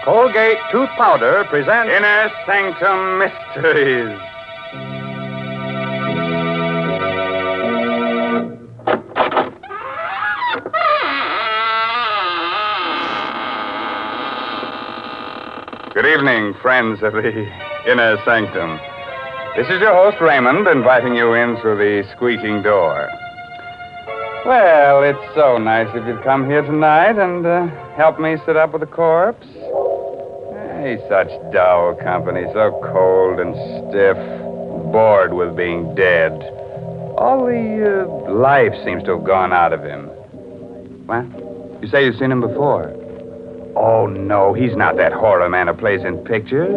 Colgate Tooth Powder presents Inner Sanctum Mysteries. Good evening, friends of the Inner Sanctum. This is your host, Raymond, inviting you in through the squeaking door. Well, it's so nice if you'd come here tonight and help me sit up with the corpse. Hey, such dull company, so cold and stiff, bored with being dead. All the life seems to have gone out of him. What? You say you've seen him before? Oh, no, he's not that horror man who plays in pictures.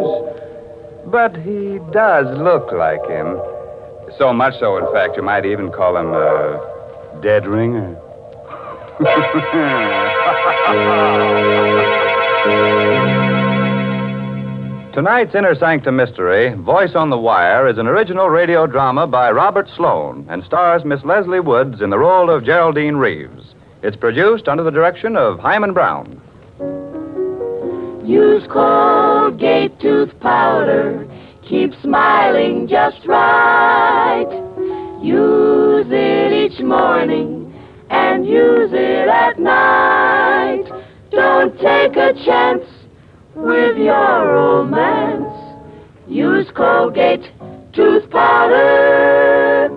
But he does look like him. So much so, in fact, you might even call him a dead ringer. Tonight's Inner Sanctum Mystery, Voice on the Wire, is an original radio drama by Robert Sloan and stars Miss Leslie Woods in the role of Geraldine Reeves. It's produced under the direction of Hyman Brown. Use Colgate tooth powder. Keep smiling just right. Use it each morning and use it at night. Don't take a chance with your romance. Use Colgate tooth powder.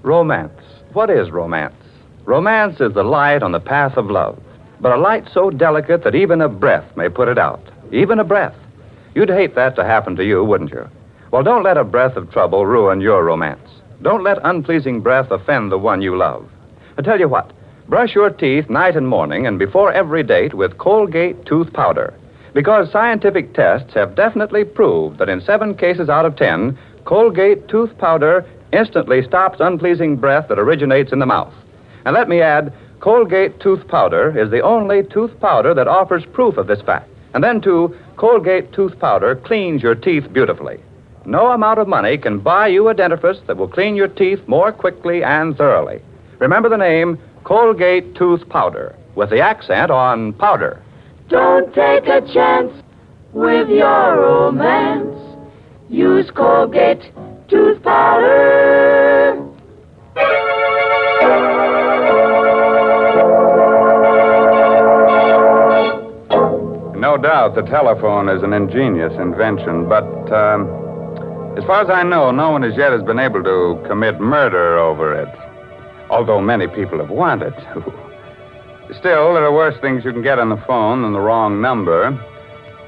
Romance. What is romance? Romance is the light on the path of love, but a light so delicate that even a breath may put it out. Even a breath. You'd hate that to happen to you, wouldn't you? Well, don't let a breath of trouble ruin your romance. Don't let unpleasing breath offend the one you love. I tell you what, brush your teeth night and morning and before every date with Colgate tooth powder. Because scientific tests have definitely proved that in 7 cases out of 10, Colgate tooth powder instantly stops unpleasing breath that originates in the mouth. And let me add, Colgate tooth powder is the only tooth powder that offers proof of this fact. And then, too, Colgate tooth powder cleans your teeth beautifully. No amount of money can buy you a dentifrice that will clean your teeth more quickly and thoroughly. Remember the name Colgate tooth powder, with the accent on powder. Don't take a chance with your romance. Use Colgate tooth powder. No doubt the telephone is an ingenious invention, but as far as I know, no one as yet has been able to commit murder over it, although many people have wanted to. Still, there are worse things you can get on the phone than the wrong number,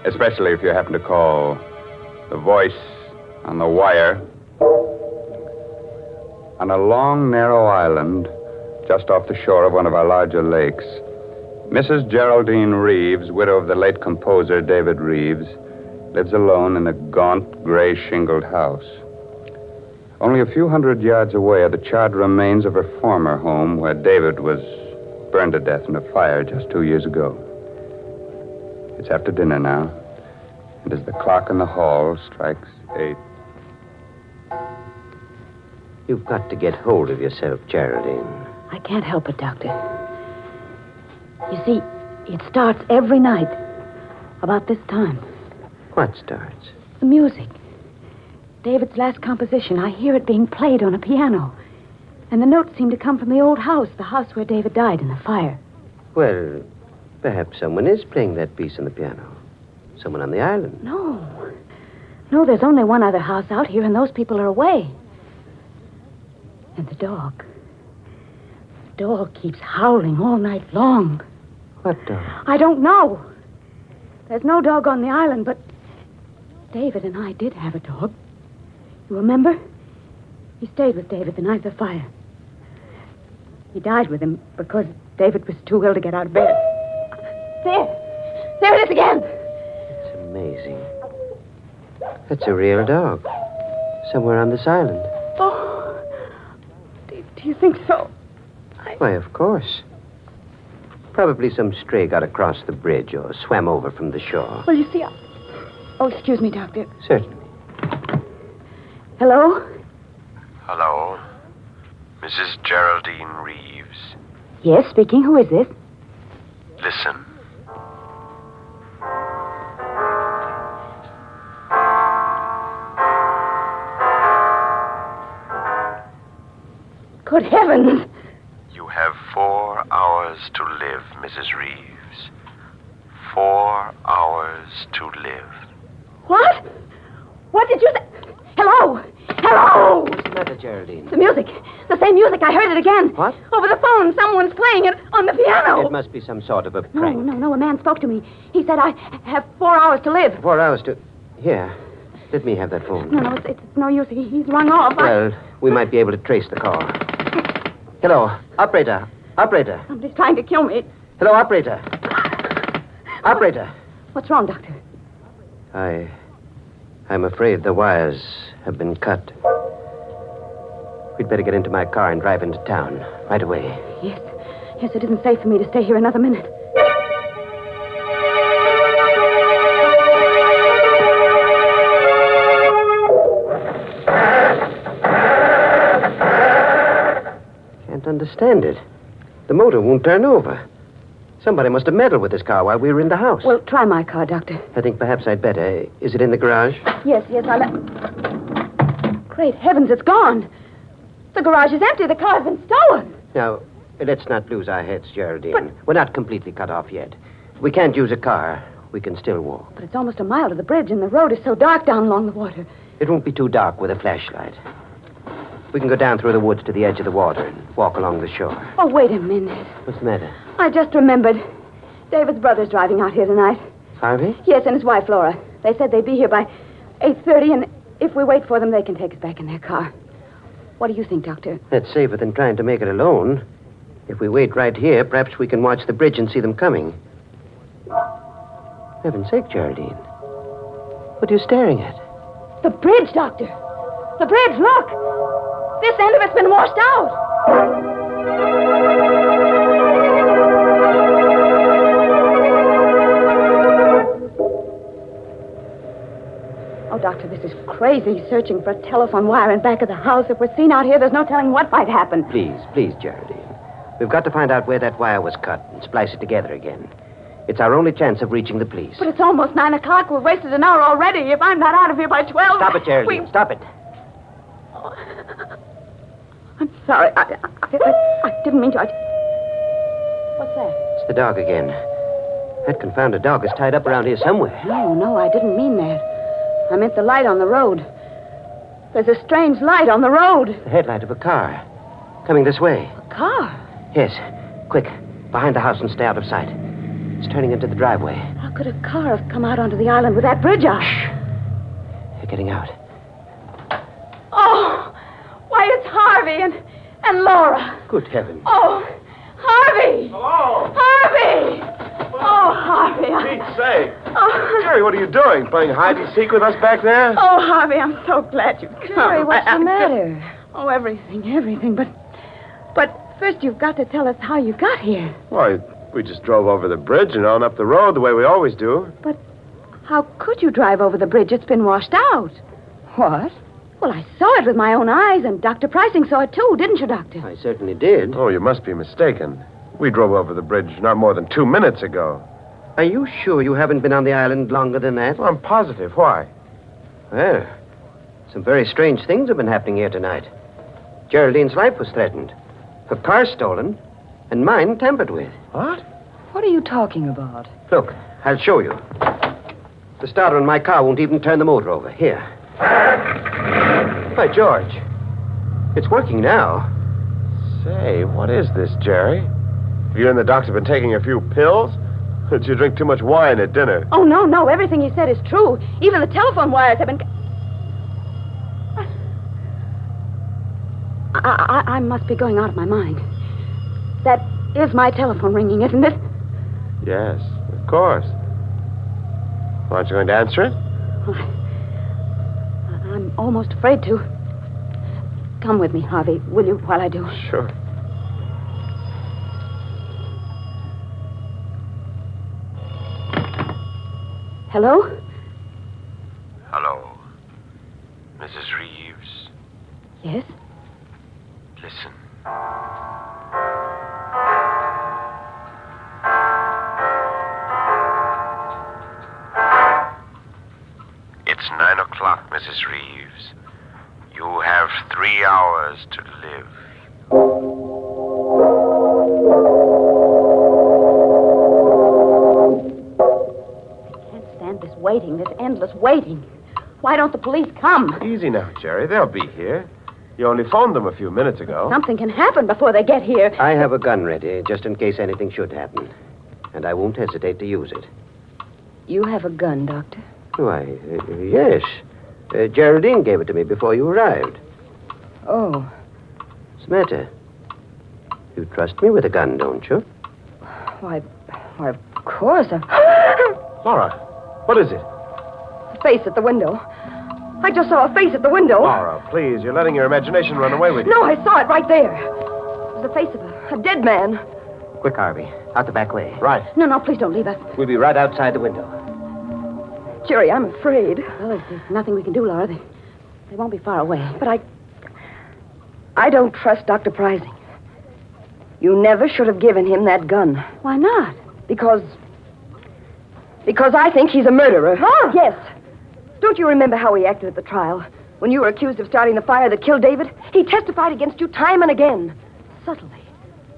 especially if you happen to call the voice on the wire. On a long, narrow island just off the shore of one of our larger lakes, Mrs. Geraldine Reeves, widow of the late composer David Reeves, lives alone in a gaunt, gray shingled house. Only a few hundred yards away are the charred remains of her former home, where David was burned to death in a fire just 2 years ago. It's after dinner now, and as the clock in the hall strikes 8... You've got to get hold of yourself, Geraldine. I can't help it, Doctor. You see, it starts every night about this time. What starts? The music. David's last composition. I hear it being played on a piano. And the notes seem to come from the old house, the house where David died in the fire. Well, perhaps someone is playing that piece on the piano. Someone on the island. No, there's only one other house out here, and those people are away. And the dog. The dog keeps howling all night long. What dog? I don't know. There's no dog on the island, but David and I did have a dog. You remember? He stayed with David the night of the fire. He died with him because David was too ill to get out of bed. There it is again. It's amazing. That's a real dog. Somewhere on this island. Oh, do you think so? Why, of course. Probably some stray got across the bridge or swam over from the shore. Well, you see, Oh, excuse me, Doctor. Certainly. Hello? Hello? Mrs. Geraldine Reeves. Yes, speaking. Who is this? Listen. Good heavens. You have 4 hours to live, Mrs. Reeves. 4 hours to live. What? What did you say? Hello? Hello? What's the matter, Geraldine? The music. The same music. I heard it again. What? Over the phone. Someone's playing it on the piano. It must be some sort of a prank. No. A man spoke to me. He said I have 4 hours to live. 4 hours to... Here. Let me have that phone. No, it's no use. He's rung off. Well, we might be able to trace the call. Hello, operator. Operator. Somebody's trying to kill me. Hello, operator. Operator. What's wrong, Doctor? I'm afraid the wires have been cut. We'd better get into my car and drive into town right away. Yes, it isn't safe for me to stay here another minute. Can't understand it. The motor won't turn over. Somebody must have meddled with this car while we were in the house. Well, try my car, Doctor. I think perhaps I'd better. Is it in the garage? Yes, Great heavens, it's gone. The garage is empty. The car's been stolen. Now, let's not lose our heads, Geraldine. But we're not completely cut off yet. We can't use a car. We can still walk. But it's almost a mile to the bridge, and the road is so dark down along the water. It won't be too dark with a flashlight. We can go down through the woods to the edge of the water and walk along the shore. Oh, wait a minute. What's the matter? I just remembered. David's brother's driving out here tonight. Harvey? Yes, and his wife, Laura. They said they'd be here by 8:30, and if we wait for them, they can take us back in their car. What do you think, Doctor? That's safer than trying to make it alone. If we wait right here, perhaps we can watch the bridge and see them coming. Heaven's sake, Geraldine. What are you staring at? The bridge, Doctor. The bridge, look. This end of it's been washed out. Oh, Doctor, this is crazy, searching for a telephone wire in back of the house. If we're seen out here, there's no telling what might happen. Please, Geraldine. We've got to find out where that wire was cut and splice it together again. It's our only chance of reaching the police. But it's almost 9 o'clock. We've wasted an hour already. If I'm not out of here by 12... Stop it, Geraldine. Stop it. Oh. I'm sorry. I didn't mean to. What's that? It's the dog again. That confounded dog is tied up around here somewhere. No, I didn't mean that. I meant the light on the road. There's a strange light on the road. The headlight of a car. Coming this way. A car? Yes. Quick. Behind the house and stay out of sight. It's turning into the driveway. How could a car have come out onto the island with that bridge out? Shh. They're getting out. Oh! Why, it's Harvey and Laura. Good heavens. Oh, Harvey! Hello? Harvey! Oh, Harvey. Pete's sake. Oh. Jerry, what are you doing? Playing hide and seek with us back there? Oh, Harvey, I'm so glad you've come. Jerry, what's the matter? Oh, everything. But first you've got to tell us how you got here. Why, we just drove over the bridge and on up the road the way we always do. But how could you drive over the bridge? It's been washed out. What? Well, I saw it with my own eyes, and Dr. Pricing saw it too, didn't you, Doctor? I certainly did. Oh, you must be mistaken. We drove over the bridge not more than 2 minutes ago. Are you sure you haven't been on the island longer than that? Well, I'm positive. Why? Well, some very strange things have been happening here tonight. Geraldine's life was threatened. Her car stolen, and mine tampered with. What? What are you talking about? Look, I'll show you. The starter in my car won't even turn the motor over. Here. By George. It's working now. Say, what is this, Jerry? Have you and the doctor been taking a few pills? Or did you drink too much wine at dinner? Oh, no. Everything he said is true. Even the telephone wires have been... I must be going out of my mind. That is my telephone ringing, isn't it? Yes, of course. Aren't you going to answer it? Well, I'm almost afraid to. Come with me, Harvey, will you, while I do? Sure. Hello? Hello. Mrs. Reeves. Yes? Listen. It's 9 o'clock, Mrs. Reeves. You have 3 hours to live. waiting, this endless waiting. Why don't the police come? Easy now, Jerry. They'll be here. You only phoned them a few minutes ago. Something can happen before they get here. I have a gun ready, just in case anything should happen. And I won't hesitate to use it. You have a gun, Doctor? Why, yes. Geraldine gave it to me before you arrived. Oh. What's the matter? You trust me with a gun, don't you? Why, of course. Laura, what is it? A face at the window. I just saw a face at the window. Laura, please, you're letting your imagination run away with you. No, I saw it right there. It was the face of a dead man. Quick, Harvey. Out the back way. Right. No, please don't leave us. We'll be right outside the window. Jerry, I'm afraid. Well, there's nothing we can do, Laura. They won't be far away. But I don't trust Dr. Prizing. You never should have given him that gun. Why not? Because I think he's a murderer. Laura! Yes. Don't you remember how he acted at the trial? When you were accused of starting the fire that killed David? He testified against you time and again. Subtly.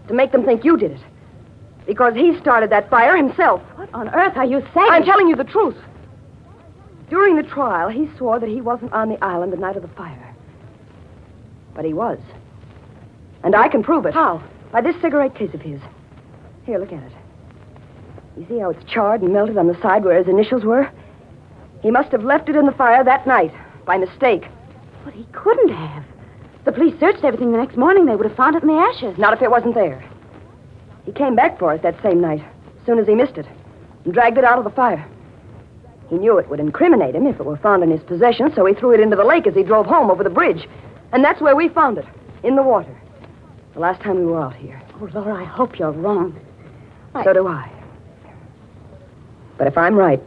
To make them think you did it. Because he started that fire himself. What on earth are you saying? I'm telling you the truth. During the trial, he swore that he wasn't on the island the night of the fire. But he was. And I can prove it. How? By this cigarette case of his. Here, look at it. You see how it's charred and melted on the side where his initials were? He must have left it in the fire that night, by mistake. But he couldn't have. The police searched everything the next morning. They would have found it in the ashes. Not if it wasn't there. He came back for it that same night, as soon as he missed it, and dragged it out of the fire. He knew it would incriminate him if it were found in his possession, so he threw it into the lake as he drove home over the bridge. And that's where we found it, in the water. The last time we were out here. Oh, Laura, I hope you're wrong. So do I. But if I'm right,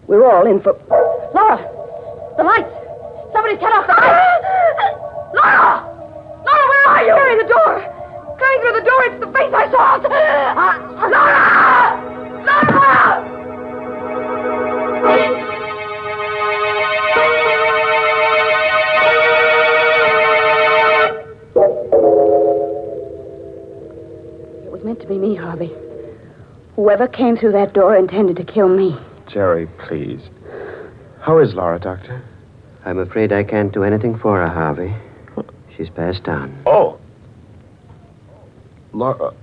we're all in for... Laura! The lights! Somebody's cut off the lights! Laura! Laura, where are you? Carry the door! Coming through the door, it's the face I saw! Laura! Laura! It was meant to be me, Harvey. Whoever came through that door intended to kill me. Jerry, please. How is Laura, Doctor? I'm afraid I can't do anything for her, Harvey. She's passed on. Oh. Laura.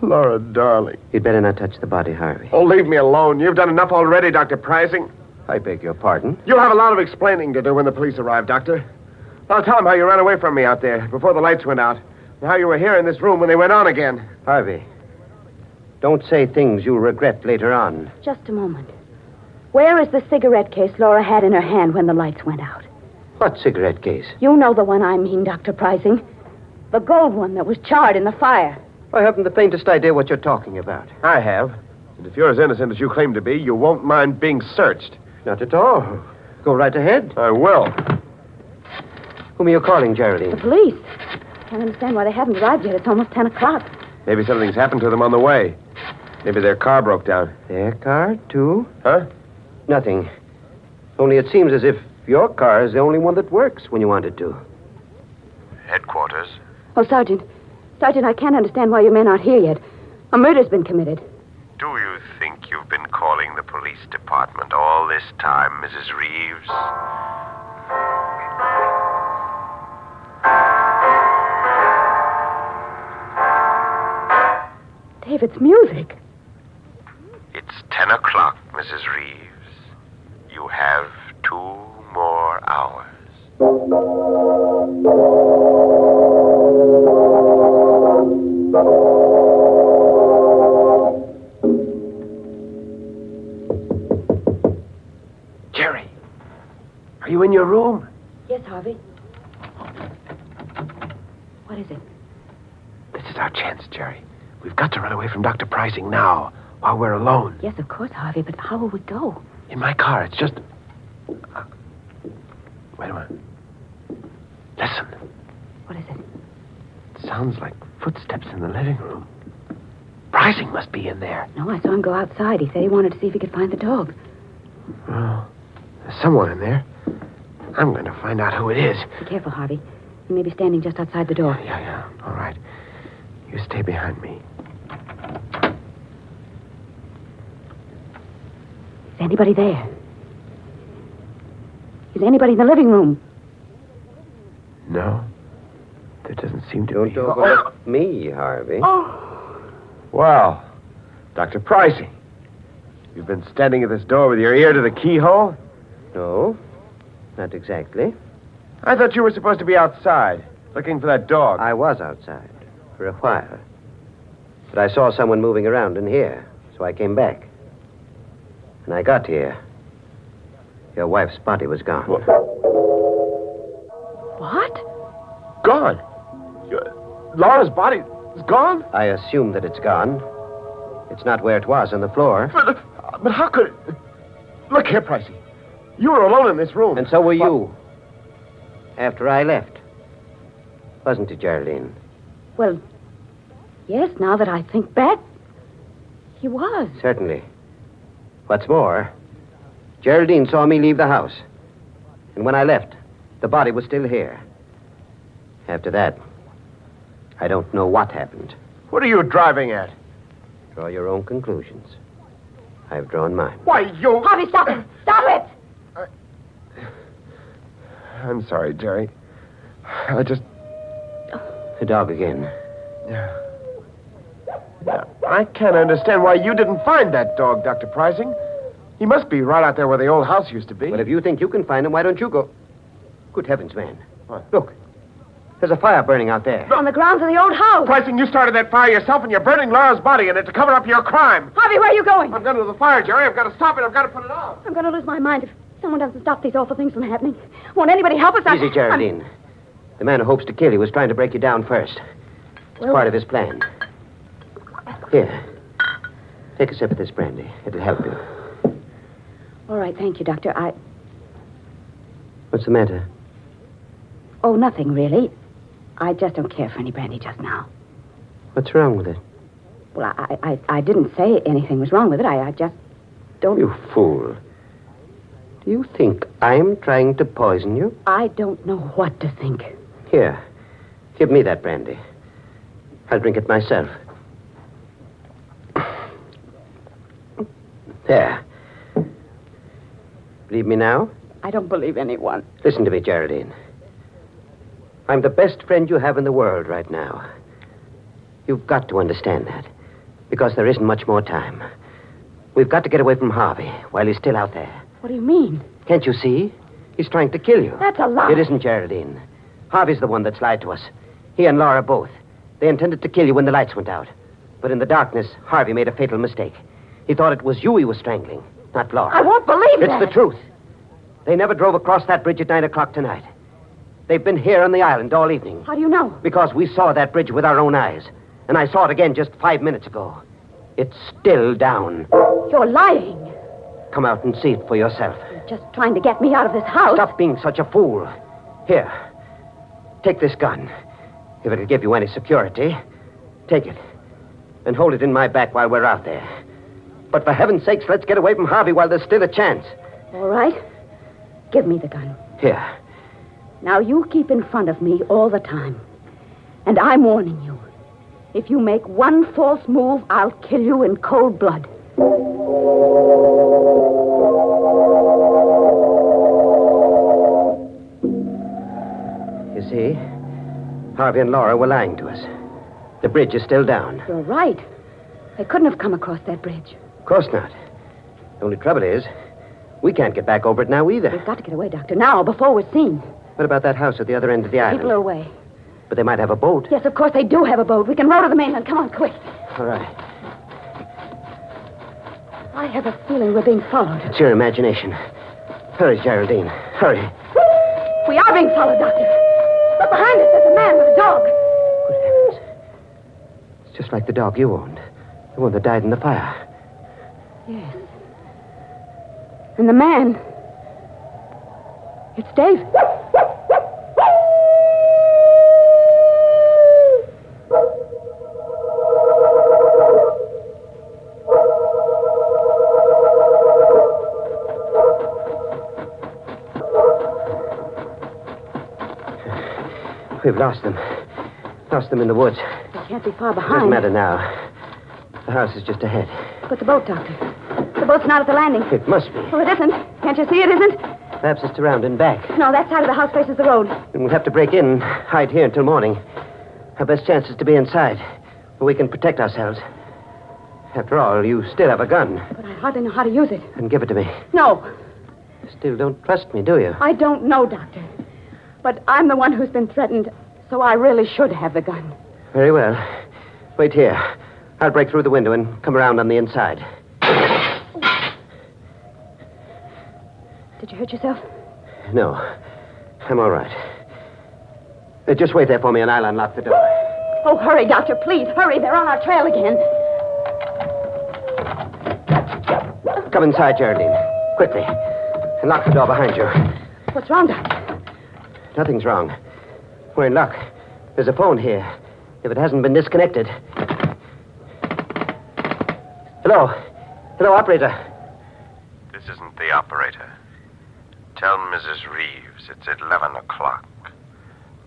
Laura, darling. You'd better not touch the body, Harvey. Oh, leave me alone. You've done enough already, Dr. Prizing. I beg your pardon. You'll have a lot of explaining to do when the police arrive, Doctor. I'll tell them how you ran away from me out there before the lights went out, and how you were here in this room when they went on again. Harvey, don't say things you'll regret later on. Just a moment. Where is the cigarette case Laura had in her hand when the lights went out? What cigarette case? You know the one I mean, Dr. Prizing. The gold one that was charred in the fire. I haven't the faintest idea what you're talking about. I have. And if you're as innocent as you claim to be, you won't mind being searched. Not at all. Go right ahead. I will. Whom are you calling, The Geraldine? police. Can't understand why they haven't arrived yet. It's almost 10 o'clock. Maybe something's happened to them on the way. Maybe their car broke down. Their car, too? Huh? Nothing. Only it seems as if your car is the only one that works when you want it to. Headquarters. Oh, Sergeant. Sergeant, I can't understand why your men aren't here yet. A murder's been committed. Do you think you've been calling the police department all this time, Mrs. Reeves? David's music. It's 10 o'clock, Mrs. Reeves. You have 2 more hours. Jerry, are you in your room? Yes, Harvey. What is it? This is our chance, Jerry. We've got to run away from Dr. Prizing now, while we're alone. Yes, of course, Harvey, but how will we go? In my car, it's just... Wait a minute. Listen. What is it? It sounds like footsteps in the living room. Prizing must be in there. No, I saw him go outside. He said he wanted to see if he could find the dog. Well, there's someone in there. I'm going to find out who it is. Be careful, Harvey. He may be standing just outside the door. Yeah. All right. You stay behind me. Is anybody there? Is anybody in the living room? No. There doesn't seem to Don't be. overlook me, Harvey. Oh, Well, Dr. Pricey, you've been standing at this door with your ear to the keyhole? No, not exactly. I thought you were supposed to be outside, looking for that dog. I was outside for a while. But I saw someone moving around in here, so I came back. When I got here, your wife's body was gone. what? Gone. Laura's body is gone? I assume that it's gone. It's not where it was, on the floor. But how could it... Look here, Pricey. You were alone in this room. And so were you. After I left. Wasn't it, Geraldine? Well, yes, now that I think back, he was. Certainly. What's more, Geraldine saw me leave the house. And when I left, the body was still here. After that, I don't know what happened. What are you driving at? Draw your own conclusions. I've drawn mine. Why, you... Harvey, stop it! Stop it! I'm sorry, Jerry. I just... The dog again. Yeah. I can't understand why you didn't find that dog, Dr. Pricing. He must be right out there where the old house used to be. Well, if you think you can find him, why don't you go? Good heavens, man. What? Look. There's a fire burning out there. On the grounds of the old house. Pricing, you started that fire yourself, and you're burning Laura's body in it to cover up your crime. Harvey, where are you going? I'm going to the fire, Jerry. I've got to stop it. I've got to put it out. I'm going to lose my mind if someone doesn't stop these awful things from happening. Won't anybody help us? Easy, Geraldine. The man who hopes to kill you was trying to break you down first. It's part of his plan. Here. Take a sip of this brandy. It'll help you. All right, thank you, Doctor. What's the matter? Oh, nothing, really. I just don't care for any brandy just now. What's wrong with it? Well, I didn't say anything was wrong with it. I just don't... You fool. Do you think I'm trying to poison you? I don't know what to think. Here. Give me that brandy. I'll drink it myself. There. Believe me now? I don't believe anyone. Listen to me, Geraldine. I'm the best friend you have in the world right now. You've got to understand that. Because there isn't much more time. We've got to get away from Harvey while he's still out there. What do you mean? Can't you see? He's trying to kill you. That's a lie. It isn't, Geraldine. Harvey's the one that's lied to us. He and Laura both. They intended to kill you when the lights went out. But in the darkness, Harvey made a fatal mistake. He thought it was you he was strangling, not Laura. I won't believe that. It's the truth. They never drove across that bridge at 9 o'clock tonight. They've been here on the island all evening. How do you know? Because we saw that bridge with our own eyes. And I saw it again just 5 minutes ago. It's still down. You're lying. Come out and see it for yourself. You're just trying to get me out of this house. Stop being such a fool. Here. Take this gun. If it'll give you any security, take it. And hold it in my back while we're out there. But for heaven's sakes, let's get away from Harvey while there's still a chance. All right. Give me the gun. Here. Now, you keep in front of me all the time. And I'm warning you. If you make one false move, I'll kill you in cold blood. You see, Harvey and Laura were lying to us. The bridge is still down. You're right. They couldn't have come across that bridge. Of course not. The only trouble is, we can't get back over it now either. We've got to get away, Doctor, now, before we're seen. What about that house at the other end of the island? People are away. But they might have a boat. Yes, of course, they do have a boat. We can row to the mainland. Come on, quick. All right. I have a feeling we're being followed. It's your imagination. Hurry, Geraldine. Hurry. We are being followed, Doctor. But behind us, there's a man with a dog. Good heavens. It's just like the dog you owned. The one that died in the fire. Yes. And the man... It's Dave. We've lost them. Lost them in the woods. They can't be far Doesn't behind. matter now. The house is just ahead. But the boat, Doctor. The boat's not at the landing. It must be. Oh, it isn't. Can't you see it isn't? Perhaps it's around and back. No, that side of the house faces the road. And we'll have to break in, hide here until morning. Our best chance is to be inside, where we can protect ourselves. After all, you still have a gun. But I hardly know how to use it. Then give it to me. No. You still don't trust me, do you? I don't know, Doctor. But I'm the one who's been threatened, so I really should have the gun. Very well. Wait here. I'll break through the window and come around on the inside. Did you hurt yourself? No. I'm all right. Just wait there for me and I'll unlock the door. Oh, hurry, Doctor, please. Hurry. They're on our trail again. Come inside, Geraldine. Quickly. And lock the door behind you. What's wrong, Doctor? Nothing's wrong. We're in luck. There's a phone here. If it hasn't been disconnected. Hello. Hello, operator. This isn't the operator. Tell Mrs. Reeves it's 11 o'clock.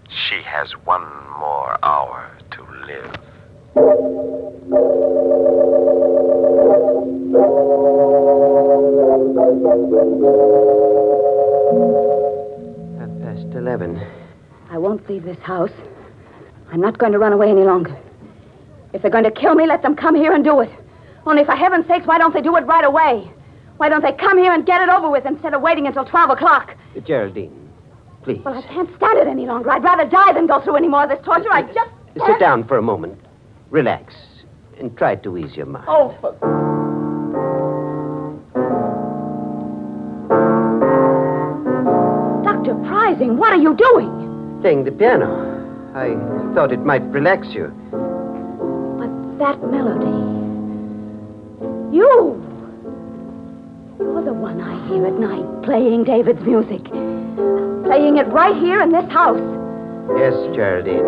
She has 1 more hour to live. 11. I won't leave this house. I'm not going to run away any longer. If they're going to kill me, let them come here and do it. Only for heaven's sakes, why don't they do it right away? Why don't they come here and get it over with instead of waiting until 12 o'clock? Geraldine, please. Well, I can't stand it any longer. I'd rather die than go through any more of this torture. I just can't. Sit down for a moment. Relax. And try to ease your mind. Oh, for... Dr. Prizing, what are you doing? Playing the piano. I thought it might relax you. But that melody... You're the one I hear at night, playing David's music. Playing it right here in this house. Yes, Geraldine.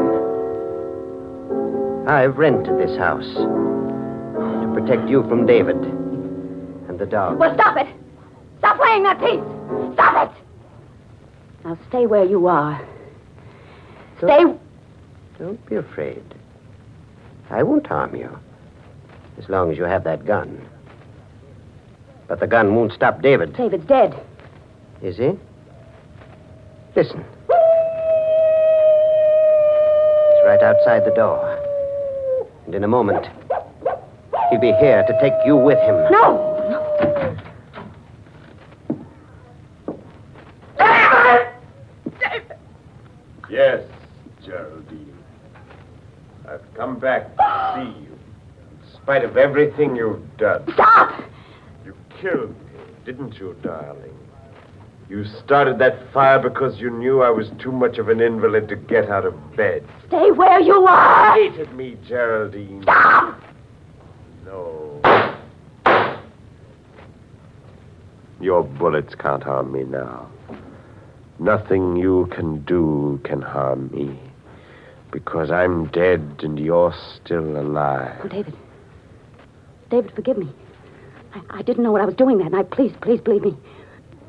I've rented this house to protect you from David and the dog. Well, stop it! Stop playing that piece! Stop it! Now stay where you are. Don't be afraid. I won't harm you. As long as you have that gun. But the gun won't stop David. David's dead. Is he? Listen. He's right outside the door. And in a moment, he'll be here to take you with him. No! Yes, Geraldine. I've come back to see you. In spite of everything you've done. Stop! You killed me, didn't you, darling? You started that fire because you knew I was too much of an invalid to get out of bed. Stay where you are! You hated me, Geraldine. Stop! No. Your bullets can't harm me now. Nothing you can do can harm me. Because I'm dead and you're still alive. Oh, David. David, forgive me. I didn't know what I was doing that night. Please believe me.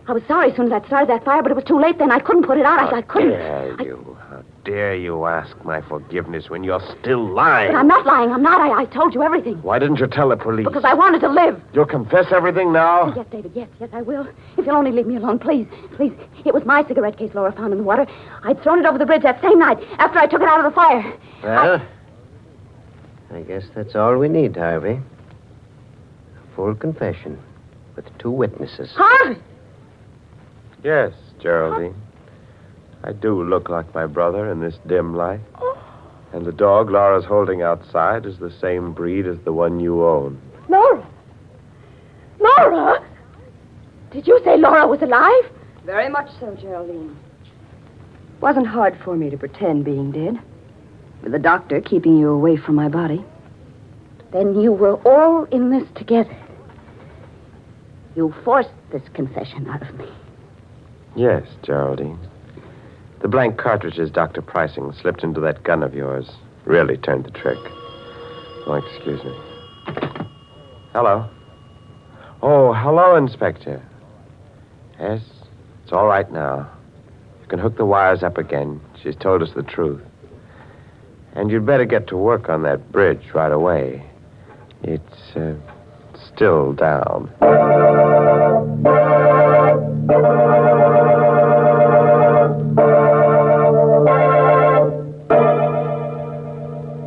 I was sorry as soon as I started that fire, but it was too late then. I couldn't put it out. I couldn't. How dare you ask my forgiveness when you're still lying? But I'm not lying. I'm not. I told you everything. Why didn't you tell the police? Because I wanted to live. You'll confess everything now? Yes, David, yes, I will. If you'll only leave me alone, please. It was my cigarette case Laura found in the water. I'd thrown it over the bridge that same night after I took it out of the fire. Well, I guess that's all we need, Harvey. A full confession with 2 witnesses. Harvey! Yes, Geraldine. I do look like my brother in this dim light. And the dog Laura's holding outside is the same breed as the one you own. Laura? Laura? Did you say Laura was alive? Very much so, Geraldine. Wasn't hard for me to pretend being dead. With the doctor keeping you away from my body. Then you were all in this together. You forced this confession out of me. Yes, Geraldine. The blank cartridges Dr. Pricing slipped into that gun of yours really turned the trick. Oh, excuse me. Hello. Oh, hello, Inspector. Yes, it's all right now. You can hook the wires up again. She's told us the truth. And you'd better get to work on that bridge right away. It's still down.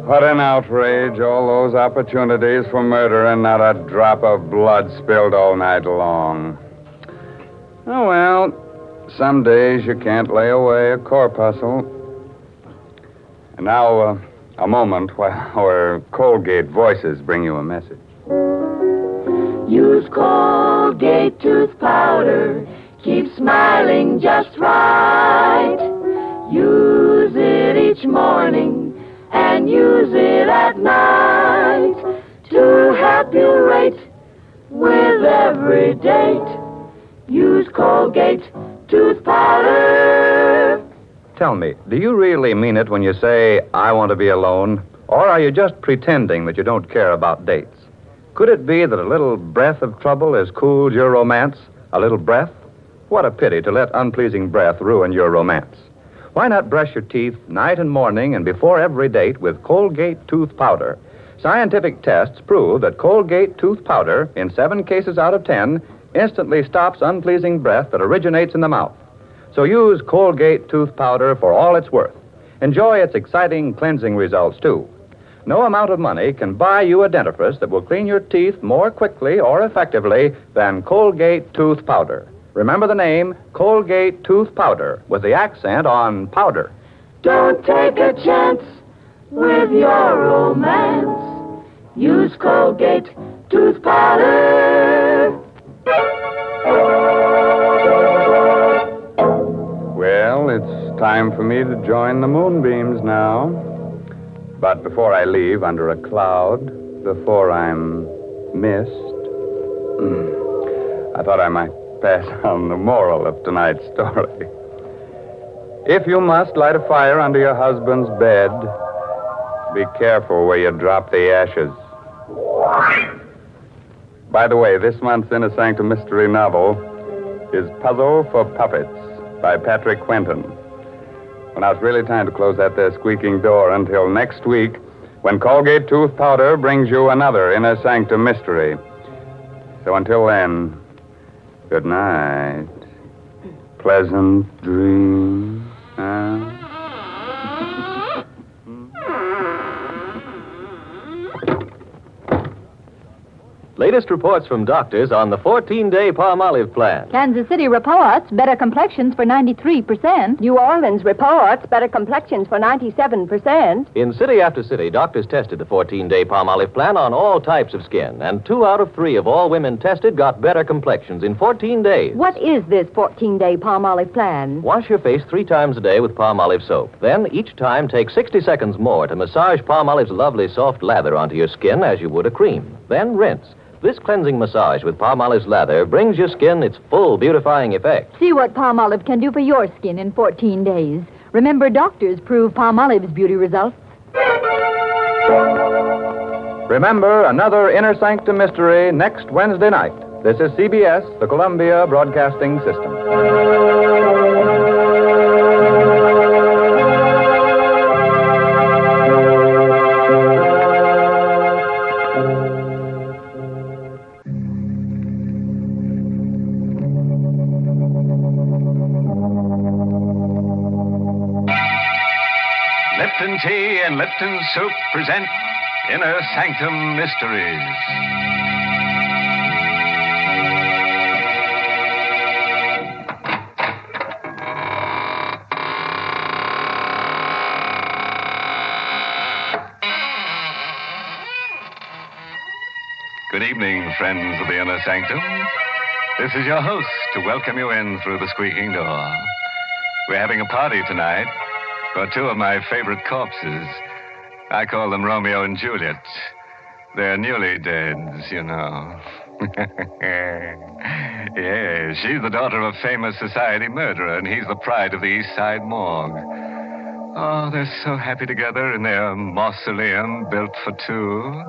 What an outrage, all those opportunities for murder and not a drop of blood spilled all night long. Oh, well, some days you can't lay away a corpuscle. And now, a moment while our Colgate voices bring you a message. Use Colgate tooth powder. Keep smiling just right. Use it each morning and use it at night to help you rate with every date. Use Colgate tooth powder. Tell me, do you really mean it when you say, I want to be alone? Or are you just pretending that you don't care about dates? Could it be that a little breath of trouble has cooled your romance? A little breath? What a pity to let unpleasing breath ruin your romance. Why not brush your teeth night and morning and before every date with Colgate tooth powder? Scientific tests prove that Colgate tooth powder, in 7 cases out of 10, instantly stops unpleasing breath that originates in the mouth. So use Colgate tooth powder for all it's worth. Enjoy its exciting cleansing results, too. No amount of money can buy you a dentifrice that will clean your teeth more quickly or effectively than Colgate tooth powder. Remember the name, Colgate tooth powder, with the accent on powder. Don't take a chance with your romance. Use Colgate tooth powder. Well, it's time for me to join the moonbeams now. But before I leave under a cloud, before I'm missed, I thought I might pass on the moral of tonight's story. If you must light a fire under your husband's bed, be careful where you drop the ashes. By the way, this month's Inner Sanctum mystery novel is Puzzle for Puppets by Patrick Quentin. Well, now it's really time to close that there squeaking door until next week when Colgate tooth powder brings you another Inner Sanctum mystery. So until then, good night. Pleasant dreams. Latest reports from doctors on the 14-day Palmolive plan. Kansas City reports better complexions for 93%. New Orleans reports better complexions for 97%. In city after city, doctors tested the 14-day Palmolive plan on all types of skin, and 2 out of 3 of all women tested got better complexions in 14 days. What is this 14-day Palmolive plan? Wash your face 3 times a day with Palmolive soap. Then, each time, take 60 seconds more to massage Palmolive's lovely soft lather onto your skin as you would a cream. Then rinse. This cleansing massage with Palmolive's lather brings your skin its full beautifying effect. See what Palmolive can do for your skin in 14 days. Remember, doctors prove Palmolive's beauty results. Remember, another Inner Sanctum mystery next Wednesday night. This is CBS, the Columbia Broadcasting System. Lipton Tea and Lipton Soup present Inner Sanctum Mysteries. Good evening, friends of the Inner Sanctum. This is your host to welcome you in through the squeaking door. We're having a party tonight for 2 of my favorite corpses. I call them Romeo and Juliet. They're newly deads, you know. Yes, she's the daughter of a famous society murderer, and he's the pride of the East Side morgue. Oh, they're so happy together in their mausoleum built for 2.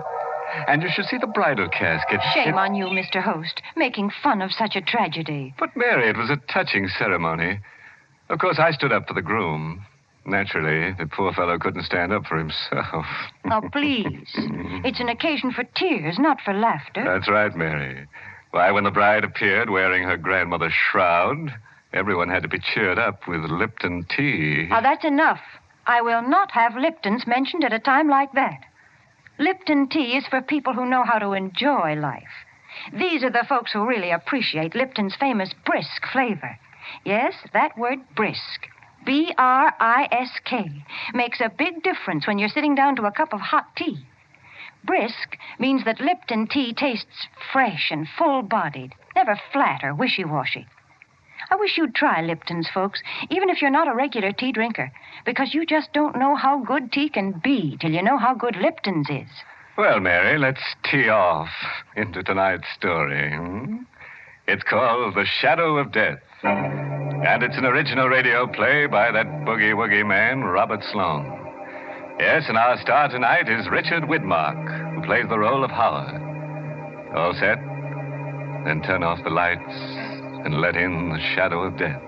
And you should see the bridal casket. Shame on you, Mr. Host, making fun of such a tragedy. But, Mary, it was a touching ceremony. Of course, I stood up for the groom. Naturally, the poor fellow couldn't stand up for himself. Oh, please. It's an occasion for tears, not for laughter. That's right, Mary. Why, when the bride appeared wearing her grandmother's shroud, everyone had to be cheered up with Lipton tea. Now, that's enough. I will not have Lipton's mentioned at a time like that. Lipton tea is for people who know how to enjoy life. These are the folks who really appreciate Lipton's famous brisk flavor. Yes, that word brisk. B-R-I-S-K makes a big difference when you're sitting down to a cup of hot tea. Brisk means that Lipton tea tastes fresh and full-bodied, never flat or wishy-washy. I wish you'd try Lipton's, folks, even if you're not a regular tea drinker, because you just don't know how good tea can be till you know how good Lipton's is. Well, Mary, let's tee off into tonight's story. It's called The Shadow of Death. And it's an original radio play by that boogie-woogie man, Robert Sloan. Yes, and our star tonight is Richard Widmark, who plays the role of Howard. All set? Then turn off the lights and let in the shadow of death.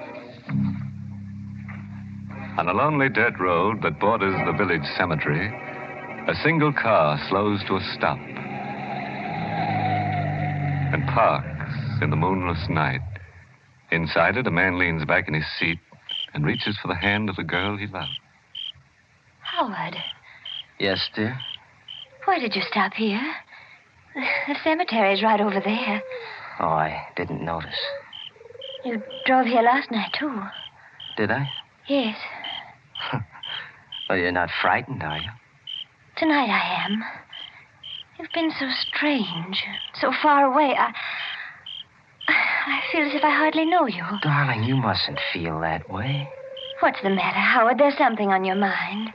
On a lonely dirt road that borders the village cemetery, a single car slows to a stop and parks in the moonless night. Inside it, a man leans back in his seat and reaches for the hand of the girl he loves. Howard, Yes, dear? why did you stop here? The cemetery's right over there. Oh, I didn't notice. You drove here last night, too. Did I? Yes. Well, you're not frightened, are you? Tonight I am. You've been so strange, so far away. I feel as if I hardly know you. Darling, you mustn't feel that way. What's the matter, Howard? There's something on your mind.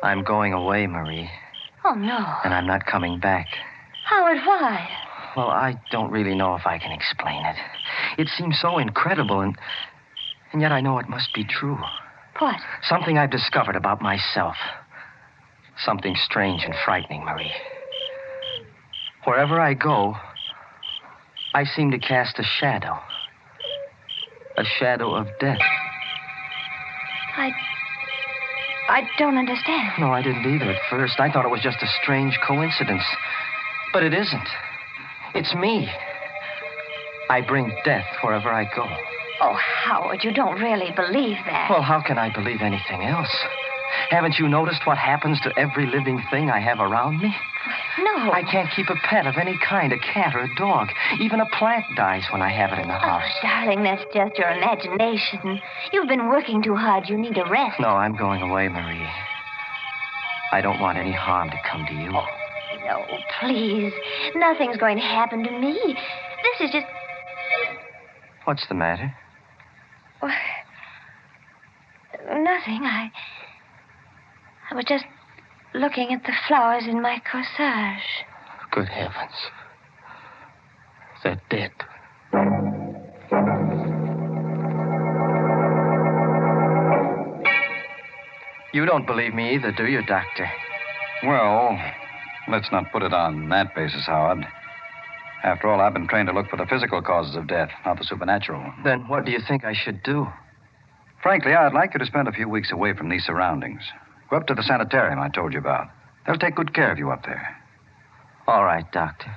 I'm going away, Marie, Oh, no. and I'm not coming back. Howard, why? Well, I don't really know if I can explain it. It seems so incredible, and yet I know it must be true. What? Something I've discovered about myself. Something strange and frightening, Marie. Wherever I go, I seem to cast a shadow. A shadow of death. I don't understand. No, I didn't either at first. I thought it was just a strange coincidence. But it isn't. It's me. I bring death wherever I go. Oh, Howard, you don't really believe that. Well, how can I believe anything else? Haven't you noticed what happens to every living thing I have around me? No. I can't keep a pet of any kind, a cat or a dog. Even a plant dies when I have it in the house. Oh, darling, that's just your imagination. You've been working too hard. You need a rest. No, I'm going away, Marie. I don't want any harm to come to you. Oh, no, please. Nothing's going to happen to me. This is just... What's the matter? Well, nothing. I was just looking at the flowers in my corsage. Good heavens. They're dead. You don't believe me either, do you, Doctor? Well, let's not put it on that basis, Howard. After all, I've been trained to look for the physical causes of death, not the supernatural. Then what do you think I should do? Frankly, I'd like you to spend a few weeks away from these surroundings. Go up to the sanitarium I told you about. They'll take good care of you up there. All right, Doctor.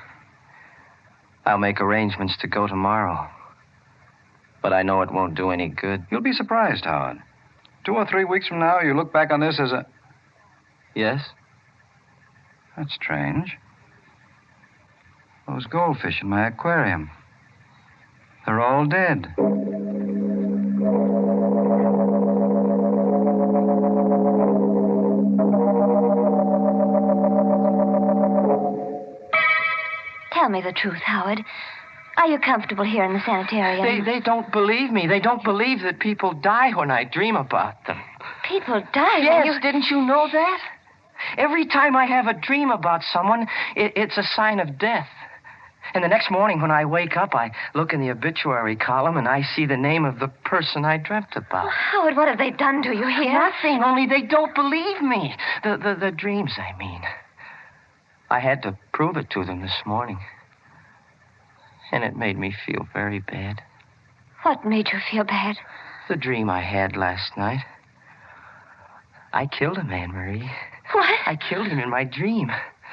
I'll make arrangements to go tomorrow. But I know it won't do any good. You'll be surprised, Howard. 2 or 3 weeks from now, you look back on this as a... Yes? That's strange. Those goldfish in my aquarium. They're all dead. Tell me the truth, Howard. Are you comfortable here in the sanitarium? They don't believe me. They don't believe that people die when I dream about them. People die? Yes, didn't you know that? Every time I have a dream about someone, it's a sign of death. And the next morning when I wake up, I look in the obituary column and I see the name of the person I dreamt about. Oh, Howard, what have they done to you here? Nothing, only they don't believe me. The dreams, I mean. I had to prove it to them this morning. And it made me feel very bad. What made you feel bad? The dream I had last night. I killed a man, Marie. What? I killed him in my dream.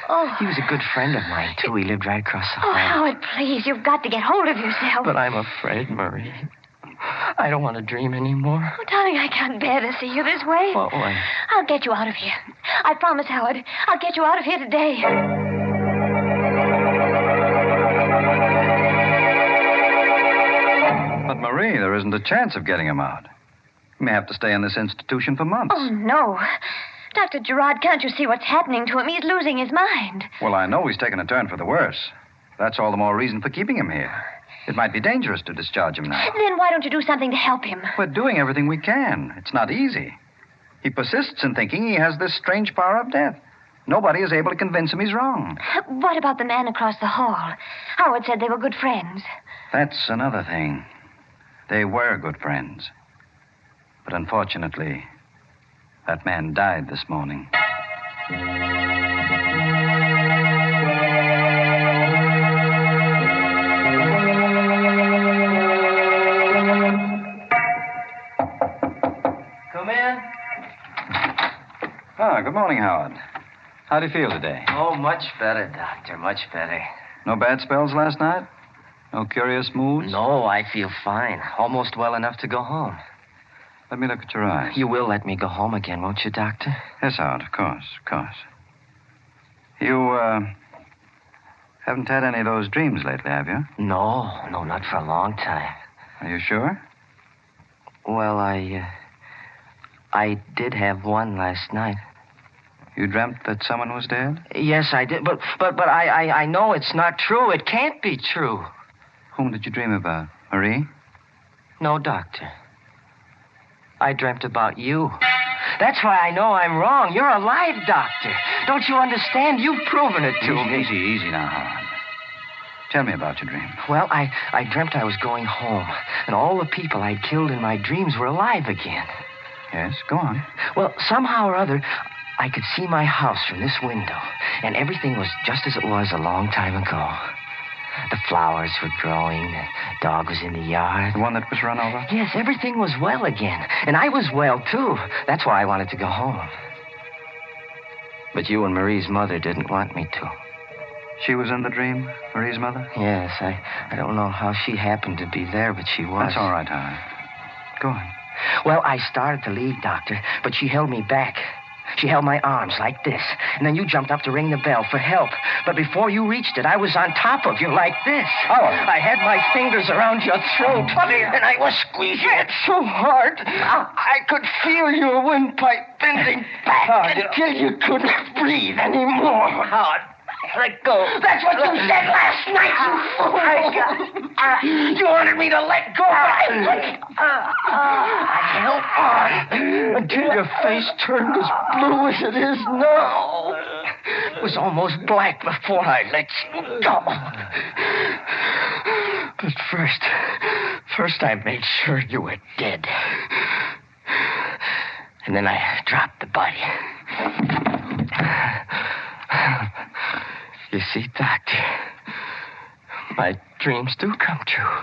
Oh. He was a good friend of mine, too. He lived right across the Oh, hall. Howard, please. You've got to get hold of yourself. But I'm afraid, Marie. I don't want to dream anymore. Oh, darling, I can't bear to see you this way. What way? I'll get you out of here. I promise, Howard. I'll get you out of here today. But, Marie, there isn't a chance of getting him out. He may have to stay in this institution for months. Oh, no. Dr. Gerard, can't you see what's happening to him? He's losing his mind. Well, I know he's taken a turn for the worse. That's all the more reason for keeping him here. It might be dangerous to discharge him now. Then why don't you do something to help him? We're doing everything we can. It's not easy. He persists in thinking he has this strange power of death. Nobody is able to convince him he's wrong. What about the man across the hall? Howard said they were good friends. That's another thing. They were good friends. But unfortunately, that man died this morning. Come in. Good morning, Howard. How do you feel today? Oh, much better, Doctor. Much better. No bad spells last night? No curious moods? No, I feel fine. Almost well enough to go home. Let me look at your eyes. You will let me go home again, won't you, Doctor? Yes, Howard, of course, of course. You, haven't had any of those dreams lately, have you? No, not for a long time. Are you sure? Well, I did have one last night. You dreamt that someone was dead? Yes, I did, but I know it's not true. It can't be true. Whom did you dream about? Marie? No, Doctor. I dreamt about you. That's why I know I'm wrong. You're alive, Doctor. Don't you understand? You've proven it to me. Easy now, Howard. Tell me about your dream. Well, I dreamt I was going home, and all the people I'd killed in my dreams were alive again. Yes, go on. Well, somehow or other, I could see my house from this window, and everything was just as it was a long time ago. The flowers were growing, the dog was in the yard. The one that was run over? Yes, everything was well again, and I was well, too. That's why I wanted to go home. But you and Marie's mother didn't want me to. She was in the dream, Marie's mother? Yes, I don't know how she happened to be there, but she was. That's all right, Howard. Go on. Well, I started to leave, Doctor, but she held me back. She held my arms like this, and then you jumped up to ring the bell for help. But before you reached it, I was on top of you like this. Oh. I had my fingers around your throat, and I was squeezing it so hard, I could feel your windpipe bending back until you couldn't breathe anymore. Howard, let go. That's what you said last night, you fool. You wanted me to let go. I held on until your face turned as blue as it is now. It was almost black before I let you go. But first I made sure you were dead. And then I dropped the body. You see, Doctor, my dreams do come true.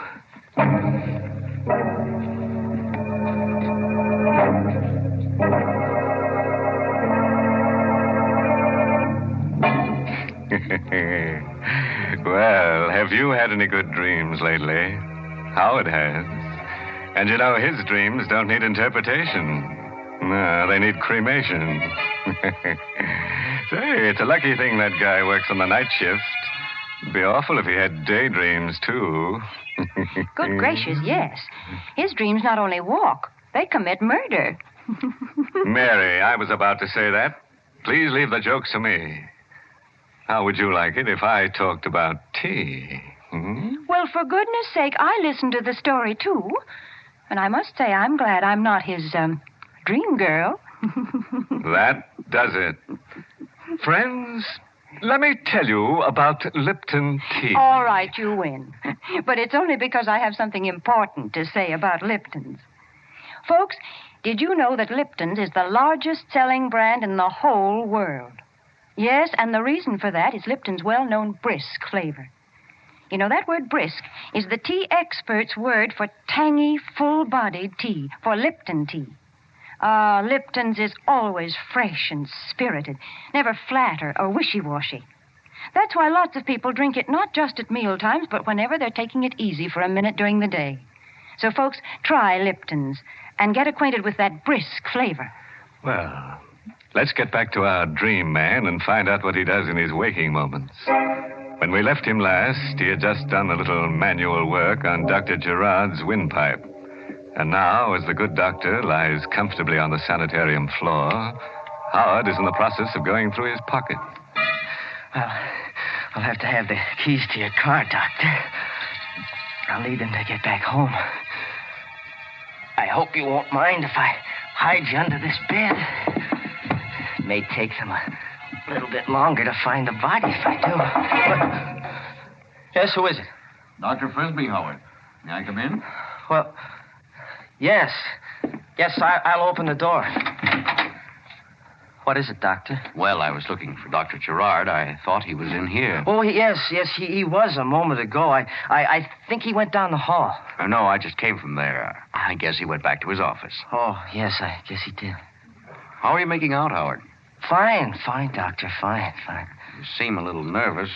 Well, have you had any good dreams lately? Howard has. And you know, his dreams don't need interpretation. No, they need cremation. Say, it's a lucky thing that guy works on the night shift. It'd be awful if he had daydreams, too. Good gracious, yes. His dreams not only walk, they commit murder. Mary, I was about to say that. Please leave the jokes to me. How would you like it if I talked about tea? Hmm? Well, for goodness sake, I listened to the story, too. And I must say, I'm glad I'm not his, dream girl. That does it. Friends, let me tell you about Lipton tea. All right, you win. But it's only because I have something important to say about Lipton's. Folks, did you know that Lipton's is the largest selling brand in the whole world? Yes, and the reason for that is Lipton's well-known brisk flavor. You know, that word brisk is the tea expert's word for tangy, full-bodied tea, for Lipton tea. Lipton's is always fresh and spirited, never flat or wishy-washy. That's why lots of people drink it not just at meal times, but whenever they're taking it easy for a minute during the day. So, folks, try Lipton's and get acquainted with that brisk flavor. Well, let's get back to our dream man and find out what he does in his waking moments. When we left him last, he had just done a little manual work on Dr. Gerard's windpipe. And now, as the good doctor lies comfortably on the sanitarium floor, Howard is in the process of going through his pocket. Well, I'll have to have the keys to your car, Doctor. I'll need them to get back home. I hope you won't mind if I hide you under this bed. It may take them a little bit longer to find the body if I do. But... Yes, who is it? Dr. Frisbee, Howard. May I come in? Well, yes. Yes, I'll open the door. What is it, Doctor? Well, I was looking for Dr. Gerard. I thought he was in here. Oh, yes, he was a moment ago. I think he went down the hall. No, I just came from there. I guess he went back to his office. Oh, yes, I guess he did. How are you making out, Howard? Fine, Doctor, fine. You seem a little nervous.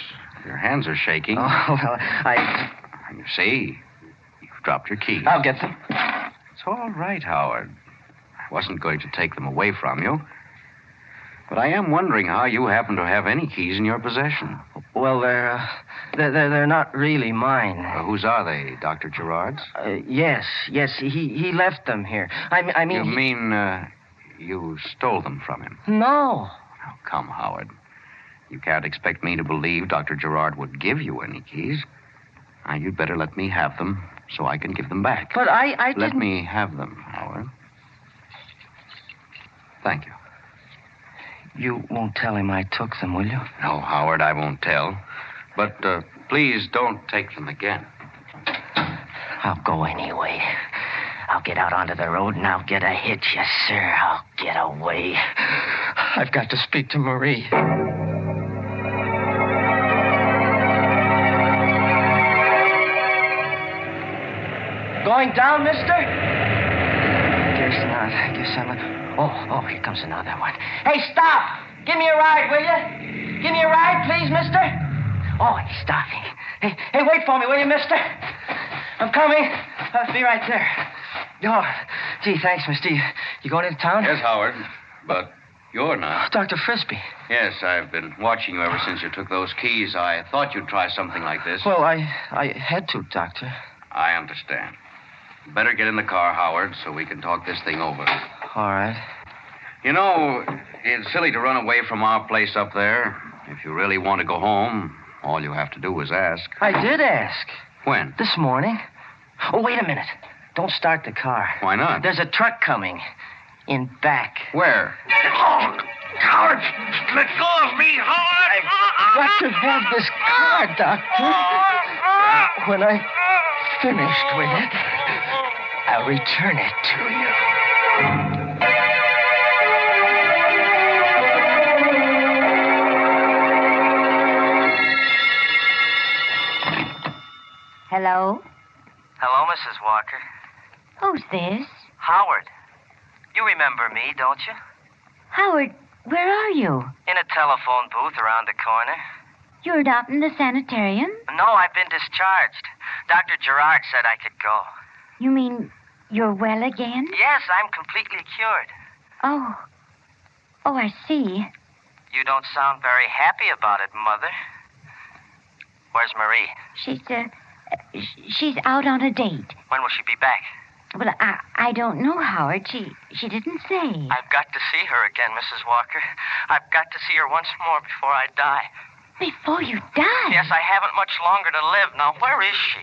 Your hands are shaking. Oh, well, You see, you've dropped your keys. I'll get them. It's all right, Howard. I wasn't going to take them away from you. But I am wondering how you happen to have any keys in your possession. Well, they're not really mine. Whose are they, Dr. Gerard's? Yes, he left them here. I mean... You mean, you stole them from him? No. Oh, come, Howard. You can't expect me to believe Dr. Gerard would give you any keys. Now, you'd better let me have them so I can give them back. But I didn't... Let me have them, Howard. Thank you. You won't tell him I took them, will you? No, Howard, I won't tell. But please don't take them again. I'll go anyway. I'll get out onto the road and I'll get a hitch, yes, sir. I'll get away. I've got to speak to Marie. Going down, mister? Guess not. I guess I'm not... Oh, here comes another one. Hey, stop! Give me a ride, will you? Give me a ride, please, mister. Oh, he's stopping. Hey, wait for me, will you, mister? I'm coming. I'll be right there. Oh, gee, thanks, mister. You going into town? Yes, Howard, but you're not. Dr. Frisbee. Yes, I've been watching you ever since you took those keys. I thought you'd try something like this. Well, I had to, Doctor. I understand. Better get in the car, Howard, so we can talk this thing over. All right. You know, it's silly to run away from our place up there. If you really want to go home, all you have to do is ask. I did ask. When? This morning. Oh, wait a minute. Don't start the car. Why not? There's a truck coming. In back. Where? Oh, Howard! Let go of me, Howard! I've got to have this car, Doctor. When I'm finished with it, I'll return it to you. Hello? Hello, Mrs. Walker. Who's this? Howard. You remember me, don't you? Howard, where are you? In a telephone booth around the corner. You're not in the sanitarium? No, I've been discharged. Dr. Gerard said I could go. You mean you're well again? Yes, I'm completely cured. Oh, I see. You don't sound very happy about it, Mother. Where's Marie? She's out on a date. When will she be back? Well, I don't know, Howard. She didn't say. I've got to see her again, Mrs. Walker. I've got to see her once more before I die. Before you die? Yes, I haven't much longer to live. Now, where is she?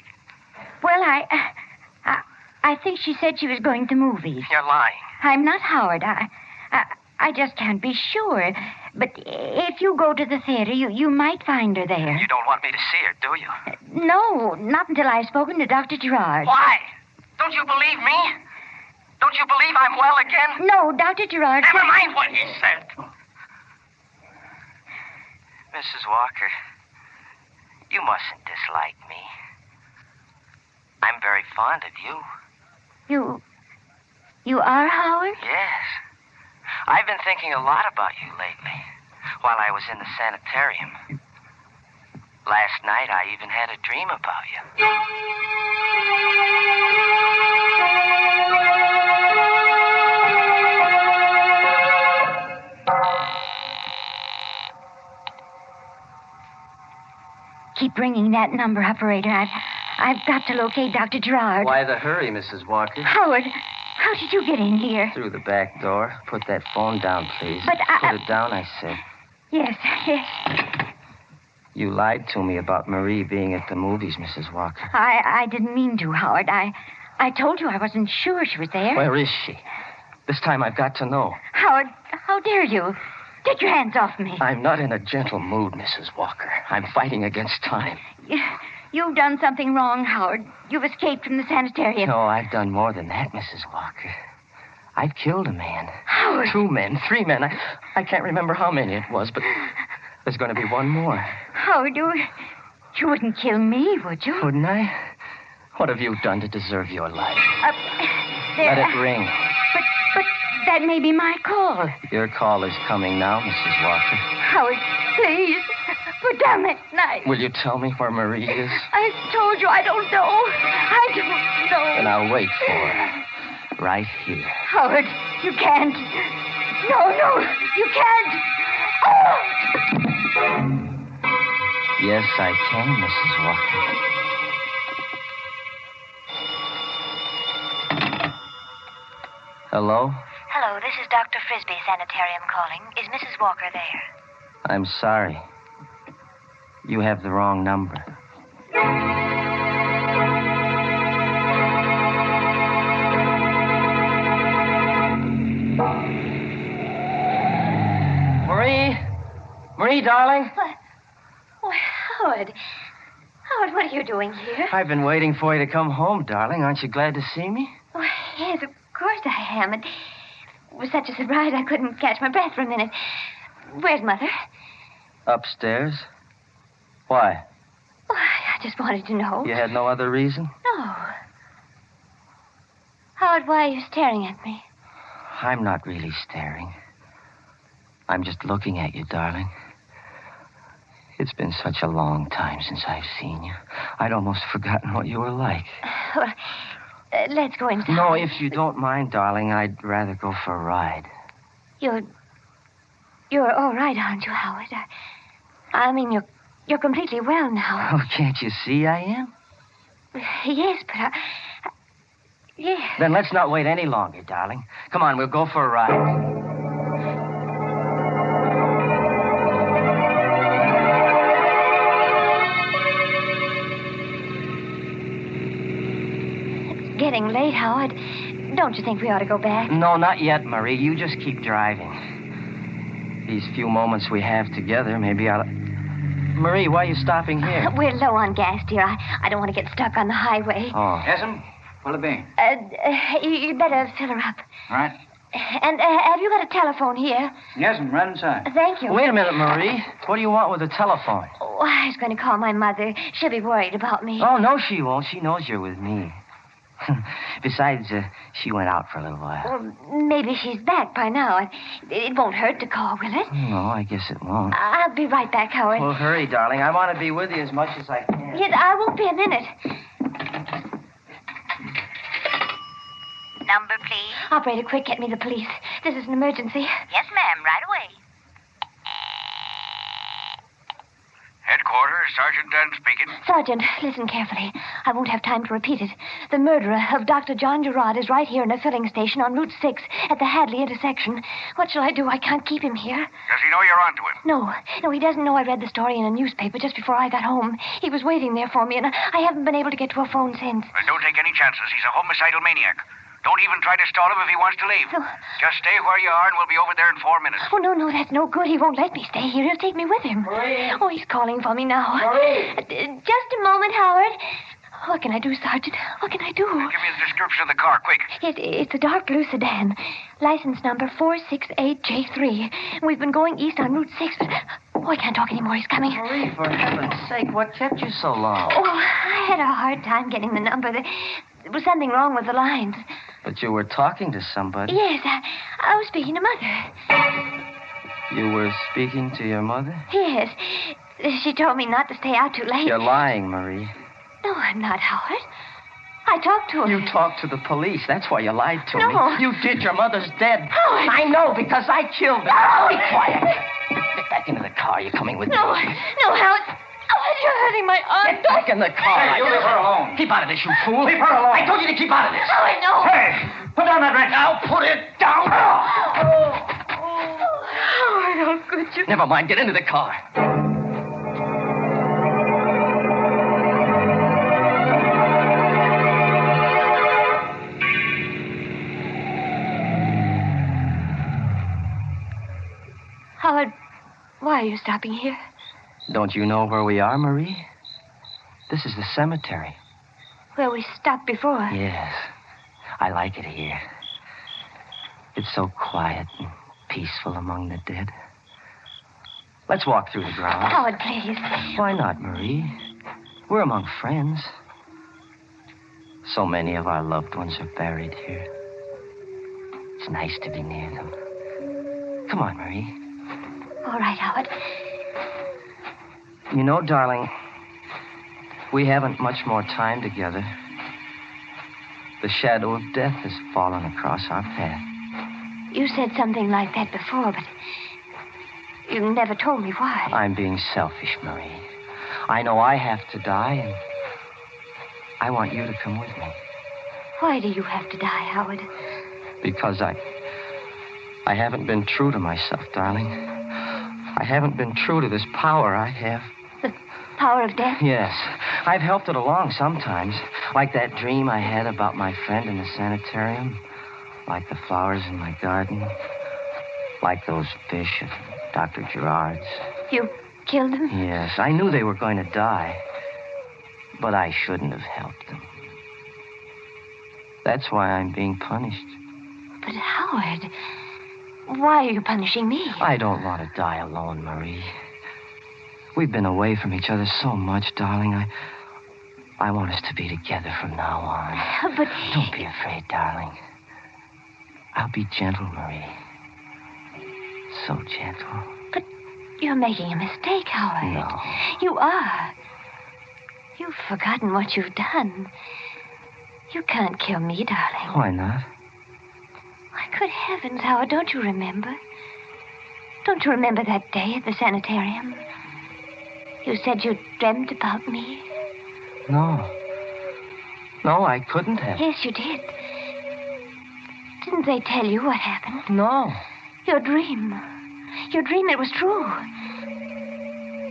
Well, I think she said she was going to movies. You're lying. I'm not, Howard. I just can't be sure. But if you go to the theater, you might find her there. You don't want me to see her, do you? No, not until I've spoken to Dr. Gerard. Why? Don't you believe me? Don't you believe I'm well again? No, Dr. Gerard... Never mind what he said. Mrs. Walker, you mustn't dislike me. I'm very fond of you. You are, Howard? Yes. I've been thinking a lot about you lately, while I was in the sanitarium. Last night, I even had a dream about you. Keep ringing that number, operator. I've got to locate Dr. Gerard. Why the hurry, Mrs. Walker? Howard, how did you get in here? Through the back door. Put that phone down, please. But Put it down, I said. Yes. You lied to me about Marie being at the movies, Mrs. Walker. I didn't mean to, Howard. I told you I wasn't sure she was there. Where is she? This time I've got to know. Howard, how dare you? Take your hands off me. I'm not in a gentle mood, Mrs. Walker. I'm fighting against time. You've done something wrong, Howard. You've escaped from the sanitarium. No, I've done more than that, Mrs. Walker. I've killed a man. Howard. 2 men, 3 men. I can't remember how many it was, but there's going to be one more. Howard, you wouldn't kill me, would you? Wouldn't I? What have you done to deserve your life? Let it ring. But that may be my call. Your call is coming now, Mrs. Walker. Howard, please, put down that knife. Will you tell me where Marie is? I told you I don't know. I don't know. Then I'll wait for her. Right here. Howard, you can't. No, you can't. Oh! Yes, I can, Mrs. Walker. Hello? Hello, this is Dr. Frisbee Sanitarium calling. Is Mrs. Walker there? I'm sorry. You have the wrong number. Marie, darling. What? Why, Howard. Howard, what are you doing here? I've been waiting for you to come home, darling. Aren't you glad to see me? Oh, yes, of course I am. It was such a surprise I couldn't catch my breath for a minute. Where's Mother? Upstairs. Why? Oh, I just wanted to know. You had no other reason? No. Howard, why are you staring at me? I'm not really staring. I'm just looking at you, darling. It's been such a long time since I've seen you. I'd almost forgotten what you were like. Well, let's go inside. No, if you don't mind, darling, I'd rather go for a ride. You're all right, aren't you, Howard? I mean, you're completely well now. Oh, can't you see I am? Yes, but yes. Then let's not wait any longer, darling. Come on, we'll go for a ride. Getting late, Howard. Don't you think we ought to go back? No, not yet, Marie. You just keep driving. These few moments we have together, maybe I'll... Marie, why are you stopping here? We're low on gas, dear. I don't want to get stuck on the highway. Oh. Yes'm? What'll it be? You'd better fill her up. All right. And have you got a telephone here? Yes'm, right inside. Thank you. Wait a minute, Marie. What do you want with a telephone? Oh, I was going to call my mother. She'll be worried about me. Oh, no, she won't. She knows you're with me. Besides, she went out for a little while. Well, maybe she's back by now. It won't hurt to call, will it? No, I guess it won't. I'll be right back, Howard. Well, hurry, darling. I want to be with you as much as I can. Yes, I won't be a minute. Number, please. Operator, quick, get me the police. This is an emergency. Yes, ma'am, right away. Headquarters, Sergeant Dunn speaking. Sergeant, listen carefully. I won't have time to repeat it. The murderer of Dr. John Gerard is right here in a filling station on Route 6 at the Hadley intersection. What shall I do? I can't keep him here. Does he know you're onto him? No, he doesn't know I read the story in a newspaper just before I got home. He was waiting there for me, and I haven't been able to get to a phone since. Well, don't take any chances. He's a homicidal maniac. Don't even try to stall him if he wants to leave. No. Just stay where you are, and we'll be over there in 4 minutes. Oh, no, that's no good. He won't let me stay here. He'll take me with him. Marie. Oh, he's calling for me now. Marie. Just a moment, Howard. What can I do, Sergeant? What can I do? Give me the description of the car, quick. It's a dark blue sedan. License number 468J3. We've been going east on Route 6. Oh, I can't talk anymore. He's coming. Marie, for heaven's sake, what kept you so long? Oh, I had a hard time getting the number. There was something wrong with the lines. But you were talking to somebody. Yes, I was speaking to Mother. You were speaking to your mother? Yes. She told me not to stay out too late. You're lying, Marie. No, I'm not, Howard. I talked to her. You talked to the police. That's why you lied to me. No. You did. Your mother's dead. Howard. I know, because I killed her. Howard. Be quiet. Get back into the car. You're coming with me. No, Howard. Howard, you're hurting my arm. Get back in the car. Hey, you leave her alone. Keep out of this, you fool. Leave her alone. I told you to keep out of this. Howard, no. Hey, put down that wrench. Now put it down. Howard, how could you? Never mind. Get into the car. Howard, why are you stopping here? Don't you know where we are, Marie? This is the cemetery. Where we stopped before. Yes. I like it here. It's so quiet and peaceful among the dead. Let's walk through the grounds. Howard, please. Why not, Marie? We're among friends. So many of our loved ones are buried here. It's nice to be near them. Come on, Marie. All right, Howard. You know, darling, we haven't much more time together. The shadow of death has fallen across our path. You said something like that before, but you never told me why. I'm being selfish, Marie. I know I have to die, and I want you to come with me. Why do you have to die, Howard? Because I haven't been true to myself, darling. I haven't been true to this power I have. The power of death? Yes. I've helped it along sometimes. Like that dream I had about my friend in the sanitarium. Like the flowers in my garden. Like those fish at Dr. Gerard's. You killed them? Yes. I knew they were going to die. But I shouldn't have helped them. That's why I'm being punished. But Howard, why are you punishing me? I don't want to die alone, Marie. We've been away from each other so much, darling. I want us to be together from now on. But... Don't be afraid, darling. I'll be gentle, Marie. So gentle. But you're making a mistake, Howard. No. You are. You've forgotten what you've done. You can't kill me, darling. Why not? Why, good heavens, Howard, don't you remember? Don't you remember that day at the sanitarium? You said you dreamt about me. No. No, I couldn't have. Yes, you did. Didn't they tell you what happened? No. Your dream. Your dream, it was true.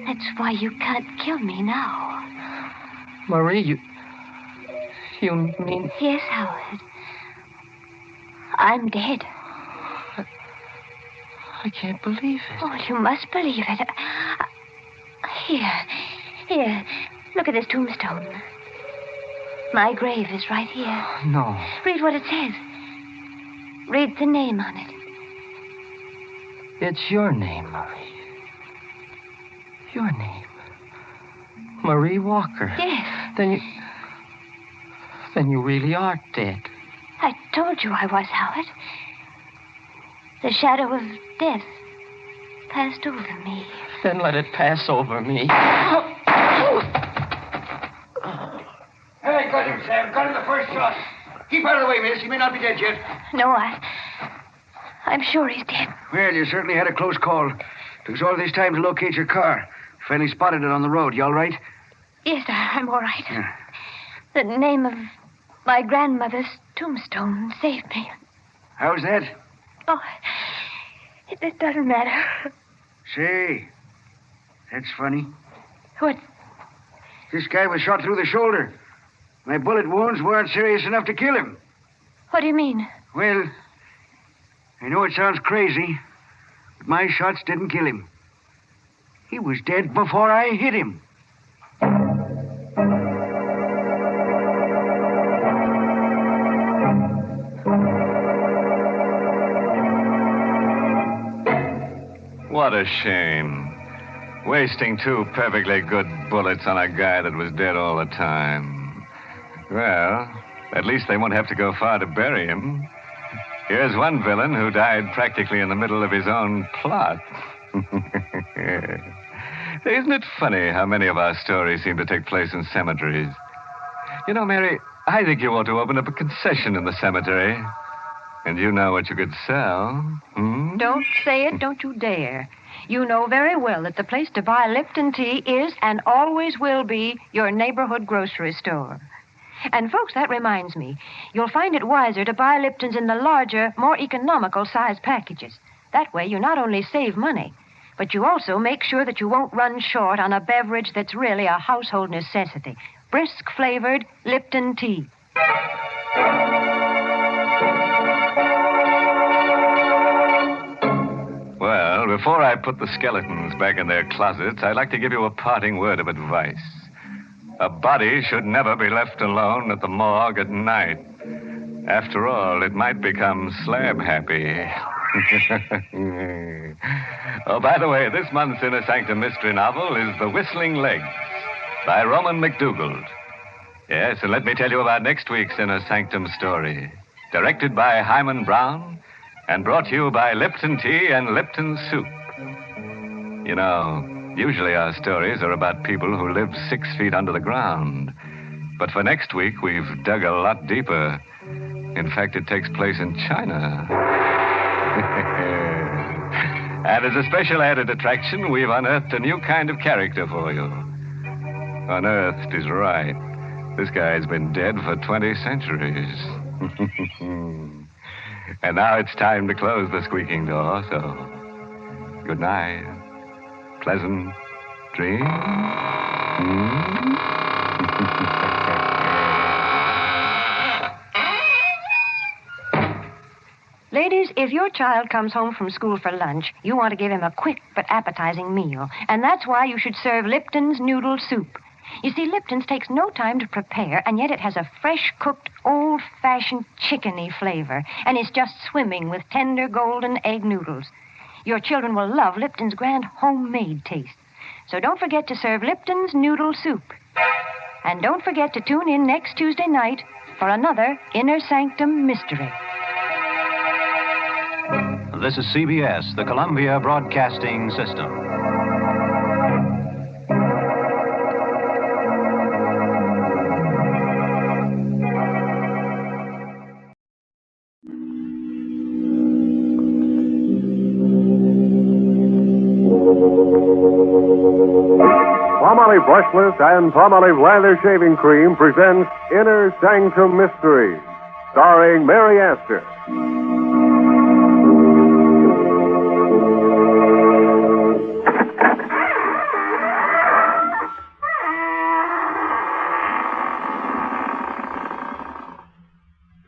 That's why you can't kill me now. Marie, you mean... Yes, Howard. I'm dead. I can't believe it. Oh, you must believe it. Here. Look at this tombstone. My grave is right here. No. Read what it says. Read the name on it. It's your name, Marie. Your name. Marie Walker. Yes. Then you really are dead. I told you I was, Howard. The shadow of death passed over me. Then let it pass over me. Hey, got him, Sam. Got him the first shot. Keep out of the way, miss. He may not be dead yet. No, I'm sure he's dead. Well, you certainly had a close call. Took us all this time to locate your car. Finally spotted it on the road. You all right? Yes, I'm all right. Yeah. The name of my grandmother's tombstone saved me. How's that? Oh, it doesn't matter. Say, that's funny. What? This guy was shot through the shoulder. My bullet wounds weren't serious enough to kill him. What do you mean? Well, I know it sounds crazy, but my shots didn't kill him. He was dead before I hit him. What a shame. Wasting two perfectly good bullets on a guy that was dead all the time. Well, At least they won't have to go far to bury him. Here's one villain who died practically in the middle of his own plot. Isn't it funny how many of our stories seem to take place in cemeteries? You know, Mary, I think you ought to open up a concession in the cemetery. And you know what you could sell. Hmm? Don't say it, don't you dare. You know very well that the place to buy Lipton tea is and always will be your neighborhood grocery store. And, folks, that reminds me. You'll find it wiser to buy Lipton's in the larger, more economical size packages. That way you not only save money, but you also make sure that you won't run short on a beverage that's really a household necessity. Brisk-flavored Lipton tea. Well, before I put the skeletons back in their closets, I'd like to give you a parting word of advice. A body should never be left alone at the morgue at night. After all, it might become slab happy. Oh, by the way, this month's Inner Sanctum mystery novel is The Whistling Legs by Roman McDougald. Yes, and let me tell you about next week's Inner Sanctum story. Directed by Hyman Brown and brought to you by Lipton Tea and Lipton Soup. You know, usually our stories are about people who live 6 feet under the ground. But for next week, we've dug a lot deeper. In fact, it takes place in China. And as a special added attraction, we've unearthed a new kind of character for you. Unearthed is right. This guy's been dead for 20 centuries. And now it's time to close the squeaking door, so good night. Pleasant dreams. Ladies, if your child comes home from school for lunch, you want to give him a quick but appetizing meal. And that's why you should serve Lipton's noodle soup. You see, Lipton's takes no time to prepare, and yet it has a fresh-cooked, old-fashioned chickeny flavor, and it's just swimming with tender golden egg noodles. Your children will love Lipton's grand homemade taste. So don't forget to serve Lipton's noodle soup. And don't forget to tune in next Tuesday night for another Inner Sanctum mystery. This is CBS, the Columbia Broadcasting System. Palmolive Brushless and Palmolive Lather Shaving Cream presents Inner Sanctum Mysteries, starring Mary Astor.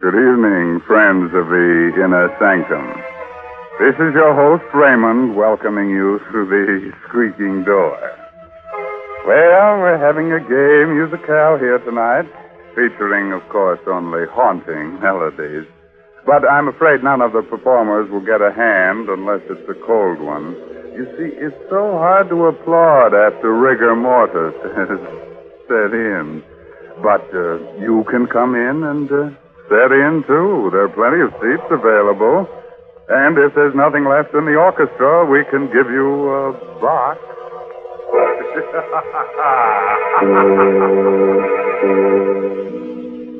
Good evening, friends of the Inner Sanctum. This is your host, Raymond, welcoming you through the squeaking door. Well, we're having a gay musicale here tonight, featuring, of course, only haunting melodies. But I'm afraid none of the performers will get a hand unless it's a cold one. You see, it's so hard to applaud after rigor mortis has set in. But you can come in and set in, too. There are plenty of seats available. And if there's nothing left in the orchestra, we can give you a box.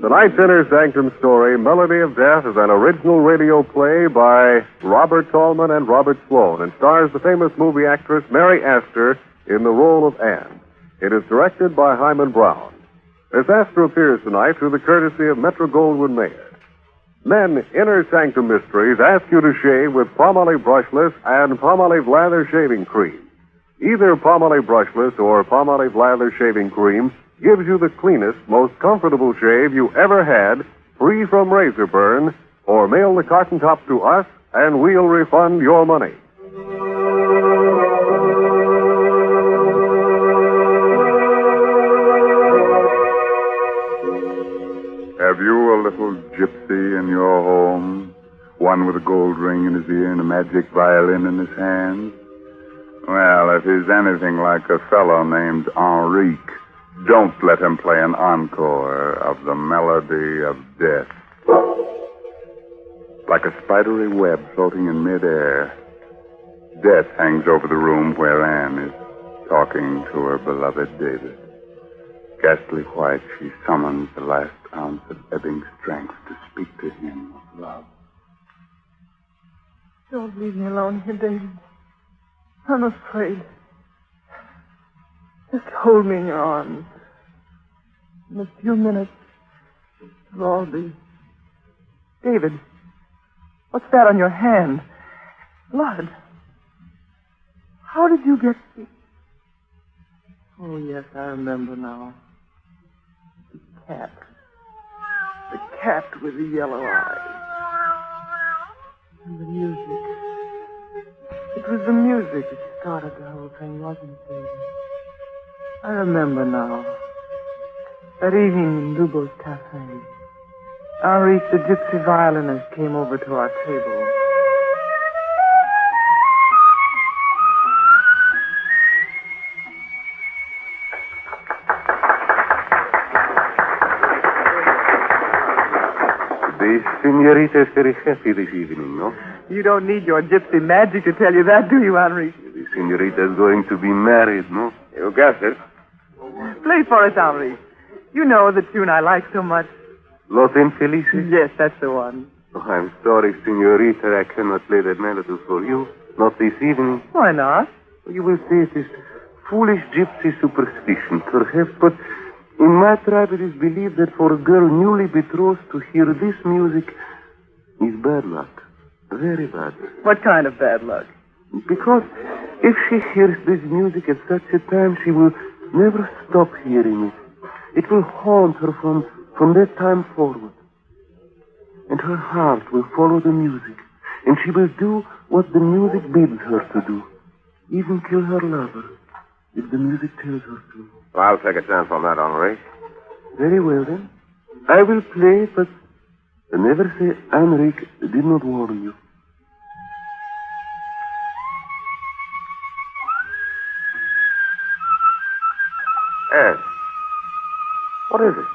Tonight's Inner Sanctum story, Melody of Death, is an original radio play by Robert Tallman and Robert Sloan and stars the famous movie actress Mary Astor in the role of Anne. It is directed by Hyman Brown. Miss Astor appears tonight through the courtesy of Metro-Goldwyn-Mayer. Men, Inner Sanctum Mysteries ask you to shave with Palmolive Brushless and Palmolive Lather Shaving Cream. Either Palmolive Brushless or Palmolive Lather Shaving Cream gives you the cleanest, most comfortable shave you ever had, free from razor burn, or mail the carton top to us and we'll refund your money. Have you a little gypsy in your home? One with a gold ring in his ear and a magic violin in his hand? Well, if he's anything like a fellow named Enrique, don't let him play an encore. of the melody of death. Like a spidery web floating in midair, death hangs over the room where Anne is talking to her beloved David. Ghastly white, she summons the last ounce of ebbing strength to speak to him of love. Don't leave me alone here, David. I'm afraid. Just hold me in your arms. In a few minutes, it'll all be... David, what's that on your hand? Blood. How did you get... Oh, yes, I remember now. The cat. The cat with the yellow eyes. And the music. It was the music that started the whole thing, wasn't it, David? I remember now. That evening in Lubo's cafe, Henri, the gypsy violinist, came over to our table. The senorita is very happy this evening, no? You don't need your gypsy magic to tell you that, do you, Henri? The senorita is going to be married, no? You guessed it. Play for us, Henri. You know the tune I like so much. Los Infelices? Yes, that's the one. Oh, I'm sorry, senorita, I cannot play that melody for you. Not this evening. Why not? You will say it is foolish gypsy superstition, perhaps, but in my tribe it is believed that for a girl newly betrothed to hear this music is bad luck. Very bad. What kind of bad luck? Because if she hears this music at such a time, she will never stop hearing it. It will haunt her from that time forward. And her heart will follow the music. And she will do what the music bids her to do. Even kill her lover, if the music tells her to. Well, I'll take a chance on that, Henri. Very well, then. I will play, but never say Henrique did not warn you. Anne, what is it?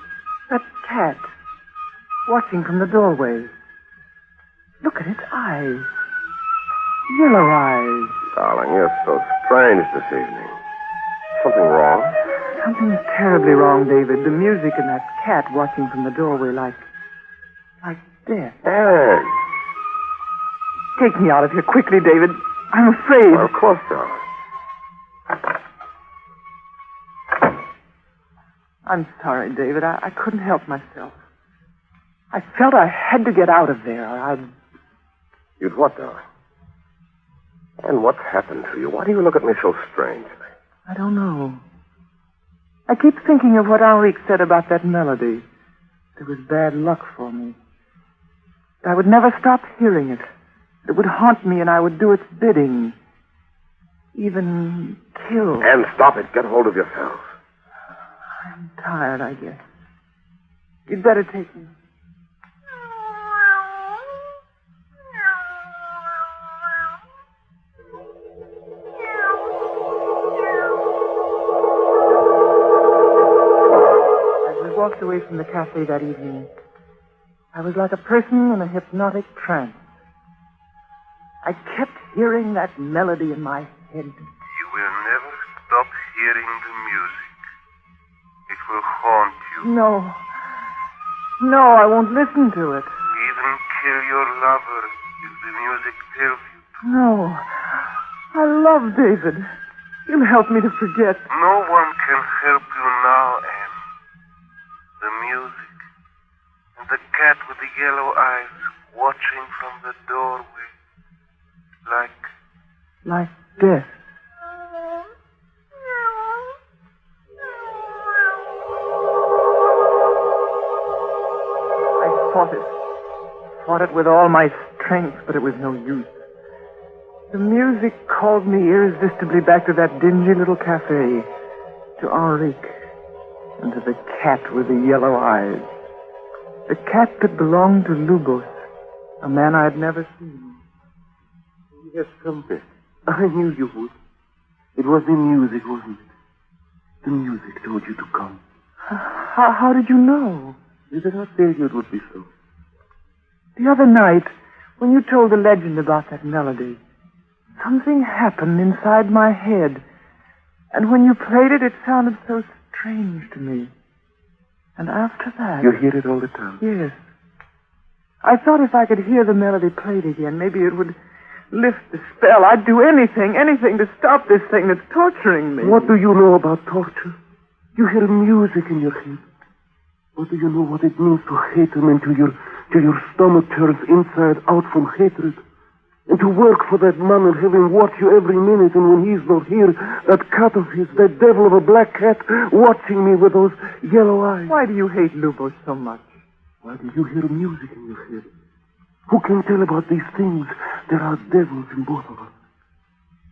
That cat, watching from the doorway. Look at its eyes. Yellow eyes. Darling, you're so strange this evening. Something wrong? Something's terribly wrong, David. The music and that cat watching from the doorway like death. Anne. Take me out of here quickly, David. I'm afraid. Well, of course, darling. I'm sorry, David. I couldn't help myself. I felt I had to get out of there. You'd what, darling? And what's happened to you? Why do you look at me so strangely? I don't know. I keep thinking of what Henrique said about that melody. It was bad luck for me. I would never stop hearing it. It would haunt me and I would do its bidding. Even kill. Anne, stop it. Get hold of yourself. I'm tired, I guess. You'd better take me. As we walked away from the cafe that evening, I was like a person in a hypnotic trance. I kept hearing that melody in my head. You will never stop hearing the music. It will haunt you. No. No, I won't listen to it. Even kill your lover if the music tells you. No. I love David. He'll help me to forget. No one can help you now, Anne. The music and the cat with the yellow eyes watching from the doorway. Like death. I fought it with all my strength, but it was no use. The music called me irresistibly back to that dingy little cafe, to Henrique, and to the cat with the yellow eyes. The cat that belonged to Lubos, a man I'd never seen. Yes, something. I knew you would. It was the music, wasn't it? The music told you to come. How did you know? Did I not tell you it would be so? The other night, when you told the legend about that melody, something happened inside my head. And when you played it, it sounded so strange to me. And after that... You hear it all the time? Yes. I thought if I could hear the melody played again, maybe it would lift the spell. I'd do anything to stop this thing that's torturing me. What do you know about torture? You hear music in your head. What do you know what it means to hate him until your stomach turns inside out from hatred? And to work for that man and have him watch you every minute, and when he's not here, that cat of his, that devil of a black cat, watching me with those yellow eyes. Why do you hate Lubos so much? Why do you hear music in your head? Who can tell about these things? There are devils in both of us.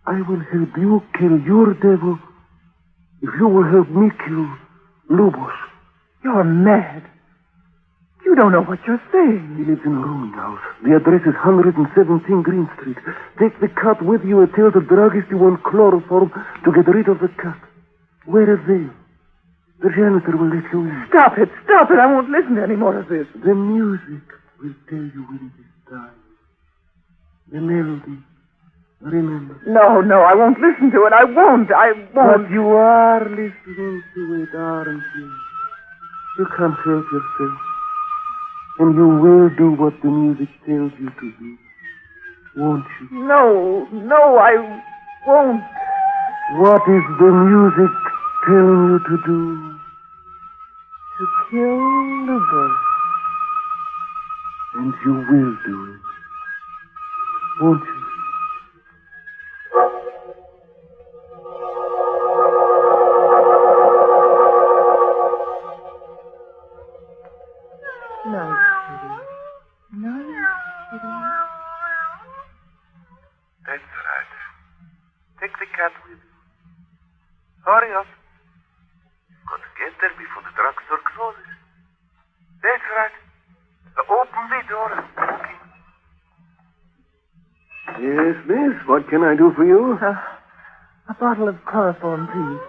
I will help you kill your devil if you will help me kill Lubos. You're mad. You don't know what you're saying. He lives in a rooming house. The address is 117 Green Street. Take the cat with you and tell the druggist you want chloroform to get rid of the cat. Wear a veil. The janitor will let you in. Stop it. I won't listen to any more of this. The music will tell you when it is time. The melody. Remember. No, I won't listen to it. I won't. But you are listening to it, aren't you? You can't help yourself. And you will do what the music tells you to do. Won't you? No, I won't. What is the music telling you to do? To kill Lubos. And you will do it. Won't you? That's right. Take the cat with you. Hurry up. Got to get there before the drugstore closes. That's right. Open the door. Okay. Yes, miss. What can I do for you? A bottle of chloroform, please.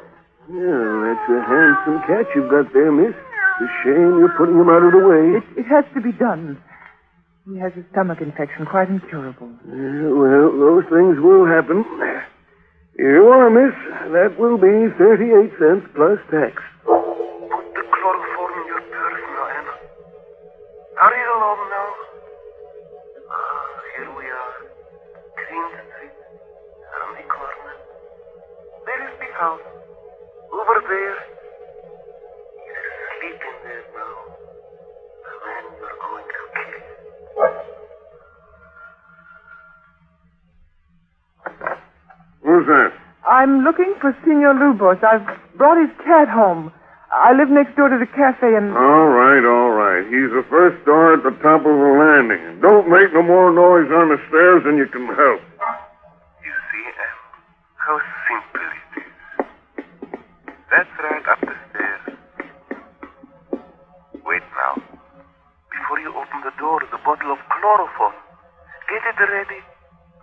Yeah, that's a handsome cat you've got there, miss. It's a shame you're putting him out of the way. It has to be done. He has a stomach infection, quite incurable. Well, those things will happen. Here you are, miss. That will be 38 cents plus tax. Put the chloroform in your purse now, Emma. Hurry along now. Here we are. Green Street. Around the corner. There is the house. Over there. He's sleeping there now. The man you're going to kill. Who's that? I'm looking for Senor Lubos. I've brought his cat home. I live next door to the cafe and... All right. He's the first door at the top of the landing. Don't make no more noise on the stairs than you can help. You see, Em, how simple it is. That's right, up the stairs. Wait now. Before you open the door, the bottle of chloroform. Get it ready.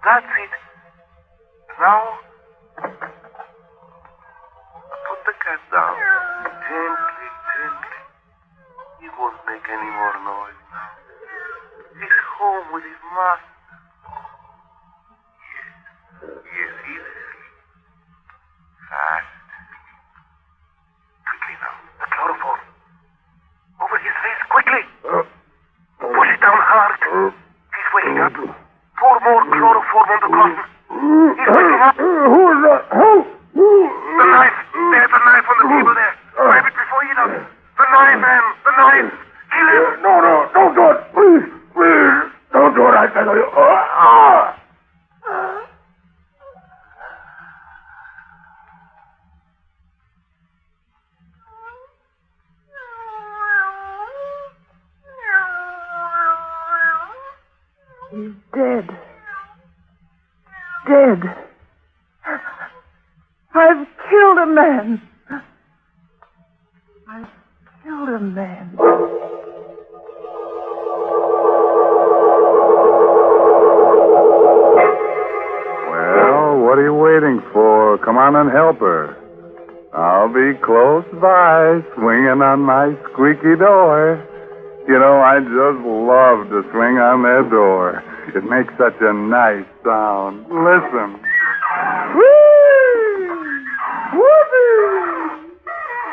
That's it. Now, put the cat down. Gently. He won't make any more noise now. He's home with his master. Yes, he's asleep. Fast. Quickly now. The chloroform. Over his face, quickly. Push it down hard. He's waking up. Pour more chloroform on the cotton. He's waking up. Who is that? Who? The knife. There's a knife on the table there. Grab it before he does. The knife, Em. The knife. Kill him. No, don't do it. Please. Don't do it, I tell you. He's dead. Dead. I've killed a man. I've killed a man. Well, what are you waiting for? Come on and help her. I'll be close by, swinging on my squeaky door. You know, I just love to swing on that door. It makes such a nice sound. Listen.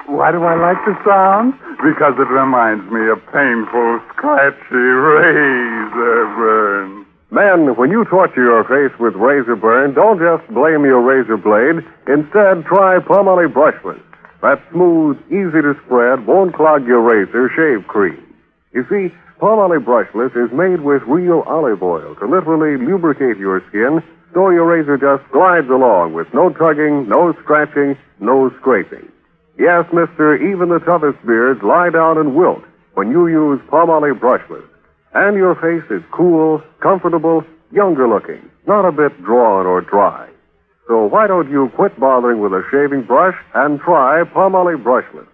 Why do I like the sound? Because it reminds me of painful, scratchy razor burns. Men, when you torture your face with razor burn, don't just blame your razor blade. Instead, try Palmolive Brushless. That smooth, easy to spread, won't clog your razor shave cream. You see, Palmolive Brushless is made with real olive oil to literally lubricate your skin so your razor just glides along with no tugging, no scratching, no scraping. Yes, mister, even the toughest beards lie down and wilt when you use Palmolive Brushless. And your face is cool, comfortable, younger looking, not a bit drawn or dry. So why don't you quit bothering with a shaving brush and try Palmolive Brushless?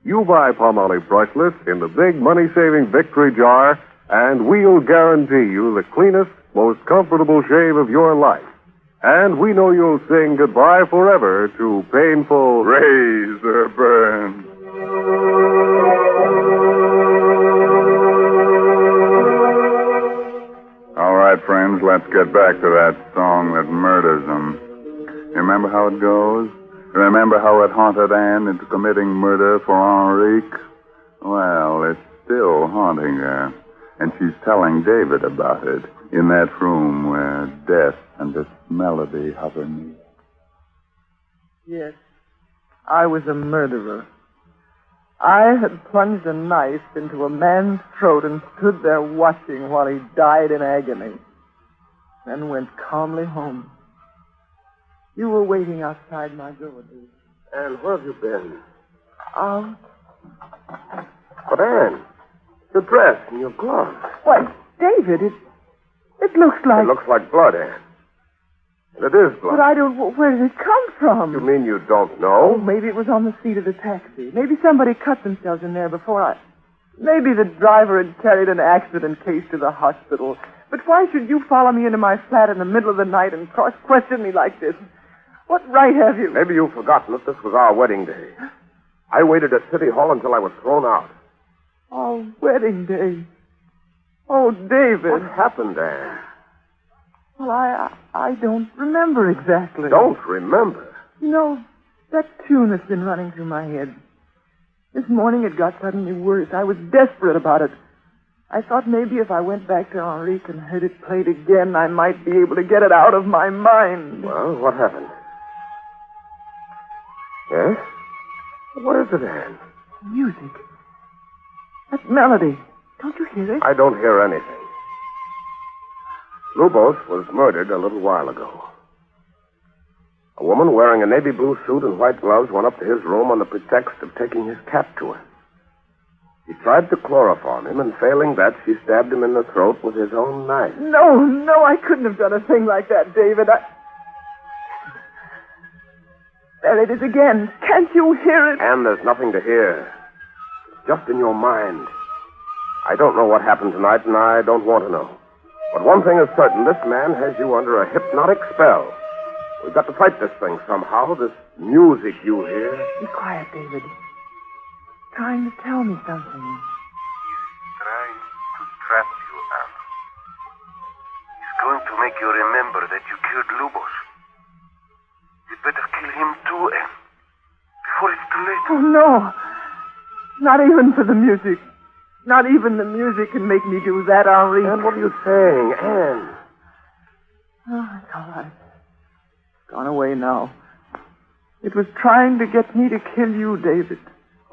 You buy Palmolive Brushless in the big money-saving Victory jar, and we'll guarantee you the cleanest, most comfortable shave of your life. And we know you'll sing goodbye forever to painful razor burns. All right, friends, let's get back to that song that murders them. You remember how it goes? Remember how it haunted Anne into committing murder for Henrique? Well, it's still haunting her. And she's telling David about it in that room where death and this melody hover near. Yes, I was a murderer. I had plunged a knife into a man's throat and stood there watching while he died in agony. Then went calmly home. You were waiting outside my door, David. Anne, where have you been? Out? But, Anne, your dress and your gloves. Why, David, it looks like... It looks like blood, Anne. And it is blood. But I don't... Where did it come from? You mean you don't Oh, know? maybe it was on the seat of the taxi. Maybe somebody cut themselves in there before I... Maybe the driver had carried an accident case to the hospital. But why should you follow me into my flat in the middle of the night and cross-question me like this? What right have you? Maybe you've forgotten that this was our wedding day. I waited at City Hall until I was thrown out. Our wedding day. Oh, David. What happened, Anne? Well, I don't remember exactly. Don't remember? You know, that tune has been running through my head. This morning it got suddenly worse. I was desperate about it. I thought maybe if I went back to Henrique and heard it played again, I might be able to get it out of my mind. Well, what happened? Yes? What is it, Anne? Music. That melody. Don't you hear it? I don't hear anything. Lubos was murdered a little while ago. A woman wearing a navy blue suit and white gloves went up to his room on the pretext of taking his cat to her. He tried to chloroform him, and failing that, she stabbed him in the throat with his own knife. No, I couldn't have done a thing like that, David. There it is again. Can't you hear it? Anne, there's nothing to hear. It's just in your mind. I don't know what happened tonight, and I don't want to know. But one thing is certain, this man has you under a hypnotic spell. We've got to fight this thing somehow, this music you hear. Be quiet, David. Trying to tell me something. He's trying to trap you, Anne. He's going to make you remember that you killed Lubos. You'd better kill him too, Anne. Before it's too late. Oh, no. Not even for the music. Not even the music can make me do that, Henri. Anne, what are you saying, Anne? Oh, it's all right. It's gone away now. It was trying to get me to kill you, David.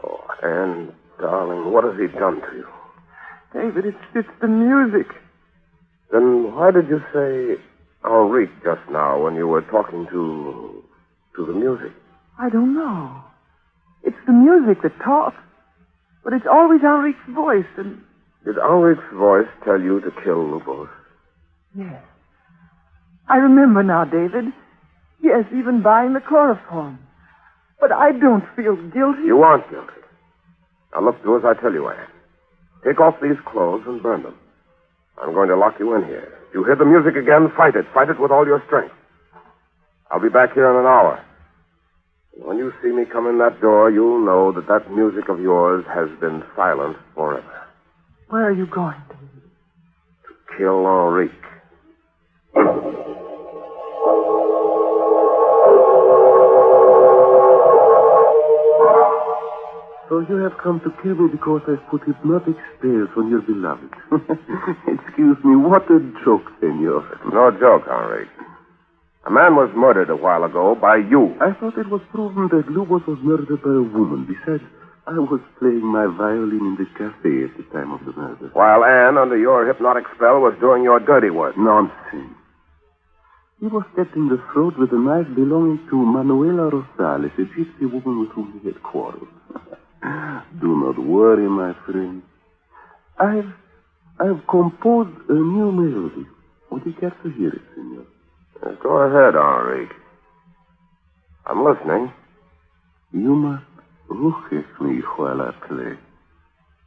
Oh, Anne, darling, what has he done to you? David, it's the music. Then why did you say Henrique just now when you were talking to the music? I don't know. It's the music that talks. But it's always Henrique's voice, and... Did Henrique's voice tell you to kill Lubos? Yes. I remember now, David. Yes, even buying the chloroform. But I don't feel guilty. You aren't guilty. Now look, do as I tell you, Anne. Take off these clothes and burn them. I'm going to lock you in here. If you hear the music again, fight it. Fight it with all your strength. I'll be back here in an hour. When you see me come in that door, you'll know that music of yours has been silent forever. Where are you going, David? Kill Henrique. So you have come to kill me because I've put hypnotic spells on your beloved. Excuse me, what a joke, senor. No joke, Henrique. A man was murdered a while ago by you. I thought it was proven that Lubos was murdered by a woman. Besides, I was playing my violin in the cafe at the time of the murder. While Anne, under your hypnotic spell, was doing your dirty work. Nonsense. He was stabbed in the throat with a knife belonging to Manuela Rosales, a gypsy woman with whom he had quarreled. Do not worry, my friend. I've composed a new melody. Would you care to hear it, senor? Go ahead, Henrique. I'm listening. You must look at me while I play.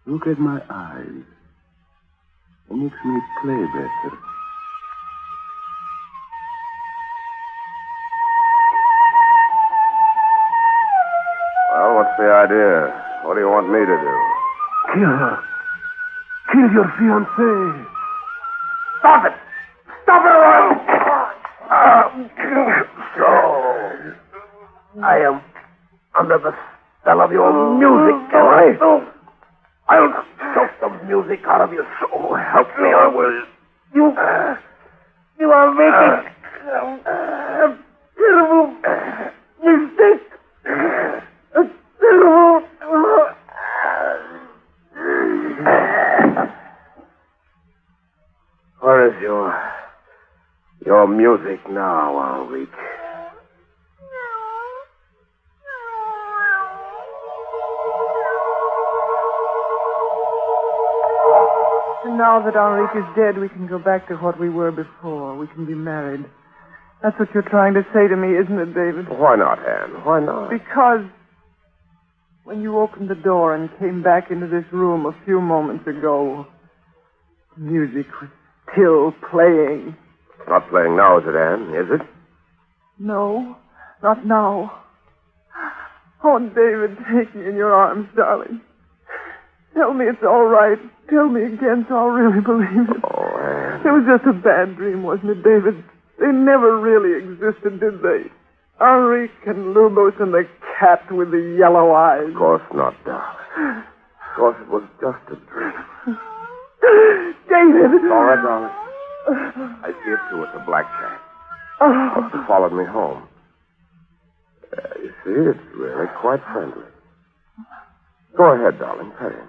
Look at my eyes. It makes me play better. Well, what's the idea? What do you want me to do? Kill her. Kill your fiancée. Stop it! Stop it, or I am under the spell of your music, Kelly. I'll choke the music out of your soul. Help me, or will you are making a terrible mistake. A terrible... Where is your music now, Henrique? And now that Henrique is dead, we can go back to what we were before. We can be married. That's what you're trying to say to me, isn't it, David? Why not, Anne? Why not? Because when you opened the door and came back into this room a few moments ago, the music was still playing. It's not playing now, is it, Anne? Is it? No, not now. Oh, David, take me in your arms, darling. Tell me it's all right. Tell me again so I'll really believe it. Oh, Anne. It was just a bad dream, wasn't it, David? They never really existed, did they? Henrique and Lubos and the cat with the yellow eyes. Of course not, darling. Of course it was just a dream. David! All right, darling. I see it too. It's a black cat. Must have followed me home. You see, it's really quite friendly. Go ahead, darling. Pet him.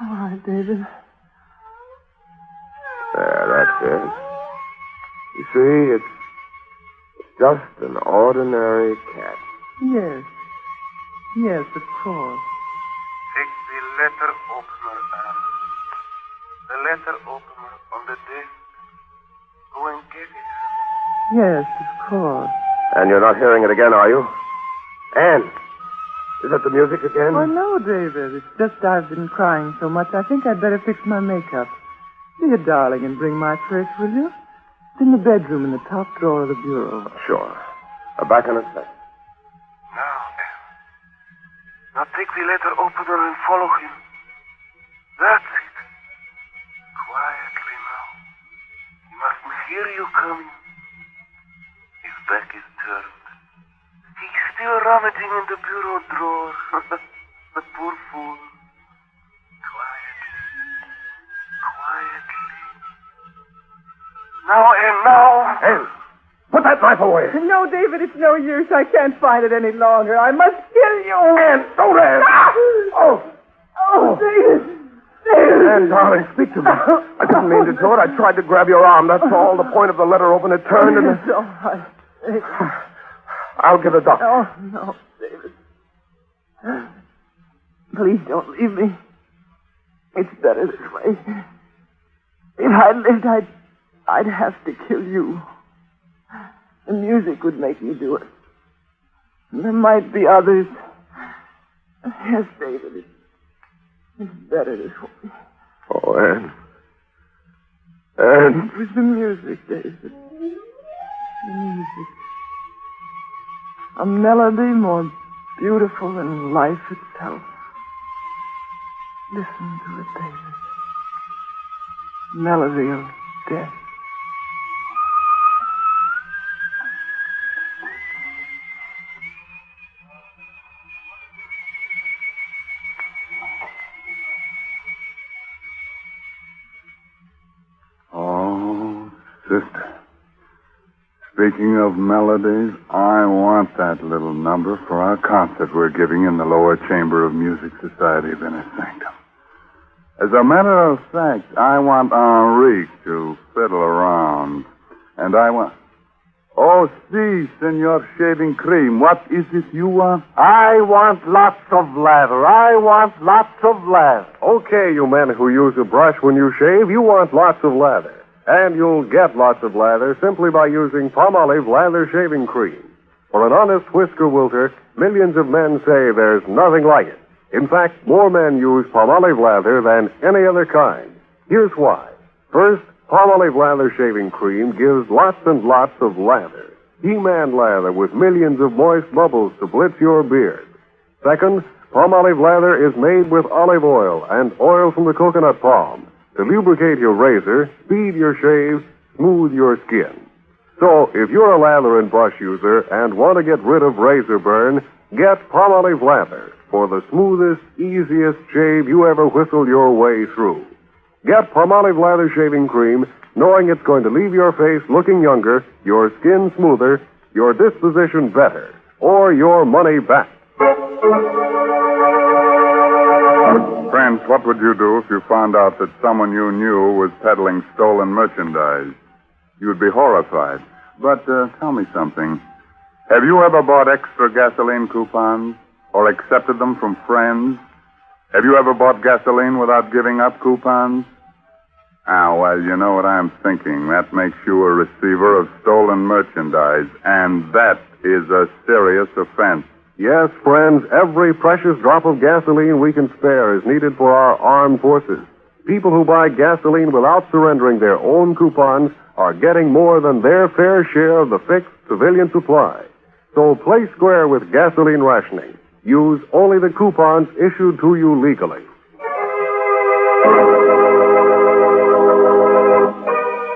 All right, David. There, that's it. You see, it's just an ordinary cat. Yes. Yes, of course. Take the letter opener, Anne. The letter opener on the desk. Go and get it. Yes, of course. And you're not hearing it again, are you? Anne, is that the music again? Oh, no, David. It's just I've been crying so much, I think I'd better fix my makeup. Be a darling and bring my purse, will you? It's in the bedroom in the top drawer of the bureau. Sure. Back in a sec. Now, Anne. Now take the letter opener and follow him. That's it. Quietly now. He mustn't hear you coming. His back is turned. He's still rummaging in the bureau drawer. The poor fool. Quietly. Now, Anne, now. Anne, put that knife away. No, David, it's no use. I can't fight it any longer. I must kill you. Anne, don't, Anne. Oh, David. David. Anne, darling, speak to me. I didn't mean to do it. I tried to grab your arm. That's all. The point of the letter opener turned and... It's all right, David. I'll get a doctor. Oh, no, David. Please don't leave me. It's better this way. If I lived, I'd have to kill you. The music would make me do it. And there might be others. Yes, David, it's better this way. Oh, Anne. Anne. It was the music, David. The music. A melody more beautiful than life itself. Listen to it, David. melody of death. Oh, sister. Speaking of melodies, I want that little number for our concert we're giving in the lower chamber of Music Society of Inner Sanctum. As a matter of fact, I want Henri to fiddle around. And I want... Oh, si, Senor Shaving Cream. What is it you want? I want lots of lather. I want lots of lather. Okay, you men who use a brush when you shave, you want lots of lather. And you'll get lots of lather simply by using Palmolive Lather Shaving Cream. For an honest whisker wilter, millions of men say there's nothing like it. In fact, more men use Palmolive Lather than any other kind. Here's why. First, Palmolive Lather Shaving Cream gives lots and lots of lather. He-Man lather with millions of moist bubbles to blitz your beard. Second, Palmolive Lather is made with olive oil and oil from the coconut palm to lubricate your razor, speed your shave, smooth your skin. So, if you're a lather and brush user and want to get rid of razor burn, get Palmolive Lather for the smoothest, easiest shave you ever whistled your way through. Get Palmolive Lather Shaving Cream, knowing it's going to leave your face looking younger, your skin smoother, your disposition better, or your money back. Friends, what would you do if you found out that someone you knew was peddling stolen merchandise? You'd be horrified. But tell me something. Have you ever bought extra gasoline coupons or accepted them from friends? Have you ever bought gasoline without giving up coupons? Ah, well, you know what I'm thinking. That makes you a receiver of stolen merchandise, and that is a serious offense. Yes, friends, every precious drop of gasoline we can spare is needed for our armed forces. People who buy gasoline without surrendering their own coupons are getting more than their fair share of the fixed civilian supply. So play square with gasoline rationing. Use only the coupons issued to you legally.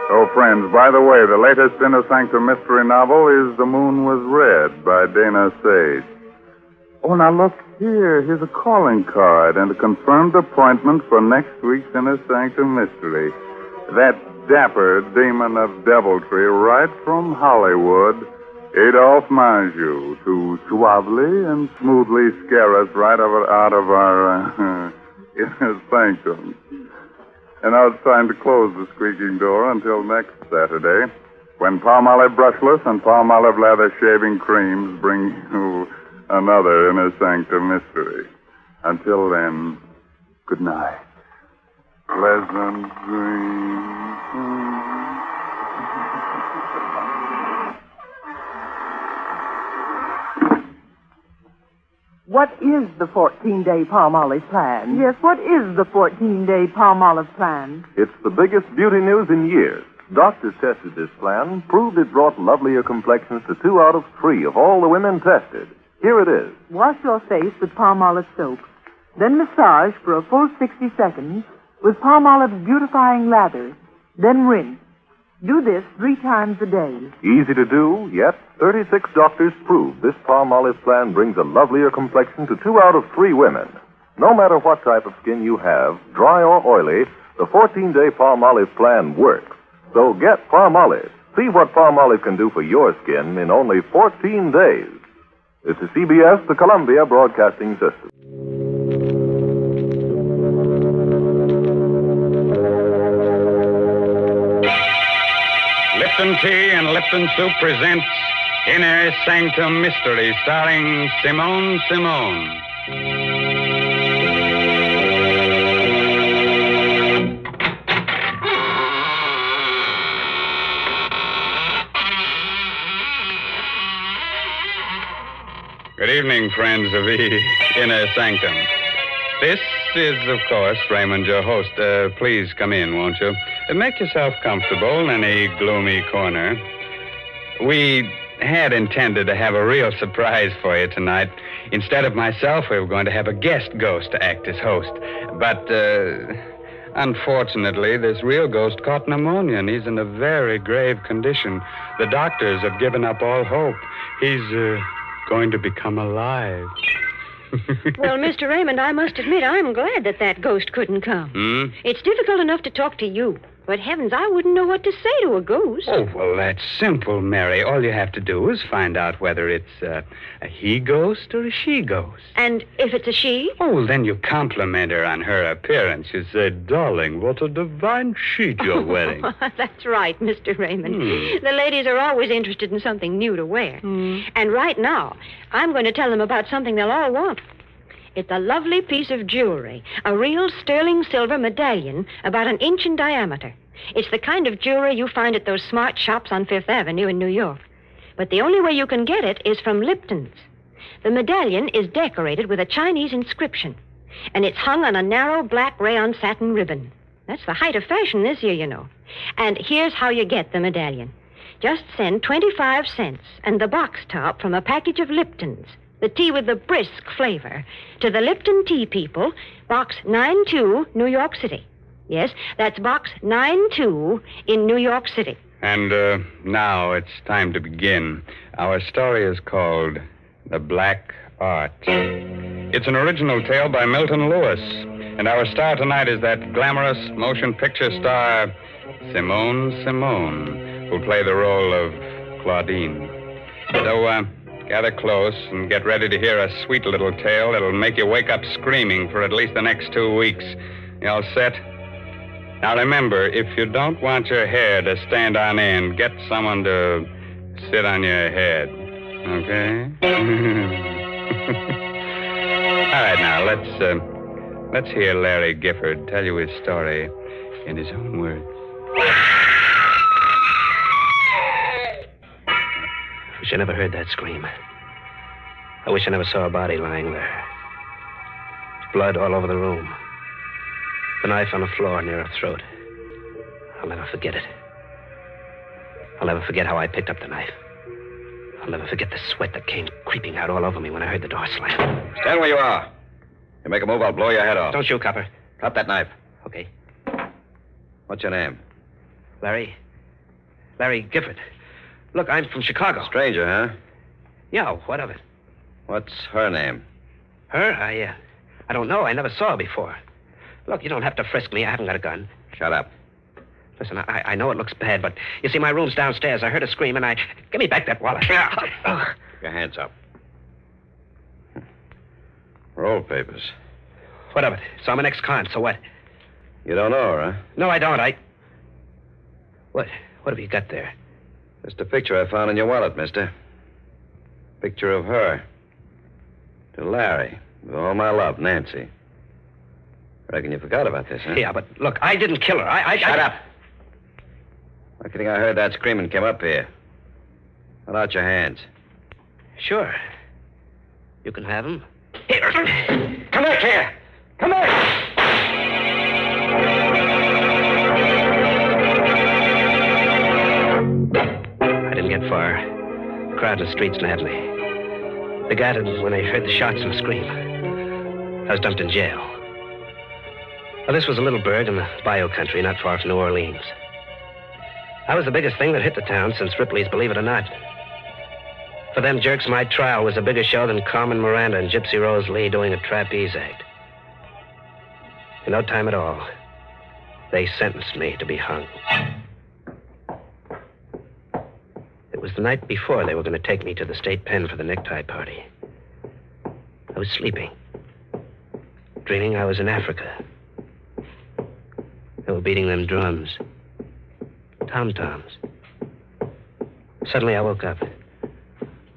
So, friends, by the way, the latest Inner Sanctum mystery novel is The Moon Was Red by Dana Sage. Oh, now look here. Here's a calling card and a confirmed appointment for next week's Inner Sanctum mystery. That dapper demon of deviltry right from Hollywood, Adolphe Manjou, to suavely and smoothly scare us right out of our Inner Sanctum. And now it's time to close the squeaking door until next Saturday, when Palmolive Brushless and Palmolive Lather Shaving Creams bring you another Inner Sanctum mystery. Until then, good night. Pleasant dreams. What is the 14-day Palmolive plan? Yes, what is the 14-day Palmolive plan? It's the biggest beauty news in years. Doctors tested this plan, proved it brought lovelier complexions to 2 out of 3 of all the women tested. Here it is. Wash your face with Palmolive soap. Then massage for a full 60 seconds with Palmolive's beautifying lather. Then rinse. Do this 3 times a day. Easy to do, yet 36 doctors prove this Palmolive plan brings a lovelier complexion to 2 out of 3 women. No matter what type of skin you have, dry or oily, the 14-day Palmolive plan works. So get Palmolive. See what Palmolive can do for your skin in only 14 days. This is CBS, the Columbia Broadcasting System. Lipton Tea and Lipton Soup presents Inner Sanctum Mystery, starring Simone Simone. Good evening, friends of the Inner Sanctum. This is, of course, Raymond, your host. Please come in, won't you? Make yourself comfortable in any gloomy corner. We had intended to have a real surprise for you tonight. Instead of myself, we were going to have a guest ghost to act as host. But Unfortunately, this real ghost caught pneumonia, and he's in a very grave condition. The doctors have given up all hope. He's going to become alive. Well, Mr. Raymond, I must admit I'm glad that ghost couldn't come. It's difficult enough to talk to you. But heavens, I wouldn't know what to say to a ghost. Oh, well, that's simple, Mary. All you have to do is find out whether it's a he ghost or a she ghost. And if it's a she? Oh, well, then you compliment her on her appearance. You say, darling, what a divine sheet you're wearing. That's right, Mr. Raymond. The ladies are always interested in something new to wear. And right now, I'm going to tell them about something they'll all want. It's a lovely piece of jewelry, a real sterling silver medallion about an inch in diameter. It's the kind of jewelry you find at those smart shops on Fifth Avenue in New York. But the only way you can get it is from Lipton's. The medallion is decorated with a Chinese inscription, and it's hung on a narrow black rayon satin ribbon. That's the height of fashion this year, you know. And here's how you get the medallion. Just send 25 cents and the box top from a package of Lipton's, the tea with the brisk flavor, to the Lipton Tea People, Box 92, New York City. Yes, that's Box 92 in New York City. And now it's time to begin. Our story is called The Black Art. It's an original tale by Milton Lewis. And our star tonight is that glamorous motion picture star, Simone, who'll play the role of Claudine. So, gather close and get ready to hear a sweet little tale that'll make you wake up screaming for at least the next 2 weeks. You all set? Now remember, if you don't want your hair to stand on end, get someone to sit on your head. Okay? All right, now, let's hear Larry Gifford tell you his story in his own words. I wish I never heard that scream. I wish I never saw a body lying there. Blood all over the room. The knife on the floor near her throat. I'll never forget it. I'll never forget how I picked up the knife. I'll never forget the sweat that came creeping out all over me when I heard the door slam. Stand where you are. You make a move, I'll blow your head off. Don't shoot, Copper. Drop that knife. Okay. What's your name? Larry Gifford. Look, I'm from Chicago. Stranger, huh? Yeah, what of it? What's her name? Her? I don't know. I never saw her before. Look, you don't have to frisk me. I haven't got a gun. Shut up. Listen, I know it looks bad, but you see, my room's downstairs. I heard a scream, and Give me back that wallet. Keep your hands up. Roll papers. What of it? So I'm an ex-con, so what? You don't know her, huh? No, I don't. What have you got there? Just a picture I found in your wallet, mister. Picture of her. To Larry. With all my love, Nancy. Reckon you forgot about this, huh? Yeah, but look, I didn't kill her. Shut up. I think I heard that scream and came up here. Hold out your hands. Sure. You can have them. Here. Come back here. Come back. I didn't get far. The crowd in the streets nabbed me. They got it when they heard the shots and the scream. I was dumped in jail. Well, this was a little burg in the bayou country, not far from New Orleans. I was the biggest thing that hit the town since Ripley's Believe It or Not. For them jerks, my trial was a bigger show than Carmen Miranda and Gypsy Rose Lee doing a trapeze act. In no time at all, they sentenced me to be hung. It was the night before they were going to take me to the state pen for the necktie party. I was sleeping, dreaming I was in Africa. They were beating them drums, tom-toms. Suddenly I woke up.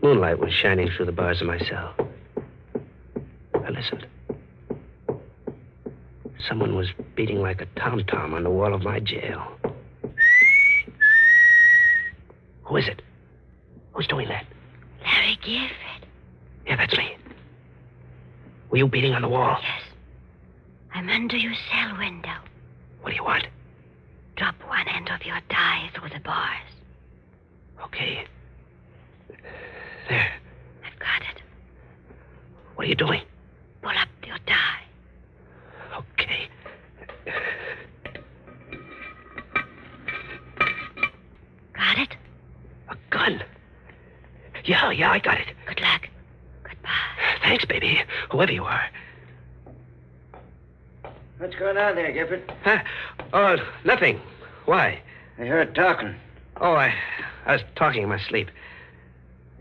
Moonlight was shining through the bars of my cell. I listened. Someone was beating like a tom-tom on the wall of my jail. Who is it? Who's doing that? Larry Gifford. Yeah, that's me. Were you beating on the wall? Yes. I'm under your cell window. What do you want? Drop one end of your tie through the bars. Okay. There. I've got it. What are you doing? Pull up your tie. Okay. Yeah, I got it. Good luck. Thanks, baby, whoever you are. What's going on there, Gifford? Huh? Oh, nothing. Why? I heard talking. Oh, I was talking in my sleep.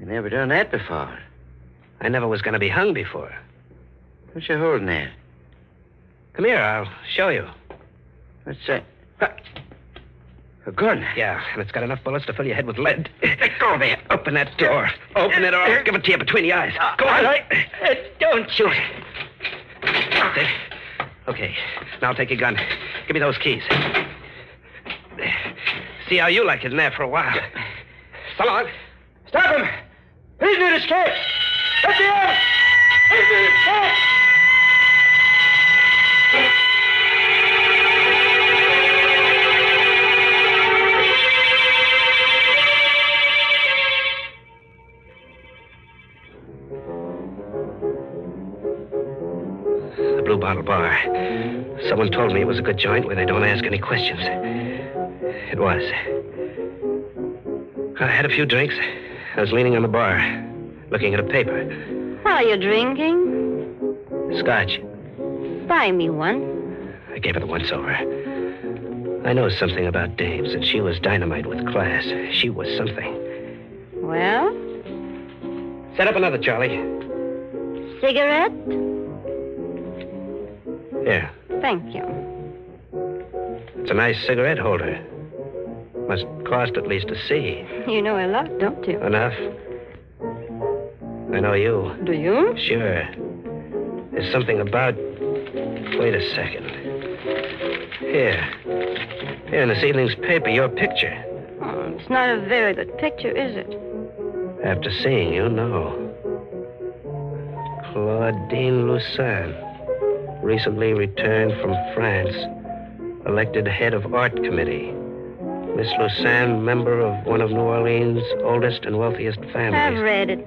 You never done that before. I never was going to be hung before. What you holding there? Come here, I'll show you. What's that? A gun? Yeah, and it's got enough bullets to fill your head with lead. Go there. Open that door. Open it or I'll give it to you between the eyes. Go on. Don't shoot. Okay. Now take your gun. Give me those keys. See how you like it in there for a while. So long. Stop him! Prisoner escape! Let me out! Prisoner escape! The Blue Bottle Bar. Someone told me it was a good joint where they don't ask any questions. It was. I had a few drinks. I was leaning on the bar, looking at a paper. What are you drinking? Scotch. Buy me one. I gave her the once-over. I know something about dames, and she was dynamite with class. She was something. Well? Set up another, Charlie. Cigarette? Here. Thank you. It's a nice cigarette holder. Must cost at least a C. You know a lot, don't you? Enough. I know you. Do you? Sure. There's something about... Wait a second. Here in this evening's paper, your picture. Oh, it's not a very good picture, is it? After seeing you, no. Claudine Lucin, recently returned from France, elected head of art committee. Miss Lucin, member of one of New Orleans' oldest and wealthiest families. I've read it.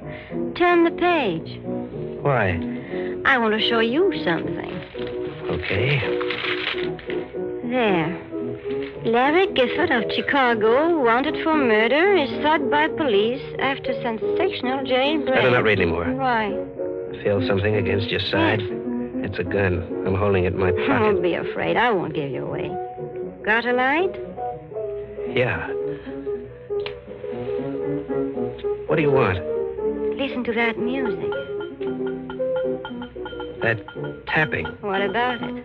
Turn the page. Why? I want to show you something. Okay. There. Larry Gifford of Chicago, wanted for murder, is sought by police after sensational jailbreak. I do not read anymore. Why? I feel something against your side. It's a gun. I'm holding it in my pocket. Don't be afraid. I won't give you away. Got a light? Yeah. What do you want? Listen to that music. That tapping. What about it?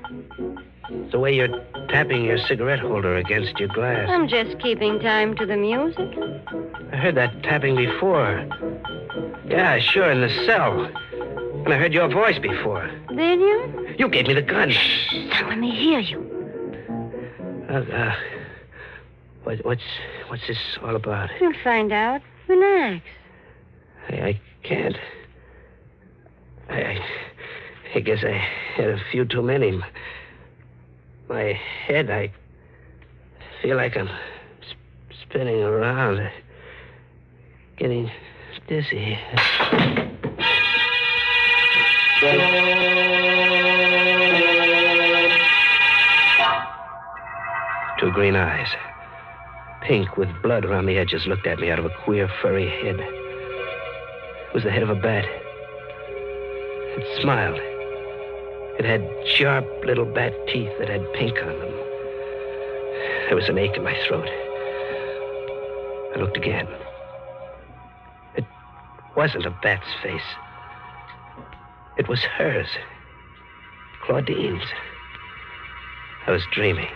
The way you're tapping your cigarette holder against your glass. I'm just keeping time to the music. I heard that tapping before. Yeah, sure, in the cell. And I heard your voice before. Did you? You gave me the gun. Shh, let me hear you. What's this all about? You'll find out. Relax. I can't. I guess I had a few too many. My head, I feel like I'm spinning around, getting dizzy. Two green eyes, pink with blood around the edges, looked at me out of a queer, furry head. It was the head of a bat. It smiled. It had sharp little bat teeth that had pink on them. There was an ache in my throat. I looked again. It wasn't a bat's face. It was hers. Claudine's. I was dreaming.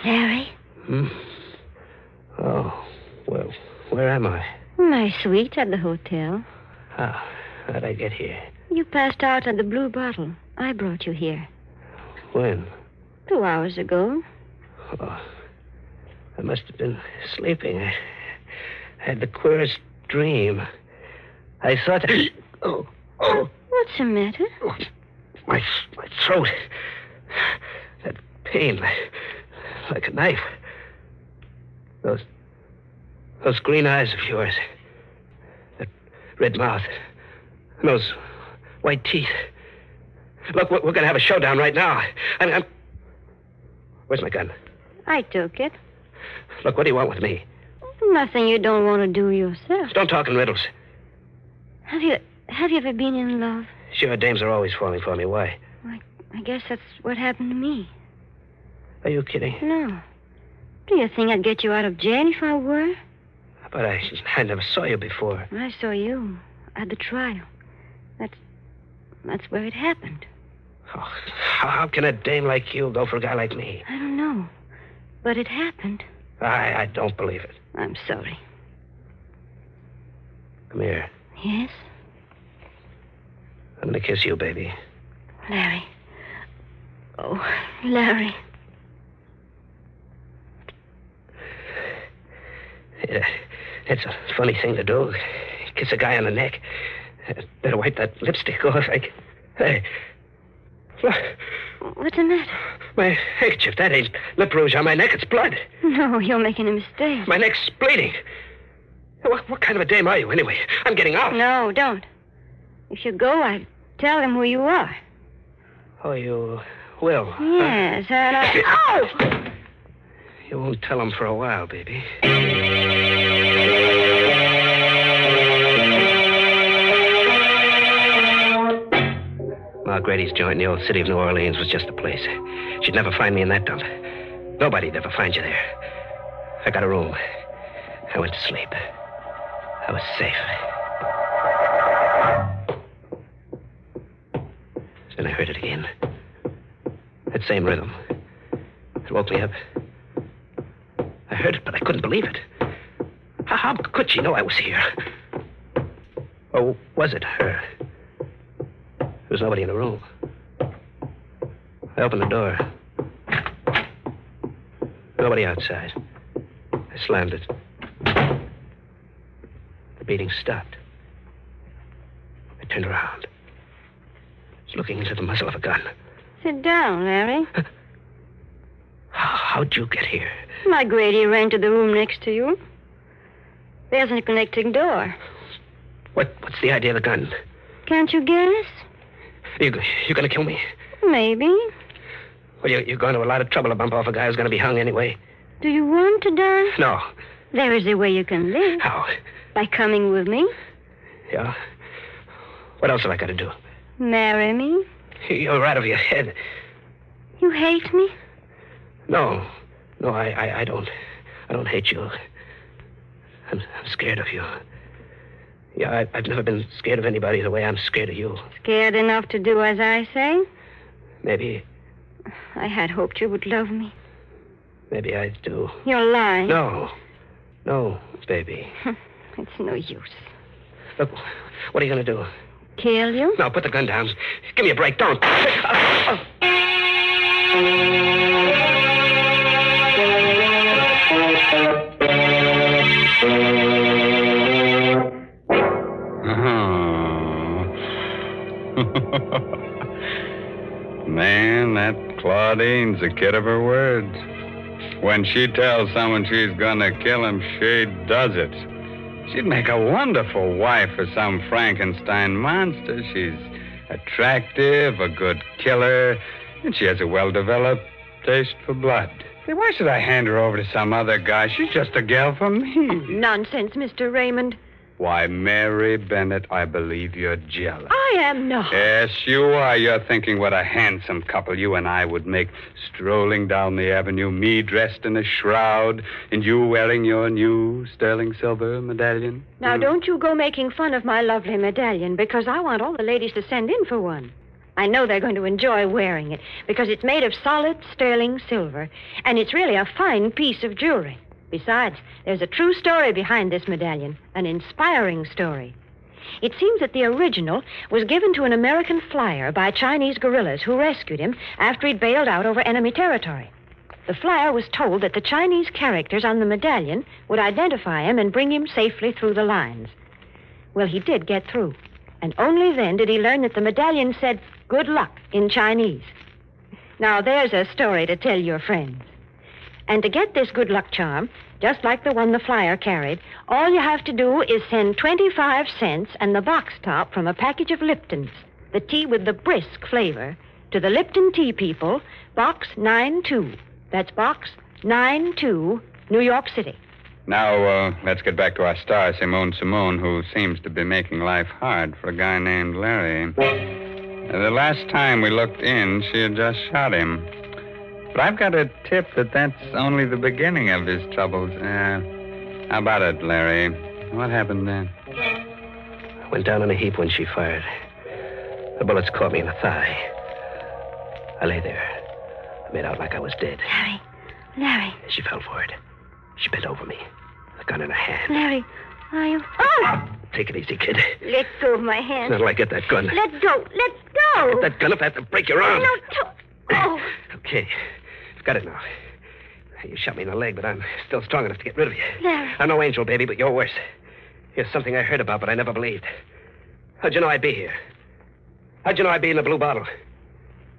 Larry? Oh, well, where am I? My suite at the hotel. How'd I get here? You passed out at the Blue Bottle. I brought you here. When? 2 hours ago. Oh, I must have been sleeping. I had the queerest dream. I thought... Oh. What's the matter? My throat. That pain, like a knife. Those green eyes of yours. That red mouth. And those white teeth. Look, we're going to have a showdown right now. I'm... Where's my gun? I took it. Look, what do you want with me? Nothing you don't want to do yourself. Don't talk in riddles. Have you ever been in love? Sure, dames are always falling for me. Why? I guess that's what happened to me. Are you kidding? No. Do you think I'd get you out of jail if I were? But I never saw you before. I saw you at the trial. That's where it happened. Oh, how can a dame like you go for a guy like me? I don't know. But it happened. I don't believe it. I'm sorry. Come here. Yes? I'm going to kiss you, baby. Larry. Oh, Larry. Yeah, it's a funny thing to do. Kiss a guy on the neck. Better wipe that lipstick off. Hey. Look. What's the matter? My handkerchief. That ain't lip rouge on my neck. It's blood. No, you're making a mistake. My neck's bleeding. What kind of a dame are you, anyway? I'm getting out. No, don't. If you go, I'd tell them who you are. Oh, you will? Yes, and I... Oh! You won't tell them for a while, baby. Ma Grady's joint in the old city of New Orleans was just the place. She'd never find me in that dump. Nobody'd ever find you there. I got a room. I went to sleep. I was safe. Then I heard it again. That same rhythm. It woke me up. I heard it, but I couldn't believe it. How could she know I was here? Or was it her? There was nobody in the room. I opened the door. Nobody outside. I slammed it. The beating stopped. I turned around. I was looking into the muzzle of a gun. Sit down, Larry. How'd you get here? My Grady ran to the room next to you. There's a connecting door. What's the idea of the gun? Can't you guess? You gonna kill me? Maybe. Well, you're going to a lot of trouble to bump off a guy who's gonna be hung anyway. Do you want to die? No. There is a way you can live. How? By coming with me. Yeah? What else have I got to do? Marry me. You're out of your head. You hate me? No, I don't. I don't hate you. I'm scared of you. Yeah, I've never been scared of anybody the way I'm scared of you. Scared enough to do as I say? Maybe. I had hoped you would love me. Maybe I do. You're lying. No, baby. It's no use. Look, what are you going to do? Kill you? No, put the gun down. Give me a break. Don't. Man, that Claudine's a kid of her words. When she tells someone she's gonna kill him, she does it. She'd make a wonderful wife for some Frankenstein monster. She's attractive, a good killer, and she has a well-developed taste for blood. Say, why should I hand her over to some other guy? She's just a gal for me. Nonsense, Mr. Raymond. Why, Mary Bennett, I believe you're jealous. I am not. Yes, you are. You're thinking what a handsome couple you and I would make strolling down the avenue, me dressed in a shroud, and you wearing your new sterling silver medallion. Now, don't you go making fun of my lovely medallion, because I want all the ladies to send in for one. I know they're going to enjoy wearing it, because it's made of solid sterling silver, and it's really a fine piece of jewelry. Besides, there's a true story behind this medallion, an inspiring story. It seems that the original was given to an American flyer by Chinese guerrillas who rescued him after he'd bailed out over enemy territory. The flyer was told that the Chinese characters on the medallion would identify him and bring him safely through the lines. Well, he did get through, and only then did he learn that the medallion said, "Good luck," in Chinese. Now, there's a story to tell your friends. And to get this good luck charm, just like the one the flyer carried, all you have to do is send 25 cents and the box top from a package of Liptons, the tea with the brisk flavor, to the Lipton Tea People, Box 92. That's Box 92, New York City. Now, let's get back to our star, Simone, who seems to be making life hard for a guy named Larry. The last time we looked in, she had just shot him. But I've got a tip that that's only the beginning of his troubles. How about it, Larry? What happened then? I went down in a heap when she fired. The bullets caught me in the thigh. I lay there. I made out like I was dead. Larry. She fell for it. She bent over me, the gun in her hand. Larry, are you... Oh! Take it easy, kid. Let go of my hand. Not till I get that gun. Let go. Let go. Get that gun if I have to break your arm. No, don't. Oh. Okay. I've got it now. You shot me in the leg, but I'm still strong enough to get rid of you. Larry. I'm no angel, baby, but you're worse. Here's something I heard about, but I never believed. How'd you know I'd be here? How'd you know I'd be in the blue bottle?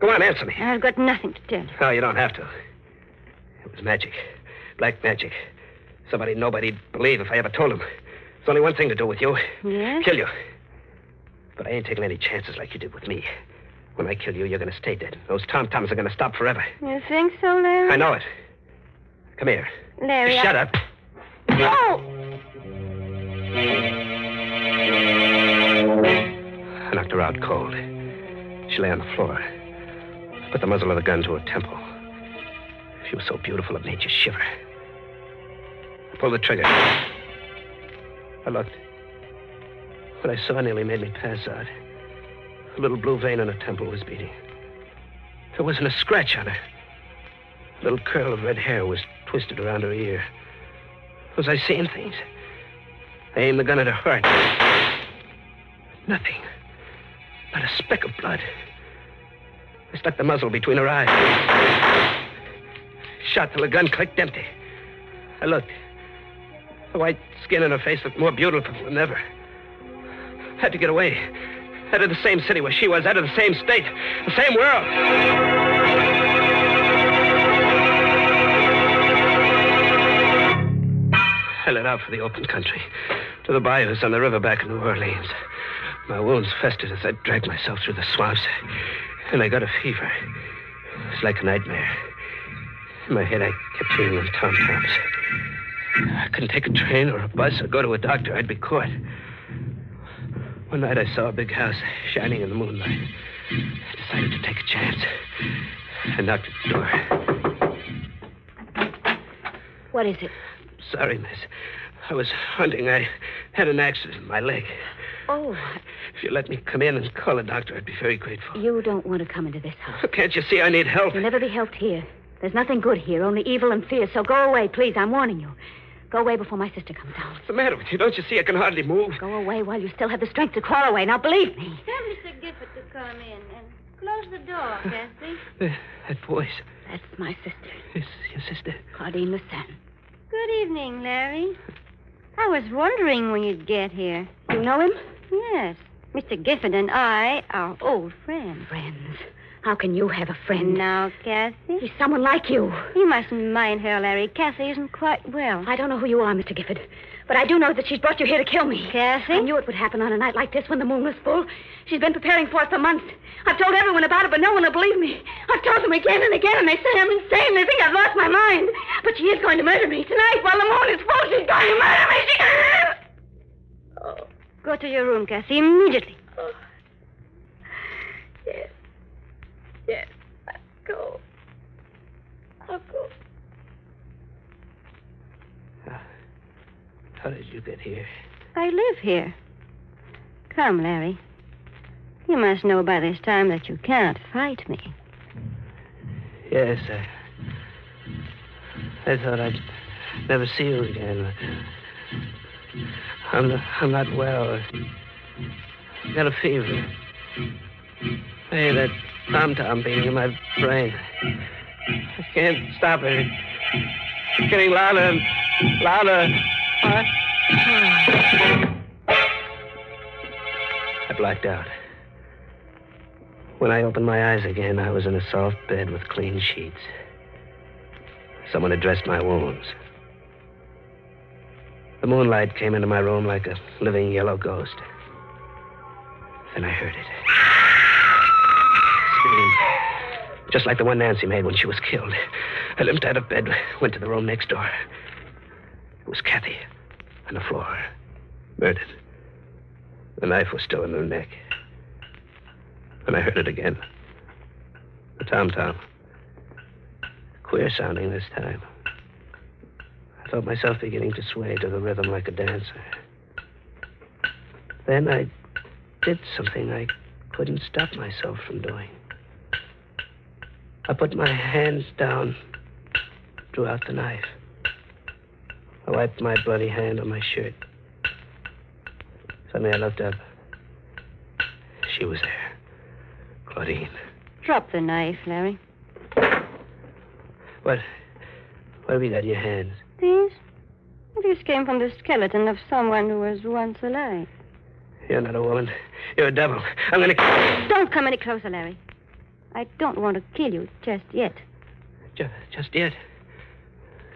Go on, answer me. I've got nothing to tell you. No, you don't have to. It was magic. Black magic. Somebody nobody'd believe if I ever told him. There's only one thing to do with you. Yes? Kill you. But I ain't taking any chances like you did with me. When I kill you, you're going to stay dead. Those tom-toms are going to stop forever. You think so, Larry? I know it. Come here. Larry, Shut up. No! I knocked her out cold. She lay on the floor. I put the muzzle of the gun to her temple. She was so beautiful it made you shiver. I pulled the trigger. I looked. What I saw nearly made me pass out. A little blue vein on her temple was beating. There wasn't a scratch on her. A little curl of red hair was twisted around her ear. Was I seeing things? I aimed the gun at her heart. Nothing. Not a speck of blood. I stuck the muzzle between her eyes. Shot till the gun clicked empty. I looked. The white skin on her face looked more beautiful than ever. Had to get away. Out of the same city where she was, out of the same state, the same world. I let out for the open country, to the bayous on the river back in New Orleans. My wounds festered as I dragged myself through the swamps, and I got a fever. It was like a nightmare. In my head, I kept hearing them tom-toms. I couldn't take a train or a bus or go to a doctor. I'd be caught. One night, I saw a big house shining in the moonlight. I decided to take a chance. I knocked at the door. What is it? Sorry, miss. I was hunting. I had an accident in my leg. Oh. If you let me come in and call a doctor, I'd be very grateful. You don't want to come into this house. Can't you see I need help? You'll never be helped here. There's nothing good here, only evil and fear. So go away, please. I'm warning you. Go away before my sister comes down. What's the matter with you? Don't you see I can hardly move? Go away while you still have the strength to crawl away. Now, believe me. Tell Mr. Gifford to come in and close the door, Cassie. That voice. That's my sister. It's your sister. Claudine Lassan. Good evening, Larry. I was wondering when you'd get here. You know him? Yes. Mr. Gifford and I are old friends. Friends? How can you have a friend? Now, Cassie. He's someone like you. You mustn't mind her, Larry. Cassie isn't quite well. I don't know who you are, Mr. Gifford, but I do know that she's brought you here to kill me. Cassie? I knew it would happen on a night like this when the moon was full. She's been preparing for it for months. I've told everyone about it, but no one will believe me. I've told them again and again, and they say I'm insane. They think I've lost my mind. But she is going to murder me tonight while the moon is full. She's going to murder me. Oh. Go to your room, Cassie, immediately. Oh. Yes. Yes. I'll go. I'll go. How did you get here? I live here. Come, Larry. You must know by this time that you can't fight me. Yes, I thought I'd never see you again. I'm not well. I've got a fever. Hey, that tom-tom beating in my brain. I can't stop it. It's getting louder and louder. I blacked out. When I opened my eyes again, I was in a soft bed with clean sheets. Someone had dressed my wounds. The moonlight came into my room like a living yellow ghost. Then I heard it. Scream. Just like the one Nancy made when she was killed. I limped out of bed, went to the room next door. It was Kathy on the floor, murdered. The knife was still in her neck. And I heard it again. The tom-tom. Queer sounding this time. I felt myself beginning to sway to the rhythm like a dancer. Then I did something I couldn't stop myself from doing. I put my hands down, drew out the knife. I wiped my bloody hand on my shirt. Suddenly I looked up. She was there. Claudine. Drop the knife, Larry. What have you got in your hands? These? These came from the skeleton of someone who was once alive. You're not a woman. You're a devil. I'm gonna... Don't come any closer, Larry. I don't want to kill you just yet. Just yet?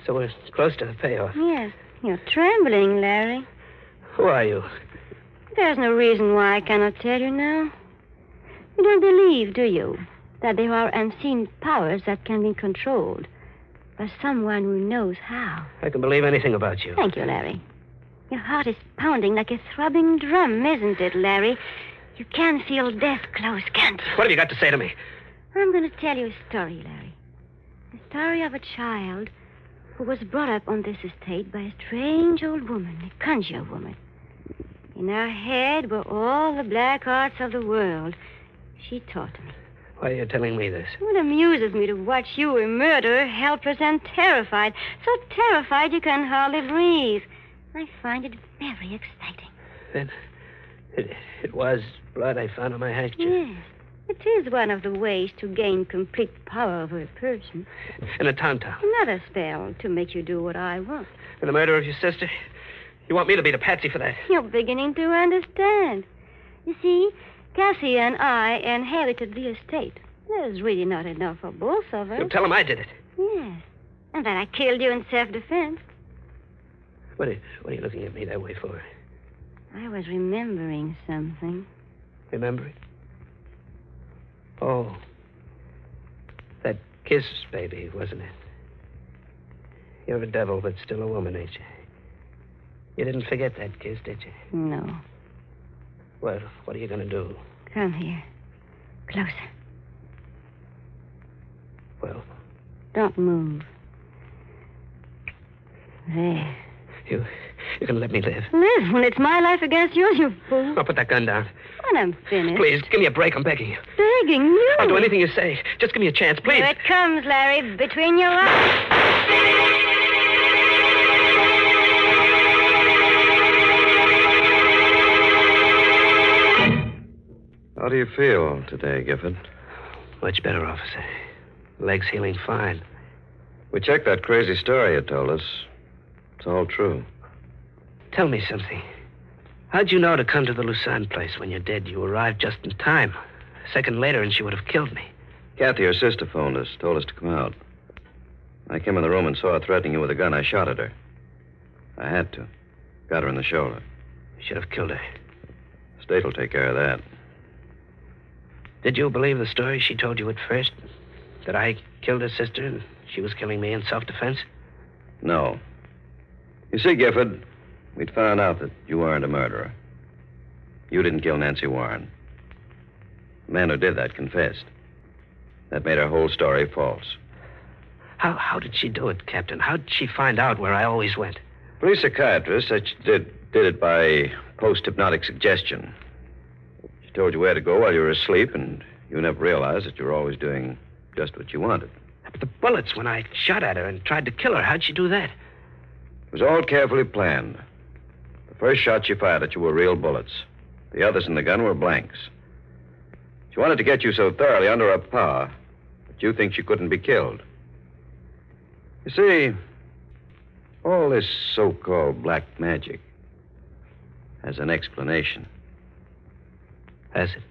So we're close to the payoff. Yes. You're trembling, Larry. Who are you? There's no reason why I cannot tell you now. You don't believe, do you, that there are unseen powers that can be controlled by someone who knows how? I can believe anything about you. Thank you, Larry. Your heart is pounding like a throbbing drum, isn't it, Larry? You can feel death close, can't you? What have you got to say to me? I'm going to tell you a story, Larry. The story of a child who was brought up on this estate by a strange old woman, a conjure woman. In her head were all the black arts of the world. She taught me. Why are you telling me this? It amuses me to watch you, a murderer, helpless and terrified. So terrified you can hardly breathe. I find it very exciting. Then it was blood I found on my handkerchief. Yes. It is one of the ways to gain complete power over a person. And a tom-tom. Another spell to make you do what I want. And the murder of your sister? You want me to be the patsy for that? You're beginning to understand. You see, Cassie and I inherited the estate. There's really not enough for both of us. You'll tell him I did it. Yes. And that I killed you in self-defense. What are you looking at me that way for? I was remembering something. Remembering? Oh. That kiss, baby, wasn't it? You're a devil, but still a woman, ain't you? You didn't forget that kiss, did you? No. Well, what are you going to do? Come here. Closer. Well? Don't move. There. You're going to let me live? Live when it's my life against yours, you fool. I'll put that gun down. When I'm finished. Please, give me a break. I'm begging you. Begging you? I'll do anything you say. Just give me a chance, please. Here it comes, Larry, between your eyes. How do you feel today, Gifford? Much better, officer. Legs healing fine. We checked that crazy story you told us. It's all true. Tell me something. How'd you know to come to the Lucerne place when you're dead? You arrived just in time. A second later, and she would have killed me. Kathy, her sister, phoned us, told us to come out. I came in the room and saw her threatening you with a gun. I shot at her. I had to. Got her in the shoulder. You should have killed her. The state will take care of that. Did you believe the story she told you at first? That I killed her sister and she was killing me in self-defense? No. You see, Gifford, we'd found out that you weren't a murderer. You didn't kill Nancy Warren. The man who did that confessed. That made her whole story false. How did she do it, Captain? How did she find out where I always went? Police psychiatrist said she did it by post-hypnotic suggestion. She told you where to go while you were asleep, and you never realized that you were always doing just what you wanted. But the bullets, when I shot at her and tried to kill her, how'd she do that? It was all carefully planned. The first shot she fired at you were real bullets. The others in the gun were blanks. She wanted to get you so thoroughly under her power that you think she couldn't be killed. You see, all this so-called black magic has an explanation. Has it?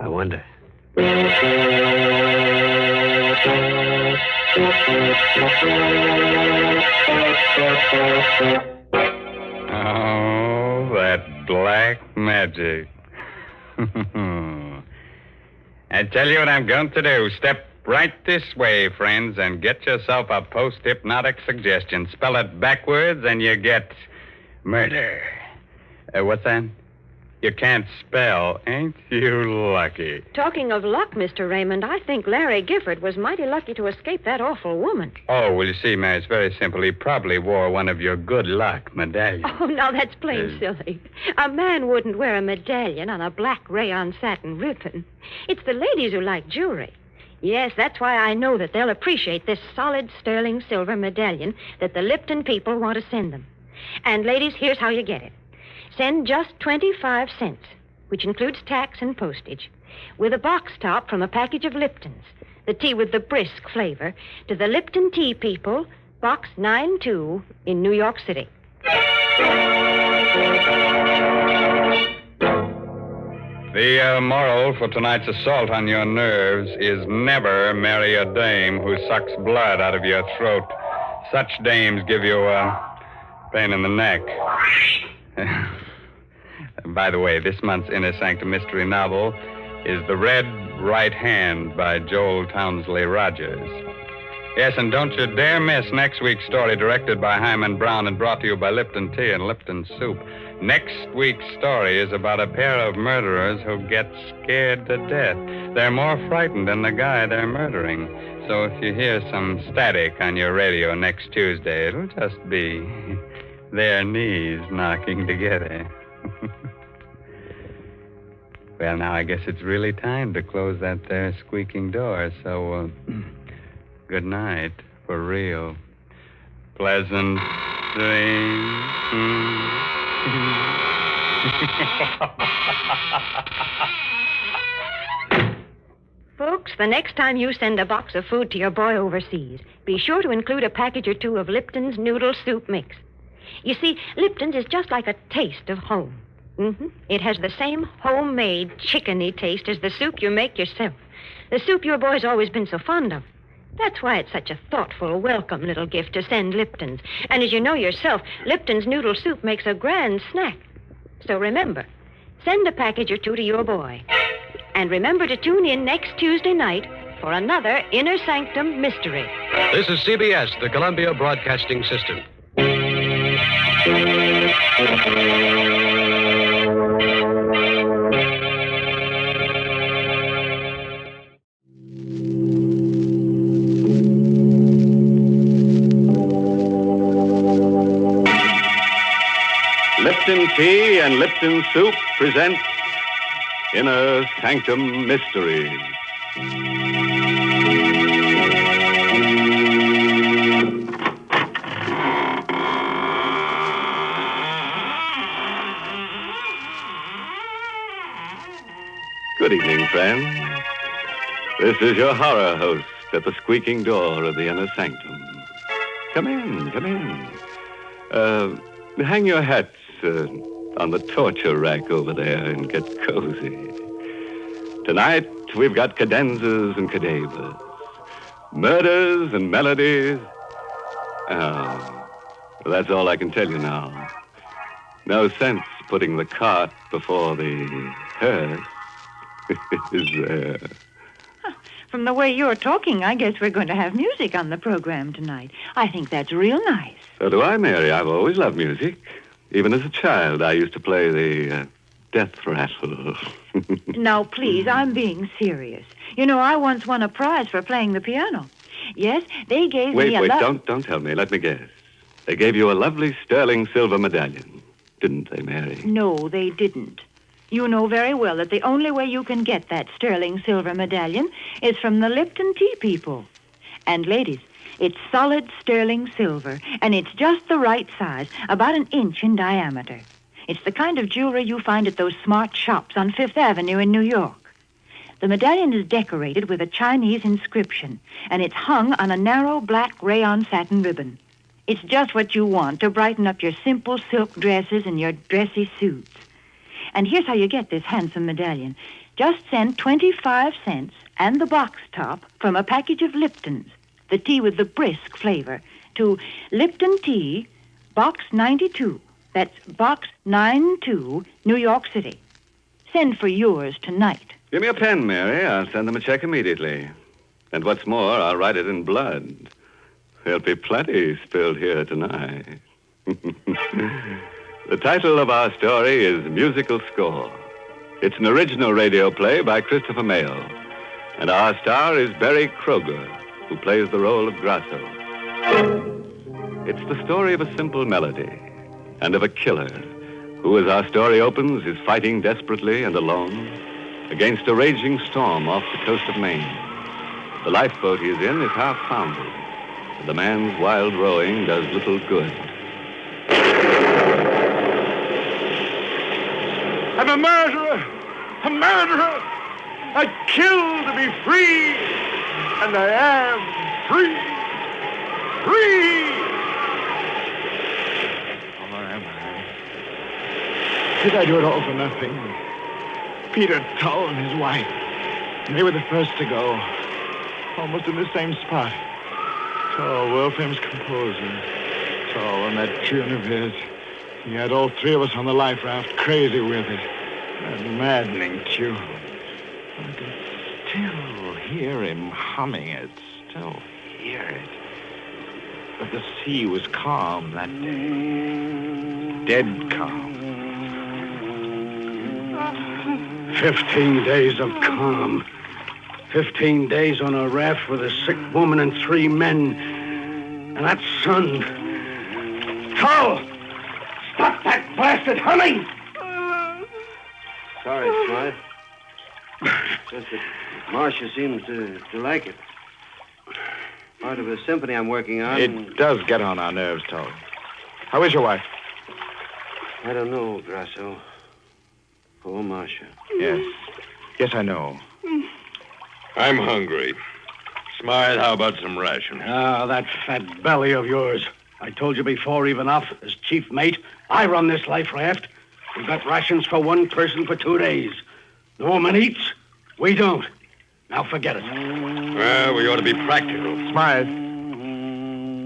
I wonder. Oh, that black magic. I tell you what I'm going to do. Step Right this way, friends, and get yourself a post-hypnotic suggestion. Spell it backwards, and you get murder. What's that? You can't spell. Ain't you lucky? Talking of luck, Mr. Raymond, I think Larry Gifford was mighty lucky to escape that awful woman. Oh, well, you see, Mary, it's very simple. He probably wore one of your good luck medallions. Oh, now that's plain silly. A man wouldn't wear a medallion on a black rayon satin ribbon. It's the ladies who like jewelry. Yes, that's why I know that they'll appreciate this solid sterling silver medallion that the Lipton people want to send them. And, ladies, here's how you get it. Send just 25 cents, which includes tax and postage, with a box top from a package of Liptons, the tea with the brisk flavor, to the Lipton Tea People, Box 92 in New York City. The moral for tonight's assault on your nerves is never marry a dame who sucks blood out of your throat. Such dames give you a pain in the neck. By the way, this month's Inner Sanctum mystery novel is The Red Right Hand by Joel Townsley Rogers. Yes, and don't you dare miss next week's story, directed by Hyman Brown and brought to you by Lipton Tea and Lipton Soup. Next week's story is about a pair of murderers who get scared to death. They're more frightened than the guy they're murdering. So if you hear some static on your radio next Tuesday, it'll just be their knees knocking together. Well, now I guess it's really time to close that there squeaking door, so good night, for real. Pleasant dreams. Folks, the next time you send a box of food to your boy overseas, be sure to include a package or two of Lipton's noodle soup mix. You see, Lipton's is just like a taste of home. It has the same homemade, chickeny taste as the soup you make yourself. The soup your boy's always been so fond of. That's why it's such a thoughtful, welcome little gift to send Lipton's. And as you know yourself, Lipton's noodle soup makes a grand snack. So remember, send a package or two to your boy. And remember to tune in next Tuesday night for another Inner Sanctum mystery. This is CBS, the Columbia Broadcasting System. Lipton Tea and Lipton Soup present Inner Sanctum Mysteries. Good evening, friends. This is your horror host at the squeaking door of the Inner Sanctum. Come in, come in. Hang your hats on the torture rack over there and get cozy. Tonight, we've got cadenzas and cadavers, murders and melodies. Oh, well, that's all I can tell you now. No sense putting the cart before the hearse. Is there? From the way you're talking, I guess we're going to have music on the program tonight. I think that's real nice. So do I, Mary. I've always loved music. Even as a child, I used to play the death rattle. Now, please, I'm being serious. You know, I once won a prize for playing the piano. Yes, they gave me a... Wait, don't tell me. Let me guess. They gave you a lovely sterling silver medallion, didn't they, Mary? No, they didn't. You know very well that the only way you can get that sterling silver medallion is from the Lipton Tea People. And, ladies, it's solid sterling silver, and it's just the right size, about an inch in diameter. It's the kind of jewelry you find at those smart shops on Fifth Avenue in New York. The medallion is decorated with a Chinese inscription, and it's hung on a narrow black rayon satin ribbon. It's just what you want to brighten up your simple silk dresses and your dressy suits. And here's how you get this handsome medallion. Just send 25 cents and the box top from a package of Lipton's, the tea with the brisk flavor, to Lipton Tea, Box 92. That's Box 92, New York City. Send for yours tonight. Give me a pen, Mary. I'll send them a check immediately. And what's more, I'll write it in blood. There'll be plenty spilled here tonight. The title of our story is Musical Score. It's an original radio play by Christopher Mayle. And our star is Barry Kroger, who plays the role of Grasso. It's the story of a simple melody and of a killer who, as our story opens, is fighting desperately and alone against a raging storm off the coast of Maine. The lifeboat he is in is half foundered, and the man's wild rowing does little good. I'm a murderer! A murderer! I kill to be free! And I am free! Free! Or am I? Did I do it all for nothing? Peter Tull and his wife. They were the first to go. Almost in the same spot. Tull, world-famous composer. Tull on that tune of his. He had all three of us on the life raft, crazy with it. That maddening tune. I can still hear him humming it. Still hear it. But the sea was calm that day. Dead calm. 15 days of calm. 15 days on a raft with a sick woman and 3 men. And that sun. Tull! Stop that blasted humming! Sorry, Smythe. Just that Marcia seems to like it. Part of a symphony I'm working on. It does get on our nerves, Tull. How is your wife? I don't know, Grasso. Poor Marcia. Yes. Yes, I know. I'm hungry. Smythe, how about some rations? Ah, that fat belly of yours. I told you before, even off, as chief mate, I run this life raft. We've got rations for 1 person for 2 days. The woman eats, we don't. Now forget it. Well, we ought to be practical. Smythe,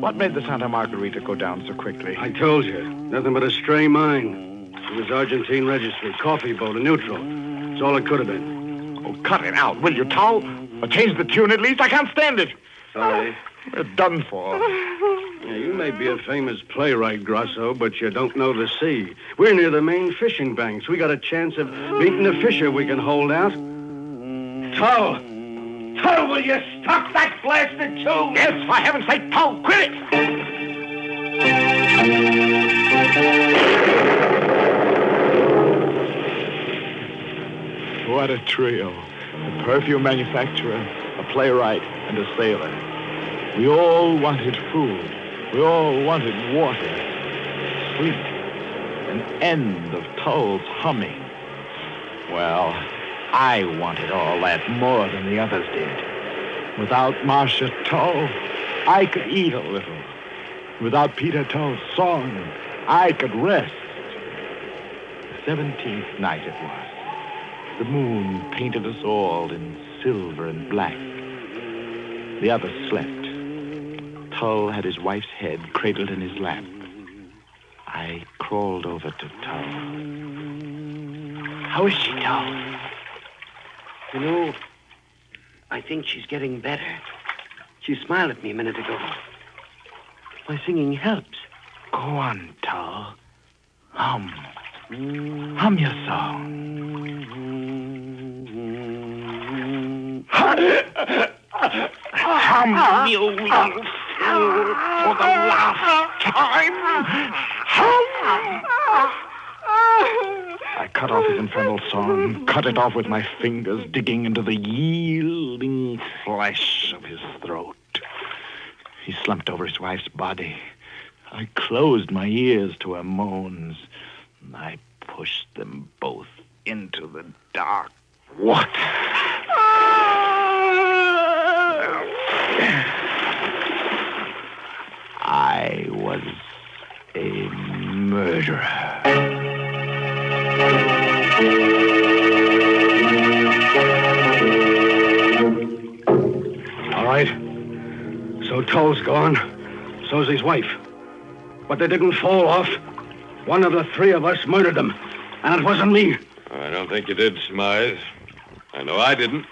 what made the Santa Margarita go down so quickly? I told you, nothing but a stray mine. It was Argentine registry, coffee boat, a neutral. That's all it could have been. Oh, cut it out, will you, Tull? Or change the tune at least? I can't stand it. Sorry. We're done for. Yeah, you may be a famous playwright, Grasso, but you don't know the sea. We're near the main fishing banks. We got a chance of beating a fisher we can hold out. Tull! Tull, will you stop that blasted tune? Yes, for heaven's sake, Tull, quit it! What a trio. A perfume manufacturer, a playwright, and a sailor. We all wanted food. We all wanted water, sleep, an end of Tull's humming. Well, I wanted all that more than the others did. Without Marcia Tull, I could eat a little. Without Peter Tull's song, I could rest. The 17th night it was. The moon painted us all in silver and black. The others slept. Tull had his wife's head cradled in his lap. I crawled over to Tull. How is she, Tull? You know, I think she's getting better. She smiled at me a minute ago. My singing helps. Go on, Tull. Hum. Hum your song. Hum, you little fool, for the last time. Hum. I cut off his infernal song, cut it off with my fingers, digging into the yielding flesh of his throat. He slumped over his wife's body. I closed my ears to her moans. I pushed them both into the dark water. I was a murderer. All right. So Tull's gone. So's his wife. But they didn't fall off. One of the 3 of us murdered them. And it wasn't me. I don't think you did, Smythe. I know I didn't.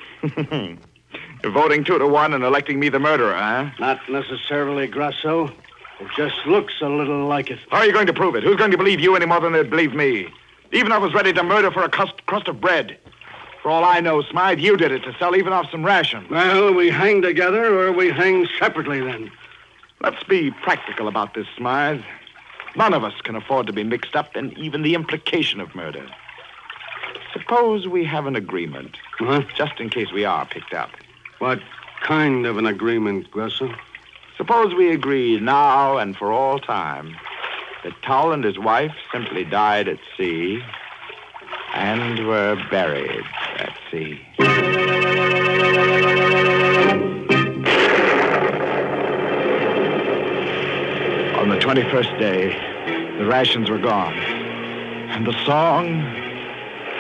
You're voting 2-1 and electing me the murderer, huh? Not necessarily, Grasso. It just looks a little like it. How are you going to prove it? Who's going to believe you any more than they'd believe me? Even if I was ready to murder for a crust of bread. For all I know, Smythe, you did it to sell even off some ration. Well, we hang together or we hang separately then. Let's be practical about this, Smythe. None of us can afford to be mixed up in even the implication of murder. Suppose we have an agreement. Just in case we are picked up. What kind of an agreement, Grasso? Suppose we agree now and for all time that Tull and his wife simply died at sea and were buried at sea. On the 21st day, the rations were gone. And the song,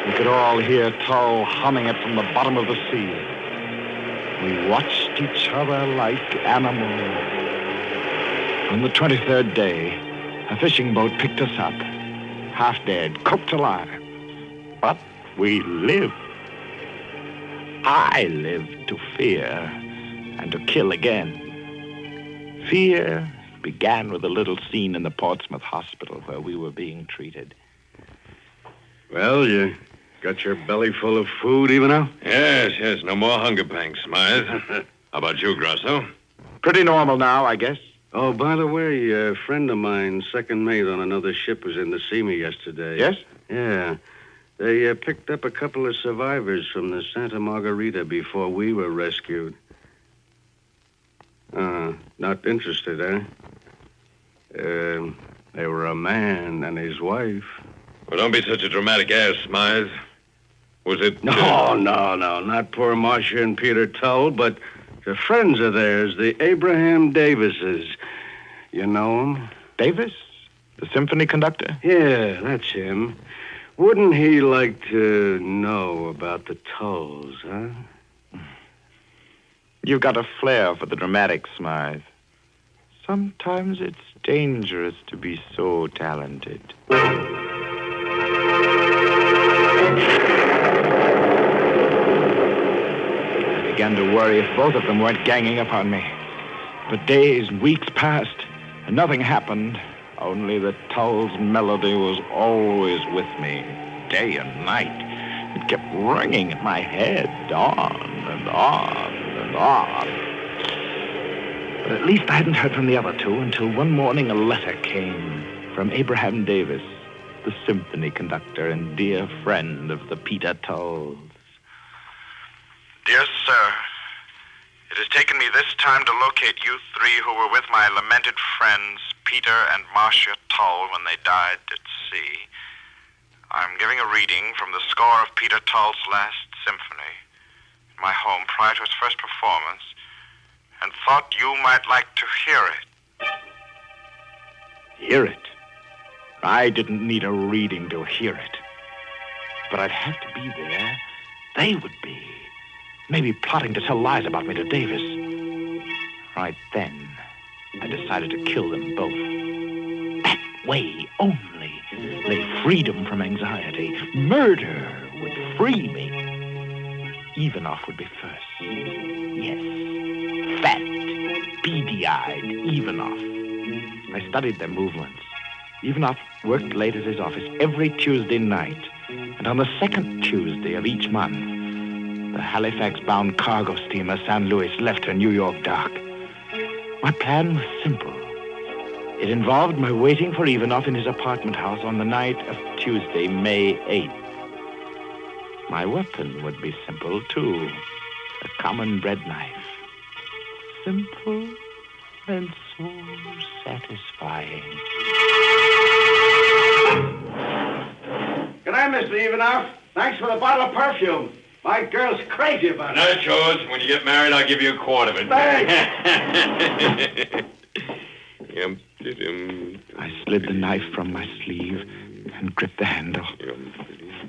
we could all hear Tull humming it from the bottom of the sea. We watched each other like animals. On the 23rd day, a fishing boat picked us up, half dead, cooked alive. But we lived. I lived to fear and to kill again. Fear began with a little scene in the Portsmouth hospital where we were being treated. Well, you got your belly full of food even now? Yes. No more hunger pangs, Smythe. How about you, Grasso? Pretty normal now, I guess. Oh, by the way, a friend of mine, second mate on another ship, was in to see me yesterday. Yes? Yeah. They picked up a couple of survivors from the Santa Margarita before we were rescued. Not interested, eh? They were a man and his wife. Well, don't be such a dramatic ass, Smythe. Was it... No, not poor Marcia and Peter Tull, but the friends of theirs, the Abraham Davises. You know him? Davis? The symphony conductor? Yeah, that's him. Wouldn't he like to know about the Tulls, huh? You've got a flair for the dramatic, Smythe. Sometimes it's dangerous to be so talented. I began to worry if both of them weren't ganging upon me. But days and weeks passed, and nothing happened. Only the Tull's melody was always with me, day and night. It kept ringing in my head, on and on and on. But at least I hadn't heard from the other two until one morning a letter came from Abraham Davis, the symphony conductor and dear friend of the Peter Tulls. Dear sir, it has taken me this time to locate you three who were with my lamented friends, Peter and Marcia Tull, when they died at sea. I'm giving a reading from the score of Peter Tull's last symphony in my home prior to its first performance, and thought you might like to hear it. Hear it? I didn't need a reading to hear it. But I'd have to be there. They would be. Maybe plotting to tell lies about me to Davis. Right then, I decided to kill them both. That way only lay freedom from anxiety. Murder would free me. Evanoff would be first. Yes. Fat, beady-eyed Evanoff. I studied their movements. Evanoff worked late at his office every Tuesday night. And on the second Tuesday of each month, the Halifax-bound cargo steamer San Luis left her New York dock. My plan was simple. It involved my waiting for Evanoff in his apartment house on the night of Tuesday, May 8th. My weapon would be simple, too. A common bread knife. Simple and so satisfying. Good night, Mr. Evanoff. Thanks for the bottle of perfume. My girl's crazy about it. That's yours. When you get married, I'll give you a quart of it. Thanks. I slid the knife from my sleeve and gripped the handle.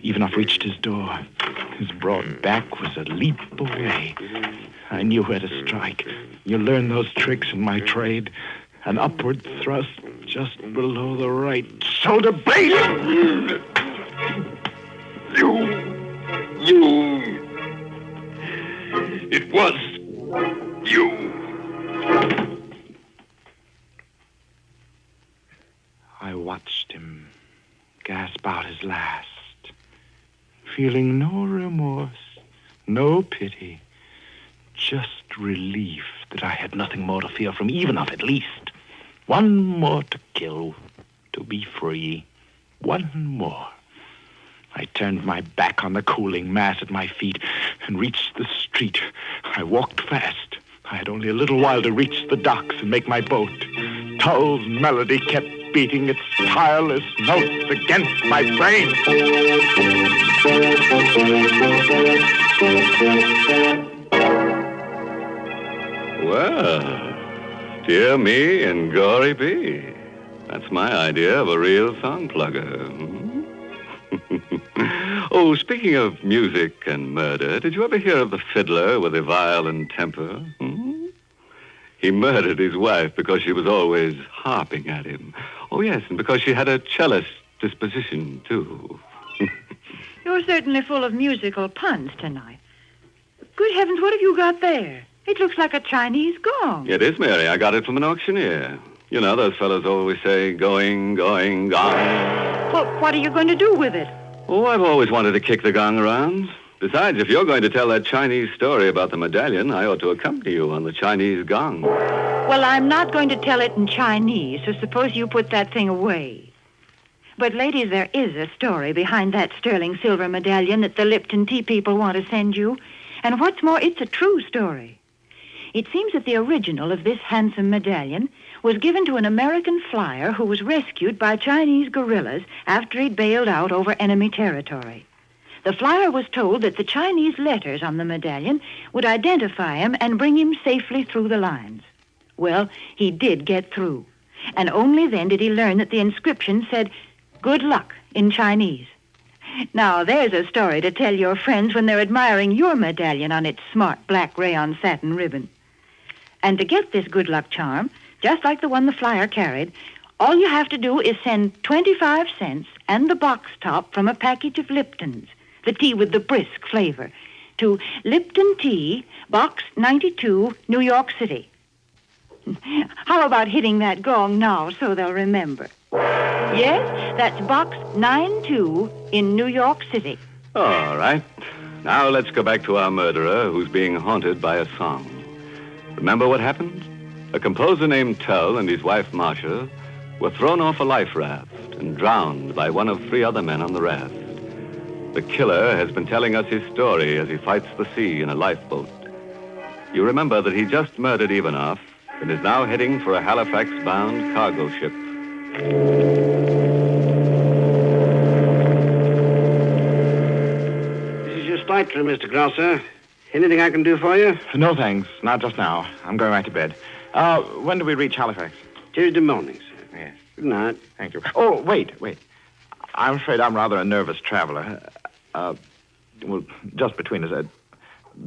Evanoff reached his door. His broad back was a leap away. I knew where to strike. You learn those tricks in my trade. An upward thrust just below the right shoulder blade. You. It was about his last, feeling no remorse, no pity, just relief that I had nothing more to fear from Ivanov, at least. One more to kill, to be free. One more. I turned my back on the cooling mass at my feet and reached the street. I walked fast. I had only a little while to reach the docks and make my boat. Tull's melody kept beating its tireless notes against my brain. Well, dear me and gory be. That's my idea of a real song plugger. Oh, speaking of music and murder, did you ever hear of the fiddler with a violent temper? He murdered his wife because she was always harping at him. Oh, yes, and because she had a cellist disposition, too. You're certainly full of musical puns tonight. Good heavens, what have you got there? It looks like a Chinese gong. It is, Mary. I got it from an auctioneer. You know, those fellows always say, going, going, gong. Well, what are you going to do with it? Oh, I've always wanted to kick the gong around. Besides, if you're going to tell that Chinese story about the medallion, I ought to accompany you on the Chinese gong. Well, I'm not going to tell it in Chinese, so suppose you put that thing away. But, ladies, there is a story behind that sterling silver medallion that the Lipton tea people want to send you. And what's more, it's a true story. It seems that the original of this handsome medallion was given to an American flyer who was rescued by Chinese guerrillas after he'd bailed out over enemy territory. The flyer was told that the Chinese letters on the medallion would identify him and bring him safely through the lines. Well, he did get through. And only then did he learn that the inscription said, "Good luck," in Chinese. Now, there's a story to tell your friends when they're admiring your medallion on its smart black rayon satin ribbon. And to get this good luck charm, just like the one the flyer carried, all you have to do is send 25 cents and the box top from a package of Lipton's, the tea with the brisk flavor, to Lipton Tea, Box 92, New York City. How about hitting that gong now so they'll remember? Yes, that's Box 92 in New York City. All right. Now let's go back to our murderer who's being haunted by a song. Remember what happened? A composer named Tull and his wife Marcia were thrown off a life raft and drowned by one of 3 other men on the raft. The killer has been telling us his story as he fights the sea in a lifeboat. You remember that he just murdered Ivanov and is now heading for a Halifax-bound cargo ship. This is your spite room, Mr. Grosser. Anything I can do for you? No, thanks. Not just now. I'm going right to bed. When do we reach Halifax? Tuesday morning, sir. Yes. Good night. Thank you. Oh, wait. I'm afraid I'm rather a nervous traveler. Well, just between us,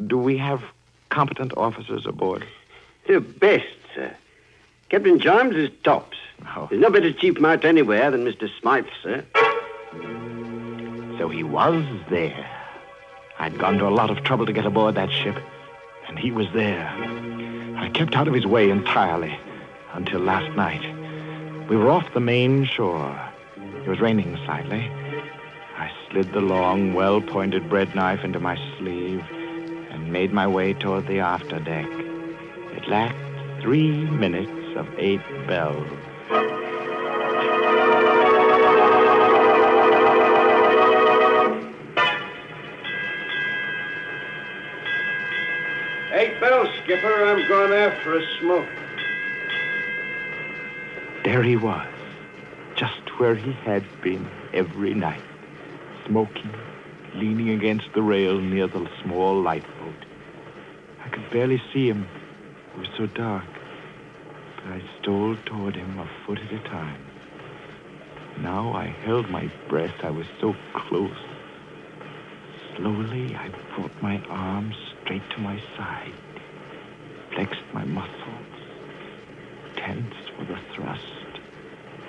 do we have competent officers aboard? You're best, sir. Captain Jarms is tops. Oh. There's no better chief mate anywhere than Mr. Smythe, sir. So he was there. I'd gone to a lot of trouble to get aboard that ship, and he was there. I kept out of his way entirely until last night. We were off the main shore. It was raining slightly. I slid the long, well-pointed bread knife into my sleeve and made my way toward the afterdeck. It lacked 3 minutes of 8 bells. Eight bells, Skipper. I'm going after a smoke. There he was, just where he had been every night, smoking, leaning against the rail near the small lifeboat. I could barely see him. It was so dark. But I stole toward him a foot at a time. Now I held my breath. I was so close. Slowly, I brought my arms straight to my side, flexed my muscles, tensed for the thrust.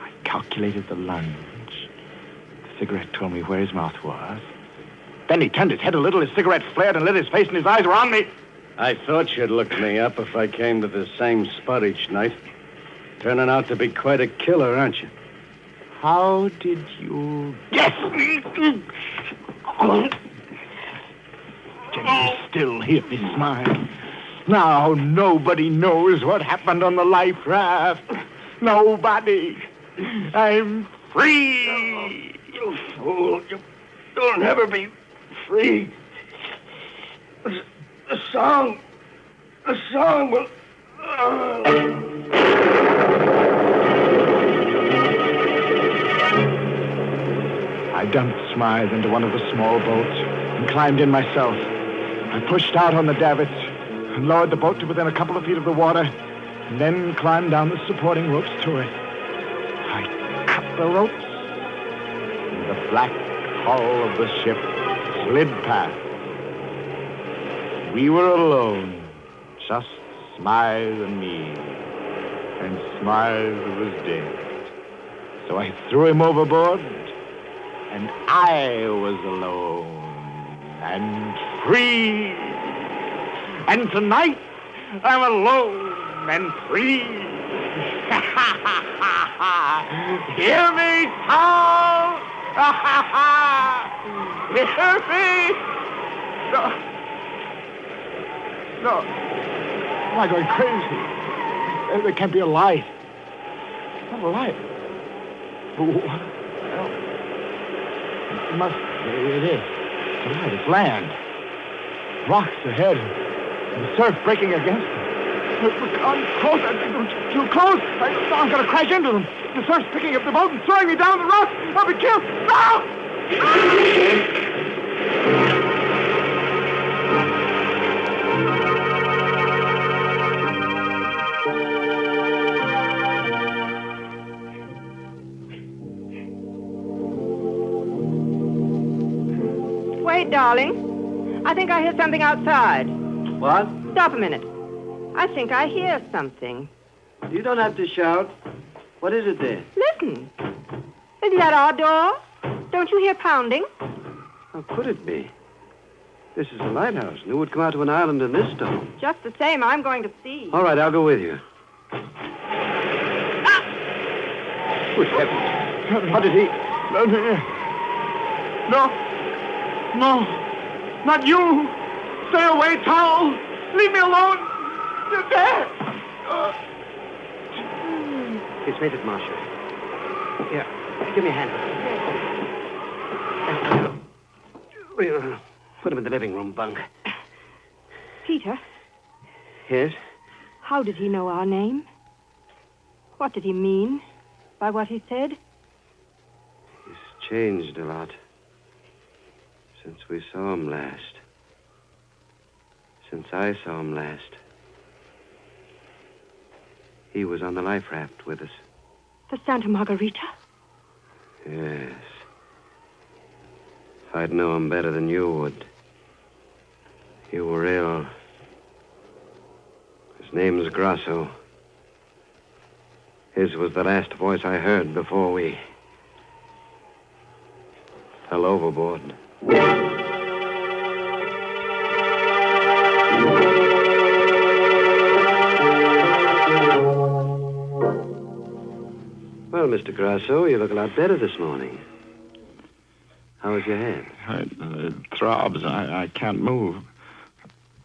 I calculated the lunge. The cigarette told me where his mouth was. Then he turned his head a little, his cigarette flared and lit his face, and his eyes were on me. I thought you'd look me up if I came to the same spot each night. Turning out to be quite a killer, aren't you? How did you guess? Can you still hear me smile? Now nobody knows what happened on the life raft. Nobody. I'm free. You fool. You'll never be free. The song will... I dumped Smythe into one of the small boats and climbed in myself. I pushed out on the davits and lowered the boat to within a couple of feet of the water, and then climbed down the supporting ropes to it. I cut the ropes, and the black hull of the ship slid past. We were alone, just Smythe and me, and Smythe was dead. So I threw him overboard, and I was alone and free. And tonight, I'm alone and free. Hear me, Tom! Hear me! No. Am I going crazy? There can't be a light. Not a light. Well, it is. It's a light. It's land. Rocks ahead. And the surf breaking against them. I'm close. Too close. I'm going to crash into them. The surf's picking up the boat and throwing me down the rocks. I'll be killed. No! Wait, darling. I think I hear something outside. What? Stop a minute. I think I hear something. You don't have to shout. What is it there? Listen. Isn't that our door? Don't you hear pounding? How could it be? This is a lighthouse. Who would come out to an island in this storm? Just the same, I'm going to see. All right, I'll go with you. Good heavens. What did he... No. Not you. Stay away, Towel. Leave me alone. You're dead. It's made it, Marshal. Here, give me a hand. Put him in the living room bunk. Peter, Yes? how did he know our name? What did he mean by what he said? He's changed a lot since we saw him last. Since I saw him last. He was on the life raft with us. The Santa Margarita? Yes. If I'd know him better than you would. You were ill. His name's Grasso. His was the last voice I heard before we fell overboard. Well, Mr. Grasso, you look a lot better this morning. How is your head? It throbs. I can't move.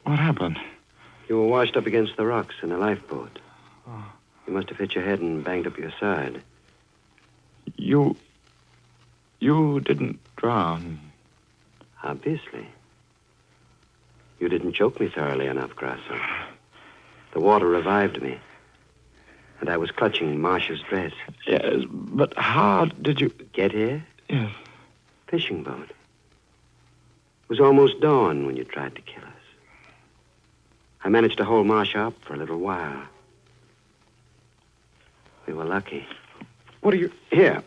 What happened? You were washed up against the rocks in a lifeboat. Oh. You must have hit your head and banged up your side. You didn't drown. Obviously. You didn't choke me thoroughly enough, Grasso. The water revived me. And I was clutching Marcia's dress. Yes, but how did you... Get here? Yes. Fishing boat. It was almost dawn when you tried to kill us. I managed to hold Marcia up for a little while. We were lucky. What are you... Here.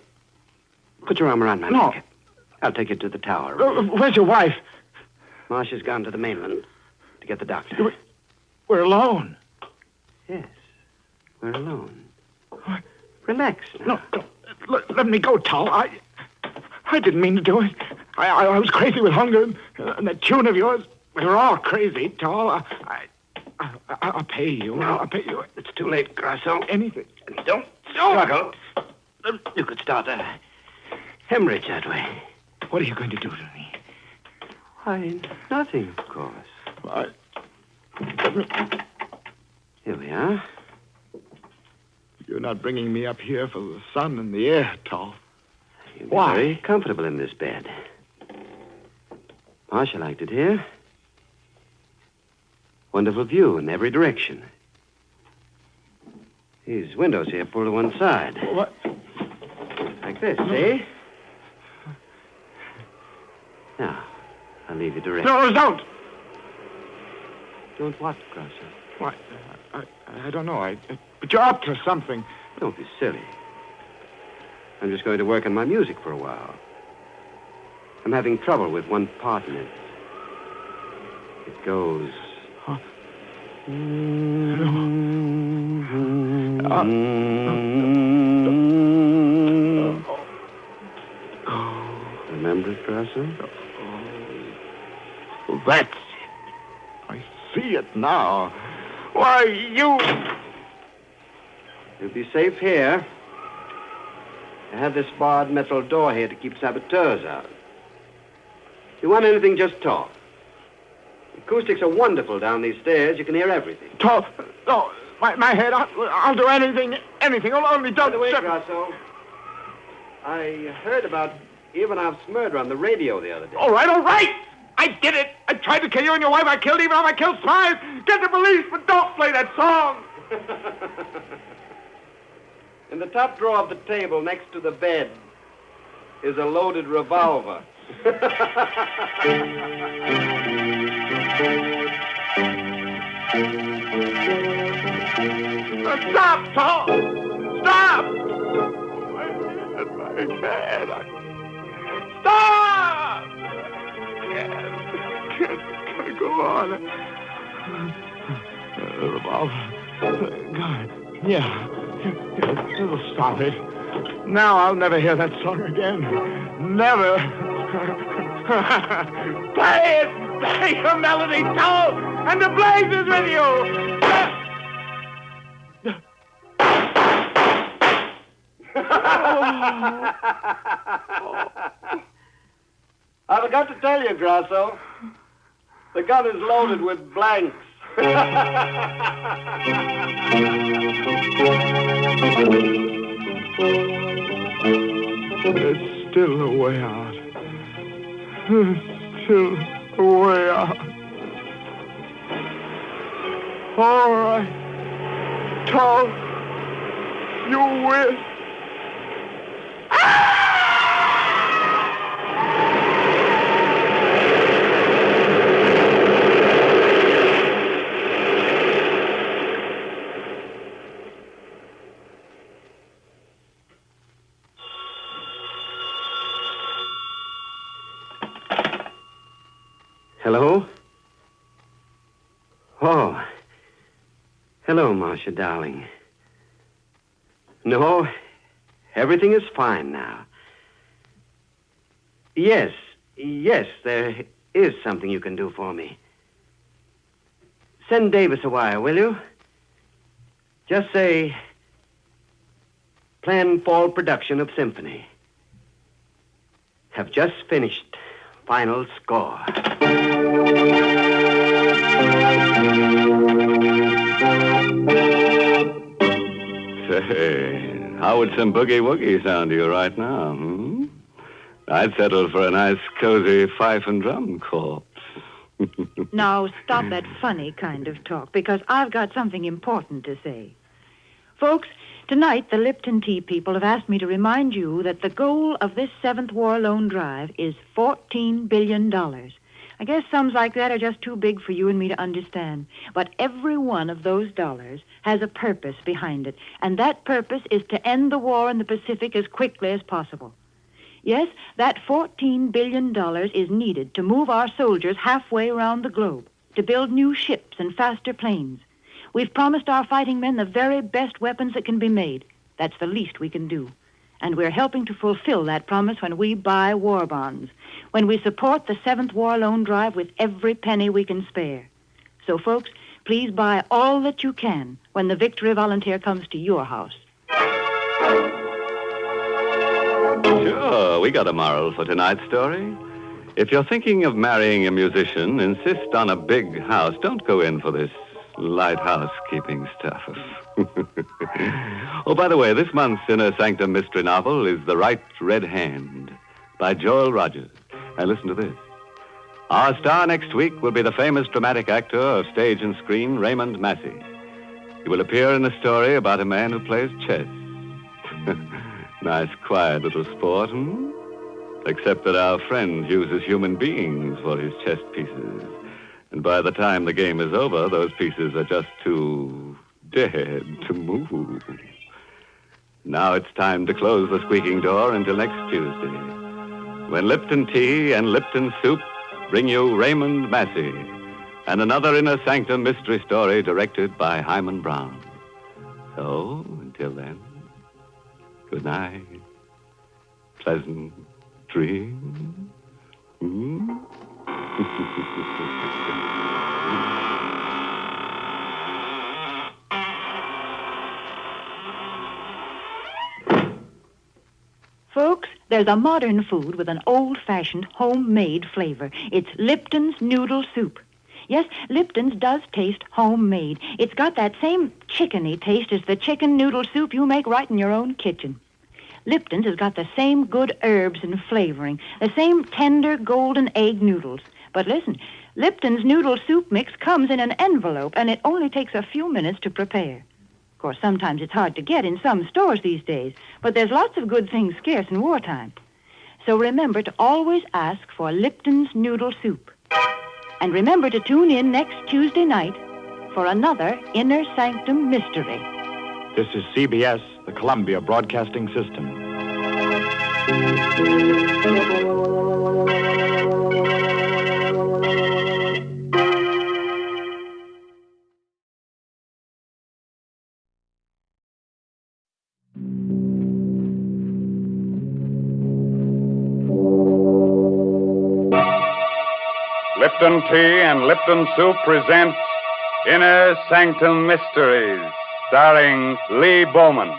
Put your arm around my No. neck. I'll take you to the tower. Where's your wife? Marcia's gone to the mainland to get the doctor. We're alone. Yes. We're alone. Relax now. No, don't. Let me go, Tal. I didn't mean to do it. I was crazy with hunger. And that tune of yours, we were all crazy, Tal. I'll pay you. No. I'll pay you. It's too late, Grasso. Anything. Don't struggle. You could start a hemorrhage that way. What are you going to do to me? Why, nothing, of course. Here we are. You're not bringing me up here for the sun and the air, Tall. You'll be Why? very comfortable in this bed. Marcia liked it here. Wonderful view in every direction. These windows here pull to one side. What? Like this, see? Now, I'll leave you to rest. No, don't! Don't what, Grosso? Why, I don't know. But you're up to something. Don't be silly. I'm just going to work on my music for a while. I'm having trouble with one part in it. It goes... Huh? Remember it, Grosso? That's it. I see it now. Why, you... You'll be safe here. I have this barred metal door here to keep saboteurs out. If you want anything, just talk. Acoustics are wonderful down these stairs. You can hear everything. Talk. No, my head. I'll do anything. Only don't... By the way, Grosso, I heard about Ivanov's murder on the radio the other day. All right. I did it. I tried to kill you and your wife. I killed Ivanov. I killed Smythe. Get the police, but don't play that song. In the top drawer of the table next to the bed is a loaded revolver. Stop, Tom! Stop! My head. Stop! Can't go on. The revolver. God. Yeah. It'll stop it. Now I'll never hear that song again. Never. Play it! Play your melody, Tom! And the blaze is with you! I forgot to tell you, Grosso. The gun is loaded with blanks. There's still a way out. There's still a way out. All right. Tom, you win. Hello? Oh. Hello, Marcia, darling. No, everything is fine now. Yes, there is something you can do for me. Send Davis a wire, will you? Just say, planned fall production of symphony. Have just finished final score. Say, how would some boogie-woogie sound to you right now, I'd settle for a nice, cozy fife and drum corpse. Now, stop that funny kind of talk, because I've got something important to say. Folks, tonight the Lipton Tea people have asked me to remind you that the goal of this 7th War Loan Drive is $14 billion. I guess sums like that are just too big for you and me to understand. But every one of those dollars has a purpose behind it, and that purpose is to end the war in the Pacific as quickly as possible. Yes, that $14 billion is needed to move our soldiers halfway around the globe, to build new ships and faster planes. We've promised our fighting men the very best weapons that can be made. That's the least we can do. And we're helping to fulfill that promise when we buy war bonds, when we support the 7th War Loan Drive with every penny we can spare. So, folks, please buy all that you can when the Victory Volunteer comes to your house. Sure, we got a moral for tonight's story. If you're thinking of marrying a musician, insist on a big house. Don't go in for this light housekeeping stuff. Oh, by the way, this month's Inner Sanctum mystery novel is The Right Red Hand by Joel Rogers. And listen to this. Our star next week will be the famous dramatic actor of stage and screen, Raymond Massey. He will appear in a story about a man who plays chess. Nice, quiet little sport, hmm? Except that our friend uses human beings for his chess pieces. And by the time the game is over, those pieces are just too dead to move. Now it's time to close the squeaking door until next Tuesday, when Lipton Tea and Lipton Soup bring you Raymond Massey and another Inner Sanctum mystery story directed by Hyman Brown. So, until then, good night. Pleasant dreams. Hmm? Folks, there's a modern food with an old-fashioned homemade flavor. It's Lipton's Noodle Soup. Yes, Lipton's does taste homemade. It's got that same chickeny taste as the chicken noodle soup you make right in your own kitchen. Lipton's has got the same good herbs and flavoring, the same tender golden egg noodles. But listen, Lipton's noodle soup mix comes in an envelope, and it only takes a few minutes to prepare. Of course, sometimes it's hard to get in some stores these days, but there's lots of good things scarce in wartime. So remember to always ask for Lipton's Noodle Soup. And remember to tune in next Tuesday night for another Inner Sanctum mystery. This is CBS, the Columbia Broadcasting System. Lipton Tea and Lipton Soup present Inner Sanctum Mysteries, starring Lee Bowman.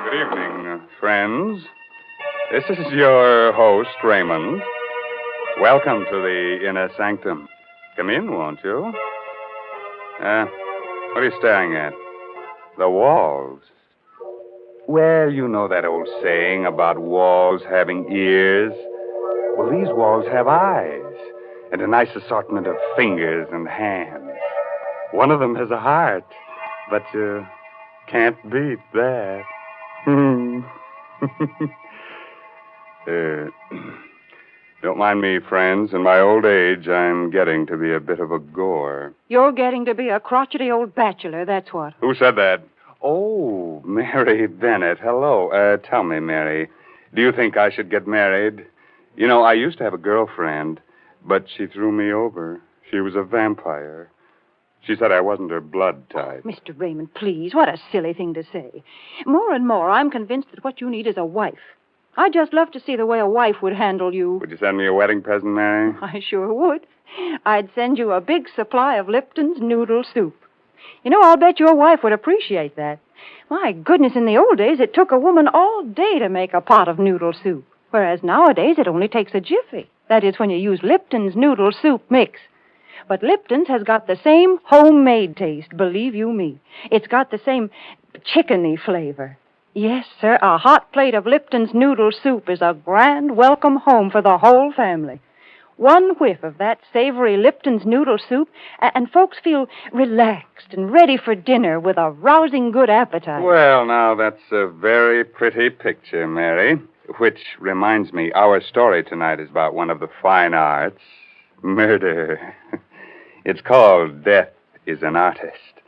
Good evening, friends. This is your host, Raymond. Welcome to the Inner Sanctum. Come in, won't you? What are you staring at? The walls. Well, you know that old saying about walls having ears. Well, these walls have eyes, and a nice assortment of fingers and hands. One of them has a heart, but you can't beat that. Don't mind me, friends. In my old age, I'm getting to be a bit of a gore. You're getting to be a crotchety old bachelor, that's what. Who said that? Oh, Mary Bennett. Hello. Tell me, Mary, do you think I should get married? You know, I used to have a girlfriend, but she threw me over. She was a vampire. She said I wasn't her blood type. Oh, Mr. Raymond, please, what a silly thing to say. More and more, I'm convinced that what you need is a wife. I'd just love to see the way a wife would handle you. Would you send me a wedding present, Mary? I sure would. I'd send you a big supply of Lipton's Noodle Soup. You know, I'll bet your wife would appreciate that. My goodness, in the old days, it took a woman all day to make a pot of noodle soup, whereas nowadays it only takes a jiffy. That is, when you use Lipton's Noodle Soup mix. But Lipton's has got the same homemade taste, believe you me. It's got the same chickeny flavor. Yes, sir, a hot plate of Lipton's Noodle Soup is a grand welcome home for the whole family. One whiff of that savory Lipton's Noodle Soup, and folks feel relaxed and ready for dinner with a rousing good appetite. Well, now, that's a very pretty picture, Mary. Which reminds me, our story tonight is about one of the fine arts, murder. It's called Death is an Artist,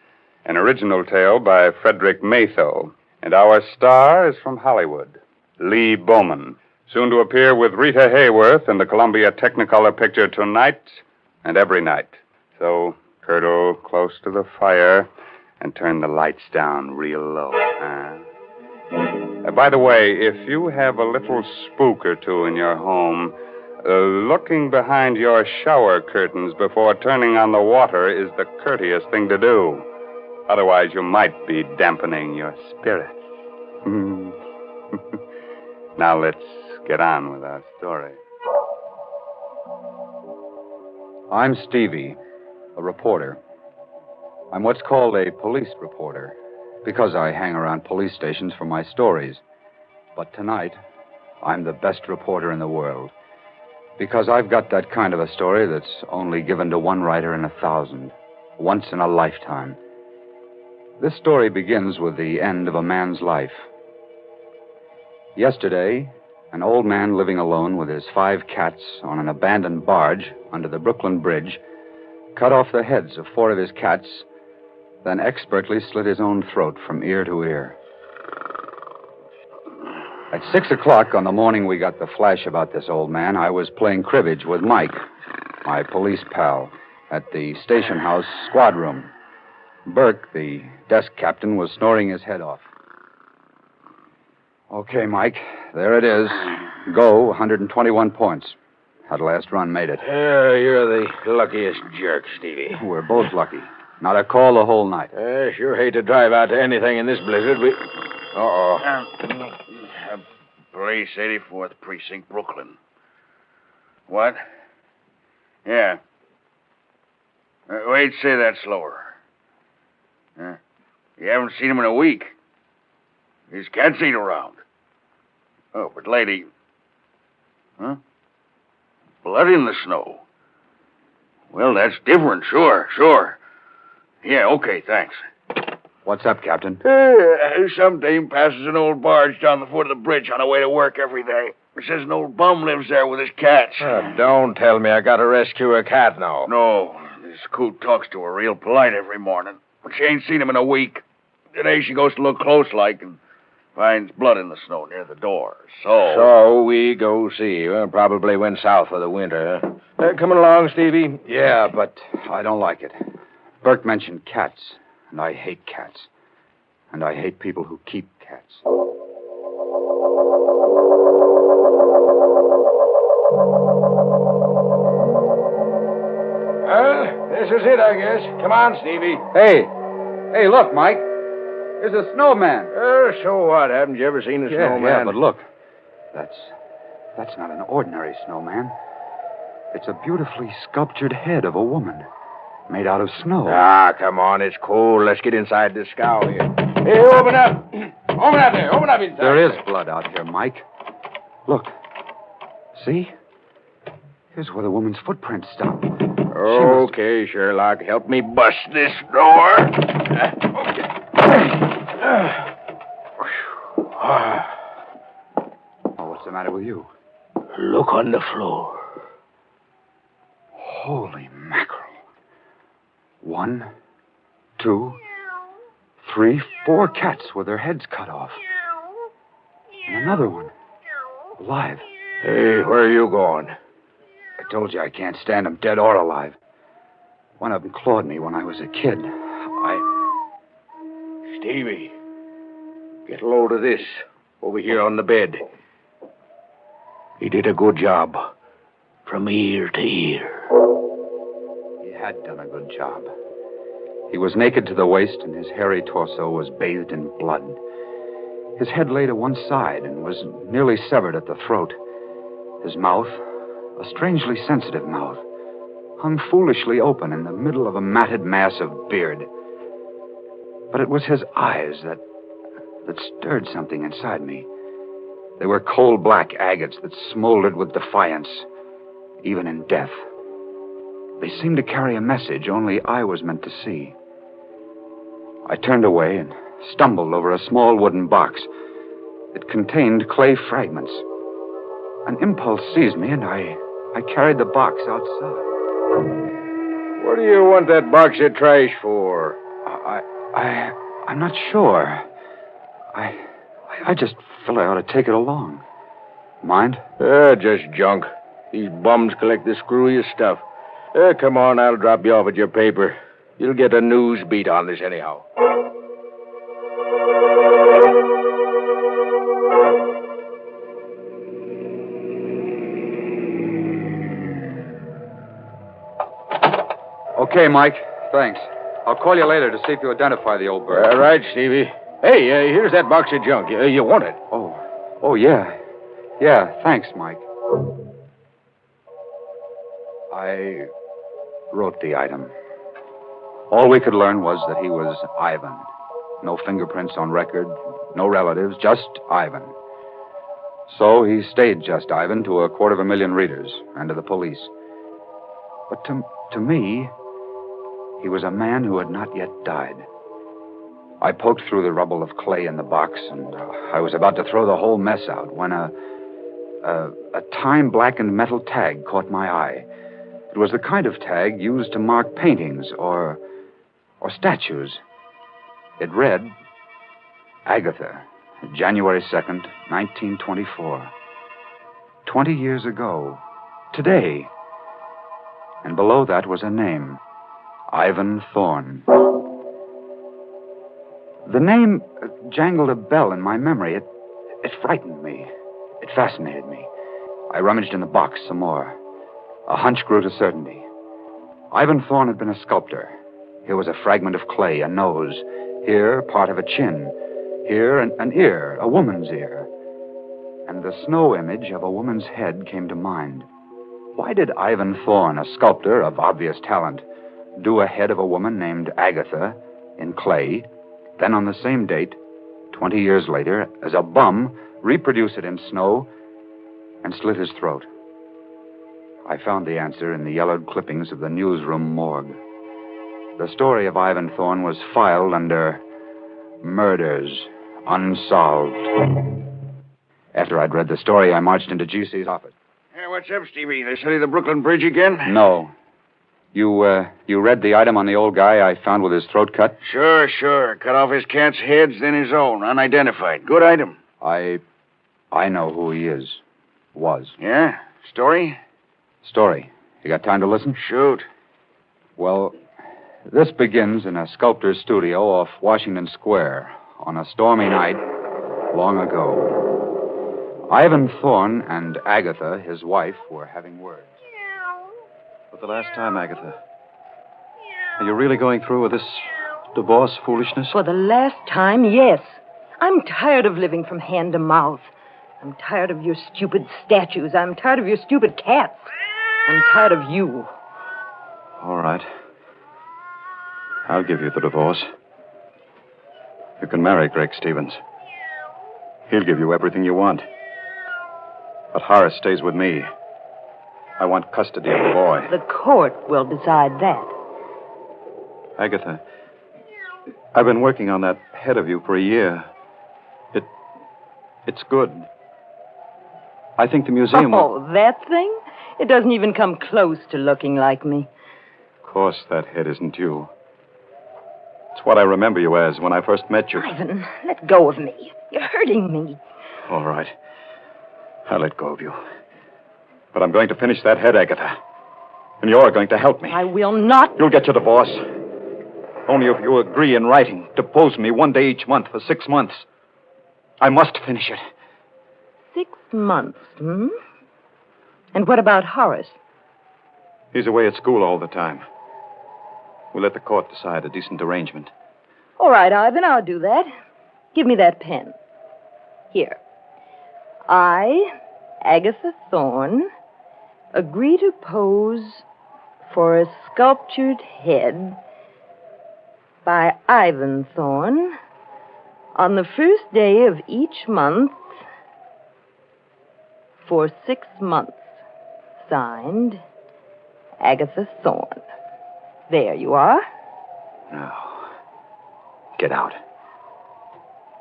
an original tale by Frederick Matho. And our star is from Hollywood, Lee Bowman, soon to appear with Rita Hayworth in the Columbia Technicolor picture Tonight and Every Night. So, curdle close to the fire and turn the lights down real low. By the way, if you have a little spook or two in your home, looking behind your shower curtains before turning on the water is the courteous thing to do. Otherwise, you might be dampening your spirits. Now let's get on with our story. I'm Stevie, a reporter. I'm what's called a police reporter because I hang around police stations for my stories. But tonight, I'm the best reporter in the world because I've got that kind of a story that's only given to one writer in 1,000, once in a lifetime. This story begins with the end of a man's life. Yesterday, an old man living alone with his 5 cats on an abandoned barge under the Brooklyn Bridge cut off the heads of 4 of his cats, then expertly slit his own throat from ear to ear. At 6 o'clock on the morning we got the flash about this old man, I was playing cribbage with Mike, my police pal, at the station house squad room. Burke, the desk captain, was snoring his head off. Okay, Mike, there it is. Go, 121 points. That last run made it. You're the luckiest jerk, Stevie. We're both lucky. Not a call the whole night. Sure hate to drive out to anything in this blizzard. Police, 84th Precinct, Brooklyn. What? Yeah. Wait, say that slower. You haven't seen him in a week. His cats ain't around. Oh, but lady... Huh? Blood in the snow. Well, that's different, sure. Yeah, okay, thanks. What's up, Captain? Some dame passes an old barge down the foot of the bridge on her way to work every day. Says an old bum lives there with his cats. Don't tell me I got to rescue a cat now. No, this coot talks to her real polite every morning. But she ain't seen him in a week. Today she goes to look close like and finds blood in the snow near the door. So we go see. Well, probably went south for the winter. Coming along, Stevie? Yeah, but I don't like it. Burke mentioned cats, and I hate cats. And I hate people who keep cats. Well, this is it, I guess. Come on, Stevie. Hey, look, Mike. There's a snowman. So what? Haven't you ever seen a snowman? Yeah, but look. That's not an ordinary snowman. It's a beautifully sculptured head of a woman made out of snow. Come on. It's cold. Let's get inside this scow here. Hey, open up. Open up there. Open up inside. There is blood out here, Mike. Look. See? Here's where the woman's footprints stop. Okay, Sherlock. Help me bust this door. Okay. What's the matter with you? Look on the floor. Holy mackerel. 1, 2, 3, 4 cats with their heads cut off. And another one. Alive. Hey, where are you going? I told you I can't stand them dead or alive. One of them clawed me when I was a kid. Stevie, get a load of this over here on the bed. He did a good job. From ear to ear. He had done a good job. He was naked to the waist, and his hairy torso was bathed in blood. His head lay to one side and was nearly severed at the throat. His mouth, a strangely sensitive mouth, hung foolishly open in the middle of a matted mass of beard. But it was his eyes that stirred something inside me. They were coal black agates that smoldered with defiance, even in death. They seemed to carry a message only I was meant to see. I turned away and stumbled over a small wooden box. It contained clay fragments. An impulse seized me, and I carried the box outside. What do you want that box of trash for? I'm not sure. I just felt I ought to take it along. Mind? Just junk. These bums collect the screwiest stuff. Come on, I'll drop you off at your paper. You'll get a news beat on this anyhow. Okay, Mike. Thanks. I'll call you later to see if you identify the old bird. All right, Stevie. Hey, here's that box of junk. You want it? Oh, yeah. Yeah, thanks, Mike. I wrote the item. All we could learn was that he was Ivan. No fingerprints on record, no relatives, just Ivan. So he stayed just Ivan to 250,000 readers and to the police. But to me, he was a man who had not yet died. I poked through the rubble of clay in the box, and I was about to throw the whole mess out when a time-blackened metal tag caught my eye. It was the kind of tag used to mark paintings or statues. It read, Agatha, January 2nd, 1924. 20 years ago, today. And below that was a name, Ivan Thorne. The name jangled a bell in my memory. It frightened me. It fascinated me. I rummaged in the box some more. A hunch grew to certainty. Ivan Thorne had been a sculptor. Here was a fragment of clay, a nose. Here, part of a chin. Here, an ear, a woman's ear. And the snow image of a woman's head came to mind. Why did Ivan Thorne, a sculptor of obvious talent, do a head of a woman named Agatha in clay, then on the same date, 20 years later, as a bum, reproduce it in snow and slit his throat? I found the answer in the yellowed clippings of the newsroom morgue. The story of Ivan Thorne was filed under Murders Unsolved. After I'd read the story, I marched into GC's office. Hey, what's up, Stevie? They study the Brooklyn Bridge again? No. You read the item on the old guy I found with his throat cut? Sure. Cut off his cat's heads, then his own. Unidentified. Good item. I know who he is. Was. Yeah? Story? Story. You got time to listen? Shoot. Well, this begins in a sculptor's studio off Washington Square on a stormy night long ago. Ivan Thorne and Agatha, his wife, were having words. For the last time, Agatha, are you really going through with this divorce foolishness? For the last time, yes. I'm tired of living from hand to mouth. I'm tired of your stupid statues. I'm tired of your stupid cats. I'm tired of you. All right. I'll give you the divorce. You can marry Greg Stevens. He'll give you everything you want. But Horace stays with me. I want custody of the boy. The court will decide that. Agatha, I've been working on that head of you for a year. It's good. I think the museum will... Oh, that thing? It doesn't even come close to looking like me. Of course, that head isn't you. It's what I remember you as when I first met you. Ivan, let go of me. You're hurting me. All right. I'll let go of you. But I'm going to finish that head, Agatha. And you're going to help me. I will not. You'll get your divorce. Only if you agree in writing to pose me one day each month for 6 months. I must finish it. 6 months, hmm? And what about Horace? He's away at school all the time. We'll let the court decide a decent arrangement. All right, Ivan, I'll do that. Give me that pen. Here. I, Agatha Thorne, agree to pose for a sculptured head by Ivan Thorne on the first day of each month for 6 months. Signed, Agatha Thorne. There you are. Now, get out.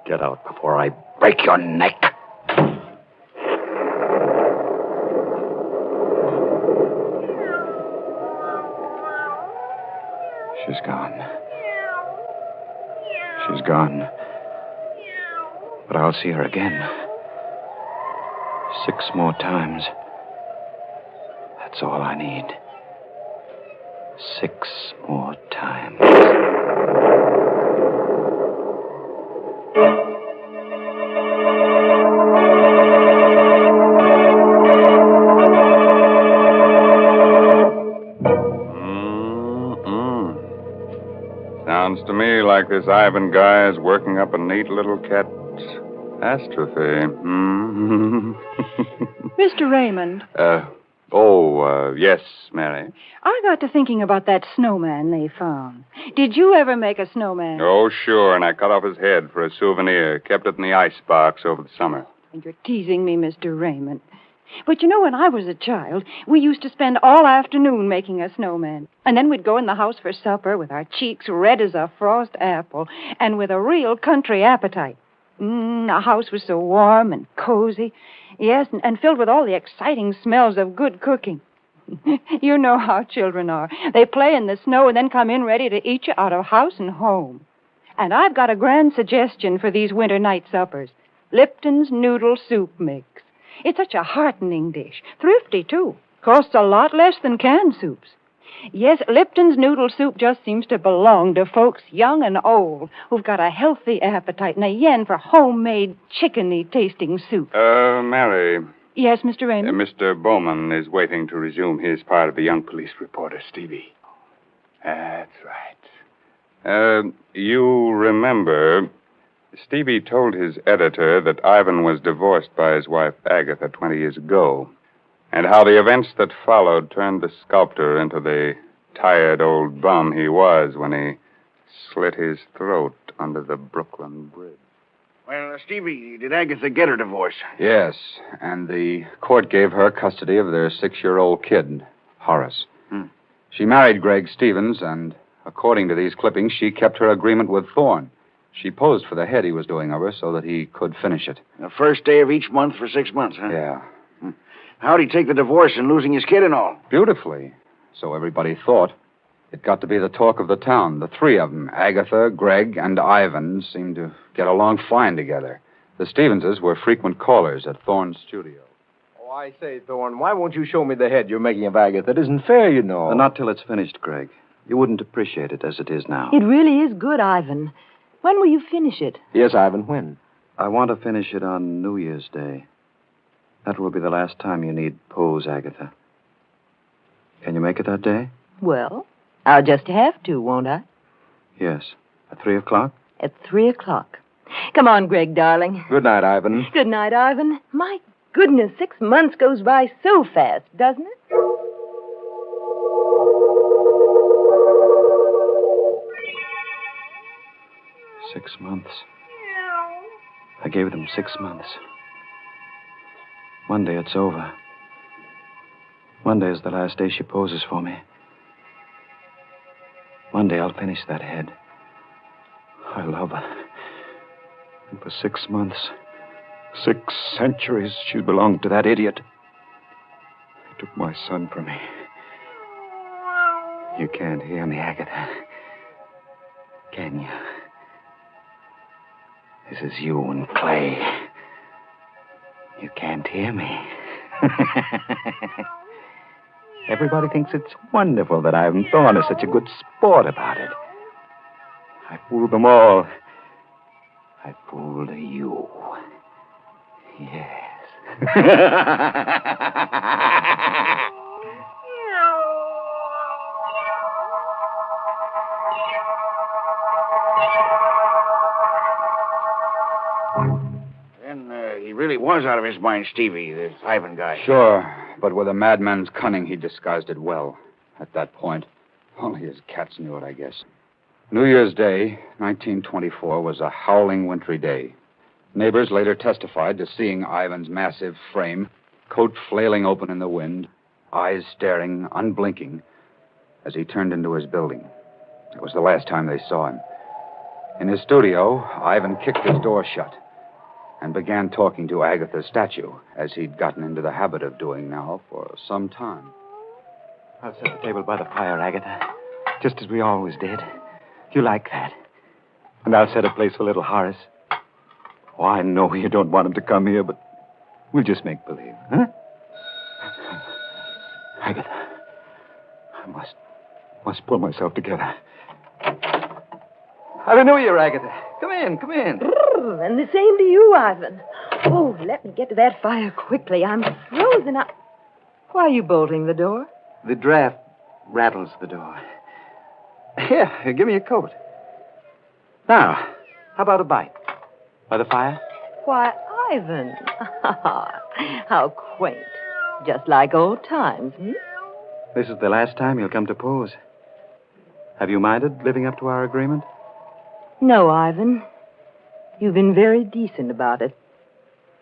Get out before I break your neck. She's gone. She's gone. But I'll see her again. 6 more times. That's all I need. 6 more times. like this Ivan guy is working up a neat little catastrophe. Mr. Raymond, Yes, Mary. I got to thinking about that snowman they found. Did you ever make a snowman? Oh, sure, and I cut off his head for a souvenir. Kept it in the icebox over the summer. And you're teasing me, Mr. Raymond. But you know, when I was a child, we used to spend all afternoon making a snowman. And then we'd go in the house for supper with our cheeks red as a frost apple and with a real country appetite. The house was so warm and cozy. Yes, and filled with all the exciting smells of good cooking. You know how children are. They play in the snow and then come in ready to eat you out of house and home. And I've got a grand suggestion for these winter night suppers. Lipton's Noodle Soup Mix. It's such a heartening dish. Thrifty, too. Costs a lot less than canned soups. Yes, Lipton's Noodle Soup just seems to belong to folks young and old who've got a healthy appetite and a yen for homemade, chickeny-tasting soup. Mary. Yes, Mr. Raymond? Mr. Bowman is waiting to resume his part of the young police reporter, Stevie. That's right. You remember, Stevie told his editor that Ivan was divorced by his wife, Agatha, 20 years ago, and how the events that followed turned the sculptor into the tired old bum he was when he slit his throat under the Brooklyn Bridge. Well, Stevie, did Agatha get her divorce? Yes, and the court gave her custody of their 6-year-old kid, Horace. She married Greg Stevens, and according to these clippings, she kept her agreement with Thorne. She posed for the head he was doing of her so that he could finish it. The first day of each month for 6 months, huh? Yeah. How'd he take the divorce and losing his kid and all? Beautifully. So everybody thought. It got to be the talk of the town. The three of them, Agatha, Greg, and Ivan, seemed to get along fine together. The Stevenses were frequent callers at Thorne's studio. Oh, I say, Thorne, why won't you show me the head you're making of Agatha? It isn't fair, you know. Not till it's finished, Greg. You wouldn't appreciate it as it is now. It really is good, Ivan. When will you finish it? Yes, Ivan, when? I want to finish it on New Year's Day. That will be the last time you need pose, Agatha. Can you make it that day? Well, I'll just have to, won't I? Yes. At 3 o'clock? At 3 o'clock. Come on, Greg, darling. Good night, Ivan. Good night, Ivan. My goodness, 6 months goes by so fast, doesn't it? Six months. I gave them 6 months. One day it's over. One day is the last day she poses for me. One day I'll finish that head. I love her. And for 6 months, 6 centuries, she belonged to that idiot. He took my son from me. You can't hear me, Agatha. Can you? This is you and Clay. You can't hear me. Everybody thinks it's wonderful that Ivan Thorne is such a good sport about it. I fooled them all. I fooled you. Yes. He really was out of his mind, Stevie, this Ivan guy. Sure, but with a madman's cunning, he disguised it well. At that point, only his cats knew it, I guess. New Year's Day, 1924, was a howling wintry day. Neighbors later testified to seeing Ivan's massive frame, coat flailing open in the wind, eyes staring, unblinking, as he turned into his building. It was the last time they saw him. In his studio, Ivan kicked his door shut and began talking to Agatha's statue, as he'd gotten into the habit of doing now for some time. I'll set the table by the fire, Agatha, just as we always did. You like that. And I'll set a place for little Horace. Oh, I know you don't want him to come here, but we'll just make believe, huh? Agatha, I must pull myself together. Happy New Year, Agatha. Come in, come in. And the same to you, Ivan. Oh, let me get to that fire quickly. I'm frozen up. Why are you bolting the door? The draft rattles the door. Here, give me a coat. Now, how about a bite? By the fire? Why, Ivan. How quaint. Just like old times, hmm? This is the last time you'll come to pose. Have you minded living up to our agreement? No, Ivan. You've been very decent about it.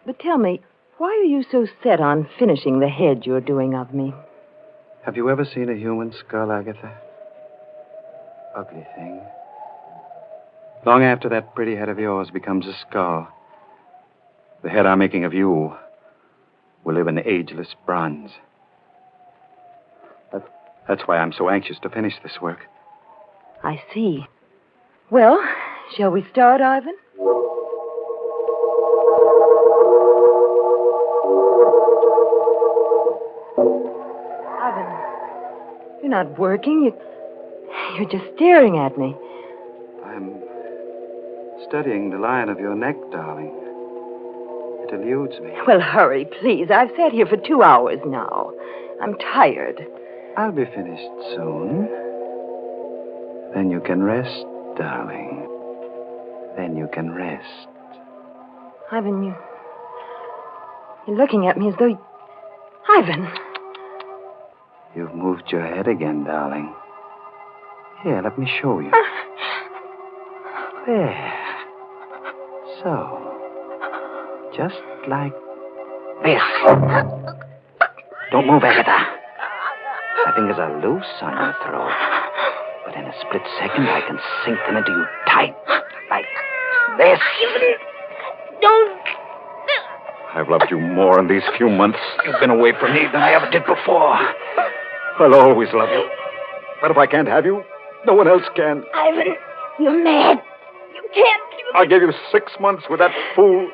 But tell me, why are you so set on finishing the head you're doing of me? Have you ever seen a human skull, Agatha? Ugly thing. Long after that pretty head of yours becomes a skull, the head I'm making of you will live in ageless bronze. That's why I'm so anxious to finish this work. I see. Well, shall we start, Ivan? Ivan, you're not working. You're just staring at me. I'm studying the line of your neck, darling. It eludes me. Well, hurry, please. I've sat here for 2 hours now. I'm tired. I'll be finished soon. Then you can rest, darling. Then you can rest. Ivan, you're looking at me as though... Ivan! You've moved your head again, darling. Here, let me show you. There. So. Just like this. Don't move, Agatha. My fingers are loose on your throat. But in a split second, I can sink them into you tight. Like this. Don't. I've loved you more in these few months you've been away from me than I ever did before. I'll always love you. But if I can't have you, no one else can. Ivan, you're mad. You can't do I gave you 6 months with that fool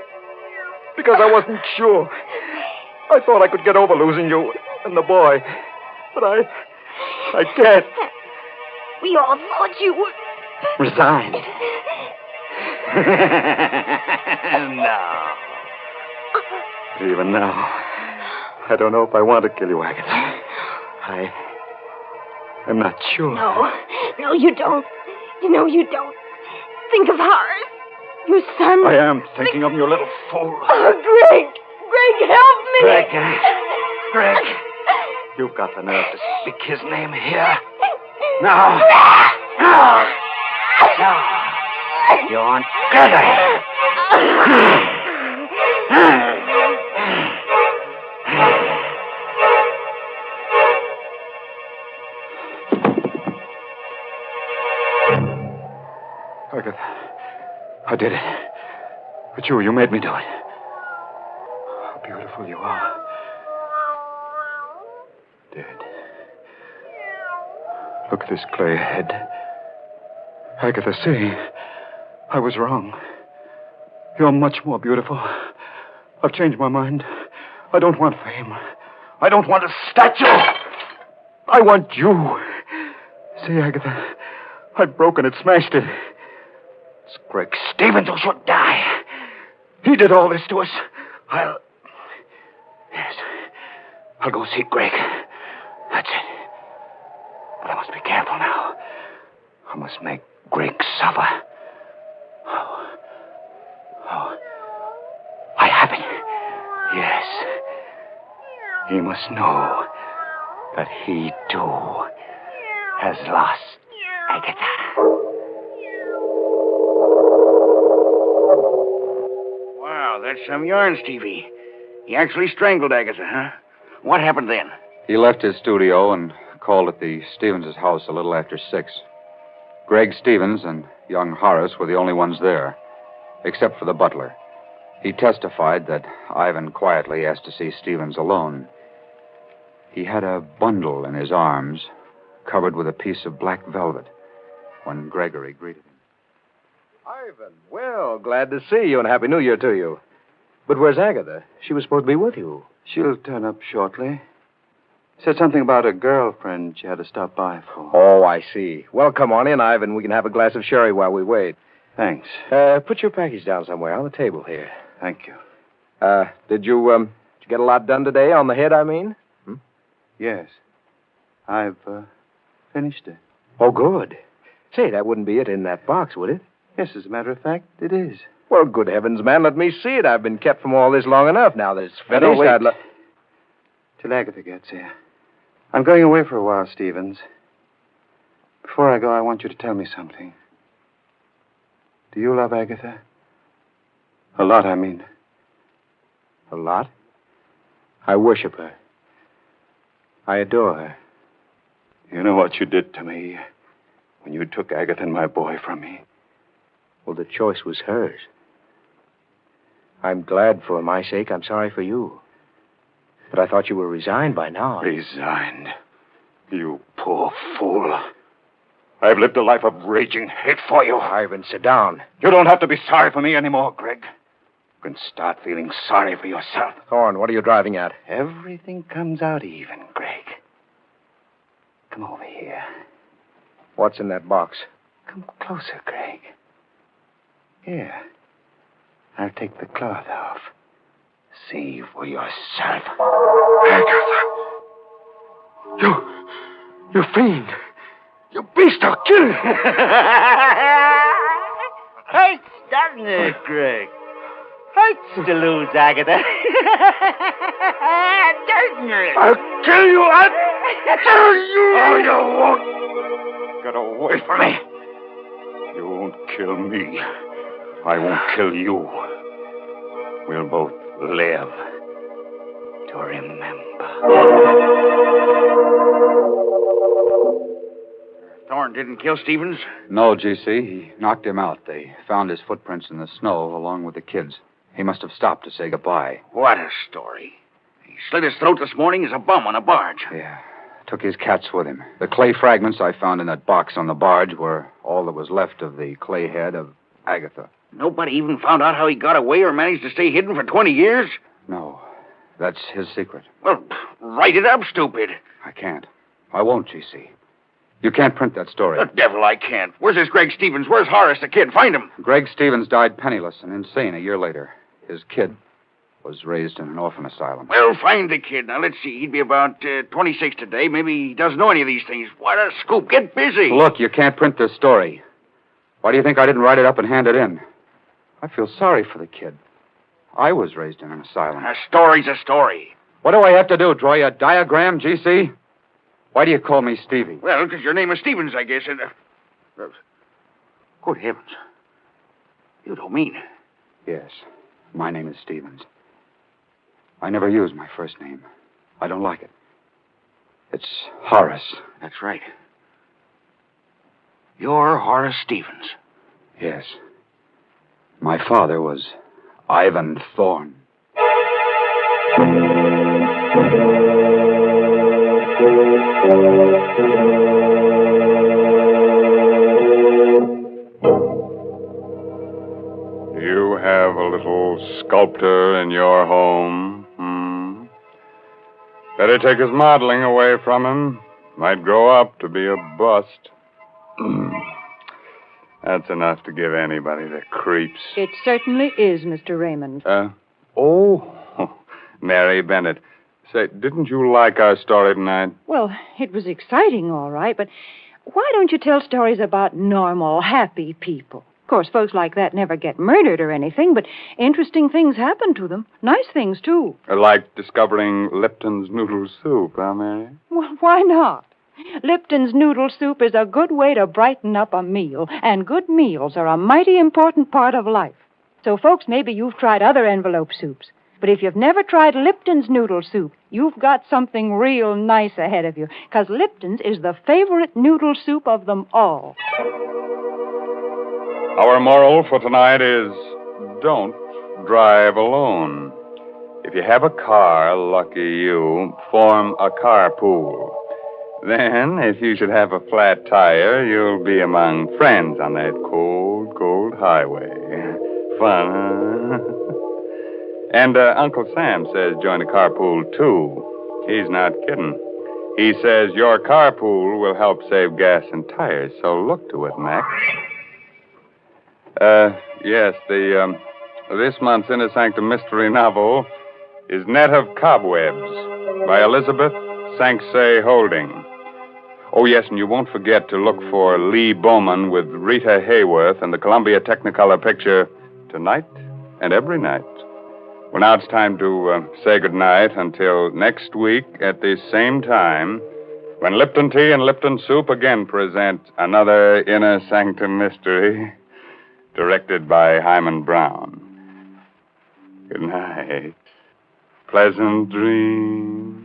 because I wasn't sure. I thought I could get over losing you and the boy. But I can't. We all thought you were... Resigned. No. Even now, I don't know if I want to kill you, Agatha. I'm not sure. No, you don't. You know you don't. Think of ours. Your son. I am thinking of your little fool. Oh, Greg. Greg, help me. Greg. You've got the nerve to speak his name here. No. You want Gregory. Agatha, I did it. But you made me do it. How beautiful you are. Dead. Look at this clay head. Agatha, see, I was wrong. You're much more beautiful. I've changed my mind. I don't want fame. I don't want a statue. I want you. See, Agatha, I've broken it, smashed it. It's Greg Stevens who should die. He did all this to us. I'll go see Greg. That's it. But I must be careful now. I must make Greg suffer. Oh. I have it. Yes. He must know that he, too, has lost Agatha. Wow, that's some yarn, Stevie. He actually strangled Agatha, huh? What happened then? He left his studio and called at the Stevens' house a little after 6. Greg Stevens and young Horace were the only ones there, except for the butler. He testified that Ivan quietly asked to see Stevens alone. He had a bundle in his arms, covered with a piece of black velvet, when Gregory greeted him. Ivan, well, glad to see you and Happy New Year to you. But where's Agatha? She was supposed to be with you. She'll turn up shortly. Said something about a girlfriend she had to stop by for. Oh, I see. Well, come on in, Ivan. We can have a glass of sherry while we wait. Thanks. Put your package down somewhere on the table here. Thank you. Did you get a lot done today on the head, I mean? Yes. I've finished it. Oh, good. Say, that wouldn't be it in that box, would it? Yes, as a matter of fact, it is. Well, good heavens, man, let me see it. I've been kept from all this long enough. Now that it's finished, wait. Till Agatha gets here. I'm going away for a while, Stevens. Before I go, I want you to tell me something. Do you love Agatha? A lot, I mean. A lot? I worship her. I adore her. You know what you did to me when you took Agatha and my boy from me? Well, the choice was hers. I'm glad for my sake. I'm sorry for you. But I thought you were resigned by now. Resigned? You poor fool. I've lived a life of raging hate for you. Ivan, sit down. You don't have to be sorry for me anymore, Greg. You can start feeling sorry for yourself. Thorne, what are you driving at? Everything comes out even, Greg. Come over here. What's in that box? Come closer, Greg. Here. I'll take the cloth off. See for yourself. Agatha! You fiend! You beast, I'll kill you! Hurts, doesn't it, Greg? Hurts to lose Agatha. Doesn't it? I'll kill you! I'll kill you! Oh, you won't! Get away from me. You won't kill me. I won't kill you. We'll both live to remember. Thorne didn't kill Stevens? No, G.C. He knocked him out. They found his footprints in the snow along with the kids. He must have stopped to say goodbye. What a story. He slit his throat this morning as a bum on a barge. Yeah. Took his cats with him. The clay fragments I found in that box on the barge were all that was left of the clay head of Agatha. Nobody even found out how he got away or managed to stay hidden for 20 years? No. That's his secret. Well, write it up, stupid. I can't. I won't, G.C. You can't print that story. The devil I can't. Where's this Greg Stevens? Where's Horace the kid? Find him. Greg Stevens died penniless and insane a year later. His kid was raised in an orphan asylum. Well, find the kid. Now, let's see. He'd be about 26 today. Maybe he doesn't know any of these things. What a scoop. Get busy. Look, you can't print this story. Why do you think I didn't write it up and hand it in? I feel sorry for the kid. I was raised in an asylum. A story's a story. What do I have to do? Draw you a diagram, G.C.? Why do you call me Stevie? Well, because your name is Stevens, I guess. And, good heavens. You don't mean it. Yes. My name is Stevens. I never use my first name. I don't like it. It's Horace. That's right. You're Horace Stevens. Yes. My father was Ivan Thorne. You have a little sculptor in your home. Better take his modeling away from him. Might grow up to be a bust. That's enough to give anybody the creeps. It certainly is, Mr. Raymond. Oh, Mary Bennett. Say, didn't you like our story tonight? Well, it was exciting, all right, but why don't you tell stories about normal, happy people? Of course, folks like that never get murdered or anything, but interesting things happen to them. Nice things, too. Like discovering Lipton's noodle soup, huh, Mary? Well, why not? Lipton's noodle soup is a good way to brighten up a meal, and good meals are a mighty important part of life. So, folks, maybe you've tried other envelope soups, but if you've never tried Lipton's noodle soup, you've got something real nice ahead of you, because Lipton's is the favorite noodle soup of them all. Our moral for tonight is don't drive alone. If you have a car, lucky you, form a carpool. Then, if you should have a flat tire, you'll be among friends on that cold, cold highway. Fun, huh? And Uncle Sam says join a carpool, too. He's not kidding. He says your carpool will help save gas and tires, so look to it, Max. Yes, this month's Inner Sanctum mystery novel is Net of Cobwebs by Elizabeth Sanksay Holding. Oh, yes, and you won't forget to look for Lee Bowman with Rita Hayworth and the Columbia Technicolor picture Tonight and Every Night. Well, now it's time to say goodnight until next week at the same time when Lipton Tea and Lipton Soup again present another Inner Sanctum mystery directed by Hyman Brown. Good night. Pleasant dreams.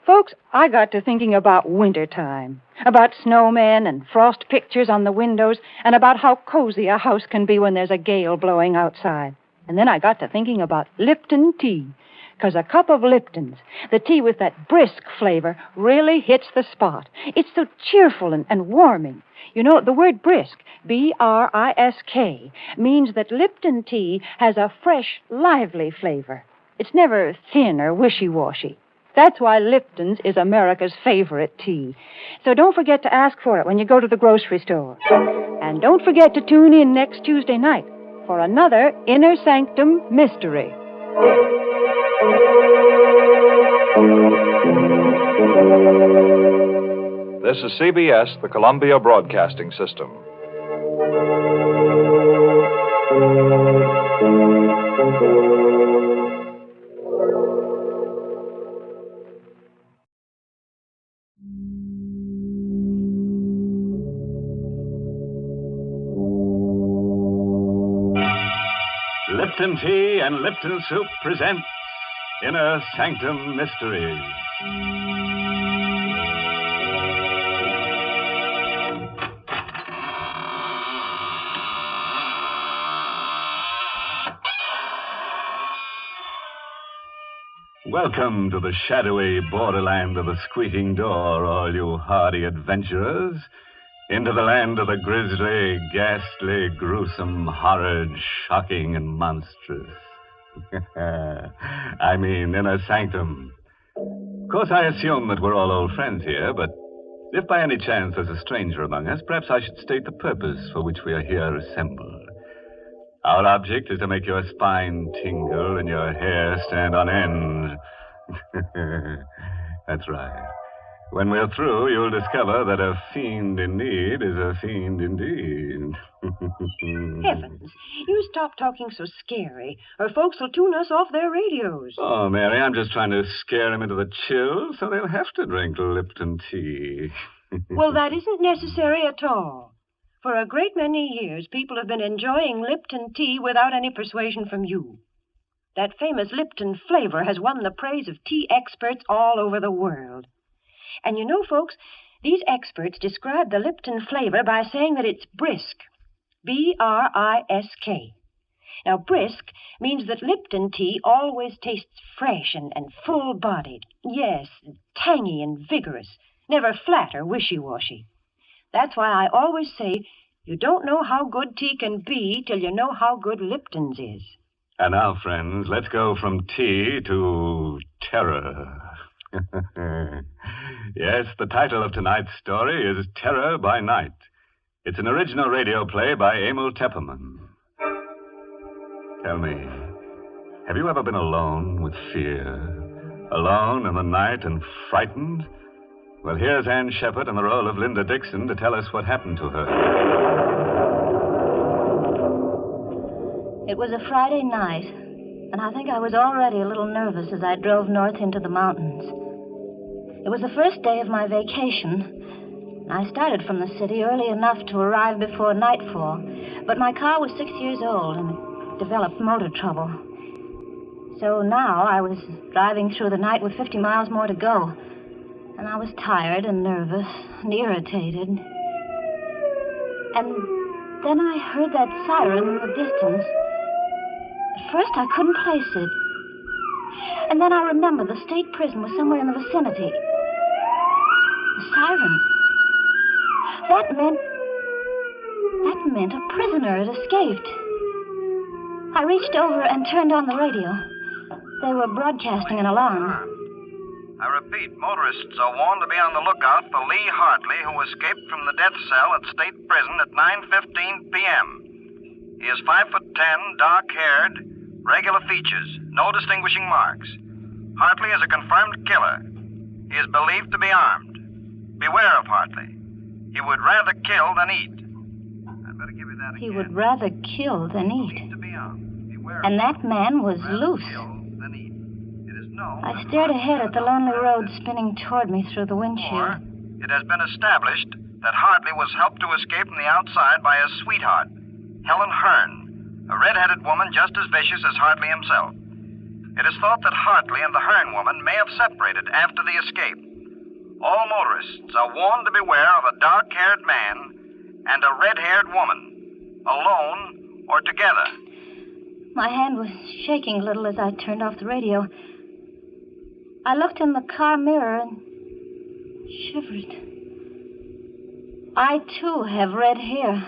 Folks, I got to thinking about wintertime, about snowmen and frost pictures on the windows, and about how cozy a house can be when there's a gale blowing outside. And then I got to thinking about Lipton tea, because a cup of Lipton's, the tea with that brisk flavor, really hits the spot. It's so cheerful and warming. You know, the word brisk, B-R-I-S-K, means that Lipton tea has a fresh, lively flavor. It's never thin or wishy-washy. That's why Lipton's is America's favorite tea. So don't forget to ask for it when you go to the grocery store. And don't forget to tune in next Tuesday night for another Inner Sanctum mystery. This is CBS, the Columbia Broadcasting System. Lipton Tea and Lipton Soup present Inner Sanctum Mysteries. Welcome to the shadowy borderland of the squeaking door, all you hardy adventurers. Into the land of the grisly, ghastly, gruesome, horrid, shocking, and monstrous. I mean, Inner Sanctum. Of course, I assume that we're all old friends here, but if by any chance there's a stranger among us, perhaps I should state the purpose for which we are here assembled. Our object is to make your spine tingle and your hair stand on end. That's right. When we're through, you'll discover that a fiend in need is a fiend indeed. Heavens, you stop talking so scary, or folks will tune us off their radios. Oh, Mary, I'm just trying to scare them into the chill so they'll have to drink Lipton tea. Well, that isn't necessary at all. For a great many years, people have been enjoying Lipton tea without any persuasion from you. That famous Lipton flavor has won the praise of tea experts all over the world. And you know, folks, these experts describe the Lipton flavor by saying that it's brisk. B-R-I-S-K. Now, brisk means that Lipton tea always tastes fresh and full-bodied. Yes, tangy and vigorous. Never flat or wishy-washy. That's why I always say you don't know how good tea can be till you know how good Lipton's is. And now, friends, let's go from tea to terror. Yes, the title of tonight's story is Terror by Night. It's an original radio play by Emil Tepperman. Tell me, have you ever been alone with fear? Alone in the night and frightened? Well, here's Ann Shepard in the role of Linda Dixon to tell us what happened to her. It was a Friday night, and I think I was already a little nervous as I drove north into the mountains. It was the first day of my vacation. I started from the city early enough to arrive before nightfall, but my car was 6 years old and developed motor trouble. So now I was driving through the night with 50 miles more to go, and I was tired and nervous and irritated. And then I heard that siren in the distance. At first I couldn't place it. And then I remembered the state prison was somewhere in the vicinity. The siren. That meant a prisoner had escaped. I reached over and turned on the radio. They were broadcasting an alarm. I repeat, motorists are warned to be on the lookout for Lee Hartley, who escaped from the death cell at State Prison at 9:15 p.m. He is 5'10", dark-haired, regular features, no distinguishing marks. Hartley is a confirmed killer. He is believed to be armed. Beware of Hartley. He would rather kill than eat. I'd better give you that again. He would rather kill than eat. And that man was loose. I stared ahead at the lonely road spinning toward me through the windshield. It has been established that Hartley was helped to escape from the outside by his sweetheart, Helen Hearn, a red-headed woman just as vicious as Hartley himself. It is thought that Hartley and the Hearn woman may have separated after the escape. All motorists are warned to beware of a dark-haired man and a red-haired woman, alone or together. My hand was shaking a little as I turned off the radio. I looked in the car mirror and shivered. I, too, have red hair.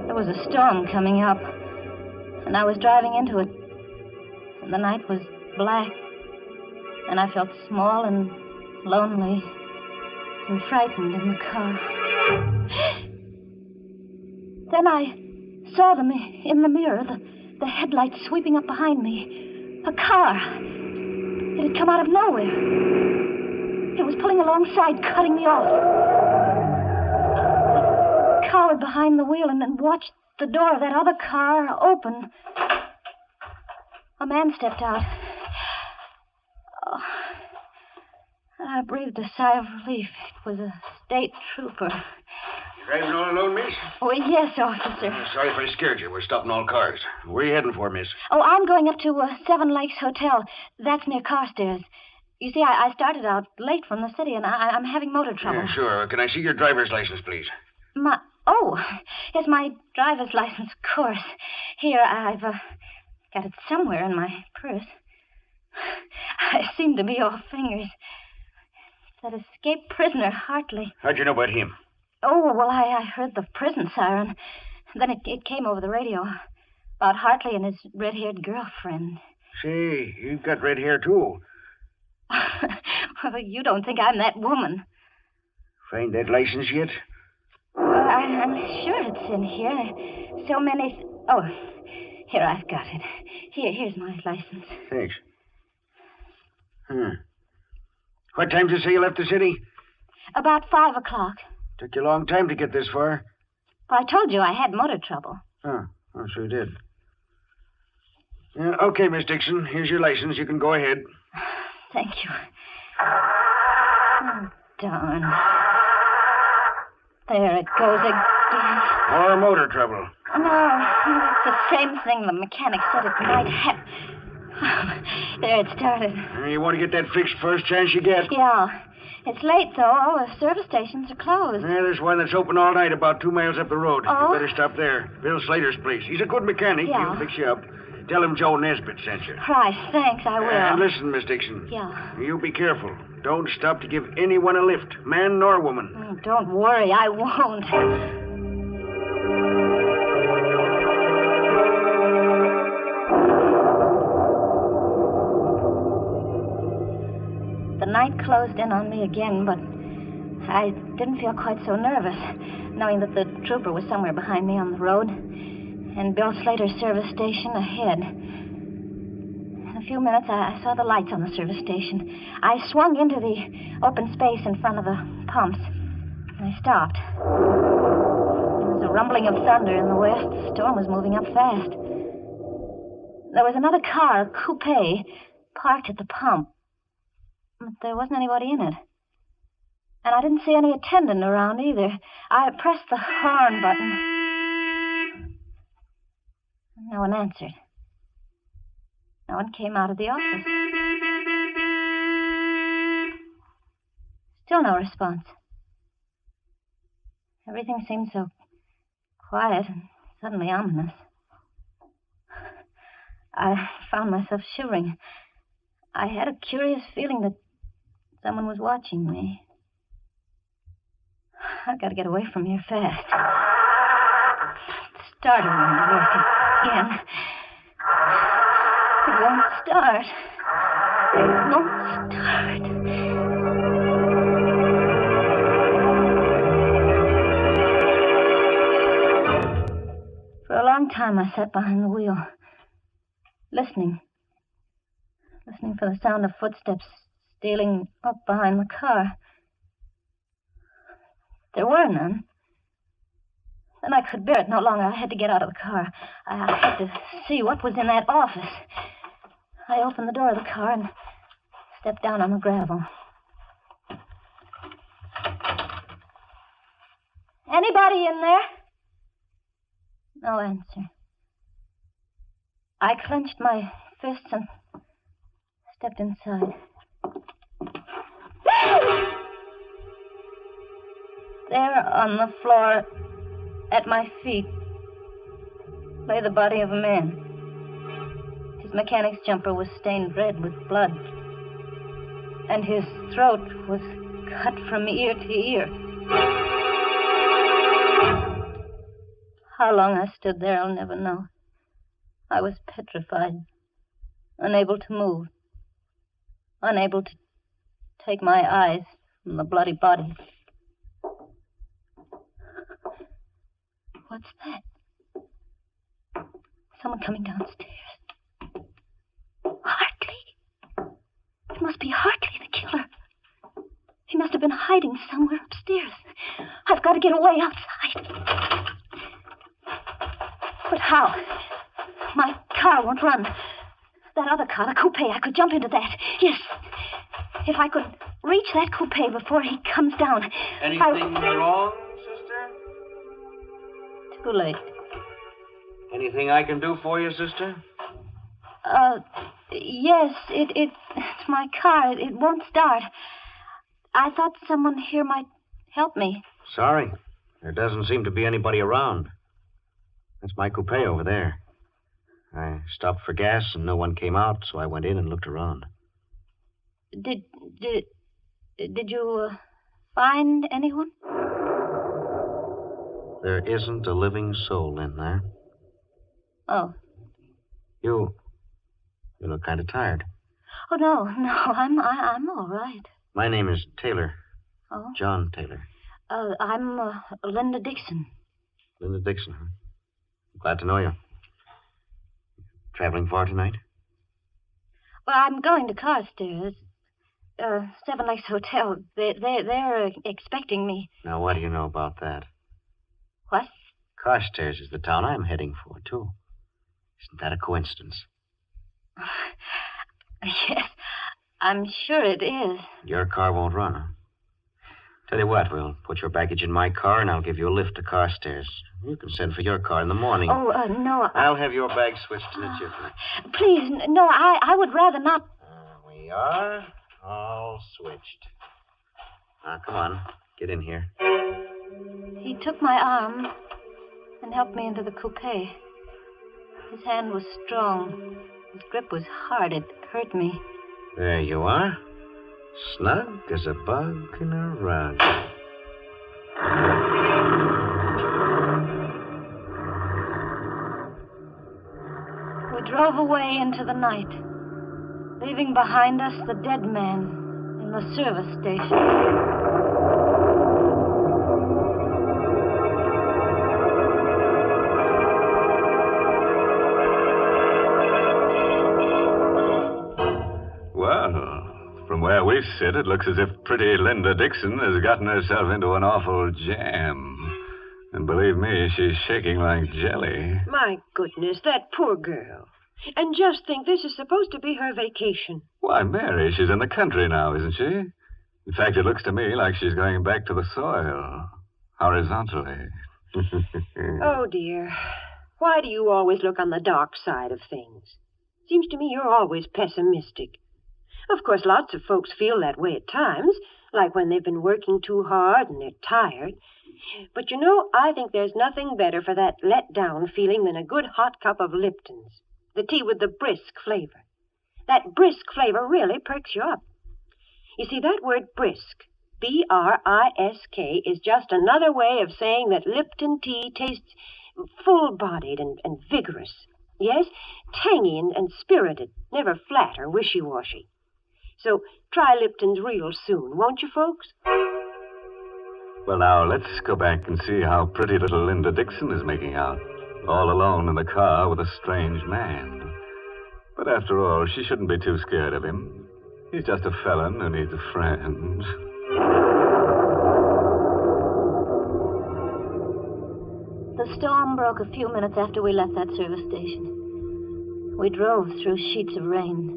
There was a storm coming up, and I was driving into it. And the night was black, and I felt small and lonely and frightened in the car. Then I saw them in the mirror, the headlights sweeping up behind me. A car. It had come out of nowhere. It was pulling alongside, cutting me off. I cowered behind the wheel and then watched the door of that other car open. A man stepped out. Oh, I breathed a sigh of relief. It was a state trooper. Driving all alone, miss? Oh, yes, officer. Sorry if I scared you. We're stopping all cars. Where are you heading for, miss? Oh, I'm going up to Seven Lakes Hotel. That's near Carstairs. You see, I started out late from the city, and I'm having motor trouble. Yeah, sure. Can I see your driver's license, please? Here's my driver's license, of course. Here, I've got it somewhere in my purse. I seem to be all fingers. That escaped prisoner, Hartley. How'd you know about him? Oh, well, I heard the prison siren. Then it came over the radio about Hartley and his red-haired girlfriend. Say, you've got red hair, too. Well, you don't think I'm that woman. Find that license yet? I'm sure it's in here. So many... Oh, here, I've got it. Here's my license. Thanks. What time did you say you left the city? About 5 o'clock. Took you a long time to get this far. Well, I told you I had motor trouble. Oh, sure did. Okay, Miss Dixon. Here's your license. You can go ahead. Thank you. Oh, darn. There it goes again. More motor trouble. No, it's the same thing the mechanic said it might have. There it started. You want to get that fixed first chance you get? Yeah. It's late, though. All the service stations are closed. Yeah, there's one that's open all night about 2 miles up the road. Oh? You better stop there. Bill Slater's place. He's a good mechanic. Yeah. He'll fix you up. Tell him Joe Nesbitt sent you. Right, thanks, I will. And listen, Miss Dixon. Yeah. You be careful. Don't stop to give anyone a lift, man nor woman. Oh, don't worry, I won't. The night closed in on me again, but I didn't feel quite so nervous, knowing that the trooper was somewhere behind me on the road, and Bill Slater's service station ahead. In a few minutes, I saw the lights on the service station. I swung into the open space in front of the pumps, and I stopped. There was a rumbling of thunder in the west. The storm was moving up fast. There was another car, a coupe, parked at the pump. But there wasn't anybody in it. And I didn't see any attendant around either. I pressed the horn button. No one answered. No one came out of the office. Still no response. Everything seemed so quiet and suddenly ominous. I found myself shivering. I had a curious feeling that someone was watching me. I've got to get away from here fast. It started won't work again. It won't start. It won't start. time I sat behind the wheel, listening for the sound of footsteps stealing up behind the car. There were none. Then I could bear it no longer. I had to get out of the car. I had to see what was in that office. I opened the door of the car and stepped down on the gravel. Anybody in there? No answer. I clenched my fists and stepped inside. There on the floor, at my feet, lay the body of a man. His mechanic's jumper was stained red with blood, and his throat was cut from ear to ear. How long I stood there, I'll never know. I was petrified, unable to move, unable to take my eyes from the bloody body. What's that? Someone coming downstairs. Hartley. It must be Hartley, the killer. He must have been hiding somewhere upstairs. I've got to get away outside. But how? My car won't run. That other car, the coupe, I could jump into that. Yes. If I could reach that coupe before he comes down. Anything wrong, sister? Too late. Anything I can do for you, sister? Yes, it's my car. It won't start. I thought someone here might help me. Sorry. There doesn't seem to be anybody around. That's my coupe over there. I stopped for gas and no one came out, so I went in and looked around. Did you find anyone? There isn't a living soul in there. Oh. You look kind of tired. Oh, no, I'm all right. My name is Taylor. Oh? John Taylor. I'm Linda Dixon. Linda Dixon, huh? Glad to know you. Traveling far tonight? Well, I'm going to Carstairs. Seven Lakes Hotel. They're expecting me. Now, what do you know about that? What? Carstairs is the town I'm heading for, too. Isn't that a coincidence? Yes, I'm sure it is. Your car won't run, huh? Tell you what, we'll put your baggage in my car and I'll give you a lift to Carstairs. You can send for your car in the morning. Oh, no. I'll have your bag switched to the jiffy. Please, no, I would rather not. We are all switched. Now, come on. Get in here. He took my arm and helped me into the coupe. His hand was strong. His grip was hard. It hurt me. There you are. Snug as a bug in a rug. We drove away into the night, leaving behind us the dead man in the service station. From where we sit, it looks as if pretty Linda Dixon has gotten herself into an awful jam. And believe me, she's shaking like jelly. My goodness, that poor girl. And just think, this is supposed to be her vacation. Why, Mary, she's in the country now, isn't she? In fact, it looks to me like she's going back to the soil, horizontally. Oh, dear. Why do you always look on the dark side of things? Seems to me you're always pessimistic. Of course, lots of folks feel that way at times, like when they've been working too hard and they're tired. But you know, I think there's nothing better for that let-down feeling than a good hot cup of Lipton's, the tea with the brisk flavor. That brisk flavor really perks you up. You see, that word brisk, B-R-I-S-K, is just another way of saying that Lipton tea tastes full-bodied and vigorous. Yes, tangy and spirited, never flat or wishy-washy. So try Lipton's real soon, won't you, folks? Well, now, let's go back and see how pretty little Linda Dixon is making out. all alone in the car with a strange man. But after all, she shouldn't be too scared of him. He's just a felon who needs a friend. The storm broke a few minutes after we left that service station. We drove through sheets of rain.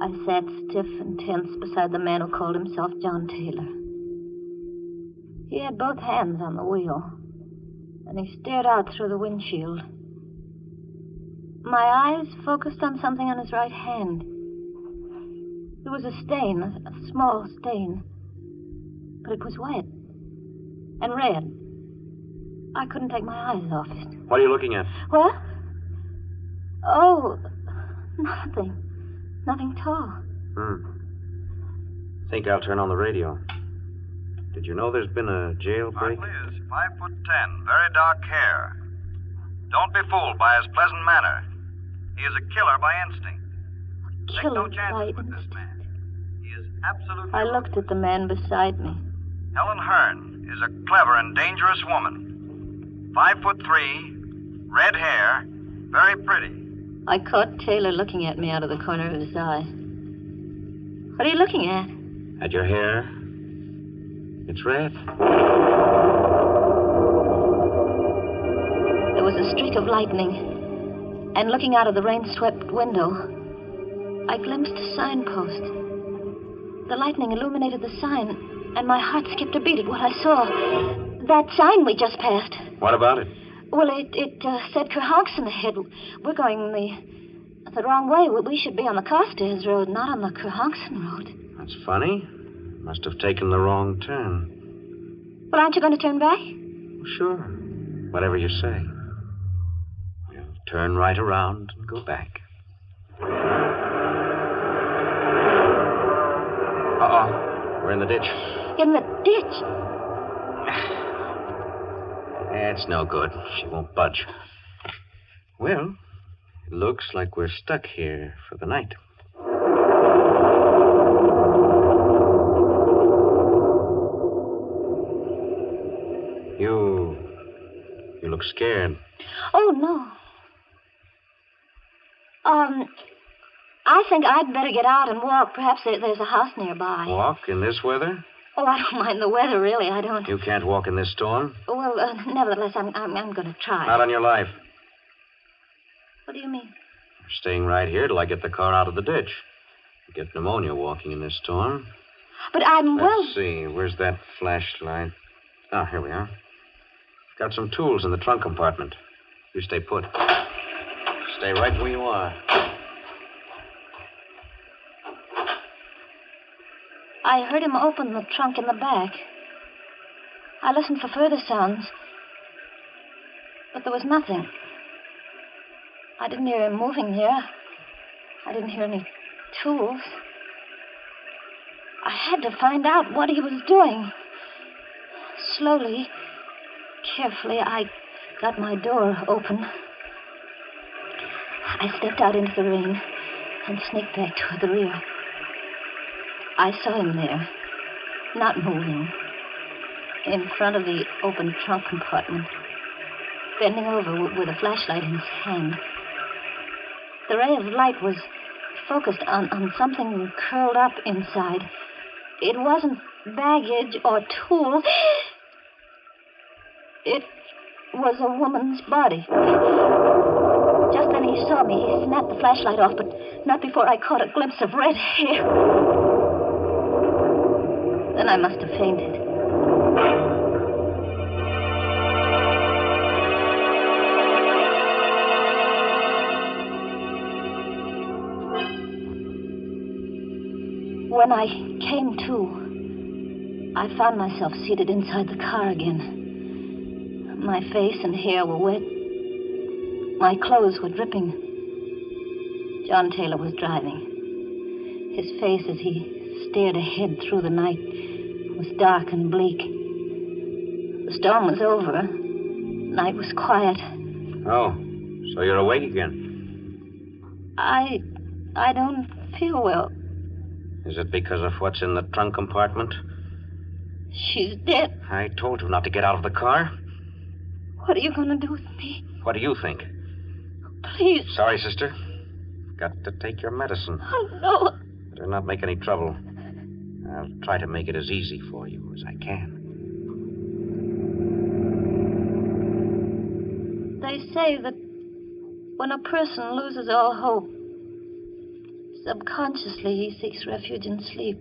I sat stiff and tense beside the man who called himself John Taylor. He had both hands on the wheel, and he stared out through the windshield. My eyes focused on something on his right hand. It was a stain, a small stain, but it was wet and red. I couldn't take my eyes off it. What are you looking at? What? Oh, nothing. Nothing at all. Think I'll turn on the radio. Did you know there's been a jailbreak? Hartley is 5'10", very dark hair. Don't be fooled by his pleasant manner. He is a killer by instinct. Take no chances with this man. He is absolutely... I looked at the man beside me. Helen Hearn is a clever and dangerous woman. 5'3", red hair, very pretty. I caught Taylor looking at me out of the corner of his eye. What are you looking at? At your hair. It's red. There was a streak of lightning, and looking out of the rain-swept window, I glimpsed a signpost. The lightning illuminated the sign, and my heart skipped a beat at what I saw. That sign we just passed. What about it? Well, it said Kerhonkson ahead. We're going the wrong way. We should be on the Carstairs Road, not on the Kerhonkson Road. That's funny. Must have taken the wrong turn. Well, aren't you going to turn back? Sure. Whatever you say. We'll turn right around and go back. Uh-oh. We're in the ditch. In the ditch? It's no good. She won't budge. Well, it looks like we're stuck here for the night. You look scared. Oh, no. I think I'd better get out and walk. Perhaps there's a house nearby. Walk in this weather? Oh, I don't mind the weather, really. I don't. You can't walk in this storm? Well, nevertheless, I'm going to try. Not on your life. What do you mean? You're staying right here till I get the car out of the ditch. You get pneumonia walking in this storm. But Let's see. Where's that flashlight? Ah, here we are. Got some tools in the trunk compartment. You stay put. Stay right where you are. I heard him open the trunk in the back. I listened for further sounds, but there was nothing. I didn't hear him moving there. I didn't hear any tools. I had to find out what he was doing. Slowly, carefully, I got my door open. I stepped out into the rain and sneaked back toward the rear. I saw him there, not moving, in front of the open trunk compartment, bending over with a flashlight in his hand. The ray of light was focused on something curled up inside. It wasn't baggage or tools. It was a woman's body. Just then he saw me. He snapped the flashlight off, but not before I caught a glimpse of red hair. Then I must have fainted. When I came to, I found myself seated inside the car again. My face and hair were wet. My clothes were dripping. John Taylor was driving. His face, as he stared ahead through the night, was dark and bleak. The storm was over. Night was quiet. Oh, so you're awake again? I don't feel well. Is it because of what's in the trunk compartment? She's dead. I told you not to get out of the car. What are you going to do with me? What do you think? Please. Sorry, sister. Got to take your medicine. Oh, no. Better not make any trouble. I'll try to make it as easy for you as I can. They say that when a person loses all hope, subconsciously he seeks refuge in sleep.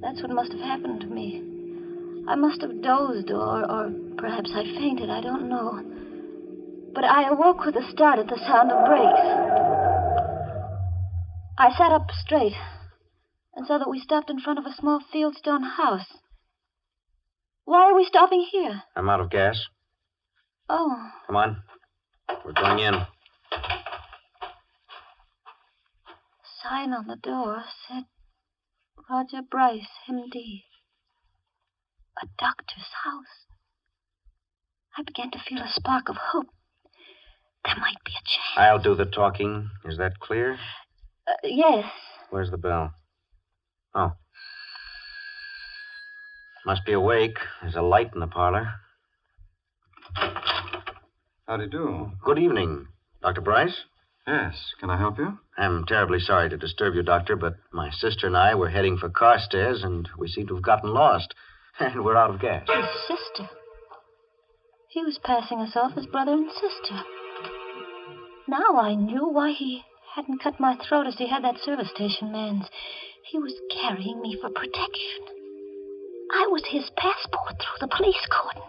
That's what must have happened to me. I must have dozed, or perhaps I fainted, I don't know. But I awoke with a start at the sound of brakes. I sat up straight and saw that we stopped in front of a small fieldstone house. Why are we stopping here? I'm out of gas. Oh. Come on. We're going in. Sign on the door said Roger Bryce, M.D. A doctor's house. I began to feel a spark of hope. There might be a chance. I'll do the talking. Is that clear? Yes. Where's the bell? Oh. Must be awake. There's a light in the parlor. How do you do? Good evening. Dr. Bryce? Yes. Can I help you? I'm terribly sorry to disturb you, Doctor, but my sister and I were heading for Carstairs, and we seem to have gotten lost. And we're out of gas. His sister. He was passing us off as brother and sister. Now I knew why he hadn't cut my throat as he had that service station man's. He was carrying me for protection. I was his passport through the police cordon.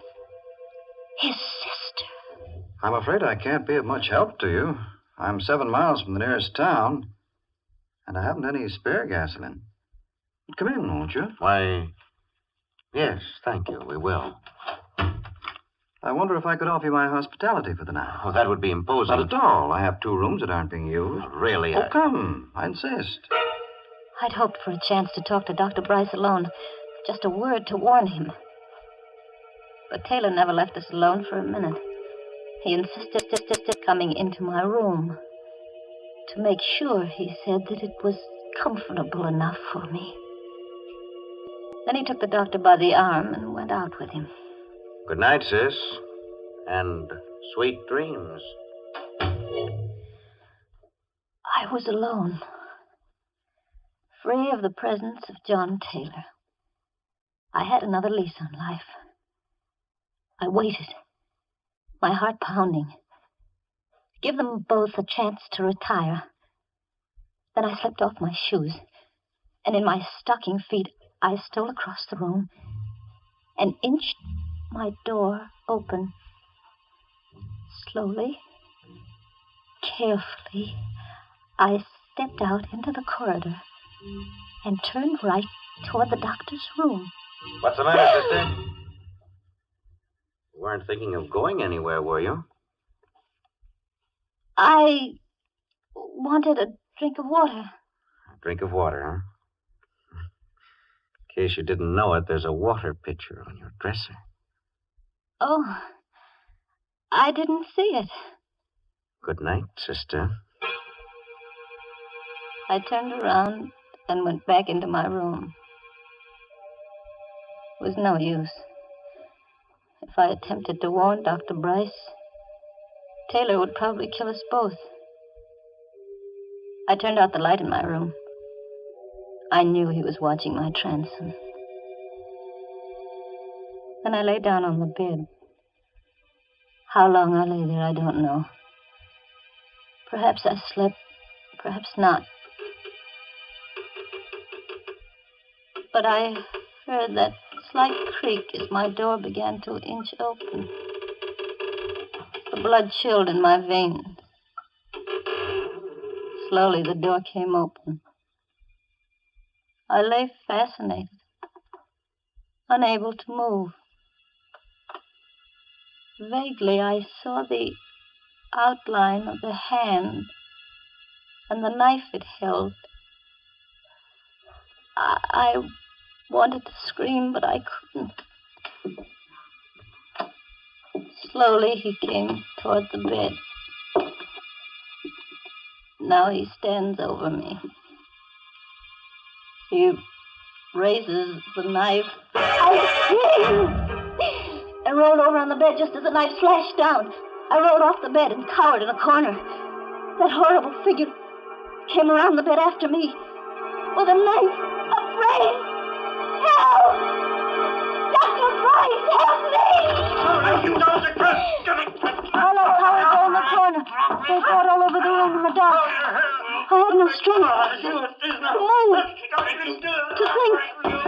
His sister. I'm afraid I can't be of much help to you. I'm 7 miles from the nearest town, and I haven't any spare gasoline. Come in, won't you? Why, yes, thank you. We will. I wonder if I could offer you my hospitality for the night. Oh, that would be imposing. Not at all. I have 2 rooms that aren't being used. Oh, really? Oh, come. I insist. I'd hoped for a chance to talk to Dr. Bryce alone. Just a word to warn him. But Taylor never left us alone for a minute. He insisted coming into my room. To make sure, he said, that it was comfortable enough for me. Then he took the doctor by the arm and went out with him. Good night, sis. And sweet dreams. I was alone. Free of the presence of John Taylor. I had another lease on life. I waited, my heart pounding. Give them both a chance to retire. Then I slipped off my shoes, and in my stocking feet, I stole across the room and inched my door open. Slowly, carefully, I stepped out into the corridor and turned right toward the doctor's room. What's the matter, sister? You weren't thinking of going anywhere, were you? I wanted a drink of water. A drink of water, huh? In case you didn't know it, there's a water pitcher on your dresser. Oh, I didn't see it. Good night, sister. I turned around and went back into my room. It was no use. If I attempted to warn Dr. Bryce, Taylor would probably kill us both. I turned out the light in my room. I knew he was watching my transom. Then I lay down on the bed. How long I lay there, I don't know. Perhaps I slept, perhaps not. But I heard that slight creak as my door began to inch open. The blood chilled in my veins. Slowly, the door came open. I lay fascinated, unable to move. Vaguely, I saw the outline of the hand and the knife it held. I wanted to scream, but I couldn't. Slowly, he came toward the bed. Now he stands over me. He raises the knife. I screamed and rolled over on the bed just as the knife flashed down. I rolled off the bed and cowered in a corner. That horrible figure came around the bed after me with a knife, afraid. Help! Dr. Price, help me! I left Howard there in the corner. They fought all over the room in the dark. I had no strength to move, to think,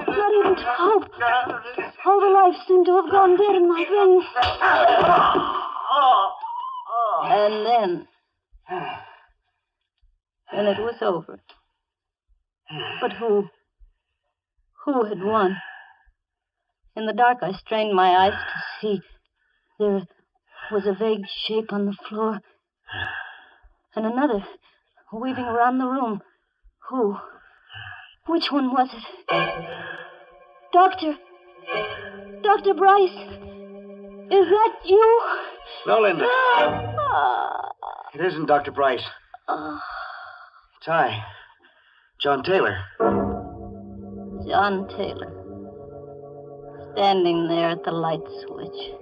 not even to hope. All the life seemed to have gone dead in my veins. And then it was over. But who had won? In the dark, I strained my eyes to see. There was a vague shape on the floor, and another weaving around the room. Who? Which one was it? Dr. Bryce, is that you? No, Linda. It isn't Dr. Bryce. It's I, John Taylor. John Taylor. Standing there at the light switch.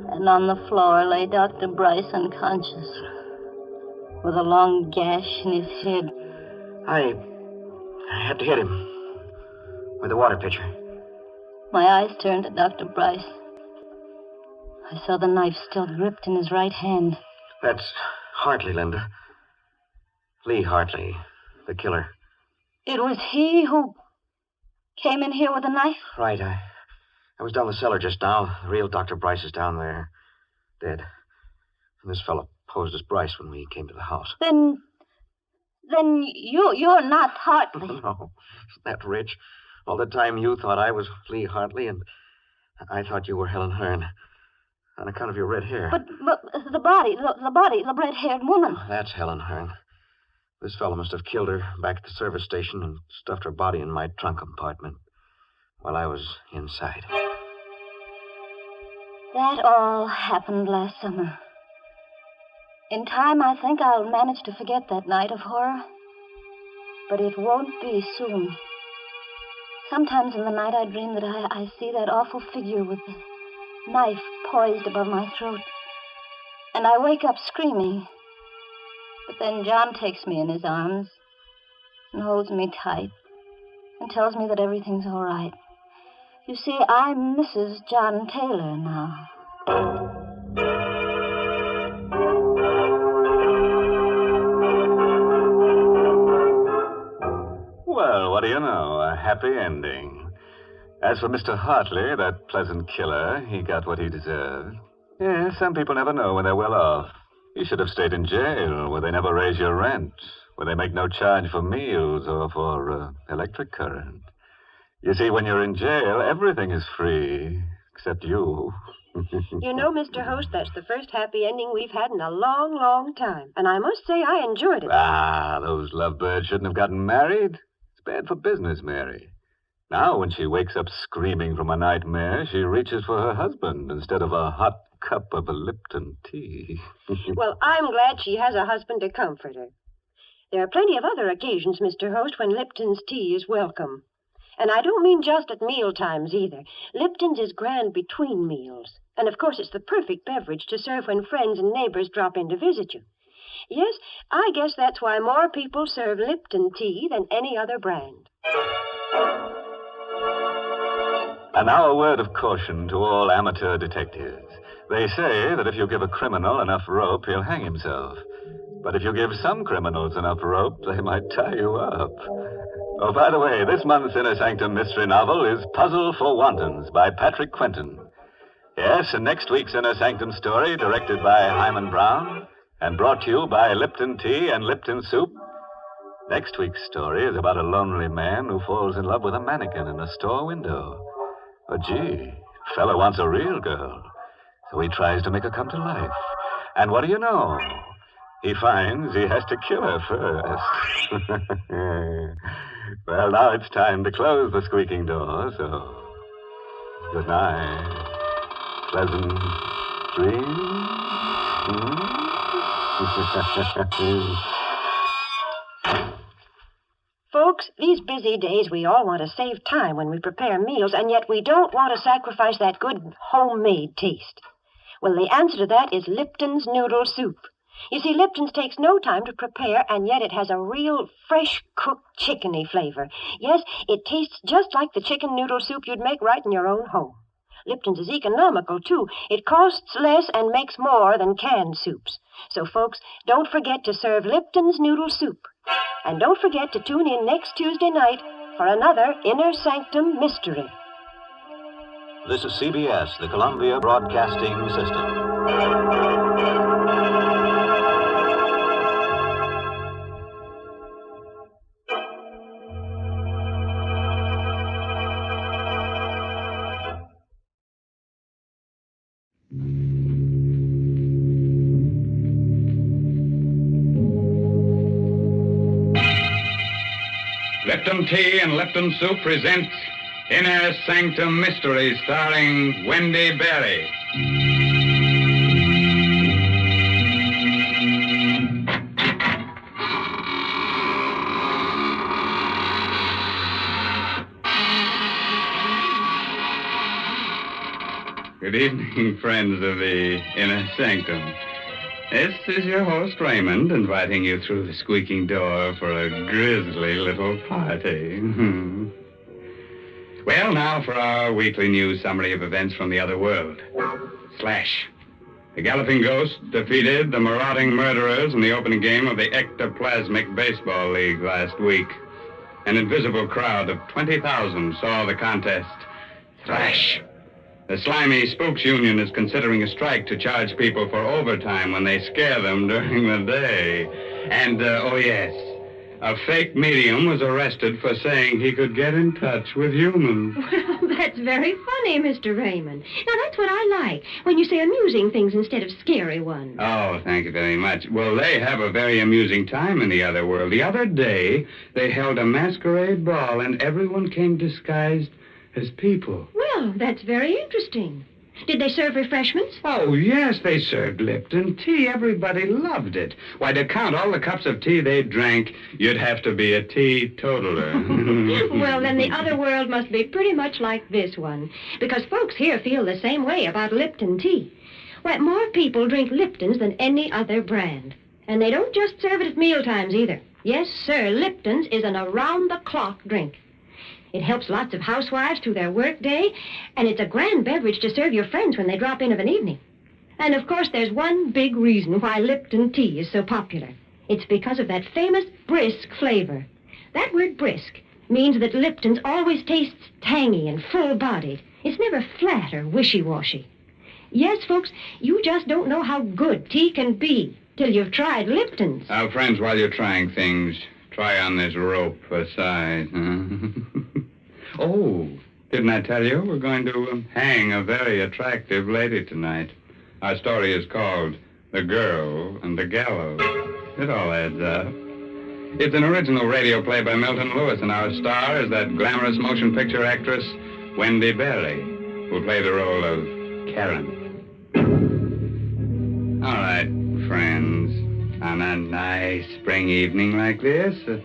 And on the floor lay Dr. Bryce unconscious, with a long gash in his head. I had to hit him with a water pitcher. My eyes turned to Dr. Bryce. I saw the knife still gripped in his right hand. That's Hartley, Linda. Lee Hartley, the killer. It was he who came in here with a knife? Right. I was down the cellar just now. The real Dr. Bryce is down there, dead. And this fellow posed as Bryce when we came to the house. Then you're not Hartley. No, isn't that rich? All the time you thought I was Lee Hartley, and I thought you were Helen Hearn. On account of your red hair. But the body, the red-haired woman. That's Helen Hearn. This fellow must have killed her back at the service station and stuffed her body in my trunk compartment while I was inside. That all happened last summer. In time, I think I'll manage to forget that night of horror. But it won't be soon. Sometimes in the night I dream that I see that awful figure with the knife poised above my throat. And I wake up screaming. But then John takes me in his arms and holds me tight and tells me that everything's all right. You see, I'm Mrs. John Taylor now. Well, what do you know? A happy ending. As for Mr. Hartley, that pleasant killer, he got what he deserved. Yes, some people never know when they're well off. You should have stayed in jail, where they never raise your rent, where they make no charge for meals or for electric current. You see, when you're in jail, everything is free, except you. You know, Mr. Host, that's the first happy ending we've had in a long, long time. And I must say I enjoyed it. Ah, those lovebirds shouldn't have gotten married. It's bad for business, Mary. Now, when she wakes up screaming from a nightmare, she reaches for her husband instead of a hot cup of a Lipton tea. Well, I'm glad she has a husband to comfort her. There are plenty of other occasions, Mr. Host, when Lipton's tea is welcome. And I don't mean just at meal times either. Lipton's is grand between meals. And, of course, it's the perfect beverage to serve when friends and neighbors drop in to visit you. Yes, I guess that's why more people serve Lipton tea than any other brand. And now a word of caution to all amateur detectives. They say that if you give a criminal enough rope, he'll hang himself. But if you give some criminals enough rope, they might tie you up. Oh, by the way, this month's Inner Sanctum mystery novel is Puzzle for Wantons by Patrick Quentin. Yes, and next week's Inner Sanctum story, directed by Hyman Brown and brought to you by Lipton Tea and Lipton Soup. Next week's story is about a lonely man who falls in love with a mannequin in a store window. Oh, gee, fella wants a real girl, so he tries to make her come to life. And what do you know? He finds he has to kill her first. Well, now it's time to close the squeaking door, so good night. Pleasant dreams. Folks, these busy days, we all want to save time when we prepare meals, and yet we don't want to sacrifice that good homemade taste. Well, the answer to that is Lipton's noodle soup. You see, Lipton's takes no time to prepare, and yet it has a real fresh-cooked chickeny flavor. Yes, it tastes just like the chicken noodle soup you'd make right in your own home. Lipton's is economical, too. It costs less and makes more than canned soups. So, folks, don't forget to serve Lipton's noodle soup. And don't forget to tune in next Tuesday night for another Inner Sanctum mystery. This is CBS, the Columbia Broadcasting System. Lipton Tea and Lipton Soup presents Inner Sanctum Mysteries, starring Wendy Berry. Good evening, friends of the Inner Sanctum. This is your host, Raymond, inviting you through the squeaking door for a grisly little party. Well, now for our weekly news summary of events from the other world. Slash. The Galloping Ghost defeated the marauding murderers in the opening game of the Ectoplasmic Baseball League last week. An invisible crowd of 20,000 saw the contest. Slash. The Slimy Spooks Union is considering a strike to charge people for overtime when they scare them during the day. And, oh yes, a fake medium was arrested for saying he could get in touch with humans. Well, that's very funny, Mr. Raymond. Now, that's what I like, when you say amusing things instead of scary ones. Oh, thank you very much. Well, they have a very amusing time in the other world. The other day, they held a masquerade ball, and everyone came disguised as people. Well, that's very interesting. Did they serve refreshments? Oh, yes, they served Lipton tea. Everybody loved it. Why, to count all the cups of tea they drank, you'd have to be a teetotaler. Well, then the other world must be pretty much like this one, because folks here feel the same way about Lipton tea. Why, more people drink Lipton's than any other brand. And they don't just serve it at mealtimes either. Yes, sir, Lipton's is an around-the-clock drink. It helps lots of housewives through their work day, and it's a grand beverage to serve your friends when they drop in of an evening. And, of course, there's one big reason why Lipton tea is so popular. It's because of that famous brisk flavor. That word brisk means that Lipton's always tastes tangy and full-bodied. It's never flat or wishy-washy. Yes, folks, you just don't know how good tea can be till you've tried Lipton's. Now, friends, while you're trying things, try on this rope for size. Oh, didn't I tell you? We're going to hang a very attractive lady tonight. Our story is called The Girl and the Gallows. It all adds up. It's an original radio play by Milton Lewis, and our star is that glamorous motion picture actress, Wendy Berry, who'll play the role of Karen. All right, friends, on a nice spring evening like this, a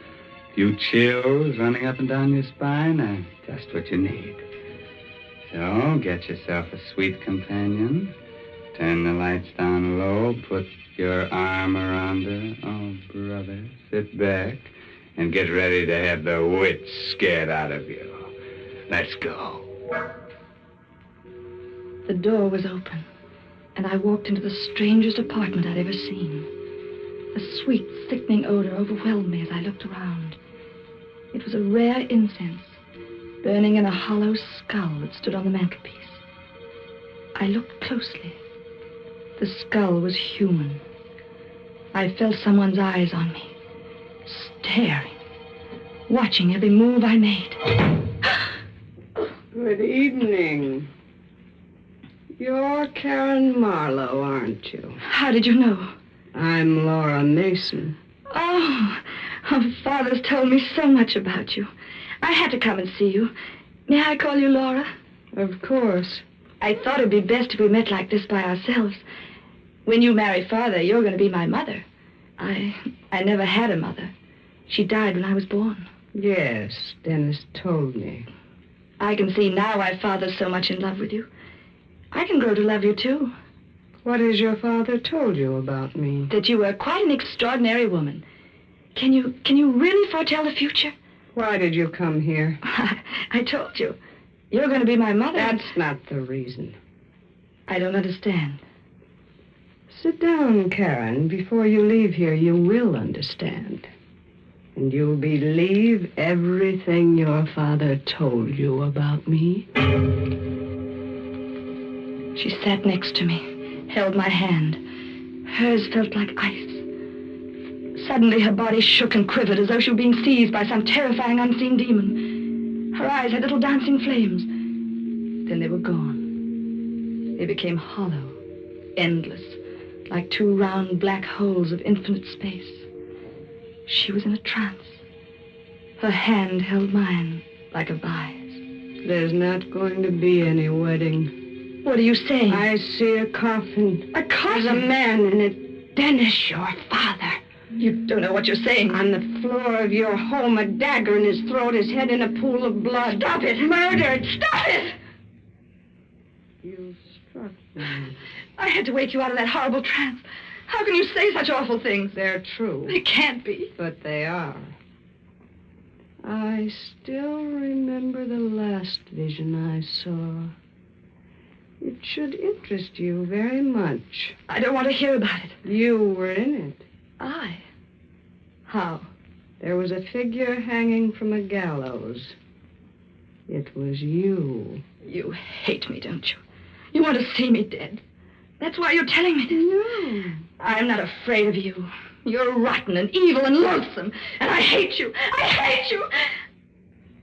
few chills running up and down your spine are just what you need. So get yourself a sweet companion. Turn the lights down low. Put your arm around her. Oh, brother, sit back and get ready to have the wits scared out of you. Let's go. The door was open, and I walked into the strangest apartment I'd ever seen. A sweet, sickening odor overwhelmed me as I looked around. It was a rare incense, burning in a hollow skull that stood on the mantelpiece. I looked closely. The skull was human. I felt someone's eyes on me, staring, watching every move I made. Good evening. You're Karen Marlowe, aren't you? How did you know? I'm Laura Mason. Oh, Father's told me so much about you. I had to come and see you. May I call you Laura? Of course. I thought it'd be best if we met like this by ourselves. When you marry Father, you're going to be my mother. I never had a mother. She died when I was born. Yes, Dennis told me. I can see now why Father's so much in love with you. I can grow to love you, too. What has your father told you about me? That you were quite an extraordinary woman. Can you really foretell the future? Why did you come here? I told you. You're going to be my mother. That's not the reason. I don't understand. Sit down, Karen. Before you leave here, you will understand. And you'll believe everything your father told you about me. She sat next to me, held my hand. Hers felt like ice. Suddenly, her body shook and quivered as though she were being seized by some terrifying unseen demon. Her eyes had little dancing flames. Then they were gone. They became hollow, endless, like two round black holes of infinite space. She was in a trance. Her hand held mine like a vise. There's not going to be any wedding. What are you saying? I see a coffin. A coffin? There's a man in it. Dennis, your father. You don't know what you're saying. On the floor of your home, a dagger in his throat, his head in a pool of blood. Stop it! Murdered! Stop it! You struck me. I had to wake you out of that horrible trance. How can you say such awful things? They're true. They can't be. But they are. I still remember the last vision I saw. It should interest you very much. I don't want to hear about it. You were in it. I? How? There was a figure hanging from a gallows. It was you. You hate me, don't you? You want to see me dead. That's why you're telling me this. No. I'm not afraid of you. You're rotten and evil and loathsome. And I hate you. I hate you.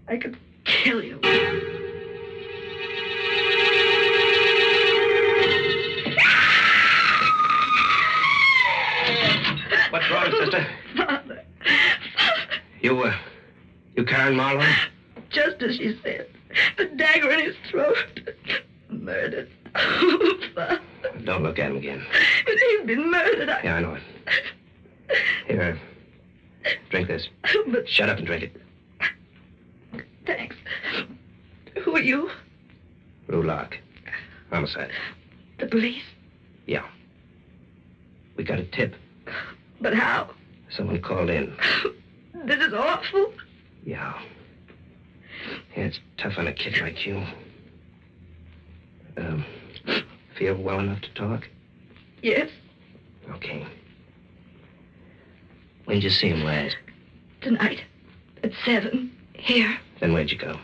I could kill you. What's wrong, sister? Father. You Karen Marlowe? Just as she said. The dagger in his throat. Murdered. Father. Don't look at him again. But he's been murdered. Yeah, I know it. Here, drink this. But shut up and drink it. Thanks. Who are you? Lou Locke. Homicide. The police? Yeah. We got a tip. But how? Someone called in. This is awful. Yeah. Yeah, it's tough on a kid like you. Feel well enough to talk? Yes. Okay. When did you see him last? Tonight. At 7. Here. Then where'd you go?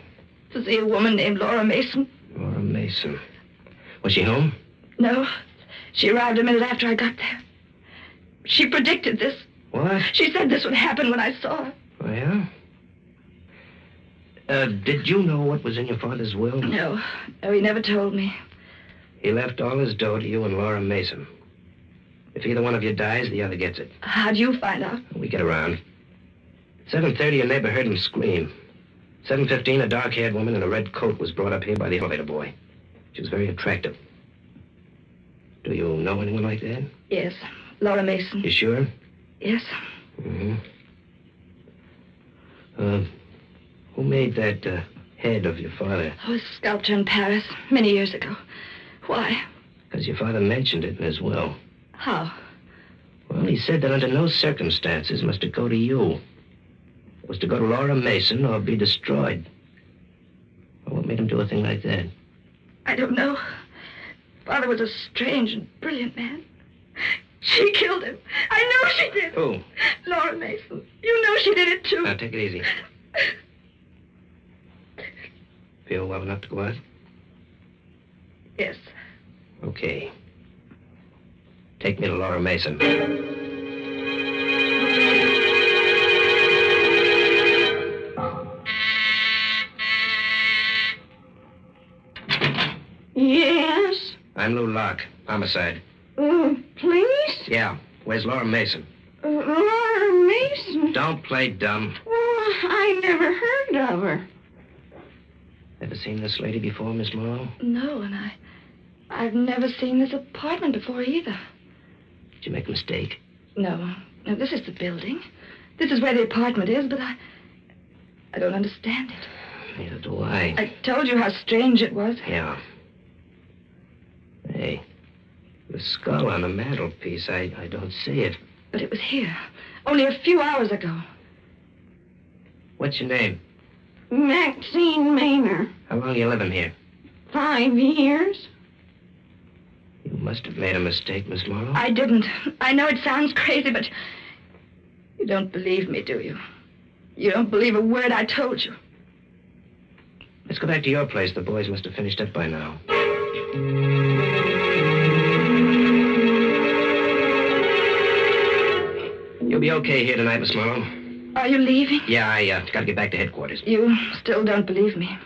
To see a woman named Laura Mason. Laura Mason. Was she home? No. She arrived a minute after I got there. She predicted this. What? She said this would happen when I saw her. Oh, yeah? Did you know what was in your father's will? No. No, he never told me. He left all his dough to you and Laura Mason. If either one of you dies, the other gets it. How'd you find out? We get around. At 7:30, a neighbor heard him scream. 7:15, a dark-haired woman in a red coat was brought up here by the elevator boy. She was very attractive. Do you know anyone like that? Yes. Laura Mason. You sure? Yes. Mm-hmm. Who made that head of your father? Oh, a sculptor in Paris, many years ago. Why? Because your father mentioned it in his will. How? Well, he said that under no circumstances must it go to you. It was to go to Laura Mason or be destroyed. Well, what made him do a thing like that? I don't know. Father was a strange and brilliant man. She killed him. I know she did. Who? Laura Mason. You know she did it, too. Now, take it easy. Feel well enough to go out? Yes. Okay. Take me to Laura Mason. Yes? I'm Lou Locke. Homicide. Police? Yeah. Where's Laura Mason? Laura Mason? Don't play dumb. Oh, I never heard of her. Ever seen this lady before, Miss Morrow? No, and I've never seen this apartment before either. Did you make a mistake? No. No, this is the building. This is where the apartment is, but I don't understand it. Neither do I. I told you how strange it was. Yeah. Hey, The skull on the mantelpiece. I don't see it. But it was here, only a few hours ago. What's your name? Maxine Maynard. How long you living here? 5 years. You must have made a mistake, Miss Morrow. I didn't. I know it sounds crazy, but you don't believe me, do you? You don't believe a word I told you. Let's go back to your place. The boys must have finished up by now. You'll be okay here tonight, Miss Morrow. Are you leaving? Yeah, I gotta get back to headquarters. You still don't believe me.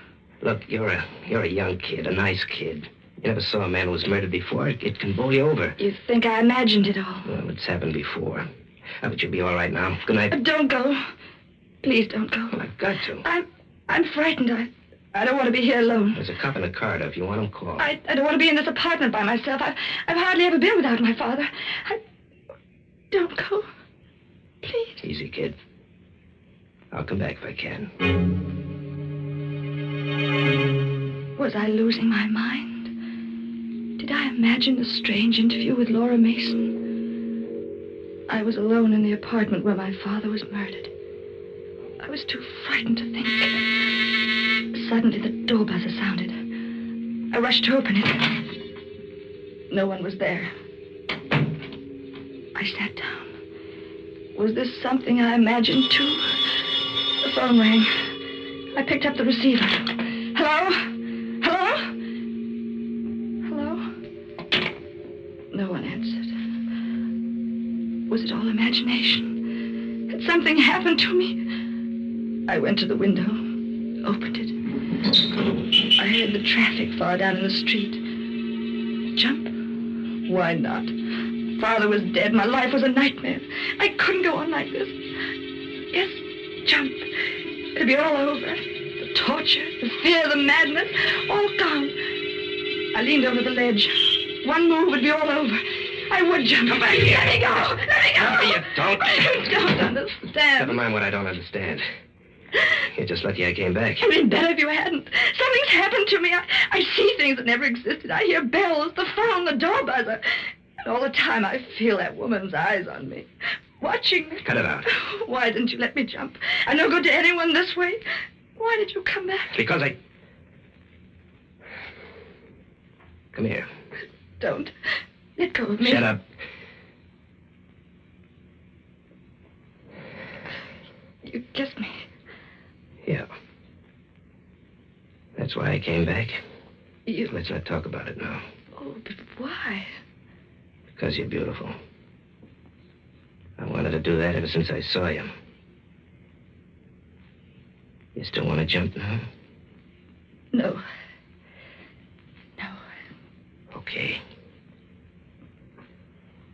Look, you're a young kid, a nice kid. You never saw a man who was murdered before. It can bowl you over. You think I imagined it all? Well, it's happened before. But you'll be all right now. Good night. Don't go. Please don't go. Well, I've got to. I'm frightened. I don't want to be here alone. There's a cop in the corridor. If you want him, call. I don't want to be in this apartment by myself. I've hardly ever been without my father. Don't go. Please. Easy, kid. I'll come back if I can. Was I losing my mind? Did I imagine the strange interview with Laura Mason? I was alone in the apartment where my father was murdered. I was too frightened to think. Suddenly, the door buzzer sounded. I rushed to open it. No one was there. I sat down. Was this something I imagined, too? The phone rang. I picked up the receiver. Hello? Hello? Hello? No one answered. Was it all imagination? Had something happened to me? I went to the window, opened it. I heard the traffic far down in the street. Jump? Why not? Father was dead. My life was a nightmare. I couldn't go on like this. Yes, jump. It'll be all over. The torture, the fear, the madness, all gone. I leaned over the ledge. One move would be all over. I would jump. Come back here. Let me go. Let me go. No, you don't. You don't understand. Never mind what I don't understand. You're just lucky I came back. It'd been better if you hadn't. Something's happened to me. I see things that never existed. I hear bells, the phone, the door buzzer. And all the time I feel that woman's eyes on me, watching me. Cut it out. Why didn't you let me jump? I'm no good to anyone this way. Why did you come back? Because I... Come here. Don't. Let go of me. Shut up. You kissed me. Yeah. That's why I came back. You... Let's not talk about it now. Oh, but why? Because you're beautiful. I wanted to do that ever since I saw you. You still want to jump now? No. Okay.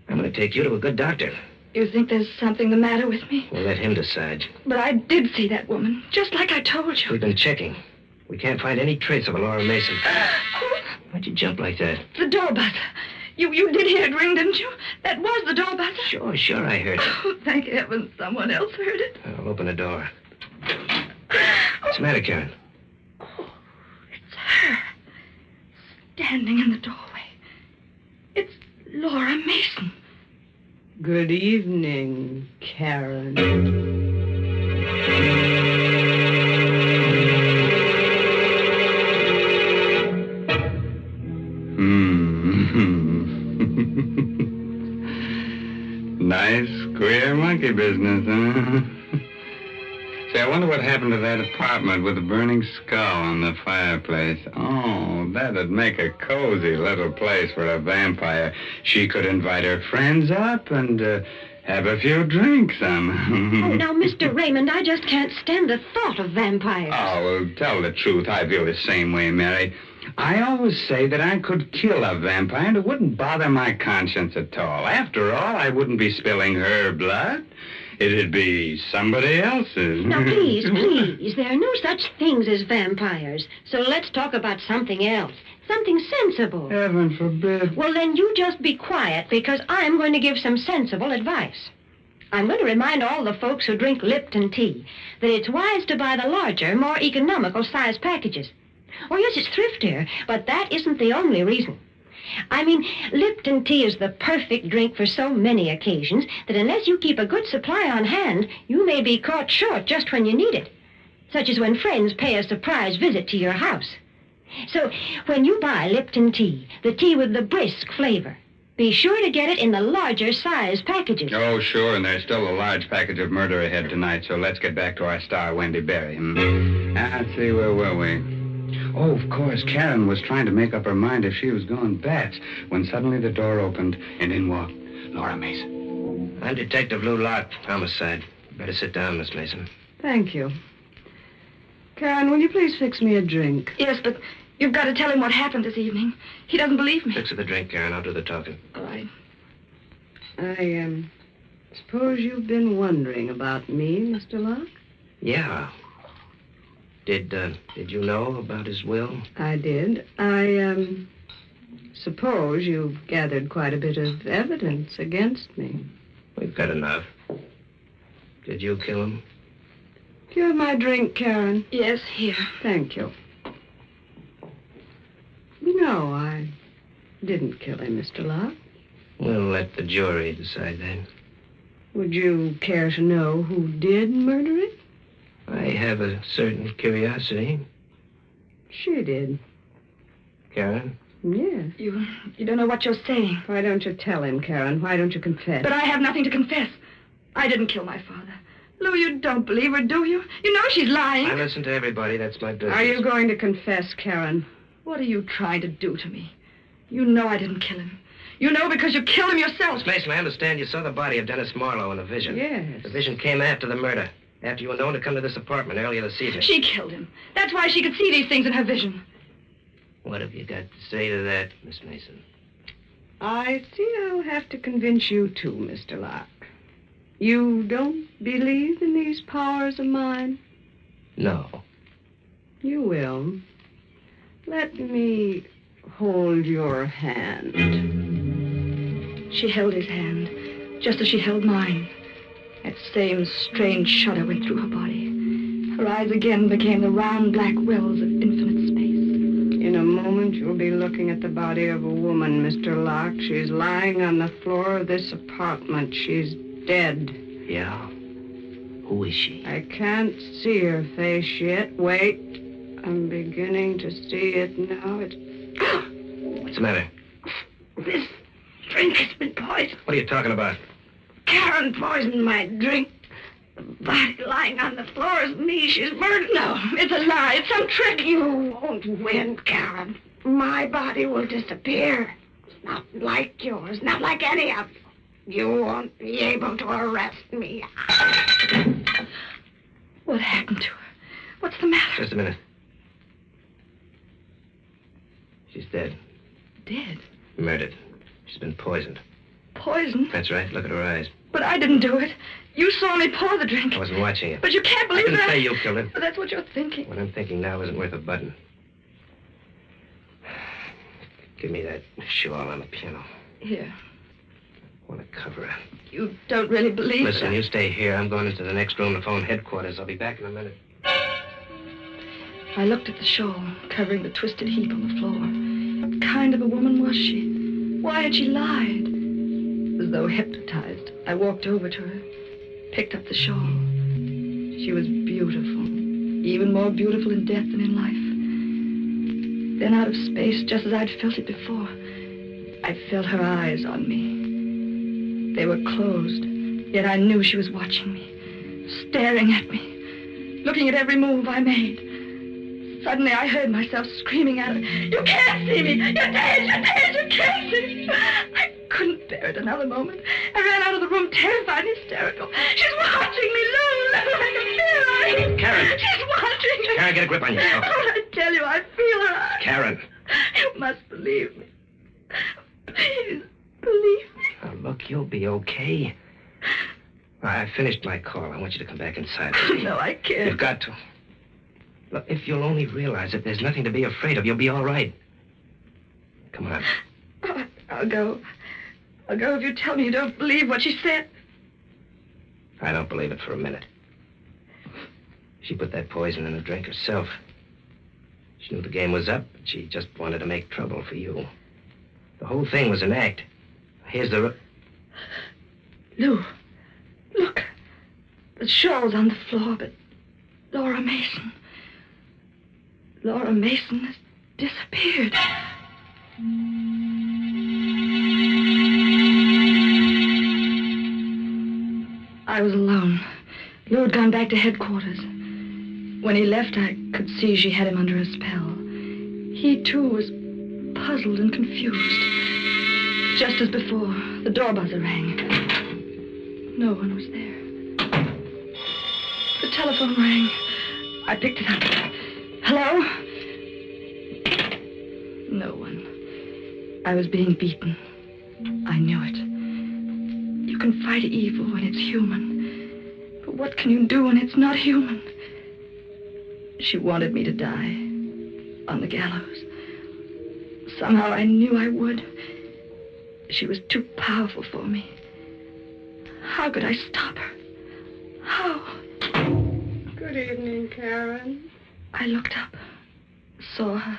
I'm going to take you to a good doctor. You think there's something the matter with me? We'll let him decide. But I did see that woman, just like I told you. We've been checking. We can't find any trace of a Laura Mason. Why'd you jump like that? The door buzzer. You did hear it ring, didn't you? That was the door buzzer. Sure, I heard it. Oh, thank heaven someone else heard it. I'll open the door. What's the matter, Karen? Oh, it's her. Standing in the doorway. It's Laura Mason. Good evening, Karen. Nice, queer monkey business, huh? Say, I wonder what happened to that apartment with the burning skull on the fireplace. Oh, that'd make a cozy little place for a vampire. She could invite her friends up and have a few drinks. Oh, now, Mr. Raymond, I just can't stand the thought of vampires. Oh, well, tell the truth. I feel the same way, Mary. I always say that I could kill a vampire and it wouldn't bother my conscience at all. After all, I wouldn't be spilling her blood. It'd be somebody else's. Now, please, there are no such things as vampires. So let's talk about something else. Something sensible. Heaven forbid. Well, then you just be quiet, because I'm going to give some sensible advice. I'm going to remind all the folks who drink Lipton tea that it's wise to buy the larger, more economical size packages. Oh, yes, it's thriftier, but that isn't the only reason. I mean, Lipton tea is the perfect drink for so many occasions that unless you keep a good supply on hand, you may be caught short just when you need it. Such as when friends pay a surprise visit to your house. So, when you buy Lipton tea, the tea with the brisk flavor, be sure to get it in the larger size packages. Oh, sure, and there's still a large package of murder ahead tonight, so let's get back to our star, Wendy Berry. Let's see, where were we? Oh, of course, Karen was trying to make up her mind if she was going bats when suddenly the door opened and in walked Laura Mason. I'm Detective Lou Locke, homicide. Better sit down, Miss Mason. Thank you. Karen, will you please fix me a drink? Yes, but you've got to tell him what happened this evening. He doesn't believe me. Fix her the drink, Karen. I'll do the talking. All right. I suppose you've been wondering about me, Mr. Locke? Yeah. Did you know about his will? I did. I suppose you've gathered quite a bit of evidence against me. We've got enough. Did you kill him? Do you have my drink, Karen? Yes, here. Thank you. No, I didn't kill him, Mr. Locke. We'll let the jury decide that. Would you care to know who did murder him? I have a certain curiosity. She did. Karen? Yes. You don't know what you're saying. Why don't you tell him, Karen? Why don't you confess? But I have nothing to confess. I didn't kill my father. Lou, you don't believe her, do you? You know she's lying. I listen to everybody. That's my business. Are you going to confess, Karen? What are you trying to do to me? You know I didn't kill him. You know because you killed him yourself. Miss Mason, I understand you saw the body of Dennis Marlowe in a vision. Yes. The vision came after the murder. After you were known to come to this apartment earlier this evening. She killed him. That's why she could see these things in her vision. What have you got to say to that, Miss Mason? I see I'll have to convince you too, Mr. Locke. You don't believe in these powers of mine? No. You will. Let me hold your hand. She held his hand, just as she held mine. That same strange shudder went through her body. Her eyes again became the round black wells of infinite space. In a moment, you'll be looking at the body of a woman, Mr. Locke. She's lying on the floor of this apartment. She's dead. Yeah? Who is she? I can't see her face yet. Wait. I'm beginning to see it now. What's the matter? This drink has been poisoned. What are you talking about? Karen poisoned my drink. The body lying on the floor is me. She's murdered. No, it's a lie. It's some trick. You won't win, Karen. My body will disappear. It's not like yours, not like any of you. You won't be able to arrest me. What happened to her? What's the matter? Just a minute. She's dead. Dead? Murdered. She's been poisoned. Poison? That's right. Look at her eyes. But I didn't do it. You saw me pour the drink. I wasn't watching you. But you can't believe I didn't that. say you killed her. But that's what you're thinking. What I'm thinking now isn't worth a button. Give me that shawl on the piano. Here. I want to cover her. You don't really believe Listen, that. you stay here. I'm going into the next room to phone headquarters. I'll be back in a minute. I looked at the shawl, covering the twisted heap on the floor. What kind of a woman was she? Why had she lied? As though hypnotized, I walked over to her, picked up the shawl. She was beautiful, even more beautiful in death than in life. Then out of space, just as I'd felt it before, I felt her eyes on me. They were closed, yet I knew she was watching me, staring at me, looking at every move I made. Suddenly, I heard myself screaming at her, "You can't see me! You're dead! You're dead! You can't see me!" I couldn't bear it another moment. I ran out of the room, terrified and hysterical. "She's watching me, Lou! I can feel her!" Karen! "She's watching me!" Karen, get a grip on yourself. Oh, I tell you, I feel her eyes. Karen! You must believe me. Please, believe me. Now, look, you'll be okay. I finished my call. I want you to come back inside. No, I can't. You've got to. Look, if you'll only realize that there's nothing to be afraid of, you'll be all right. Come on. Oh, I'll go. I'll go if you tell me you don't believe what she said. I don't believe it for a minute. She put that poison in a drink herself. She knew the game was up, but she just wanted to make trouble for you. The whole thing was an act. Here's the... Lou, look. The shawl's on the floor, but Laura Mason has disappeared. I was alone. Lou had gone back to headquarters. When he left, I could see she had him under a spell. He, too, was puzzled and confused. Just as before, the door buzzer rang. No one was there. The telephone rang. I picked it up. Hello? No one. I was being beaten. I knew it. You can fight evil when it's human. But what can you do when it's not human? She wanted me to die on the gallows. Somehow I knew I would. She was too powerful for me. How could I stop her? How? Good evening, Karen. I looked up, saw her.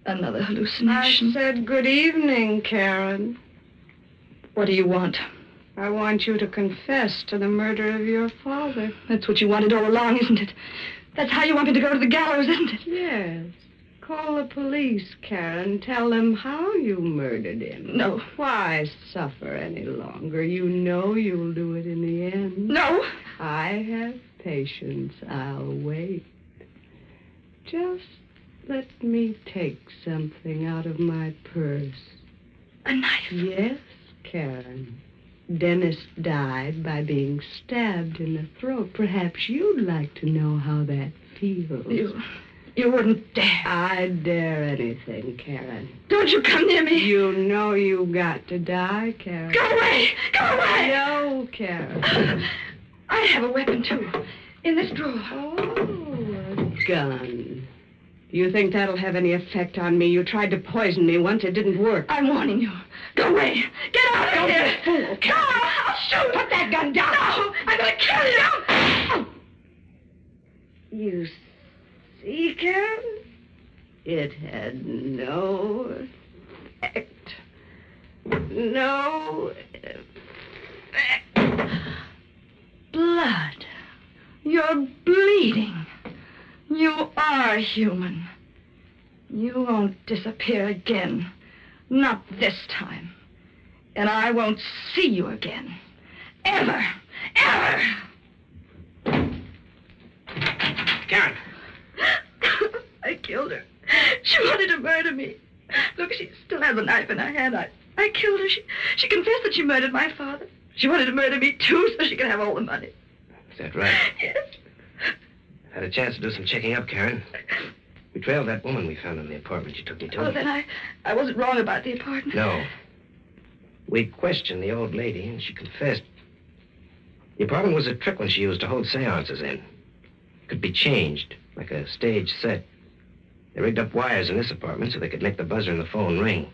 Another hallucination. I said good evening, Karen. What do you want? I want you to confess to the murder of your father. That's what you wanted all along, isn't it? That's how you want me to go to the gallows, isn't it? Yes. Call the police, Karen. Tell them how you murdered him. No. Why suffer any longer? You know you'll do it in the end. No. I have patience. I'll wait. Just let me take something out of my purse. A knife? Yes, Karen. Dennis died by being stabbed in the throat. Perhaps you'd like to know how that feels. You wouldn't dare. I'd dare anything, Karen. Don't you come near me. You know you got to die, Karen. Go away! Go away! No, Karen. I have a weapon, too. In this drawer. Oh, a gun. You think that'll have any effect on me? You tried to poison me once. It didn't work. I'm warning you. Go away. Get out of here. Don't be a fool, Karen. No, I'll shoot. Put that gun down. No, I'm going to kill you. You see, Karen? It had no effect. No effect. Blood. You're bleeding. You are human. You won't disappear again. Not this time. And I won't see you again. Ever. Ever. Karen. I killed her. She wanted to murder me. Look, she still has a knife in her hand. I killed her. She confessed that she murdered my father. She wanted to murder me, too, so she could have all the money. Is that right? Yes. Had a chance to do some checking up, Karen. We trailed that woman we found in the apartment you took me to. Oh, then I wasn't wrong about the apartment. No. We questioned the old lady, and she confessed. The apartment was a trick one she used to hold seances in. It could be changed, like a stage set. They rigged up wires in this apartment so they could make the buzzer in the phone ring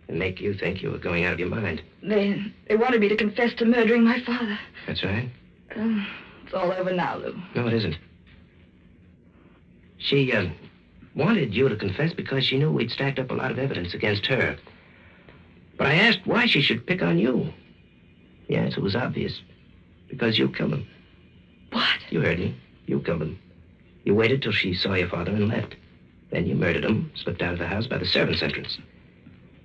and make you think you were going out of your mind. They wanted me to confess to murdering my father. That's right. It's all over now, Lou. No, it isn't. She, wanted you to confess because she knew we'd stacked up a lot of evidence against her. But I asked why she should pick on you. The answer was obvious. Because you killed him. What? You heard me. You killed him. You waited till she saw your father and left. Then you murdered him, slipped out of the house by the servants' entrance.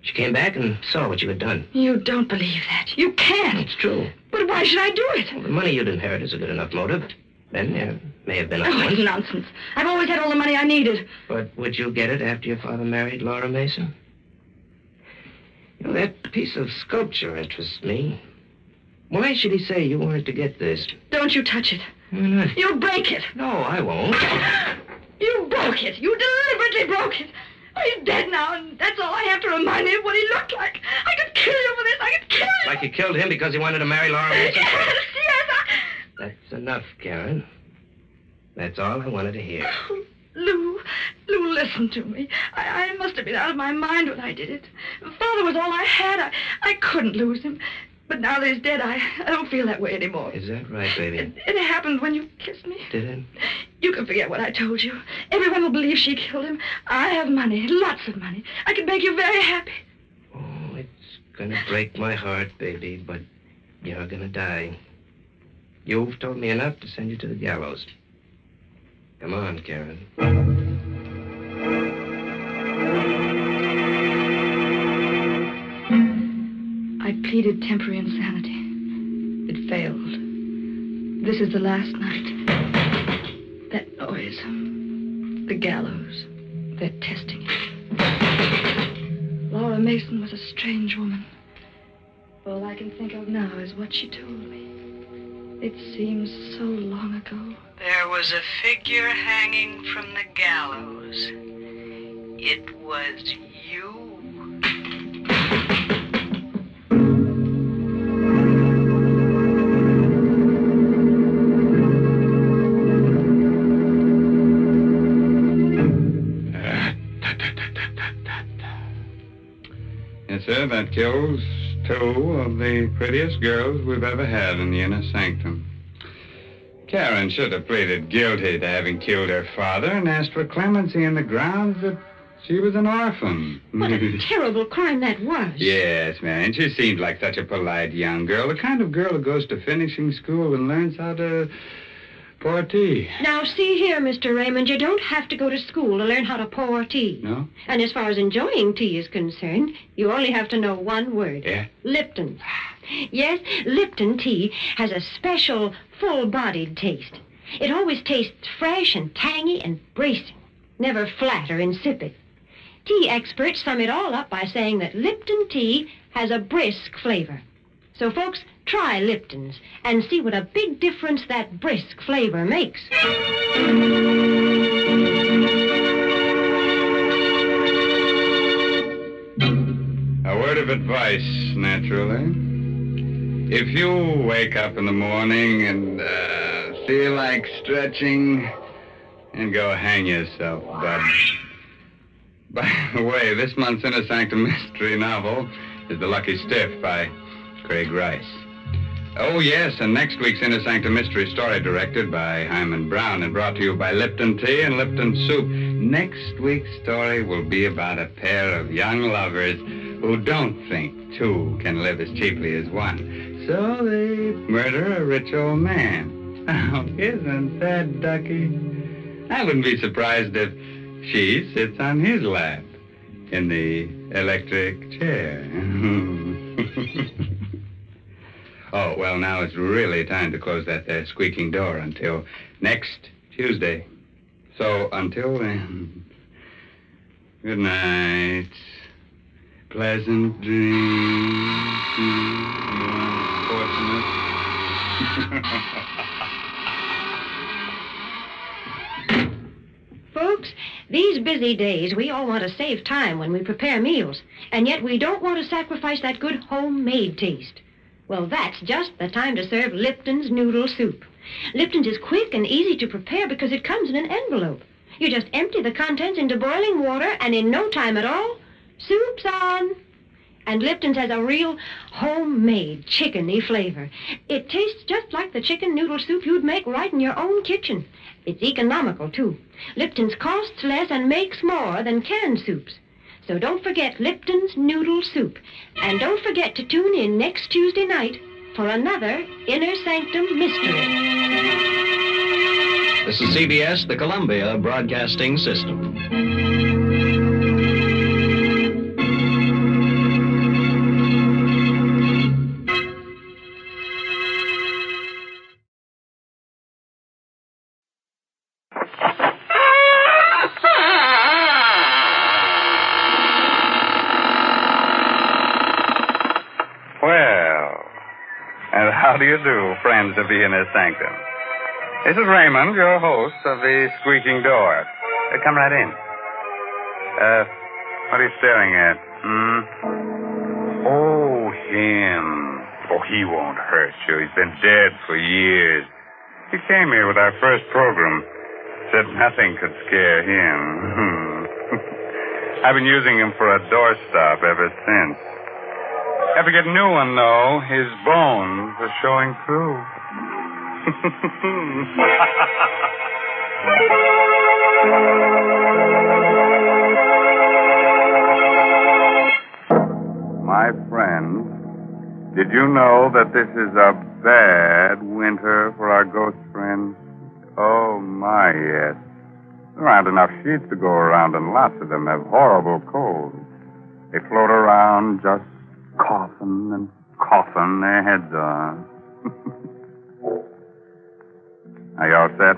She came back and saw what you had done. You don't believe that. You can't. It's true. But why should I do it? Well, the money you'd inherit is a good enough motive. Then there may have been a Oh, it's nonsense. I've always had all the money I needed. But would you get it after your father married Laura Mason? You know, that piece of sculpture interests me. Why should he say you wanted to get this? Don't you touch it. Why not? You'll break it. No, I won't. You broke it. You deliberately broke it. Oh, he's dead now, and that's all I have to remind me of what he looked like. I could kill you for this. I could kill you. Like you killed him because he wanted to marry Laura Mason? Yes. That's enough, Karen. That's all I wanted to hear. Oh, Lou, listen to me. I must have been out of my mind when I did it. Father was all I had. I couldn't lose him. But now that he's dead, I don't feel that way anymore. Is that right, baby? It happened when you kissed me. Did it? You can forget what I told you. Everyone will believe she killed him. I have money, lots of money. I can make you very happy. gonna break my heart, baby, but you're gonna die. You've told me enough to send you to the gallows. Come on, Karen. I pleaded temporary insanity. It failed. This is the last night. That noise. The gallows. They're testing it. Laura Mason was a strange woman. All I can think of now is what she told me. It seems so long ago. There was a figure hanging from the gallows. It was you. Yes, sir, that kills two of the prettiest girls we've ever had in the Inner Sanctum. Karen should have pleaded guilty to having killed her father and asked for clemency on the grounds that she was an orphan. What a terrible crime that was. Yes, man. She seemed like such a polite young girl, the kind of girl who goes to finishing school and learns how to pour tea. Now, see here, Mr. Raymond, you don't have to go to school to learn how to pour tea. No? And as far as enjoying tea is concerned, you only have to know one word. Yeah? Lipton. Yes, Lipton tea has a special, full-bodied taste. It always tastes fresh and tangy and bracing, never flat or insipid. Tea experts sum it all up by saying that Lipton tea has a brisk flavor. So, folks, try Lipton's and see what a big difference that brisk flavor makes. A word of advice, naturally. If you wake up in the morning and feel like stretching, and go hang yourself, bud. By the way, this month's Inner Sanctum mystery novel is The Lucky Stiff by Craig Rice. Oh, yes, and next week's Inner Sanctum mystery story directed by Hyman Brown and brought to you by Lipton Tea and Lipton Soup. Next week's story will be about a pair of young lovers who don't think two can live as cheaply as one. So they murder a rich old man. Oh, isn't that ducky? I wouldn't be surprised if she sits on his lap in the electric chair. Oh, well, now it's really time to close that there squeaking door until next Tuesday. So until then, good night. Pleasant dreams. Unfortunate. Folks, these busy days, we all want to save time when we prepare meals, and yet we don't want to sacrifice that good homemade taste. Well, that's just the time to serve Lipton's noodle soup. Lipton's is quick and easy to prepare because it comes in an envelope. You just empty the contents into boiling water, and in no time at all, soup's on. And Lipton's has a real homemade chickeny flavor. It tastes just like the chicken noodle soup you'd make right in your own kitchen. It's economical, too. Lipton's costs less and makes more than canned soups. So don't forget Lipton's noodle soup. And don't forget to tune in next Tuesday night for another Inner Sanctum mystery. This is CBS, the Columbia Broadcasting System. How do you do, friends of the Inner Sanctum? This is Raymond, your host of the Squeaking Door. Come right in. What are you staring at? Oh, him. Oh, he won't hurt you. He's been dead for years. He came here with our first program. Said nothing could scare him. I've been using him for a doorstop ever since. Have to get a new one, though. His bones are showing through. My friends, Did you know that this is a bad winter for our ghost friends? Oh, my, yes. There aren't enough sheets to go around, and lots of them have horrible colds. They float around just coughing and coughing their heads on. Are you all set?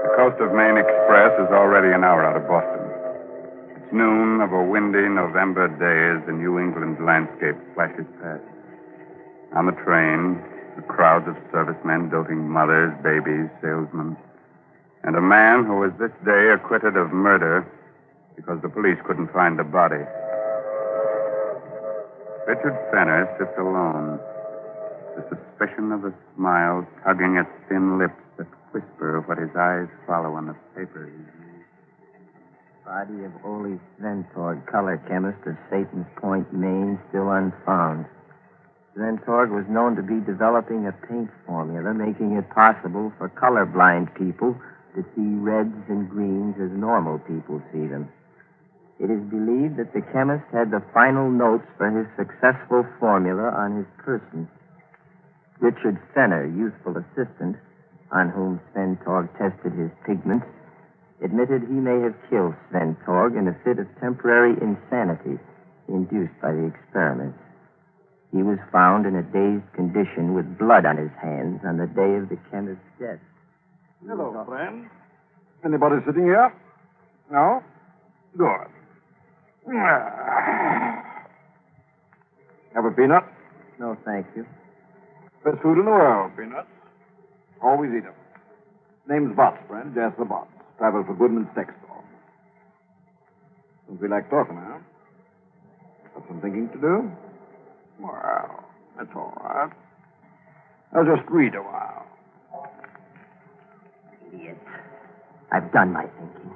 The Coast of Maine Express is already an hour out of Boston. It's noon of a windy November day as the New England landscape flashes past. On the train, the crowds of servicemen, doting mothers, babies, salesmen, and a man who was this day acquitted of murder because the police couldn't find the body. Richard Fenner sits alone, the suspicion of a smile tugging at thin lips that whisper what his eyes follow on the paper. Body of Ole Sventorg, color chemist of Satan's Point, Maine, still unfound. Sventorg was known to be developing a paint formula making it possible for colorblind people to see reds and greens as normal people see them. It is believed that the chemist had the final notes for his successful formula on his person. Richard Fenner, youthful assistant, on whom Sventorg tested his pigments, admitted he may have killed Sventorg in a fit of temporary insanity induced by the experiments. He was found in a dazed condition with blood on his hands on the day of the chemist's death. Hello, friend. Anybody sitting here? No? Good. Have a peanut? No, thank you. Best food in the world, peanuts. Always eat them. Name's Botts, friend. Jasper Botts. Travel for Goodman's Textile. Don't feel like talking, huh? Got some thinking to do? Well, that's all right. I'll just read a while. Idiot. I've done my thinking.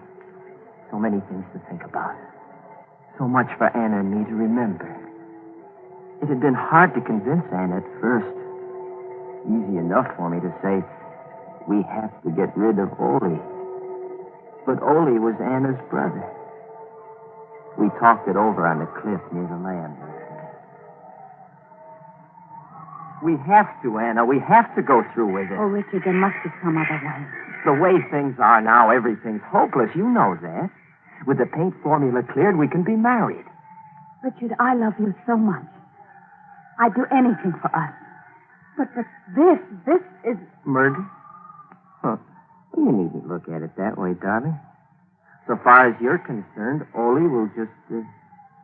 So many things to think about. So much for Anna and me to remember. It had been hard to convince Anna at first. Easy enough for me to say, we have to get rid of Ole. But Ole was Anna's brother. We talked it over on the cliff near the land. We have to, Anna. We have to go through with it. Oh, Richard, there must be some other way. The way things are now, everything's hopeless. You know that. With the paint formula cleared, we can be married. Richard, I love you so much. I'd do anything for us. But this is... Murder? Huh. Well, you needn't look at it that way, darling. So far as you're concerned, Ole will just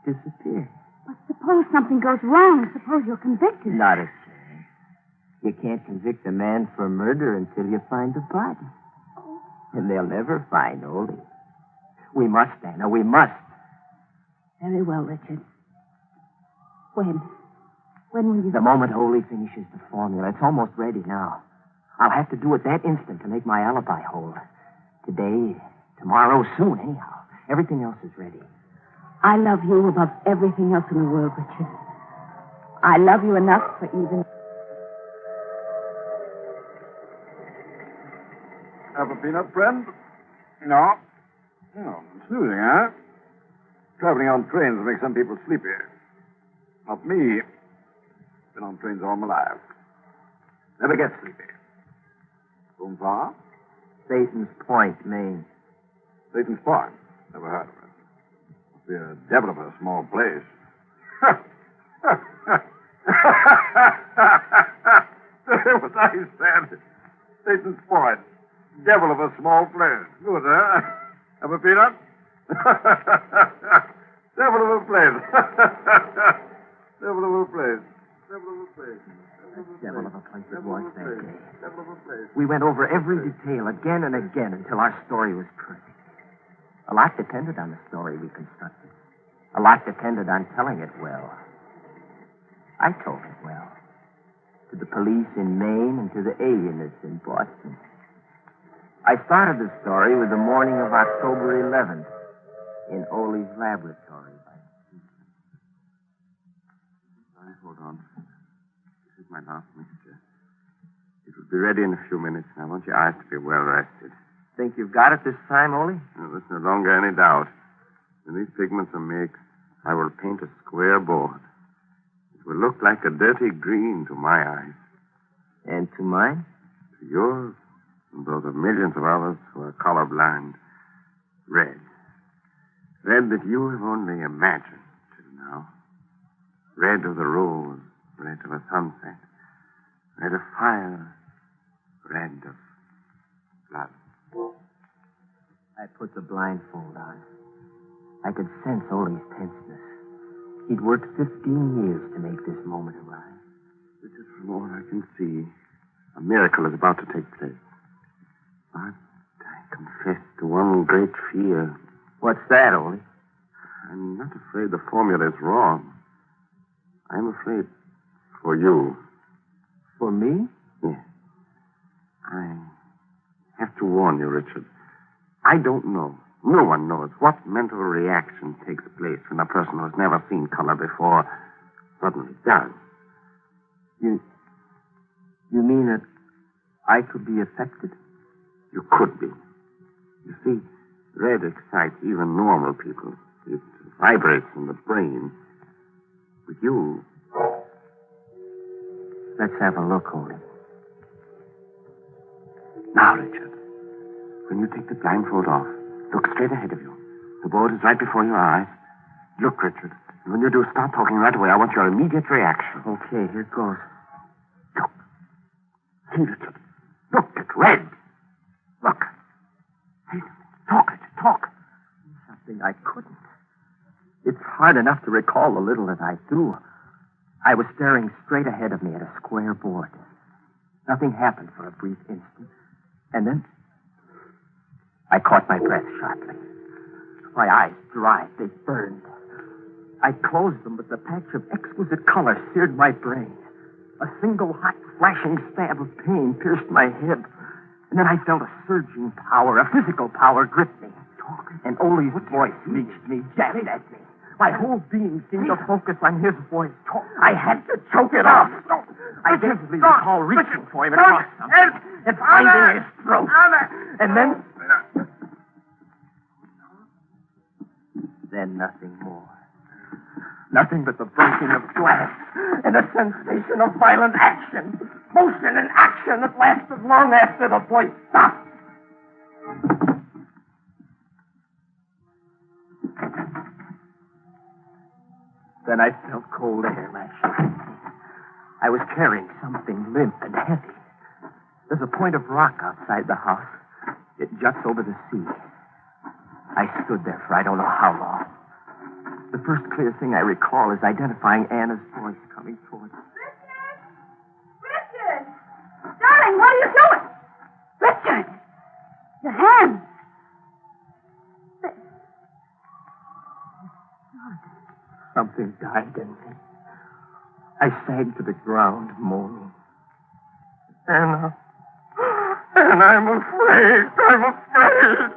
disappear. But suppose something goes wrong. Suppose you're convicted. Not a chance. You can't convict a man for murder until you find the body. And they'll never find Ole. We must, Anna. We must. Very well, Richard. When? When will you... The moment Ole finishes the formula. It's almost ready now. I'll have to do it that instant to make my alibi hold. Today, tomorrow, soon, anyhow. Everything else is ready. I love you above everything else in the world, Richard. I love you enough for even... Have a peanut, friend? No? Oh, snoozing, huh? Traveling on trains will make some people sleepy. Not me. Been on trains all my life. Never get sleepy. Going far? Satan's Point, Maine. Satan's Point? Never heard of it. Must be a devil of a small place. What I said. Satan's Point. Devil of a small place. Good, huh? Have a peanut? Devil of a place. Devil of a place. Devil of a place. Devil of a place it was that day. We went over every detail again and again until our story was perfect. A lot depended on the story we constructed. A lot depended on telling it well. I told it well. To the police in Maine and to the alienists in Boston. I started the story with the morning of October 11th in Ole's laboratory. Hold on. This is my last mixture. It will be ready in a few minutes. I want your eyes to be well rested. Think you've got it this time, Ole? No, there's no longer any doubt. When these pigments are mixed, I will paint a square board. It will look like a dirty green to my eyes. And to mine? To yours, and those of millions of others who are colorblind. Red. Red that you have only imagined till now. Red of the rose, red of a sunset, red of fire, red of blood. I put the blindfold on. I could sense Ole's tenseness. He'd worked 15 years to make this moment arrive. This is from all I can see. A miracle is about to take place. But I confess to one great fear. What's that, Ole? I'm not afraid the formula is wrong. I'm afraid for you. For me? Yes. I have to warn you, Richard. I don't know. No one knows what mental reaction takes place when a person who has never seen color before suddenly does. You mean that I could be affected? You could be. You see, red excites even normal people. It vibrates in the brain. With you... Let's have a look, Ole. Now, Richard, when you take the blindfold off, look straight ahead of you. The board is right before your eyes. Look, Richard. And when you do, start talking right away. I want your immediate reaction. Okay, here goes. Look. See, Richard. Look, it's red. Look. Hey, talk, Richard, talk. Something I couldn't. It's hard enough to recall the little that I do. I was staring straight ahead of me at a square board. Nothing happened for a brief instant. And then I caught my breath sharply. My eyes dried. They burned. I closed them, but the patch of exquisite color seared my brain. A single hot, flashing stab of pain pierced my head. And then I felt a surging power, a physical power, grip me. And Ole's voice reached me, jabbed at me. My whole being seemed to focus on his voice. I had to choke it off. I vividly recall reaching for him across something and finding his throat. And then nothing more. Nothing but the breaking of glass and a sensation of violent action. Motion and action that lasted long after the voice stopped. Then I felt cold air lashing at me. I was carrying something limp and heavy. There's a point of rock outside the house. It juts over the sea. I stood there for I don't know how long. The first clear thing I recall is identifying Anna's voice coming towards me. Richard! Darling, what are you doing? Richard! Your hands! Something died in me. I sagged to the ground, moaning. Anna, I'm afraid. I'm afraid.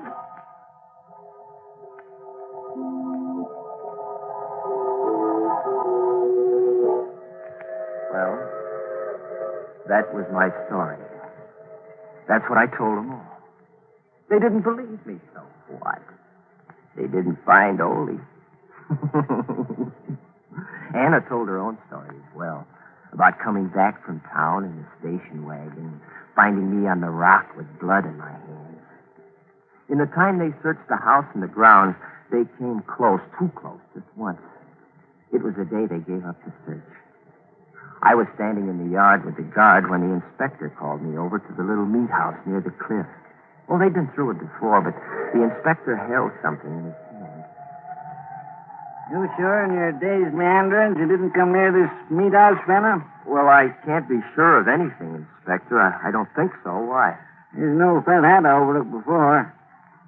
Well, that was my story. That's what I told them all. They didn't believe me, so what? They didn't find Ole. Anna told her own story as well, about coming back from town in the station wagon, finding me on the rock with blood in my hands. In the time they searched the house and the grounds, they came close, too close, just once. It was the day they gave up the search. I was standing in the yard with the guard when the inspector called me over to the little meat house near the cliff. Well, they'd been through it before, but the inspector held something in his hand. You sure in your day's meanderings you didn't come near this meat house, Fenner? Well, I can't be sure of anything, Inspector. I don't think so. Why? There's no felt hat I overlooked before.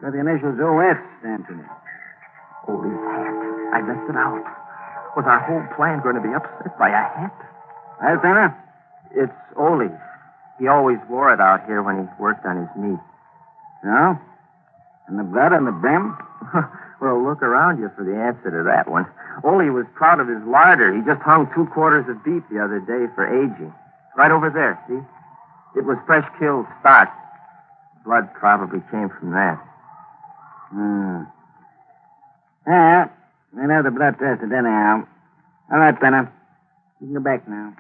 Got the initials OS stamped in it. Ole's hat. I left it out. Was our whole plan going to be upset by a hat? Hi, Fenner? It's Ole's. He always wore it out here when he worked on his meat. No? And the blood on the brim? Well, look around you for the answer to that one. Ole was proud of his larder. He just hung 2 quarters of beef the other day for aging. Right over there, see? It was fresh killed stock. Blood probably came from that. Yeah, we'll have the blood tested anyhow. All right, Penner. You can go back now.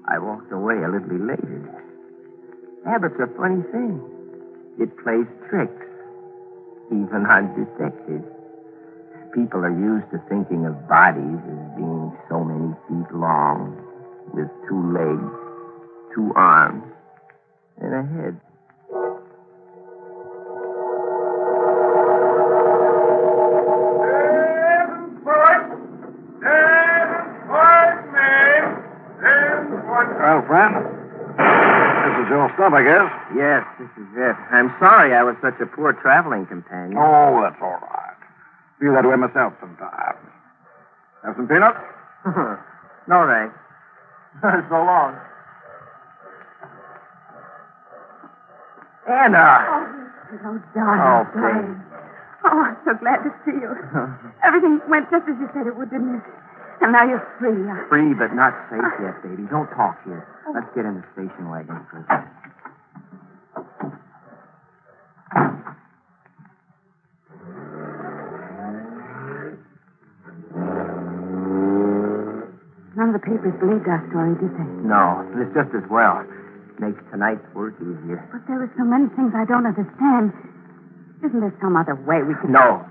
I walked away a little elated. Habit's a funny thing. It plays tricks, even on detectives. People are used to thinking of bodies as being so many feet long, with 2 legs, 2 arms, and a head. Well, friend, this is your stuff, I guess. Yes, this is it. I'm sorry I was such a poor traveling companion. Oh, that's all right. Feel that way myself sometimes. Have some peanuts? No, thanks. So long. Anna! Oh, darling, darling. Oh, I'm so glad to see you. Everything went just as you said it would, didn't it? And now you're free. Free, but not safe yet, baby. Don't talk here. Let's get in the station wagon first. None of the papers believed our story, did they? No, but it's just as well. Makes tonight's work easier. But there are so many things I don't understand. Isn't there some other way we could... No.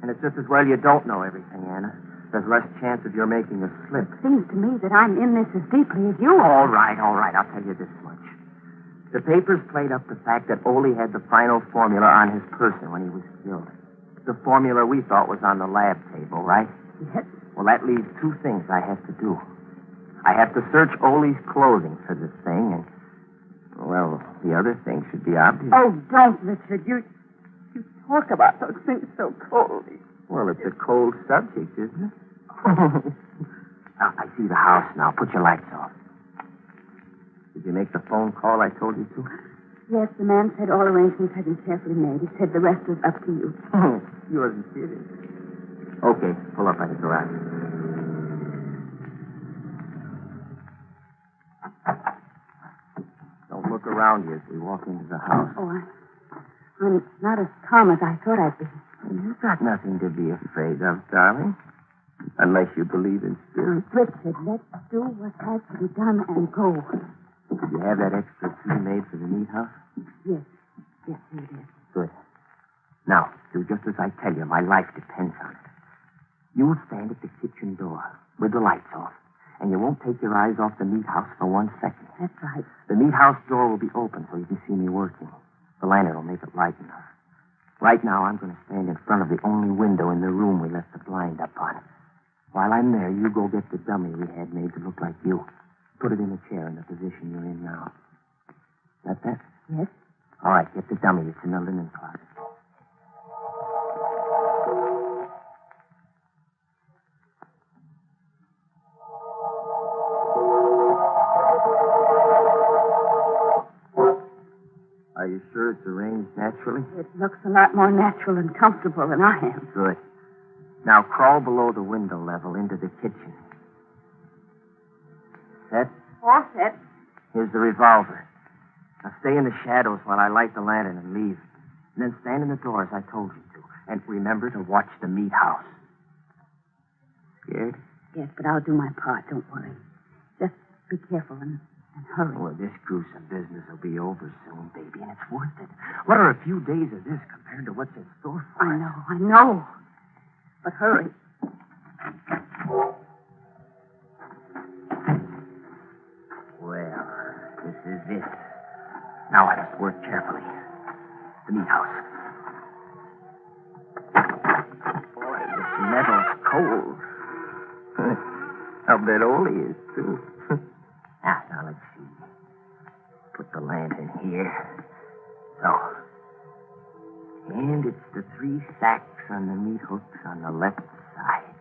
And it's just as well you don't know everything, Anna. There's less chance of your making a slip. Seems to me that I'm in this as deeply as you All are. right. I'll tell you this much. The papers played up the fact that Ole had the final formula on his person when he was killed. The formula we thought was on the lab table, right? Yes. Well, that leaves 2 things I have to do. I have to search Ole's clothing for this thing, and, well, the other thing should be obvious. Oh, don't, Richard. You talk about those things so coldly. Well, it's a cold subject, isn't it? I see the house now. Put your lights off. Did you make the phone call I told you to? Yes, the man said all arrangements had been carefully made. He said the rest was up to you. You wasn't kidding. Okay, pull up by the garage. Don't look around you as we walk into the house. Oh, I'm not as calm as I thought I'd be. You've got nothing to be afraid of, darling. Unless you believe in spirits. Richard, let's do what has to be done and go. Did you have that extra key made for the meat house? Yes. Yes, you did. Good. Now, do just as I tell you. My life depends on it. You'll stand at the kitchen door with the lights off, and you won't take your eyes off the meat house for 1 second. That's right. The meat house door will be open so you can see me working. The lantern will make it light enough. Right now, I'm going to stand in front of the only window in the room we left the blind up on. While I'm there, you go get the dummy we had made to look like you. Put it in a chair in the position you're in now. Got that? Yes. All right, get the dummy. It's in the linen closet. Are you sure it's arranged naturally? It looks a lot more natural and comfortable than I am. Good. Now crawl below the window level into the kitchen. Set? All set. Here's the revolver. Now stay in the shadows while I light the lantern and leave. And then stand in the door as I told you to. And remember to watch the meat house. Scared? Yes, but I'll do my part. Don't worry. Just be careful and hurry. Well, this gruesome business will be over soon, baby, and it's worth it. What are a few days of this compared to what's in store for us? I know. But hurry. Well, this is it. Now I must work carefully. The meat house. Boy, this metal's cold. I'll bet Ole is, too. Now let's see. Put the lantern here. So. And it's the 3 sacks on the meat hooks on the left side.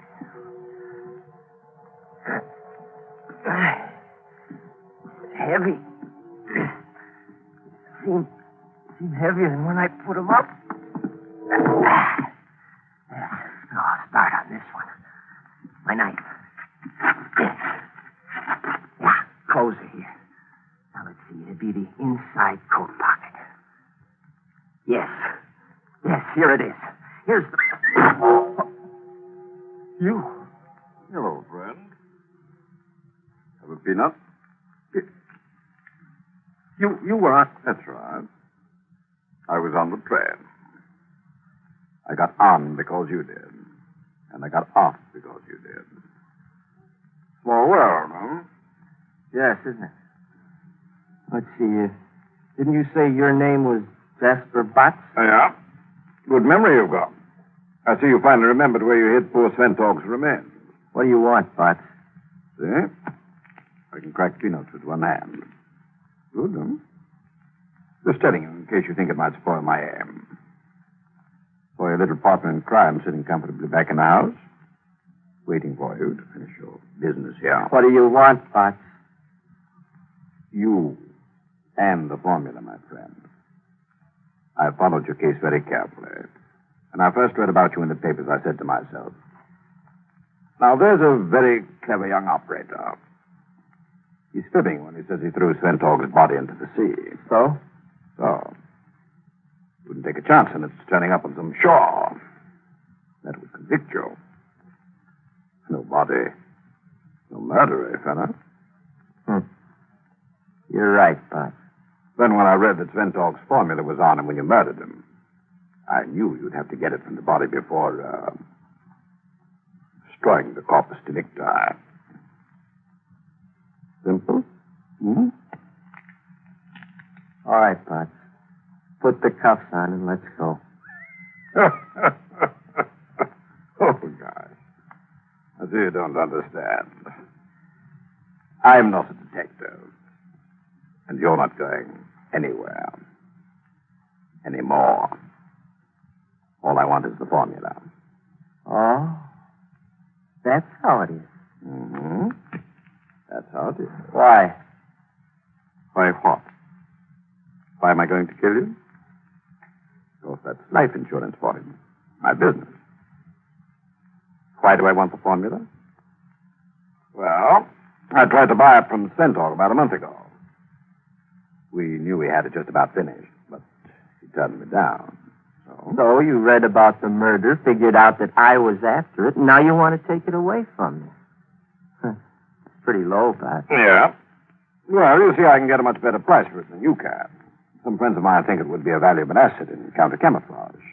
It's heavy. Seem heavier than when I put them up. I'll start on this one. My knife. Yeah, close it here. Now let's see. It'd be the inside coat pocket. Yes. Yes, here it is. Here's the... You? Hello, friend. Have a peanut? You were on... That's right. I was on the train. I got on because you did. And I got off because you did. Small world, huh? Yes, isn't it? Let's see. Didn't you say your name was Jasper Botts? Yeah. Good memory you've got. I see you finally remembered where you hid poor Sventog's remains. What do you want, Botts? See? I can crack peanuts with one hand. Good, huh? Just telling you in case you think it might spoil my aim. For your little partner in crime sitting comfortably back in the house, waiting for you to finish your business here. What do you want, Botts? You and the formula, my friend. I followed your case very carefully. When I first read about you in the papers, I said to myself, now there's a very clever young operator. He's fibbing when he says he threw Sventog's body into the sea. So? So. Wouldn't take a chance on its turning up on some shore. That would convict you. No body. No murder, eh, fella? You're right, Botts. Then when I read that Sventog's formula was on him when you murdered him, I knew you'd have to get it from the body before, destroying the corpus delicti. Simple? Hmm? All right, Botts. Put the cuffs on and let's go. Oh, gosh. I see you don't understand. I'm not a detective. And you're not going anywhere. Anymore. All I want is the formula. Oh? That's how it is. Mm-hmm. That's how it is. Why? Why what? Why am I going to kill you? Because that's life insurance for him. My business. Why do I want the formula? Well, I tried to buy it from Sventog about a month ago. We knew we had it just about finished, but he turned me down. So you read about the murder, figured out that I was after it, and now you want to take it away from me. It's pretty low, Botts. Yeah. Well, you see, I can get a much better price for it than you can. Some friends of mine think it would be a valuable asset in counter-camouflage,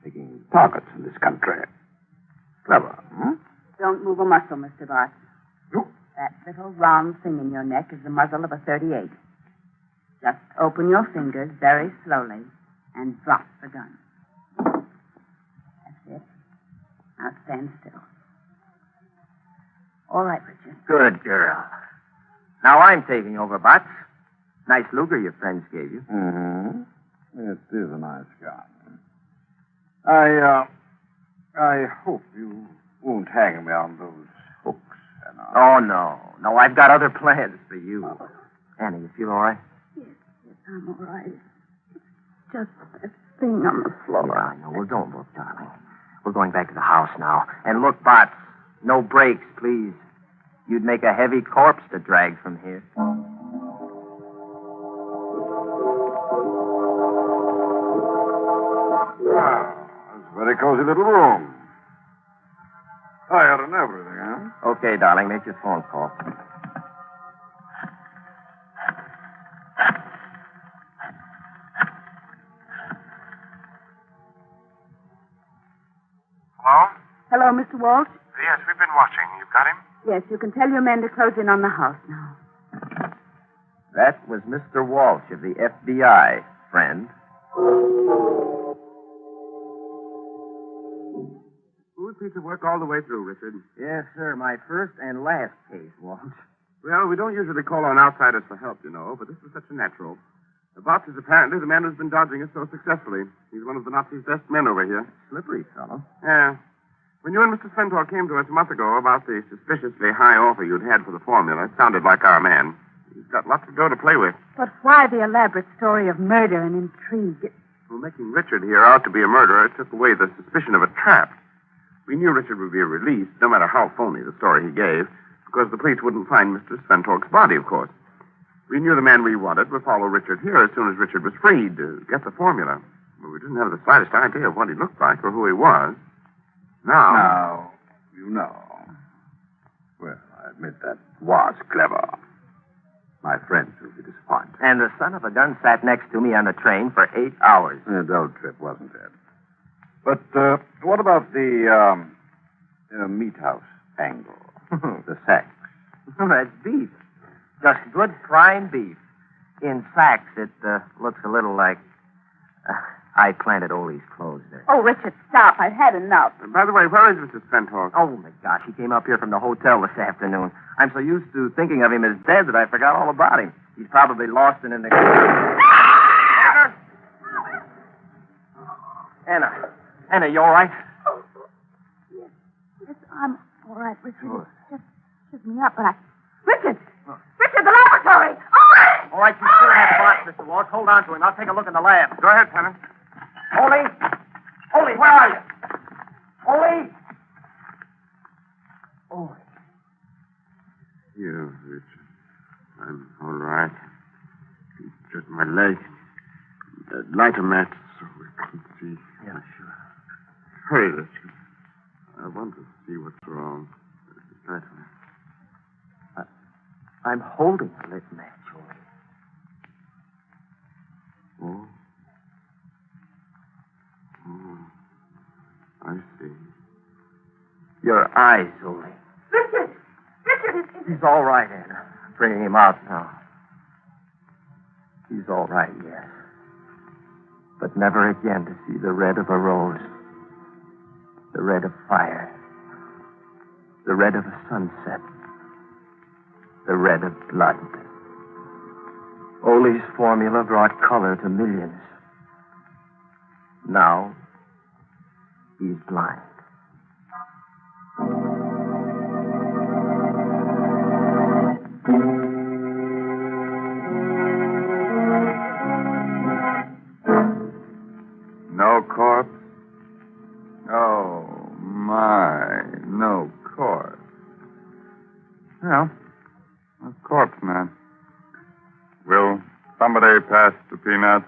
taking targets in this country. Clever, hmm? Don't move a muscle, Mr. Botts. That little round thing in your neck is the muzzle of a .38. Just open your fingers very slowly and drop the gun. That's it. Now stand still. All right, Richard. Good girl. Now I'm taking over, Botts. Nice Luger your friends gave you. Mm-hmm. It is a nice gun. I hope you won't hang me on those hooks. Oh, no. No, I've got other plans for you. Annie, you feel all right? Yes, I'm all right. It's just that thing on the floor. Yeah, I know. Well, don't look, darling. We're going back to the house now. And look, Botts, no breaks, please. You'd make a heavy corpse to drag from here. It's a very cozy little room. Tired and everything, huh? Okay, darling, make your phone call. Hello? Hello, Mr. Walsh? Yes, we've been watching. You've got him? Yes, you can tell your men to close in on the house now. That was Mr. Walsh of the FBI, friend. Smooth piece of work all the way through, Richard. Yes, sir. My first and last case, Walsh. Well, we don't usually call on outsiders for help, you know, but this was such a natural. The boss is apparently the man who's been dodging us so successfully. He's one of the Nazis' best men over here. Slippery fellow. Yeah. When you and Mr. Sventog came to us a month ago about the suspiciously high offer you'd had for the formula, it sounded like our man. He's got lots of dough to play with. But why the elaborate story of murder and intrigue? Well, making Richard here out to be a murderer took away the suspicion of a trap. We knew Richard would be released, no matter how phony the story he gave, because the police wouldn't find Mr. Sventog's body, of course. We knew the man we wanted would follow Richard here as soon as Richard was freed to get the formula. But we didn't have the slightest idea of what he looked like or who he was. Now, you know. Well, I admit that was clever. My friends will be disappointed. And the son of a gun sat next to me on the train for 8 hours. A dull trip, wasn't it? But what about the meat house angle? The sacks. That's beef. Just good prime beef. In sacks, it looks a little like... I planted Ole's clothes there. Oh, Richard, stop. I've had enough. By the way, where is Mr. Spenthorpe? Oh, my gosh. He came up here from the hotel this afternoon. I'm so used to thinking of him as dead that I forgot all about him. He's probably lost and in the... Anna, you all right? Yes, I'm all right, Richard. Just shook me up, but I... Richard, the laboratory! All right, you still have the box, Mr. Walsh. Hold on to him. I'll take a look in the lab. Go ahead, Tenant. Ole, where are you? Ole. Here, Richard. I'm all right. Just my leg. Light a match so we can see. Yeah, sure. Hurry, Richard. I want to see what's wrong. Light a match. I'm holding a lit match, Ole. Oh. I see. Your eyes, Ole. Richard, He's all right, Anna. I'm bringing him out now. He's all right, yes. But never again to see the red of a rose. The red of fire. The red of a sunset. The red of blood. Ole's formula brought color to millions. Now, he's blind. No corpse? Oh, my, no corpse. Well, a corpse, man. Will somebody pass the peanuts?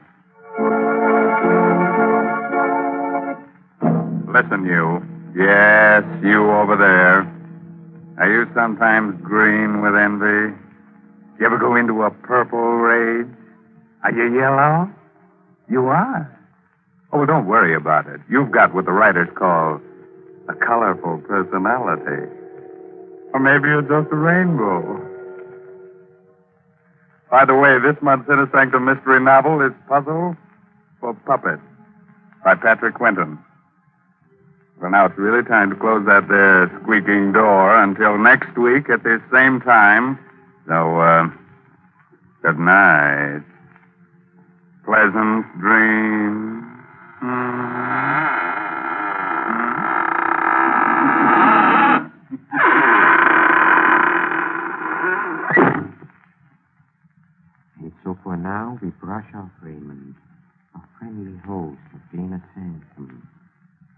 Listen, you. Yes, you over there. Are you sometimes green with envy? You ever go into a purple rage? Are you yellow? You are. Oh, don't worry about it. You've got what the writers call a colorful personality. Or maybe you're just a rainbow. By the way, this month's Inner Sanctum mystery novel is Puzzle for Puppets by Patrick Quentin. Well, now it's really time to close that there squeaking door until next week at this same time. So, good night. Pleasant dreams. And so for now, we brush off Raymond, a friendly host of Inner Sanctum,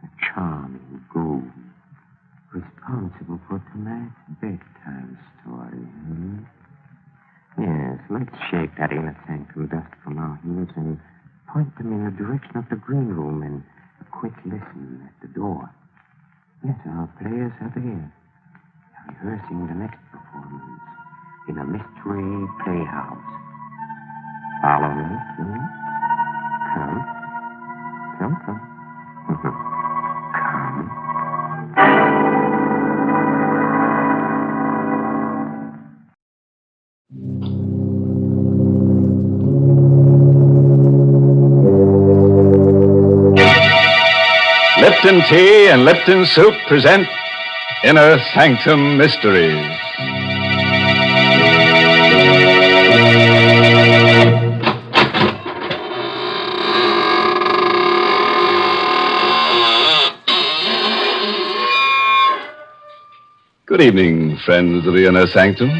a charming ghoul, responsible for tonight's bedtime story. Yes, let's shake that Inner Sanctum dust from our heels and point them in the direction of the green room and a quick listen at the door. Yes, our players are there, rehearsing the next performance in a mystery playhouse. Follow me, please. Come. Come. Lipton Tea and Lipton Soup present Inner Sanctum Mysteries. Good evening, friends of the Inner Sanctum.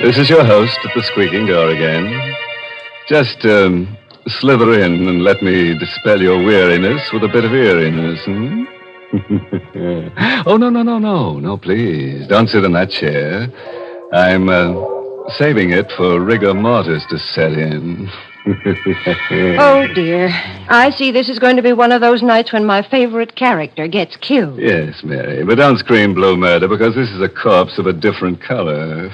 This is your host at the squeaking door again. Just, slither in and let me dispel your weariness with a bit of eeriness, Oh, no, please. Don't sit in that chair. I'm, saving it for rigor mortis to set in. Oh, dear. I see this is going to be one of those nights when my favorite character gets killed. Yes, Mary, but don't scream blue murder because this is a corpse of a different color.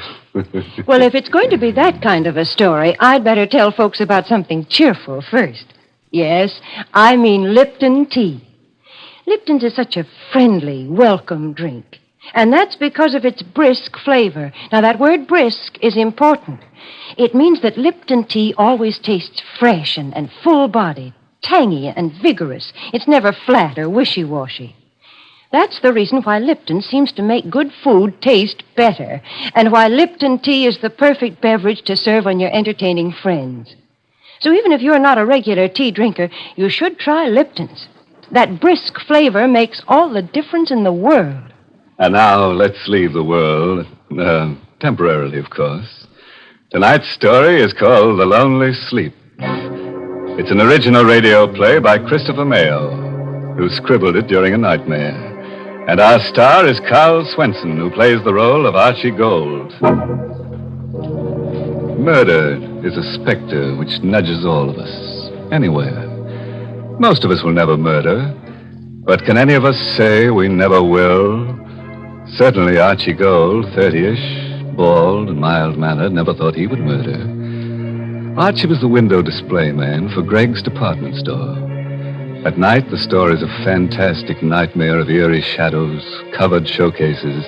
Well, if it's going to be that kind of a story, I'd better tell folks about something cheerful first. Yes, I mean Lipton tea. Lipton's is such a friendly, welcome drink. And that's because of its brisk flavor. Now, that word brisk is important. It means that Lipton tea always tastes fresh and full-bodied, tangy and vigorous. It's never flat or wishy-washy. That's the reason why Lipton seems to make good food taste better, and why Lipton tea is the perfect beverage to serve when you're entertaining friends. So even if you're not a regular tea drinker, you should try Lipton's. That brisk flavor makes all the difference in the world. And now let's leave the world, temporarily, of course. Tonight's story is called The Lonely Sleep. It's an original radio play by Christopher Mayo, who scribbled it during a nightmare. And our star is Carl Swenson, who plays the role of Archie Gold. Murder is a specter which nudges all of us, anywhere. Most of us will never murder, but can any of us say we never will? Certainly Archie Gold, 30-ish, bald and mild-mannered, never thought he would murder. Archie was the window display man for Greg's department store. At night, the store is a fantastic nightmare of eerie shadows, covered showcases,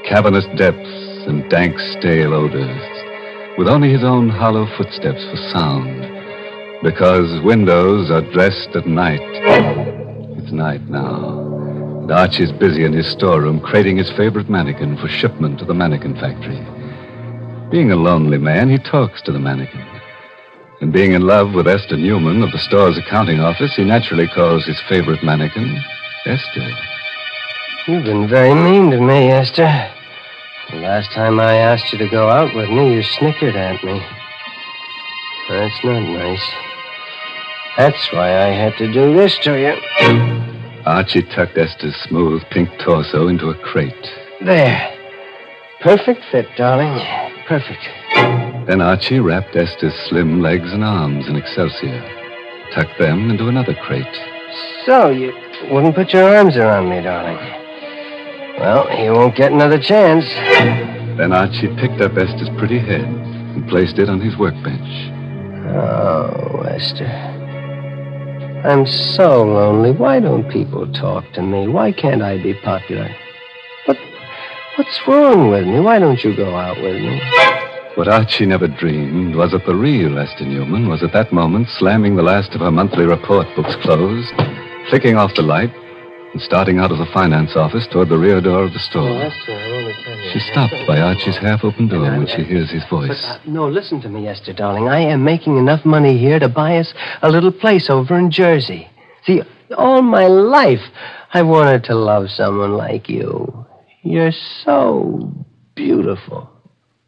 cavernous depths, and dank, stale odors, with only his own hollow footsteps for sound, because windows are dressed at night. It's night now. And Archie's busy in his storeroom crating his favorite mannequin for shipment to the mannequin factory. Being a lonely man, he talks to the mannequin. And being in love with Esther Newman of the store's accounting office, he naturally calls his favorite mannequin Esther. You've been very mean to me, Esther. The last time I asked you to go out with me, you snickered at me. That's not nice. That's why I had to do this to you. Archie tucked Esther's smooth pink torso into a crate. There. Perfect fit, darling. Perfect. Then Archie wrapped Esther's slim legs and arms in excelsior, tucked them into another crate. So, you wouldn't put your arms around me, darling. Well, you won't get another chance. Then Archie picked up Esther's pretty head and placed it on his workbench. Oh, Esther. I'm so lonely. Why don't people talk to me? Why can't I be popular? But what's wrong with me? Why don't you go out with me? What Archie never dreamed was that the real Esther Newman was at that moment slamming the last of her monthly report books closed, flicking off the light, and starting out of the finance office toward the rear door of the store. Oh, Esther, I want to tell you. She stopped by Archie's half-open door when she hears his voice. But, no, listen to me, Esther, darling. I am making enough money here to buy us a little place over in Jersey. See, all my life, I wanted to love someone like you. You're so beautiful.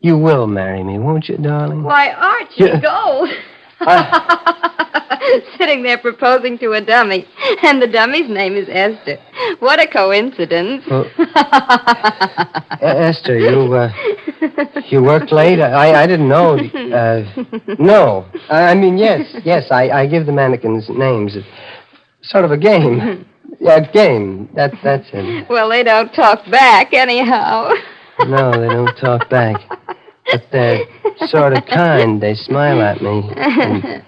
You will marry me, won't you, darling? Why, Archie Gold. Sitting there proposing to a dummy, and the dummy's name is Esther. What a coincidence. Well, Esther, you worked late? I didn't know. No. I mean, yes, I give the mannequins names. It's sort of a game. Yeah, a game. That's it. Well, they don't talk back anyhow. No, they don't talk back. But they're sort of kind. They smile at me. And,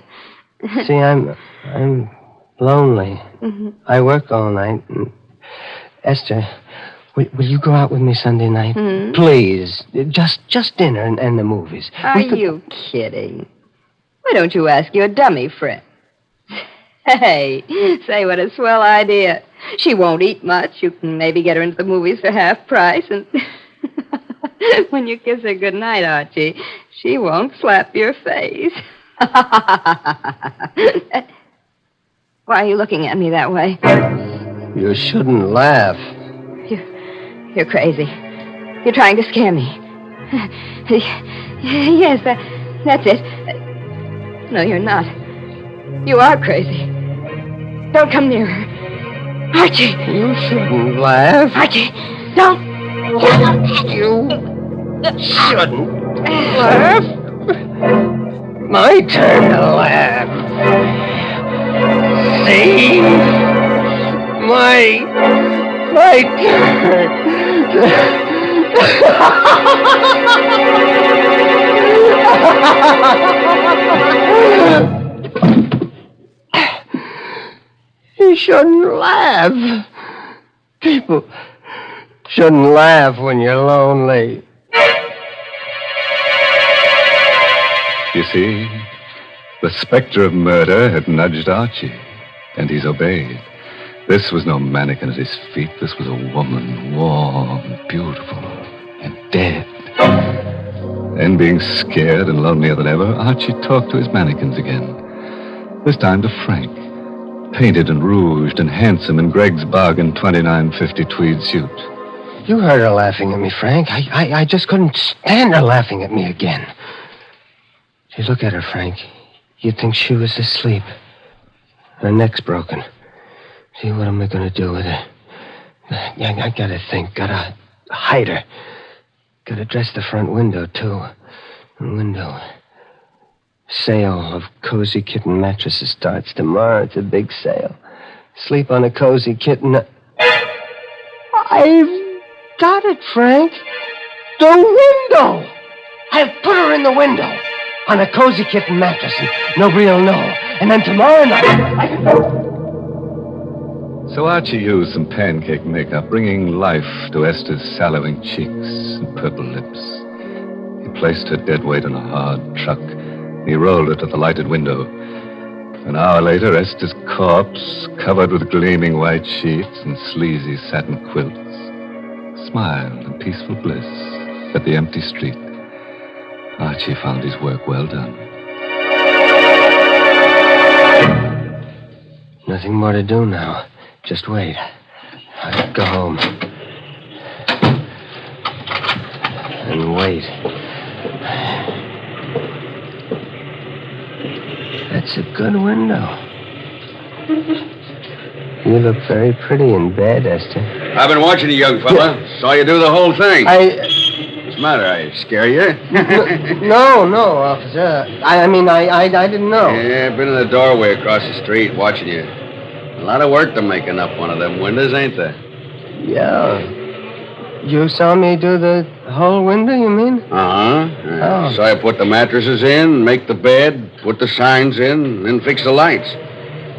see, I'm lonely. Mm-hmm. I work all night. And Esther, will you go out with me Sunday night? Mm-hmm. Please. Just dinner and the movies. Are you kidding? Why don't you ask your dummy friend? Hey, say what a swell idea. She won't eat much. You can maybe get her into the movies for half price and... When you kiss her goodnight, Archie, she won't slap your face. Why are you looking at me that way? You shouldn't laugh. You're crazy. You're trying to scare me. Yes, that's it. No, you're not. You are crazy. Don't come near her. Archie! You shouldn't laugh. Archie, don't. You shouldn't laugh. My turn to laugh. You shouldn't laugh. People shouldn't laugh when you're lonely. You see, the specter of murder had nudged Archie, and he's obeyed. This was no mannequin at his feet. This was a woman, warm, beautiful, and dead. And being scared and lonelier than ever, Archie talked to his mannequins again. This time to Frank, painted and rouged and handsome in Greg's bargain $29.50 tweed suit. You heard her laughing at me, Frank. I just couldn't stand her laughing at me again. Hey, look at her, Frank. You'd think she was asleep. Her neck's broken. See, what am I going to do with her? I gotta think. Gotta hide her. Gotta dress the front window, too. Window. Sale of cozy kitten mattresses starts tomorrow. It's a big sale. Sleep on a cozy kitten. I've got it, Frank. The window. I've put her in the window on a cozy kitten mattress, and nobody'll know. And then tomorrow night, I can... So Archie used some pancake makeup, bringing life to Esther's sallowing cheeks and purple lips. He placed her dead weight on a hard truck. He rolled her to the lighted window. An hour later, Esther's corpse, covered with gleaming white sheets and sleazy satin quilts, smiled in peaceful bliss at the empty street. Archie found his work well done. Nothing more to do now. Just wait. I'll go home. And wait. That's a good window. You look very pretty in bed, Esther. I've been watching you, young fella. Saw you do the whole thing. What's the matter? I scare you? No, officer. I didn't know. Yeah, I've been in the doorway across the street watching you. A lot of work to making up one of them windows, ain't there? Yeah. You saw me do the whole window, you mean? Uh-huh. Oh. So I put the mattresses in, make the bed, put the signs in, then fix the lights.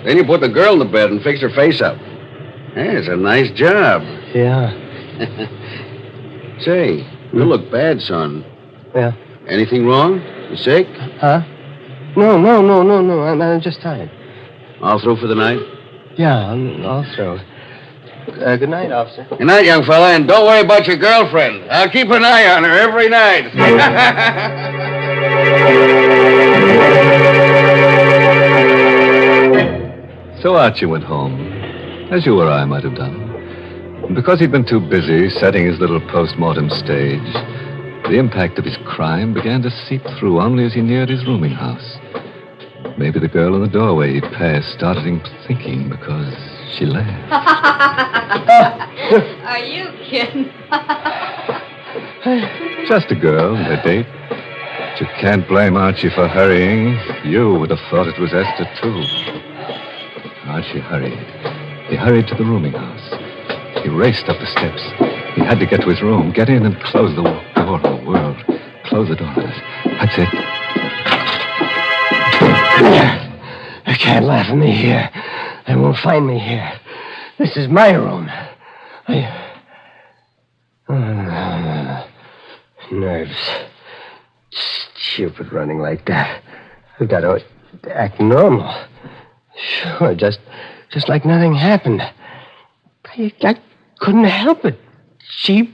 Then you put the girl in the bed and fix her face up. Yeah, it's a nice job. Yeah. Say, you look bad, son. Yeah. Anything wrong? You sick? Huh? No. I'm just tired. All through for the night? Yeah, I'm all through. Good night, officer. Good night, young fella, and don't worry about your girlfriend. I'll keep an eye on her every night. So Archie went home, as you or I might have done. And because he'd been too busy setting his little post-mortem stage, the impact of his crime began to seep through only as he neared his rooming house. Maybe the girl in the doorway he passed started him thinking because she laughed. Are you kidding? Just a girl and a date. But you can't blame Archie for hurrying. You would have thought it was Esther, too. Archie hurried. He hurried to the rooming house. He raced up the steps. He had to get to his room, get in and close the door of the world. Close the door. That's it. They can't laugh at me here. They won't find me here. This is my room. Nerves. Stupid running like that. I've got to act normal. Sure, just like nothing happened. I couldn't help it. She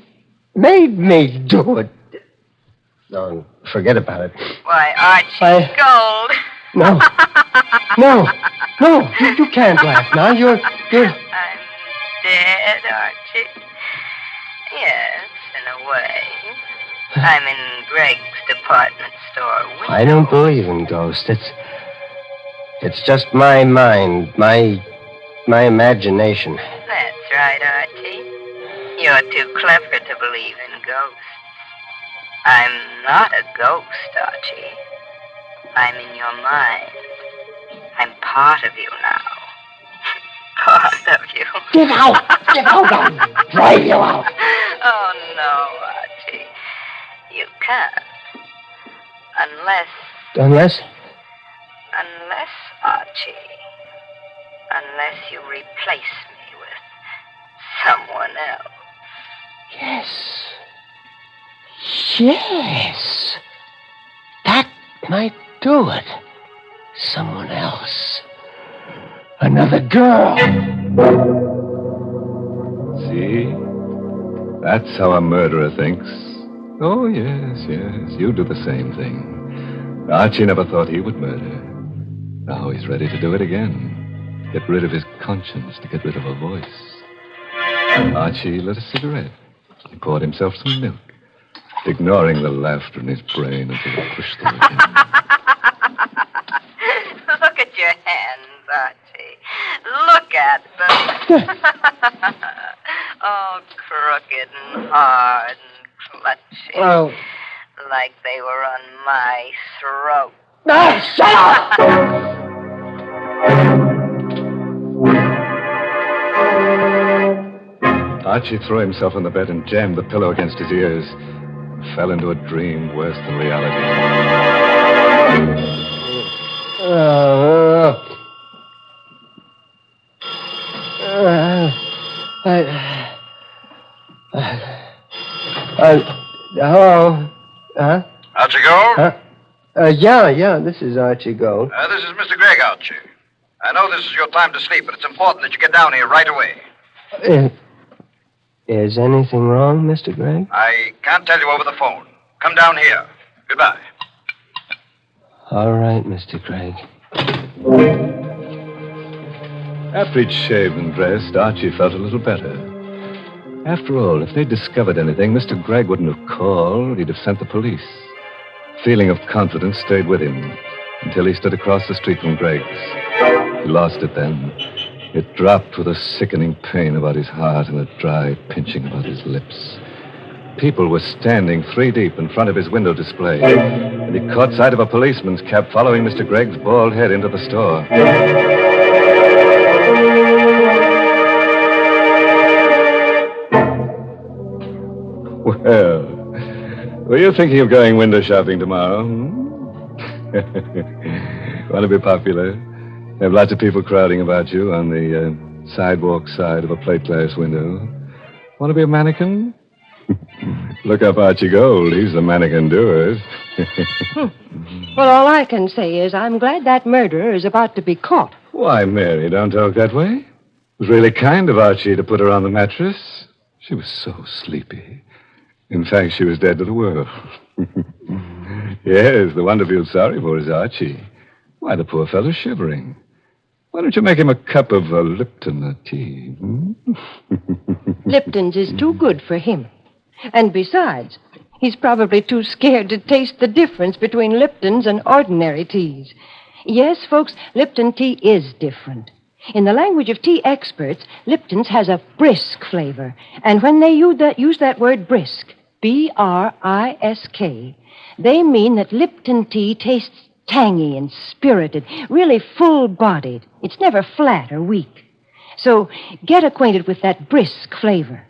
made me do it. No, forget about it. Why, Archie, gold. No. You can't laugh now. You're... I'm dead, Archie. Yes, in a way. I'm in Greg's department store window. I don't believe in ghosts. It's just my mind, my imagination. That's right, Archie. You're too clever to believe in ghosts. I'm not a ghost, Archie. I'm in your mind. I'm part of you now. part of you. Get out! Get out! I'll drive you out. Oh, no, Archie. You can't. Unless, Archie, unless you replace me with someone else. Yes. That might do it. Someone else. Another girl. See? That's how a murderer thinks. Oh, yes. You do the same thing. Archie never thought he would murder. Now he's ready to do it again. Get rid of his conscience to get rid of a voice. Archie lit a cigarette. He poured himself some milk, ignoring the laughter in his brain until it pushed through him. Look at your hands, Archie. Look at them. All crooked and hard and clutching. Oh. Like they were on my throat. Ah, shut up! Archie threw himself on the bed and jammed the pillow against his ears. Fell into a dream worse than reality. Hello? Huh? Archie Gold? Yeah, this is Archie Gold. This is Mr. Gregg, Archie. I know this is your time to sleep, but it's important that you get down here right away. Is anything wrong, Mr. Gregg? I can't tell you over the phone. Come down here. Goodbye. All right, Mr. Gregg. After he'd shaved and dressed, Archie felt a little better. After all, if they'd discovered anything, Mr. Gregg wouldn't have called. He'd have sent the police. Feeling of confidence stayed with him until he stood across the street from Gregg's. He lost it then. It dropped with a sickening pain about his heart and a dry pinching about his lips. People were standing 3 deep in front of his window display, and he caught sight of a policeman's cab following Mr. Gregg's bald head into the store. Well, were you thinking of going window shopping tomorrow? Want to be popular? Have lots of people crowding about you on the sidewalk side of a plate glass window. Want to be a mannequin? Look up Archie Gold. He's the mannequin doer. Well, all I can say is I'm glad that murderer is about to be caught. Why, Mary, don't talk that way. It was really kind of Archie to put her on the mattress. She was so sleepy. In fact, she was dead to the world. Yes, the one to feel sorry for is Archie. Why, the poor fellow's shivering. Why don't you make him a cup of Lipton tea? Lipton's is too good for him. And besides, he's probably too scared to taste the difference between Lipton's and ordinary teas. Yes, folks, Lipton tea is different. In the language of tea experts, Lipton's has a brisk flavor. And when they use that word brisk, B-R-I-S-K, they mean that Lipton tea tastes tangy and spirited, really full-bodied. It's never flat or weak. So get acquainted with that brisk flavor.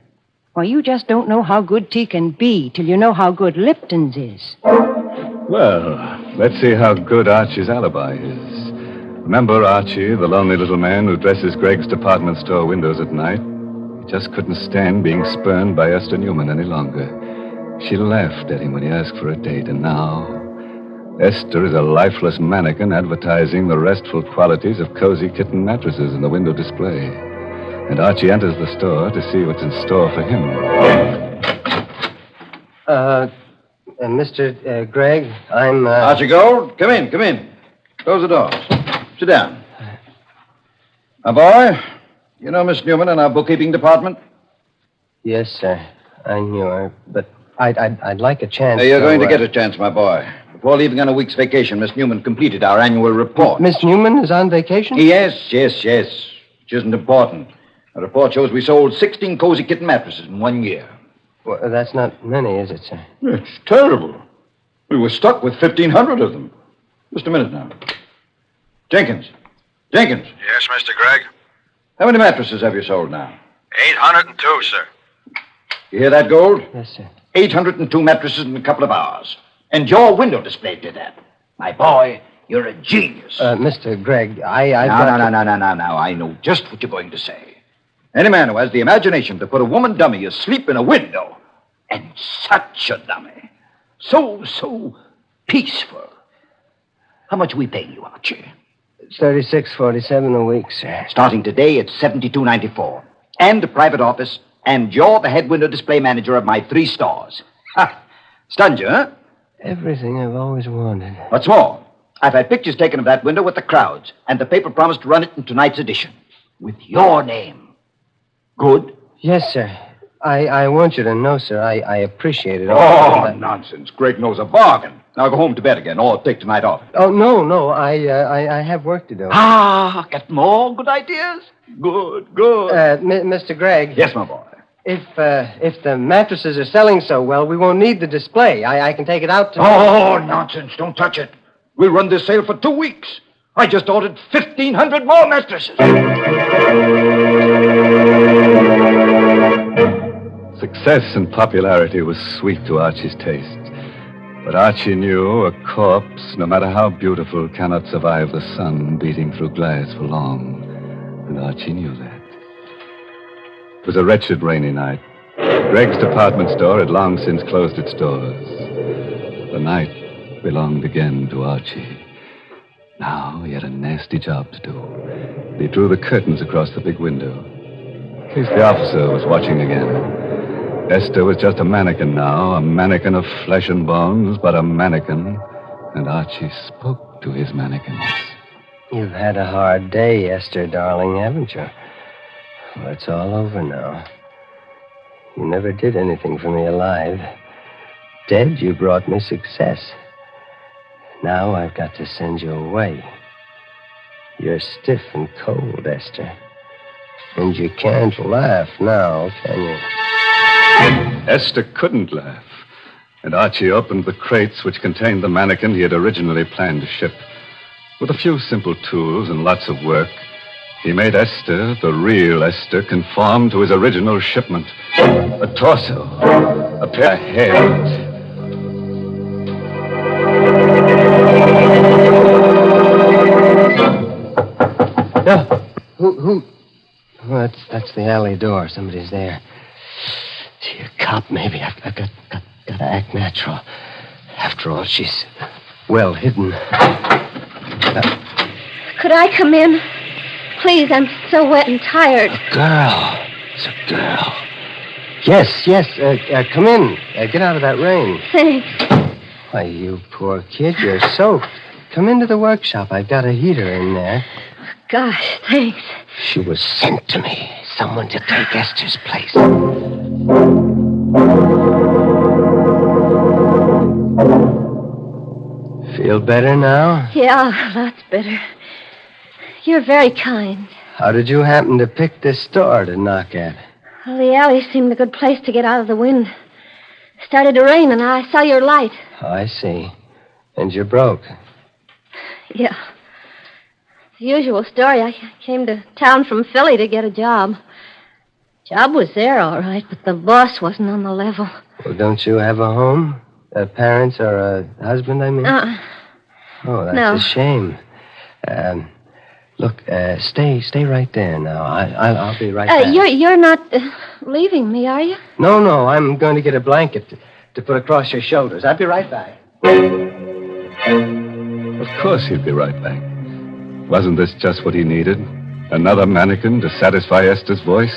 Why, you just don't know how good tea can be till you know how good Lipton's is. Well, let's see how good Archie's alibi is. Remember Archie, the lonely little man who dresses Gregg's department store windows at night? He just couldn't stand being spurned by Esther Newman any longer. She laughed at him when he asked for a date, and now Esther is a lifeless mannequin advertising the restful qualities of cozy kitten mattresses in the window display. And Archie enters the store to see what's in store for him. Mr. Gregg, I'm, Archie Gold, come in. Close the doors. Sit down. My boy, you know Miss Newman in our bookkeeping department? Yes, sir. I knew her, but I'd like a chance. You're going to get a chance, my boy. Before leaving on a week's vacation, Miss Newman completed our annual report. Miss Newman is on vacation? Yes. Which isn't important. The report shows we sold 16 cozy kitten mattresses in 1 year. Well, that's not many, is it, sir? It's terrible. We were stuck with 1,500 of them. Just a minute now. Jenkins. Yes, Mr. Gregg? How many mattresses have you sold now? 802, sir. You hear that, Gold? Yes, sir. 802 mattresses in a couple of hours. And your window display did that. My boy, you're a genius. Mr. Gregg, I No. I know just what you're going to say. Any man who has the imagination to put a woman dummy asleep in a window, and such a dummy, so peaceful. How much are we paying you, Archie? $36.47 a week, sir. Starting today, it's $72.94. And a private office, and you're the head window display manager of my 3 stores. Ha! Stunned you, huh? Everything I've always wanted. What's more, I've had pictures taken of that window with the crowds, and the paper promised to run it in tonight's edition. With your name. Good? Yes, sir. I want you to know, sir, I appreciate it. Oh, nonsense. Greg knows a bargain. Now go home to bed again, or take tonight off. Oh, no. I have work to do. Got more good ideas? Good. Mr. Gregg. Yes, my boy. If the mattresses are selling so well, we won't need the display. I can take it out to... Oh, nonsense. Don't touch it. We'll run this sale for 2 weeks. I just ordered 1,500 more mattresses. Success and popularity was sweet to Archie's taste. But Archie knew a corpse, no matter how beautiful, cannot survive the sun beating through glass for long. And Archie knew that. It was a wretched rainy night. Greg's department store had long since closed its doors. The night belonged again to Archie. Now he had a nasty job to do. He drew the curtains across the big window. In case the officer was watching again. Esther was just a mannequin now, a mannequin of flesh and bones, but a mannequin. And Archie spoke to his mannequins. You've had a hard day, Esther, darling, haven't you? Well, it's all over now. You never did anything for me alive. Dead, you brought me success. Now I've got to send you away. You're stiff and cold, Esther. And you can't laugh now, can you? Esther couldn't laugh. And Archie opened the crates which contained the mannequin he had originally planned to ship. With a few simple tools and lots of work, he made Esther, the real Esther, conform to his original shipment. A torso, a pair of hands. No. Who? Oh, that's the alley door. Somebody's there. Gee, a cop, maybe. I've got to act natural. After all, she's well hidden. Could I come in? Please, I'm so wet and tired. Girl. It's a girl. Yes. Come in. Get out of that rain. Thanks. Why, you poor kid, you're soaked. Come into the workshop. I've got a heater in there. Gosh, thanks. She was sent to me. Someone to take Esther's place. Feel better now? Yeah, lots better. You're very kind. How did you happen to pick this store to knock at? Well, the alley seemed a good place to get out of the wind. It started to rain, and I saw your light. Oh, I see. And you're broke. Yeah. The usual story. I came to town from Philly to get a job. Job was there, all right, but the boss wasn't on the level. Well, don't you have a home? Parents or a husband, I mean? Oh, that's no. a shame. Look, stay right there now. I'll be right back. You're not leaving me, are you? No, I'm going to get a blanket to put across your shoulders. I'll be right back. Of course he'd be right back. Wasn't this just what he needed? Another mannequin to satisfy Esther's voice?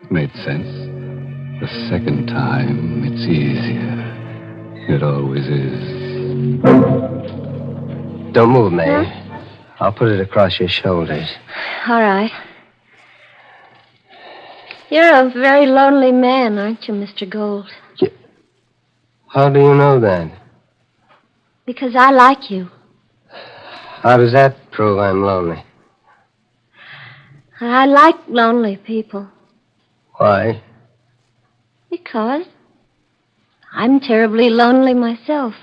It made sense. The second time, it's easier. It always is. Don't move, May. Huh? I'll put it across your shoulders. All right. You're a very lonely man, aren't you, Mr. Gold? How do you know that? Because I like you. How does that prove I'm lonely? I like lonely people. Why? Because I'm terribly lonely myself.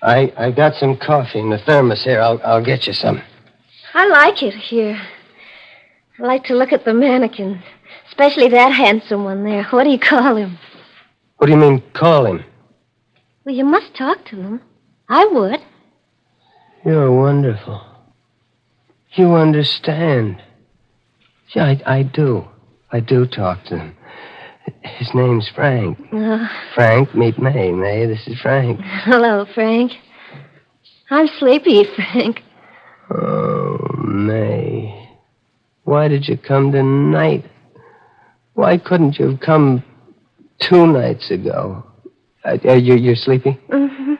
I got some coffee in the thermos here. I'll get you some. I like it here. I like to look at the mannequins, especially that handsome one there. What do you call him? What do you mean, call him? Well, you must talk to them. I would. You're wonderful. You understand. Yeah, I do. I do talk to him. His name's Frank. Frank, meet May. May, this is Frank. Hello, Frank. I'm sleepy, Frank. Oh, May. Why did you come tonight? Why couldn't you have come 2 nights ago? You're sleepy? Mm-hmm.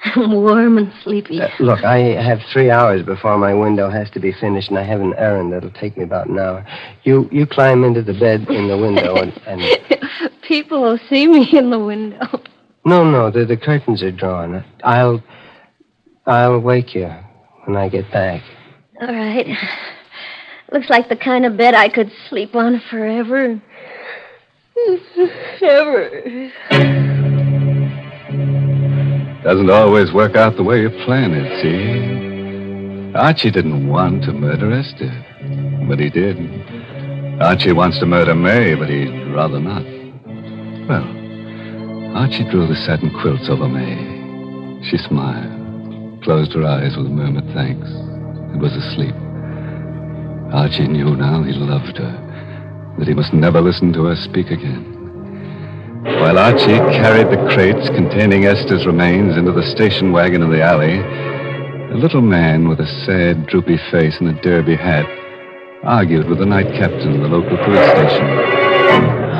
I'm warm and sleepy. Look, I have 3 hours before my window has to be finished, and I have an errand that'll take me about an hour. You climb into the bed in the window and... People will see me in the window. No, the curtains are drawn. I'll wake you when I get back. All right. Looks like the kind of bed I could sleep on forever. Ever. Doesn't always work out the way you plan it, see? Archie didn't want to murder Esther, but he did. Archie wants to murder May, but he'd rather not. Well, Archie drew the satin quilts over May. She smiled, closed her eyes with a murmured thanks, and was asleep. Archie knew now he loved her, that he must never listen to her speak again. While Archie carried the crates containing Esther's remains into the station wagon in the alley, a little man with a sad, droopy face and a derby hat argued with the night captain of the local police station.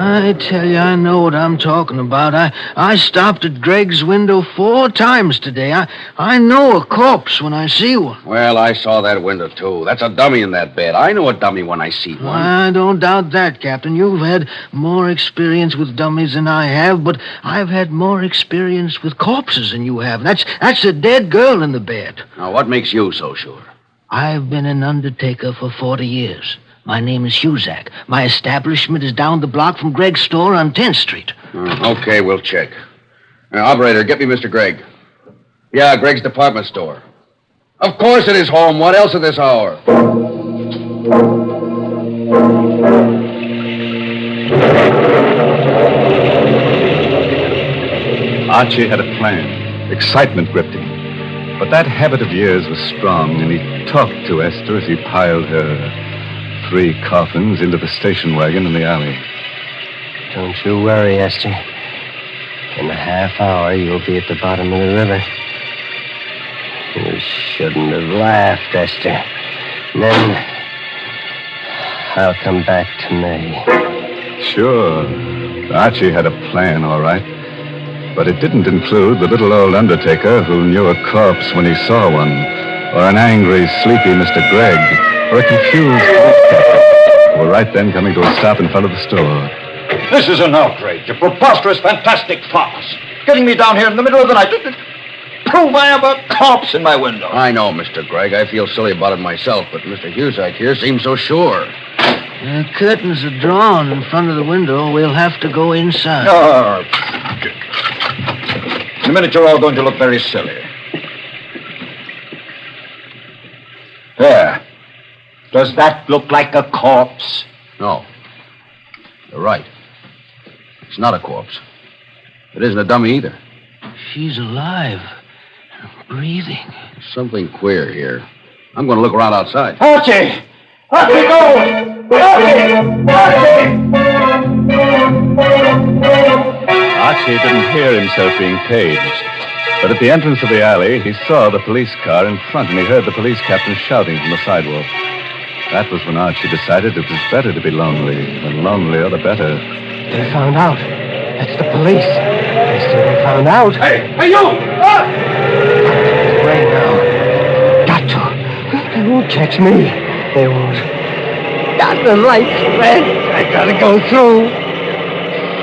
I tell you, I know what I'm talking about. I stopped at Greg's window 4 times today. I know a corpse when I see one. Well, I saw that window, too. That's a dummy in that bed. I know a dummy when I see one. I don't doubt that, Captain. You've had more experience with dummies than I have, but I've had more experience with corpses than you have. That's a dead girl in the bed. Now, what makes you so sure? I've been an undertaker for 40 years. My name is Huzak. My establishment is down the block from Greg's store on 10th Street. Okay, we'll check. Operator, get me Mr. Gregg. Yeah, Greg's department store. Of course it is home. What else at this hour? Archie had a plan. Excitement gripped him. But that habit of years was strong, and he talked to Esther as he piled her 3 coffins into the station wagon in the alley. Don't you worry, Esther. In a half hour, you'll be at the bottom of the river. You shouldn't have laughed, Esther. And then I'll come back to May. Sure. Archie had a plan, all right. But it didn't include the little old undertaker who knew a corpse when he saw one, or an angry, sleepy Mr. Gregg, or a confused police captain, who were right then coming to a stop in front of the store. This is an outrage, a preposterous, fantastic farce. Getting me down here in the middle of the night to prove I have a corpse in my window. I know, Mr. Gregg. I feel silly about it myself, but Mr. Huzak here seems so sure. The curtains are drawn in front of the window. We'll have to go inside. In a minute, you're all going to look very silly. There. Does that look like a corpse? No. You're right. It's not a corpse. It isn't a dummy either. She's alive. Breathing. There's something queer here. I'm going to look around outside. Archie! Archie, go! Archie didn't hear himself being paged. But at the entrance of the alley, he saw the police car in front, and he heard the police captain shouting from the sidewalk. That was when Archie decided it was better to be lonely. The lonelier, the better. They found out. That's the police. They said they found out. Hey, you! Away now. Got to. They won't catch me. They won't. Got the lights red. I gotta go through.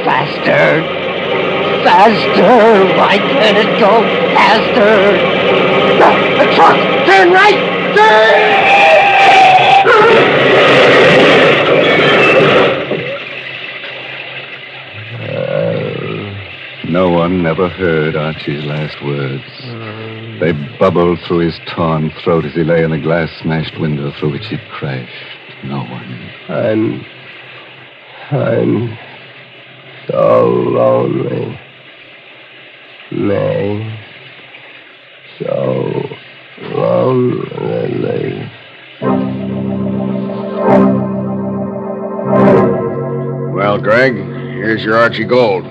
Faster. Faster. Why can't it go faster? The truck. Turn right. Turn! No one ever heard Archie's last words. They bubbled through his torn throat as he lay in the glass-smashed window through which he'd crashed. No one. I'm so lonely. May. So lonely. Well, Greg, here's your Archie Gold.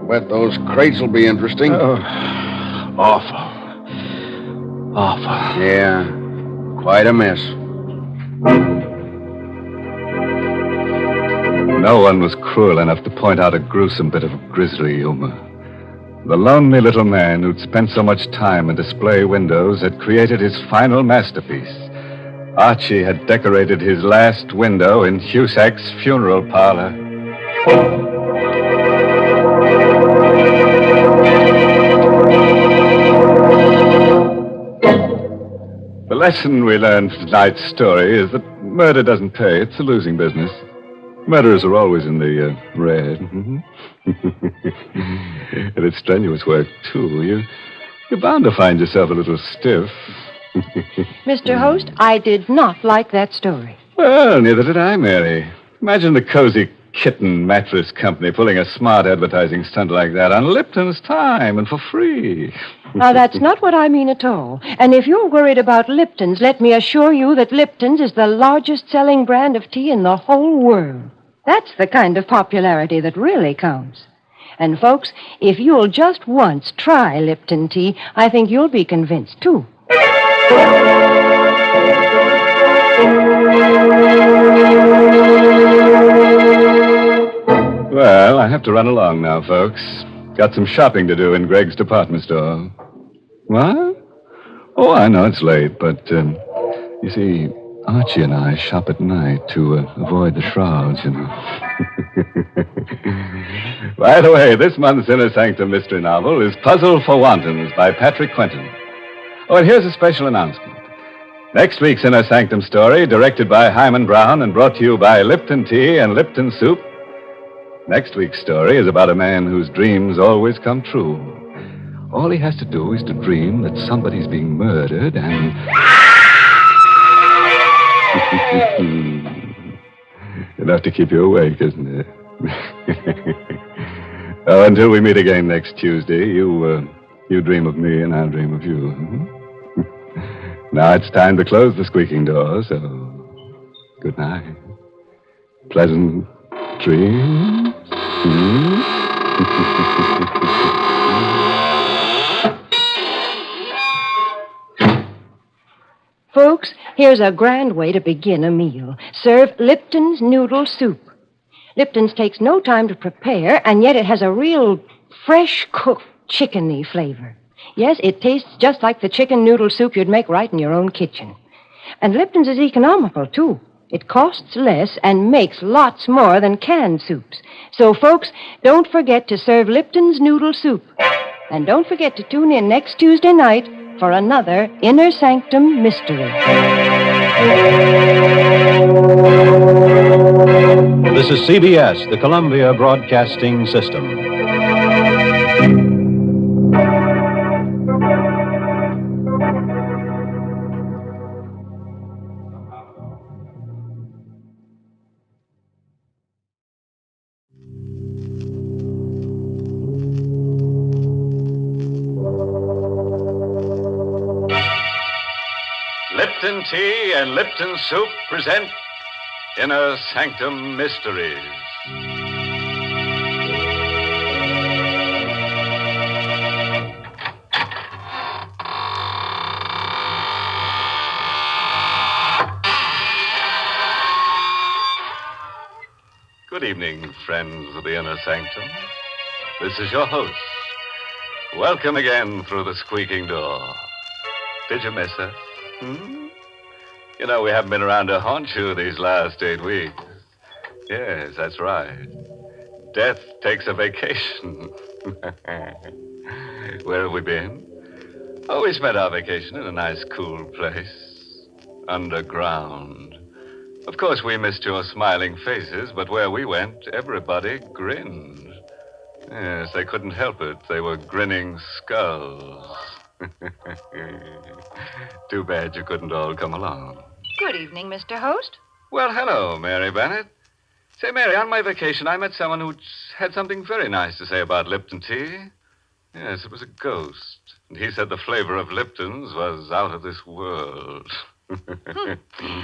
Bet those crates will be interesting. Oh, awful. Awful. Yeah, quite a mess. No one was cruel enough to point out a gruesome bit of grisly humor. The lonely little man who'd spent so much time in display windows had created his final masterpiece. Archie had decorated his last window in Cusack's funeral parlor. The lesson we learned from tonight's story is that murder doesn't pay. It's a losing business. Murderers are always in the red. And it's strenuous work, too. You're bound to find yourself a little stiff. Mr. Host, I did not like that story. Well, neither did I, Mary. Imagine the Cozy Kitten Mattress Company pulling a smart advertising stunt like that on Lipton's time and for free. Now, that's not what I mean at all. And if you're worried about Lipton's, let me assure you that Lipton's is the largest selling brand of tea in the whole world. That's the kind of popularity that really counts. And, folks, if you'll just once try Lipton tea, I think you'll be convinced, too. Well, I have to run along now, folks. Got some shopping to do in Greg's department store. What? Oh, I know it's late, but, you see, Archie and I shop at night to avoid the shrouds, you know. By the way, this month's Inner Sanctum mystery novel is Puzzle for Wantons by Patrick Quentin. Oh, and here's a special announcement. Next week's Inner Sanctum story, directed by Hyman Brown and brought to you by Lipton Tea and Lipton Soup. Next week's story is about a man whose dreams always come true. All he has to do is to dream that somebody's being murdered and... Enough to keep you awake, isn't it? Oh, until we meet again next Tuesday, you dream of me and I'll dream of you. Now it's time to close the squeaking door, so good night. Pleasant dreams. Folks, here's a grand way to begin a meal. Serve Lipton's noodle soup. Lipton's takes no time to prepare, and yet it has a real fresh-cooked chickeny flavor. Yes, it tastes just like the chicken noodle soup you'd make right in your own kitchen. And Lipton's is economical, too. It costs less and makes lots more than canned soups. So, folks, don't forget to serve Lipton's noodle soup. And don't forget to tune in next Tuesday night for another Inner Sanctum mystery. This is CBS, the Columbia Broadcasting System. Lipton Tea and Lipton Soup present Inner Sanctum Mysteries. Good evening, friends of the Inner Sanctum. This is your host. Welcome again through the squeaking door. Did you miss us? You know, we haven't been around to haunt you these last 8 weeks. Yes, that's right. Death takes a vacation. Where have we been? Oh, we spent our vacation in a nice, cool place. Underground. Of course, we missed your smiling faces, but where we went, everybody grinned. Yes, they couldn't help it. They were grinning skulls. Too bad you couldn't all come along. Good evening, Mr. Host. Well, hello, Mary Bennett. Say, Mary, on my vacation, I met someone who had something very nice to say about Lipton tea. Yes, it was a ghost. And he said the flavor of Lipton's was out of this world.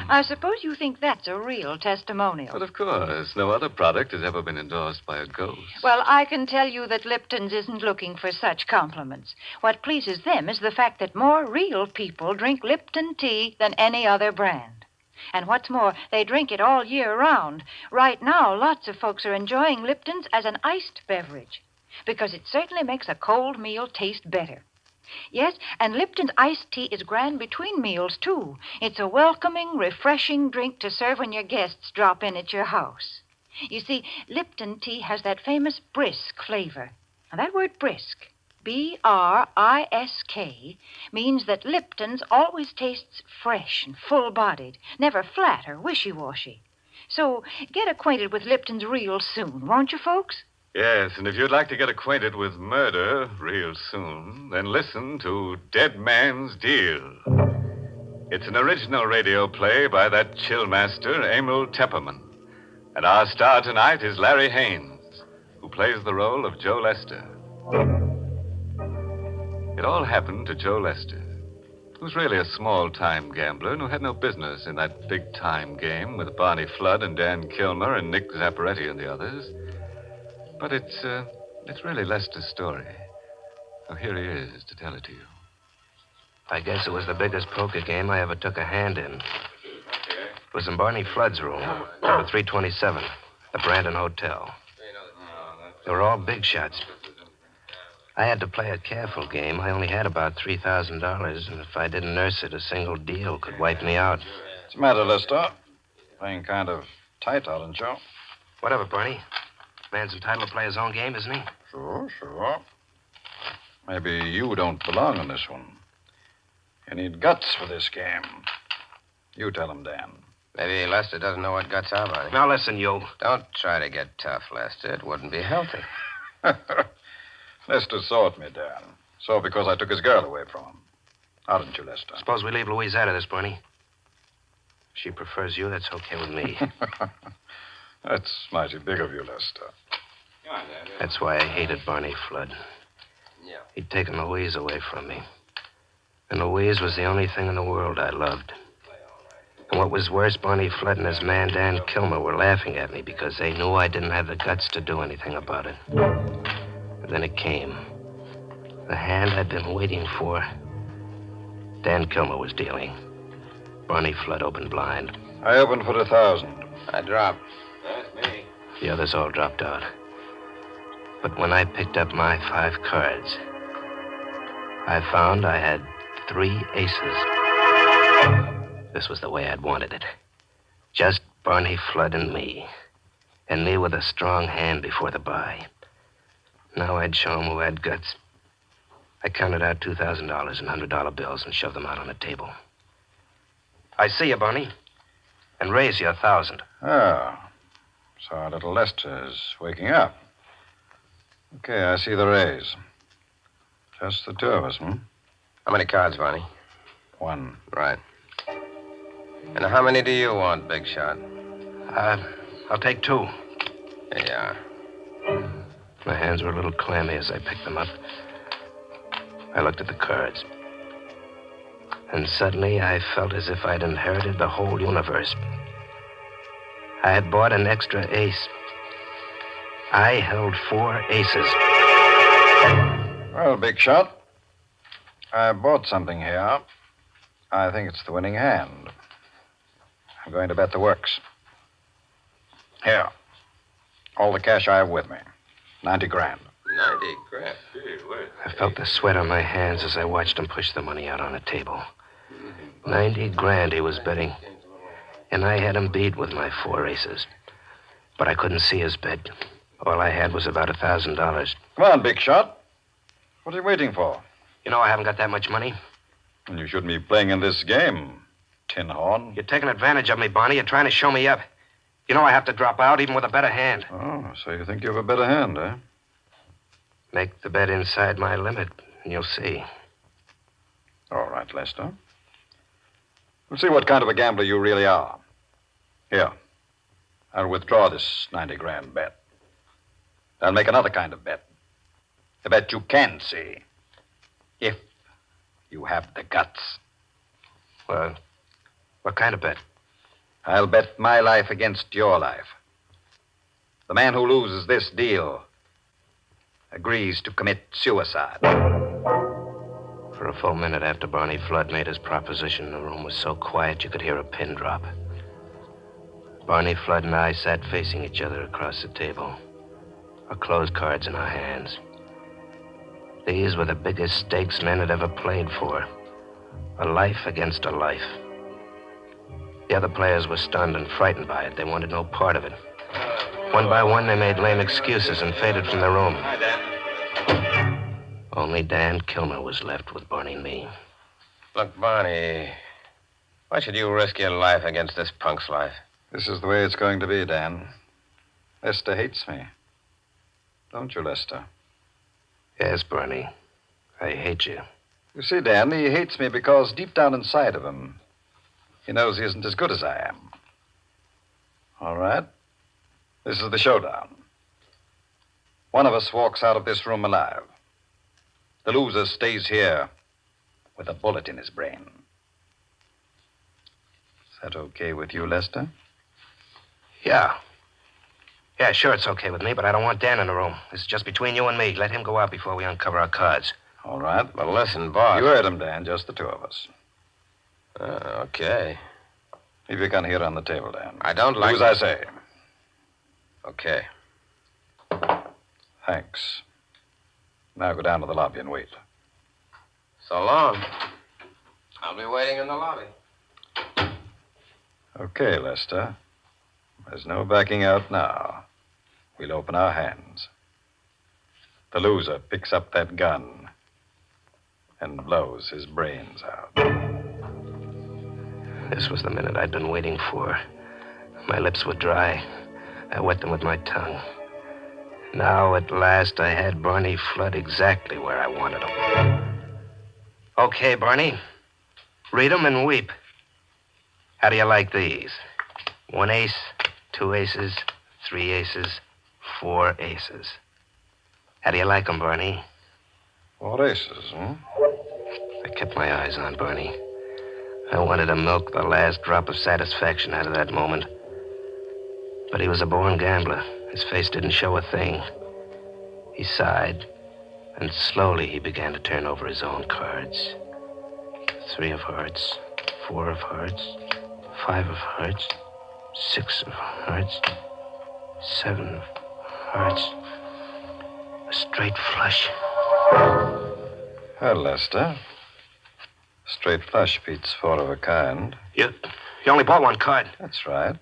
I suppose you think that's a real testimonial. But of course, no other product has ever been endorsed by a ghost. Well, I can tell you that Lipton's isn't looking for such compliments. What pleases them is the fact that more real people drink Lipton tea than any other brand. And what's more, they drink it all year round. Right now, lots of folks are enjoying Lipton's as an iced beverage because it certainly makes a cold meal taste better. Yes, and Lipton's iced tea is grand between meals, too. It's a welcoming, refreshing drink to serve when your guests drop in at your house. You see, Lipton tea has that famous brisk flavor. Now, that word brisk, B-R-I-S-K, means that Lipton's always tastes fresh and full-bodied, never flat or wishy-washy. So get acquainted with Lipton's real soon, won't you, folks? Yes, and if you'd like to get acquainted with murder real soon, then listen to Dead Man's Deal. It's an original radio play by that chill master, Emil Tepperman. And our star tonight is Larry Haynes, who plays the role of Joe Lester. It all happened to Joe Lester, who was really a small-time gambler and who had no business in that big-time game with Barney Flood and Dan Kilmer and Nick Zapparetti and the others. But it's really Lester's story. So here he is to tell it to you. I guess it was the biggest poker game I ever took a hand in. It was in Barney Flood's room, number 327, the Brandon Hotel. They were all big shots. I had to play a careful game. I only had about $3,000, and if I didn't nurse it, a single deal could wipe me out. What's the matter, Lester? Playing kind of tight, aren't you? Whatever, Barney. Man's entitled to play his own game, isn't he? Sure. Maybe you don't belong in this one. You need guts for this game. You tell him, Dan. Maybe Lester doesn't know what guts are, Barney. Now listen, you. Don't try to get tough, Lester. It wouldn't be healthy. Lester saw at me, Dan. So because I took his girl away from him. How didn't you, Lester? Suppose we leave Louise out of this, Barney. If she prefers you, that's okay with me. That's mighty big of you, Lester. That's why I hated Barney Flood. He'd taken Louise away from me. And Louise was the only thing in the world I loved. And what was worse, Barney Flood and his man, Dan Kilmer, were laughing at me because they knew I didn't have the guts to do anything about it. And then it came. The hand I'd been waiting for. Dan Kilmer was dealing. Barney Flood opened blind. I opened for 1,000. I dropped. That's me. The others all dropped out. But when I picked up my 5 cards, I found I had 3 aces. This was the way I'd wanted it. Just Barney Flood and me. And me with a strong hand before the buy. Now I'd show him who had guts. I counted out $2,000 in $100 bills and shoved them out on the table. I see you, Barney. And raise you 1,000. Oh. So our little Lester's waking up. Okay, I see the raise. Just the 2 of us, How many cards, Barney? 1. Right. And how many do you want, Big Shot? I'll take 2. Here you are. My hands were a little clammy as I picked them up. I looked at the cards. And suddenly I felt as if I'd inherited the whole universe. I had bought an extra ace. I held 4 aces. Well, Big Shot, I bought something here. I think it's the winning hand. I'm going to bet the works. Here. All the cash I have with me. 90 grand. 90 grand. I felt the sweat on my hands as I watched him push the money out on the table. 90 grand he was betting. And I had him beat with my 4 aces. But I couldn't see his bet. All I had was about $1,000. Come on, Big Shot. What are you waiting for? You know I haven't got that much money. And you shouldn't be playing in this game, Tin Horn. You're taking advantage of me, Barney. You're trying to show me up. You know I have to drop out even with a better hand. Oh, so you think you have a better hand, eh? Make the bet inside my limit, and you'll see. All right, Lester. We'll see what kind of a gambler you really are. Here. I'll withdraw this 90 grand bet. I'll make another kind of bet. A bet you can see. If you have the guts. Well, what kind of bet? I'll bet my life against your life. The man who loses this deal agrees to commit suicide. For a full minute after Barney Flood made his proposition, the room was so quiet you could hear a pin drop. Barney Flood and I sat facing each other across the table, our closed cards in our hands. These were the biggest stakes men had ever played for. A life against a life. The other players were stunned and frightened by it. They wanted no part of it. One by one, they made lame excuses and faded from the room. Only Dan Kilmer was left with Barney and me. Look, Barney, why should you risk your life against this punk's life? This is the way it's going to be, Dan. Lester hates me. Don't you, Lester? Yes, Barney. I hate you. You see, Dan, he hates me because deep down inside of him, he knows he isn't as good as I am. All right. This is the showdown. One of us walks out of this room alive. The loser stays here with a bullet in his brain. Is that okay with you, Lester? Yeah. Yeah, sure, it's okay with me, but I don't want Dan in the room. This is just between you and me. Let him go out before we uncover our cards. All right. But listen, boss. You heard him, Dan. Just the two of us. Okay. Leave your gun here on the table, Dan. I don't like... Do as I say. Okay. Thanks. Now go down to the lobby and wait. So long. I'll be waiting in the lobby. Okay, Lester. There's no backing out now. We'll open our hands. The loser picks up that gun and blows his brains out. This was the minute I'd been waiting for. My lips were dry. I wet them with my tongue. Now, at last, I had Barney Flood exactly where I wanted him. Okay, Barney. Read 'em and weep. How do you like these? 1 ace, 2 aces, 3 aces, 4 aces. How do you like 'em, Barney? 4 aces, huh? I kept my eyes on Barney. I wanted to milk the last drop of satisfaction out of that moment. But he was a born gambler. His face didn't show a thing. He sighed, and slowly he began to turn over his own cards. 3 of hearts, 4 of hearts, 5 of hearts, 6 of hearts, 7 of hearts. A straight flush. Well, Lester. Straight flush beats 4 of a kind. You only bought 1 card. That's right.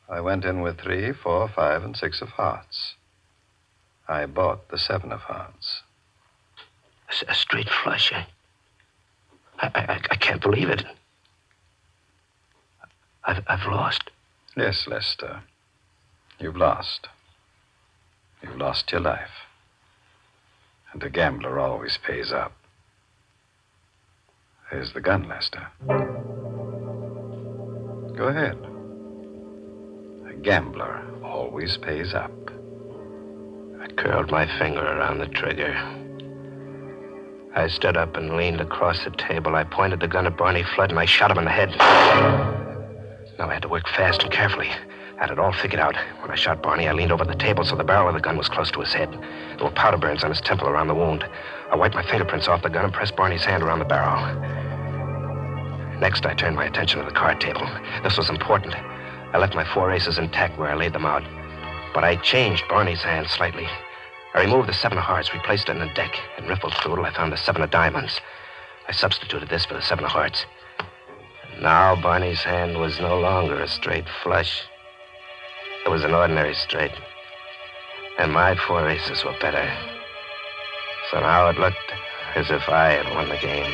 I went in with 3, 4, 5, and 6 of hearts. I bought the 7 of hearts. A straight flush, eh? I can't believe it. I've lost. Yes, Lester. You've lost. You've lost your life. And a gambler always pays up. There's the gun, Lester. Go ahead. A gambler always pays up. I curled my finger around the trigger. I stood up and leaned across the table. I pointed the gun at Barney Flood, and I shot him in the head. Now I had to work fast and carefully. I had it all figured out. When I shot Barney, I leaned over the table so the barrel of the gun was close to his head. There were powder burns on his temple around the wound. I wiped my fingerprints off the gun and pressed Barney's hand around the barrel. Next, I turned my attention to the card table. This was important. I left my 4 aces intact where I laid them out. But I changed Barney's hand slightly. I removed the 7 of hearts, replaced it in the deck, and riffled through it. I found the 7 of diamonds. I substituted this for the 7 of hearts. And now Barney's hand was no longer a straight flush. It was an ordinary straight. And my 4 aces were better. So now it looked as if I had won the game.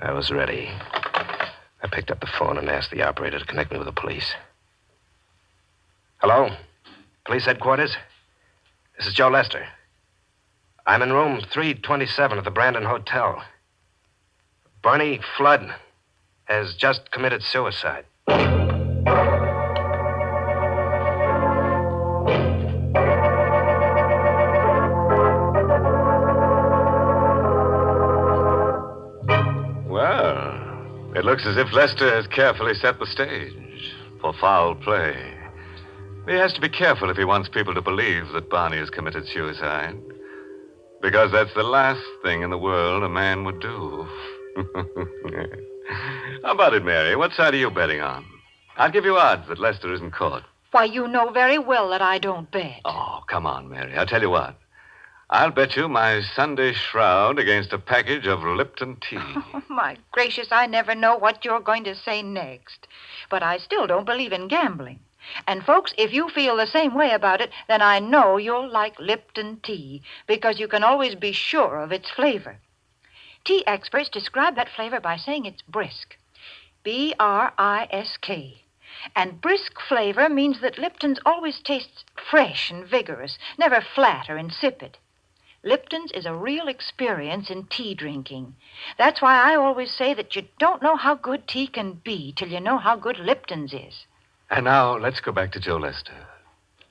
I was ready. I picked up the phone and asked the operator to connect me with the police. Hello? Police headquarters? This is Joe Lester. I'm in room 327 at the Brandon Hotel. Barney Flood. has just committed suicide. Well, it looks as if Lester has carefully set the stage for foul play. He has to be careful if he wants people to believe that Barney has committed suicide. Because that's the last thing in the world a man would do. How about it, Mary? What side are you betting on? I'll give you odds that Lester isn't caught. Why, you know very well that I don't bet. Oh, come on, Mary. I'll tell you what. I'll bet you my Sunday shroud against a package of Lipton tea. Oh, my gracious, I never know what you're going to say next. But I still don't believe in gambling. And, folks, if you feel the same way about it, then I know you'll like Lipton tea, because you can always be sure of its flavor. Tea experts describe that flavor by saying it's brisk. B-R-I-S-K. And brisk flavor means that Lipton's always tastes fresh and vigorous, never flat or insipid. Lipton's is a real experience in tea drinking. That's why I always say that you don't know how good tea can be till you know how good Lipton's is. And now, let's go back to Joe Lester.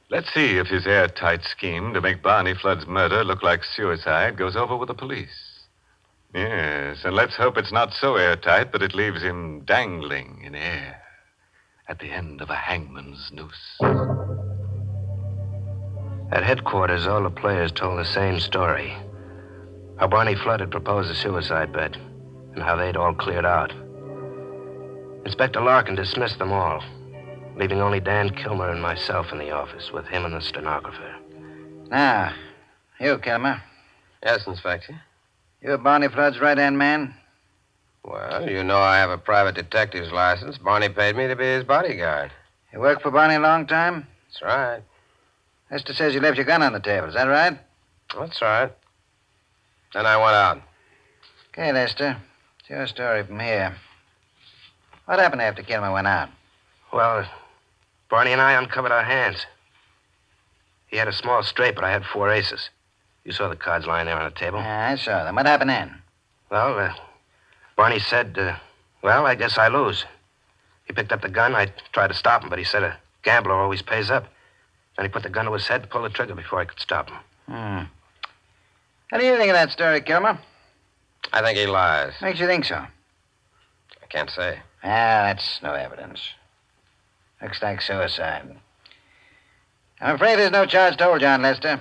Let's see if his airtight scheme to make Barney Flood's murder look like suicide goes over with the police. Yes, and let's hope it's not so airtight that it leaves him dangling in air at the end of a hangman's noose. At headquarters, all the players told the same story. How Barney Flood had proposed a suicide bet, and how they'd all cleared out. Inspector Larkin dismissed them all, leaving only Dan Kilmer and myself in the office with him and the stenographer. Now, you, Kilmer. Yes, Inspector. You're Barney Flood's right-hand man? Well, you know I have a private detective's license. Barney paid me to be his bodyguard. You worked for Barney a long time? That's right. Lester says you left your gun on the table. Is that right? That's right. Then I went out. Okay, Lester. It's your story from here. What happened after Kilmer went out? Well, Barney and I uncovered our hands. He had a small straight, but I had 4 aces. You saw the cards lying there on the table. Yeah, I saw them. What happened then? Well, Barney said, well, I guess I lose. He picked up the gun. I tried to stop him, but he said a gambler always pays up. Then he put the gun to his head and pulled the trigger before I could stop him. How do you think of that story, Kilmer? I think he lies. Makes you think so? I can't say. Ah, that's no evidence. Looks like suicide. I'm afraid there's no charge told, John Lester.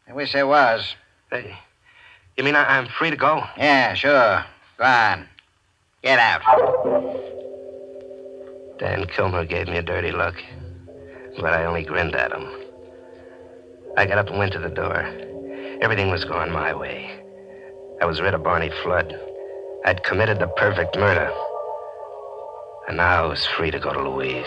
I wish there was. Hey, you mean I'm free to go? Yeah, sure. Go on. Get out. Dan Kilmer gave me a dirty look, but I only grinned at him. I got up and went to the door. Everything was going my way. I was rid of Barney Flood. I'd committed the perfect murder. And now I was free to go to Louise.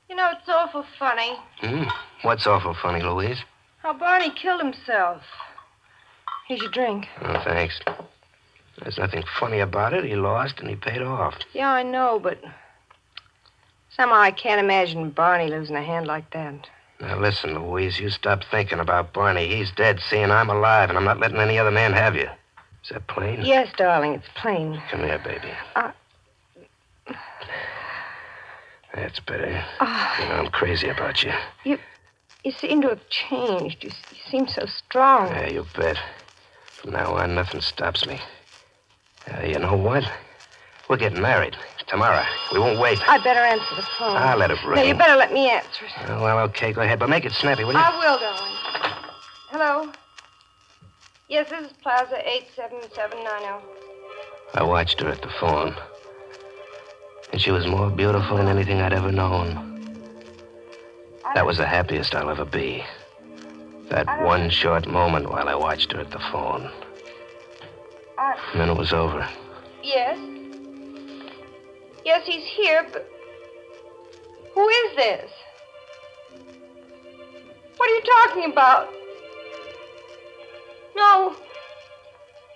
You know, it's awful funny What's awful funny, Louise? how Barney killed himself. Here's your drink. Oh, thanks. There's nothing funny about it. He lost and he paid off. Yeah, I know, but somehow I can't imagine Barney losing a hand like that. Now, listen, Louise, you stop thinking about Barney. He's dead, see, and I'm alive, and I'm not letting any other man have you. Is that plain? Yes, darling, it's plain. Come here, baby. That's better. You know, I'm crazy about you. You seem to have changed. You seem so strong. Yeah, you bet. From now on, nothing stops me. You know what? We're getting married tomorrow. We won't wait. I'd better answer the phone. I'll let it ring. No, you better let me answer it. Well, okay, go ahead, but make it snappy, will you? I will, darling. Hello? Yes, this is Plaza 87790. I watched her at the phone. And she was more beautiful than anything I'd ever known. That was the happiest I'll ever be. That one short moment while I watched her at the phone. And then it was over. Yes? Yes, he's here, but who is this? What are you talking about? No.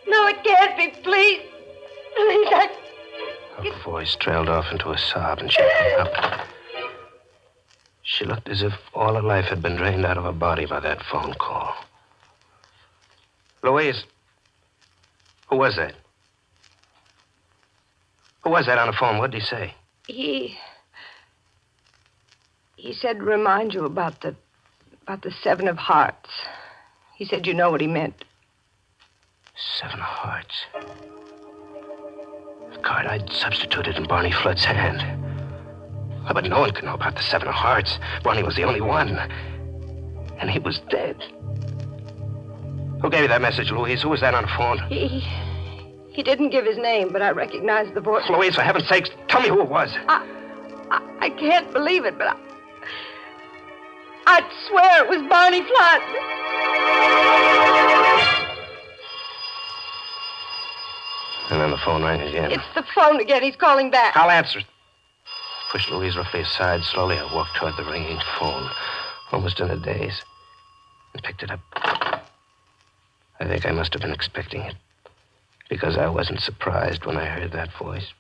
No, it can't be. Please. Please, Her voice trailed off into a sob, and she hung up. She looked as if all her life had been drained out of her body by that phone call. Louise, who was that? Who was that on the phone? What did he say? He said remind you about the Seven of Hearts. He said you know what he meant. Seven of Hearts. The card I'd substituted in Barney Flood's hand. Oh, but no one could know about the Seven of Hearts. Barney was the only one. And he was dead. Who gave you that message, Louise? Who was that on the phone? He didn't give his name, but I recognized the voice. Louise, for heaven's sakes, tell me who it was. I can't believe it, but I'd swear it was Barney Flood. And then the phone rang again. It's the phone again. He's calling back. I'll answer it. Pushed Louise roughly aside. Slowly, I walked toward the ringing phone, almost in a daze, and picked it up. I think I must have been expecting it, because I wasn't surprised when I heard that voice.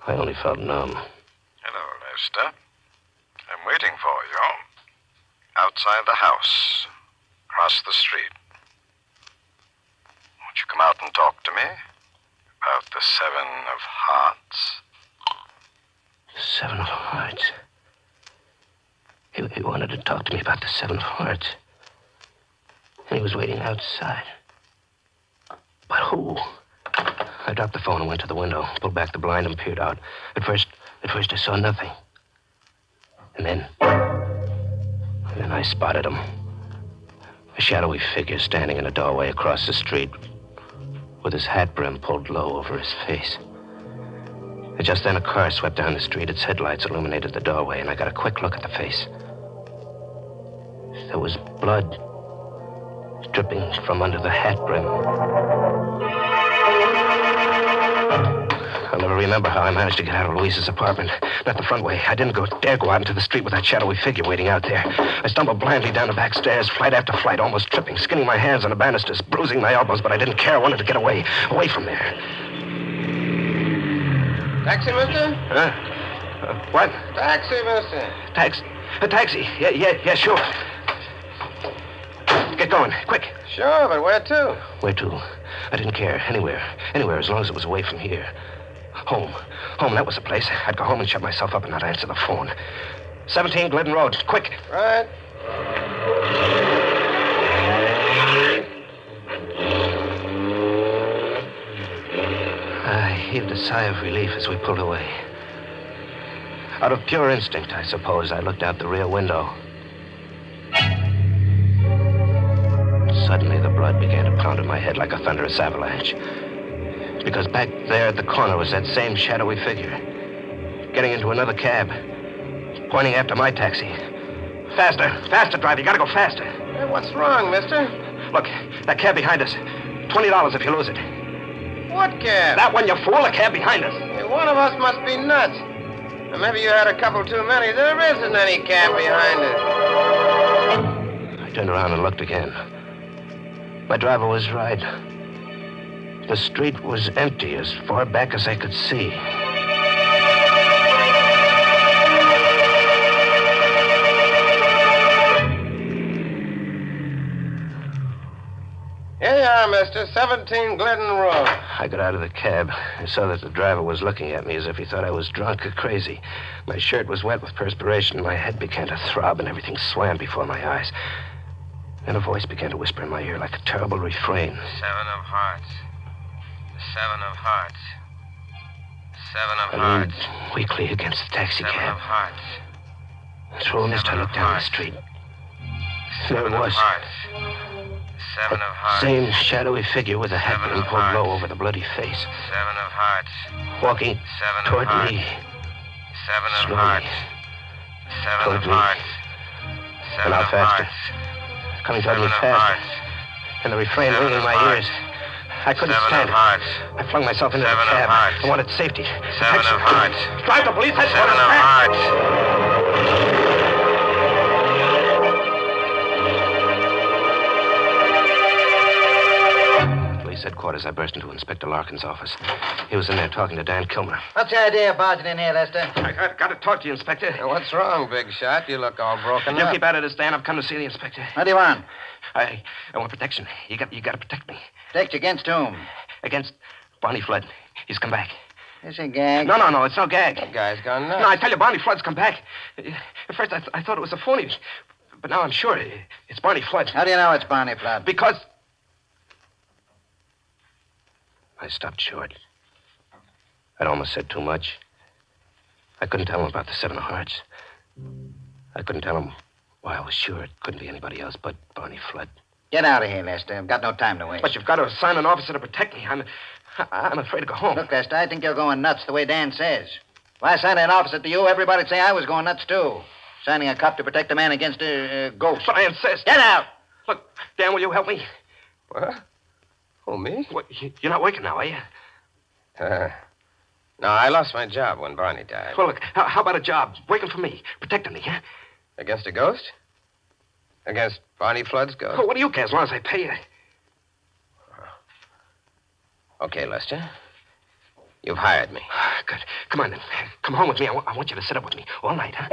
I only felt numb. Hello, Lester. I'm waiting for you. Outside the house. Across the street. Won't you come out and talk to me? About the Seven of Hearts. Seven of Hearts. He wanted to talk to me about the Seven of Hearts. And he was waiting outside. But who? I dropped the phone and went to the window, pulled back the blind and peered out. At first I saw nothing. And then I spotted him. A shadowy figure standing in a doorway across the street with his hat brim pulled low over his face. And just then a car swept down the street. Its headlights illuminated the doorway, and I got a quick look at the face. There was blood dripping from under the hat brim. I'll never remember how I managed to get out of Louise's apartment. Not the front way. I didn't dare go out into the street with that shadowy figure waiting out there. I stumbled blindly down the back stairs, flight after flight, almost tripping, skinning my hands on the banisters, bruising my elbows, but I didn't care. I wanted to get away from there. Taxi, mister? What? Taxi, mister. A taxi. Yeah, sure. Get going, quick. Sure, but where to? Where to? I didn't care. Anywhere, as long as it was away from here. Home, that was the place. I'd go home and shut myself up and not answer the phone. 17 Glidden Road, quick. Right. I heaved a sigh of relief as we pulled away. Out of pure instinct, I suppose, I looked out the rear window. Suddenly, the blood began to pound in my head like a thunderous avalanche. Because back there at the corner was that same shadowy figure. Getting into another cab. Pointing after my taxi. Faster, driver. You gotta go faster. Hey, what's wrong, mister? Look, that cab behind us. $20 if you lose it. What cab? That one, you fool. A cab behind us. Hey, one of us must be nuts. Or maybe you had a couple too many. There isn't any cab behind us. I turned around and looked again. My driver was right. The street was empty as far back as I could see. Here you are, mister. 17 Glidden Road. I got out of the cab. I saw that the driver was looking at me as if he thought I was drunk or crazy. My shirt was wet with perspiration. My head began to throb, and everything swam before my eyes. Then a voice began to whisper in my ear like a terrible refrain. Seven of Hearts. The Seven of Hearts. Seven of I Hearts. leaned weakly against the taxi Seven cab. of Hearts. Through a mist, I looked down the street. There it was. Seven of Hearts. Same shadowy figure with a hat brim pulled low over the bloody face. Seven of Hearts. Walking Seven toward of me. Seven of Slowly. Hearts. Seven Toward of me. Hearts. And now faster. Coming toward me fast. And the refrain ringing in my ears. I couldn't stand it. I flung myself into the cab. I wanted safety. Seven of Hearts. Drive the police headquarters. Seven of Hearts. Police headquarters headquarters, I burst into Inspector Larkin's office. He was in there talking to Dan Kilmer. What's the idea of barging in here, Lester? I got to talk to you, Inspector. What's wrong, big shot? You look all broken You up. keep out of this, Dan. I've come to see the inspector. What do you want? I want protection. You got to protect me. Protect you against whom? Against Barney Flood. He's come back. Is he gag? No, it's no gag. The guy's gone nuts. No, I tell you, Barney Flood's come back. At first, I thought it was a phony, but now I'm sure it's Barney Flood. How do you know it's Barney Flood? Because I stopped short. I'd almost said too much. I couldn't tell him about the 7 of Hearts. I couldn't tell him why I was sure it couldn't be anybody else but Barney Flood. Get out of here, Lester. I've got no time to waste. But you've got to assign an officer to protect me. I'm afraid to go home. Look, Lester, I think you're going nuts the way Dan says. If I assigned an officer to you, everybody'd say I was going nuts, too. Signing a cop to protect a man against a ghost. But I insist. Get out! Look, Dan, will you help me? What? Oh, me? What, you're not working now, are you? No, I lost my job when Barney died. Well, look, how about a job? Working for me. Protecting me, huh? Against a ghost? Against Barney Flood's ghost? Oh, what do you care as long as I pay you? Okay, Lester. You've hired me. Good. Come on, then. Come home with me. I want you to sit up with me all night, huh?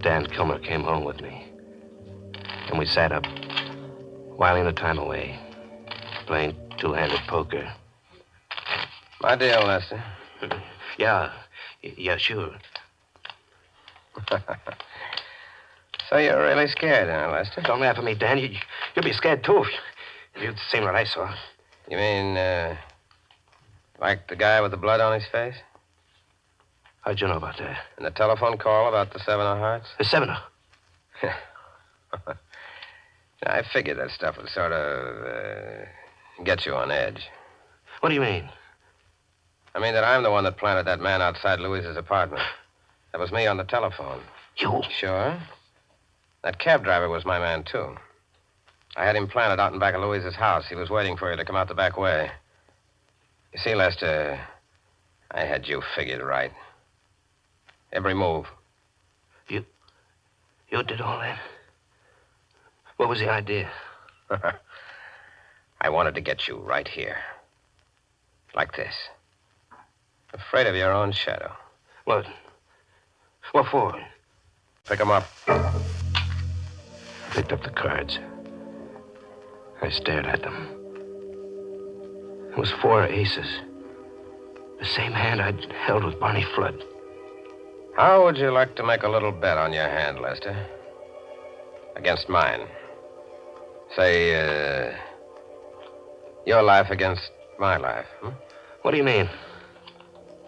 Dan Kilmer came home with me. And we sat up, whiling the time away, playing two-handed poker. My deal, Lester. Yeah, sure. So you're really scared, huh, Lester? Don't laugh at me, Dan. You'll be scared, too, if you'd seen what I saw. You mean, like the guy with the blood on his face? How'd you know about that? And the telephone call about the 7 of Hearts? The 7 of... I figured that stuff would sort of get you on edge. What do you mean? I mean that I'm the one that planted that man outside Louise's apartment. That was me on the telephone. You? Sure. That cab driver was my man, too. I had him planted out in back of Louise's house. He was waiting for you to come out the back way. You see, Lester, I had you figured right. Every move. You did all that? What was the idea? I wanted to get you right here. Like this. Afraid of your own shadow. What? What for? Pick 'em up. Picked up the cards. I stared at them. It was 4 aces. The same hand I'd held with Barney Flood. How would you like to make a little bet on your hand, Lester? Against mine. Say, your life against my life. What do you mean?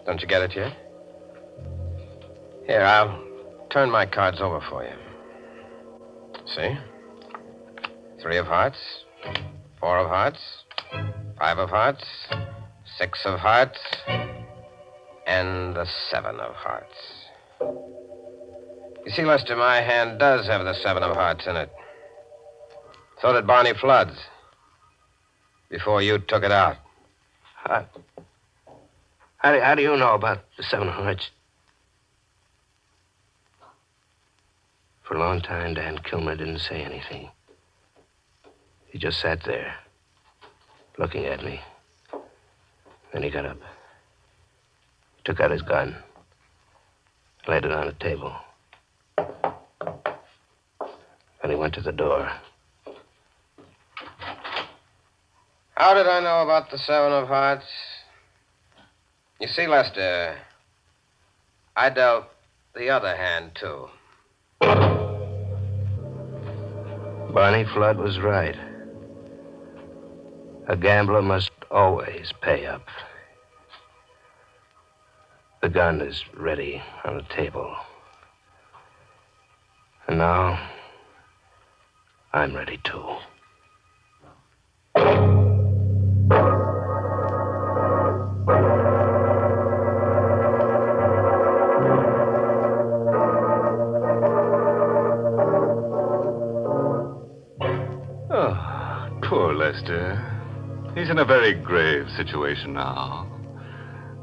Don't you get it yet? Here, I'll turn my cards over for you. See? 3 of hearts, 4 of hearts, 5 of hearts, 6 of hearts, and the 7 of hearts. You see, Lester, my hand does have the 7 of hearts in it. So did Barney Flood's. Before you took it out. How do you know about the 7 of Hearts? For a long time, Dan Kilmer didn't say anything. He just sat there, looking at me. Then he got up. He took out his gun, laid it on the table. Then he went to the door. How did I know about the 7 of Hearts? You see, Lester, I dealt the other hand, too. Barney Flood was right. A gambler must always pay up. The gun is ready on the table. And now, I'm ready, too. Poor Lester. He's in a very grave situation now.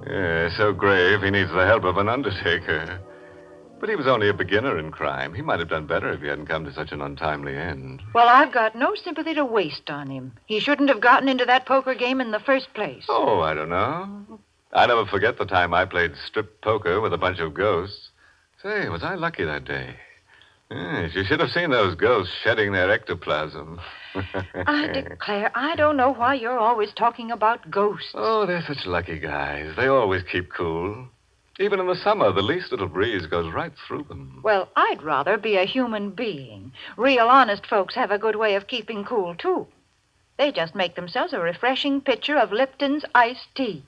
Yeah, so grave he needs the help of an undertaker. But he was only a beginner in crime. He might have done better if he hadn't come to such an untimely end. Well, I've got no sympathy to waste on him. He shouldn't have gotten into that poker game in the first place. Oh, I don't know. I never forget the time I played strip poker with a bunch of ghosts. Say, was I lucky that day? Yes, you should have seen those ghosts shedding their ectoplasm. I declare, I don't know why you're always talking about ghosts. Oh, they're such lucky guys. They always keep cool. Even in the summer, the least little breeze goes right through them. Well, I'd rather be a human being. Real honest folks have a good way of keeping cool, too. They just make themselves a refreshing pitcher of Lipton's iced tea.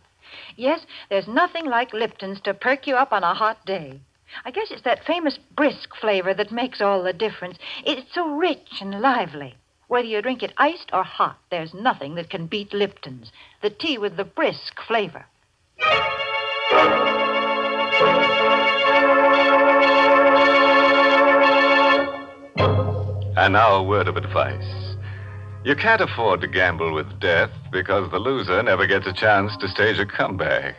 Yes, there's nothing like Lipton's to perk you up on a hot day. I guess it's that famous brisk flavor that makes all the difference. It's so rich and lively. Whether you drink it iced or hot, there's nothing that can beat Lipton's, the tea with the brisk flavor. And now a word of advice. You can't afford to gamble with death because the loser never gets a chance to stage a comeback.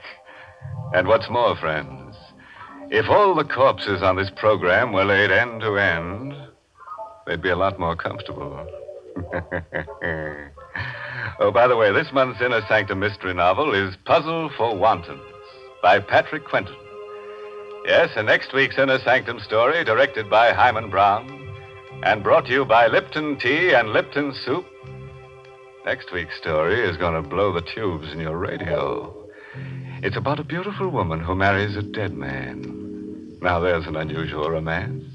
And what's more, friends, if all the corpses on this program were laid end to end, they'd be a lot more comfortable. Oh, by the way, this month's Inner Sanctum mystery novel is Puzzle for Wantons by Patrick Quentin. Yes, and next week's Inner Sanctum story, directed by Hyman Brown and brought to you by Lipton Tea and Lipton Soup. Next week's story is going to blow the tubes in your radio. It's about a beautiful woman who marries a dead man. Now, there's an unusual romance.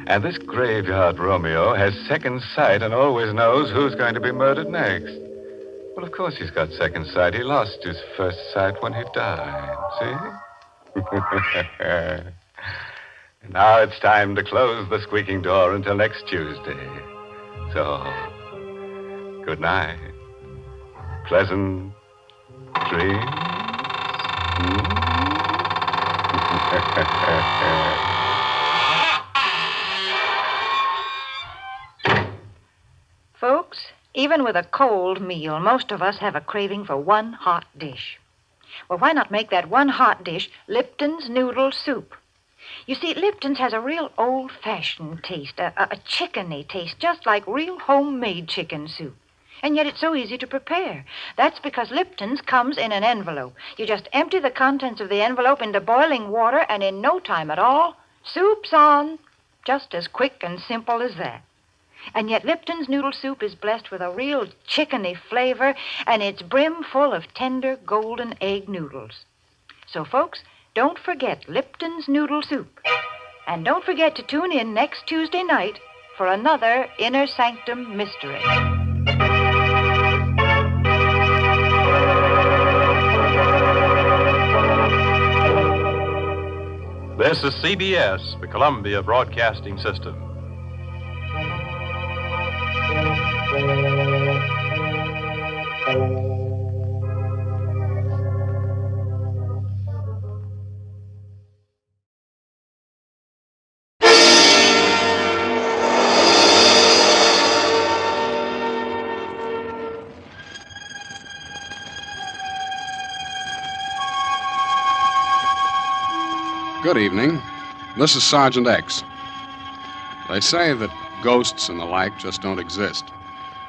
And this graveyard Romeo has second sight and always knows who's going to be murdered next. Well, of course he's got second sight. He lost his first sight when he died. See? Now it's time to close the squeaking door until next Tuesday. So, good night. Pleasant dreams. Folks, even with a cold meal, most of us have a craving for one hot dish. Well, why not make that one hot dish Lipton's noodle soup? You see, Lipton's has a real old-fashioned taste, a chickeny taste, just like real homemade chicken soup. And yet it's so easy to prepare. That's because Lipton's comes in an envelope. You just empty the contents of the envelope into boiling water, and in no time at all, soup's on. Just as quick and simple as that. And yet Lipton's noodle soup is blessed with a real chickeny flavor, and it's brim full of tender golden egg noodles. So, folks, don't forget Lipton's noodle soup. And don't forget to tune in next Tuesday night for another Inner Sanctum mystery. This is CBS, the Columbia Broadcasting System. Good evening. This is Sergeant X. They say that ghosts and the like just don't exist.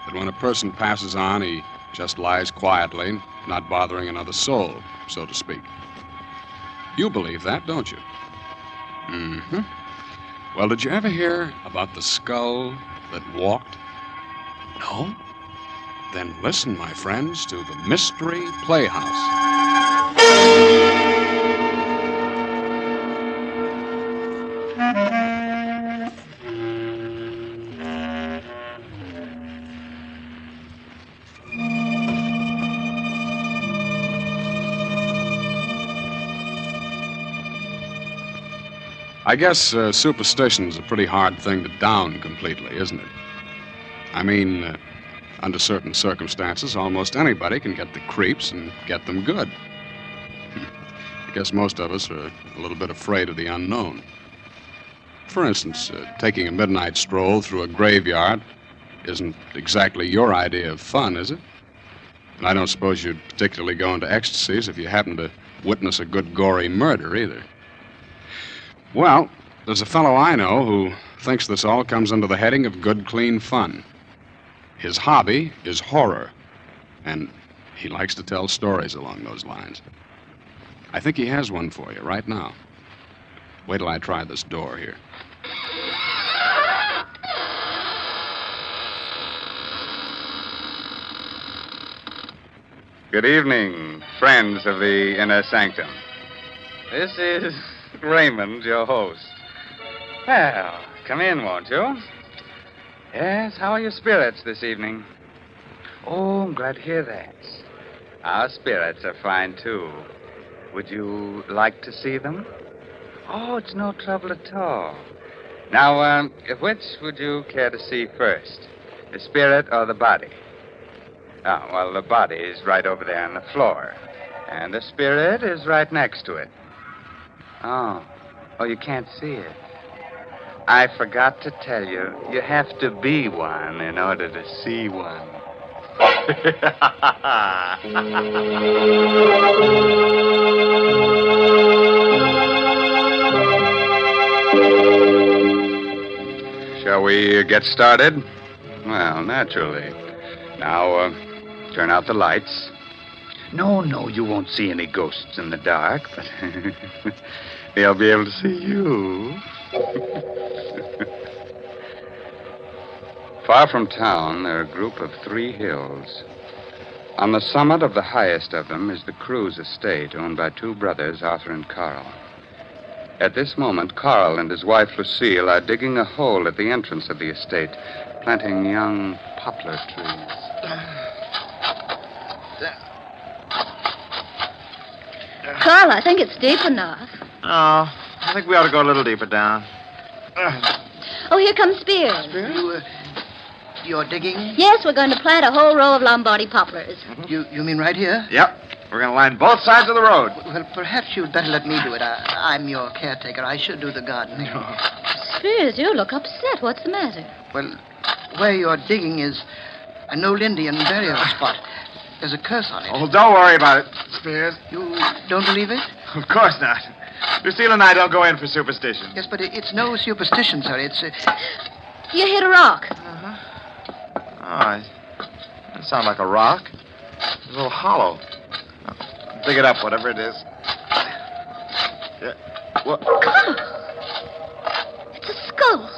That when a person passes on, he just lies quietly, not bothering another soul, so to speak. You believe that, don't you? Mm-hmm. Well, did you ever hear about the skull that walked? No? Then listen, my friends, to the Mystery Playhouse. I guess superstition's a pretty hard thing to down completely, isn't it? I mean, under certain circumstances, almost anybody can get the creeps and get them good. I guess most of us are a little bit afraid of the unknown. For instance, taking a midnight stroll through a graveyard isn't exactly your idea of fun, is it? And I don't suppose you'd particularly go into ecstasies if you happen to witness a good gory murder, either. Well, There's a fellow I know who thinks this all comes under the heading of good, clean fun. His hobby is horror, and he likes to tell stories along those lines. I think he has one for you right now. Wait till I try this door here. Good evening, friends of the Inner Sanctum. This is Raymond, your host. Well, come in, won't you? Yes, how are your spirits this evening? Oh, I'm glad to hear that. Our spirits are fine, too. Would you like to see them? Oh, it's no trouble at all. Now, which would you care to see first? The spirit or the body? Oh, well, the body is right over there on the floor. And the spirit is right next to it. Oh, you can't see it. I forgot to tell you, you have to be one in order to see one. Shall we get started? Well, naturally. Now, turn out the lights. No, you won't see any ghosts in the dark, but they'll be able to see you. Far from town, there are a group of 3 hills. On the summit of the highest of them is the Cruz estate, owned by 2 brothers, Arthur and Carl. At this moment, Carl and his wife, Lucille, are digging a hole at the entrance of the estate, planting young poplar trees. Carl, I think it's deep enough. Oh, I think we ought to go a little deeper down. Oh, here comes Spears. You're digging? Yes, we're going to plant a whole row of Lombardy poplars. You mean right here? Yep. We're going to line both sides of the road. Well, perhaps you'd better let me do it. I'm your caretaker. I should do the gardening. Spears, you look upset. What's the matter? Well, where you're digging is an old Indian burial spot. There's a curse on it. Oh, don't worry about it, Spears. You don't believe it? Of course not. Lucille and I don't go in for superstition. Yes, but it's no superstition, sir. It's... You hit a rock. Oh, that sounds like a rock. It's a little hollow. Dig it up, whatever it is. Yeah. What? It's a skull.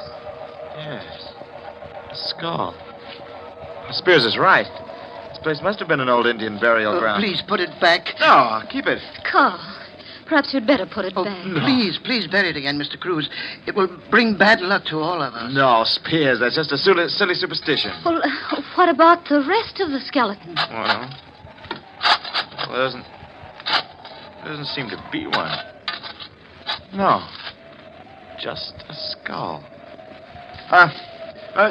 Yes. A skull. Spears is right. This place must have been an old Indian burial ground. Please put it back. No, keep it. Carl, perhaps you'd better put it back. No. Please bury it again, Mr. Cruz. It will bring bad luck to all of us. No, Spears, that's just a silly superstition. Well, what about the rest of the skeleton? Well, there doesn't seem to be one. No, just a skull.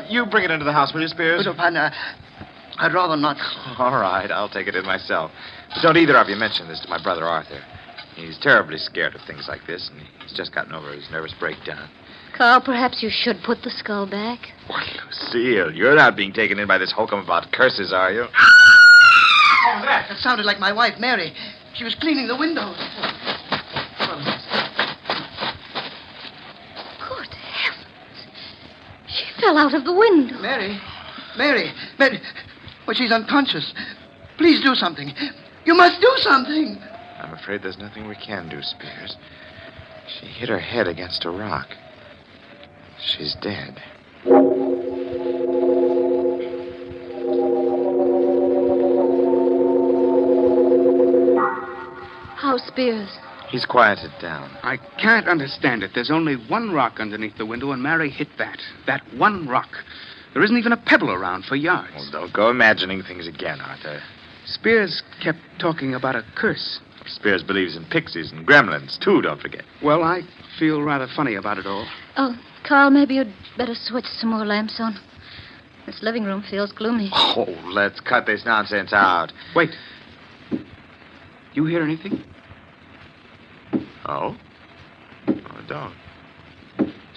You bring it into the house, will you, Spears? No, partner, I'd rather not. All right, I'll take it in myself. But don't either of you mention this to my brother Arthur. He's terribly scared of things like this, and he's just gotten over his nervous breakdown. Carl, perhaps you should put the skull back. Well, Lucille, you're not being taken in by this hokum about curses, are you? Oh, that sounded like my wife, Mary. She was cleaning the windows. Good heavens. She fell out of the window. Mary. Well, she's unconscious. Please do something. You must do something. I'm afraid there's nothing we can do, Spears. She hit her head against a rock. She's dead. How, Spears? He's quieted down. I can't understand it. There's only one rock underneath the window, and Mary hit that. That one rock. There isn't even a pebble around for yards. Well, don't go imagining things again, Arthur. Spears kept talking about a curse. Spears believes in pixies and gremlins, too, don't forget. Well, I feel rather funny about it all. Oh, Carl, maybe you'd better switch some more lamps on. This living room feels gloomy. Oh, let's cut this nonsense out. Wait. You hear anything? Oh? I don't.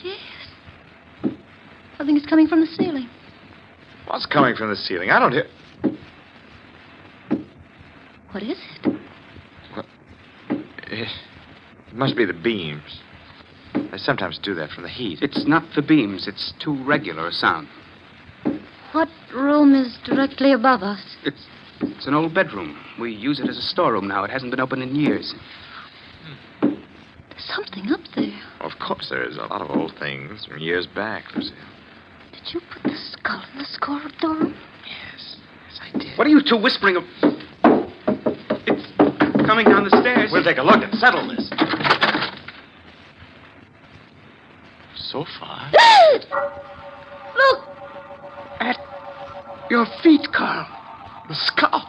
Yes. I think it's coming from the ceiling. What's coming from the ceiling? I don't hear... What is it? It must be the beams. They sometimes do that from the heat. It's not the beams. It's too regular a sound. What room is directly above us? It's an old bedroom. We use it as a storeroom now. It hasn't been open in years. There's something up there. Of course there is. A lot of old things from years back, Lucille. Did you put the skull in the storeroom? Yes, I did. What are you two whispering of? It's coming down the stairs. We'll take a look and settle this. So far. Look! At your feet, Carl. The skull.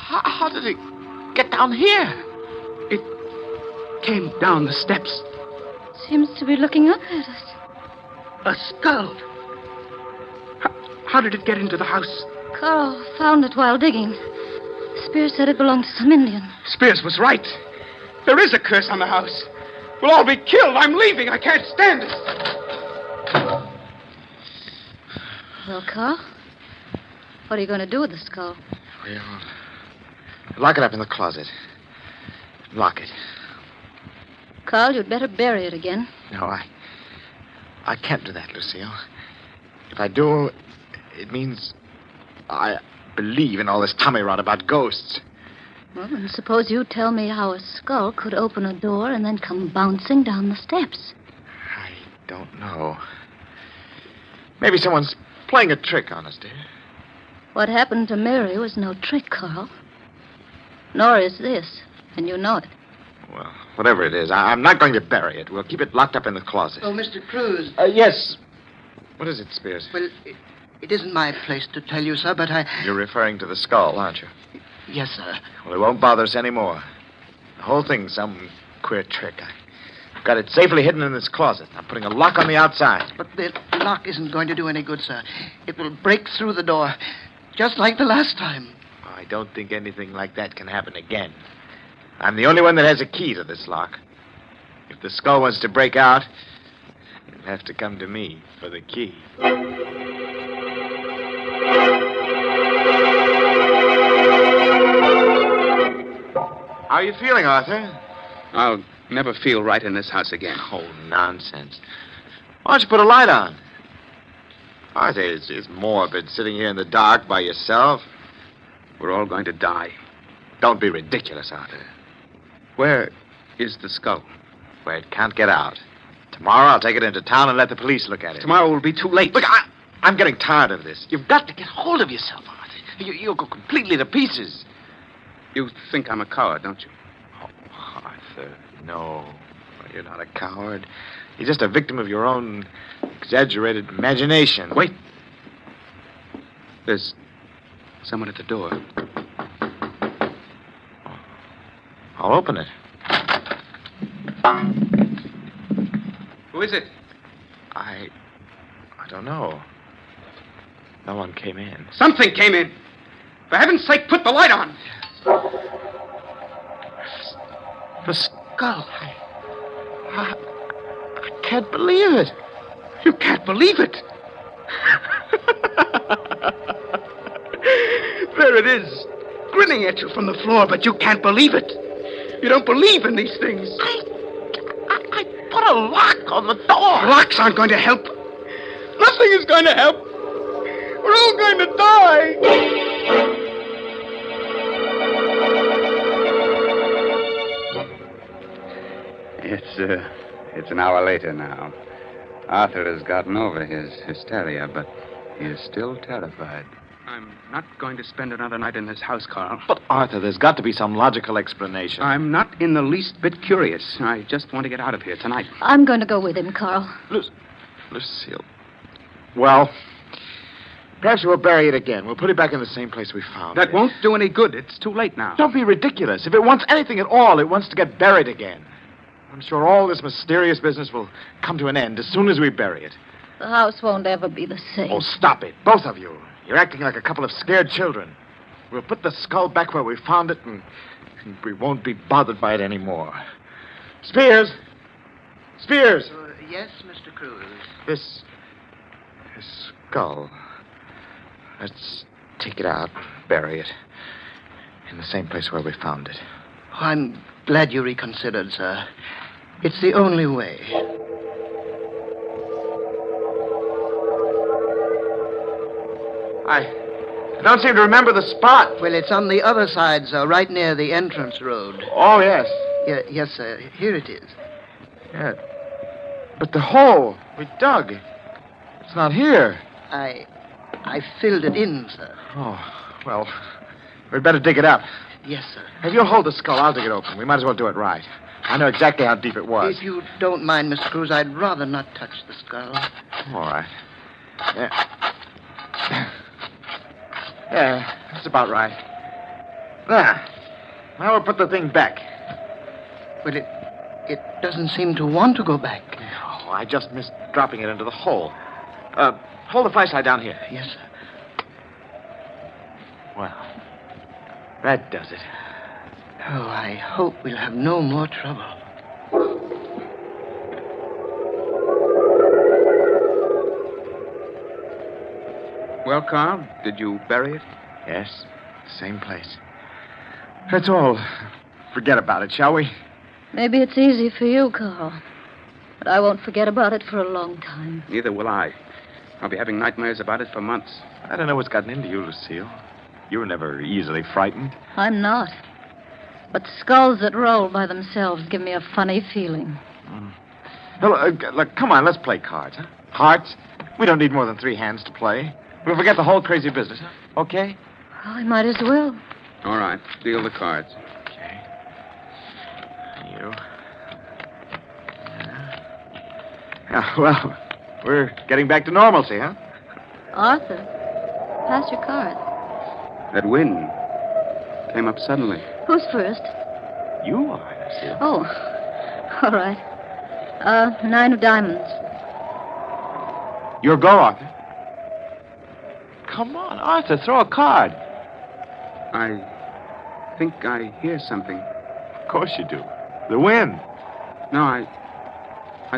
How did it get down here? It came down the steps. Seems to be looking up at us. A skull. How did it get into the house? Carl found it while digging. Spears said it belonged to some Indian. Spears was right. There is a curse on the house. We'll all be killed. I'm leaving. I can't stand it. Well, Carl, what are you going to do with the skull? Well, lock it up in the closet. Lock it. Carl, you'd better bury it again. No, I can't do that, Lucille. If I do, it means I believe in all this tummy rot about ghosts. Well, then suppose you tell me how a skull could open a door and then come bouncing down the steps. I don't know. Maybe someone's playing a trick on us, dear. What happened to Mary was no trick, Carl. Nor is this, and you know it. Well, whatever it is, I'm not going to bury it. We'll keep it locked up in the closet. Oh, Mr. Cruz. Yes. What is it, Spears? Well, it isn't my place to tell you, sir, but You're referring to the skull, aren't you? Yes, sir. Well, it won't bother us anymore. The whole thing's some queer trick. I've got it safely hidden in this closet. I'm putting a lock on the outside. But the lock isn't going to do any good, sir. It will break through the door, just like the last time. I don't think anything like that can happen again. I'm the only one that has a key to this lock. If the skull wants to break out, you'll have to come to me for the key. How are you feeling, Arthur? I'll never feel right in this house again. Oh, nonsense. Why don't you put a light on? Arthur, it's morbid sitting here in the dark by yourself. We're all going to die. Don't be ridiculous, Arthur. Where is the skull? Where it can't get out. Tomorrow I'll take it into town and let the police look at it. Tomorrow will be too late. Look, I'm getting tired of this. You've got to get hold of yourself, Arthur. You'll go completely to pieces. You think I'm a coward, don't you? Oh, Arthur, no. You're not a coward. You're just a victim of your own exaggerated imagination. Wait. There's someone at the door. I'll open it. Who is it? I don't know. No one came in. Something came in. For heaven's sake, put the light on. The skull. I can't believe it. You can't believe it. There it is, grinning at you from the floor, but you can't believe it. You don't believe in these things. I put a lock on the door. Locks aren't going to help. Nothing is going to help. We're all going to die. It's an hour later now. Arthur has gotten over his hysteria, but he is still terrified. I'm not going to spend another night in this house, Carl. But, Arthur, there's got to be some logical explanation. I'm not in the least bit curious. I just want to get out of here tonight. I'm going to go with him, Carl. Lucille. Well, perhaps we'll bury it again. We'll put it back in the same place we found it. That won't do any good. It's too late now. Don't be ridiculous. If it wants anything at all, it wants to get buried again. I'm sure all this mysterious business will come to an end as soon as we bury it. The house won't ever be the same. Oh, stop it, both of you. You're acting like a couple of scared children. We'll put the skull back where we found it, and we won't be bothered by it anymore. Spears! Spears! Yes, Mr. Cruz. This skull. Let's take it out, bury it in the same place where we found it. Oh, I'm glad you reconsidered, sir. It's the only way. I don't seem to remember the spot. Well, it's on the other side, sir, right near the entrance road. Oh, yes. Yes, sir. Here it is. Yeah. But the hole we dug, it's not here. I filled it in, sir. Oh, well, we'd better dig it up. Yes, sir. If you'll hold the skull, I'll dig it open. We might as well do it right. I know exactly how deep it was. If you don't mind, Mr. Cruz, I'd rather not touch the skull. All right. Yeah, that's about right. There. Now we'll put the thing back. Well, it doesn't seem to want to go back. Oh, I just missed dropping it into the hole. Hold the flashlight down here. Yes, sir. Well, that does it. Oh, I hope we'll have no more trouble. Well, Carl, did you bury it? Yes, same place. That's all. Forget about it, shall we? Maybe it's easy for you, Carl. But I won't forget about it for a long time. Neither will I. I'll be having nightmares about it for months. I don't know what's gotten into you, Lucille. You were never easily frightened. I'm not. But skulls that roll by themselves give me a funny feeling. Look, come on, let's play cards, huh? Hearts? We don't need more than 3 hands to play. We'll forget the whole crazy business, huh? Okay? Well, I might as well. All right, deal the cards. Okay. You. Yeah, well, we're getting back to normalcy, huh? Arthur, pass your card. That wind came up suddenly. Who's first? You are, Lucille. Oh, all right. 9 of diamonds. Your go, Arthur. Come on, Arthur, throw a card. I think I hear something. Of course you do. The wind. No, I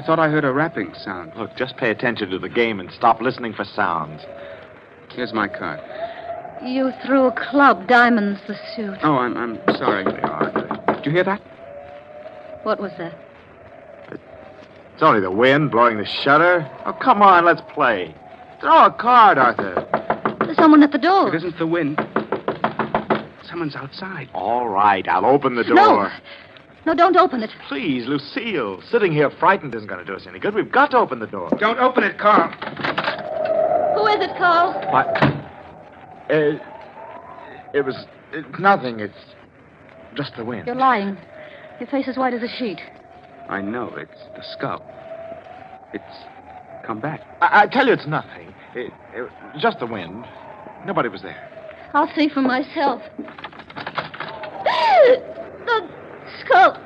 thought I heard a rapping sound. Look, just pay attention to the game and stop listening for sounds. Here's my card. You threw a club, diamonds the suit. Oh, I'm sorry. Did you hear that? What was that? It's only the wind blowing the shutter. Oh, come on, let's play. Throw a card, Arthur. There's someone at the door. It isn't the wind. Someone's outside. All right, I'll open the door. No, don't open it. Please, Lucille. Sitting here frightened isn't going to do us any good. We've got to open the door. Don't open it, Carl. Who is it, Carl? What? It's nothing. It's just the wind. You're lying. Your face is white as a sheet. I know. It's the skull. It's come back. I tell you it's nothing. It just the wind. Nobody was there. I'll see for myself. The skull.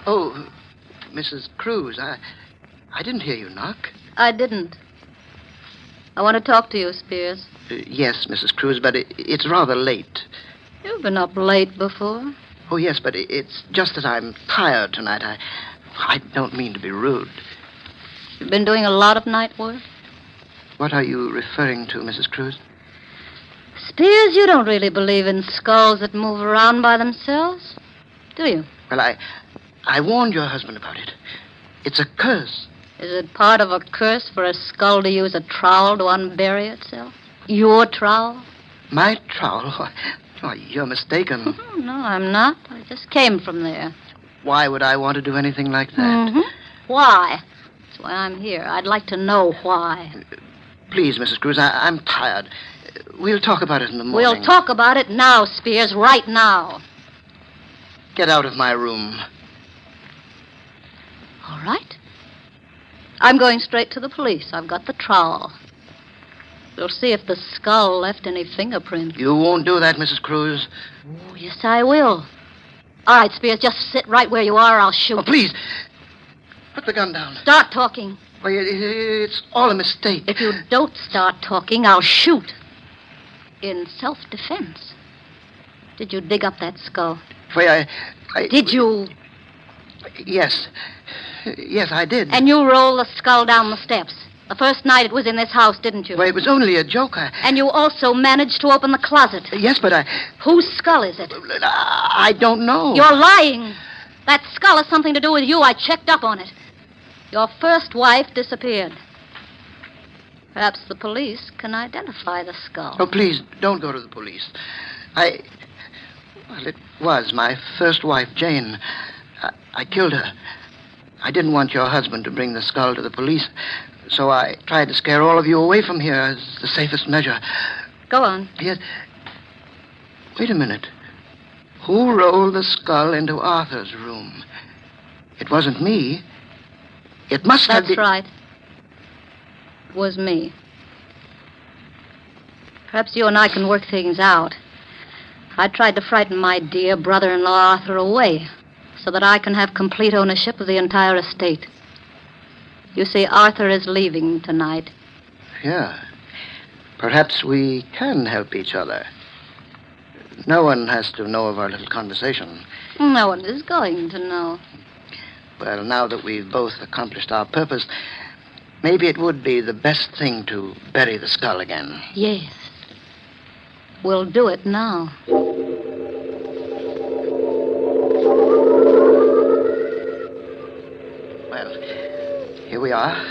Oh, Mrs. Cruz, I didn't hear you knock. I didn't. I want to talk to you, Spears. Yes, Mrs. Cruz, but it's rather late. You've been up late before. Oh, yes, but it's just that I'm tired tonight. I don't mean to be rude. You've been doing a lot of night work? What are you referring to, Mrs. Cruz? Spears, you don't really believe in skulls that move around by themselves, do you? Well, I warned your husband about it. It's a curse. Is it part of a curse for a skull to use a trowel to unbury itself? Your trowel? My trowel? Oh, you're mistaken. No, I'm not. I just came from there. Why would I want to do anything like that? Mm-hmm. Why? That's why I'm here. I'd like to know why. Please, Mrs. Cruz, I'm tired. We'll talk about it in the morning. We'll talk about it now, Spears, right now. Get out of my room. All right. I'm going straight to the police. I've got the trowel. We'll see if the skull left any fingerprints. You won't do that, Mrs. Cruz. Oh, yes, I will. All right, Spears, just sit right where you are or I'll shoot. Oh, please. Put the gun down. Start talking. Well, it's all a mistake. If you don't start talking, I'll shoot. In self-defense. Did you dig up that skull? Well, I... Did you? Yes. Yes, I did. And you roll the skull down the steps? The first night it was in this house, didn't you? Well, it was only a joke. And you also managed to open the closet. Yes, but I... Whose skull is it? I don't know. You're lying. That skull has something to do with you. I checked up on it. Your first wife disappeared. Perhaps the police can identify the skull. Oh, please, don't go to the police. Well, it was my first wife, Jane. I killed her. I didn't want your husband to bring the skull to the police, so I tried to scare all of you away from here as the safest measure. Go on. Yes. Wait a minute. Who rolled the skull into Arthur's room? It wasn't me. It must have been... That's right. It was me. Perhaps you and I can work things out. I tried to frighten my dear brother-in-law Arthur away so that I can have complete ownership of the entire estate. You see, Arthur is leaving tonight. Yeah. Perhaps we can help each other. No one has to know of our little conversation. No one is going to know. Well, now that we've both accomplished our purpose, maybe it would be the best thing to bury the skull again. Yes. We'll do it now. Well, here we are.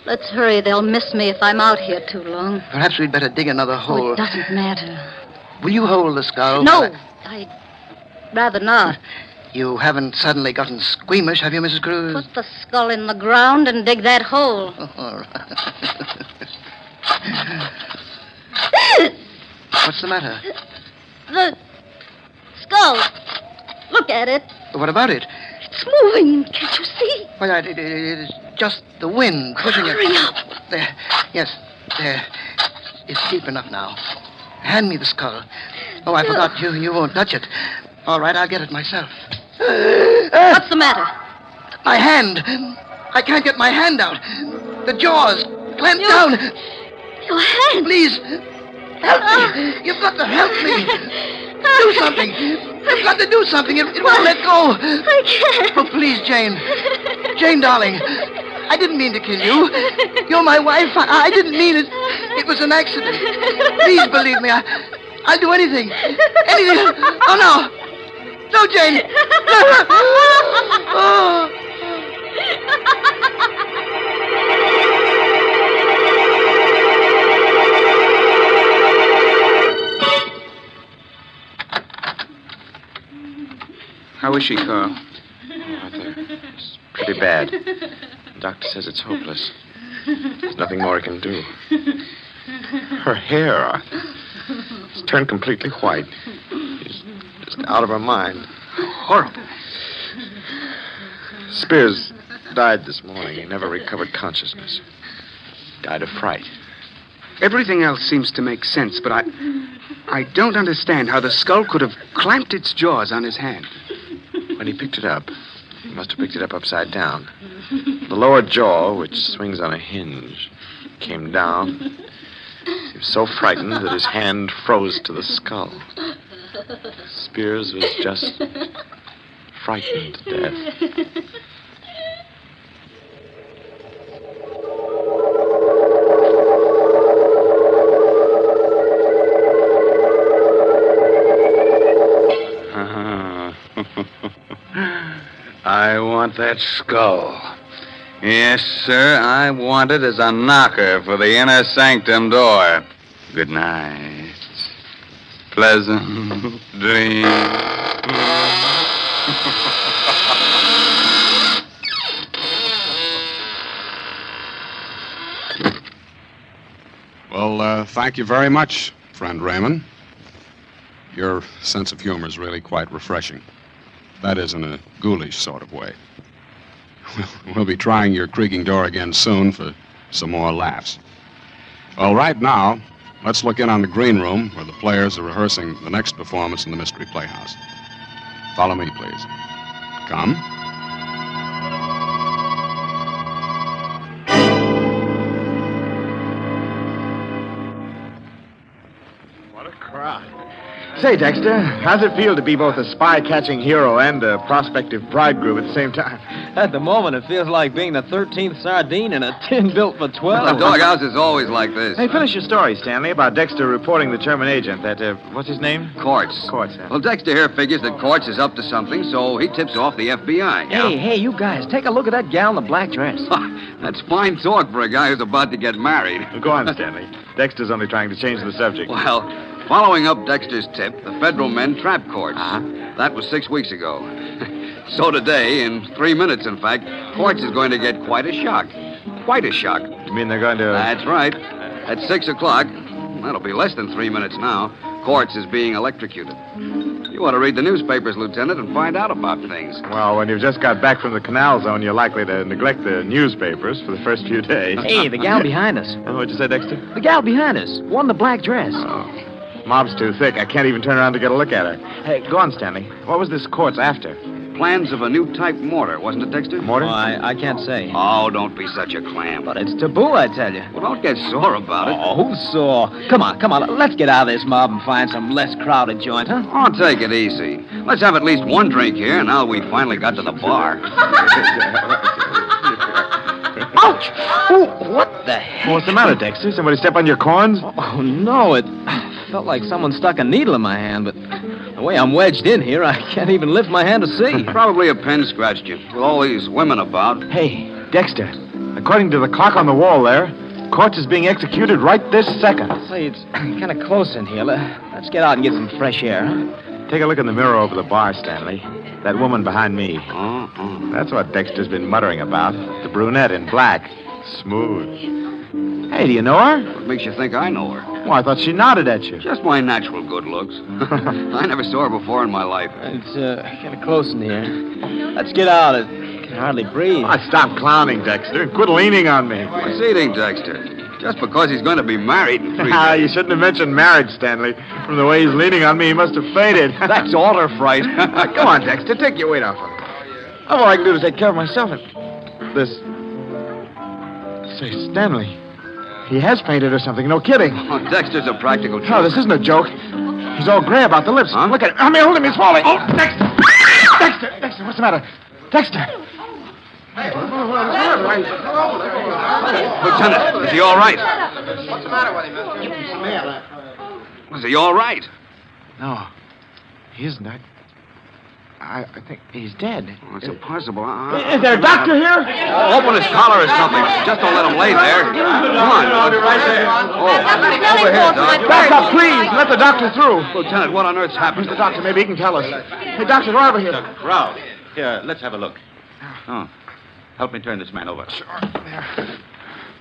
Let's hurry. They'll miss me if I'm out here too long. Perhaps we'd better dig another hole. Oh, it doesn't matter. Will you hold the skull? No, I'd rather not. You haven't suddenly gotten squeamish, have you, Mrs. Cruz? Put the skull in the ground and dig that hole. All right. What's the matter? The skull. Look at it. What about it? It's moving. Can't you see? Well, it is just the wind pushing it. Hurry up. There. Yes, there. It's deep enough now. Hand me the skull. Oh, I forgot. You won't touch it. All right, I'll get it myself. What's the matter? My hand. I can't get my hand out. The jaws clamped down. Your hand. Please, help me. You've got to help me. Do something. You've got to do something. It won't let go. I can't. Oh, please, Jane. Jane, darling. I didn't mean to kill you. You're my wife. I didn't mean it. It was an accident. Please believe me. I'll do anything. Anything. Oh, no. No, Jane. Oh. How is she, Carl? Arthur, it's pretty bad. The doctor says it's hopeless. There's nothing more he can do. Her hair, Arthur, it's turned completely white. She's just out of her mind. Horrible. Spears died this morning. He never recovered consciousness. Died of fright. Everything else seems to make sense, but I don't understand how the skull could have clamped its jaws on his hand. When he picked it up, he must have picked it up upside down. The lower jaw, which swings on a hinge, came down. He was so frightened that his hand froze to the skull. Spears was just frightened to death. I want that skull. Yes, sir, I want it as a knocker for the inner sanctum door. Good night. Pleasant dreams. Well, thank you very much, friend Raymond. Your sense of humor is really quite refreshing. That is, in a ghoulish sort of way. We'll be trying your creaking door again soon for some more laughs. Well, right now, let's look in on the green room where the players are rehearsing the next performance in the Mystery Playhouse. Follow me, please. Come. What a crowd. Say, Dexter, how's it feel to be both a spy-catching hero and a prospective bridegroom at the same time? At the moment, it feels like being the 13th sardine in a tin built for 12. The doghouse is always like this. Hey, finish your story, Stanley, about Dexter reporting the German agent. That, what's his name? Quartz. Quartz, yeah. Well, Dexter here figures that Quartz is up to something, so he tips off the FBI. Hey, you guys, take a look at that gal in the black dress. That's fine talk for a guy who's about to get married. Well, go on, Stanley. Dexter's only trying to change the subject. Well, following up Dexter's tip, the federal men trapped Quartz. That was 6 weeks ago. So today, in 3 minutes, in fact, Quartz is going to get quite a shock. Quite a shock. You mean they're going to... That's right. At 6 o'clock, that'll be less than 3 minutes now, Quartz is being electrocuted. You ought to read the newspapers, Lieutenant, and find out about things. Well, when you've just got back from the canal zone, you're likely to neglect the newspapers for the first few days. Hey, the gal behind us. What'd you say, Dexter? The gal behind us. One in the black dress. Oh. Mob's too thick. I can't even turn around to get a look at her. Hey, go on, Stanley. What was this Quartz after? Plans of a new type mortar, wasn't it, Dexter? Mortar? Oh, I can't say. Oh, don't be such a clam. But it's taboo, I tell you. Well, don't get sore about it. Oh, who's sore? Come on. Let's get out of this mob and find some less crowded joint, huh? Oh, take it easy. Let's have at least one drink here, now we finally got to the bar. Ouch! Oh, what the heck? What's the matter, Dexter? Somebody step on your corns? Oh, no, it felt like someone stuck a needle in my hand, but the way I'm wedged in here, I can't even lift my hand to see. Probably a pen scratched you, with all these women about. Hey, Dexter, according to the clock on the wall there, Quartz is being executed right this second. Say, it's kind of close in here. Let's get out and get some fresh air, huh? Take a look in the mirror over the bar, Stanley. That woman behind me. That's what Dexter's been muttering about. The brunette in black. Smooth. Hey, do you know her? What makes you think I know her? Well, I thought she nodded at you. Just my natural good looks. I never saw her before in my life. It's kind of close in here. Let's get out. I can hardly breathe. Oh, stop clowning, Dexter. Quit leaning on me. What's eating, Dexter? Just because he's going to be married in 3 days. You shouldn't have mentioned marriage, Stanley. From the way he's leaning on me, he must have fainted. That's altar fright. Come on, Dexter. Take your weight off him. All I can do is take care of myself. And this... Say, Stanley... He has fainted or something. No kidding. Oh, Dexter's a practical joke. No, this isn't a joke. He's all gray about the lips. Huh? Look at him. I mean, hold him. He's falling. Oh, Dexter! Dexter, what's the matter? Dexter! Lieutenant, is he all right? What's the matter with him, mister? Is he all right? No, he isn't. I think he's dead. Oh, it's impossible. Is there a doctor here? Oh, open his collar or something. Just don't let him lay there. Come on. Right there. Oh, over here, Doc. Back up, please. Let the doctor through. Lieutenant, what on earth's happened? Where's the doctor? Maybe he can tell us. Hey, Dr. Rauber here. Ralph, here, let's have a look. Oh, help me turn this man over. Sure.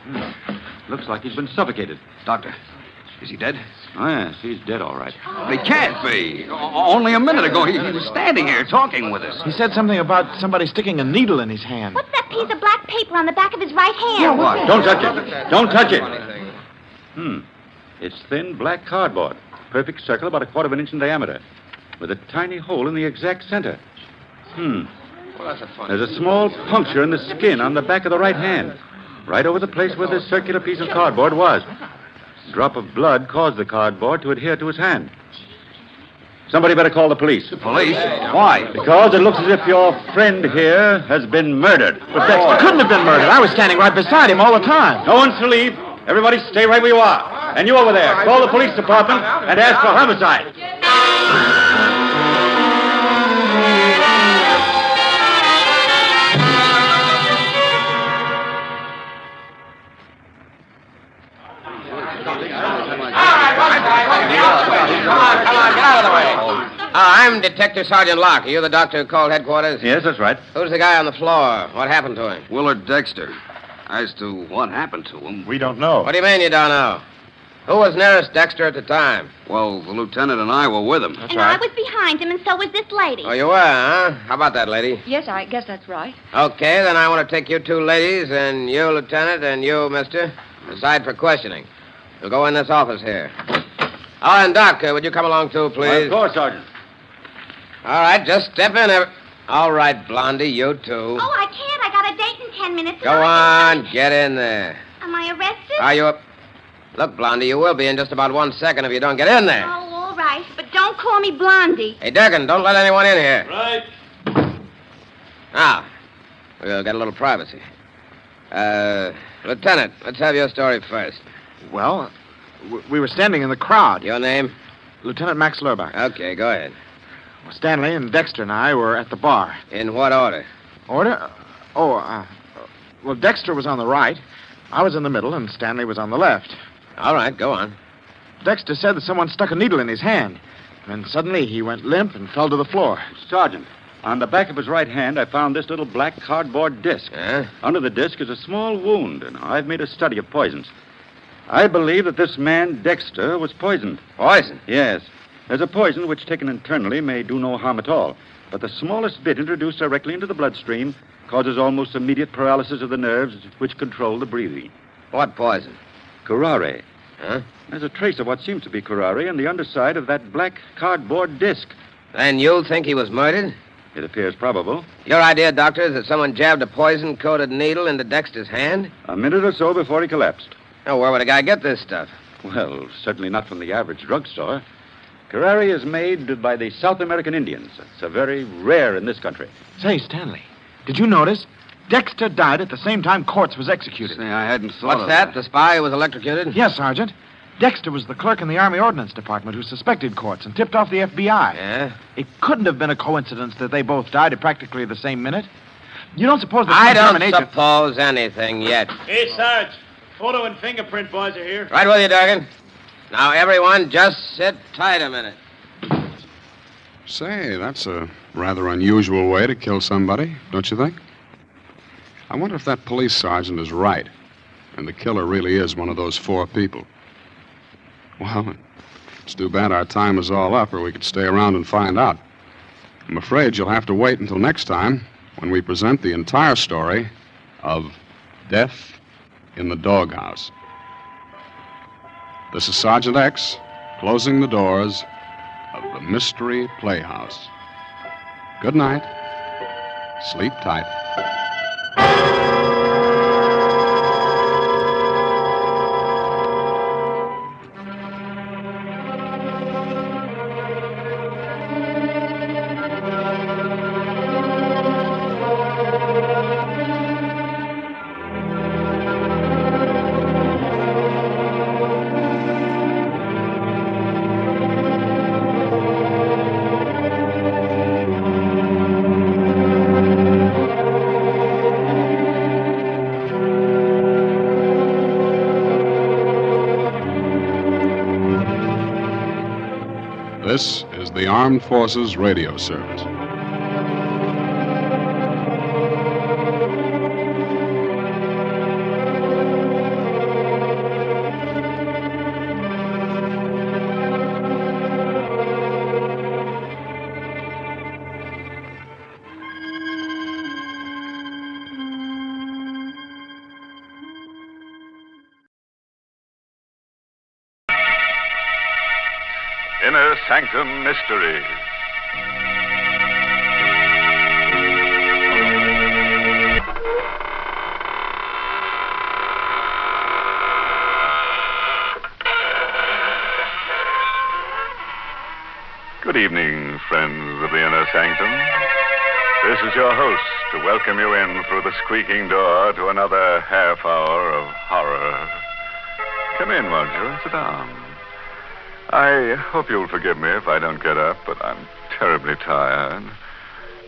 There. Looks like he's been suffocated. Doctor, is he dead? Oh, yes, he's dead, all right. He can't be. Only a minute ago, he was standing here talking with us. He said something about somebody sticking a needle in his hand. What's that piece of black paper on the back of his right hand? Yeah, What? Don't touch it. Don't touch it. It's thin black cardboard. Perfect circle about 1/4 inch in diameter. With a tiny hole in the exact center. Well, that's a funny. There's a small puncture in the skin on the back of the right hand. Right over the place where this circular piece of cardboard was. A drop of blood caused the cardboard to adhere to his hand. Somebody better call the police. The police? Why? Because it looks as if your friend here has been murdered. But Dexter couldn't have been murdered. I was standing right beside him all the time. No one's to leave. Everybody stay right where you are. And you over there, call the police department and ask for homicide. I'm Detective Sergeant Locke. Are you the doctor who called headquarters? Yes, that's right. Who's the guy on the floor? What happened to him? Willard Dexter. As to what happened to him... We don't know. What do you mean you don't know? Who was nearest Dexter at the time? Well, the lieutenant and I were with him. And I was behind him, and so was this lady. Oh, you were, huh? How about that, lady? Yes, I guess that's right. Okay, then I want to take you two ladies and you, Lieutenant, and you, mister, aside for questioning. You'll go in this office here. Oh, and Doc, would you come along too, please? Of course, Sergeant. All right, just step in. All right, Blondie, you too. Oh, I can't. I got a date in 10 minutes. Go on, get in there. Am I arrested? Are you up? Look, Blondie, you will be in just about 1 second if you don't get in there. Oh, all right. wife, but don't call me Blondie. Hey, Durkin, don't let anyone in here. Right. Now, we'll get a little privacy. Lieutenant, let's have your story first. Well, we were standing in the crowd. Your name? Lieutenant Max Lurbach. Okay, go ahead. Well, Stanley and Dexter and I were at the bar. In what order? Order? Well, Dexter was on the right. I was in the middle, and Stanley was on the left. All right, go on. Dexter said that someone stuck a needle in his hand. And suddenly he went limp and fell to the floor. Sergeant, on the back of his right hand, I found this little black cardboard disc. Yeah? Under the disc is a small wound, and I've made a study of poisons. I believe that this man, Dexter, was poisoned. Poison? Yes. There's a poison which, taken internally, may do no harm at all. But the smallest bit introduced directly into the bloodstream causes almost immediate paralysis of the nerves which control the breathing. What poison? Curare. Huh? There's a trace of what seems to be curare on the underside of that black cardboard disc. Then you think he was murdered? It appears probable. Your idea, Doctor, is that someone jabbed a poison-coated needle into Dexter's hand? A minute or so before he collapsed. Now, where would a guy get this stuff? Well, certainly not from the average drugstore. Curare is made by the South American Indians. It's very rare in this country. Say, Stanley, did you notice? Dexter died at the same time Quartz was executed. Say, I hadn't thought What's that? The spy who was electrocuted? Yes, Sergeant. Dexter was the clerk in the Army Ordnance Department who suspected Quartz and tipped off the FBI. Yeah? It couldn't have been a coincidence that they both died at practically the same minute. You don't suppose that I some don't German agent... suppose anything yet. Hey, Sarge. Photo and fingerprint boys are here. Right with you, Durgan. Now, everyone, just sit tight a minute. Say, that's a rather unusual way to kill somebody, don't you think? I wonder if that police sergeant is right, and the killer really is one of those four people. Well, it's too bad our time is all up, or we could stay around and find out. I'm afraid you'll have to wait until next time, when we present the entire story of Death in the Doghouse. This is Sergeant X, closing the doors of the Mystery Playhouse. Good night. Sleep tight. This is the Armed Forces Radio Service. Inner Sanctum Mysteries. Good evening, friends of the Inner Sanctum. This is your host to welcome you in through the squeaking door to another half hour of horror. Come in, won't you, and sit down. I hope you'll forgive me if I don't get up, but I'm terribly tired.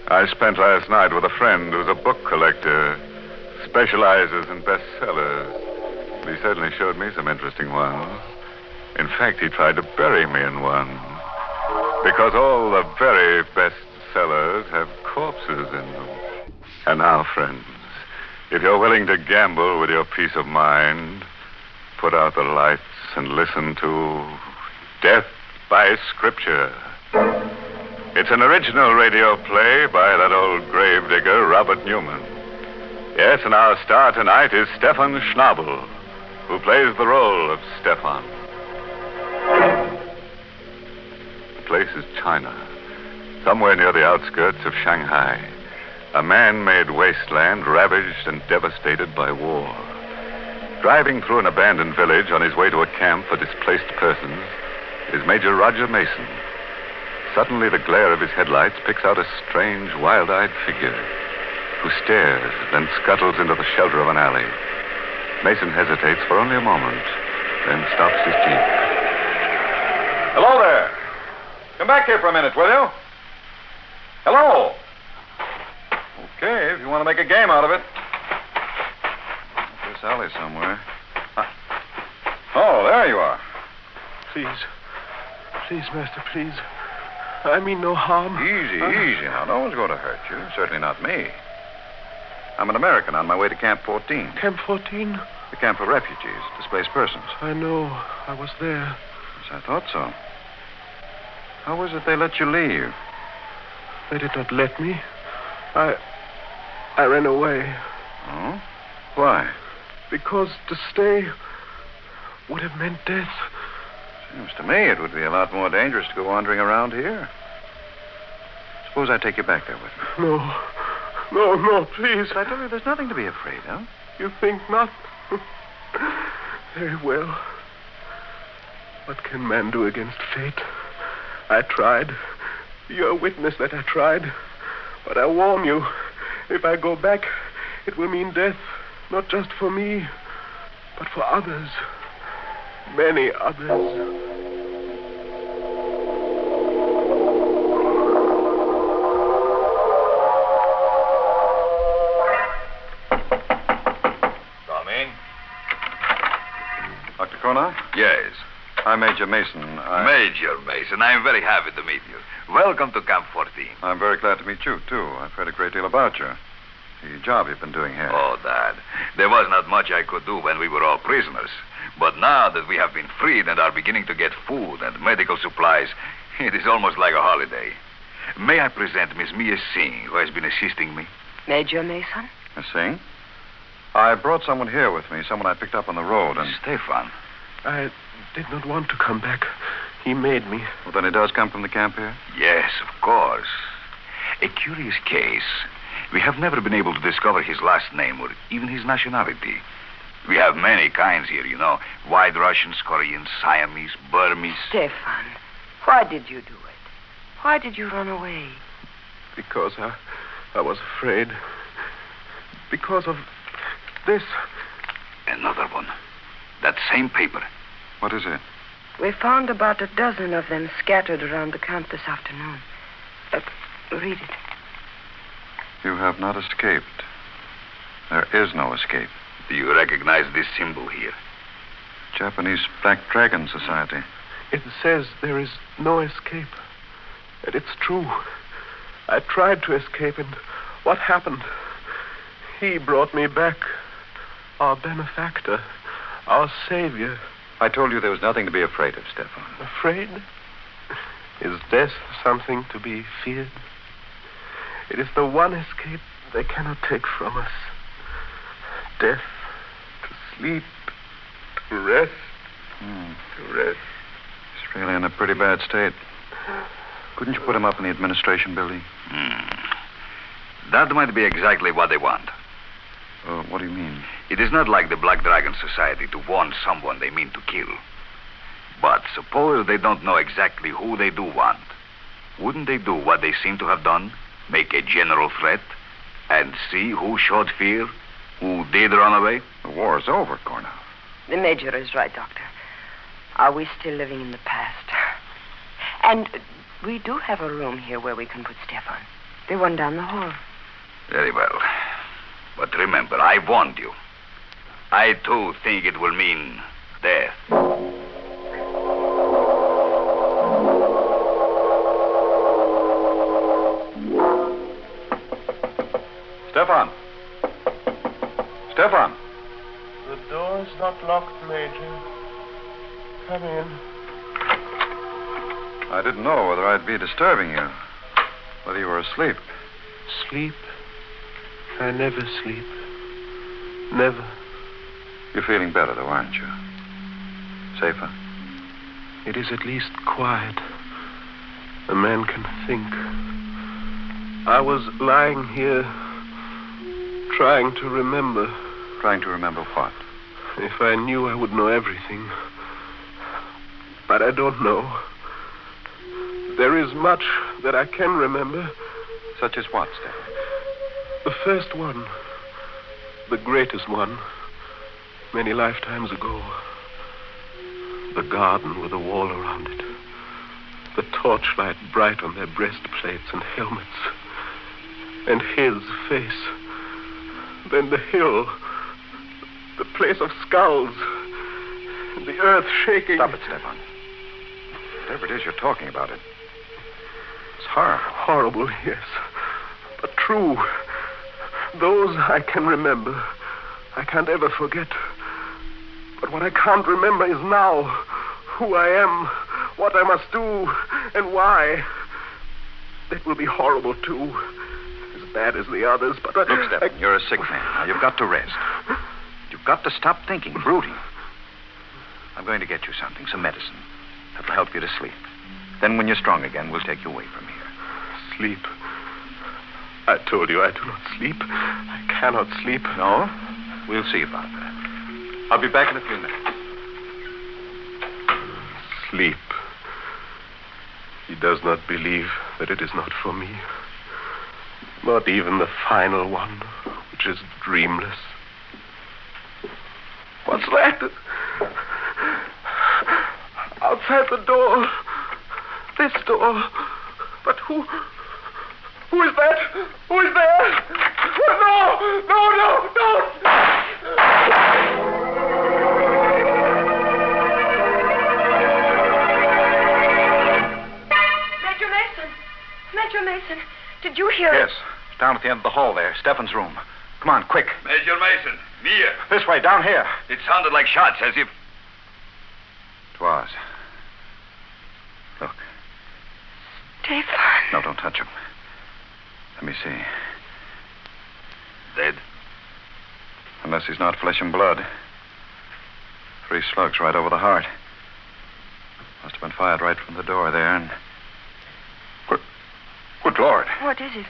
I spent last night with a friend who's a book collector, specializes in bestsellers. He certainly showed me some interesting ones. In fact, he tried to bury me in one. Because all the very best sellers have corpses in them. And now, friends, if you're willing to gamble with your peace of mind, put out the lights and listen to Death by Scripture. It's an original radio play by that old gravedigger, Robert Newman. Yes, and our star tonight is Stefan Schnabel, who plays the role of Stefan. The place is China, somewhere near the outskirts of Shanghai, a man-made wasteland ravaged and devastated by war. Driving through an abandoned village on his way to a camp for displaced persons, is Major Roger Mason. Suddenly, the glare of his headlights picks out a strange, wild-eyed figure who stares, then scuttles into the shelter of an alley. Mason hesitates for only a moment, then stops his jeep. Hello there. Come back here for a minute, will you? Hello. Okay, if you want to make a game out of it. This alley somewhere. Oh, there you are. Please. Please, master, please. I mean no harm. Easy now. No one's going to hurt you. Certainly not me. I'm an American on my way to Camp 14. Camp 14? The camp for refugees, displaced persons. I know. I was there. Yes, I thought so. How was it they let you leave? They did not let me. I ran away. Oh? Why? Because to stay would have meant death. Seems to me it would be a lot more dangerous to go wandering around here. Suppose I take you back there with me. No, please. But I tell you, there's nothing to be afraid of. You think not? Very well. What can man do against fate? I tried. You're a witness that I tried. But I warn you, if I go back, it will mean death. Not just for me, but for others. Many others. Dr. Kona? Yes. I'm Major Mason. Major Mason, I'm very happy to meet you. Welcome to Camp 14. I'm very glad to meet you, too. I've heard a great deal about you. The job you've been doing here. Oh, Dad. There was not much I could do when we were all prisoners. But now that we have been freed and are beginning to get food and medical supplies, it is almost like a holiday. May I present Miss Mia Singh, who has been assisting me? Major Mason? Miss Singh? I brought someone here with me, someone I picked up on the road, and... Stefan. I did not want to come back. He made me. Well, then he does come from the camp here? Yes, of course. A curious case. We have never been able to discover his last name or even his nationality. We have many kinds here, you know. White Russians, Koreans, Siamese, Burmese. Stefan, why did you do it? Why did you run away? Because I was afraid. Because of this. Another one. That same paper. What is it? We found about a dozen of them scattered around the camp this afternoon. Read it. You have not escaped. There is no escape. Do you recognize this symbol here? Japanese Black Dragon Society. It says there is no escape. And it's true. I tried to escape, and what happened? He brought me back. Our benefactor. Our savior. I told you there was nothing to be afraid of, Stefan. Afraid? Is death something to be feared? It is the one escape they cannot take from us. Death, to sleep, to rest, to rest. He's really in a pretty bad state. Couldn't you put him up in the administration building? That might be exactly what they want. What do you mean? It is not like the Black Dragon Society to warn someone they mean to kill. But suppose they don't know exactly who they do want. Wouldn't they do what they seem to have done? Make a general threat and see who showed fear, who did run away? The war's over, Cornell. The Major is right, Doctor. Are we still living in the past? And we do have a room here where we can put Stefan. The one down the hall. Very well. But remember, I warned you. I, too, think it will mean death. Stefan! Stefan! The door's not locked, Major. Come in. I didn't know whether I'd be disturbing you. Whether you were asleep. Sleep? I never sleep. Never. You're feeling better, though, aren't you? Safer? It is at least quiet. A man can think. I was lying here, trying to remember. Trying to remember what? If I knew, I would know everything. But I don't know. There is much that I can remember. Such as what, Stephen? The first one. The greatest one. Many lifetimes ago. The garden with a wall around it. The torchlight bright on their breastplates and helmets. And his face. Then the hill. The place of skulls. And the earth shaking. Stop it, Stefan. Whatever it is you're talking about, it's horrible. Horrible, yes. But true. Those I can remember. I can't ever forget. But what I can't remember is now. Who I am. What I must do. And why. That will be horrible, too. As bad as the others, but... Look, Stefan, you're a sick man. Now, you've got to rest. You've got to stop thinking, brooding. I'm going to get you something, some medicine. That'll help you to sleep. Then when you're strong again, we'll take you away from here. Sleep? I told you I do not sleep. I cannot sleep. No? We'll see about that. I'll be back in a few minutes. Sleep. He does not believe that it is not for me. Not even the final one, which is dreamless. What's that? Outside the door. This door. But who is that? Who is there? No! Don't! Major Mason, did you hear Yes. Down at the end of the hall there. Stefan's room. Come on, quick. Major Mason, Mia. This way, down here. It sounded like shots, as if... It was. Look. Stefan. No, don't touch him. Let me see. Dead? Unless he's not flesh and blood. 3 slugs right over the heart. Must have been fired right from the door there, and... Good Lord. What is it?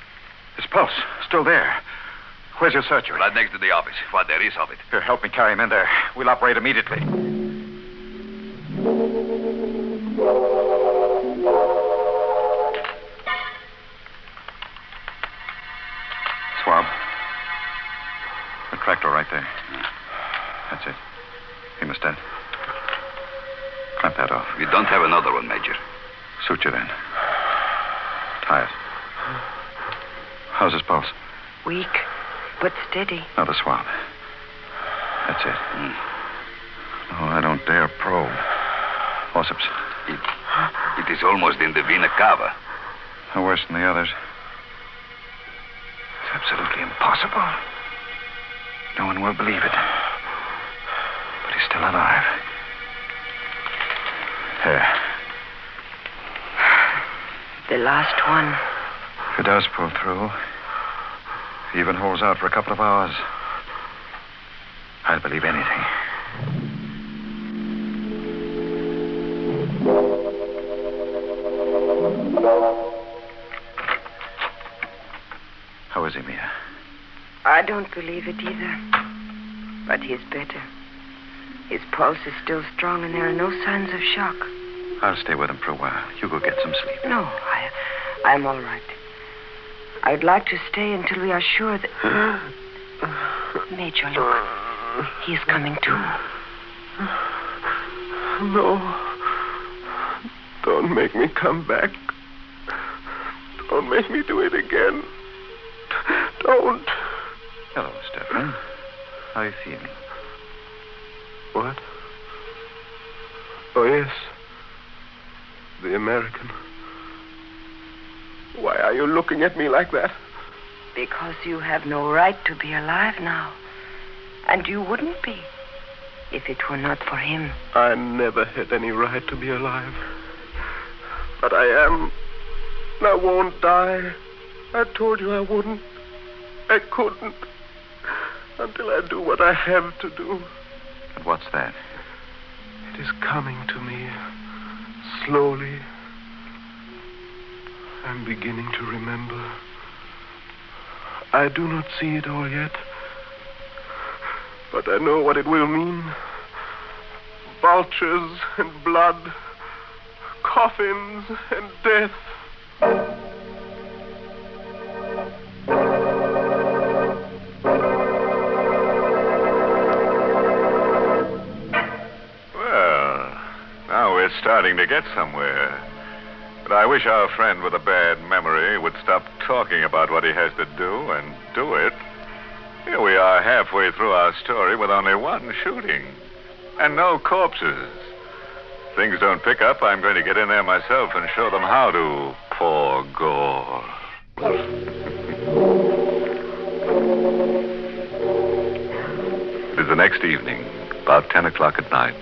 His pulse, still there. Where's your searcher? Right next to the office. What there is of it. Here, help me carry him in there. We'll operate immediately. Swab. The crack door right there. That's it. Hemostat. Clamp that off. We don't have another one, Major. Suture then. Tie it. How's his pulse? Weak, but steady. Now the swab. That's it. No, I don't dare probe. Forceps. It is almost in the vena cava. No worse than the others. It's absolutely impossible. No one will believe it. But he's still alive. There. The last one. If he does pull through, if he even holds out for a couple of hours, I'll believe anything. How is he, Mia? I don't believe it either. But he's better. His pulse is still strong and there are no signs of shock. I'll stay with him for a while. You go get some sleep. No, I'm all right. I'd like to stay until we are sure that... Major, look. He's coming to. No. Don't make me come back. Don't make me do it again. Don't. Hello, Stefan. How are you feeling? What? Oh, yes. The American. Why are you looking at me like that? Because you have no right to be alive now. And you wouldn't be if it were not for him. I never had any right to be alive. But I am. And I won't die. I told you I wouldn't. I couldn't. Until I do what I have to do. And what's that? It is coming to me. Slowly. I'm beginning to remember. I do not see it all yet. But I know what it will mean. Vultures and blood coffins and death. Well, now we're starting to get somewhere. But I wish our friend with a bad memory would stop talking about what he has to do and do it. Here we are halfway through our story with only one shooting. And no corpses. If things don't pick up, I'm going to get in there myself and show them how to pour gore. It is the next evening, about 10 o'clock at night.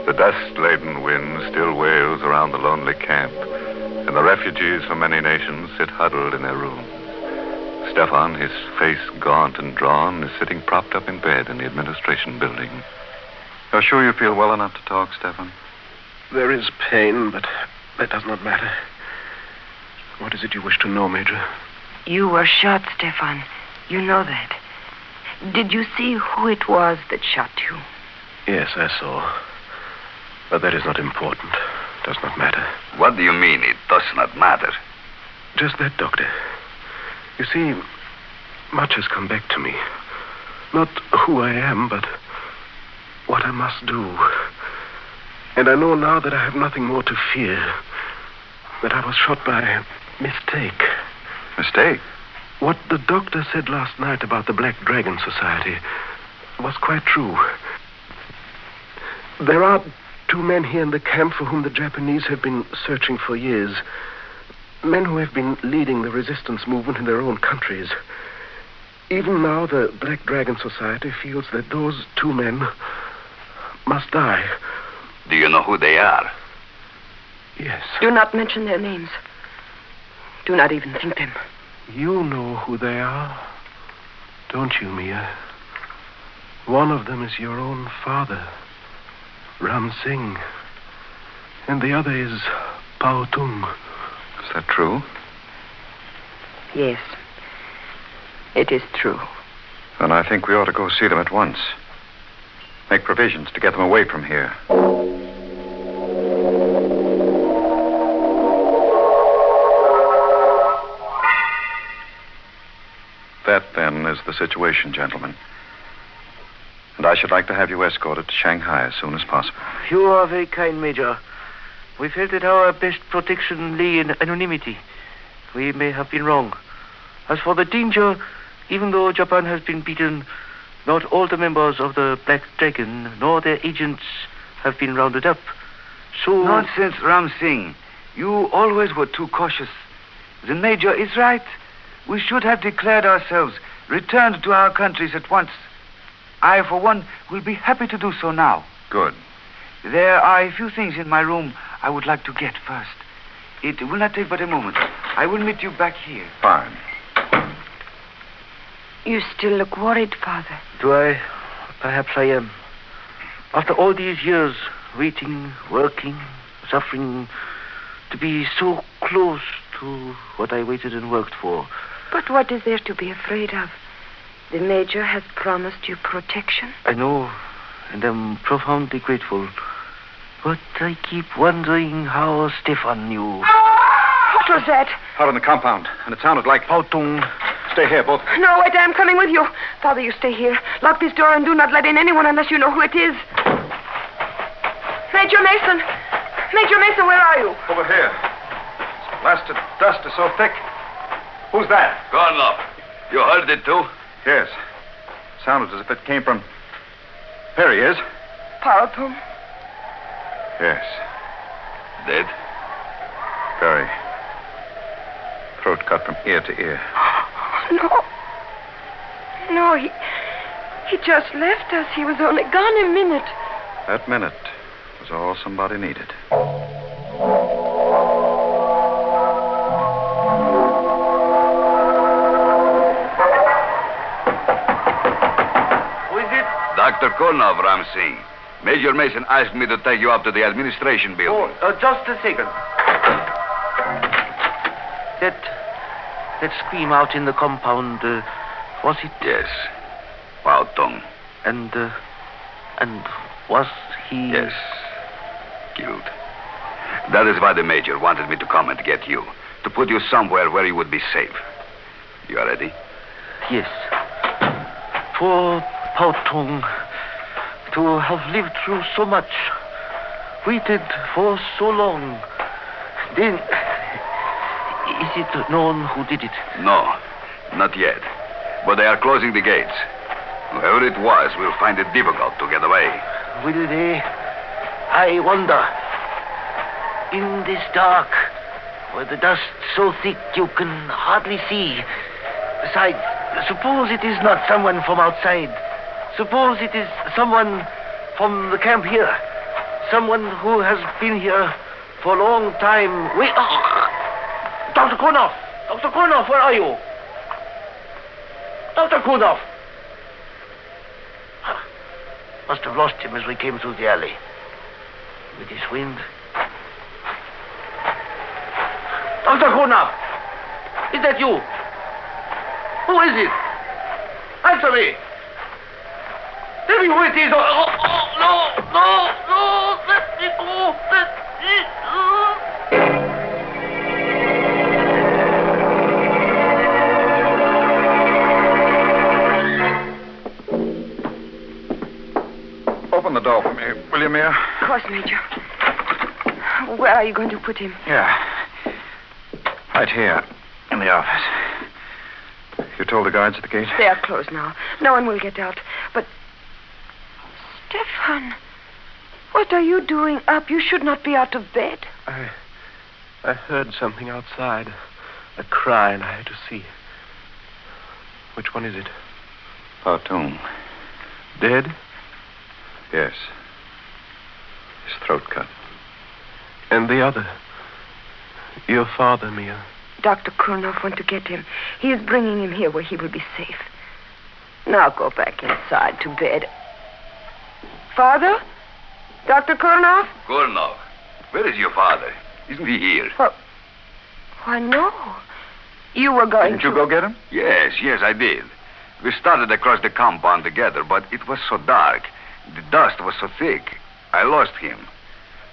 The dust-laden wind still wails around the lonely camp, and the refugees from many nations sit huddled in their rooms. Stefan, his face gaunt and drawn, is sitting propped up in bed in the administration building. You're sure you feel well enough to talk, Stefan? There is pain, but that does not matter. What is it you wish to know, Major? You were shot, Stefan. You know that. Did you see who it was that shot you? Yes, I saw. But that is not important. Does not matter. What do you mean it does not matter? Just that, Doctor. You see, much has come back to me. Not who I am, but what I must do. And I know now that I have nothing more to fear. That I was shot by mistake. Mistake? What the doctor said last night about the Black Dragon Society was quite true. There are 2 men here in the camp for whom the Japanese have been searching for years. Men who have been leading the resistance movement in their own countries. Even now, the Black Dragon Society feels that those 2 men must die. Do you know who they are? Yes. Do not mention their names. Do not even think them. You know who they are, don't you, Mia? One of them is your own father, Ram Singh. And the other is Pao Tung. Is that true? Yes. It is true. Then I think we ought to go see them at once. Make provisions to get them away from here. That, then, is the situation, gentlemen. And I should like to have you escorted to Shanghai as soon as possible. You are very kind, Major. We felt that our best protection lay in anonymity. We may have been wrong. As for the danger, even though Japan has been beaten, not all the members of the Black Dragon nor their agents have been rounded up. So... Nonsense, Ram Singh. You always were too cautious. The Major is right. We should have declared ourselves, returned to our countries at once. I, for one, will be happy to do so now. Good. There are a few things in my room I would like to get first. It will not take but a moment. I will meet you back here. Fine. You still look worried, Father. Do I? Perhaps I am. After all these years, waiting, working, suffering, to be so close to what I waited and worked for. But what is there to be afraid of? The Major has promised you protection. I know, and I'm profoundly grateful. But I keep wondering how Stefan knew. What was that? Out on the compound, and it sounded like... Pao Tung. Stay here, both. No, wait, I'm coming with you. Father, you stay here. Lock this door and do not let in anyone unless you know who it is. Major Mason! Major Mason, where are you? Over here. This blasted dust is so thick. Who's that? Kornloff. You heard it, too? Yes. Sounded as if it came from... There he is. Pao Tung? Yes. Dead? Very. Throat cut from ear to ear. No. No, he just left us. He was only gone a minute. That minute was all somebody needed. Who is it? Dr. Kornov, Ram Singh. Major Mason asked me to take you up to the administration building. Just a second. That scream out in the compound, was it? Yes. Pao Tung. And was he... Yes. Killed. That is why the Major wanted me to come and get you, to put you somewhere where you would be safe. You are ready? Yes. Poor Pautong, to have lived through so much, waited for so long. Then, is it known who did it? No, not yet. But they are closing the gates. Whoever it was will find it difficult to get away. Will they? I wonder. In this dark, where the dust so thick you can hardly see. Besides, suppose it is not someone from outside. Suppose it is someone from the camp here. Someone who has been here for a long time. Wait. Oh. Dr. Kornoff! Dr. Kornoff, where are you? Dr. Kornoff! Must have lost him as we came through the alley. With his wind. Dr. Kornoff! Is that you? Who is it? Answer me! Tell me who it is! No! Let me go! Let me go! Open the door for me, will you, Mia? Of course, Major. Where are you going to put him? Yeah. Right here, in the office. You told the guards at the gate? They are closed now. No one will get out. But, Stefan, what are you doing up? You should not be out of bed. I heard something outside. A cry, and I had to see. Which one is it? Pautong. Dead? Yes. His throat cut. And the other? Your father, Mia. Dr. Kurnoff went to get him. He is bringing him here where he will be safe. Now go back inside to bed. Father? Dr. Kurnoff? Kurnoff, where is your father? Isn't he here? Well, why, no. You were going Didn't you go get him? Yes, I did. We started across the compound together, but it was so dark. The dust was so thick. I lost him.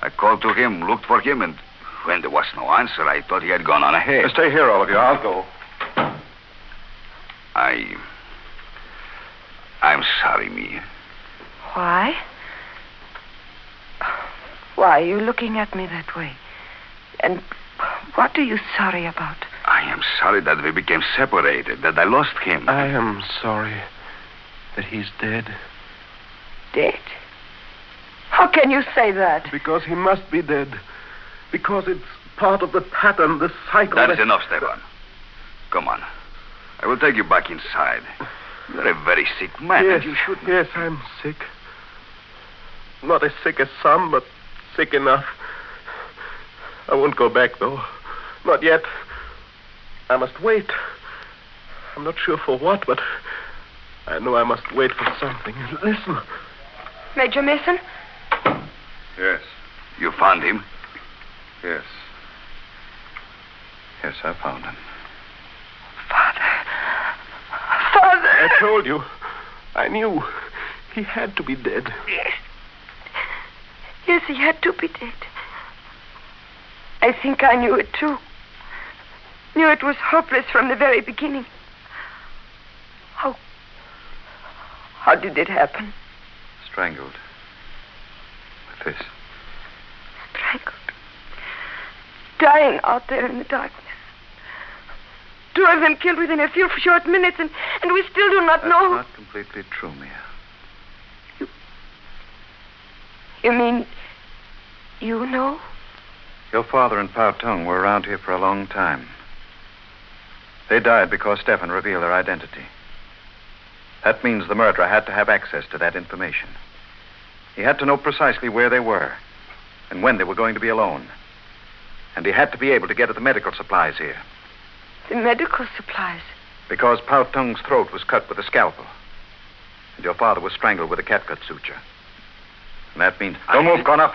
I called to him, looked for him, and when there was no answer, I thought he had gone on ahead. Stay here, all of you. I'll go. I'm sorry, Mia. Why? Why are you looking at me that way? And what are you sorry about? I am sorry that we became separated, that I lost him. I am sorry that he's dead. Dead? How can you say that? Because he must be dead. Because it's part of the pattern, the cycle. That is enough, Stefan. Come on. I will take you back inside. You're a very sick man, yes, and you shouldn't. Yes, I'm sick. Not as sick as some, but sick enough. I won't go back, though. Not yet. I must wait. I'm not sure for what, but I know I must wait for something. Listen. Major Mason? Yes. You found him? Yes. Yes, I found him. Father. I told you. I knew. He had to be dead. Yes. Yes, he had to be dead. I think I knew it, too. Knew it was hopeless from the very beginning. How did it happen? Strangled. With this. Strangled. Dying out there in the darkness. 2 of them killed within a few short minutes, and we still do not know. That's not completely true, Mia. You mean you know? Your father and Pautong were around here for a long time. They died because Stefan revealed their identity. That means the murderer had to have access to that information. He had to know precisely where they were and when they were going to be alone. And he had to be able to get at the medical supplies here. The medical supplies? Because Pautong's throat was cut with a scalpel. And your father was strangled with a catgut suture. And that means... Don't move, Kornoff.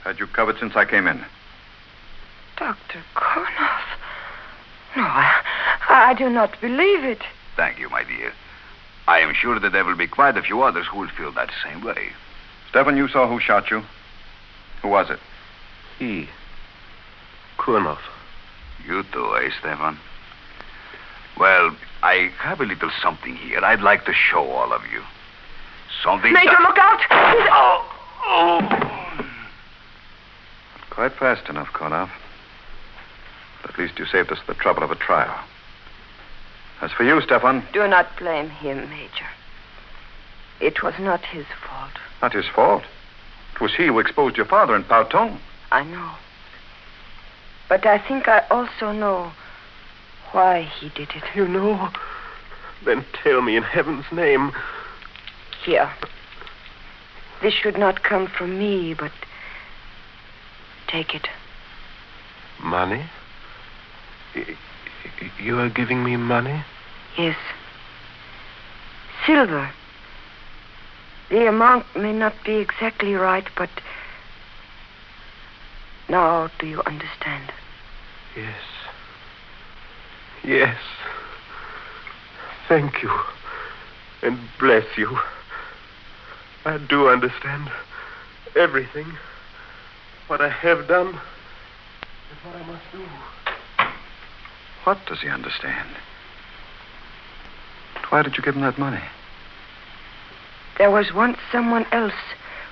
Had you covered since I came in? Dr. Kornoff. No, I do not believe it. Thank you, my dear. I am sure that there will be quite a few others who will feel that same way. Stefan, you saw who shot you? Who was it? He. Kurnoff. You too, eh, Stefan? Well, I have a little something here I'd like to show all of you. Something... Major, look out! Not quite fast enough, Kornoff. But at least you saved us the trouble of a trial. As for you, Stefan... Do not blame him, Major. It was not his fault. Not his fault. It was he who exposed your father in Pautong. I know. But I think I also know why he did it. You know? Then tell me in heaven's name. Here. This should not come from me, but take it. Money? You are giving me money? Yes. Silver. The amount may not be exactly right, but now do you understand? Yes. Yes. Thank you. And bless you. I do understand everything. What I have done is what I must do. What does he understand? Why did you give him that money? There was once someone else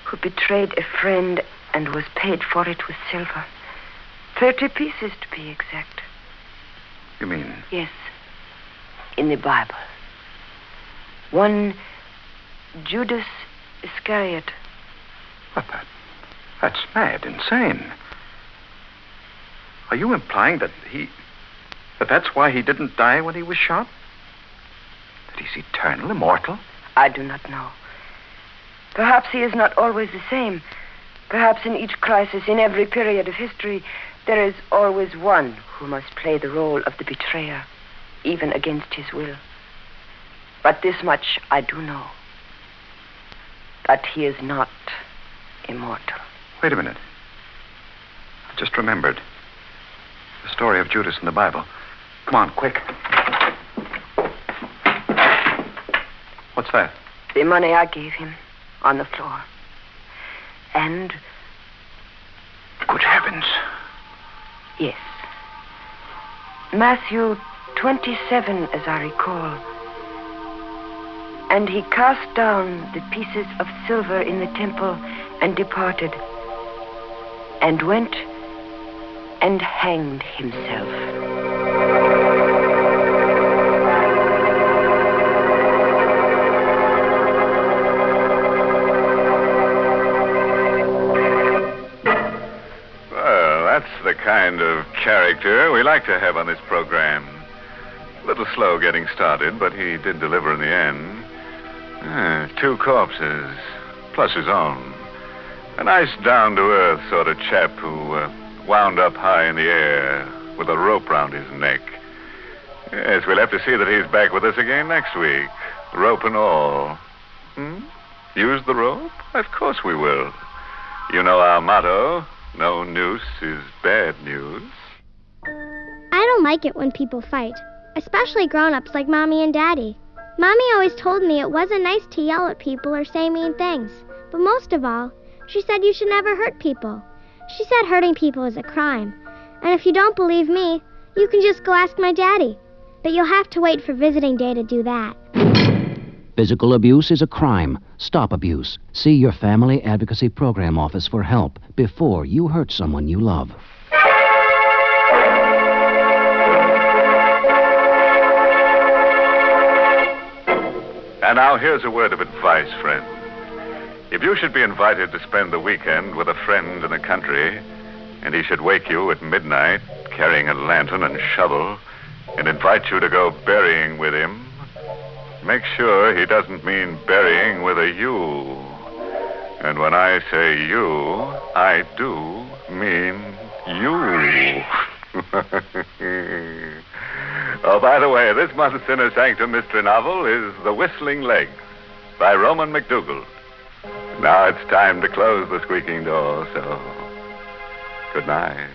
who betrayed a friend and was paid for it with silver. 30 pieces to be exact. You mean? Yes. In the Bible. One Judas Iscariot. What, that's mad, insane. Are you implying that that's why he didn't die when he was shot? That he's eternal, immortal? I do not know. Perhaps he is not always the same. Perhaps in each crisis, in every period of history, there is always one who must play the role of the betrayer, even against his will. But this much I do know, that he is not immortal. Wait a minute. I just remembered the story of Judas in the Bible. Come on, quick. What's that? The money I gave him on the floor. And... Good heavens. Yes. Matthew 27, as I recall. And he cast down the pieces of silver in the temple and departed, and went and hanged himself. That's the kind of character we like to have on this program. A little slow getting started, but he did deliver in the end. 2 corpses, plus his own. A nice down-to-earth sort of chap who wound up high in the air with a rope round his neck. Yes, we'll have to see that he's back with us again next week. Rope and all. Use the rope? Of course we will. You know our motto. No noose is bad news. I don't like it when people fight, especially grown-ups like Mommy and Daddy. Mommy always told me it wasn't nice to yell at people or say mean things. But most of all, she said you should never hurt people. She said hurting people is a crime. And if you don't believe me, you can just go ask my daddy. But you'll have to wait for visiting day to do that. Physical abuse is a crime. Stop abuse. See your Family Advocacy Program office for help before you hurt someone you love. And now here's a word of advice, friend. If you should be invited to spend the weekend with a friend in the country, and he should wake you at midnight carrying a lantern and shovel and invite you to go berrying with him, make sure he doesn't mean burying with a U. And when I say you, I do mean you. Oh, by the way, this month's Inner Sanctum mystery novel is The Whistling Legs by Roman McDougall. Now it's time to close the squeaking door, so good night.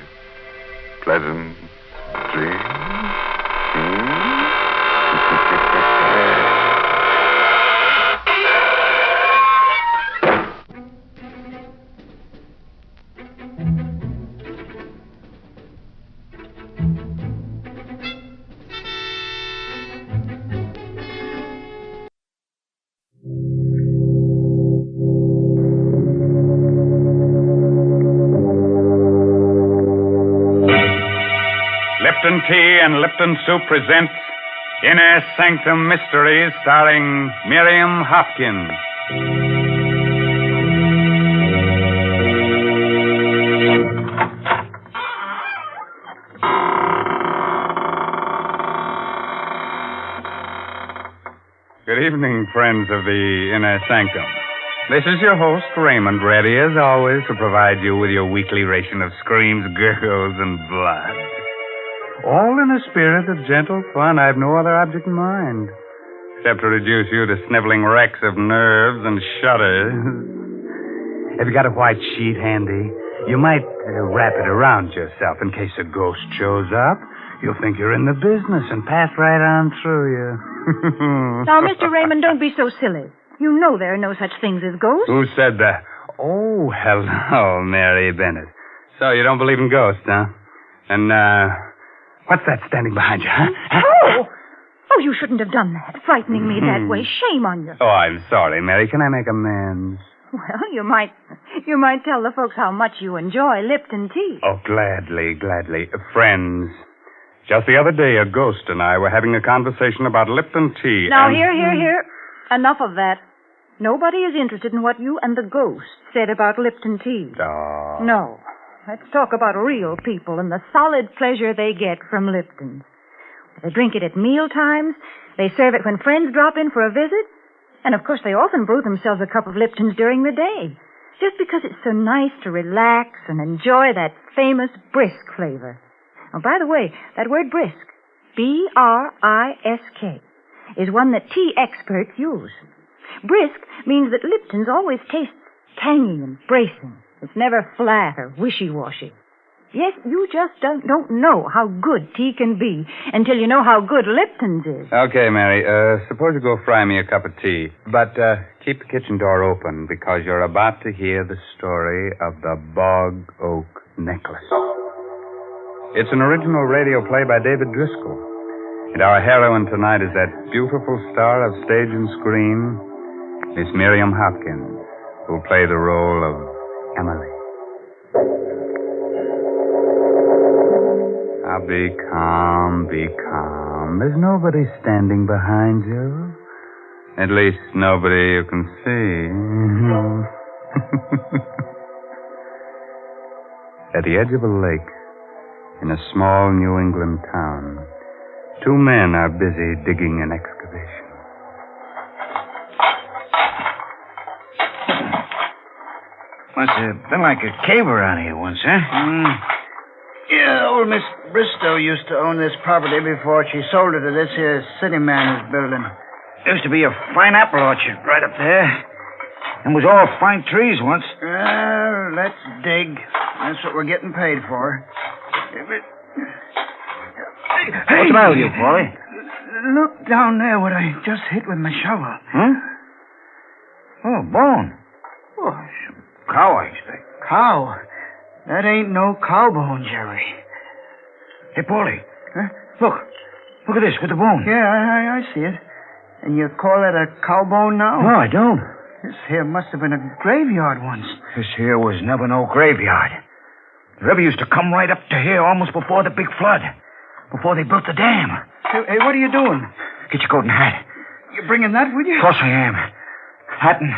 Pleasant dreams. Lipton Tea and Lipton Soup presents Inner Sanctum Mysteries, starring Miriam Hopkins. Good evening, friends of the Inner Sanctum. This is your host, Raymond, ready as always to provide you with your weekly ration of screams, gurgles, and blood. All in a spirit of gentle fun. I have no other object in mind, except to reduce you to sniveling wrecks of nerves and shudders. Have you got a white sheet handy? You might wrap it around yourself in case a ghost shows up. You'll think you're in the business and pass right on through you. Now, Mr. Raymond, don't be so silly. You know there are no such things as ghosts. Who said that? Oh, hello, Mary Bennett. So you don't believe in ghosts, huh? And, what's that standing behind you, huh? Oh, you shouldn't have done that, frightening me that way. Shame on you. Oh, I'm sorry, Mary. Can I make amends? Well, you might tell the folks how much you enjoy Lipton tea. Oh, gladly. Friends, just the other day, a ghost and I were having a conversation about Lipton tea. Now, and... here. Enough of that. Nobody is interested in what you and the ghost said about Lipton tea. Oh. No. Let's talk about real people and the solid pleasure they get from Lipton. They drink it at meal times. They serve it when friends drop in for a visit. And, of course, they often brew themselves a cup of Lipton's during the day, just because it's so nice to relax and enjoy that famous brisk flavor. Oh, by the way, that word brisk, B-R-I-S-K, is one that tea experts use. Brisk means that Lipton's always tastes tangy and bracing. It's never flat or wishy-washy. Yes, you just don't know how good tea can be until you know how good Lipton's is. Okay, Mary, suppose you go fry me a cup of tea. But keep the kitchen door open because you're about to hear the story of the Bog Oak Necklace. It's an original radio play by David Driscoll. And our heroine tonight is that beautiful star of stage and screen, Miss Miriam Hopkins, who'll play the role of Emily. Now, be calm. There's nobody standing behind you. At least nobody you can see. At the edge of a lake, in a small New England town, two men are busy digging an excavation. Must have been like a cave around here once, huh? Yeah, old Miss Bristow used to own this property before she sold it to this here city man who's building. There used to be a fine apple orchard right up there. And was all fine trees once. Let's dig. That's what we're getting paid for. What's the matter with you, Paulie? Look down there what I just hit with my shovel. Huh? Oh, bone. Oh, some cow, I expect. Cow? That ain't no cow bone, Jerry. Hey, Paulie. Huh? Look at this with the bone. Yeah, I see it. And you call that a cow bone now? No, I don't. This here must have been a graveyard once. This here was never no graveyard. The river used to come right up to here almost before the big flood. Before they built the dam. Hey, what are you doing? Get your coat and hat. You bringing that with you? Of course I am. Hat and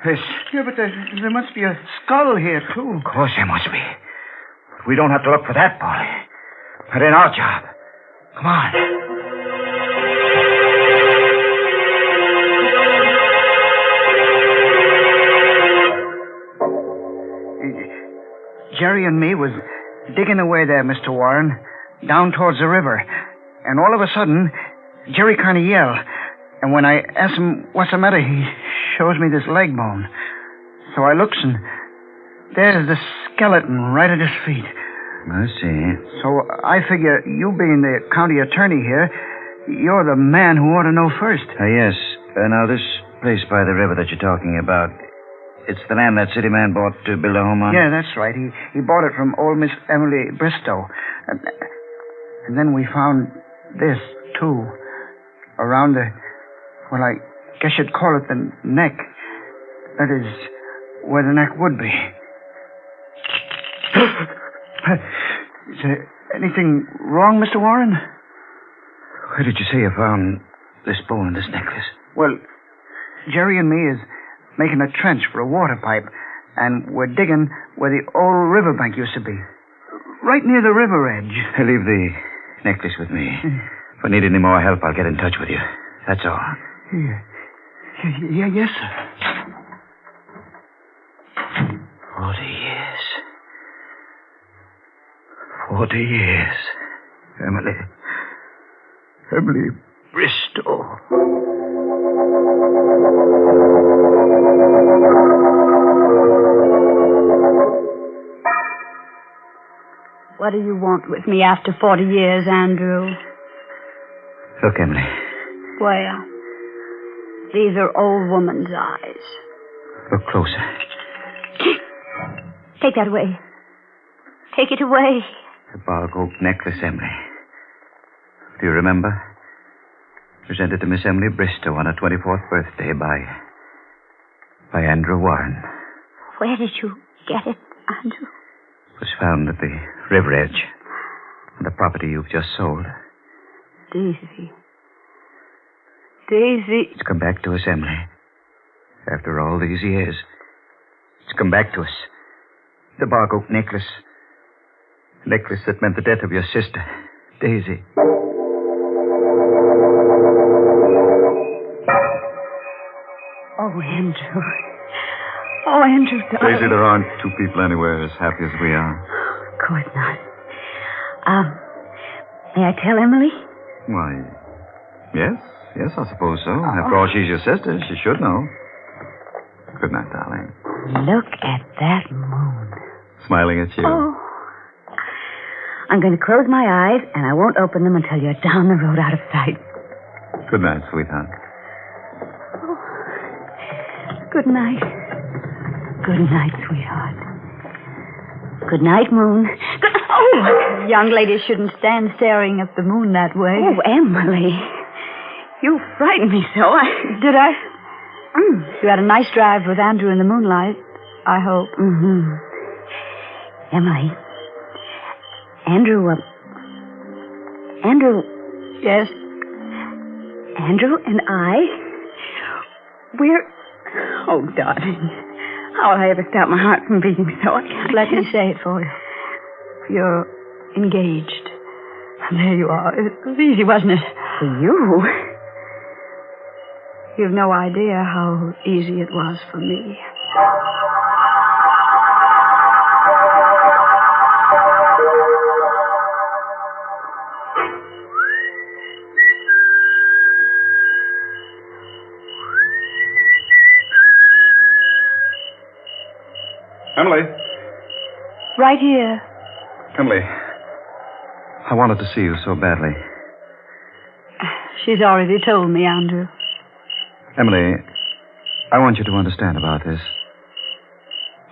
this. Yeah, but there must be a skull here, too. Of course there must be. But we don't have to look for that, Polly. That ain't our job. Come on. Jerry and me was digging away there, Mr. Warren, down towards the river. And all of a sudden, Jerry kind of yelled. And when I asked him what's the matter, he shows me this leg bone. So I looks, and there's the skeleton right at his feet. I see. So I figure, you being the county attorney here, you're the man who ought to know first. Yes. Now, this place by the river that you're talking about, it's the land that city man bought to build a home on? Yeah, that's right. He bought it from old Miss Emily Bristow. And then we found this, too. Around the, well, I guess you'd call it the neck. That is, where the neck would be. It's Anything wrong, Mr. Warren? Where did you say you found this bow and this necklace? Well, Jerry and me is making a trench for a water pipe, and we're digging where the old riverbank used to be. Right near the river edge. Leave the necklace with me. If I need any more help, I'll get in touch with you. That's all. Yes, sir. 40 years. 40 years. Emily Bristow. What do you want with me after 40 years, Andrew? Look, Emily. Well, these are old woman's eyes. Look closer. Take that away. Take it away. The bark oak necklace, Emily. Do you remember? Presented to Miss Emily Bristow on her 24th birthday by Andrew Warren. Where did you get it, Andrew? It was found at the river edge on the property you've just sold. Daisy. Daisy. It's come back to us, Emily. After all these years. It's come back to us. The bark oak necklace. The necklace that meant the death of your sister, Daisy. Oh, Andrew. Oh, Andrew, darling. Daisy, there aren't two people anywhere as happy as we are. Of course not. May I tell Emily? Why, yes, I suppose so. After all, she's your sister. She should know. Good night, darling. Look at that moon. Smiling at you. Oh. I'm going to close my eyes, and I won't open them until you're down the road out of sight. Good night, sweetheart. Good night. Good night, sweetheart. Good night, moon. Oh, young ladies shouldn't stand staring at the moon that way. Oh, Emily. You frightened me so. Did I? You had a nice drive with Andrew in the moonlight, I hope. Mm-hmm. Emily. Andrew. Yes? Andrew and we're... Oh, darling. How will I ever stop my heart from beating so? I can't. Let me say it for you. You're engaged. There you are. It was easy, wasn't it? For you? You've no idea how easy it was for me. Emily. Right here. Emily. I wanted to see you so badly. She's already told me, Andrew. Emily, I want you to understand about this.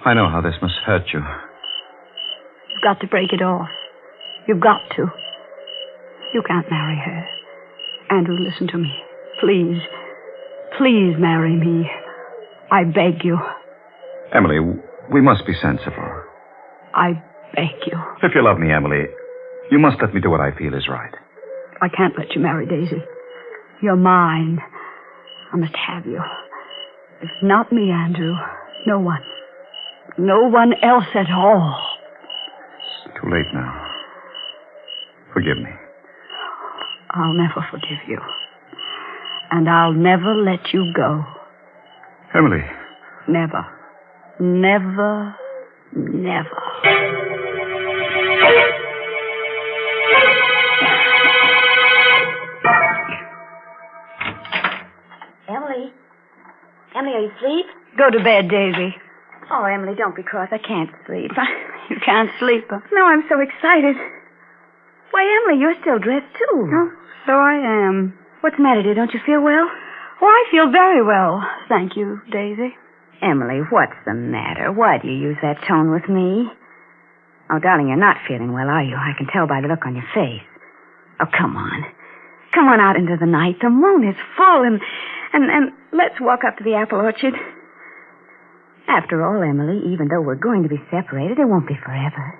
I know how this must hurt you. You've got to break it off. You've got to. You can't marry her. Andrew, listen to me. Please. Please marry me. I beg you. Emily, we must be sensible. I beg you. If you love me, Emily, you must let me do what I feel is right. I can't let you marry Daisy. You're mine. I must have you. If not me, Andrew, no one. No one else at all. It's too late now. Forgive me. I'll never forgive you. And I'll never let you go. Emily. Never. Never. Never. Emily? Emily, are you asleep? Go to bed, Daisy. Oh, Emily, don't be cross. I can't sleep. You can't sleep. No, I'm so excited. Why, Emily, you're still dressed, too. Oh, so I am. What's the matter, dear? Don't you feel well? Oh, I feel very well. Thank you, Daisy. Emily, what's the matter? Why do you use that tone with me? Oh, darling, you're not feeling well, are you? I can tell by the look on your face. Oh, come on. Come on out into the night. The moon is full, and let's walk up to the apple orchard. After all, Emily, even though we're going to be separated, it won't be forever.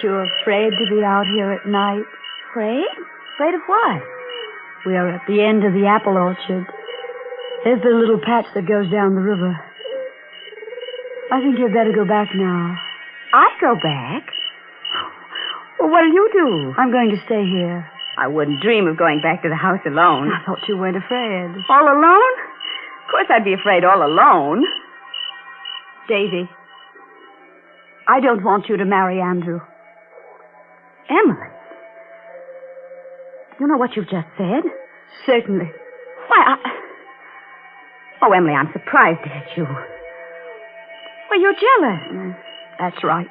you're afraid to be out here at night? Afraid? Afraid of what? We're at the end of the apple orchard. There's the little patch that goes down the river. I think you'd better go back now. I go back? Well, what'll you do? I'm going to stay here. I wouldn't dream of going back to the house alone. I thought you weren't afraid. All alone? Of course I'd be afraid all alone. Daisy, I don't want you to marry Andrew. Emily? You know what you've just said? Certainly. Why, Oh, Emily, I'm surprised at you. Well, you're jealous. That's right.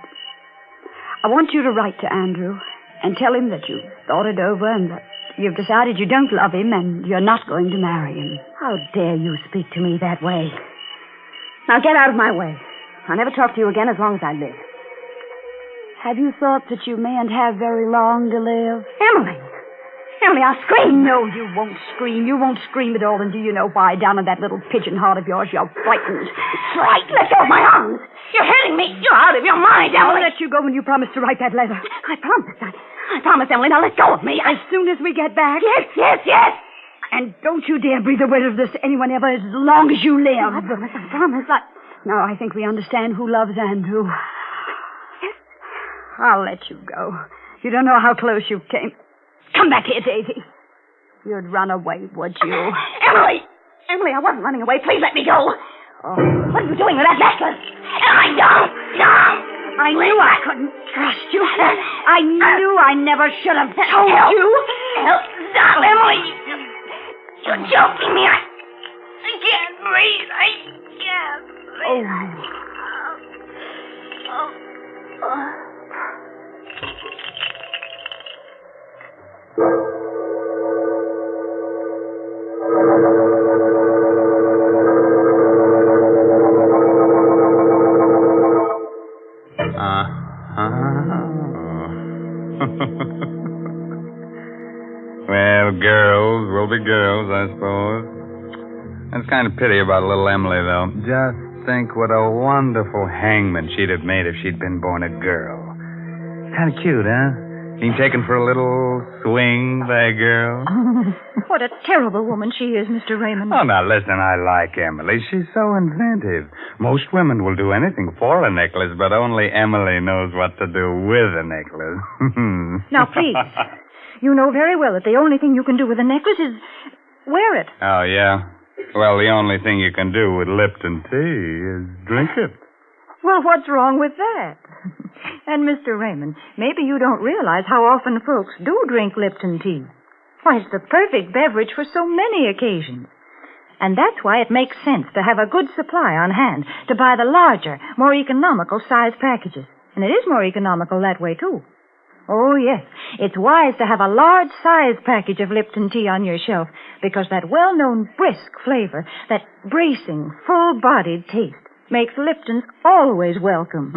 I want you to write to Andrew and tell him that you've thought it over and that you've decided you don't love him and you're not going to marry him. How dare you speak to me that way? Now get out of my way. I'll never talk to you again as long as I live. Have you thought that you mayn't have very long to live? Emily! Emily, I'll scream. No, you won't scream. You won't scream at all. And do you know why? Down in that little pigeon heart of yours, you're frightened. Frightened? Let go of my arms. You're hurting me. You're out of your mind, Emily. I'll let you go when you promise to write that letter. I promise. I promise, Emily. Now let go of me. As soon as we get back. Yes. And don't you dare breathe a word of this to anyone ever as long as you live. I promise. Now, I think we understand who loves Andrew. Yes. I'll let you go. You don't know how close you came. Come back here, Daisy. You'd run away, would you? Emily, I wasn't running away. Please let me go. Oh, what are you doing with that necklace? Emily, no. I knew I couldn't trust you. I knew I never should have told you. Stop, Emily. You're choking me. I can't breathe. I can't breathe. Well, girls will be girls, I suppose. That's kind of pity about little Emily, though. Just think what a wonderful hangman she'd have made if she'd been born a girl. Kind of cute, huh? Being taken for a little swing by a girl. What a terrible woman she is, Mr. Raymond. Oh, now, listen, I like Emily. She's so inventive. Most women will do anything for a necklace, but only Emily knows what to do with a necklace. Now, please. You know very well that the only thing you can do with a necklace is wear it. Oh, yeah? Well, the only thing you can do with Lipton tea is drink it. Well, what's wrong with that? And, Mr. Raymond, maybe you don't realize how often folks do drink Lipton tea. Why, it's the perfect beverage for so many occasions. And that's why it makes sense to have a good supply on hand, to buy the larger, more economical size packages. And it is more economical that way, too. Oh, yes. It's wise to have a large size package of Lipton tea on your shelf because that well-known brisk flavor, that bracing, full-bodied taste, makes Lipton's always welcome.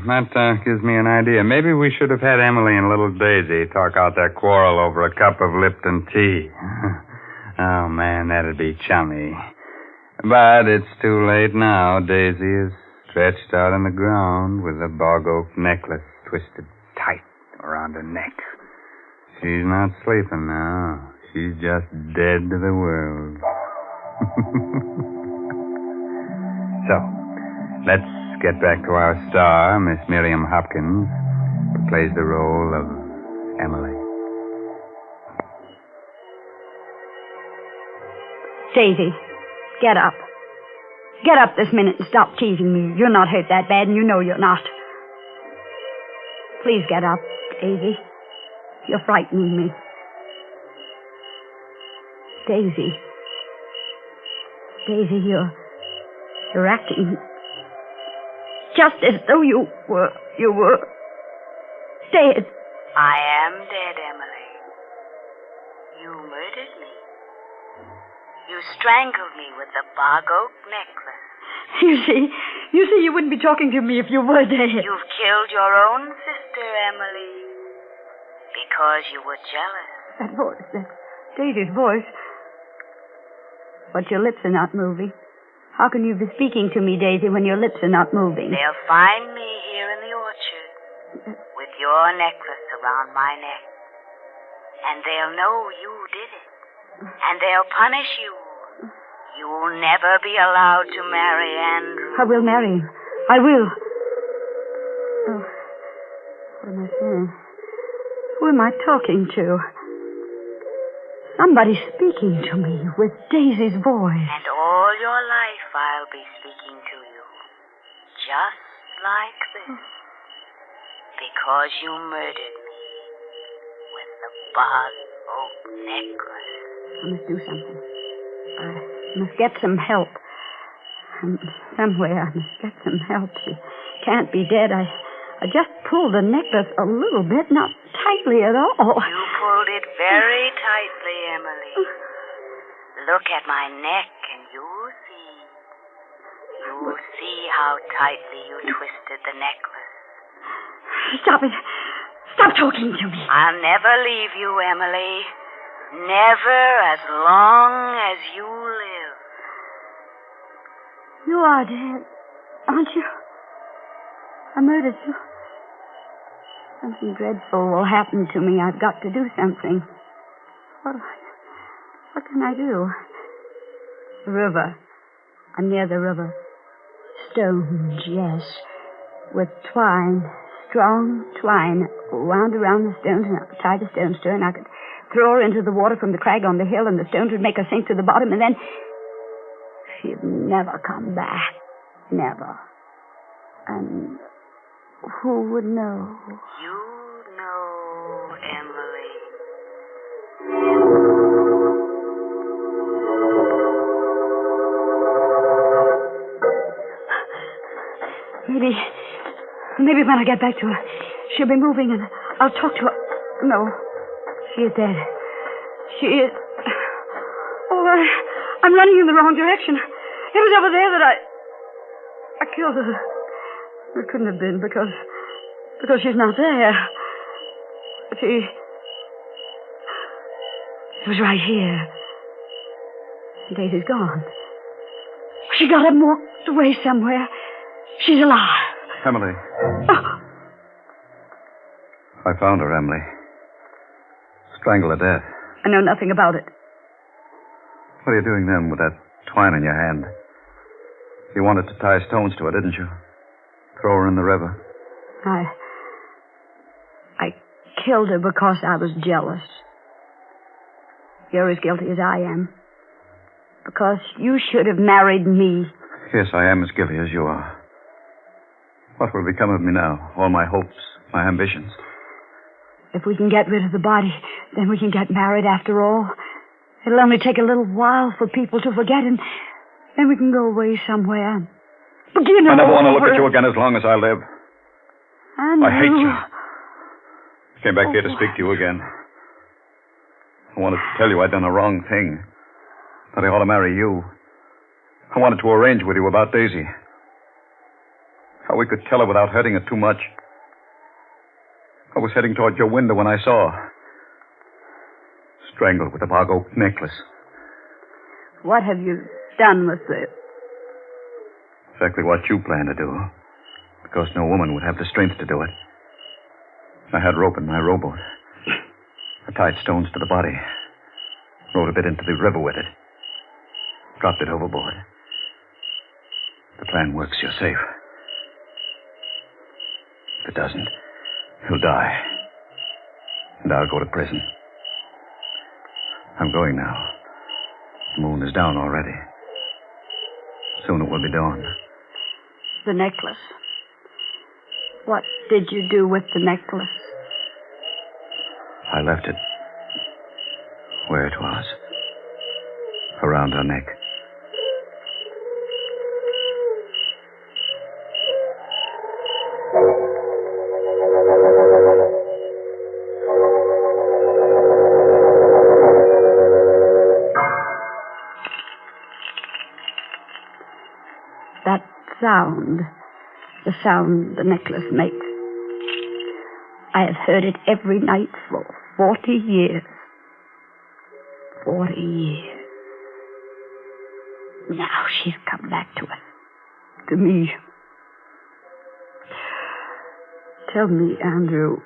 That gives me an idea. Maybe we should have had Emily and little Daisy talk out their quarrel over a cup of Lipton tea. Oh, man, that'd be chummy. But it's too late now. Daisy is stretched out on the ground with a bog oak necklace twisted tight around her neck. She's not sleeping now. She's just dead to the world. So, let's get back to our star, Miss Miriam Hopkins, who plays the role of Emily. Daisy, get up. Get up this minute and stop teasing me. You're not hurt that bad, and you know you're not. Please get up, Daisy. You're frightening me. Daisy. Daisy, you're acting just as though you were dead. I am dead, Emily. You murdered me. You strangled me with the bog oak necklace. You see, you wouldn't be talking to me if you were dead. You've killed your own sister, Emily, because you were jealous. That voice, that's Daisy's voice. But your lips are not moving. How can you be speaking to me, Daisy, when your lips are not moving? They'll find me here in the orchard with your necklace around my neck. And they'll know you did it. And they'll punish you. You'll never be allowed to marry Andrew. I will marry him. I will. Oh, what am I saying? Who am I talking to? Somebody's speaking to me with Daisy's voice. And all your life I'll be speaking to you. Just like this. Because you murdered me with the bog oak necklace. I must do something. I must get some help. Somewhere I must get some help. She can't be dead. I just pulled the necklace a little bit, not tightly at all. You pulled it very tightly, Emily. Look at my neck and you'll see. You'll see how tightly you twisted the necklace. Stop it. Stop talking to me. I'll never leave you, Emily. Never as long as you live. You are dead, aren't you? I murdered you. Something dreadful will happen to me. I've got to do something. What can I do? The river. I'm near the river. Stones, yes. With twine. Strong twine wound around the stones, and I could tie the stones to her, and I could throw her into the water from the crag on the hill, and the stones would make her sink to the bottom, and then she'd never come back. Never. And who would know? You know, Emily. Maybe when I get back to her, she'll be moving and I'll talk to her. No, she is dead. She is... Oh, I'm running in the wrong direction. It was over there that I killed her. It couldn't have been because she's not there. It was right here. Daisy's gone. She got up and walked away somewhere. She's alive. Emily. I found her, Emily. Strangled to death. I know nothing about it. What are you doing then with that twine in your hand? You wanted to tie stones to her, didn't you? Throw her in the river. I killed her because I was jealous. You're as guilty as I am. Because you should have married me. Yes, I am as guilty as you are. What will become of me now? All my hopes, my ambitions. If we can get rid of the body, then we can get married after all. It'll only take a little while for people to forget, and then we can go away somewhere. But you know... I never want to look at you again as long as I live. I hate you. I came back here to speak to you again. I wanted to tell you I'd done a wrong thing. That I ought to marry you. I wanted to arrange with you about Daisy. How we could tell her without hurting her too much. I was heading toward your window when I saw her. Strangled with a bog oak necklace. What have you done with it? Exactly what you planned to do. Because no woman would have the strength to do it. I had rope in my rowboat. I tied stones to the body. Rowed a bit into the river with it. Dropped it overboard. The plan works, you're safe. If it doesn't, he'll die. And I'll go to prison. I'm going now. The moon is down already. Soon it will be dawn. The necklace. What did you do with the necklace? I left it where it was. Around her neck. That sound, the sound the necklace makes. I have heard it every night for 40 years. 40 years. Now she's come back to us. To me. Tell me, Andrew,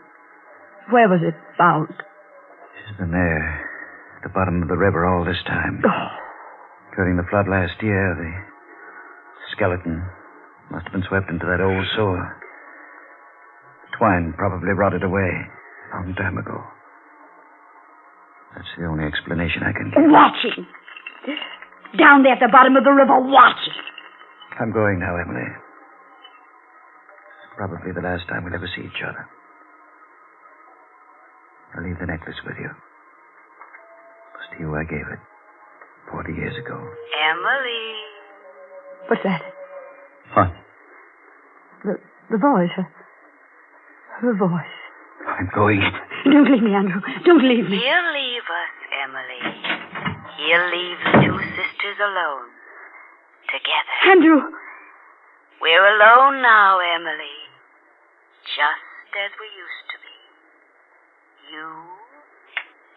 where was it found? She's been there, at the bottom of the river all this time. During the flood last year, the skeleton must have been swept into that old sewer. The twine probably rotted away a long time ago. That's the only explanation I can give. Watching! Down there at the bottom of the river, watching! I'm going now, Emily. It's probably the last time we'll ever see each other. I'll leave the necklace with you. It was to you I gave it 40 years ago. Emily. What's that? What? The voice. Her voice. I'm going. Don't leave me, Andrew. Don't leave me. He'll leave us, Emily. He'll leave the two sisters alone. Together. Andrew! We're alone now, Emily. Just as we used to be. You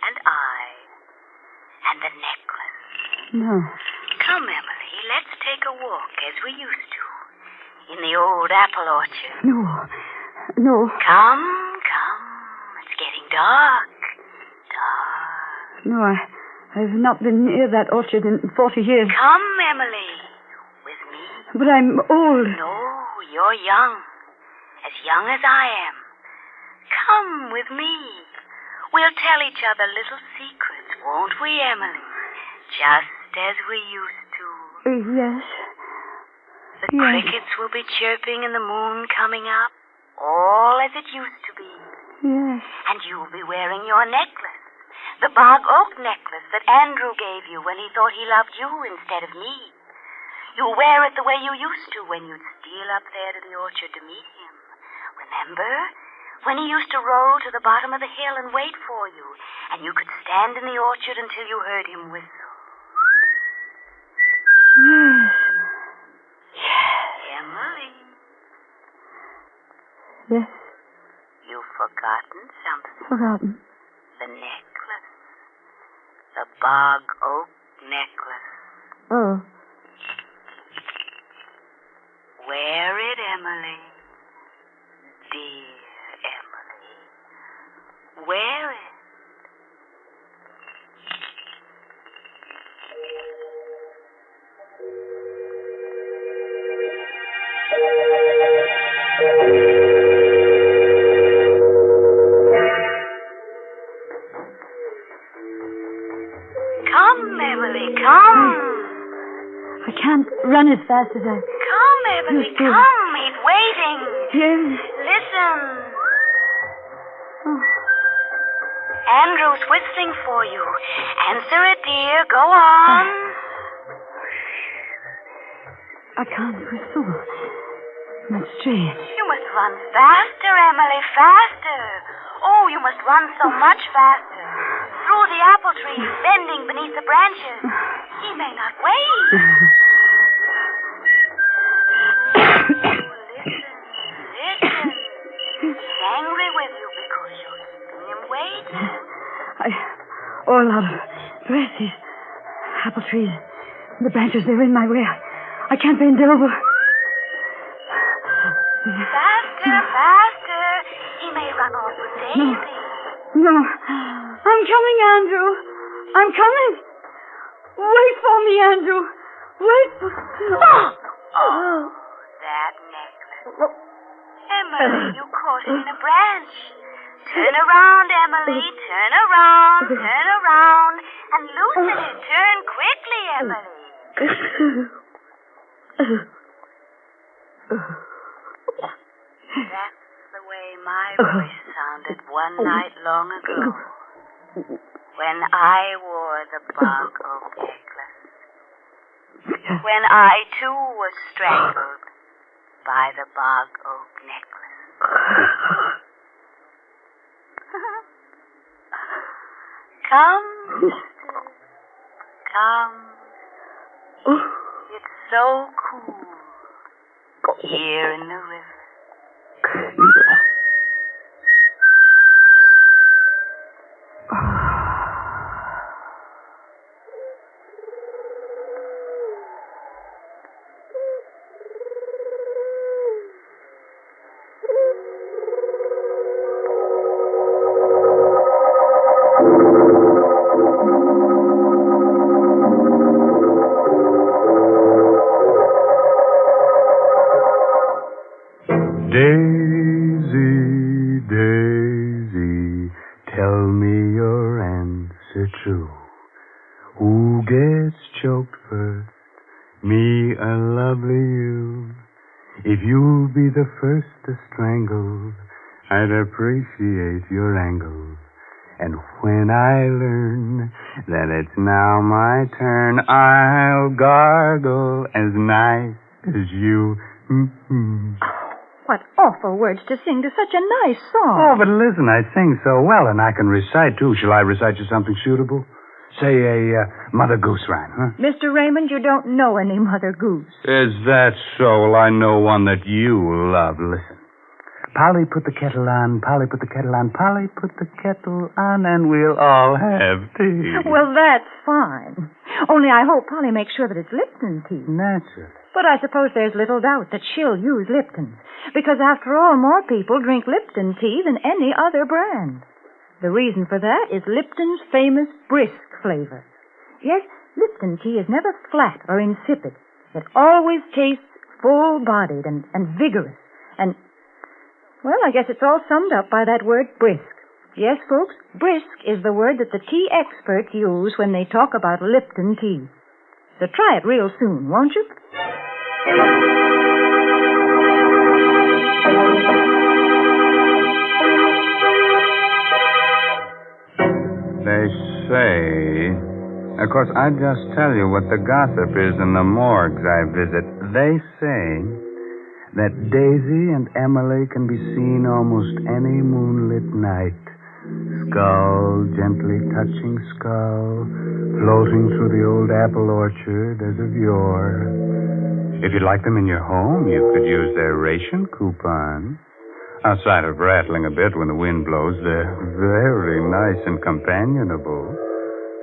and I and the necklace. No. Come, Emily, let's take a walk as we used to. In the old apple orchard. No. Come. It's getting dark. No, I've not been near that orchard in 40 years. Come, Emily. With me. But I'm old. No, you're young. As young as I am. Come with me. We'll tell each other little secrets, won't we, Emily? Just as we used to. Yes. The crickets will be chirping and the moon coming up. All as it used to be. Yes. And you'll be wearing your necklace. The bog oak necklace that Andrew gave you when he thought he loved you instead of me. You'll wear it the way you used to when you'd steal up there to the orchard to meet him. Remember? When he used to roll to the bottom of the hill and wait for you, and you could stand in the orchard until you heard him whistle. Yes. Emily. Yes. You've forgotten something. Forgotten. The necklace. The bog oak necklace. Oh. Wear it, Emily. Dear Emily. Wear it. Come, Emily, come. I can't run as fast as I... Come, Emily, used to. come. He's waiting. Yes. Listen. Oh. Andrew's whistling for you. Answer it, dear. Go on. I can't whistle. That's strange. You must run faster, Emily, faster. Oh, you must run so much faster. Through the apple trees, bending beneath the branches. He may not wait. Listen. He's angry with you because you're keeping him waiting. All out of breath. These apple trees. The branches, they're in my way. I can't bend over. Faster. He may run off with Daisy. No. I'm coming, Andrew. I'm coming. Wait for me, Andrew. Wait for... Oh, that necklace. Emily, you caught it in a branch. Turn around, Emily. Turn around. And loosen it. Turn quickly, Emily. That's the way my voice sounded one night long ago. When I wore the bog oak necklace. When I, too, was strangled by the bog oak necklace. Come, sister. Come. It's so cool here in the river. or true. Who gets choked first? Me or lovely you? If you'll be the first to strangle, I'd appreciate your angle. And when I learn that it's now my turn, I'll gargle as nice as you. What awful words to sing to such a nice song. Oh, but listen, I sing so well, and I can recite, too. Shall I recite you something suitable? Say a Mother Goose rhyme, huh? Mr. Raymond, you don't know any Mother Goose. Is that so? Well, I know one that you love. Listen. Polly put the kettle on, Polly put the kettle on, Polly put the kettle on, and we'll all have tea. Well, that's fine. Only I hope Polly makes sure that it's Lipton tea. Naturally. But I suppose there's little doubt that she'll use Lipton, because after all, more people drink Lipton tea than any other brand. The reason for that is Lipton's famous brisk flavor. Yes, Lipton tea is never flat or insipid. It always tastes full-bodied and vigorous. And, well, I guess it's all summed up by that word brisk. Yes, folks, brisk is the word that the tea experts use when they talk about Lipton tea. So try it real soon, won't you? They say, of course, I just tell you what the gossip is in the morgues I visit. They say that Daisy and Emily can be seen almost any moonlit night. Skull gently touching skull, floating through the old apple orchard as of yore. If you'd like them in your home, you could use their ration coupon. Outside of rattling a bit when the wind blows, they're very nice and companionable,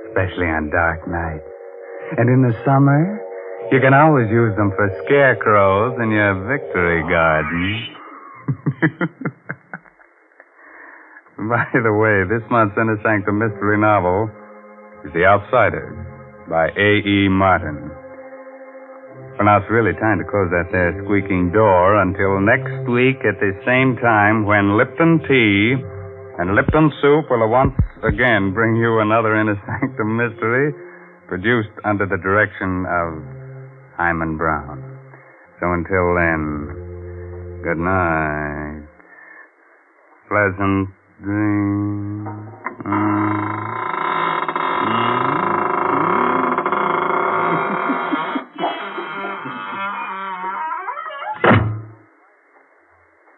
especially on dark nights. And in the summer, you can always use them for scarecrows in your victory garden. By the way, this month's Inner Sanctum mystery novel is The Outsider by A.E. Martin. For now, it's really time to close that there squeaking door until next week at the same time when Lipton tea and Lipton soup will once again bring you another Inner Sanctum mystery produced under the direction of Hyman Brown. So until then, good night. Pleasant dreams.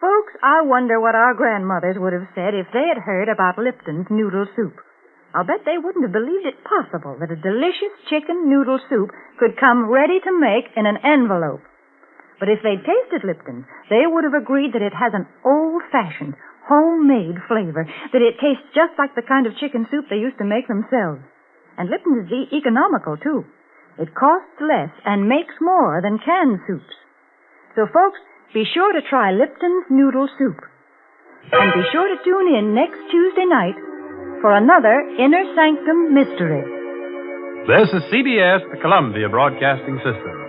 Folks, I wonder what our grandmothers would have said if they had heard about Lipton's noodle soup. I'll bet they wouldn't have believed it possible that a delicious chicken noodle soup could come ready to make in an envelope. But if they'd tasted Lipton, they would have agreed that it has an old-fashioned, homemade flavor, that it tastes just like the kind of chicken soup they used to make themselves. And Lipton is economical, too. It costs less and makes more than canned soups. So, folks, be sure to try Lipton's noodle soup. And be sure to tune in next Tuesday night for another Inner Sanctum mystery. This is CBS, the Columbia Broadcasting System.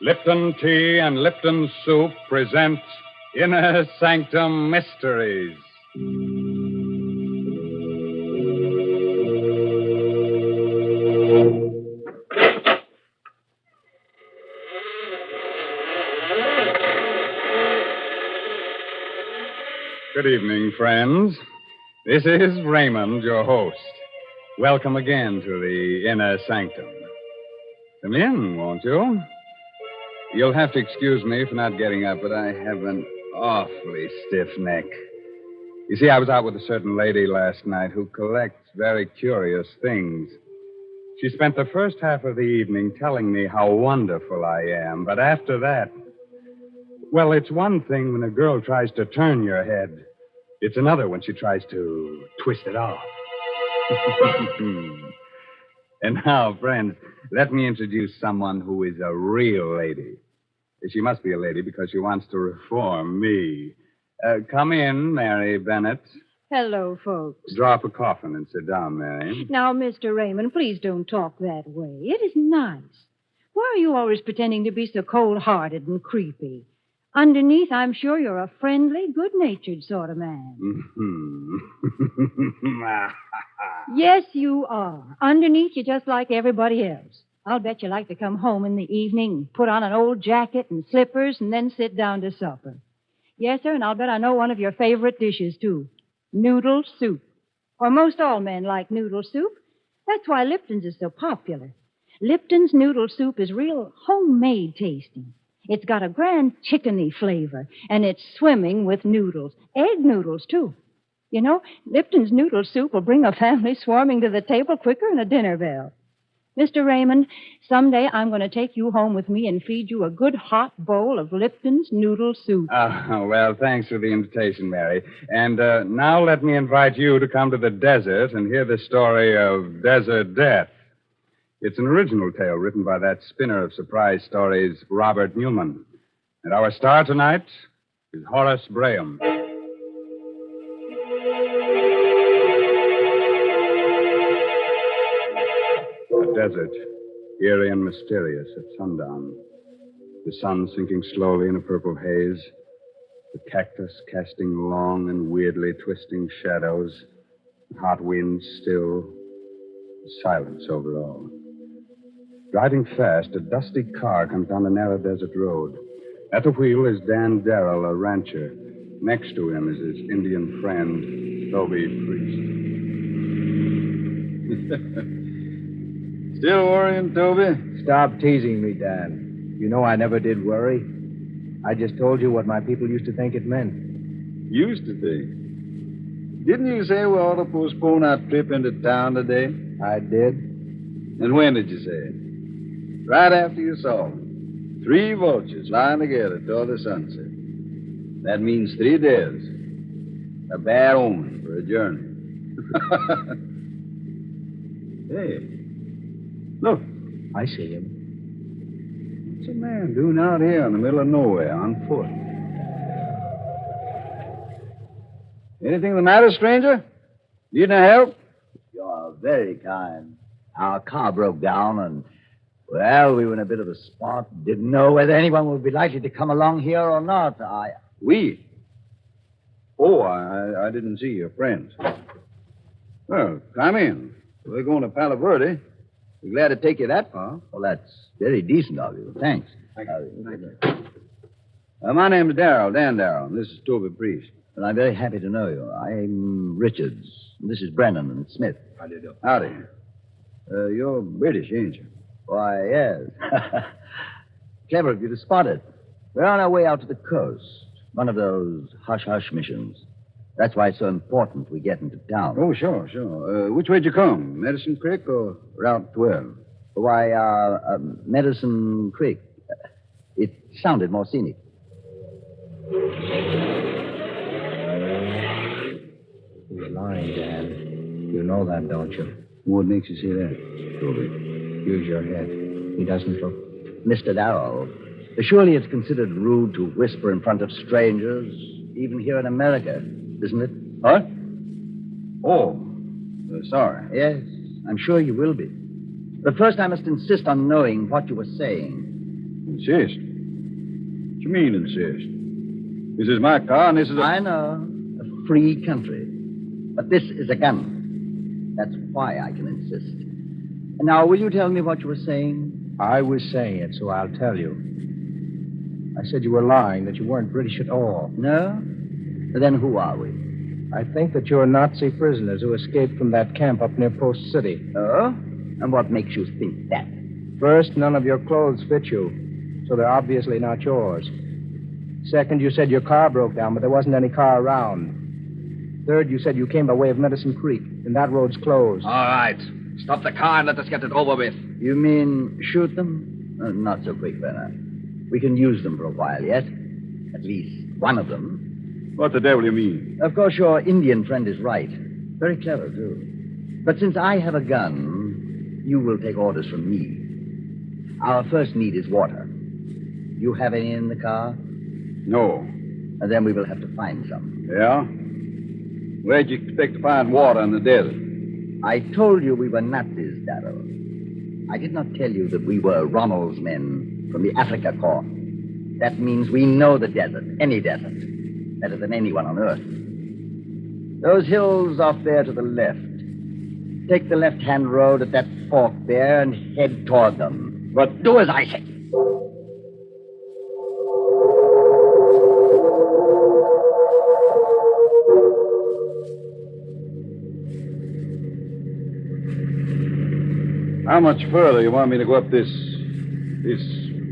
Lipton Tea and Lipton Soup presents Inner Sanctum Mysteries. Good evening, friends. This is Raymond, your host. Welcome again to the Inner Sanctum. Come in, won't you? You'll have to excuse me for not getting up, but I have an awfully stiff neck. You see, I was out with a certain lady last night who collects very curious things. She spent the first half of the evening telling me how wonderful I am, but after that, well, it's one thing when a girl tries to turn your head. It's another when she tries to twist it off. And now, friends, let me introduce someone who is a real lady. She must be a lady because she wants to reform me. Come in, Mary Bennett. Hello, folks. Draw up a coffin and sit down, Mary. Now, Mr. Raymond, please don't talk that way. It is nice. Why are you always pretending to be so cold-hearted and creepy? Underneath, I'm sure you're a friendly, good-natured sort of man. Yes, you are. Underneath, you're just like everybody else. I'll bet you like to come home in the evening, put on an old jacket and slippers, and then sit down to supper. Yes, sir, and I'll bet I know one of your favorite dishes, too. Noodle soup. Or most all men like noodle soup. That's why Lipton's is so popular. Lipton's noodle soup is real homemade tasting. It's got a grand chickeny flavor, and it's swimming with noodles. Egg noodles, too. You know, Lipton's noodle soup will bring a family swarming to the table quicker than a dinner bell. Mr. Raymond, someday I'm going to take you home with me and feed you a good hot bowl of Lipton's noodle soup. Well, thanks for the invitation, Mary. And now let me invite you to come to the desert and hear the story of Desert Death. It's an original tale written by that spinner of surprise stories, Robert Newman. And our star tonight is Horace Braham. The desert, eerie and mysterious at sundown. The sun sinking slowly in a purple haze. The cactus casting long and weirdly twisting shadows. The hot winds still. The silence over all. Driving fast, a dusty car comes down the narrow desert road. At the wheel is Dan Darrell, a rancher. Next to him is his Indian friend, Toby Priest. Still worrying, Toby? Stop teasing me, Dan. You know I never did worry. I just told you what my people used to think it meant. Used to think? Didn't you say we ought to postpone our trip into town today? I did. And when did you say it? Right after you saw them. 3 vultures lying together toward the sunset. That means 3 days. A bad omen for a journey. Hey, look. I see him. What's a man doing out here in the middle of nowhere on foot? Anything the matter, stranger? Need any help? You're very kind. Our car broke down and, well, we were in a bit of a spot. Didn't know whether anyone would be likely to come along here or not. We? Oh, I didn't see your friends. Well, come in. We're going to Palo Verde. We're glad to take you that far. Well, that's very decent of you. Thanks. Thank you. My name's Darrell, Dan Darrell. This is Toby Priest. Well, I'm very happy to know you. I'm Richards. This is Brennan and Smith. How do you do? Howdy. You're British, ain't you? Why, yes. Clever of you to spot it. We're on our way out to the coast. One of those hush-hush missions. That's why it's so important we get into town. Oh, sure. Which way'd you come? Medicine Creek or Route 12? Why, Medicine Creek. It sounded more scenic. He's lying, Dan. You know that, don't you? What makes you say that, Toby? Use your head. He doesn't look. Mr. Darrell, surely it's considered rude to whisper in front of strangers, even here in America, isn't it? What? Oh, sorry. Yes, I'm sure you will be. But first I must insist on knowing what you were saying. Insist? What you mean, insist? This is my car, and this is I know. A free country. But this is a gun. That's why I can insist. And now, will you tell me what you were saying? I was saying it, so I'll tell you. I said you were lying, that you weren't British at all. No? Then who are we? I think that you're Nazi prisoners who escaped from that camp up near Post City. Oh? And what makes you think that? First, none of your clothes fit you, so they're obviously not yours. Second, you said your car broke down, but there wasn't any car around. Third, you said you came by way of Medicine Creek, and that road's closed. All right. Stop the car and let us get it over with. You mean shoot them? Not so quick, Bernard. We can use them for a while yet. At least one of them. What the devil you mean? Of course, your Indian friend is right. Very clever, too. But since I have a gun, you will take orders from me. Our first need is water. You have any in the car? No. And then we will have to find some. Yeah? Where'd you expect to find water in the desert? I told you we were Nazis, Darrell. I did not tell you that we were Rommel's men from the Africa Corps. That means we know the desert, any desert, better than anyone on Earth. Those hills off there to the left. Take the left-hand road at that fork there and head toward them. But do as I say. How much further you want me to go up this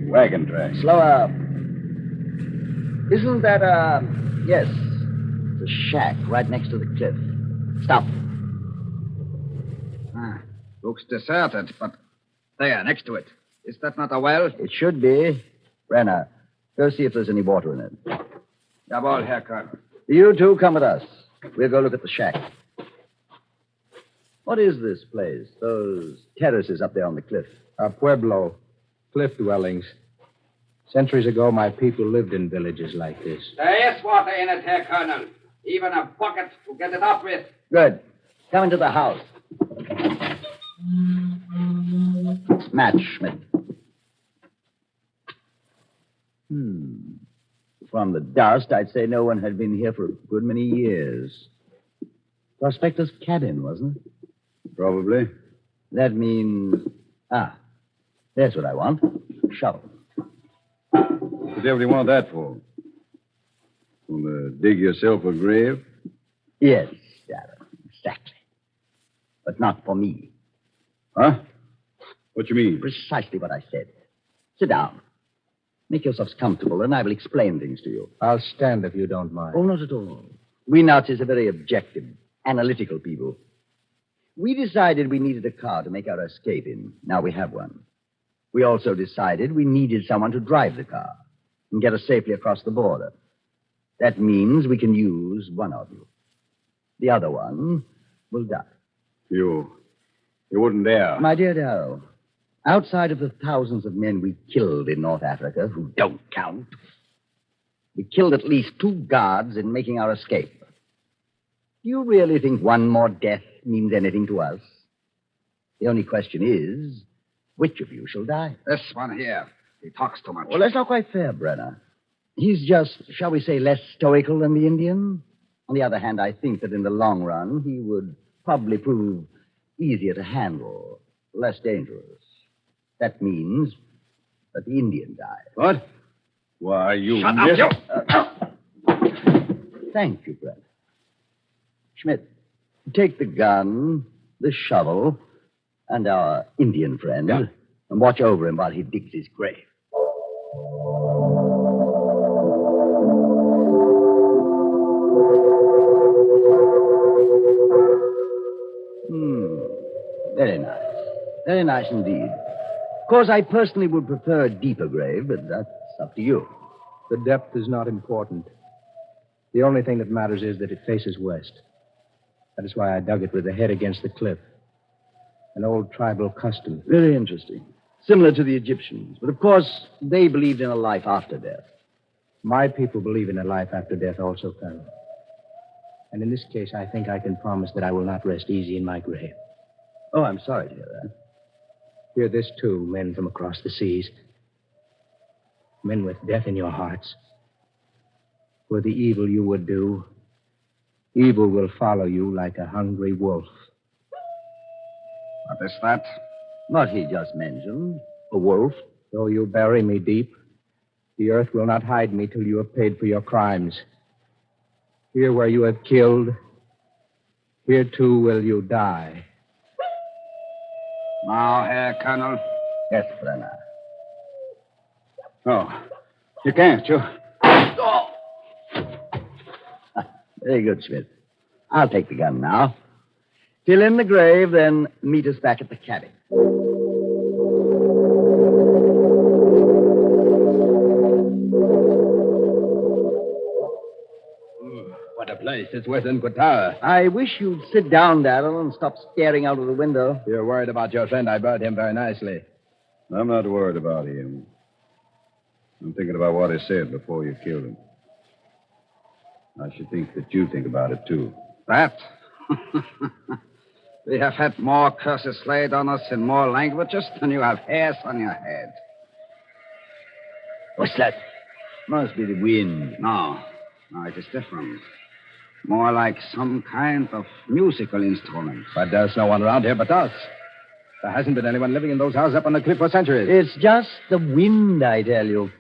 wagon track? Slow up. Isn't that yes, the shack right next to the cliff. Stop. Looks deserted, but there, next to it. Is that not a well? It should be. Brenner, go see if there's any water in it. Jawohl, Herr Colonel. You two come with us. We'll go look at the shack. What is this place? Those terraces up there on the cliff. A pueblo. Cliff dwellings. Centuries ago, my people lived in villages like this. There is water in it, Herr Colonel. Even a bucket to get it up with. Good. Come into the house. Match, Schmidt. From the dust, I'd say no one had been here for a good many years. Prospector's cabin, wasn't it? Probably. That means... there's what I want. Shovel. What the devil do you want that for? Want to dig yourself a grave? Yes, Darrell, exactly. But not for me. Huh? What you mean? Precisely what I said. Sit down. Make yourselves comfortable, and I will explain things to you. I'll stand if you don't mind. Oh, not at all. We Nazis are very objective, analytical people. We decided we needed a car to make our escape in. Now we have one. We also decided we needed someone to drive the car and get us safely across the border. That means we can use one of you. The other one will die. You wouldn't dare. My dear Darrell, outside of the thousands of men we killed in North Africa, who don't count, we killed at least 2 guards in making our escape. Do you really think one more death means anything to us? The only question is, which of you shall die? This one here. He talks too much. Well, that's not quite fair, Brenner. He's just, shall we say, less stoical than the Indian. On the other hand, I think that in the long run, he would probably prove easier to handle, less dangerous. That means that the Indian dies. What? Why, you... Shut up, you... Thank you, Brenner. Schmidt, take the gun, the shovel, and our Indian friend, and watch over him while he digs his grave. Very nice. Very nice indeed. Of course, I personally would prefer a deeper grave, but that's up to you. The depth is not important. The only thing that matters is that it faces west. That is why I dug it with the head against the cliff. An old tribal custom. Very interesting. Similar to the Egyptians. But of course, they believed in a life after death. My people believe in a life after death also, Colonel. And in this case, I think I can promise that I will not rest easy in my grave. Oh, I'm sorry to hear that. Hear this, too, men from across the seas. Men with death in your hearts. For the evil you would do, evil will follow you like a hungry wolf. What is that? What he just mentioned. A wolf. Though you bury me deep, the earth will not hide me till you have paid for your crimes. Here where you have killed, here too will you die. Now, Herr Colonel. Yes, Brenner. Oh, you can't, you. Very good, Schmidt. I'll take the gun now. Fill in the grave, then meet us back at the cabin. What a place. It's worse than Qatar. I wish you'd sit down, Darrell, and stop staring out of the window. You're worried about your friend. I buried him very nicely. I'm not worried about him. I'm thinking about what he said before you killed him. I should think that you think about it, too. That? We have had more curses laid on us in more languages than you have hairs on your head. What's that? Must be the wind. No, it is different. More like some kind of musical instrument. But there's no one around here but us. There hasn't been anyone living in those houses up on the cliff for centuries. It's just the wind, I tell you.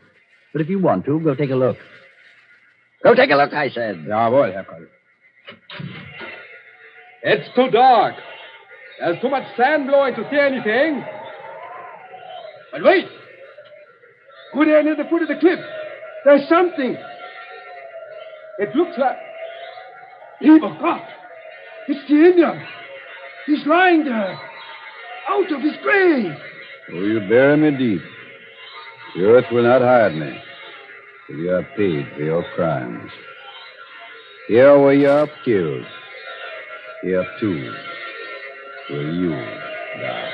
But if you want to, go take a look. Go take a look, I said. Jawohl, Herr Koll. It's too dark. There's too much sand blowing to see anything. But wait! Over there near the foot of the cliff, there's something. It looks like... Lieber Gott! It's the Indian. He's lying there, out of his grave. Oh, you bury me deep. The earth will not hide me till you have paid for your crimes. Here where you are killed. Here, too, will you die.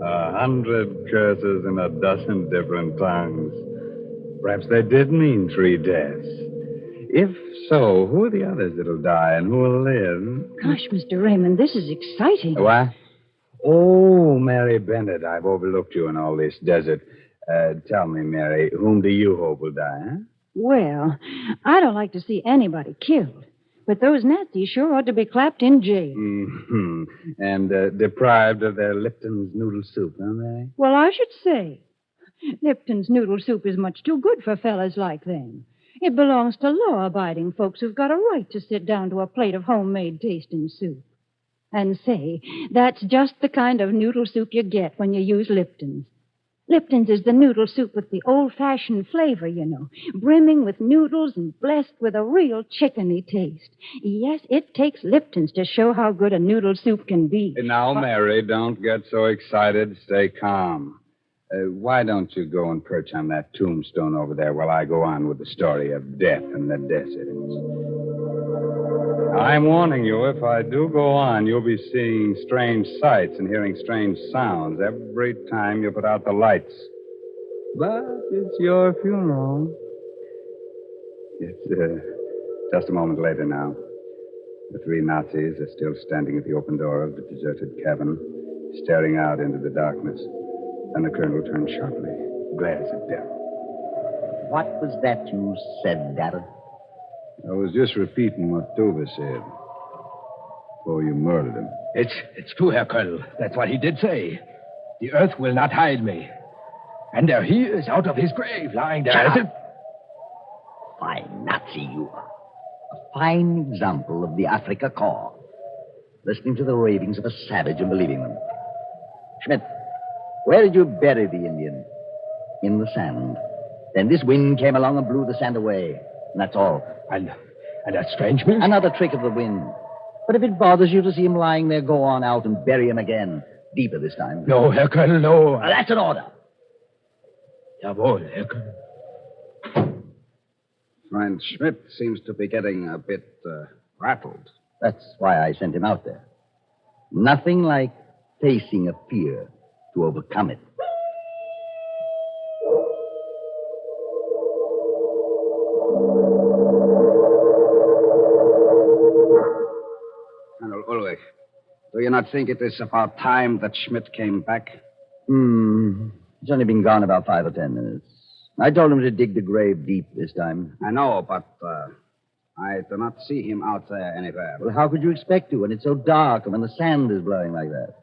A 100 curses in a dozen different tongues. Perhaps they did mean 3 deaths. If so, who are the others that'll die and who will live? Gosh, Mr. Raymond, this is exciting. What? Oh, Mary Bennett, I've overlooked you in all this desert. Tell me, Mary, whom do you hope will die, huh? Well, I don't like to see anybody killed. But those Nazis sure ought to be clapped in jail. Mm-hmm. And deprived of their Lipton's noodle soup, aren't they? Well, I should say. Lipton's noodle soup is much too good for fellas like them. It belongs to law-abiding folks who've got a right to sit down to a plate of homemade tasting soup. And say, that's just the kind of noodle soup you get when you use Lipton's. Lipton's is the noodle soup with the old-fashioned flavor, you know, brimming with noodles and blessed with a real chickeny taste. Yes, it takes Lipton's to show how good a noodle soup can be. Now, Mary, don't get so excited. Stay calm. Why don't you go and perch on that tombstone over there while I go on with the story of death in the desert? I'm warning you, if I do go on, you'll be seeing strange sights and hearing strange sounds every time you put out the lights. But it's your funeral. It's just a moment later now. The 3 Nazis are still standing at the open door of the deserted cabin, staring out into the darkness. Then the colonel turned sharply, glares at Darrell. What was that you said, Darrell? I was just repeating what Tova said. Before you murdered him. It's true, Herr Colonel. That's what he did say. The earth will not hide me. And there he is, out of his grave, lying there. Shut up. Fine Nazi you are. A fine example of the Africa Corps. Listening to the ravings of a savage and believing them. Schmidt, where did you bury the Indian? In the sand. Then this wind came along and blew the sand away. And that's all. And that's strange, Mills? Another trick of the wind. But if it bothers you to see him lying there, go on out and bury him again. Deeper this time. No, Herr Colonel, no. Now, that's an order. Jawohl, Herr Colonel. Friend Schmidt seems to be getting a bit rattled. That's why I sent him out there. Nothing like facing a fear to overcome it. Colonel Ulrich, do you not think it is about time that Schmidt came back? He's only been gone about 5 or 10 minutes. I told him to dig the grave deep this time. I know, but I do not see him out there anywhere. Well, how could you expect to when it's so dark and when the sand is blowing like that?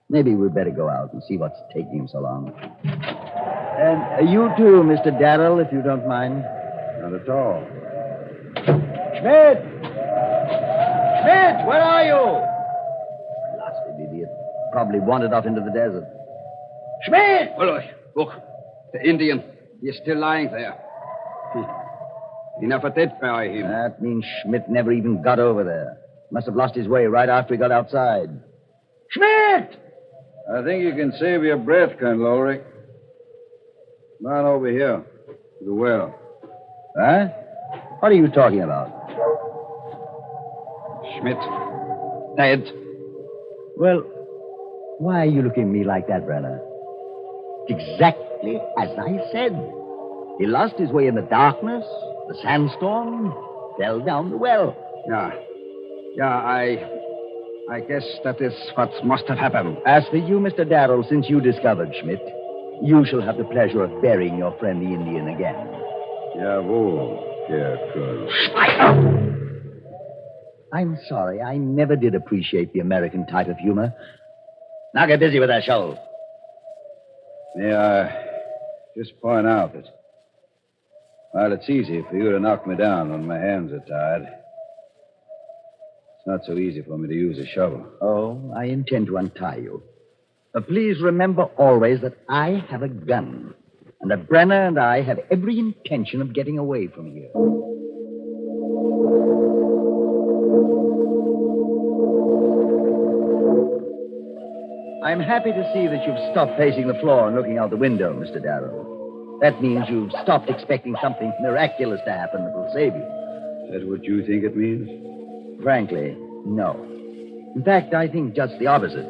Maybe we'd better go out and see what's taking him so long. And you too, Mr. Darrell, if you don't mind. Not at all. Schmidt! Schmidt, where are you? Blasted idiot. Probably wandered off into the desert. Schmidt! Look, the Indian. He is still lying there. He never did bury him. That means Schmidt never even got over there. Must have lost his way right after he got outside. Schmidt! I think you can save your breath, Colonel Ulrich. Come on over here. To the well. Huh? What are you talking about? Schmidt. Dead. Well, why are you looking at me like that, Brenner? Exactly as I said. He lost his way in the darkness, the sandstorm, fell down the well. I guess that is what must have happened. As for you, Mr. Darrell, since you discovered Schmidt, you shall have the pleasure of burying your friend the Indian again. Jawohl, Herr Colonel. I'm sorry. I never did appreciate the American type of humor. Now get busy with that shovel. May I just point out that while it's easy for you to knock me down when my hands are tied, it's not so easy for me to use a shovel. Oh, I intend to untie you. But please remember always that I have a gun, and that Brenner and I have every intention of getting away from here. I'm happy to see that you've stopped pacing the floor and looking out the window, Mr. Darrow. That means you've stopped expecting something miraculous to happen that will save you. Is that what you think it means? Frankly, no. In fact, I think just the opposite.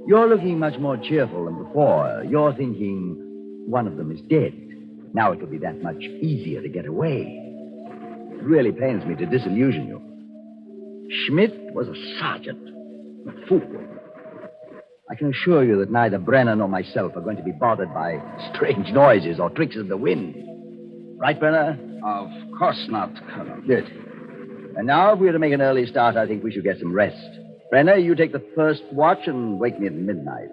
You're looking much more cheerful than before. You're thinking one of them is dead. Now it will be that much easier to get away. It really pains me to disillusion you. Schmidt was a sergeant, a fool. I can assure you that neither Brenner nor myself are going to be bothered by strange noises or tricks of the wind. Right, Brenner? Of course not, Colonel. Good. And now, if we're to make an early start, I think we should get some rest. Brenner, you take the first watch and wake me at midnight.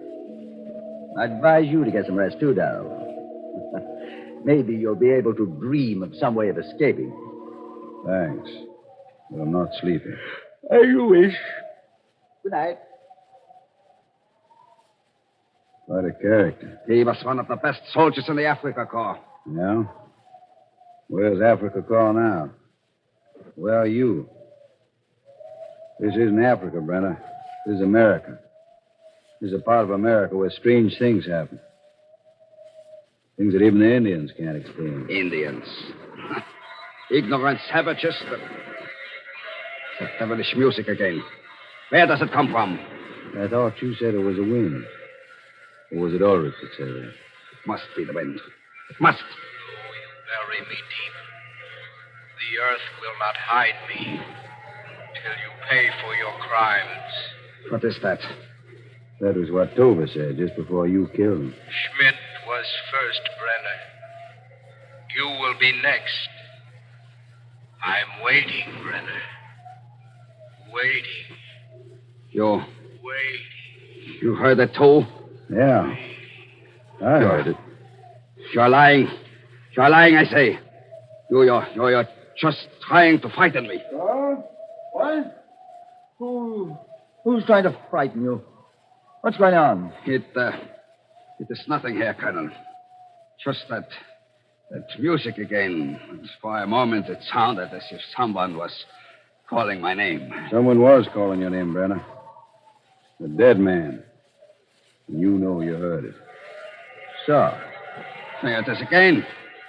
I advise you to get some rest, too, Darrell. Maybe you'll be able to dream of some way of escaping. Thanks. But I'm not sleeping. As you wish. Good night. Quite a character. He was one of the best soldiers in the Africa Corps. Yeah? Where's Africa Corps now? Where are you? This isn't Africa, Brenner. This is America. This is a part of America where strange things happen. Things that even the Indians can't explain. Indians. Ignorant savages. That devilish music again. Where does it come from? I thought you said it was the wind. Or was it Ulrich that said that? It must be the wind. It must. Though you bury me deep, the earth will not hide me till you pay for your crimes. What is that? That was what Tova said just before you killed him. Schmidt was first, Brenner. You will be next. I'm waiting, Brenner. Waiting. You heard it, too? Yeah. I heard it. You're lying. You're lying, I say. You're just trying to frighten me. What? Who's trying to frighten you? What's going on? It is nothing here, Colonel. Just that music again. For a moment, it sounded as if someone was calling my name. Someone was calling your name, Brenner. A dead man. And you know you heard it. So? There it is again.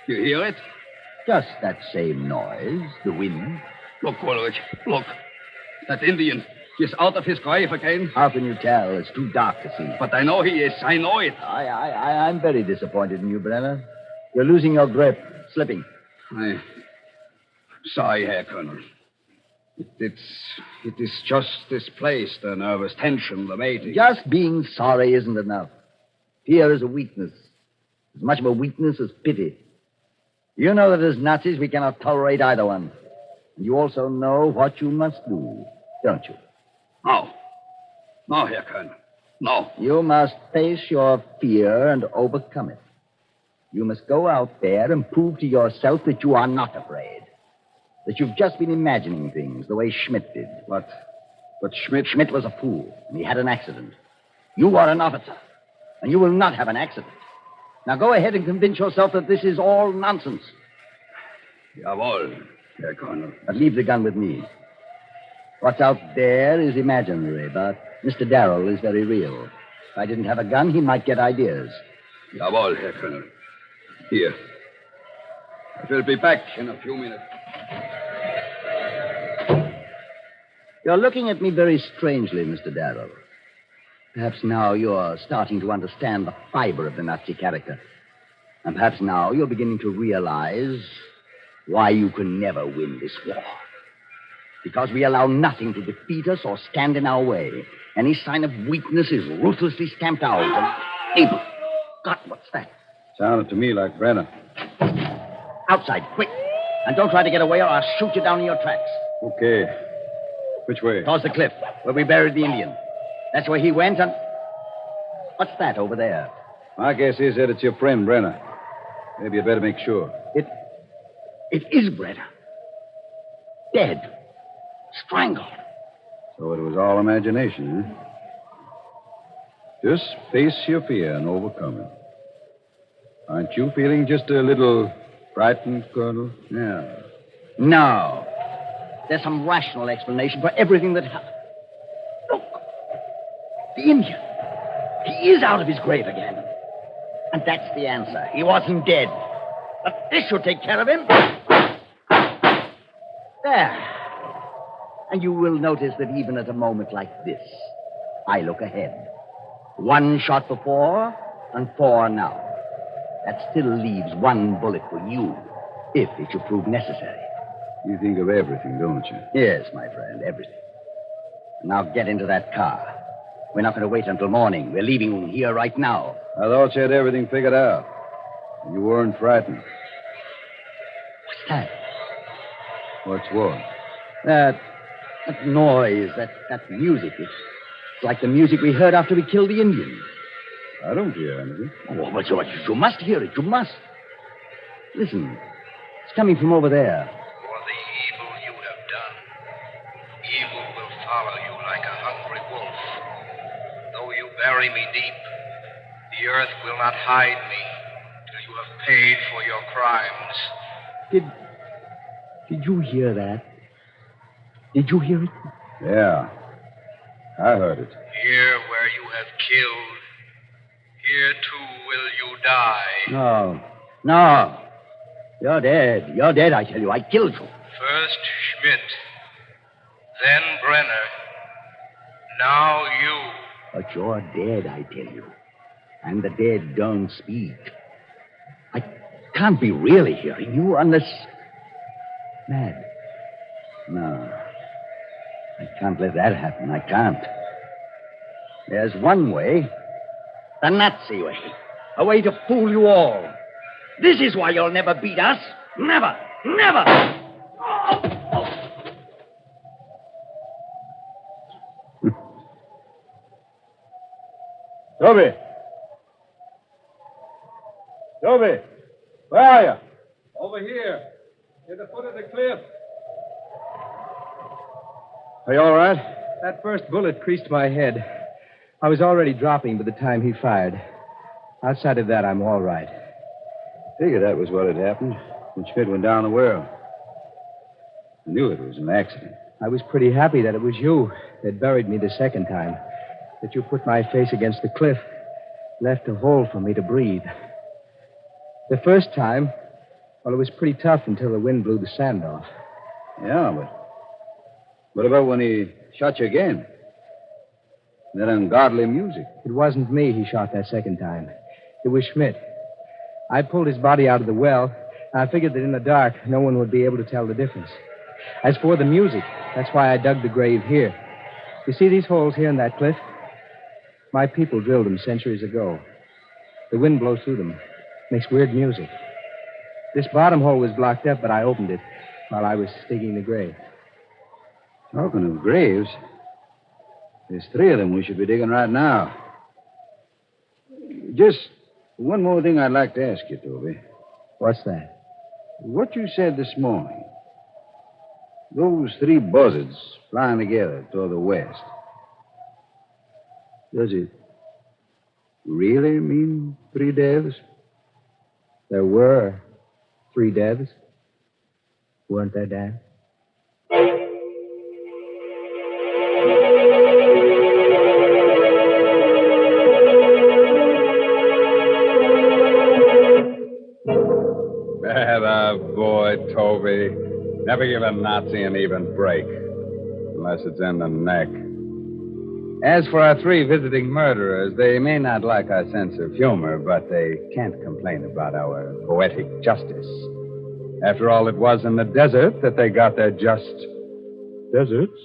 You hear it? Just that same noise, the wind. Look, Ulrich, look. That Indian is out of his grave again. How can you tell? It's too dark to see. But I know he is. I know it. I'm very disappointed in you, Brenner. You're losing your grip, slipping. I'm sorry, Herr Colonel. It is just this place, the nervous tension, the waiting. Just being sorry isn't enough. Fear is a weakness. As much of a weakness as pity. You know that as Nazis we cannot tolerate either one. And you also know what you must do, don't you? No. No, Herr Colonel. No. You must face your fear and overcome it. You must go out there and prove to yourself that you are not afraid. That you've just been imagining things the way Schmidt did. But Schmidt was a fool, and he had an accident. You are an officer, and you will not have an accident. Now go ahead and convince yourself that this is all nonsense. Jawohl, Herr Colonel. But leave the gun with me. What's out there is imaginary, but Mr. Darrell is very real. If I didn't have a gun, he might get ideas. Jawohl, Herr Colonel. Here. I will be back in a few minutes. You're looking at me very strangely, Mr. Darrow. Perhaps now you're starting to understand the fiber of the Nazi character. And perhaps now you're beginning to realize why you can never win this war. Because we allow nothing to defeat us or stand in our way. Any sign of weakness is ruthlessly stamped out. And... God, what's that? Sounded to me like Brenner. Outside, quick. And don't try to get away or I'll shoot you down in your tracks. Okay. Which way? Towards the cliff, where we buried the Indian. That's where he went, and... What's that over there? My guess is that it's your friend, Brenner. Maybe you'd better make sure. It is Brenner. Dead. Strangled. So it was all imagination, huh? Just face your fear and overcome it. Aren't you feeling just a little frightened, Colonel? Yeah. No. There's some rational explanation for everything that happened. Look. The Indian. He is out of his grave again. And that's the answer. He wasn't dead. But this should take care of him. There. And you will notice that even at a moment like this, I look ahead. 1 shot before and 4 now. That still leaves 1 bullet for you, if it should prove necessary. You think of everything, don't you? Yes, my friend, everything. Now get into that car. We're not going to wait until morning. We're leaving here right now. I thought you had everything figured out. You weren't frightened. What's that? What's what? That noise, that music. It's like the music we heard after we killed the Indian. I don't hear anything. Oh, but you must hear it. You must. Listen. It's coming from over there. For the evil you have done, evil will follow you like a hungry wolf. Though you bury me deep, the earth will not hide me till you have paid for your crimes. Did you hear that? Did you hear it? Yeah. I heard it. Here where you have killed, here too will you die. No. You're dead. You're dead, I tell you. I killed you. First Schmidt, then Brenner, now you. But you're dead, I tell you. And the dead don't speak. I can't be really hearing you unless... Mad. No. I can't let that happen. I can't. There's one way. The Nazi way. A way to fool you all. This is why you'll never beat us. Never. Never. Toby! Toby! Where are you? Over here. At the foot of the cliff. Are you all right? That first bullet creased my head. I was already dropping by the time he fired. Outside of that, I'm all right. Figured that was what had happened when Schmidt went down the well. I knew it was an accident. I was pretty happy that it was you that buried me the second time. That you put my face against the cliff, left a hole for me to breathe. The first time, well, it was pretty tough until the wind blew the sand off. Yeah, but what about when he shot you again? That ungodly music. It wasn't me he shot that second time. It was Schmidt. I pulled his body out of the well. I figured that in the dark, no one would be able to tell the difference. As for the music, that's why I dug the grave here. You see these holes here in that cliff? My people drilled them centuries ago. The wind blows through them. Makes weird music. This bottom hole was blocked up, but I opened it while I was digging the grave. Talking of graves, there's 3 of them we should be digging right now. Just one more thing I'd like to ask you, Toby. What's that? What you said this morning. Those 3 buzzards flying together toward the west. Does it really mean 3 deaths? There were 3 deaths. Weren't there, Dan? Better boy, Toby. Never give a Nazi an even break. unless it's in the neck. As for our 3 visiting murderers, they may not like our sense of humor, but they can't complain about our poetic justice. After all, it was in the desert that they got their just deserts.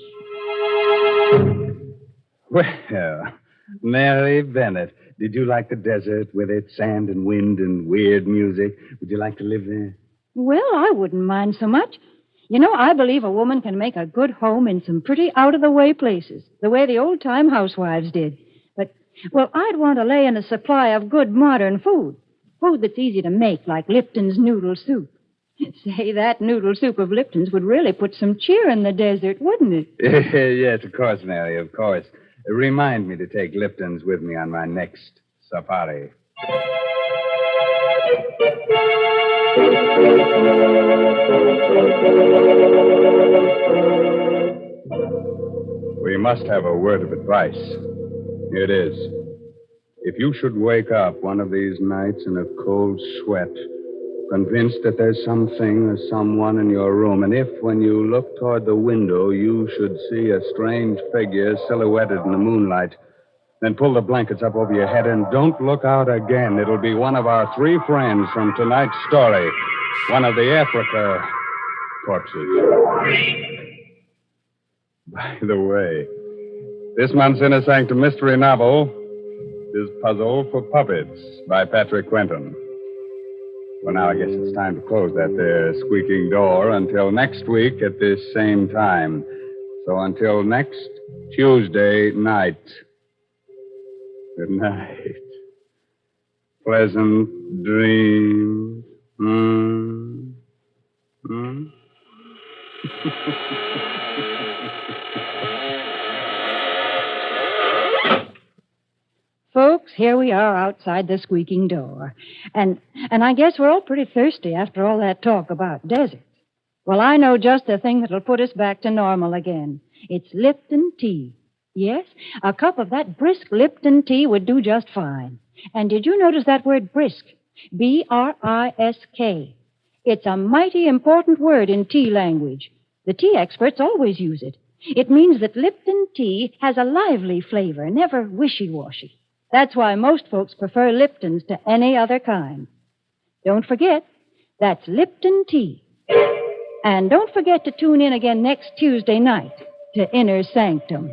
Well, Mary Bennett, did you like the desert with its sand and wind and weird music? Would you like to live there? Well, I wouldn't mind so much. You know, I believe a woman can make a good home in some pretty out-of-the-way places, the way the old-time housewives did. But, well, I'd want to lay in a supply of good modern food. Food that's easy to make, like Lipton's noodle soup. Say, that noodle soup of Lipton's would really put some cheer in the desert, wouldn't it? Yes, of course, Mary, of course. Remind me to take Lipton's with me on my next safari. We must have a word of advice. Here it is. If you should wake up one of these nights in a cold sweat, convinced that there's something or someone in your room, and if, when you look toward the window, you should see a strange figure silhouetted in the moonlight, then pull the blankets up over your head and don't look out again. It'll be one of our 3 friends from tonight's story, one of the Africa corpses. By the way, this month's Inner Sanctum mystery novel is Puzzle for Puppets by Patrick Quentin. Well, now I guess it's time to close that there squeaking door until next week at this same time. So until next Tuesday night. Good night. Pleasant dreams. Folks, here we are outside the squeaking door. And I guess we're all pretty thirsty after all that talk about deserts. Well, I know just the thing that'll put us back to normal again. It's Lipton tea. Yes, a cup of that brisk Lipton tea would do just fine. And did you notice that word brisk? B-R-I-S-K. It's a mighty important word in tea language. The tea experts always use it. It means that Lipton tea has a lively flavor, never wishy-washy. That's why most folks prefer Lipton's to any other kind. Don't forget, that's Lipton tea. And don't forget to tune in again next Tuesday night to Inner Sanctum.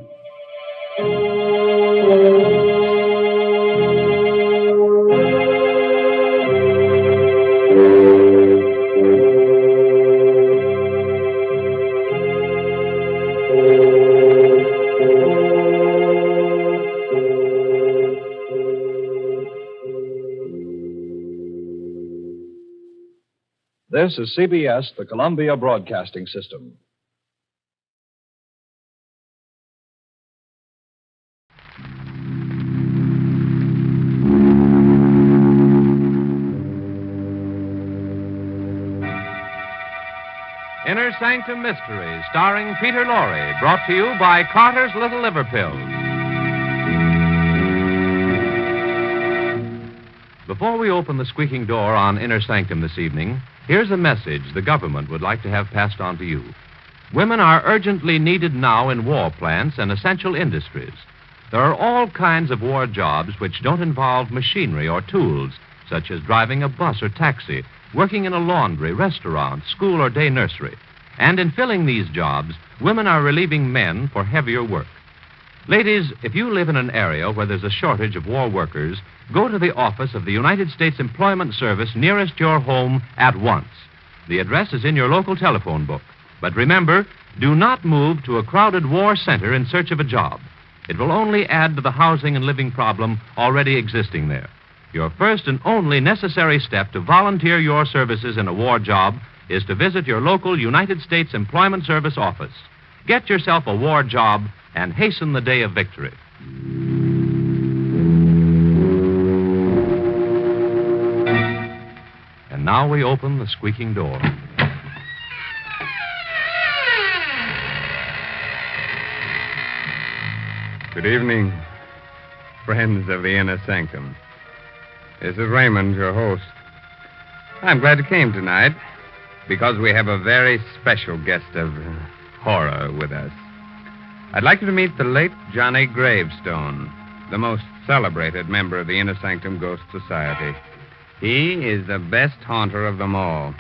This is CBS, the Columbia Broadcasting System. Inner Sanctum Mysteries, starring Peter Lorre, brought to you by Carter's Little Liver Pills. Before we open the squeaking door on Inner Sanctum this evening, here's a message the government would like to have passed on to you. Women are urgently needed now in war plants and essential industries. There are all kinds of war jobs which don't involve machinery or tools, such as driving a bus or taxi, working in a laundry, restaurant, school, or day nursery. And in filling these jobs, women are relieving men for heavier work. Ladies, if you live in an area where there's a shortage of war workers, go to the office of the United States Employment Service nearest your home at once. The address is in your local telephone book. But remember, do not move to a crowded war center in search of a job. It will only add to the housing and living problem already existing there. Your first and only necessary step to volunteer your services in a war job is to visit your local United States Employment Service office. Get yourself a war job and hasten the day of victory. And now we open the squeaking door. Good evening, friends of the Inner Sanctum. This is Raymond, your host. I'm glad you came tonight because we have a very special guest of horror with us. I'd like you to meet the late Johnny Gravestone, the most celebrated member of the Inner Sanctum Ghost Society. He is the best haunter of them all.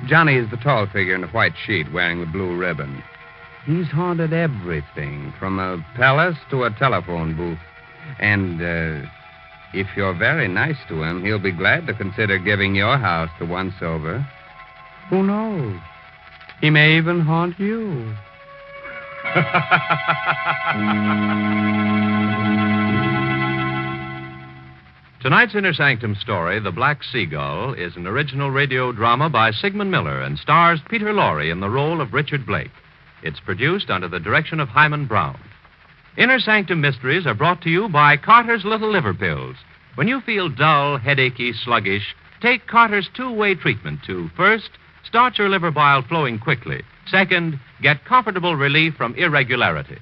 Johnny is the tall figure in the white sheet wearing the blue ribbon. He's haunted everything, from a palace to a telephone booth. And if you're very nice to him, he'll be glad to consider giving your house to once over. Who knows? He may even haunt you. Tonight's Inner Sanctum story, The Black Seagull, is an original radio drama by Sigmund Miller and stars Peter Lorre in the role of Richard Blake. It's produced under the direction of Hyman Brown. Inner Sanctum Mysteries are brought to you by Carter's Little Liver Pills. When you feel dull, headachy, sluggish, take Carter's two-way treatment to, first, start your liver bile flowing quickly. Second, get comfortable relief from irregularity.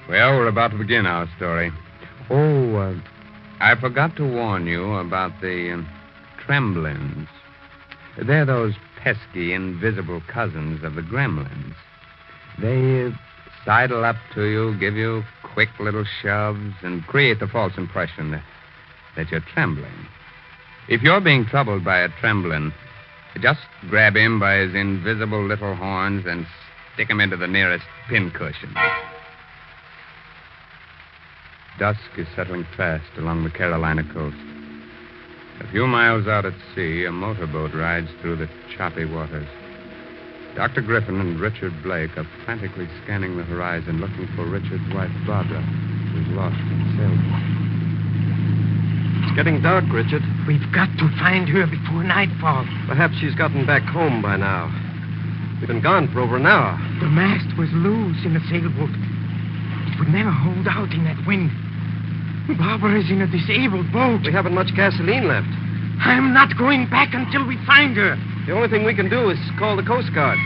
Well, we're about to begin our story. I forgot to warn you about the tremblins. They're those pesky, invisible cousins of the gremlins. They sidle up to you, give you quick little shoves, and create the false impression that you're trembling. If you're being troubled by a tremblin, just grab him by his invisible little horns and stick him into the nearest pincushion. Dusk is settling fast along the Carolina coast. A few miles out at sea, a motorboat rides through the choppy waters. Dr. Griffin and Richard Blake are frantically scanning the horizon, looking for Richard's wife, Barbara, who's lost in sailboat. It's getting dark, Richard. We've got to find her before nightfall. Perhaps she's gotten back home by now. We've been gone for over an hour. The mast was loose in the sailboat. It would never hold out in that wind. Barbara is in a disabled boat. We haven't much gasoline left. I'm not going back until we find her. The only thing we can do is call the Coast Guard.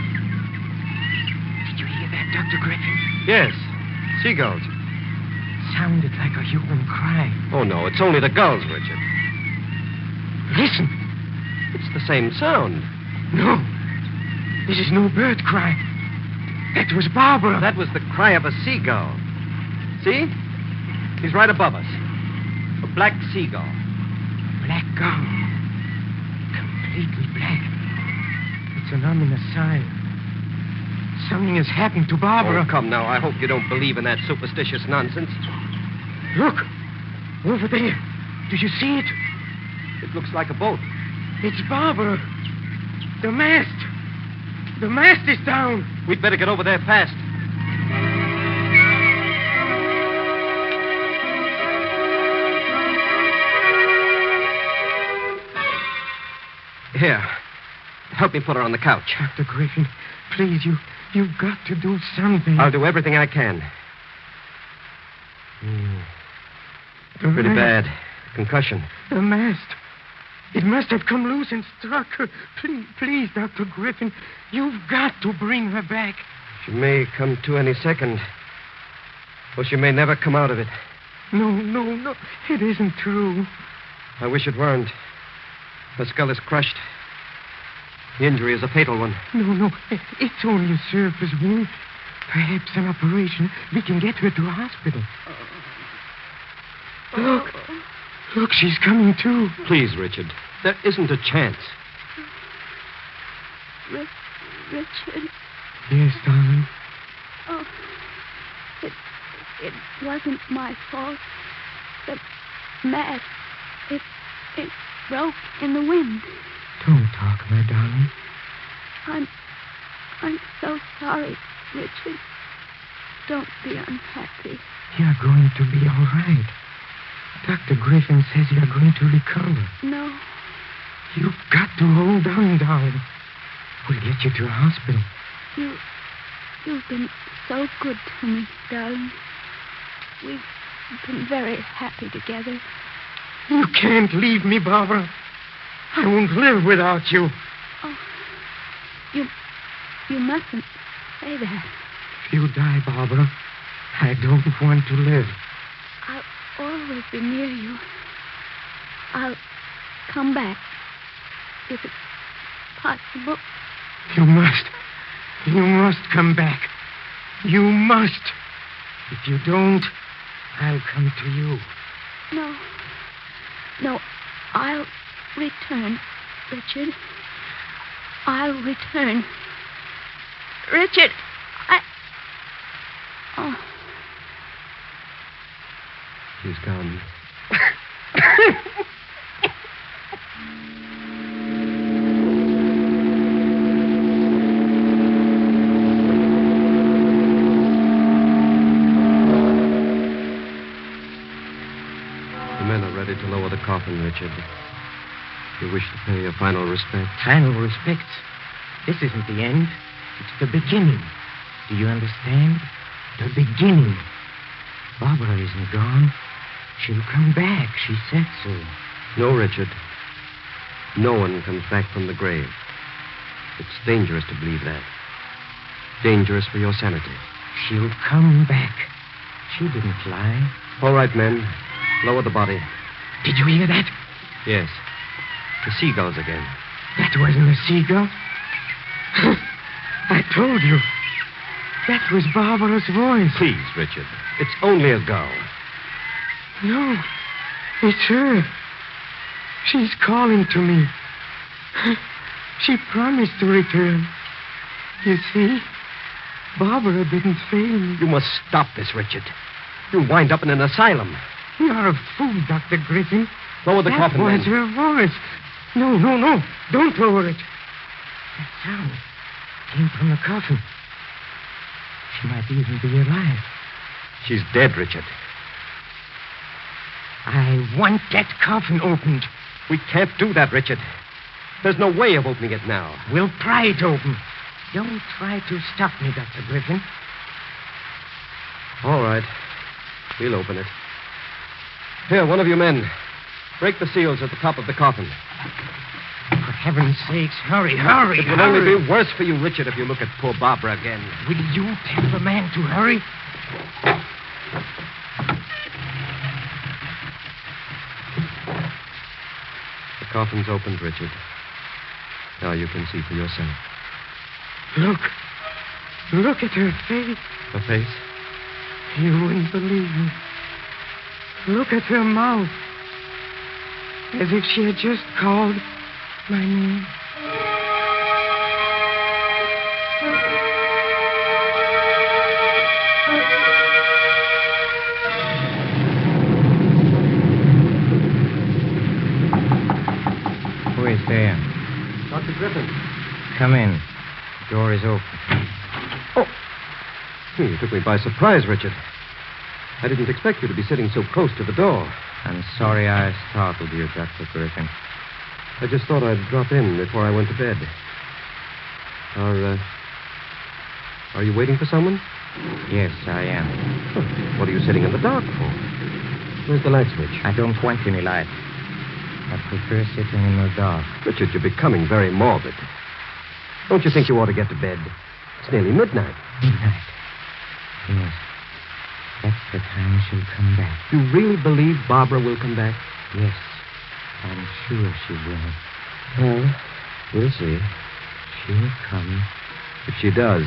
Did you hear that, Dr. Griffin? Yes. Seagulls. Sounded like a human cry. Oh, no, it's only the gulls, Richard. Listen. It's the same sound. No. This is no bird cry. That was Barbara. That was the cry of a seagull. See? He's right above us. A black seagull. Black gull. Completely black. It's an ominous sign. Something has happened to Barbara. Oh, come now. I hope you don't believe in that superstitious nonsense. Look. Over there. Do you see it? It looks like a boat. It's Barbara. The mast. The mast is down. We'd better get over there fast. Here. Help me put her on the couch. Dr. Griffin, please, you've got to do something. I'll do everything I can. Pretty bad. Concussion. The mast. It must have come loose and struck her. Please, Dr. Griffin, you've got to bring her back. She may come to any second. Or she may never come out of it. No. It isn't true. I wish it weren't. Her skull is crushed. The injury is a fatal one. No. It's only a surface wound. Perhaps an operation. We can get her to a hospital. Look, she's coming to. Please, Richard. There isn't a chance. Richard. Yes, darling. Oh, it wasn't my fault. The mast, it broke in the wind. Don't talk, my darling. I'm so sorry, Richard. Don't be unhappy. You're going to be all right. Dr. Griffin says you're going to recover. No. You've got to hold on, darling. We'll get you to a hospital. You've been so good to me, darling. We've been very happy together. You can't leave me, Barbara. I won't live without you. Oh, you mustn't say that. If you die, Barbara, I don't want to live. I'll always be near you. I'll come back if it's possible. You must. You must come back. You must. If you don't, I'll come to you. No. No, I'll return, Richard. I'll return. Richard, Oh. She's gone. The men are ready to lower the coffin, Richard. You wish to pay your final respect? Final respects. This isn't the end. It's the beginning. Do you understand? The beginning. Barbara isn't gone. She'll come back. She said so. No, Richard. No one comes back from the grave. It's dangerous to believe that. Dangerous for your sanity. She'll come back. She didn't lie. All right, men. Lower the body. Did you hear that? Yes. The seagulls again. That wasn't a seagull. I told you. That was Barbara's voice. Please, Richard. It's only a gull. No. It's her. She's calling to me. She promised to return. You see? Barbara didn't fail me. You must stop this, Richard. You'll wind up in an asylum. You're a fool, Dr. Griffin. Lower the coffin, That was men. her voice. No. Don't lower it. That sound came from the coffin. She might even be alive. She's dead, Richard. I want that coffin opened. We can't do that, Richard. There's no way of opening it now. We'll pry it open. Don't try to stop me, Dr. Griffin. All right. We'll open it. Here, one of you men. Break the seals at the top of the coffin. For heaven's sakes, hurry. It will only be worse for you, Richard, if you look at poor Barbara again. Will you tell the man to hurry? The coffin's opened, Richard. Now you can see for yourself. Look at her face. Her face? You wouldn't believe me. Look at her mouth. As if she had just called my name. Who is there? Dr. Griffin. Come in. The door is open. You took me by surprise, Richard. I didn't expect you to be sitting so close to the door. I'm sorry I startled you, Dr. Griffin. I just thought I'd drop in before I went to bed. Are you waiting for someone? Yes, I am. Oh, what are you sitting in the dark for? Where's the light switch? I don't want any light. I prefer sitting in the dark. Richard, you're becoming very morbid. Don't you think you ought to get to bed? It's nearly midnight. Midnight? Yes. That's the time she'll come back. You really believe Barbara will come back? Yes. I'm sure she will. Well, we'll see. She'll come. If she does,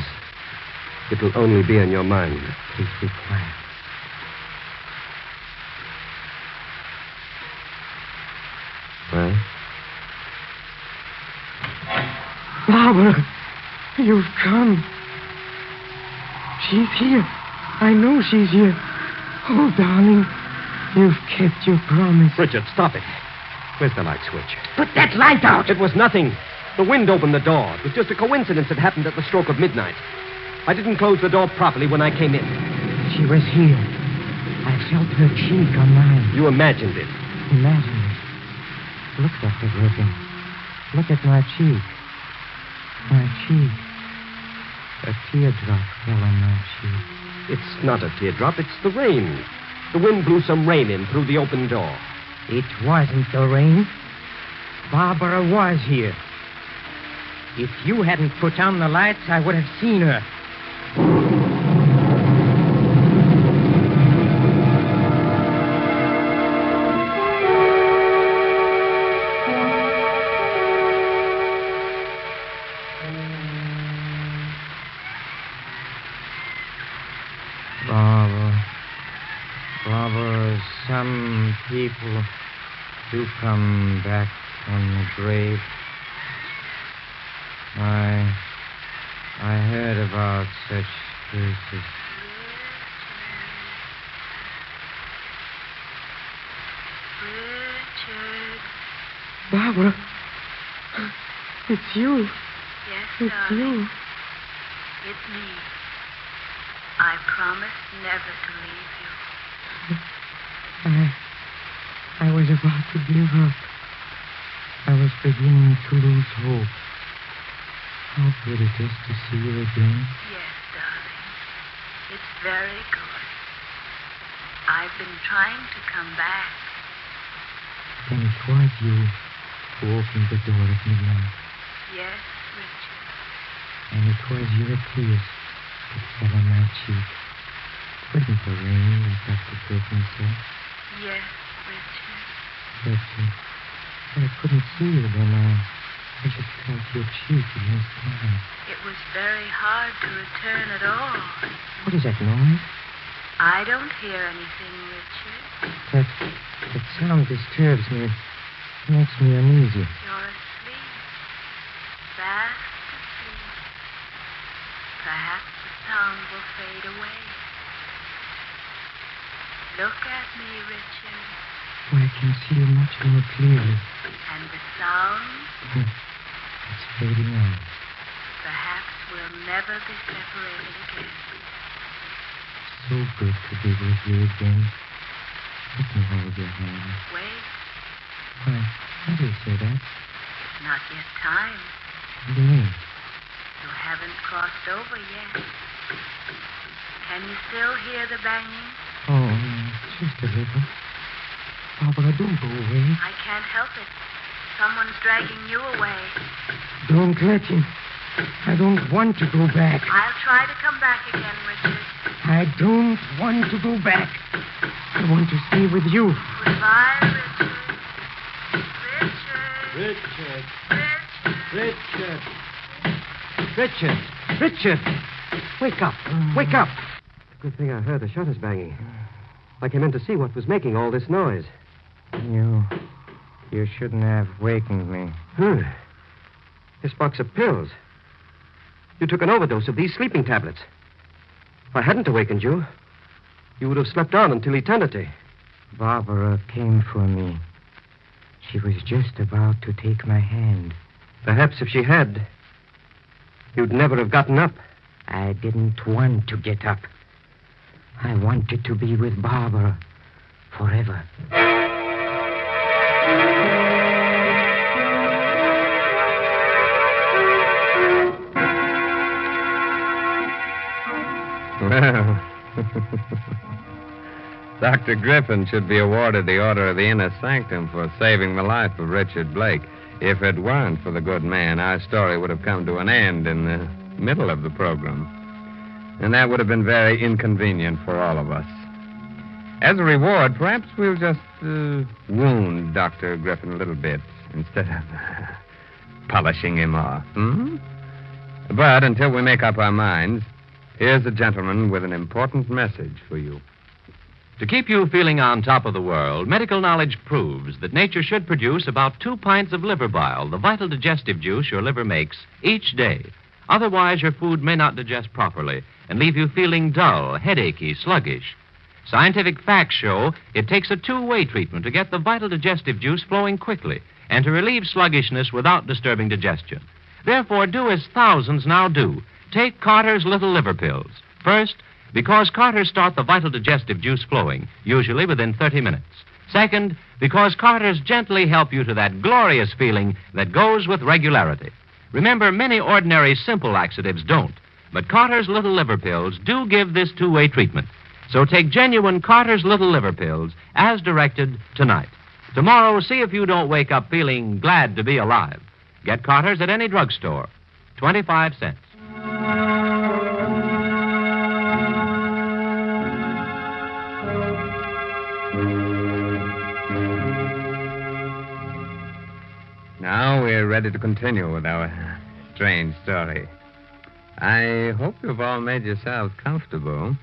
it'll only be in your mind. Please be quiet. Well? Barbara, you've come. She's here. I know she's here. Oh, darling, you've kept your promise. Richard, stop it. Where's the light switch? Put that light out. It was nothing. The wind opened the door. It was just a coincidence that happened at the stroke of midnight. I didn't close the door properly when I came in. She was here. I felt her cheek on mine. You imagined it. Imagined it. Look, Dr. Griffin. Look at my cheek. My cheek. A teardrop fell on my cheek. It's not a teardrop. It's the rain. The wind blew some rain in through the open door. It wasn't the rain. Barbara was here. If you hadn't put on the lights, I would have seen her. people do come back from the grave. I heard about such cases. Richard. Barbara. It's you. Yes, It's darling. you. It's me. I promise never to leave you. I was about to give up. I was beginning to lose hope. How good it is to see you again. Yes, darling. It's very good. I've been trying to come back. Then it was you who opened the door at midnight. Yes, Richard. And it was your tears that fell on my cheek. Wasn't the rain, as Dr. Griffin said? Yes, Richard. But I couldn't see you then. I just felt your cheek against mine. It was very hard to return at all. What is that noise? I don't hear anything, Richard. That sound disturbs me. It makes me uneasy. You're asleep. Fast asleep. Perhaps the sound will fade away. Look at me, Richard. Oh, I can see you much more clearly. And the sound? It's fading out. Perhaps we'll never be separated again. So good to be with you again. Let me hold your hand. Wait. Why do you say that? It's not yet time. What do you mean? You haven't crossed over yet. Can you still hear the banging? Oh, just a little. Barbara, don't go away. I can't help it. Someone's dragging you away. Don't let him. I don't want to go back. I'll try to come back again, Richard. I don't want to go back. I want to stay with you. Goodbye, Richard. Richard! Richard! Wake up! Wake up! Good thing I heard the shutters banging. I came in to see what was making all this noise. You shouldn't have wakened me. This box of pills. You took an overdose of these sleeping tablets. If I hadn't awakened you, you would have slept on until eternity. Barbara came for me. She was just about to take my hand. Perhaps if she had, you'd never have gotten up. I didn't want to get up. I wanted to be with Barbara forever. Well, Dr. Griffin should be awarded the Order of the Inner Sanctum for saving the life of Richard Blake. If it weren't for the good man, our story would have come to an end in the middle of the program. And that would have been very inconvenient for all of us. As a reward, perhaps we'll just wound Dr. Griffin a little bit instead of polishing him off. But until we make up our minds, here's a gentleman with an important message for you. To keep you feeling on top of the world, medical knowledge proves that nature should produce about 2 pints of liver bile, the vital digestive juice your liver makes, each day. Otherwise, your food may not digest properly and leave you feeling dull, headachy, sluggish. Scientific facts show it takes a 2-way treatment to get the vital digestive juice flowing quickly and to relieve sluggishness without disturbing digestion. Therefore, do as thousands now do. Take Carter's Little Liver Pills. First, because Carters start the vital digestive juice flowing, usually within 30 minutes. Second, because Carters gently help you to that glorious feeling that goes with regularity. Remember, many ordinary simple laxatives don't, but Carter's Little Liver Pills do give this 2-way treatment. So take genuine Carter's Little Liver Pills as directed tonight. Tomorrow, see if you don't wake up feeling glad to be alive. Get Carter's at any drugstore. 25 cents. Now we're ready to continue with our strange story. I hope you've all made yourselves comfortable.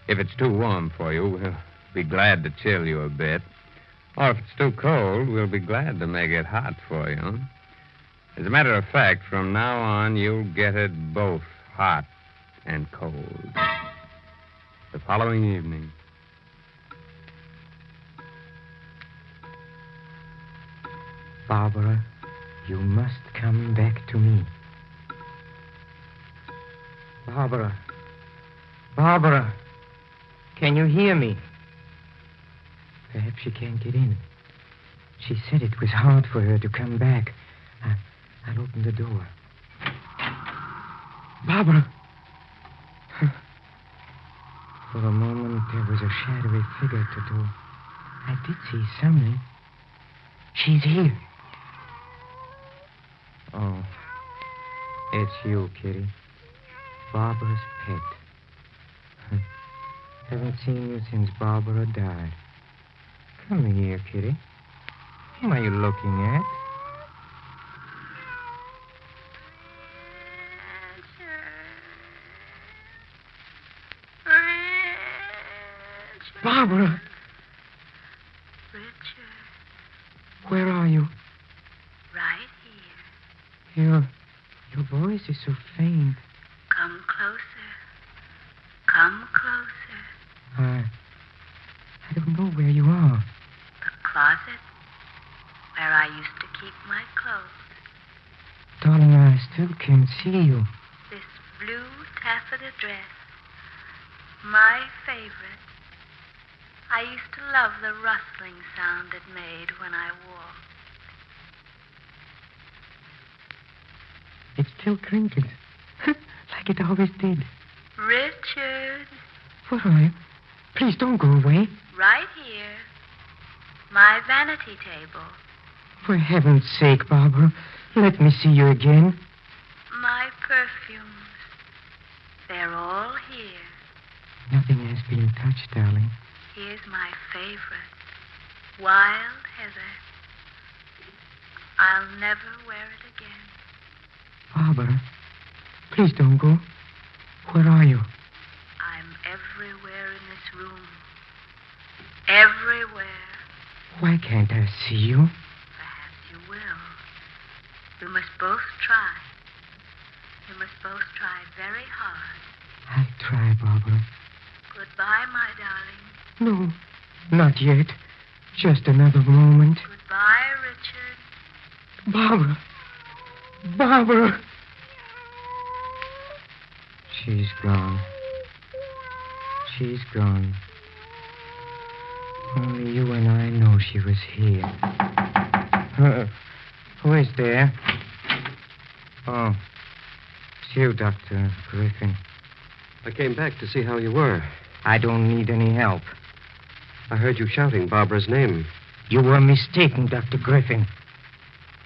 If it's too warm for you, we'll be glad to chill you a bit. Or if it's too cold, we'll be glad to make it hot for you. As a matter of fact, from now on, you'll get it both hot and cold. The following evening. Barbara, you must come back to me. Barbara. Barbara. Can you hear me? Perhaps she can't get in. She said it was hard for her to come back. I'll open the door. Barbara. For a moment, there was a shadowy figure at the door. I did see something. She's here. Oh, it's you, Kitty. Barbara's pet. Haven't seen you since Barbara died. Come here, Kitty. Whom are you looking at? Barbara! Richard. Where are you? Right here. Your voice is so faint. Come closer. Come closer. I don't know where you are. The closet where I used to keep my clothes. Darling, I still can't see you. This blue taffeta dress. My favorite. I used to love the rustling sound it made when I walked. It still crinkles. Like it always did. Richard. Where are you? Please don't go away. Right here. My vanity table. For heaven's sake, Barbara, let me see you again. My perfumes. They're all here. Nothing has been touched, darling. Here's my favorite. Wild heather. I'll never wear it again. Barbara, please don't go. Where are you? I'm everywhere in this room. Everywhere. Why can't I see you? Perhaps you will. We must both try. We must both try very hard. I'll try, Barbara. Goodbye, my darling. No, not yet. Just another moment. Goodbye, Richard. Barbara. Barbara. She's gone. She's gone. Only you and I know she was here. Who is there? Oh, it's you, Dr. Griffin. I came back to see how you were. I don't need any help. I heard you shouting Barbara's name. You were mistaken, Dr. Griffin.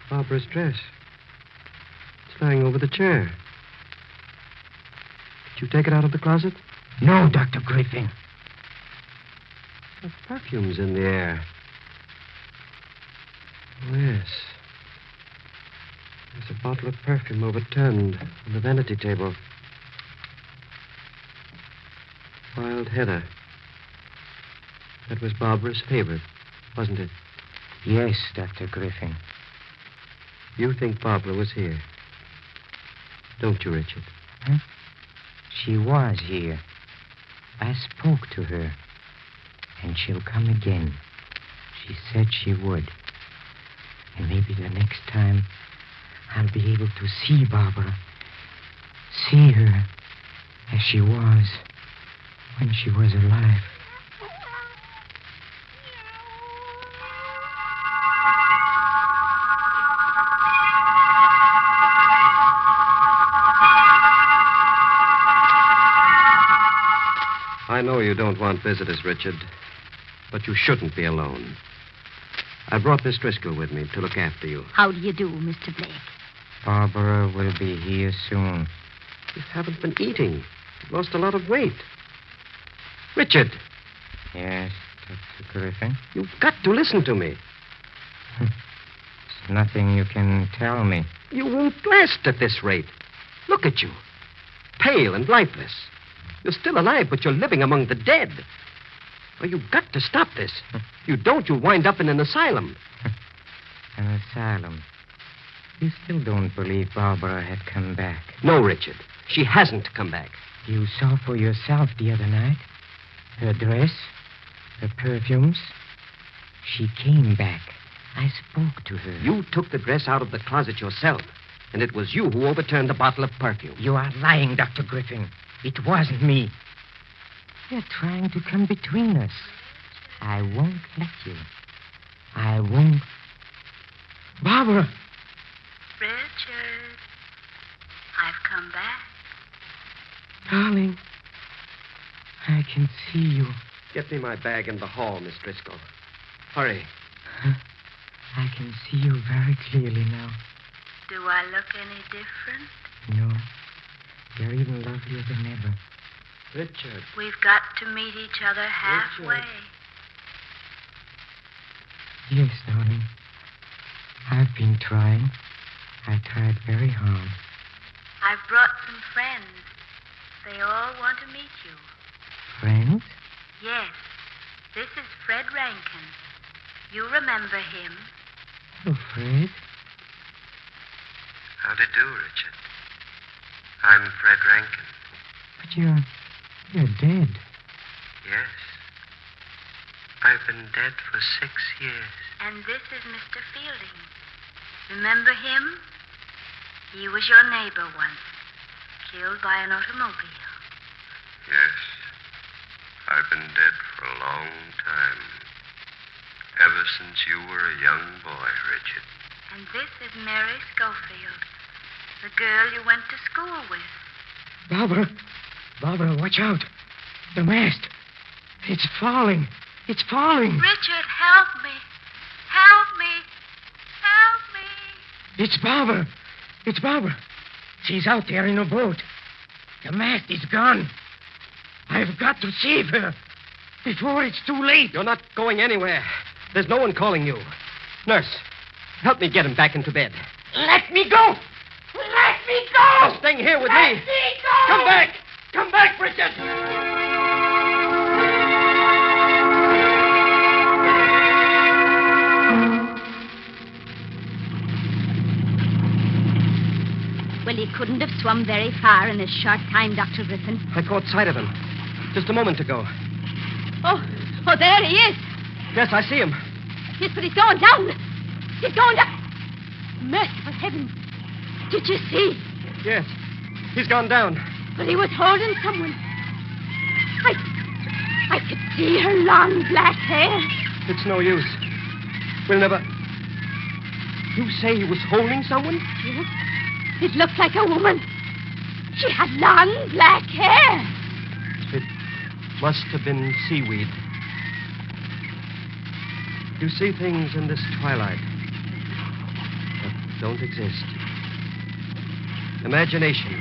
Barbara's dress. It's lying over the chair. Did you take it out of the closet? No, Dr. Griffin. The perfume's in the air. Oh, yes. There's a bottle of perfume overturned on the vanity table. Wild heather. That was Barbara's favorite, wasn't it? Yes, Dr. Griffin. You think Barbara was here? Don't you, Richard? Huh? She was here. I spoke to her. And she'll come again. She said she would. And maybe the next time I'll be able to see Barbara. See her as she was when she was alive. I know you don't want visitors, Richard, but you shouldn't be alone. I brought Miss Driscoll with me to look after you. How do you do, Mr. Blake? Barbara will be here soon. You haven't been eating. You've lost a lot of weight. Richard! Yes, Dr. Griffin? You've got to listen to me. There's nothing you can tell me. You won't last at this rate. Look at you. Pale and lifeless. You're still alive, but you're living among the dead. Well, you've got to stop this. You don't, you'll wind up in an asylum. An asylum. You still don't believe Barbara had come back? No, Richard. She hasn't come back. You saw for yourself the other night? Her dress? Her perfumes? She came back. I spoke to her. You took the dress out of the closet yourself. And it was you who overturned the bottle of perfume. You are lying, Dr. Griffin. It wasn't me. You're trying to come between us. I won't let you. I won't. Barbara! Richard, I've come back. Darling, I can see you. Get me my bag in the hall, Miss Driscoll. Hurry. I can see you very clearly now. Do I look any different? No. You're even lovelier than ever. Richard. We've got to meet each other halfway. Richard. Yes, darling. I've been trying. I tried very hard. I've brought some friends. They all want to meet you. Friends? Yes. This is Fred Rankin. You remember him? Oh, Fred. How do you do, Richard? I'm Fred Rankin. But you're dead. Yes. I've been dead for 6 years. And this is Mr. Fielding. Remember him? He was your neighbor once, killed by an automobile. Yes. I've been dead for a long time. Ever since you were a young boy, Richard. And this is Mary Schofield, the girl you went to school with. Barbara. Barbara, watch out. The mast. It's falling. It's falling. Richard, help me. Help me. Help me. It's Barbara. It's Barbara. She's out there in a boat. The mast is gone. I've got to save her before it's too late. You're not going anywhere. There's no one calling you. Nurse, help me get him back into bed. Let me go! Let me go! You're staying here with me. Let me go! Come back! Come back, Richard! Well, he couldn't have swum very far in a short time, Dr. Griffin. I caught sight of him just a moment ago. Oh, there he is. Yes, I see him. Yes, but he's going down. He's going down. Merciful heavens. Did you see? Yes, he's gone down. But he was holding someone. I could see her long black hair. It's no use. We'll never... You say he was holding someone? Yes. It looked like a woman. She had long black hair. It must have been seaweed. You see things in this twilight that don't exist. Imagination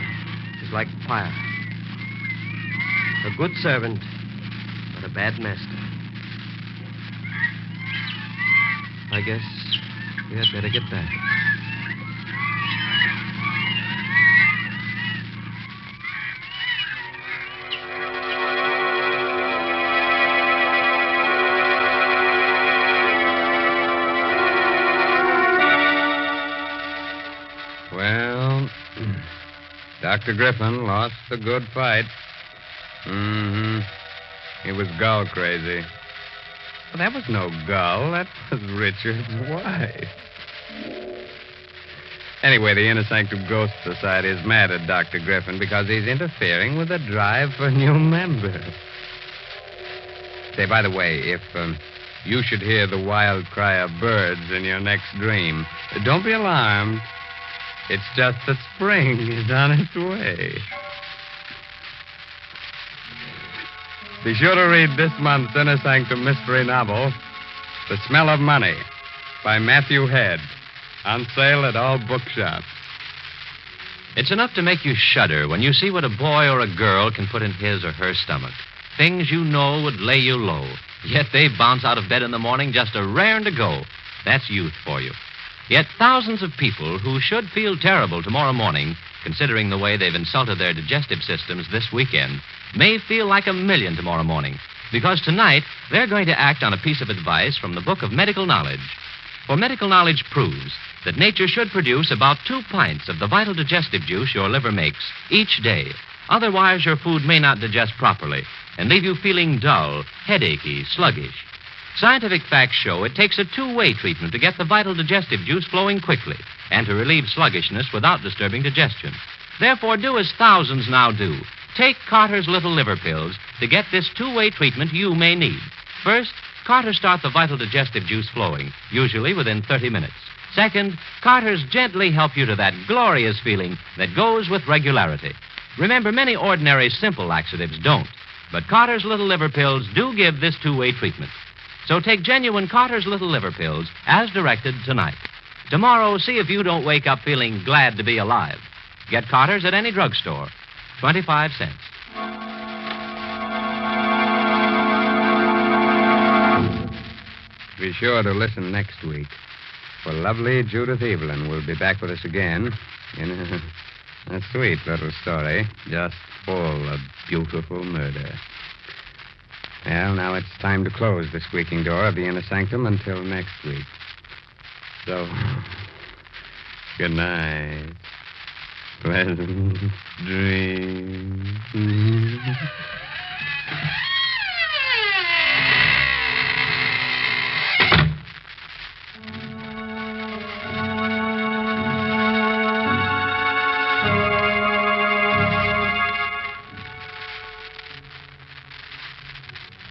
is like fire. A good servant, but a bad master. I guess we had better get back. Well, Dr. Griffin lost the good fight. He was gull crazy. But that was no gull. That was Richard's wife. Anyway, the Inner Sanctum Ghost Society is mad at Dr. Griffin because he's interfering with the drive for new members. Say, by the way, if you should hear the wild cry of birds in your next dream, don't be alarmed. It's just that spring is on its way. Be sure to read this month's Inner Sanctum mystery novel, The Smell of Money, by Matthew Head, on sale at all bookshops. It's enough to make you shudder when you see what a boy or a girl can put in his or her stomach. Things you know would lay you low. Yet they bounce out of bed in the morning just a raring to go. That's youth for you. Yet thousands of people who should feel terrible tomorrow morning, considering the way they've insulted their digestive systems this weekend, may feel like a million tomorrow morning. Because tonight, they're going to act on a piece of advice from the Book of Medical Knowledge. For medical knowledge proves that nature should produce about 2 pints of the vital digestive juice your liver makes each day. Otherwise, your food may not digest properly and leave you feeling dull, headachy, sluggish. Scientific facts show it takes a two-way treatment to get the vital digestive juice flowing quickly and to relieve sluggishness without disturbing digestion. Therefore, do as thousands now do. Take Carter's Little Liver Pills to get this two-way treatment you may need. First, Carter start the vital digestive juice flowing, usually within 30 minutes. Second, Carter's gently help you to that glorious feeling that goes with regularity. Remember, many ordinary simple laxatives don't, but Carter's Little Liver Pills do give this two-way treatment. So take genuine Carter's Little Liver Pills as directed tonight. Tomorrow, see if you don't wake up feeling glad to be alive. Get Carter's at any drugstore. 25 cents. Be sure to listen next week, for lovely Judith Evelyn will be back with us again in a sweet little story, just full of beautiful murder. Well, now it's time to close the squeaking door of the Inner Sanctum until next week. So, good night. Pleasant dreams.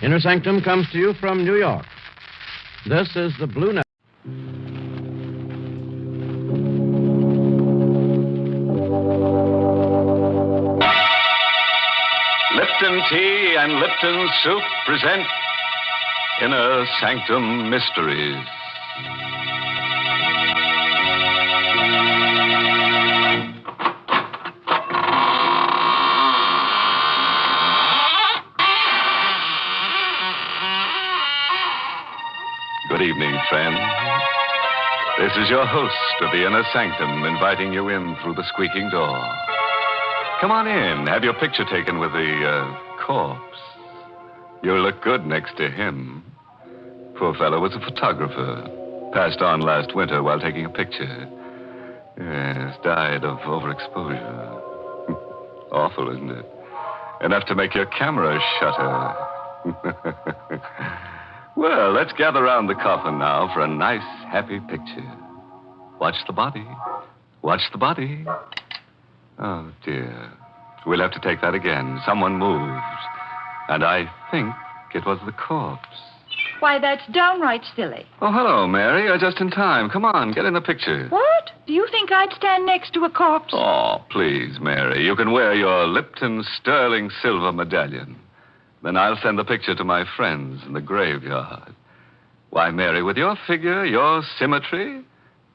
Inner Sanctum comes to you from New York. This is the Blue Net. Lipton Tea and Lipton Soup present Inner Sanctum Mysteries. Good evening, friends. This is your host of the Inner Sanctum inviting you in through the squeaking door. Come on in. Have your picture taken with the corpse. You'll look good next to him. Poor fellow was a photographer. Passed on last winter while taking a picture. Yes, died of overexposure. Awful, isn't it? Enough to make your camera shutter. Well, let's gather around the coffin now for a nice, happy picture. Watch the body. Watch the body. Oh, dear. We'll have to take that again. Someone moved. And I think it was the corpse. Why, that's downright silly. Oh, hello, Mary. You're just in time. Come on, get in the picture. What? Do you think I'd stand next to a corpse? Oh, please, Mary. You can wear your Lipton sterling silver medallion. Then I'll send the picture to my friends in the graveyard. Why, Mary, with your figure, your symmetry,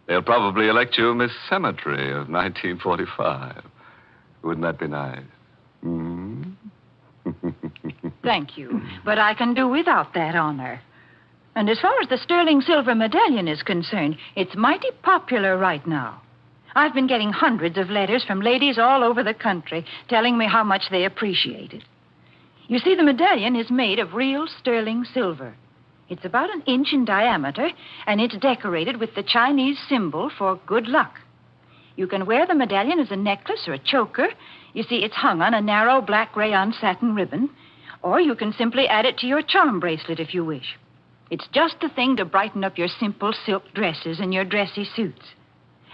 they'll probably elect you Miss Cemetery of 1945. Wouldn't that be nice? Mm? Thank you, but I can do without that honor. And as far as the sterling silver medallion is concerned, it's mighty popular right now. I've been getting hundreds of letters from ladies all over the country telling me how much they appreciate it. You see, the medallion is made of real sterling silver. It's about 1 inch in diameter, and it's decorated with the Chinese symbol for good luck. You can wear the medallion as a necklace or a choker. You see, it's hung on a narrow black rayon satin ribbon. Or you can simply add it to your charm bracelet if you wish. It's just the thing to brighten up your simple silk dresses and your dressy suits.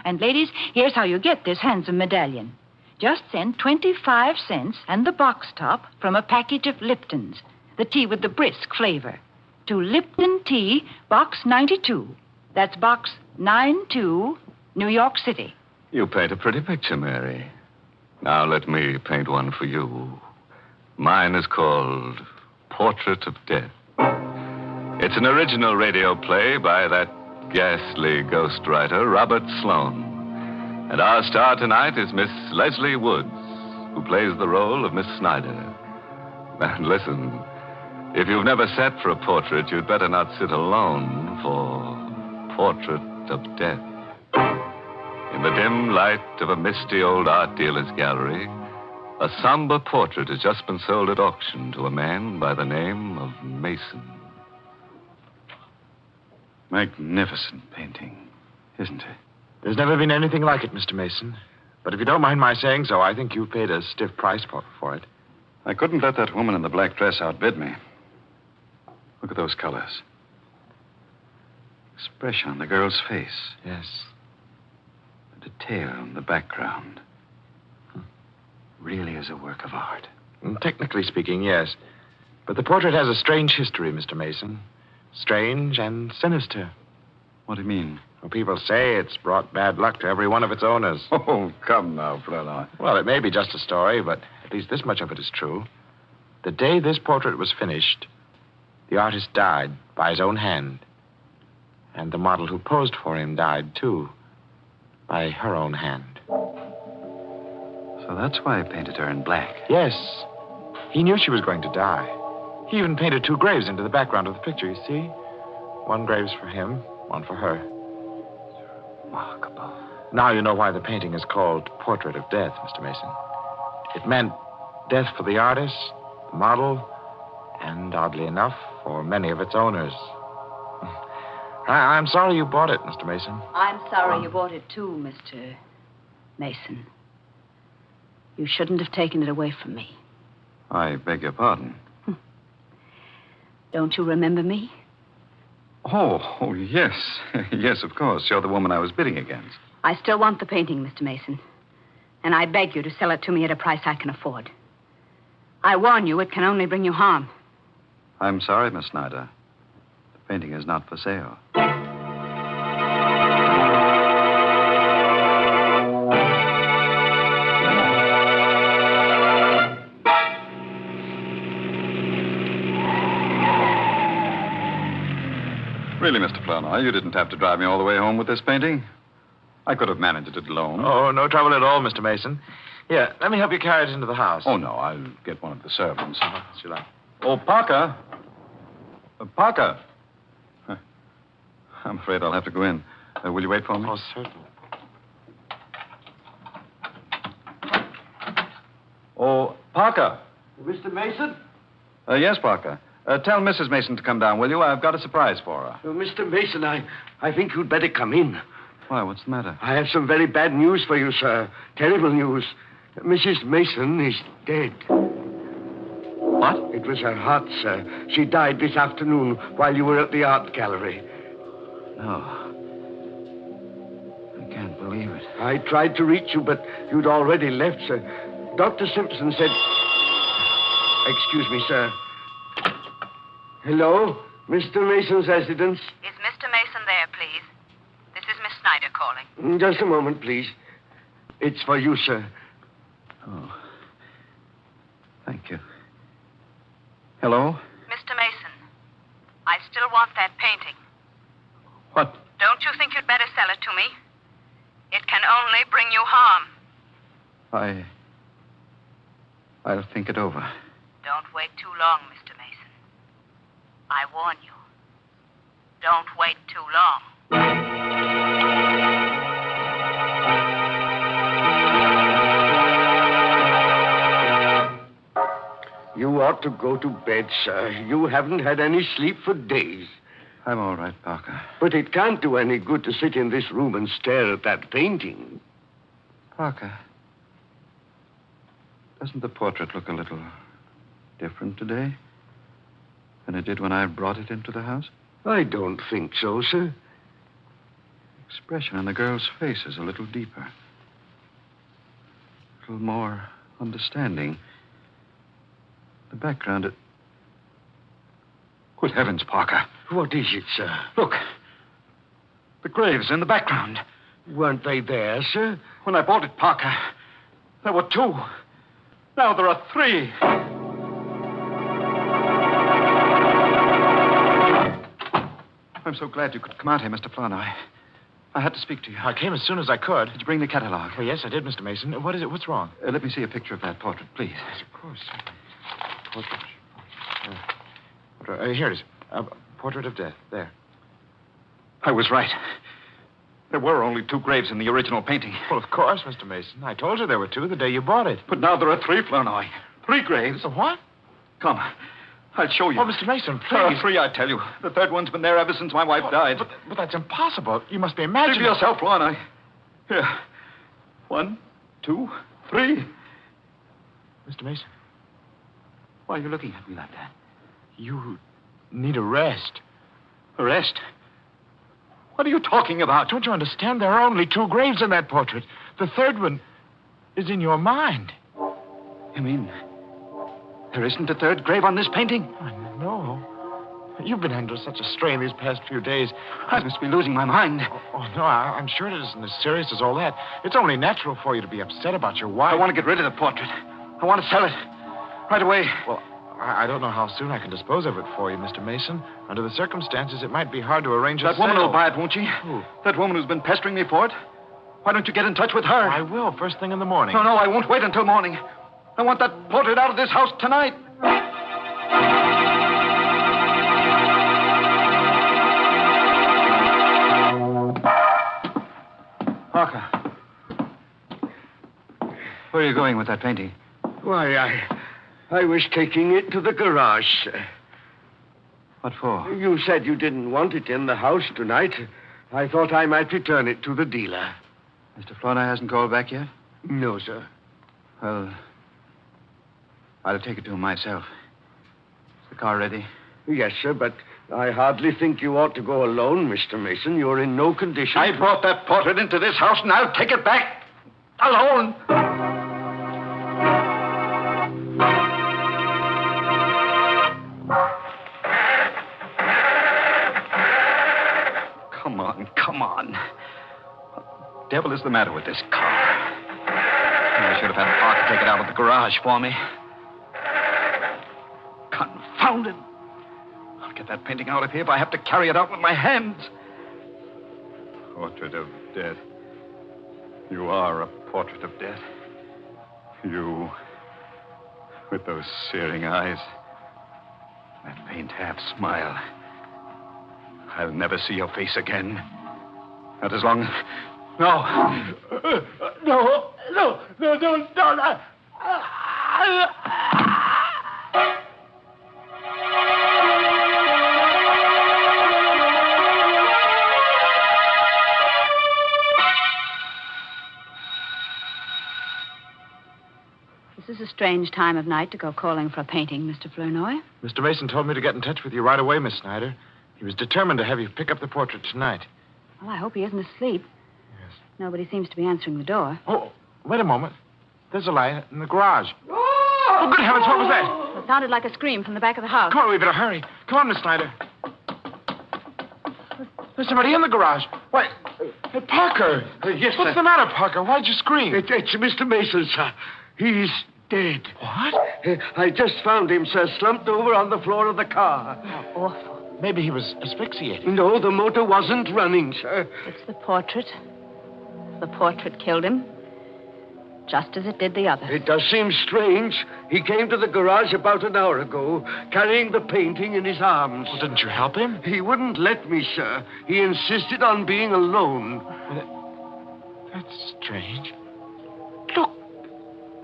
And ladies, here's how you get this handsome medallion. Just send 25 cents and the box top from a package of Lipton's, the tea with the brisk flavor, to Lipton Tea, Box 92. That's Box 92, New York City. You paint a pretty picture, Mary. Now let me paint one for you. Mine is called Portrait of Death. It's an original radio play by that ghastly ghostwriter, Robert Sloane. And our star tonight is Miss Leslie Woods, who plays the role of Miss Snyder. And listen, if you've never sat for a portrait, you'd better not sit alone for Portrait of Death. In the dim light of a misty old art dealer's gallery, a somber portrait has just been sold at auction to a man by the name of Mason. Magnificent painting, isn't it? There's never been anything like it, Mr. Mason. But if you don't mind my saying so, I think you paid a stiff price for it. I couldn't let that woman in the black dress outbid me. Look at those colors. Expression on the girl's face. Yes. The detail in the background. Really is a work of art. Technically speaking, yes. But the portrait has a strange history, Mr. Mason. Strange and sinister. What do you mean? Well, people say it's brought bad luck to every one of its owners. Oh, come now, Fleur. Well, it may be just a story, but at least this much of it is true. The day this portrait was finished, the artist died by his own hand. And the model who posed for him died, too, by her own hand. So that's why he painted her in black. Yes. He knew she was going to die. He even painted 2 graves into the background of the picture, you see? One grave's for him, one for her. Remarkable. Now you know why the painting is called Portrait of Death, Mr. Mason. It meant death for the artist, the model, and, oddly enough, for many of its owners. I'm sorry you bought it, Mr. Mason. I'm sorry you bought it too, Mr. Mason. You shouldn't have taken it away from me. I beg your pardon. Don't you remember me? Oh, yes. Yes, of course. You're the woman I was bidding against. I still want the painting, Mr. Mason. And I beg you to sell it to me at a price I can afford. I warn you, it can only bring you harm. I'm sorry, Miss Snyder. The painting is not for sale. Really, Mr. Flournoy, you didn't have to drive me all the way home with this painting. I could have managed it alone. Oh, no trouble at all, Mr. Mason. Here, let me help you carry it into the house. Oh, no, I'll get one of the servants. As you like. Oh, Parker. Parker. I'm afraid I'll have to go in. Will you wait for me? Oh, certainly. Oh, Parker. Mr. Mason? Yes, Parker. Tell Mrs. Mason to come down, will you? I've got a surprise for her. Mr. Mason, I think you'd better come in. Why, what's the matter? I have some very bad news for you, sir. Terrible news. Mrs. Mason is dead. What? It was her heart, sir. She died this afternoon while you were at the art gallery. No. I can't believe it. I tried to reach you, but you'd already left, sir. Dr. Simpson said... Excuse me, sir. Hello? Mr. Mason's residence? Is Mr. Mason there, please? This is Miss Snyder calling. Just a moment, please. It's for you, sir. Oh. Thank you. Hello? Mr. Mason, I still want that painting. What? Don't you think you'd better sell it to me? It can only bring you harm. I'll think it over. Don't wait too long, Mr. Mason. I warn you. Don't wait too long. You ought to go to bed, sir. You haven't had any sleep for days. I'm all right, Parker. But it can't do any good to sit in this room and stare at that painting. Parker, doesn't the portrait look a little different today than it did when I brought it into the house? I don't think so, sir. Expression on the girl's face is a little deeper. A little more understanding. The background, Good heavens, Parker. What is it, sir? Look. The graves in the background. Weren't they there, sir? When I bought it, Parker, there were 2. Now there are 3. I'm so glad you could come out here, Mr. Flournoy. I had to speak to you. I came as soon as I could. Did you bring the catalog? Oh, yes, I did, Mr. Mason. What is it? What's wrong? Let me see a picture of that portrait, please. Yes, of course. Portrait. Here it is. Portrait of Death. There. I was right. There were only 2 graves in the original painting. Well, of course, Mr. Mason. I told you there were 2 the day you bought it. But now there are 3, Flournoy. 3 graves. So what? Come. I'll show you. Oh, Mr. Mason, There are please. 3, I tell you. The third one's been there ever since my wife died. But that's impossible. You must be Think imagining. of yourself, Lorna. Here. 1, 2, 3. Mr. Mason, Why are you looking at me like that? you need a rest. A rest? What are you talking about? Don't you understand? There are only 2 graves in that portrait. The third one is in your mind. You mean there isn't a third grave on this painting? No. You've been under such a strain these past few days. I must be losing my mind. Oh, no, I'm sure it isn't as serious as all that. It's only natural for you to be upset about your wife. I want to get rid of the portrait. I want to sell it. Right away. Well, I don't know how soon I can dispose of it for you, Mr. Mason. Under the circumstances, it might be hard to arrange a That woman sale. will buy it, won't she? Who? That woman who's been pestering me for it. Why don't you get in touch with her? I will, first thing in the morning. No, I won't wait until morning. I want that portrait out of this house tonight. Parker. Where are you going with that painting? Why, I was taking it to the garage, sir. What for? You said you didn't want it in the house tonight. I thought I might return it to the dealer. Mr. Flournoy hasn't called back yet? No, sir. Well, I'll take it to him myself. Is the car ready? Yes, sir, but I hardly think you ought to go alone, Mr. Mason. You're in no condition. I brought that portrait into this house, and I'll take it back. Alone. Come on. What the devil is the matter with this car? I should have had Parker take it out of the garage for me. Confound it. I'll get that painting out of here if I have to carry it out with my hands. Portrait of death. You are a portrait of death. You, with those searing eyes, that faint half smile. I'll never see your face again. Not as long as... No. No. This is a strange time of night to go calling for a painting, Mr. Flournoy. Mr. Mason told me to get in touch with you right away, Miss Snyder. He was determined to have you pick up the portrait tonight. Well, I hope he isn't asleep. Yes. Nobody seems to be answering the door. Oh, wait a moment. There's a light in the garage. Oh, good heavens, what was that? It sounded like a scream from the back of the house. Come on, we better hurry. Come on, Miss Snyder. There's somebody in the garage. Why, hey, Parker. Yes, What's sir. the matter, Parker? Why'd you scream? It's Mr. Mason, sir. He's dead. What? I just found him, sir, slumped over on the floor of the car. How awful. Maybe he was asphyxiated. No, the motor wasn't running, sir. It's the portrait. The portrait killed him, just as it did the others. It does seem strange. He came to the garage about an hour ago, carrying the painting in his arms. Well, didn't you help him? He wouldn't let me, sir. He insisted on being alone. That's strange. Look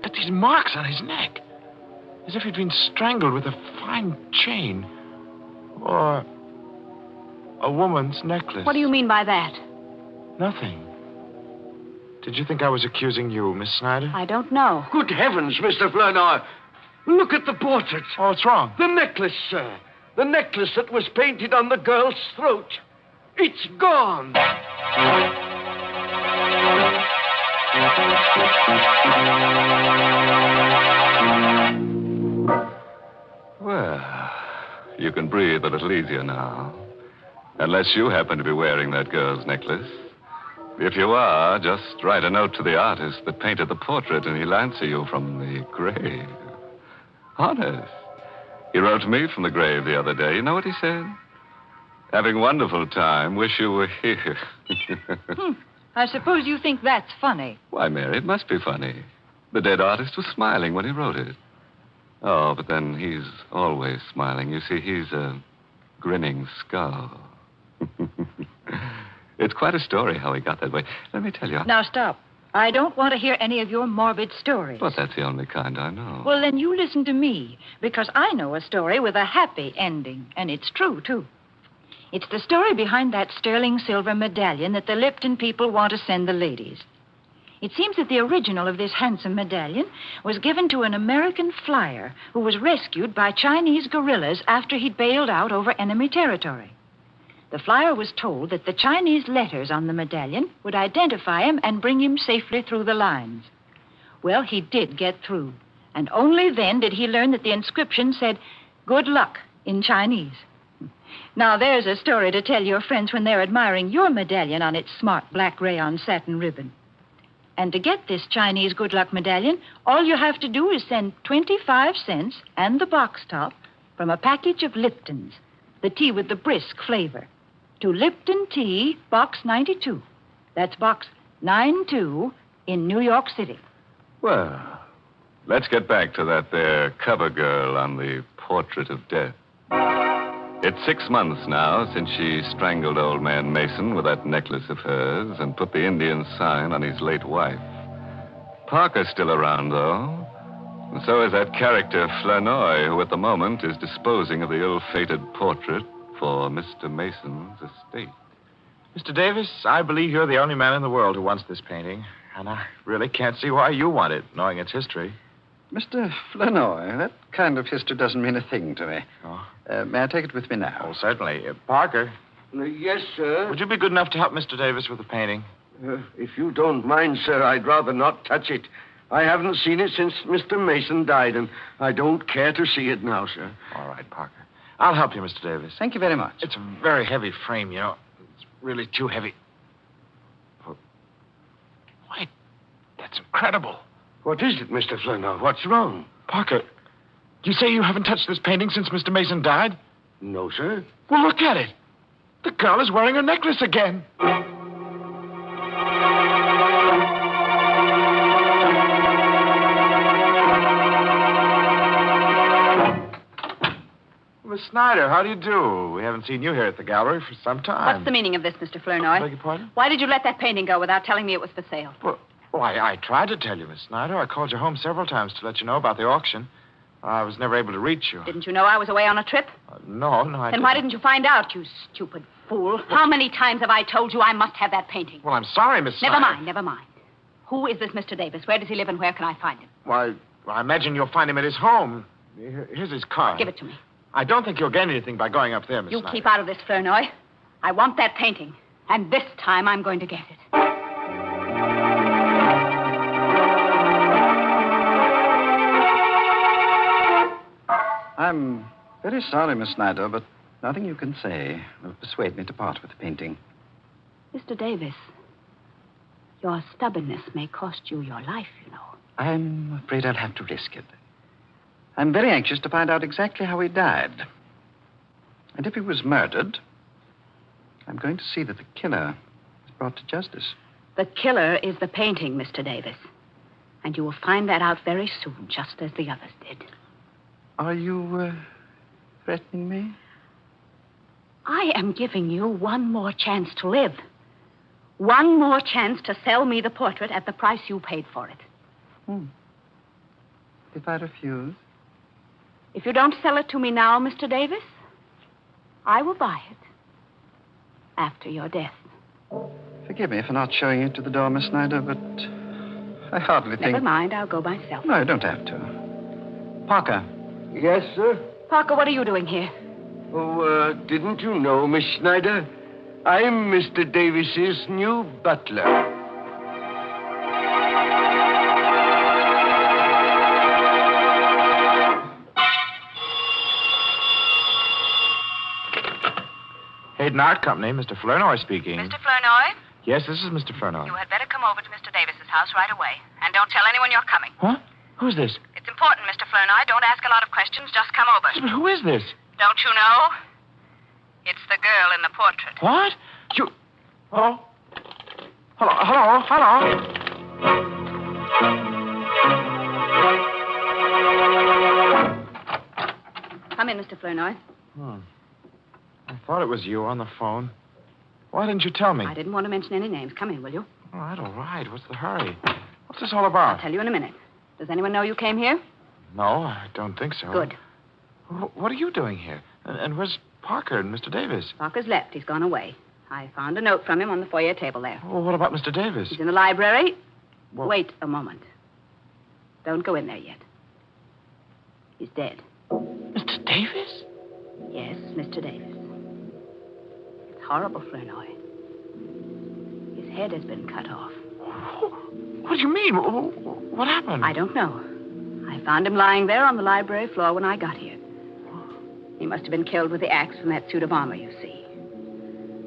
at these marks on his neck. As if he'd been strangled with a fine chain. Or a woman's necklace. What do you mean by that? Nothing. Did you think I was accusing you, Miss Snyder? I don't know. Good heavens, Mr. Flournoy. Look at the portrait. Oh, what's wrong? The necklace, sir. The necklace that was painted on the girl's throat. It's gone. Well, you can breathe a little easier now. Unless you happen to be wearing that girl's necklace. If you are, just write a note to the artist that painted the portrait and he'll answer you from the grave. Honest. He wrote to me from the grave the other day. You know what he said? Having a wonderful time. Wish you were here. I suppose you think that's funny. Why, Mary, it must be funny. The dead artist was smiling when he wrote it. Oh, but then he's always smiling. You see, he's a grinning skull. It's quite a story how he got that way. Let me tell you. Now, stop. I don't want to hear any of your morbid stories. But that's the only kind I know. Well, then you listen to me, because I know a story with a happy ending, and it's true, too. It's the story behind that sterling silver medallion that the Lipton people want to send the ladies. It seems that the original of this handsome medallion was given to an American flyer who was rescued by Chinese guerrillas after he'd bailed out over enemy territory. The flyer was told that the Chinese letters on the medallion would identify him and bring him safely through the lines. Well, he did get through, and only then did he learn that the inscription said, "Good luck," in Chinese. Now, there's a story to tell your friends when they're admiring your medallion on its smart black rayon satin ribbon. And to get this Chinese good luck medallion, all you have to do is send 25 cents and the box top from a package of Lipton's, the tea with the brisk flavor, to Lipton Tea, Box 92. That's Box 92 in New York City. Well, let's get back to that there cover girl on the Portrait of Death. It's 6 months now since she strangled old man Mason with that necklace of hers and put the Indian sign on his late wife. Parker's still around, though. And so is that character Flanoy, who at the moment is disposing of the ill-fated portrait for Mr. Mason's estate. Mr. Davis, I believe you're the only man in the world who wants this painting, and I really can't see why you want it, knowing its history. Mr. Flanoy, that kind of history doesn't mean a thing to me. Oh. May I take it with me now? Oh, certainly. Parker. Yes, sir. Would you be good enough to help Mr. Davis with the painting? If you don't mind, sir, I'd rather not touch it. I haven't seen it since Mr. Mason died, and I don't care to see it now, sir. All right, Parker. I'll help you, Mr. Davis. Thank you very much. It's a very heavy frame, you know. It's really too heavy. Why, that's incredible. What is it, Mr. Flanoy? What's wrong? Parker, you say you haven't touched this painting since Mr. Mason died? No, sir. Well, look at it. The girl is wearing her necklace again. Miss Snyder, how do you do? We haven't seen you here at the gallery for some time. What's the meaning of this, Mr. Flanoy? Beg your pardon? Why did you let that painting go without telling me it was for sale? Well, I tried to tell you, Miss Snyder. I called you home several times to let you know about the auction. I was never able to reach you. Didn't you know I was away on a trip? No, I Then didn't. why didn't you find out, you stupid fool? How many times have I told you I must have that painting? Well, I'm sorry, Miss Snyder. Never mind. Who is this Mr. Davis? Where does he live and where can I find him? Why, I imagine you'll find him at his home. Here's his card. Give it to me. I don't think you'll gain anything by going up there, Miss You Snyder. keep out of this, Flanoy. I want that painting. And this time I'm going to get it. I'm very sorry, Miss Snyder, but nothing you can say will persuade me to part with the painting. Mr. Davis, your stubbornness may cost you your life, you know. I'm afraid I'll have to risk it. I'm very anxious to find out exactly how he died. And if he was murdered, I'm going to see that the killer is brought to justice. The killer is the painting, Mr. Davis. And you will find that out very soon, just as the others did. Are you threatening me? I am giving you one more chance to live. One more chance to sell me the portrait at the price you paid for it. If I refuse? If you don't sell it to me now, Mr. Davis, I will buy it after your death. Forgive me for not showing you to the door, Miss Snyder, but I hardly think... Never mind, I'll go myself. No, you don't have to. Parker. Yes, sir? Parker, what are you doing here? Oh, didn't you know, Miss Snyder? I'm Mr. Davis's new butler. Hayden Art Company, Mr. Flanoy speaking. Mr. Flanoy? Yes, this is Mr. Flanoy. You had better come over to Mr. Davis's house right away. And don't tell anyone you're coming. Huh? Who's this? It's important, Mr. Flanoy. Don't ask a lot of questions. Just come over. But who is this? Don't you know? It's the girl in the portrait. What? You... Hello? Hello? Come in, Mr. Flanoy. I thought it was you on the phone. Why didn't you tell me? I didn't want to mention any names. Come in, will you? All right. What's the hurry? What's this all about? I'll tell you in a minute. Does anyone know you came here? No, I don't think so. Good. What are you doing here? And where's Parker and Mr. Davis? Parker's left. He's gone away. I found a note from him on the foyer table there. Well, what about Mr. Davis? He's in the library. Well- Wait a moment. Don't go in there yet. He's dead. Mr. Davis? Yes, Mr. Davis. It's horrible, Flournoy. His head has been cut off. What do you mean? What happened? I don't know. I found him lying there on the library floor when I got here. He must have been killed with the axe from that suit of armor, you see.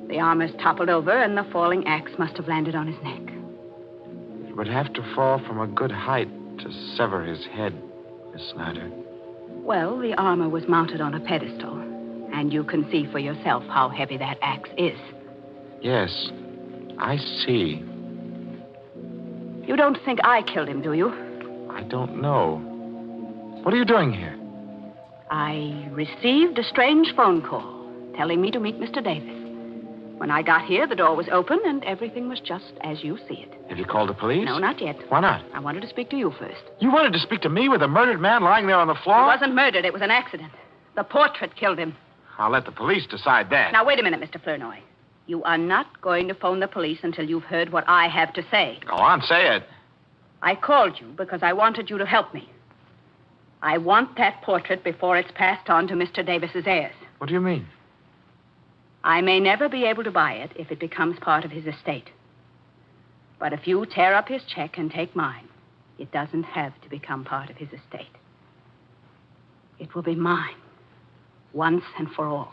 The armor's toppled over, and the falling axe must have landed on his neck. It would have to fall from a good height to sever his head, Miss Snyder. Well, the armor was mounted on a pedestal, and you can see for yourself how heavy that axe is. Yes, I see. You don't think I killed him, do you? I don't know. What are you doing here? I received a strange phone call telling me to meet Mr. Davis. When I got here, the door was open, and everything was just as you see it. Have you called the police? No, not yet. Why not? I wanted to speak to you first. You wanted to speak to me with a murdered man lying there on the floor? It wasn't murdered. It was an accident. The portrait killed him. I'll let the police decide that. Now, wait a minute, Mr. Flournoy. You are not going to phone the police until you've heard what I have to say. Go on, say it. I called you because I wanted you to help me. I want that portrait before it's passed on to Mr. Davis's heirs. What do you mean? I may never be able to buy it if it becomes part of his estate. But if you tear up his check and take mine, it doesn't have to become part of his estate. It will be mine, once and for all.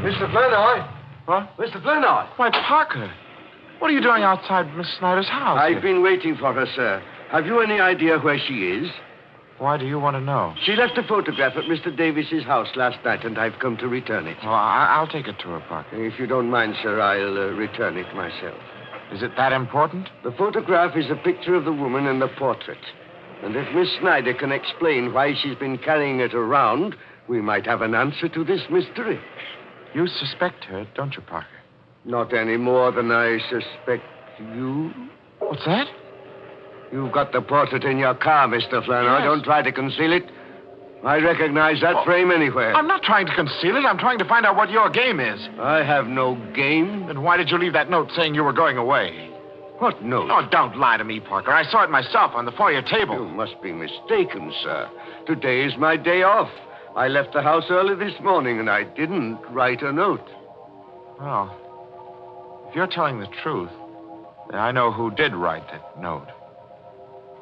Mr. Flournoy? What? Mr. Flournoy? Why, Parker. What are you doing outside Miss Snyder's house? I've been waiting for her, sir. Have you any idea where she is? Why do you want to know? She left a photograph at Mr. Davis's house last night, and I've come to return it. Well, I'll take it to her, Parker. If you don't mind, sir, I'll return it myself. Is it that important? The photograph is a picture of the woman and the portrait. And if Miss Snyder can explain why she's been carrying it around, we might have an answer to this mystery. You suspect her, don't you, Parker? Not any more than I suspect you. What's that? You've got the portrait in your car, Mr. Flournoy. Yes. Don't try to conceal it. I recognize that frame anywhere. I'm not trying to conceal it. I'm trying to find out what your game is. I have no game. Then why did you leave that note saying you were going away? What note? Oh, don't lie to me, Parker. I saw it myself on the foyer table. You must be mistaken, sir. Today is my day off. I left the house early this morning, and I didn't write a note. Well, if you're telling the truth, then I know who did write that note.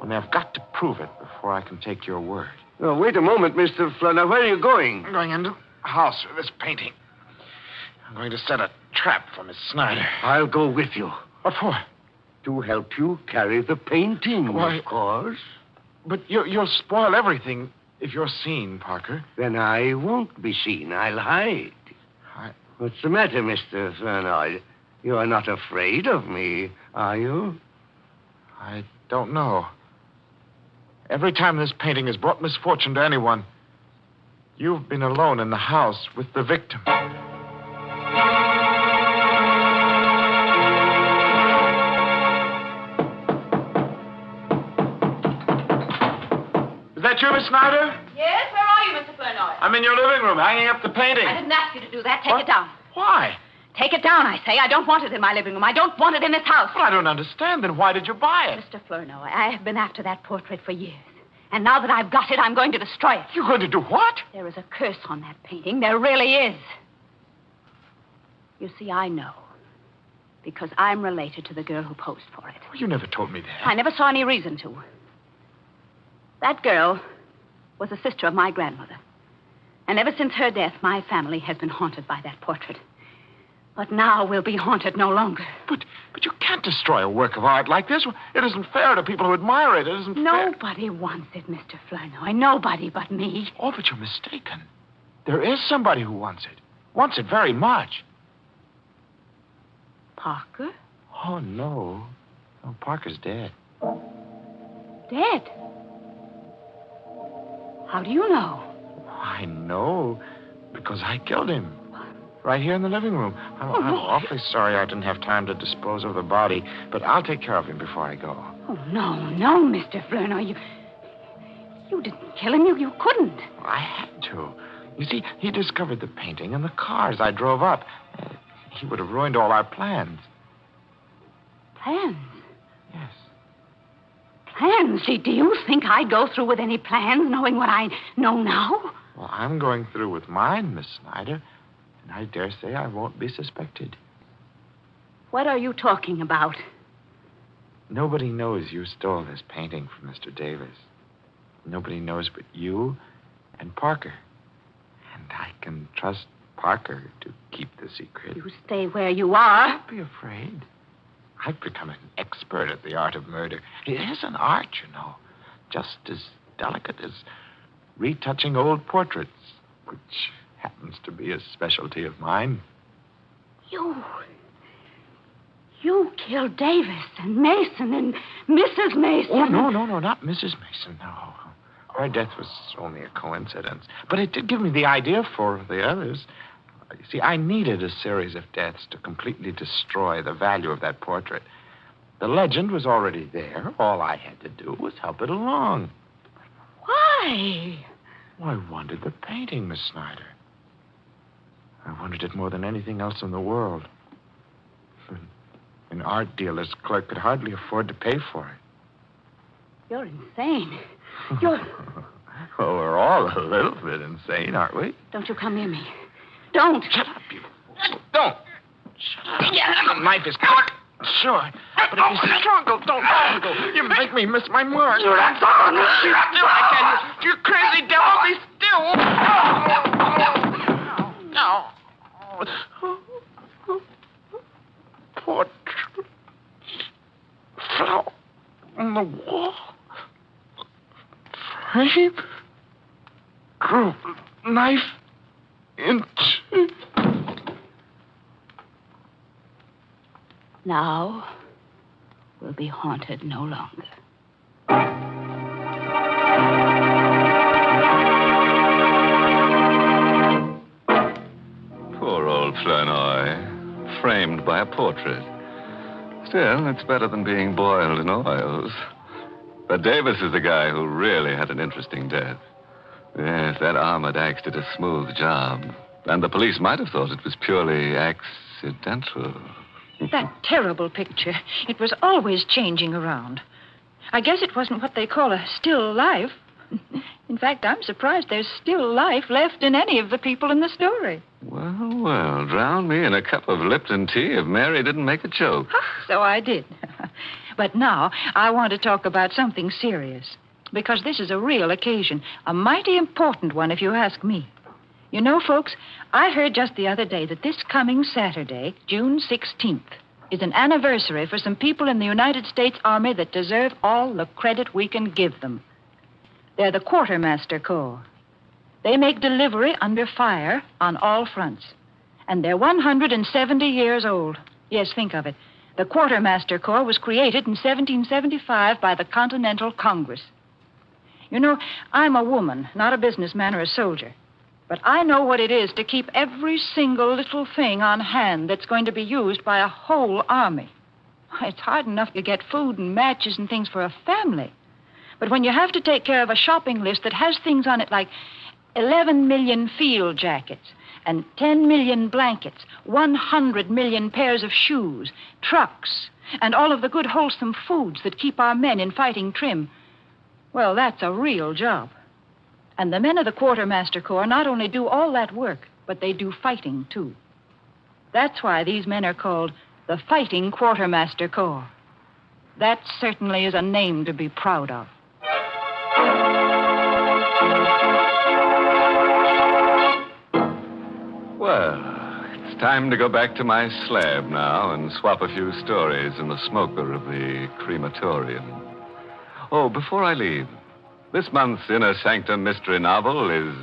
Only I've got to prove it before I can take your word. Oh, wait a moment, Mr. Flournoy. Where are you going? I'm going into the house for this painting. I'm going to set a trap for Miss Snyder. I'll go with you. What for? To help you carry the painting, Why? Of course. But you'll spoil everything if you're seen, Parker. Then I won't be seen. I'll hide. What's the matter, Mr. Flournoy? You are not afraid of me, are you? I don't know. Every time this painting has brought misfortune to anyone, you've been alone in the house with the victim. Is that you, Miss Snyder? Yes, where are you, Mr. Flournoy? I'm in your living room, hanging up the painting. I didn't ask you to do that. Take it down. Why? Take it down, I say. I don't want it in my living room. I don't want it in this house. Well, I don't understand. Then why did you buy it? Mr. Flournoy, I have been after that portrait for years. And now that I've got it, I'm going to destroy it. You're going to do what? There is a curse on that painting. There really is. You see, I know. Because I'm related to the girl who posed for it. Well, you never told me that. I never saw any reason to. That girl was a sister of my grandmother. And ever since her death, my family has been haunted by that portrait. But now we'll be haunted no longer. But you can't destroy a work of art like this. It isn't fair to people who admire it. It isn't fair. Nobody wants it, Mr. Flournoy. Nobody but me. Oh, but you're mistaken. There is somebody who wants it. Wants it very much. Parker? Oh, no. No, Parker's dead. Dead? How do you know? I know because I killed him. Right here in the living room. I'm awfully sorry I didn't have time to dispose of the body, but I'll take care of him before I go. Oh, no, Mr. Flerner. You didn't kill him. You couldn't. I had to. You see, he discovered the painting and the cars I drove up. He would have ruined all our plans. Plans? Yes. Plans? Do you think I'd go through with any plans knowing what I know now? Well, I'm going through with mine, Miss Snyder. And I dare say I won't be suspected. What are you talking about? Nobody knows you stole this painting from Mr. Davis. Nobody knows but you and Parker. And I can trust Parker to keep the secret. You stay where you are. Don't be afraid. I've become an expert at the art of murder. It is an art, you know, just as delicate as retouching old portraits, which happens to be a specialty of mine. You killed Davis and Mason and Mrs. Mason. Oh, no, not Mrs. Mason, no. Her death was only a coincidence. But it did give me the idea for the others. You see, I needed a series of deaths to completely destroy the value of that portrait. The legend was already there. All I had to do was help it along. Why? Well, I wanted the painting, Miss Snyder. I wanted it more than anything else in the world. An art dealer's clerk could hardly afford to pay for it. You're insane. Well, we're all a little bit insane, aren't we? Don't you come near me. Don't. Shut up, you. Don't. Shut up. Yeah. The knife is cut. Sure. But if you struggle, don't struggle. You make me miss my mark. You're not on. Still, I can. You crazy devil, be still. No. Portrait. Flower on the wall. Frame. Grew knife into. Now we'll be haunted no longer. Poor old Flournoy. Framed by a portrait. Still, it's better than being boiled in oils. But Davis is the guy who really had an interesting death. Yes, that armored axe did a smooth job. And the police might have thought it was purely accidental. That terrible picture. It was always changing around. I guess it wasn't what they call a still life. In fact, I'm surprised there's still life left in any of the people in the story. Well, drown me in a cup of Lipton tea if Mary didn't make a joke. So I did. But now I want to talk about something serious. Because this is a real occasion. A mighty important one, if you ask me. You know, folks, I heard just the other day that this coming Saturday, June 16th, is an anniversary for some people in the United States Army that deserve all the credit we can give them. They're the Quartermaster Corps. They make delivery under fire on all fronts. And they're 170 years old. Yes, think of it. The Quartermaster Corps was created in 1775 by the Continental Congress. You know, I'm a woman, not a businessman or a soldier. But I know what it is to keep every single little thing on hand that's going to be used by a whole army. It's hard enough to get food and matches and things for a family. But when you have to take care of a shopping list that has things on it like 11 million field jackets and 10 million blankets, 100 million pairs of shoes, trucks, and all of the good wholesome foods that keep our men in fighting trim, well, that's a real job. And the men of the Quartermaster Corps not only do all that work, but they do fighting, too. That's why these men are called the Fighting Quartermaster Corps. That certainly is a name to be proud of. Well, it's time to go back to my slab now and swap a few stories in the smoker of the crematorium. Oh, before I leave, this month's Inner Sanctum mystery novel is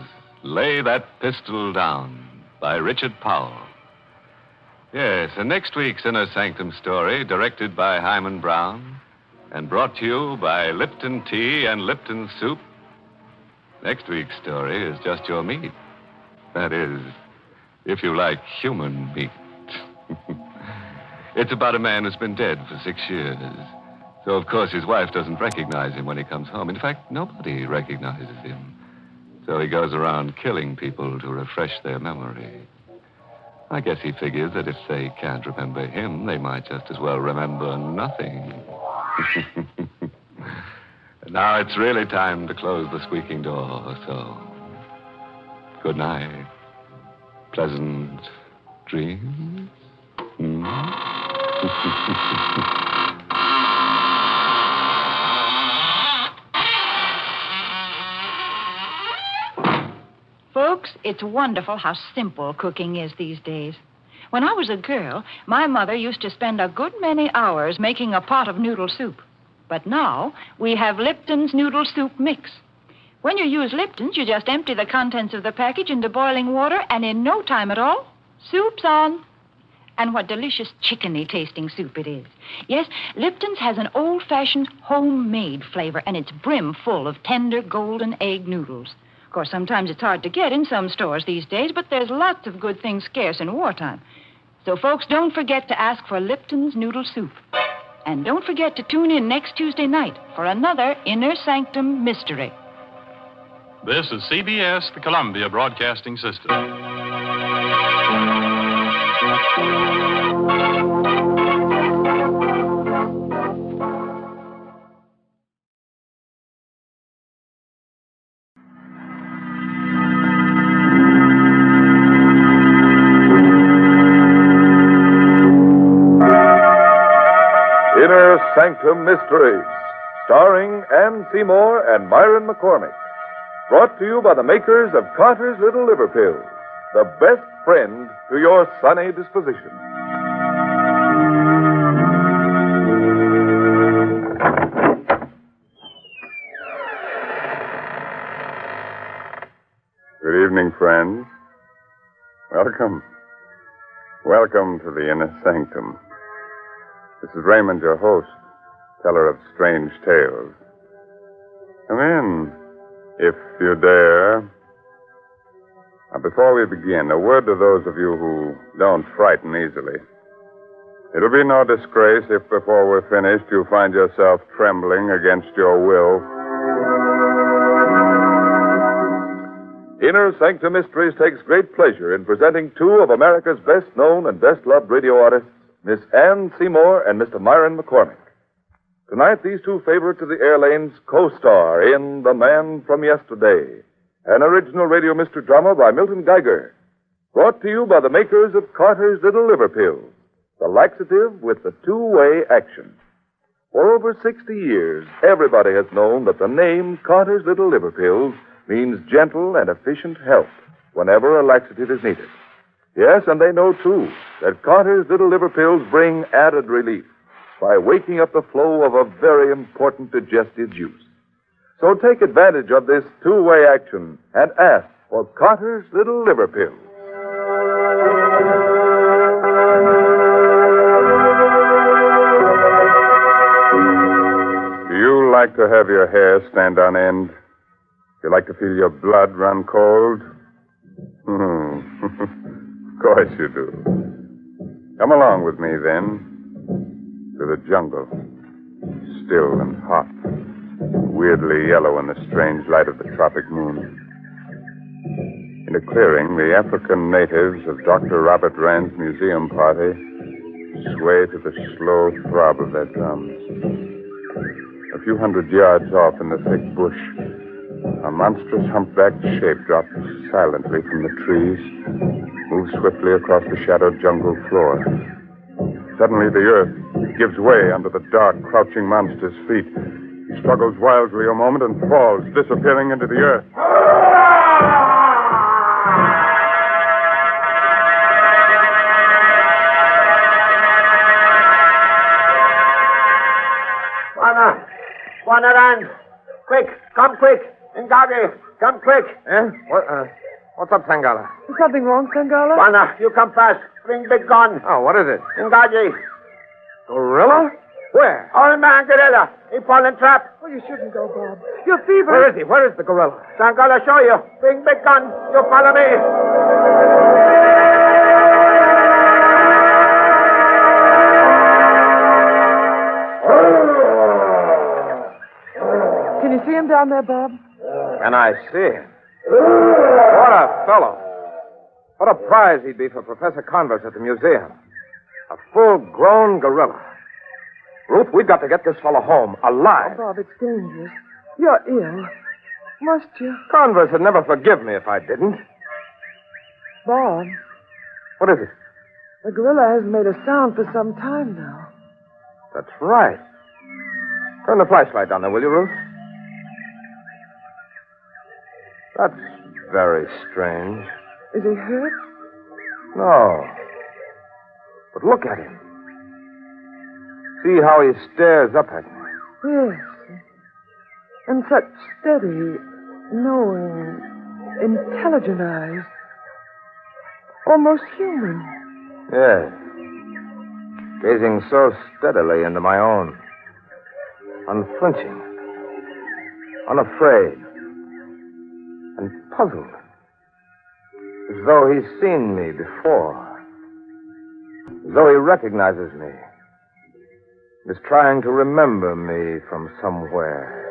Lay That Pistol Down by Richard Powell. Yes, and next week's Inner Sanctum story, directed by Hyman Brown, and brought to you by Lipton Tea and Lipton Soup. Next week's story is just your meat. That is, if you like human meat. It's about a man who's been dead for 6 years. So, of course, his wife doesn't recognize him when he comes home. In fact, nobody recognizes him. So he goes around killing people to refresh their memory. I guess he figures that if they can't remember him, they might just as well remember nothing. Now it's really time to close the squeaking door, so good night. Pleasant dreams. Folks, it's wonderful how simple cooking is these days. When I was a girl, my mother used to spend a good many hours making a pot of noodle soup. But now, we have Lipton's noodle soup mix. When you use Lipton's, you just empty the contents of the package into boiling water, and in no time at all, soup's on. And what delicious chickeny-tasting soup it is. Yes, Lipton's has an old-fashioned homemade flavor, and it's brim full of tender golden egg noodles. Of course, sometimes it's hard to get in some stores these days, but there's lots of good things scarce in wartime. So, folks, don't forget to ask for Lipton's noodle soup. And don't forget to tune in next Tuesday night for another Inner Sanctum mystery. This is CBS, the Columbia Broadcasting System. Inner Sanctum Mysteries, starring Ann Seymour and Myron McCormick. Brought to you by the makers of Carter's Little Liver Pills, the best friend to your sunny disposition. Good evening, friends. Welcome. Welcome to the Inner Sanctum. This is Raymond, your host, teller of strange tales. Come in, if you dare. Now, before we begin, a word to those of you who don't frighten easily. It'll be no disgrace if before we're finished you find yourself trembling against your will. Inner Sanctum Mysteries takes great pleasure in presenting two of America's best-known and best-loved radio artists, Miss Ann Seymour and Mr. Myron McCormick. Tonight, these two favorites of the air lanes co-star in The Man from Yesterday, an original radio mystery drama by Milton Geiger, brought to you by the makers of Carter's Little Liver Pills, the laxative with the two-way action. For over 60 years, everybody has known that the name Carter's Little Liver Pills means gentle and efficient help whenever a laxative is needed. Yes, and they know, too, that Carter's Little Liver Pills bring added relief by waking up the flow of a very important digestive juice. So take advantage of this two-way action and ask for Carter's Little Liver Pills. Do you like to have your hair stand on end? Do you like to feel your blood run cold? Of course you do. Come along with me, then, to the jungle. Still and hot. Weirdly yellow in the strange light of the tropic moon. In a clearing, the African natives of Dr. Robert Rand's museum party sway to the slow throb of their drums. A few hundred yards off in the thick bush, a monstrous humpbacked shape drops silently from the trees, moves swiftly across the shadowed jungle floor. Suddenly, the earth gives way under the dark, crouching monster's feet. He struggles wildly a moment and falls, disappearing into the earth. Wanna run? Quick, come quick. Ngagi, come quick. Eh? What's up, Tangala? Is something wrong, Tangala? Wana, you come fast. Bring big gun. Oh, what is it? Ngagi. Gorilla? Where? Old man gorilla. He fallen trap. Oh, you shouldn't go, Bob. You're feverish. Where is he? Where is the gorilla? Sangala show you. Bring big gun. You follow me. Can you see him down there, Bob? Can I see him? What a fellow. What a prize he'd be for Professor Converse at the museum. A full-grown gorilla. Ruth, we've got to get this fellow home, alive. Oh, Bob, it's dangerous. You're ill. Must you? Converse would never forgive me if I didn't. Bob, What is it? the gorilla hasn't made a sound for some time now. That's right. Turn the flashlight down there, will you, Ruth? That's very strange. Is he hurt? No. But look at him. See how he stares up at me. Yes. And such steady, knowing, intelligent eyes. Almost human. Yes. Gazing so steadily into my own. Unflinching. Unafraid. And puzzled. As though he's seen me before. As though he recognizes me. Is trying to remember me from somewhere.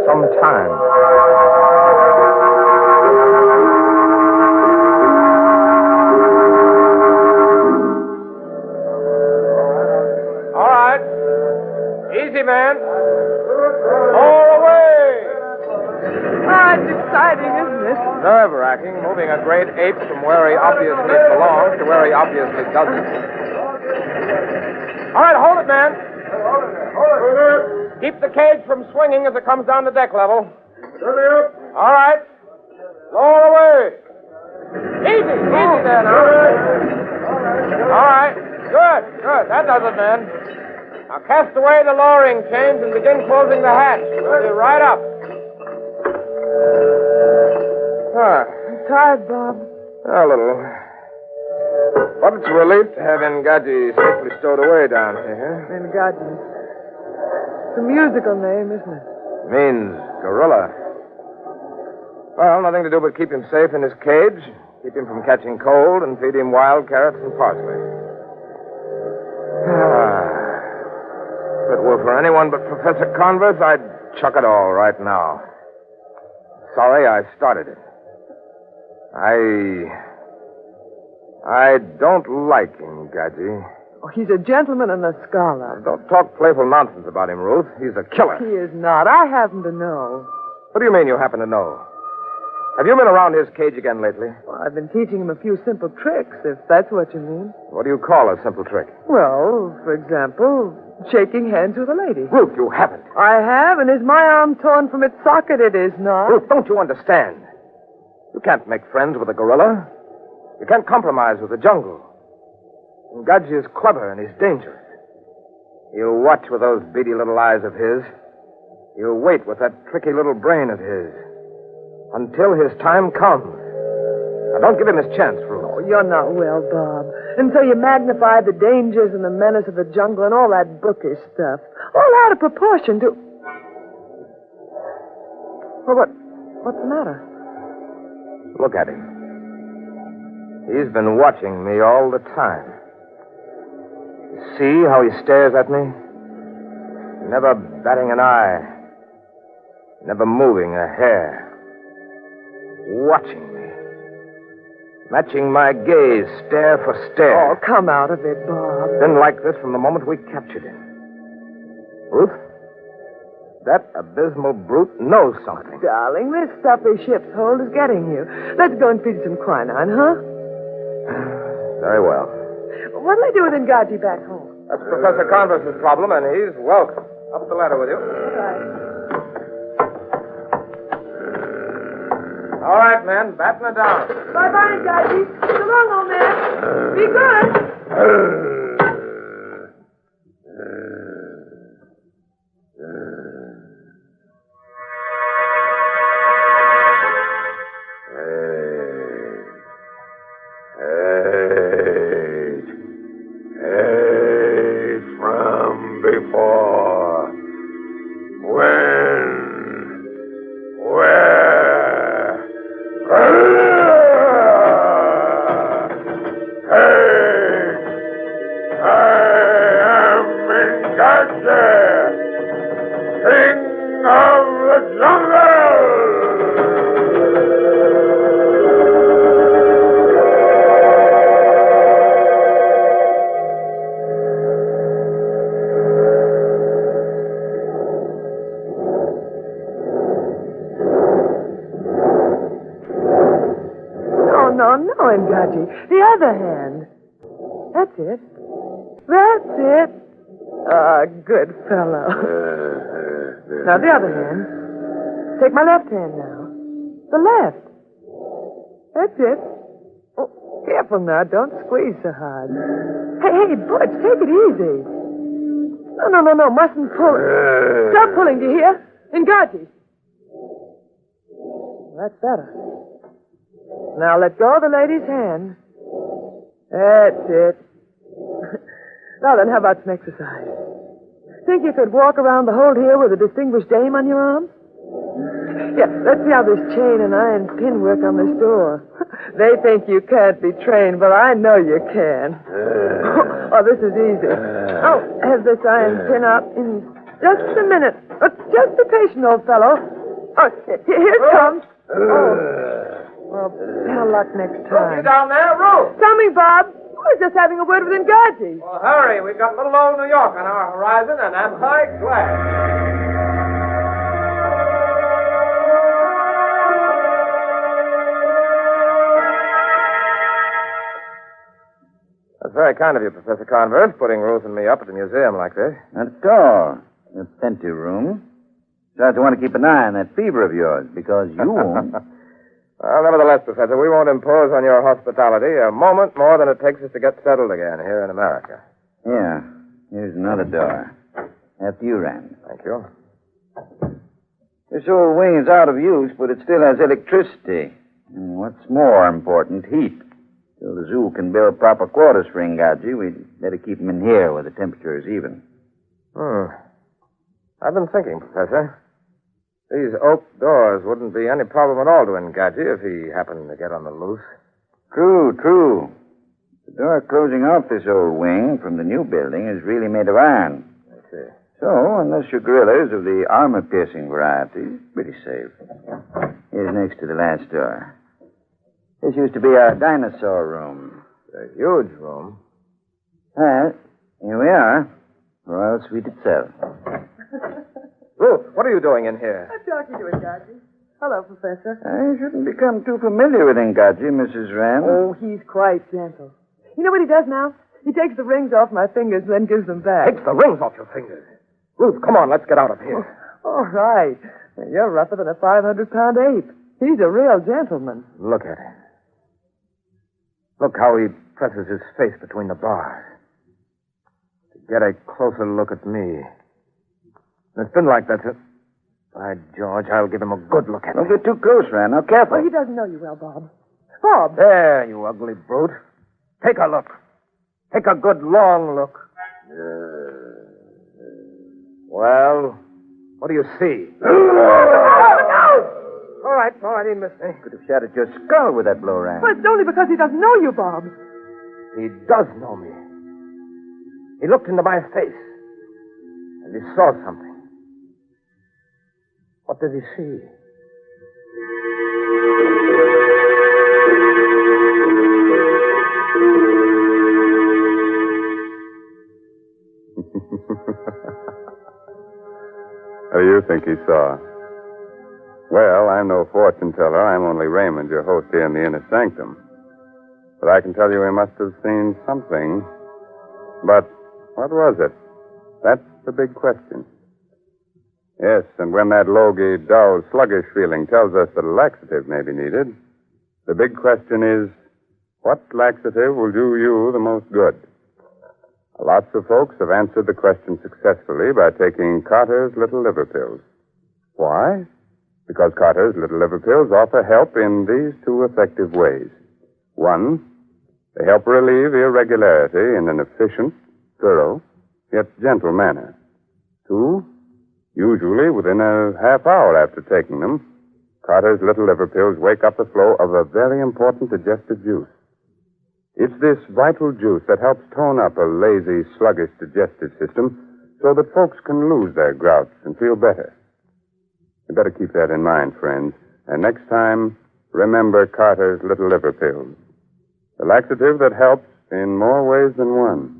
Sometime. All right. Easy, man. All the way. Ah, it's exciting, isn't it? Nerve-wracking, moving a great ape from where he obviously belongs to where he obviously doesn't. All right, hold it, man. Keep the cage from swinging as it comes down to deck level. All right. Lower away. Easy there now. All right. Good. That does it, man. Now cast away the lowering chains and begin closing the hatch. We'll be right up. I'm tired, Bob. A little. But it's a relief to have Ngaji safely stowed away down here. Ngaji. It's a musical name, isn't it? Means gorilla. Well, nothing to do but keep him safe in his cage, keep him from catching cold, and feed him wild carrots and parsley. If it were for anyone but Professor Converse, I'd chuck it all right now. Sorry I started it. I don't like him, Gadji. Oh, he's a gentleman and a scholar. Don't talk playful nonsense about him, Ruth. He's a killer. He is not. I happen to know. What do you mean you happen to know? Have you been around his cage again lately? Well, I've been teaching him a few simple tricks, if that's what you mean. What do you call a simple trick? Well, for example, shaking hands with a lady. Ruth, you haven't. I have, and is my arm torn from its socket? It is not. Ruth, don't you understand? You can't make friends with a gorilla. You can't compromise with the jungle. And Gadji is clever and he's dangerous. He'll watch with those beady little eyes of his. He'll wait with that tricky little brain of his. Until his time comes. Now, don't give him his chance, Ruth. Oh, you're not well, Bob. And so you magnify the dangers and the menace of the jungle and all that bookish stuff. All out of proportion to... Well, what's the matter? Look at him. He's been watching me all the time. See how he stares at me? Never batting an eye. Never moving a hair. Watching me. Matching my gaze, stare for stare. Oh, come out of it, Bob. Been like this from the moment we captured him. Ruth, that abysmal brute knows something. Darling, this stuffy ship's hold is getting you. Let's go and feed some quinine, huh? Very well. What'll I do with Ngaji back home? That's Professor Converse's problem, and he's welcome. Up the ladder with you. All right, man. Batten it down. Bye-bye, Ngaji. So long, old man. Be good. Hey, from Engadji. The other hand. That's it. That's it. Ah, good fellow. Now, the other hand. Take my left hand now. The left. That's it. Oh, careful now. Don't squeeze so hard. Hey, Butch, take it easy. No. Mustn't pull. Stop pulling, do you hear? Engadji. That's better. Now let go of the lady's hand. That's it. Now then, how about some exercise? Think you could walk around the hold here with a distinguished dame on your arm? Yeah, let's see how this chain and iron pin work on this door. They think you can't be trained, but I know you can. Oh, this is easy. Oh, have this iron pin up in just a minute. Just be patient, old fellow. Oh, here it comes. Well, better luck next time. You down there, Ruth? Coming, Bob. I was just having a word with Engadji. Well, hurry. We've got little old New York on our horizon, and I'm high glad. That's very kind of you, Professor Converse, putting Ruth and me up at the museum like this. Not at all. It's plenty room. Besides, I want to keep an eye on that fever of yours, because you won't. Well, nevertheless, Professor, we won't impose on your hospitality a moment more than it takes us to get settled again here in America. Yeah. Here's another door. After you, Rand. Thank you. This old wing is out of use, but it still has electricity. And what's more important, heat. Till the zoo can build proper quarters for Engadji, we'd better keep him in here where the temperature is even. I've been thinking, Professor. These oak doors wouldn't be any problem at all to Engadji if he happened to get on the loose. True. The door closing off this old wing from the new building is really made of iron. I see. So, unless your gorilla is of the armor-piercing variety, it's pretty safe. Here's next to the last door. This used to be our dinosaur room. A huge room. Well, here we are. Royal Suite itself. Ruth, what are you doing in here? I'm talking to Engadji. Hello, Professor. I shouldn't become too familiar with Engadji, Mrs. Rand. Oh, he's quite gentle. You know what he does now? He takes the rings off my fingers and then gives them back. Takes the rings off your fingers. Ruth, come on, let's get out of here. All right. You're rougher than a 500-pound ape. He's a real gentleman. Look at him. Look how he presses his face between the bars. To get a closer look at me. It's been like that. By George, I'll give him a good look at Don't me. get too close, Rand. Now, careful. Well, he doesn't know you well, Bob. Bob! There, you ugly brute. Take a look. Take a good, long look. Well, what do you see? All right, he missed me. Could have shattered your skull with that blow, Rand. Well, it's only because he doesn't know you, Bob. He does know me. He looked into my face, and he saw something. What did he see? What do you think he saw? Well, I'm no fortune teller. I'm only Raymond, your host here in the Inner Sanctum. But I can tell you he must have seen something. But what was it? That's the big question. Yes, and when that logy, dull, sluggish feeling tells us that a laxative may be needed, the big question is, what laxative will do you the most good? Lots of folks have answered the question successfully by taking Carter's Little Liver Pills. Why? Because Carter's Little Liver Pills offer help in these two effective ways. One, they help relieve irregularity in an efficient, thorough, yet gentle manner. Two, usually within a half hour after taking them, Carter's Little Liver Pills wake up the flow of a very important digestive juice. It's this vital juice that helps tone up a lazy, sluggish digestive system so that folks can lose their grouch and feel better. You better keep that in mind, friends. And next time, remember Carter's Little Liver Pills. The laxative that helps in more ways than one.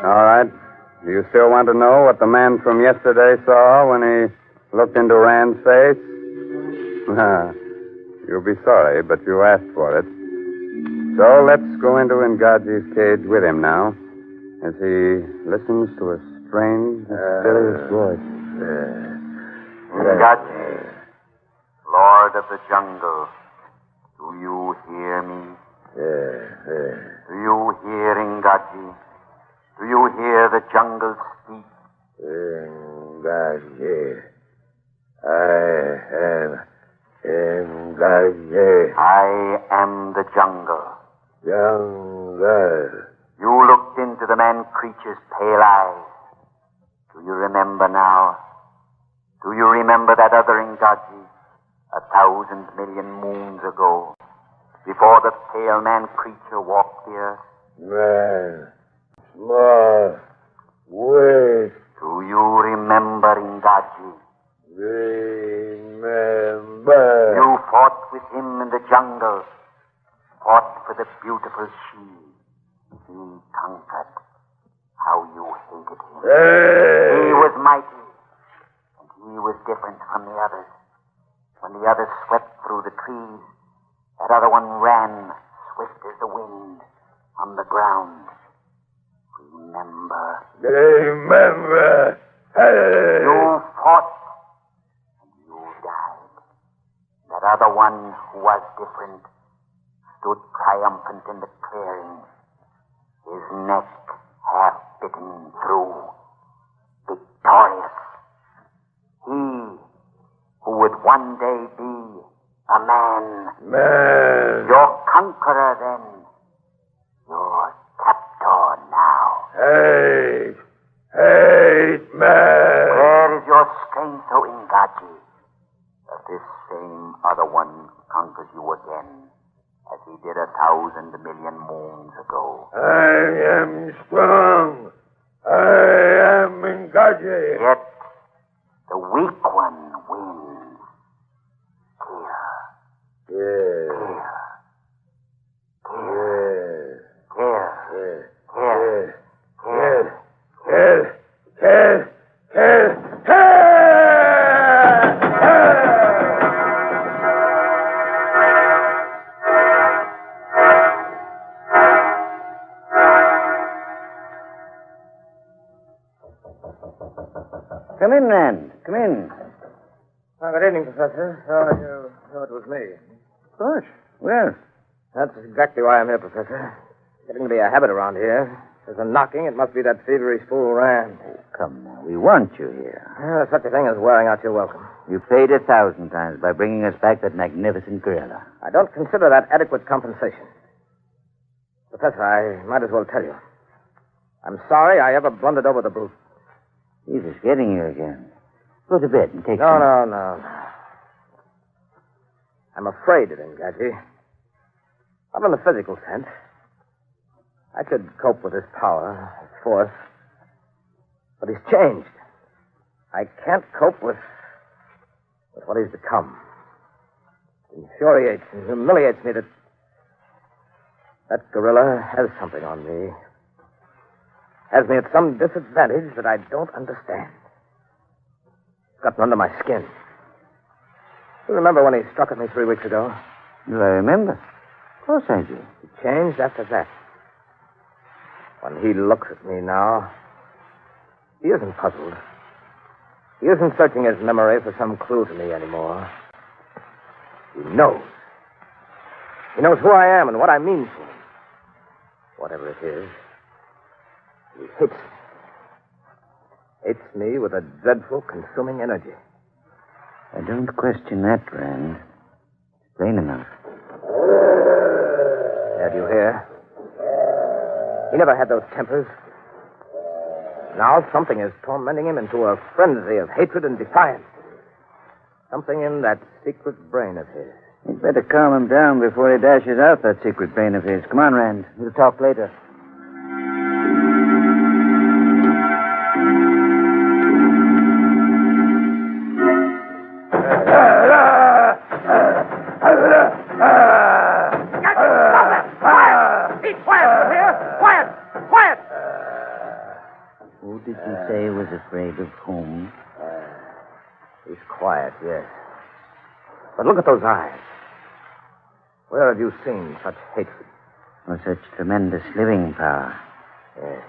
All right. Do you still want to know what the man from yesterday saw when he Looked into Rand's face? You'll be sorry, but you asked for it. So let's go into Ngaji's cage with him now, as he listens to a strange, mysterious voice. Ngaji, Lord of the Jungle, do you hear me? Do you hear, Ngaji? Do you hear the jungle speak? Ngaji, I am Ngaji. I am the jungle. Jungle. You looked into the man-creature's pale eyes. Do you remember now? Do you remember that other Ngaji 1,000 million moons ago, before the pale man-creature walked the earth? Man, small, wait. Do you remember, Ngaji? Remember. You fought with him in the jungle, fought for the beautiful she. He conquered. How you hated him. Hey. He was mighty, and he was different from the others. When the others swept through the trees, that other one ran, swift as the wind, on the ground. Remember. Remember. Hey. You fought, and you died. That other one who was different stood triumphant in the clearing, his neck half bitten through, victorious. He who would one day be a man. Man. Your conqueror then. Your captor now. Hate. Hate, man. Where is your strength, O Ngaji? That this same other one conquers you again, as he did 1,000 million moons ago. I am strong. I am Ngaji. Yet the weak one wins. Here. Come in, Rand. Come in. Oh, good evening, Professor. Oh, you know it was me. Of course. Well, That's exactly why I'm here, Professor. Getting to be a habit around here. If there's a knocking, it must be that feverish fool Rand. come now. We want you here. There's such a thing as wearing out your welcome. You paid 1,000 times by bringing us back that magnificent gorilla. I don't consider that adequate compensation. Professor, I might as well tell you. I'm sorry I ever blundered over the brute. He's just getting you again. Go to bed and take No. some... I'm afraid of him, Gadget. Not in the physical sense. I could cope with his power, his force. But he's changed. I can't cope with what he's become. It infuriates and humiliates me that gorilla has something on me. Has me at some disadvantage that I don't understand. It's gotten under my skin. You remember when he struck at me 3 weeks ago? Do I remember? Of course I do. He changed after that. When he looks at me now, he isn't puzzled. He isn't searching his memory for some clue to me anymore. He knows. He knows who I am and what I mean to him. Whatever it is, he hates me. Hates me with a dreadful, consuming energy. I don't question that, Rand. It's plain enough. Have you hear? He never had those tempers. Now something is tormenting him into a frenzy of hatred and defiance. Something in that secret brain of his. You'd better calm him down before he dashes out that secret brain of his. Come on, Rand. We'll talk later. Who did you say was afraid of whom? He's quiet, yes. But look at those eyes. Where have you seen such hatred? Or such tremendous living power? Yes.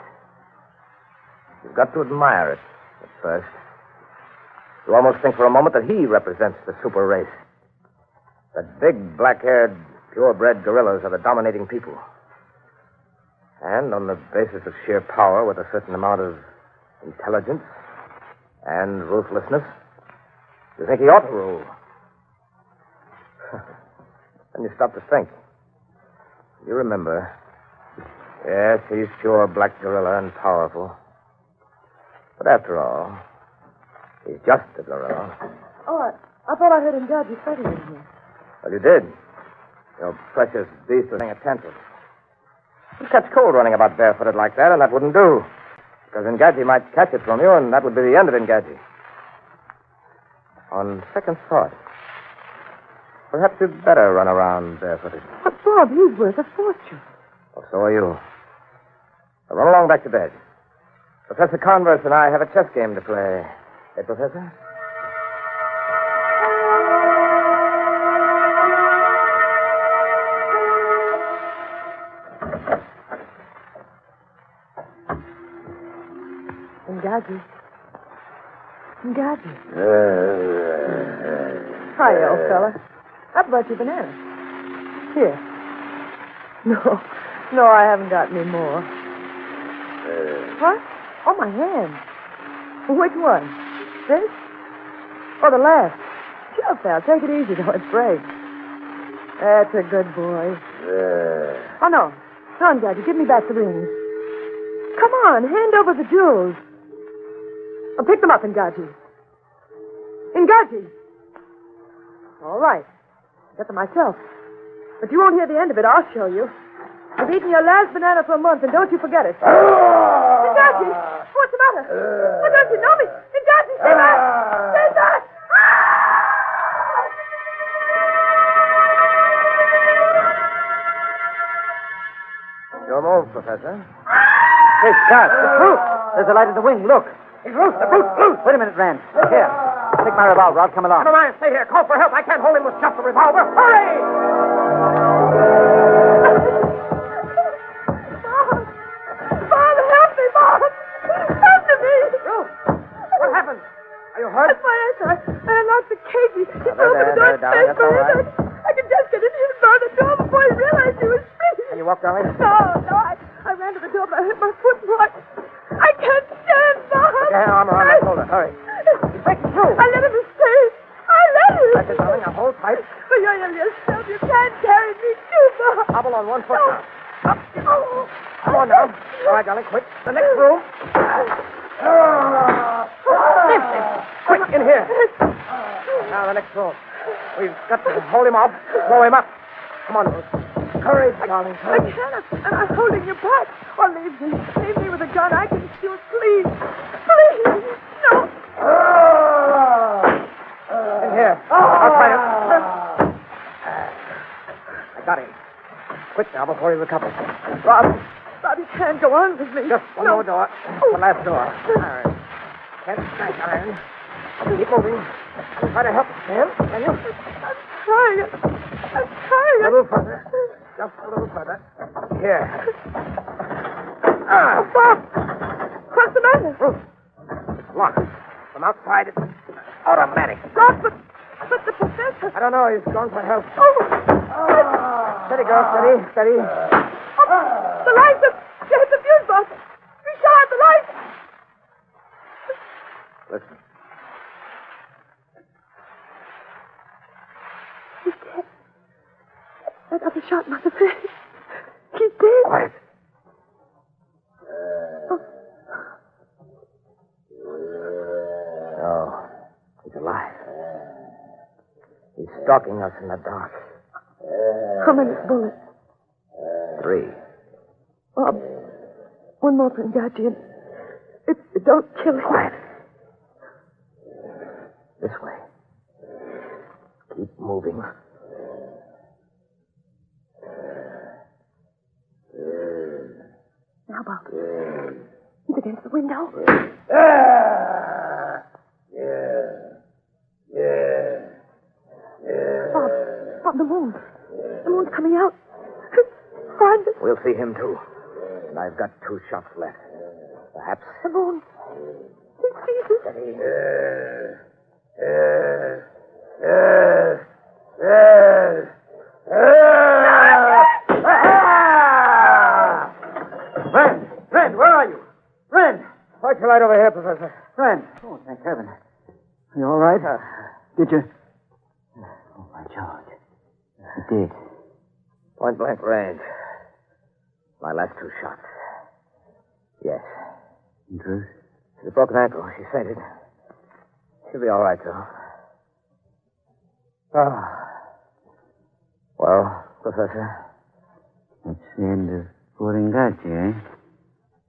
You've got to admire it at first. You almost think for a moment that he represents the super race. That big, black-haired, purebred gorillas are the dominating people. And on the basis of sheer power, with a certain amount of intelligence and ruthlessness, you think he ought to rule. Then you stop to think. You remember. Yes, he's pure black gorilla and powerful. But after all, he's just a gorilla. Oh, I thought I heard him judge. He's fighting in here. Well, you did. Your precious beast was attentive. You'd catch cold running about barefooted like that, and that wouldn't do. Because Engadji might catch it from you, and that would be the end of Engadji. On second thought, perhaps you'd better run around barefooted. But, Bob, he's worth a fortune. Well, so are you. Now run along back to bed. Professor Converse and I have a chess game to play. Hey, Professor? Engadji. Hi, old fella. I brought you bananas. Here. No, I haven't got any more. What? Oh, my hand. Which one? This? Oh, the left. Sure, pal. Take it easy, though. It breaks. That's a good boy. Oh, no. Come on, Gadget. Give me back the rings. Come on. Hand over the jewels. Oh, pick them up, Engadji. Engadji! All right. Get them myself. But you won't hear the end of it. I'll show you. You've eaten your last banana for a month, and don't you forget it. Engadji! What's the matter? Oh, don't you know me? Engadji, stay back! Stay back! Your move, Professor. Hey, Scott, the fruit. There's a light in the wing. Look. It's loose. The fruit's loose. Wait a minute, Rand. Here. Take my revolver. I'll come along. Never mind. Stay here. Call for help. I can't hold him with just a revolver. Hurry! Bob, help me, Bob! Come to me! Ruth, what happened? Are you hurt? That's my answer. I unlocked the cage. He There, opened the door. darling, that's all right. I could just get in here and bar the door before he realized he was free. Can you walk, darling? No, I ran to the door, but I hit my foot and I can't stand, Bob. Put your arm around my shoulder. Hurry. He's breaking through. I let him escape. I let him. That's it, darling. Now hold tight. But you're yourself. You can't carry me too, Bob. Hobble on one foot now. Up. Oh. Come on now. All right, darling, quick. The next room. Quick, in here. Now, the next room. We've got to hold him off, blow him up. Come on, Rose. Courage, darling. I can't. I'm holding you back. Oh, leave me. Leave me with a gun. I can shoot. Please. Please. No. In here. I'll try it. I got him. Quick now, before he recovers. Bob, you can't go on with me. Just one more door. The last door. All right. Can't smash iron. Keep moving. Try to help him, can you? I'm trying. A little further. Just a little further. Here. Bob! What's the matter? Ruth. It's locked. From outside, it's automatic. Bob, but the professor... I don't know. He's gone for help. Oh! Steady, girl. Steady. Steady. Oh, the lights have... They hit the fuse box. We shut out the lights. Listen. He's dead. Another shot must have hit him. He's dead. Quiet. Oh, he's alive. He's stalking us in the dark. How many bullets? 3. Bob, one more for Engadji, and it don't kill him. Quiet. This way. Keep moving. Now, Bob. He's against the window. Yeah. We'll see him, too. And I've got 2 shots left. Perhaps. Simone. Steady. Ren, where are you? Ren! Watch your light over here, Professor. Ren. Oh, thank heaven. Are you all right? Did you? Oh, my George. You did. Point blank range. My last 2 shots. Yes. In truth? She's a broken ankle. She fainted. She'll be all right, though. Well, Professor? That's the end of poor Ngachi, eh?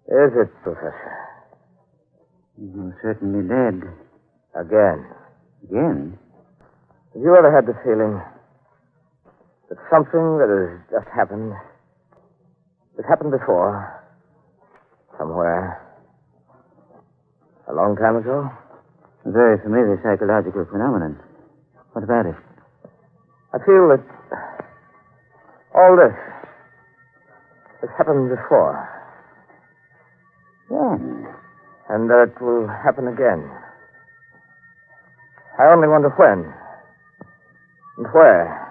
Is it, Professor? You're certainly dead. Again. Again? Have you ever had the feeling that something that has just happened, that happened before, somewhere, a long time ago? A very familiar psychological phenomenon. What about it? I feel that all this has happened before. When? And that it will happen again. I only wonder when. And where.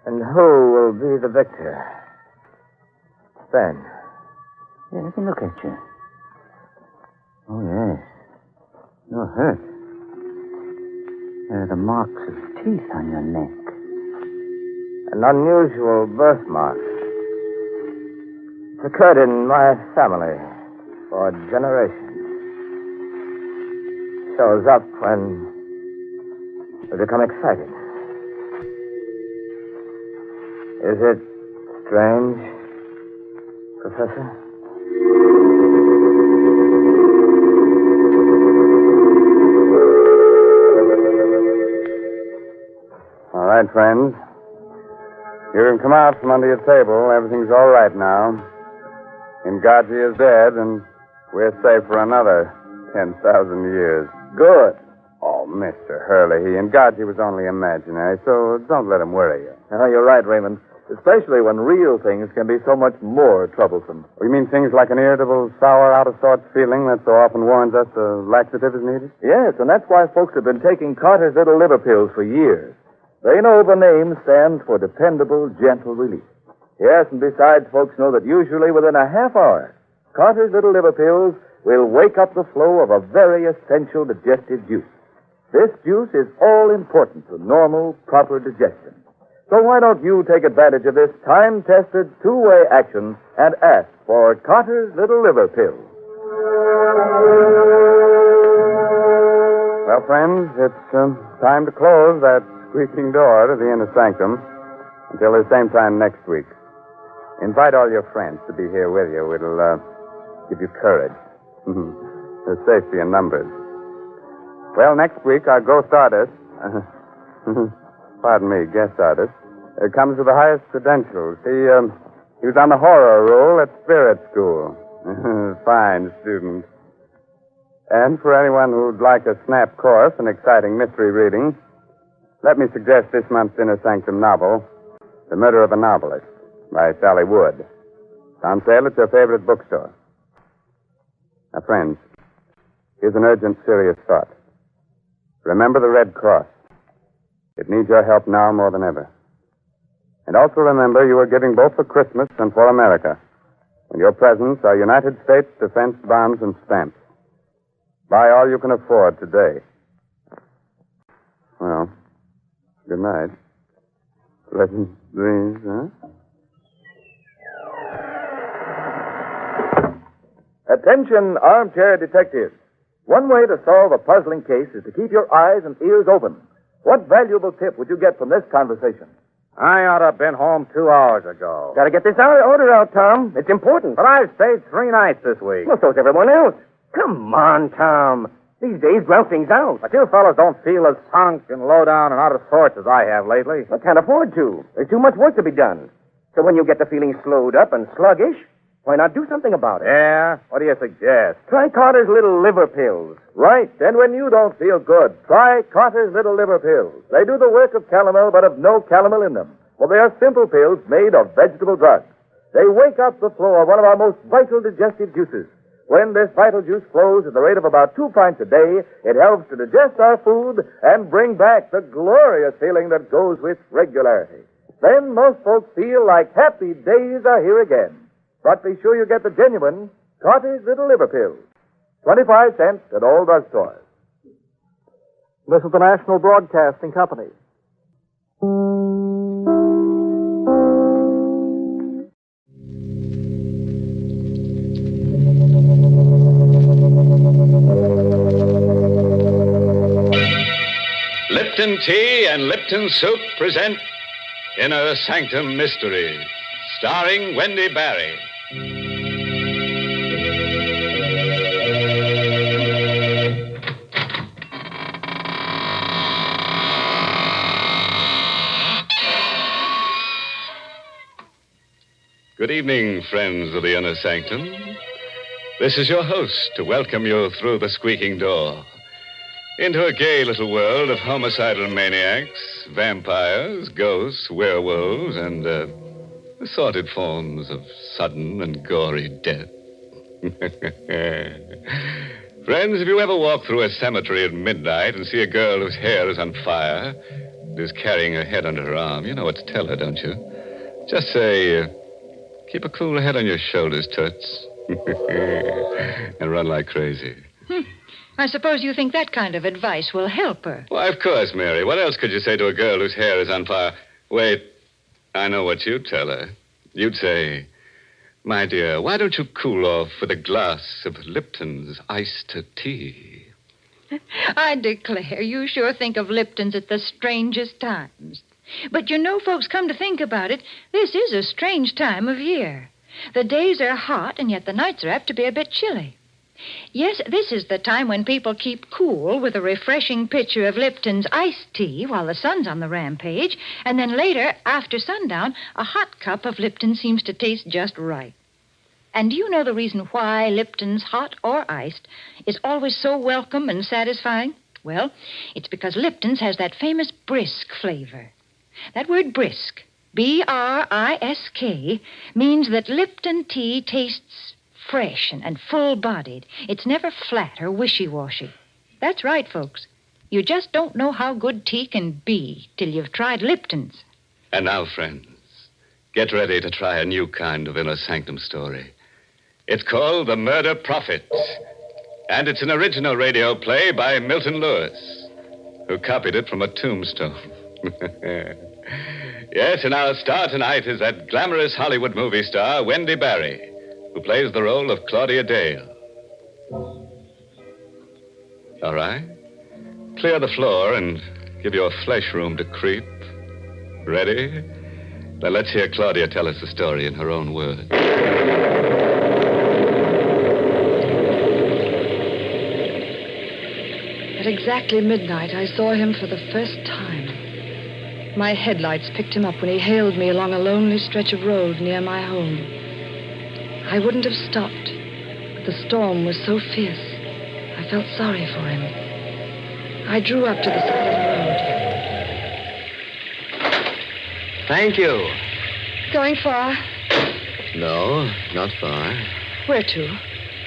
And who will be the victor. Then. Yeah, let me look at you. Oh, yes. You're hurt. There are the marks of teeth on your neck. An unusual birthmark. It's occurred in my family for generations. Shows up when we become excited. Is it strange, Professor? All right, friends. You can come out from under your table. Everything's all right now. Ngaji is dead, and we're safe for another 10,000 years. Good. Oh, Mr. Hurley, Ngaji was only imaginary, so don't let him worry you. Oh, you're right, Raymond. Especially when real things can be so much more troublesome. You mean things like an irritable, sour, out-of-sorts feeling that so often warns us a laxative is needed? Yes, and that's why folks have been taking Carter's Little Liver Pills for years. They know the name stands for dependable, gentle relief. Yes, and besides, folks know that usually within a half hour, Carter's Little Liver Pills will wake up the flow of a very essential digestive juice. This juice is all important to normal, proper digestion. So why don't you take advantage of this time-tested, two-way action and ask for Carter's Little Liver Pills? Well, friends, it's time to close that squeaking door to the Inner Sanctum until the same time next week. Invite all your friends to be here with you. It'll give you courage. There's safety in numbers. Well, next week, our ghost artist, pardon me, guest artist, comes with the highest credentials. He was on the horror roll at Spirit School. Fine student. And for anyone who'd like a snap course in exciting mystery reading, let me suggest this month's Inner Sanctum novel, The Murder of a Novelist, by Sally Wood. It's on sale at your favorite bookstore. Now, friends, here's an urgent, serious thought. Remember the Red Cross. It needs your help now more than ever. And also remember you are giving both for Christmas and for America. And your presents are United States defense bonds and stamps. Buy all you can afford today. Well, good night. Pleasant dreams, huh? Attention, armchair detectives. One way to solve a puzzling case is to keep your eyes and ears open. What valuable tip would you get from this conversation? I ought to have been home 2 hours ago. Gotta get this order out, Tom. It's important. But I've stayed 3 nights this week. Well, so's everyone else. Come on, Tom. These days, ground things out. But you fellas don't feel as sunk and low down and out of sorts as I have lately. I can't afford to. There's too much work to be done. So when you get the feeling slowed up and sluggish, why not do something about it? Yeah? What do you suggest? Try Carter's Little Liver Pills. Right. And when you don't feel good, try Carter's Little Liver Pills. They do the work of calomel, but have no calomel in them. For they are simple pills made of vegetable drugs. They wake up the flow of one of our most vital digestive juices. When this vital juice flows at the rate of about 2 pints a day, it helps to digest our food and bring back the glorious feeling that goes with regularity. Then most folks feel like happy days are here again. But be sure you get the genuine cottage little liver pills. 25 cents at all drugstores. This is the National Broadcasting Company. Lipton Tea and Lipton Soup present Inner Sanctum Mysteries, starring Wendy Barry. Good evening, friends of the Inner Sanctum. This is your host to welcome you through the squeaking door into a gay little world of homicidal maniacs, vampires, ghosts, werewolves, and assorted forms of sudden and gory death. Friends, if you ever walk through a cemetery at midnight and see a girl whose hair is on fire and is carrying her head under her arm, you know what to tell her, don't you? Just say, keep a cool head on your shoulders, Toots. And run like crazy. I suppose you think that kind of advice will help her. Why, of course, Mary. What else could you say to a girl whose hair is on fire? Wait, I know what you'd tell her. You'd say, my dear, why don't you cool off with a glass of Lipton's iced tea? I declare, you sure think of Lipton's at the strangest times. But you know, folks, come to think about it, this is a strange time of year. The days are hot, and yet the nights are apt to be a bit chilly. Yes, this is the time when people keep cool with a refreshing pitcher of Lipton's iced tea while the sun's on the rampage, and then later, after sundown, a hot cup of Lipton seems to taste just right. And do you know the reason why Lipton's, hot or iced, is always so welcome and satisfying? Well, it's because Lipton's has that famous brisk flavor. That word brisk, B-R-I-S-K, means that Lipton tea tastes fresh and full-bodied. It's never flat or wishy-washy. That's right, folks. You just don't know how good tea can be till you've tried Lipton's. And now, friends, get ready to try a new kind of Inner Sanctum story. It's called The Murder Prophet, and it's an original radio play by Milton Lewis, who copied it from a tombstone. Yes, and our star tonight is that glamorous Hollywood movie star, Wendy Barry, who plays the role of Claudia Dale. All right. Clear the floor and give your flesh room to creep. Ready? Now let's hear Claudia tell us the story in her own words. At exactly midnight, I saw him for the first time. My headlights picked him up when he hailed me along a lonely stretch of road near my home. I wouldn't have stopped, but the storm was so fierce, I felt sorry for him. I drew up to the side of the road. Thank you. Going far? No, not far. Where to?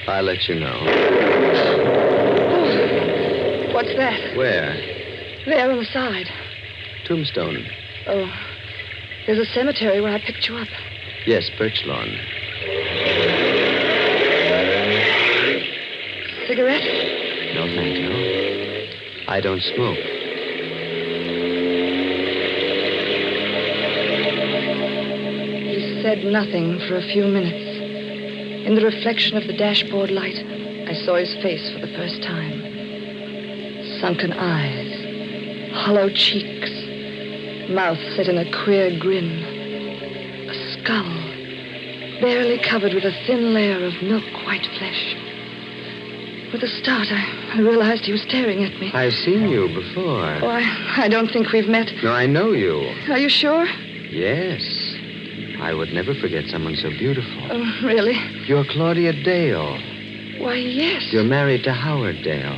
I'll let you know. Oh, what's that? Where? There on the side. Tombstone. Oh, there's a cemetery where I picked you up. Yes, Birch Lawn. Cigarette? No, thank you. I don't smoke. He said nothing for a few minutes. In the reflection of the dashboard light, I saw his face for the first time. Sunken eyes, hollow cheeks, mouth set in a queer grin, a skull barely covered with a thin layer of milk-white flesh. With a start, I realized he was staring at me. I've seen you before. Oh, I don't think we've met. No, I know you. Are you sure? Yes. I would never forget someone so beautiful. Oh, really? You're Claudia Dale. Why, yes. You're married to Howard Dale.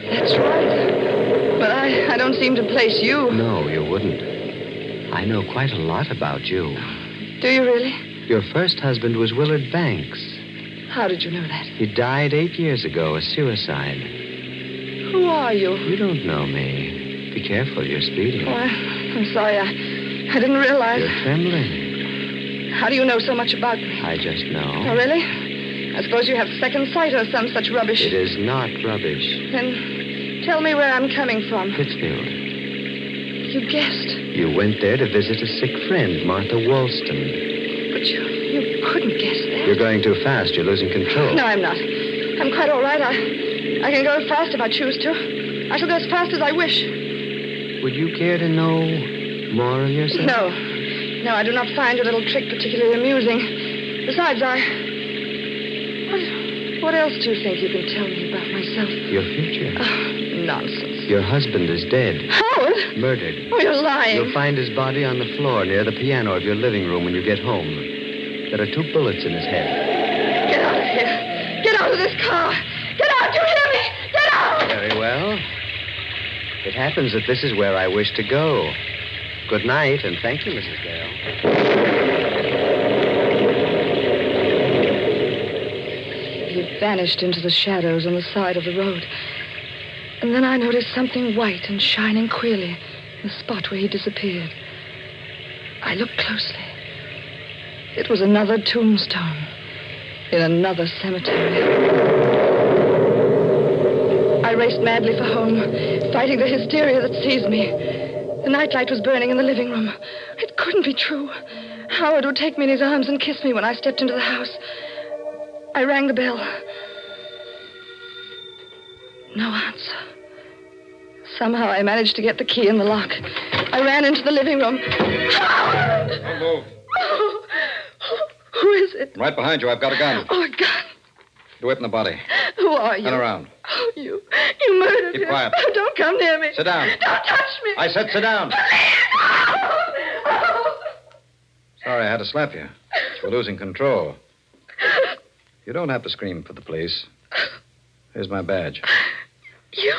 That's right. But I don't seem to place you. No, you wouldn't. I know quite a lot about you. Do you really? Your first husband was Willard Banks. How did you know that? He died 8 years ago, a suicide. Who are you? You don't know me. Be careful, you're speeding. Oh, I'm sorry. I didn't realize. You're trembling. How do you know so much about me? I just know. Oh, really? I suppose you have second sight or some such rubbish. It is not rubbish. Then tell me where I'm coming from. Pittsfield. You guessed. You went there to visit a sick friend, Martha Wollstone. But you couldn't guess that. You're going too fast. You're losing control. No, I'm not. I'm quite all right. I can go fast if I choose to. I shall go as fast as I wish. Would you care to know more of yourself? No, I do not find your little trick particularly amusing. Besides, What else do you think you can tell me about myself? Your future. Oh, nonsense. Your husband is dead. Howard? Murdered. Oh, you're lying. You'll find his body on the floor near the piano of your living room when you get home. There are 2 bullets in his head. Get out of here. Get out of this car. Get out. You hear me? Get out. Very well. It happens that this is where I wish to go. Good night, and thank you, Mrs. Dale. He vanished into the shadows on the side of the road. And then I noticed something white and shining queerly in the spot where he disappeared. I looked closely. It was another tombstone in another cemetery. I raced madly for home, fighting the hysteria that seized me. The nightlight was burning in the living room. It couldn't be true. Howard would take me in his arms and kiss me when I stepped into the house. I rang the bell. No answer. Somehow I managed to get the key in the lock. I ran into the living room. Howard! Don't move. Oh, who is it? Right behind you. I've got a gun. Oh, a gun. Do it in the body. Who are you? Turn around. Oh, you murdered Keep him. quiet. Oh, don't come near me. Sit down. Don't touch me. I said sit down. Oh. Sorry I had to slap you. You're losing control. You don't have to scream for the police. Here's my badge. You?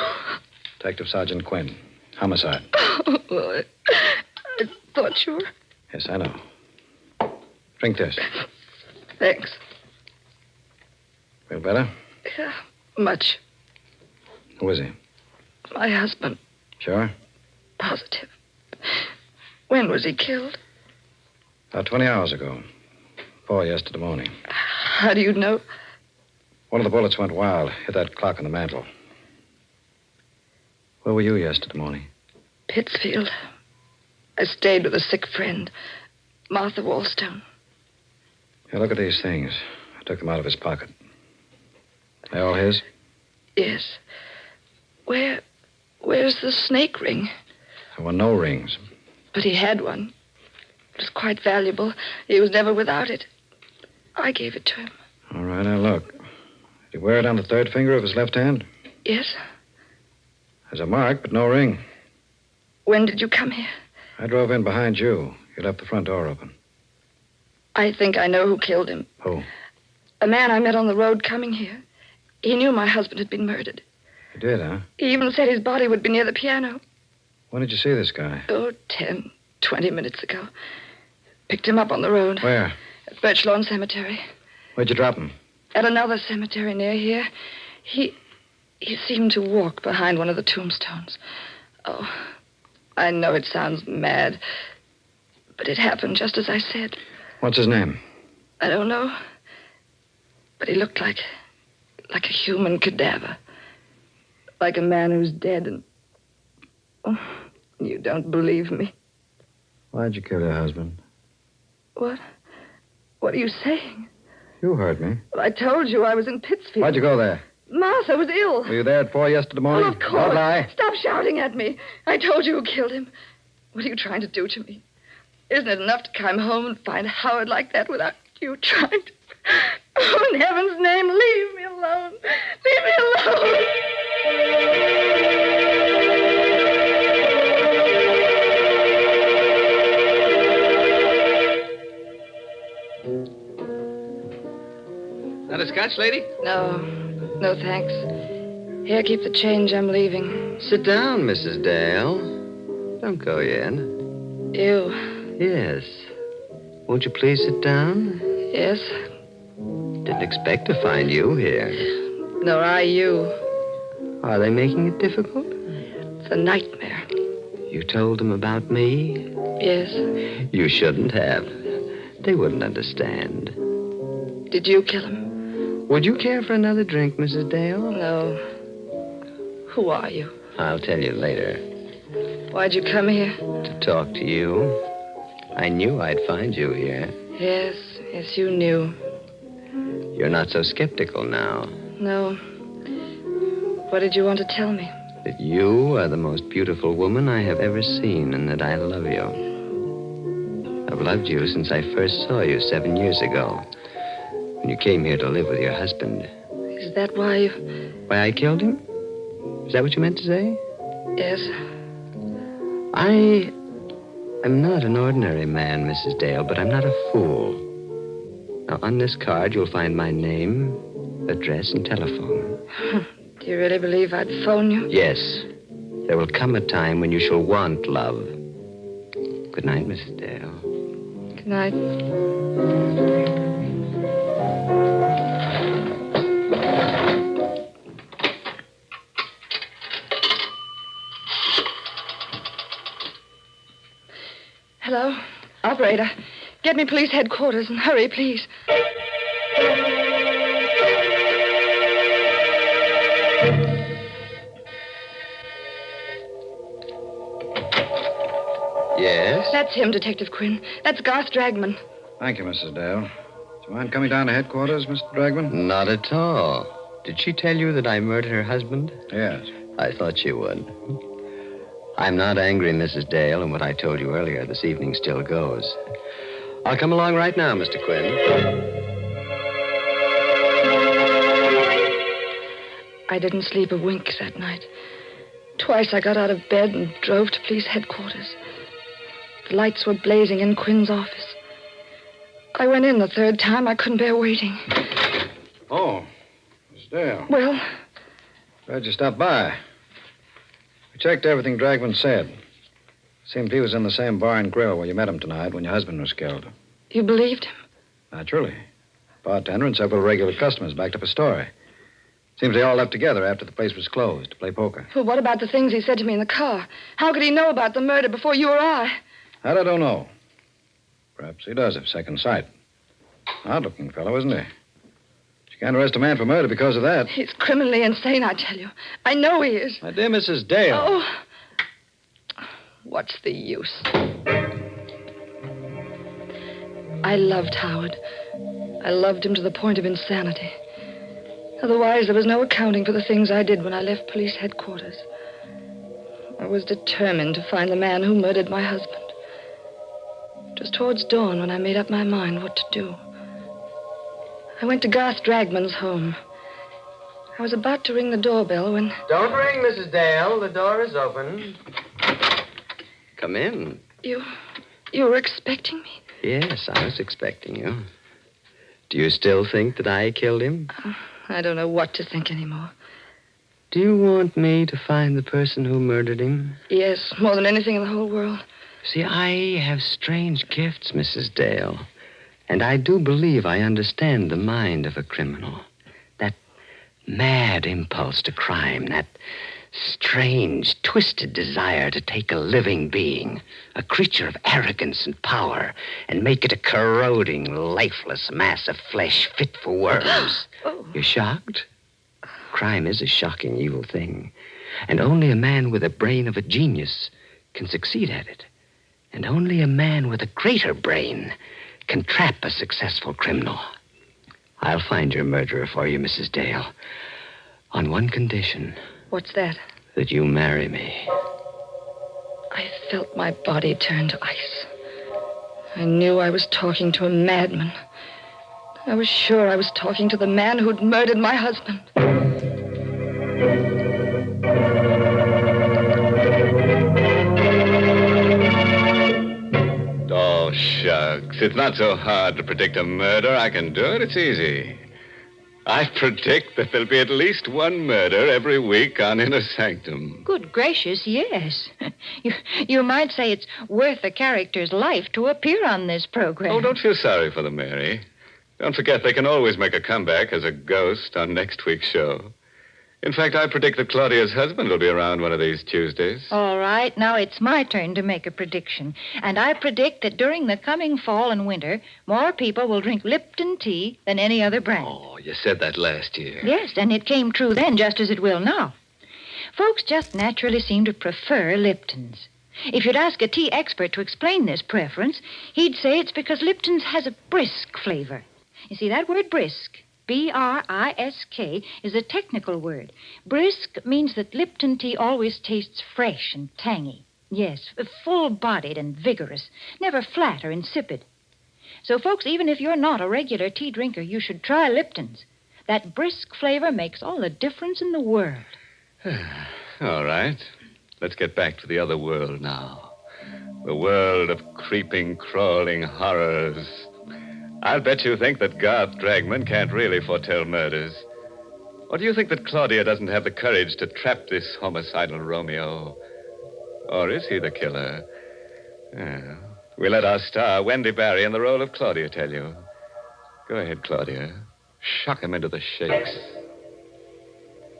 Detective Sergeant Quinn. Homicide. Oh, well, I thought you were... Yes, I know. Drink this. Thanks. Feel better? Yeah, much. Who is he? My husband. Sure? Positive. When was he killed? About 20 hours ago. 4 yesterday morning. How do you know? One of the bullets went wild. Hit that clock on the mantel. Where were you yesterday morning? Pittsfield. I stayed with a sick friend, Martha Wollstone. Here, look at these things. I took them out of his pocket. They all his? Yes. Where's the snake ring? There were no rings. But he had one. It was quite valuable. He was never without it. I gave it to him. All right, now look. Did he wear it on the 3rd finger of his left hand? Yes. There's a mark, but no ring. When did you come here? I drove in behind you. You left the front door open. I think I know who killed him. Who? A man I met on the road coming here. He knew my husband had been murdered. You did, huh? He even said his body would be near the piano. When did you see this guy? Oh, 10, 20 minutes ago. Picked him up on the road. Where? At Birch Lawn Cemetery. Where'd you drop him? At another cemetery near here. He seemed to walk behind one of the tombstones. Oh, I know it sounds mad, but it happened just as I said. What's his name? I don't know, but he looked like a human cadaver. Like a man who's dead and... Oh, you don't believe me. Why'd you kill your husband? What? What are you saying? You heard me. Well, I told you I was in Pittsfield. Why'd you go there? Martha was ill. Were you there at 4 yesterday morning? Well, of course. Don't lie. Stop shouting at me. I told you who killed him. What are you trying to do to me? Isn't it enough to come home and find Howard like that without you trying to... Oh, in heaven's name, leave me alone. Leave me alone. Not a scotch, lady? No, thanks. Here, keep the change. I'm leaving. Sit down, Mrs. Dale. Don't go yet. You? Yes. Won't you please sit down? Yes. Didn't expect to find you here. Nor I you. Are they making it difficult? It's a nightmare. You told them about me? Yes. You shouldn't have. They wouldn't understand. Did you kill him? Would you care for another drink, Mrs. Dale? No. Who are you? I'll tell you later. Why'd you come here? To talk to you. I knew I'd find you here. Yes, you knew. You're not so skeptical now. No. What did you want to tell me? That you are the most beautiful woman I have ever seen, and that I love you. I've loved you since I first saw you 7 years ago, when you came here to live with your husband. Is that why you... Why I killed him? Is that what you meant to say? Yes. I'm not an ordinary man, Mrs. Dale, but I'm not a fool. Now, on this card, you'll find my name, address, and telephone. Do you really believe I'd phone you? Yes. There will come a time when you shall want love. Good night, Mrs. Dale. Good night. Hello? Operator, get me police headquarters and hurry, please. Yes? That's him, Detective Quinn. That's Garth Dragman. Thank you, Mrs. Dale. Do you mind coming down to headquarters, Mr. Dragman? Not at all. Did she tell you that I murdered her husband? Yes. I thought she would. I'm not angry, Mrs. Dale, and what I told you earlier this evening still goes. I'll come along right now, Mr. Quinn. I didn't sleep a wink that night. Twice I got out of bed and drove to police headquarters. The lights were blazing in Quinn's office. I went in the third time. I couldn't bear waiting. Oh, Miss Dale. Well? Glad you stopped by. We checked everything Dragman said. Seemed he was in the same bar and grill where you met him tonight when your husband was killed. You believed him? Naturally. Bartender and several regular customers backed up his story. Seems they all left together after the place was closed to play poker. Well, what about the things he said to me in the car? How could he know about the murder before you or I? That I don't know. Perhaps he does have second sight. Odd-looking fellow, isn't he? You can't arrest a man for murder because of that. He's criminally insane, I tell you. I know he is. My dear Mrs. Dale. Oh. What's the use? I loved Howard. I loved him to the point of insanity. Otherwise, there was no accounting for the things I did when I left police headquarters. I was determined to find the man who murdered my husband. It was towards dawn when I made up my mind what to do. I went to Garth Dragman's home. I was about to ring the doorbell when... Don't ring, Mrs. Dale. The door is open. Come in. You were expecting me? Yes, I was expecting you. Do you still think that I killed him? I don't know what to think anymore. Do you want me to find the person who murdered him? Yes, more than anything in the whole world. See, I have strange gifts, Mrs. Dale. And I do believe I understand the mind of a criminal. That mad impulse to crime, that strange, twisted desire to take a living being, a creature of arrogance and power, and make it a corroding, lifeless mass of flesh fit for worms. You're shocked? Crime is a shocking, evil thing. And only a man with the brain of a genius can succeed at it. And only a man with a greater brain can trap a successful criminal. I'll find your murderer for you, Mrs. Dale. On one condition. What's that? That you marry me. I felt my body turn to ice. I knew I was talking to a madman. I was sure I was talking to the man who'd murdered my husband. Oh, shucks. It's not so hard to predict a murder. I can do it. It's easy. I predict that there'll be at least one murder every week on Inner Sanctum. Good gracious, yes. You might say it's worth a character's life to appear on this program. Oh, don't feel sorry for them, Mary. Don't forget they can always make a comeback as a ghost on next week's show. In fact, I predict that Claudia's husband will be around one of these Tuesdays. All right, now it's my turn to make a prediction. And I predict that during the coming fall and winter, more people will drink Lipton tea than any other brand. Oh, you said that last year. Yes, and it came true then just as it will now. Folks just naturally seem to prefer Lipton's. If you'd ask a tea expert to explain this preference, he'd say it's because Lipton's has a brisk flavor. You see, that word brisk, B-R-I-S-K, is a technical word. Brisk means that Lipton tea always tastes fresh and tangy. Yes, full-bodied and vigorous, never flat or insipid. So, folks, even if you're not a regular tea drinker, you should try Lipton's. That brisk flavor makes all the difference in the world. All right. Let's get back to the other world now. The world of creeping, crawling horrors. I'll bet you think that Garth Dragman can't really foretell murders. Or do you think that Claudia doesn't have the courage to trap this homicidal Romeo? Or is he the killer? We'll let our star, Wendy Barry, in the role of Claudia, tell you. Go ahead, Claudia. Shock him into the shakes.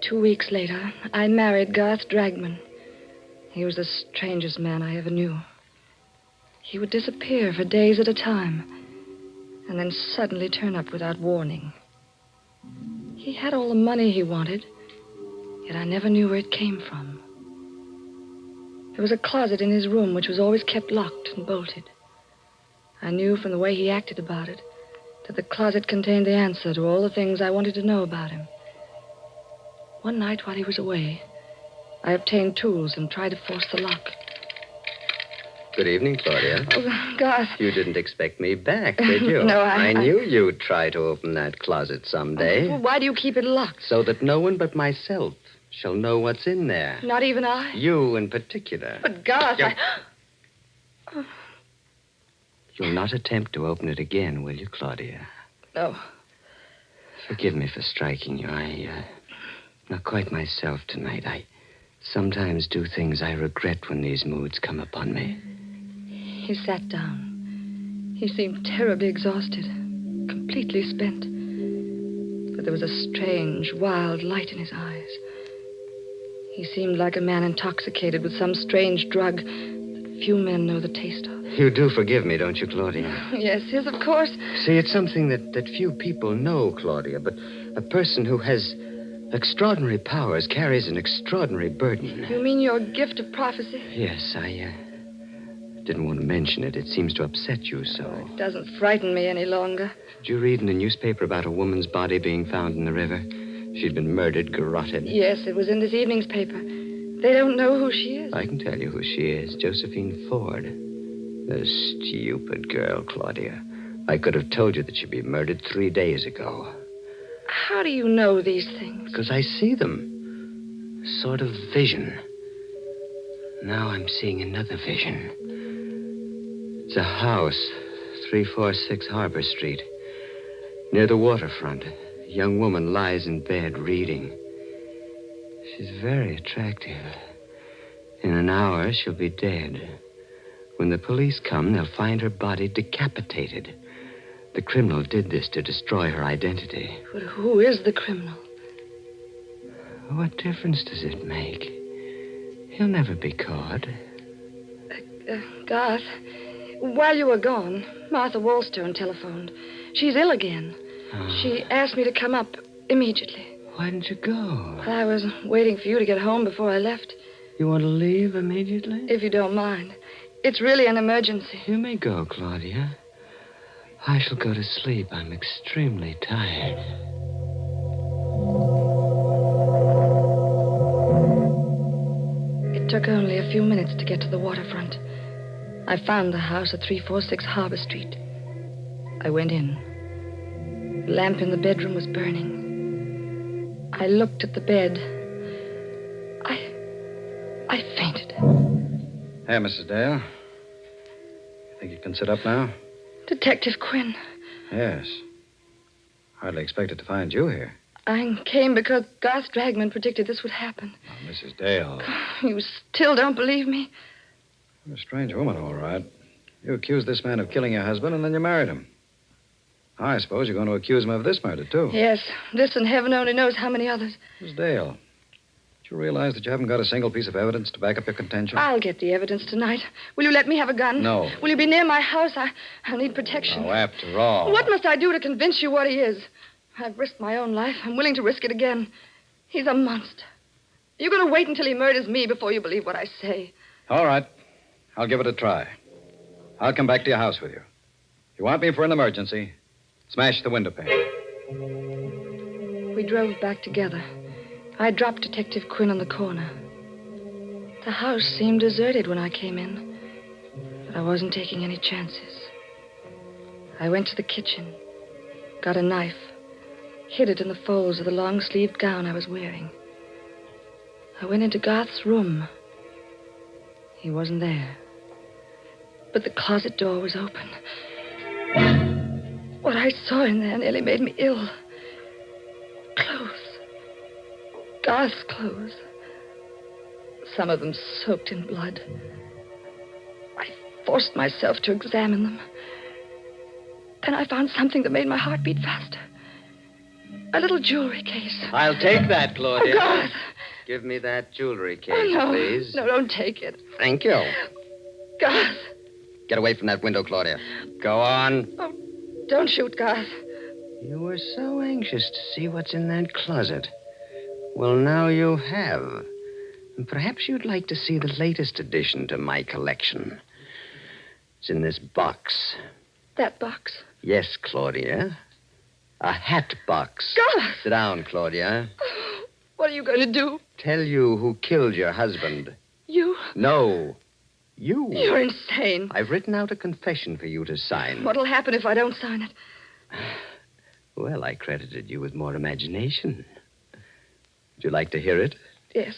2 weeks later, I married Garth Dragman. He was the strangest man I ever knew. He would disappear for days at a time, and then suddenly turn up without warning. He had all the money he wanted, yet I never knew where it came from. There was a closet in his room which was always kept locked and bolted. I knew from the way he acted about it that the closet contained the answer to all the things I wanted to know about him. One night while he was away, I obtained tools and tried to force the lock. Good evening, Claudia. Oh, Garth. You didn't expect me back, did you? No, I knew you'd try to open that closet someday. Well, why do you keep it locked? So that no one but myself shall know what's in there. Not even I? You in particular. But, Garth, You'll not attempt to open it again, will you, Claudia? No. Forgive me for striking you. I'm not quite myself tonight. I sometimes do things I regret when these moods come upon me. He sat down. He seemed terribly exhausted, completely spent. But there was a strange, wild light in his eyes. He seemed like a man intoxicated with some strange drug that few men know the taste of. You do forgive me, don't you, Claudia? Yes, of course. See, it's something that few people know, Claudia, but a person who has extraordinary powers carries an extraordinary burden. You mean your gift of prophecy? Yes, I didn't want to mention it. It seems to upset you so. It doesn't frighten me any longer. Did you read in the newspaper about a woman's body being found in the river? She'd been murdered, garroted. Yes, it was in this evening's paper. They don't know who she is. I can tell you who she is. Josephine Ford. The stupid girl, Claudia. I could have told you that she'd be murdered 3 days ago. How do you know these things? Because I see them. A sort of vision. Now I'm seeing another vision. It's a house, 346 Harbor Street. Near the waterfront. A young woman lies in bed reading. She's very attractive. In an hour, she'll be dead. When the police come, they'll find her body decapitated. The criminal did this to destroy her identity. But who is the criminal? What difference does it make? He'll never be caught. Garth, while you were gone, Martha Wallstone telephoned. She's ill again. Oh. She asked me to come up immediately. Why didn't you go? I was waiting for you to get home before I left. You want to leave immediately? If you don't mind. It's really an emergency. You may go, Claudia. I shall go to sleep. I'm extremely tired. It took only a few minutes to get to the waterfront. I found the house at 346 Harbor Street. I went in. The lamp in the bedroom was burning. I looked at the bed. I fainted. Hey, Mrs. Dale. You think you can sit up now? Detective Quinn. Yes. Hardly expected to find you here. I came because Garth Dragman predicted this would happen. Oh, Mrs. Dale. You still don't believe me? You're a strange woman, all right. You accused this man of killing your husband, and then you married him. I suppose you're going to accuse him of this murder, too. Yes, this and heaven only knows how many others. Miss Dale, do you realize that you haven't got a single piece of evidence to back up your contention? I'll get the evidence tonight. Will you let me have a gun? No. Will you be near my house? I'll need protection. Oh, after all. What must I do to convince you what he is? I've risked my own life. I'm willing to risk it again. He's a monster. You're going to wait until he murders me before you believe what I say. All right. I'll give it a try. I'll come back to your house with you. If you want me for an emergency, smash the window pane. We drove back together. I dropped Detective Quinn on the corner. The house seemed deserted when I came in, but I wasn't taking any chances. I went to the kitchen, got a knife, hid it in the folds of the long-sleeved gown I was wearing. I went into Garth's room. He wasn't there. But the closet door was open. What I saw in there nearly made me ill. Clothes. Garth's clothes. Some of them soaked in blood. I forced myself to examine them. Then I found something that made my heart beat faster. A little jewelry case. I'll take that, Claudia. Oh, Garth. Give me that jewelry case, Oh, no. please. No, don't take it. Thank you. Garth. Get away from that window, Claudia. Go on. Oh, don't shoot, Garth. You were so anxious to see what's in that closet. Well, now you have. And perhaps you'd like to see the latest addition to my collection. It's in this box. That box. Yes, Claudia. A hat box. Garth! Sit down, Claudia. What are you going to do? Tell you who killed your husband. You? No. You. You're insane. I've written out a confession for you to sign. What'll happen if I don't sign it? Well, I credited you with more imagination. Would you like to hear it? Yes.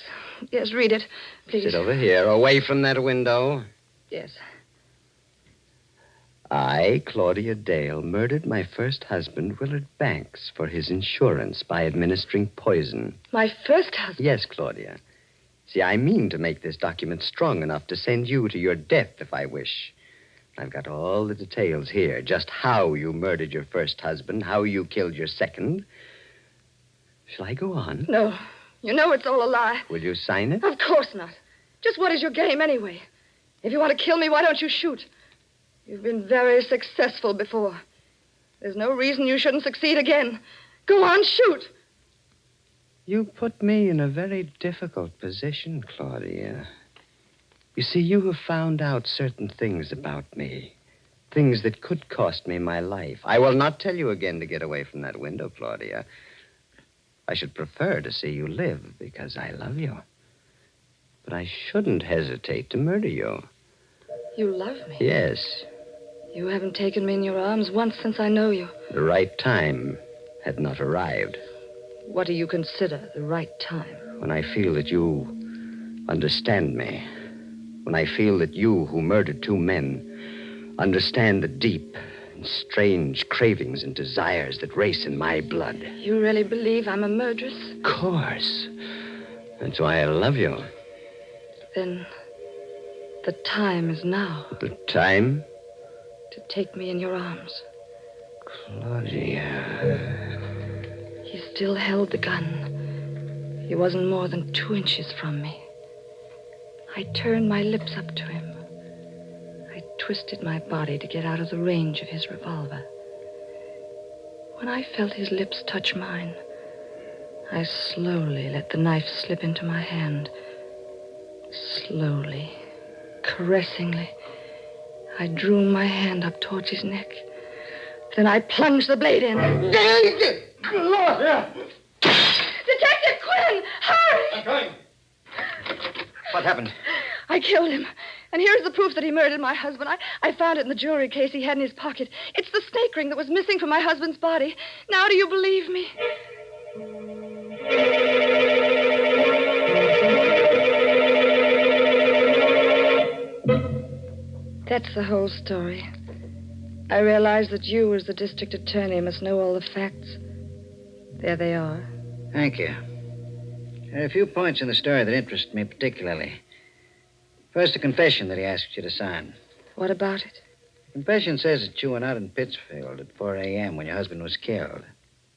Yes, read it, please. Sit over here, away from that window. Yes. I, Claudia Dale, murdered my first husband, Willard Banks, for his insurance by administering poison. My first husband? Yes, Claudia. See, I mean to make this document strong enough to send you to your death if I wish. I've got all the details here, just how you murdered your first husband, how you killed your second. Shall I go on? No. You know it's all a lie. Will you sign it? Of course not. Just what is your game anyway? If you want to kill me, why don't you shoot? You've been very successful before. There's no reason you shouldn't succeed again. Go on, shoot. You put me in a very difficult position, Claudia. You see, you have found out certain things about me. Things that could cost me my life. I will not tell you again to get away from that window, Claudia. I should prefer to see you live because I love you. But I shouldn't hesitate to murder you. You love me? Yes. You haven't taken me in your arms once since I know you. The right time had not arrived. What do you consider the right time? When I feel that you understand me. When I feel that you, who murdered two men, understand the deep and strange cravings and desires that race in my blood. You really believe I'm a murderess? Of course. That's why I love you. Then the time is now. The time? To take me in your arms. Claudia. He still held the gun. He wasn't more than 2 inches from me. I turned my lips up to him. I twisted my body to get out of the range of his revolver. When I felt his lips touch mine, I slowly let the knife slip into my hand. Slowly, caressingly, I drew my hand up towards his neck. Then I plunged the blade in. Claudia! Detective Quinn! Hurry! I'm coming. What happened? I killed him. And here's the proof that he murdered my husband. I found it in the jewelry case he had in his pocket. It's the snake ring that was missing from my husband's body. Now do you believe me? That's the whole story. I realized that you, as the district attorney, must know all the facts, There they are. Thank you. There are a few points in the story that interest me particularly. First, the confession that he asked you to sign. What about it? The confession says that you went out in Pittsfield at 4 a.m. when your husband was killed.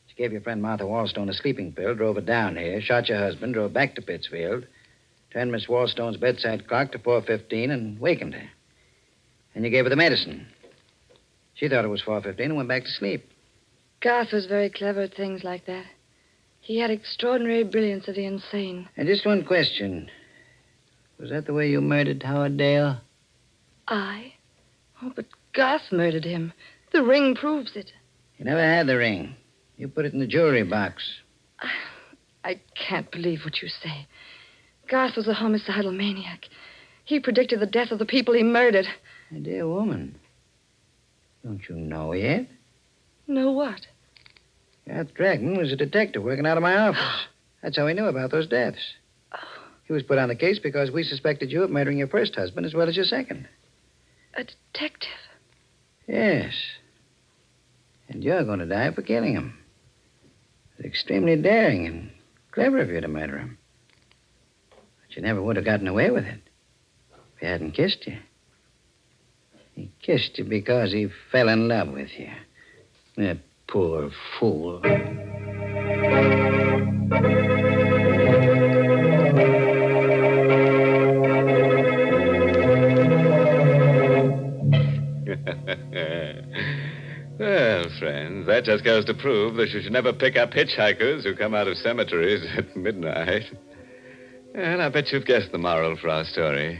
You gave your friend Martha Wallstone a sleeping pill, drove her down here, shot your husband, drove back to Pittsfield, turned Miss Wallstone's bedside clock to 4:15 and wakened her. And you gave her the medicine. She thought it was 4:15 and went back to sleep. Garth was very clever at things like that. He had extraordinary brilliance of the insane. And just one question. Was that the way you murdered Howard Dale? I? Oh, but Garth murdered him. The ring proves it. You never had the ring. You put it in the jewelry box. I can't believe what you say. Garth was a homicidal maniac. He predicted the death of the people he murdered. My dear woman, don't you know yet? Know what? Garth Dragman was a detective working out of my office. That's how he knew about those deaths. He was put on the case because we suspected you of murdering your first husband as well as your second. A detective? Yes. And you're going to die for killing him. It's extremely daring and clever of you to murder him. But you never would have gotten away with it if he hadn't kissed you. He kissed you because he fell in love with you. That poor fool. Well, friends, that just goes to prove that you should never pick up hitchhikers who come out of cemeteries at midnight. And I bet you've guessed the moral for our story.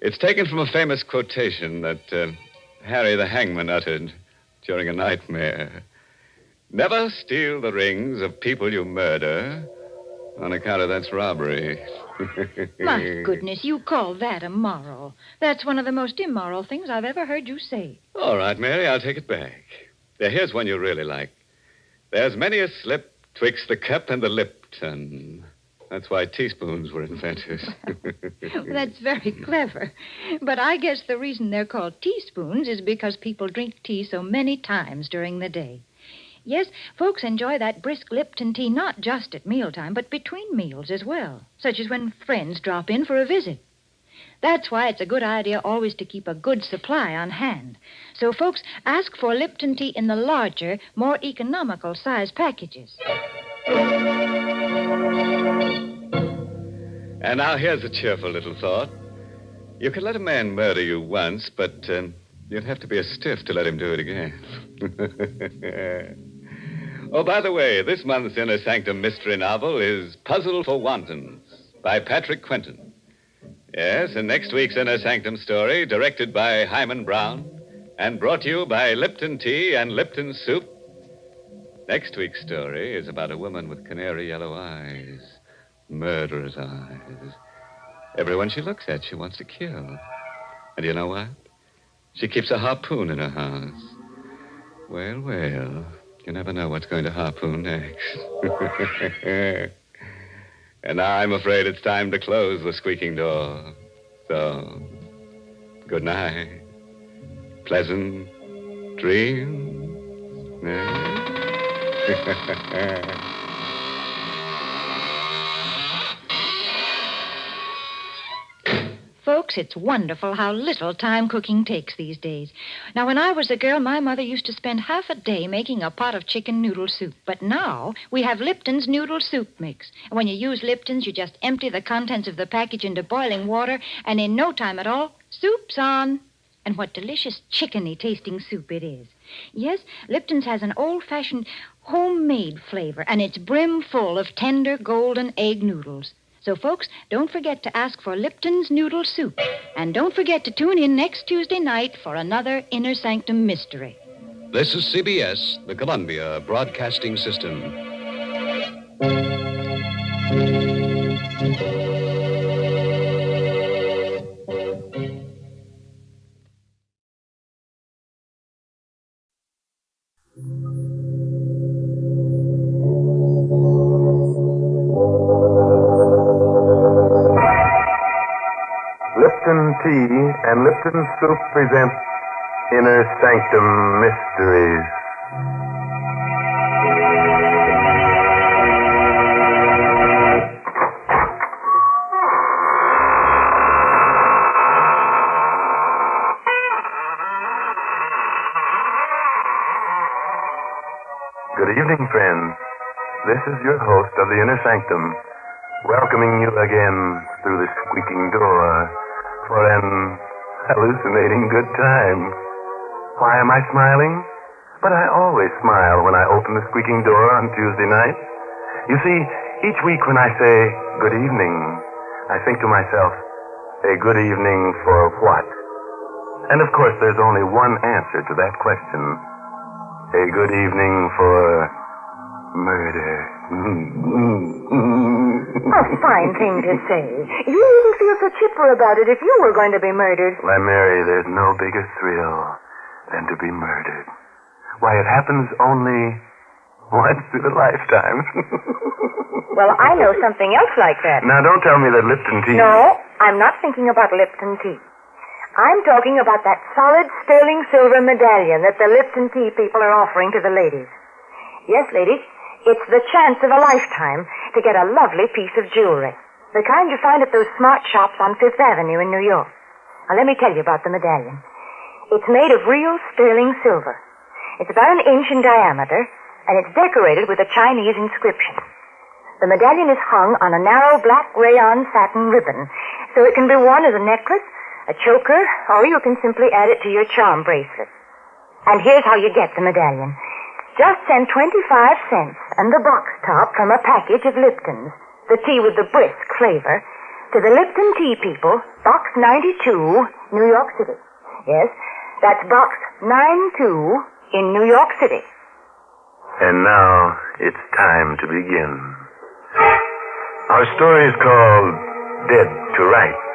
It's taken from a famous quotation that Harry the Hangman uttered during a nightmare. Never steal the rings of people you murder, on account of that's robbery. My goodness, you call that a moral. That's one of the most immoral things I've ever heard you say. All right, Mary, I'll take it back. Now, here's one you really like. There's many a slip twixt the cup and the Lipton. That's why teaspoons were invented. Well, that's very clever. But I guess the reason they're called teaspoons is because people drink tea so many times during the day. Yes, folks enjoy that brisk Lipton tea not just at mealtime, but between meals as well, such as when friends drop in for a visit. That's why it's a good idea always to keep a good supply on hand. So folks ask for Lipton tea in the larger, more economical size packages. And now here's a cheerful little thought. You can let a man murder you once, but you'd have to be a stiff to let him do it again. Oh, by the way, this month's Inner Sanctum mystery novel is Puzzle for Wantons by Patrick Quentin. Yes, and next week's Inner Sanctum story, directed by Hyman Brown and brought to you by Lipton Tea and Lipton Soup. Next week's story is about a woman with canary yellow eyes, murderous eyes. Everyone she looks at, she wants to kill. And you know what? She keeps a harpoon in her house. Well, well, you never know what's going to harpoon next. And now I'm afraid it's time to close the squeaking door. So, good night. Pleasant dreams. Folks, it's wonderful how little time cooking takes these days. Now, when I was a girl, my mother used to spend half a day making a pot of chicken noodle soup. But now we have Lipton's noodle soup mix. And when you use Lipton's, you just empty the contents of the package into boiling water, and in no time at all, soup's on. And what delicious chickeny tasting soup it is. Yes, Lipton's has an old-fashioned homemade flavor, and it's brim full of tender golden egg noodles. So, folks, don't forget to ask for Lipton's Noodle Soup. And don't forget to tune in next Tuesday night for another Inner Sanctum mystery. This is CBS, the Columbia Broadcasting System. Lipton Tea and Lipton Soup present Inner Sanctum Mysteries. Good evening, friends. This is your host of the Inner Sanctum, welcoming you again through the squeaking door for an hallucinating good time. Why am I smiling? But I always smile when I open the squeaking door on Tuesday night. You see, each week when I say good evening, I think to myself, a good evening for what? And of course, there's only one answer to that question. A good evening for murder. A fine thing to say. You wouldn't feel so chipper about it if you were going to be murdered. Why, Mary, there's no bigger thrill than to be murdered. Why, it happens only once in a lifetime. Well, I know something else like that. Now, don't tell me that Lipton tea... No, I'm not thinking about Lipton tea. I'm talking about that solid sterling silver medallion that the Lipton tea people are offering to the ladies. Yes, ladies, it's the chance of a lifetime to get a lovely piece of jewelry. The kind you find at those smart shops on Fifth Avenue in New York. Now, let me tell you about the medallion. It's made of real sterling silver. It's about 1 inch in diameter, and it's decorated with a Chinese inscription. The medallion is hung on a narrow black rayon satin ribbon, so it can be worn as a necklace, a choker, or you can simply add it to your charm bracelet. And here's how you get the medallion. Just send 25 cents and the box top from a package of Lipton's, the tea with the brisk flavor, to the Lipton Tea People, Box 92, New York City. Yes, that's Box 92 in New York City. And now it's time to begin. Our story is called Dead to Rights.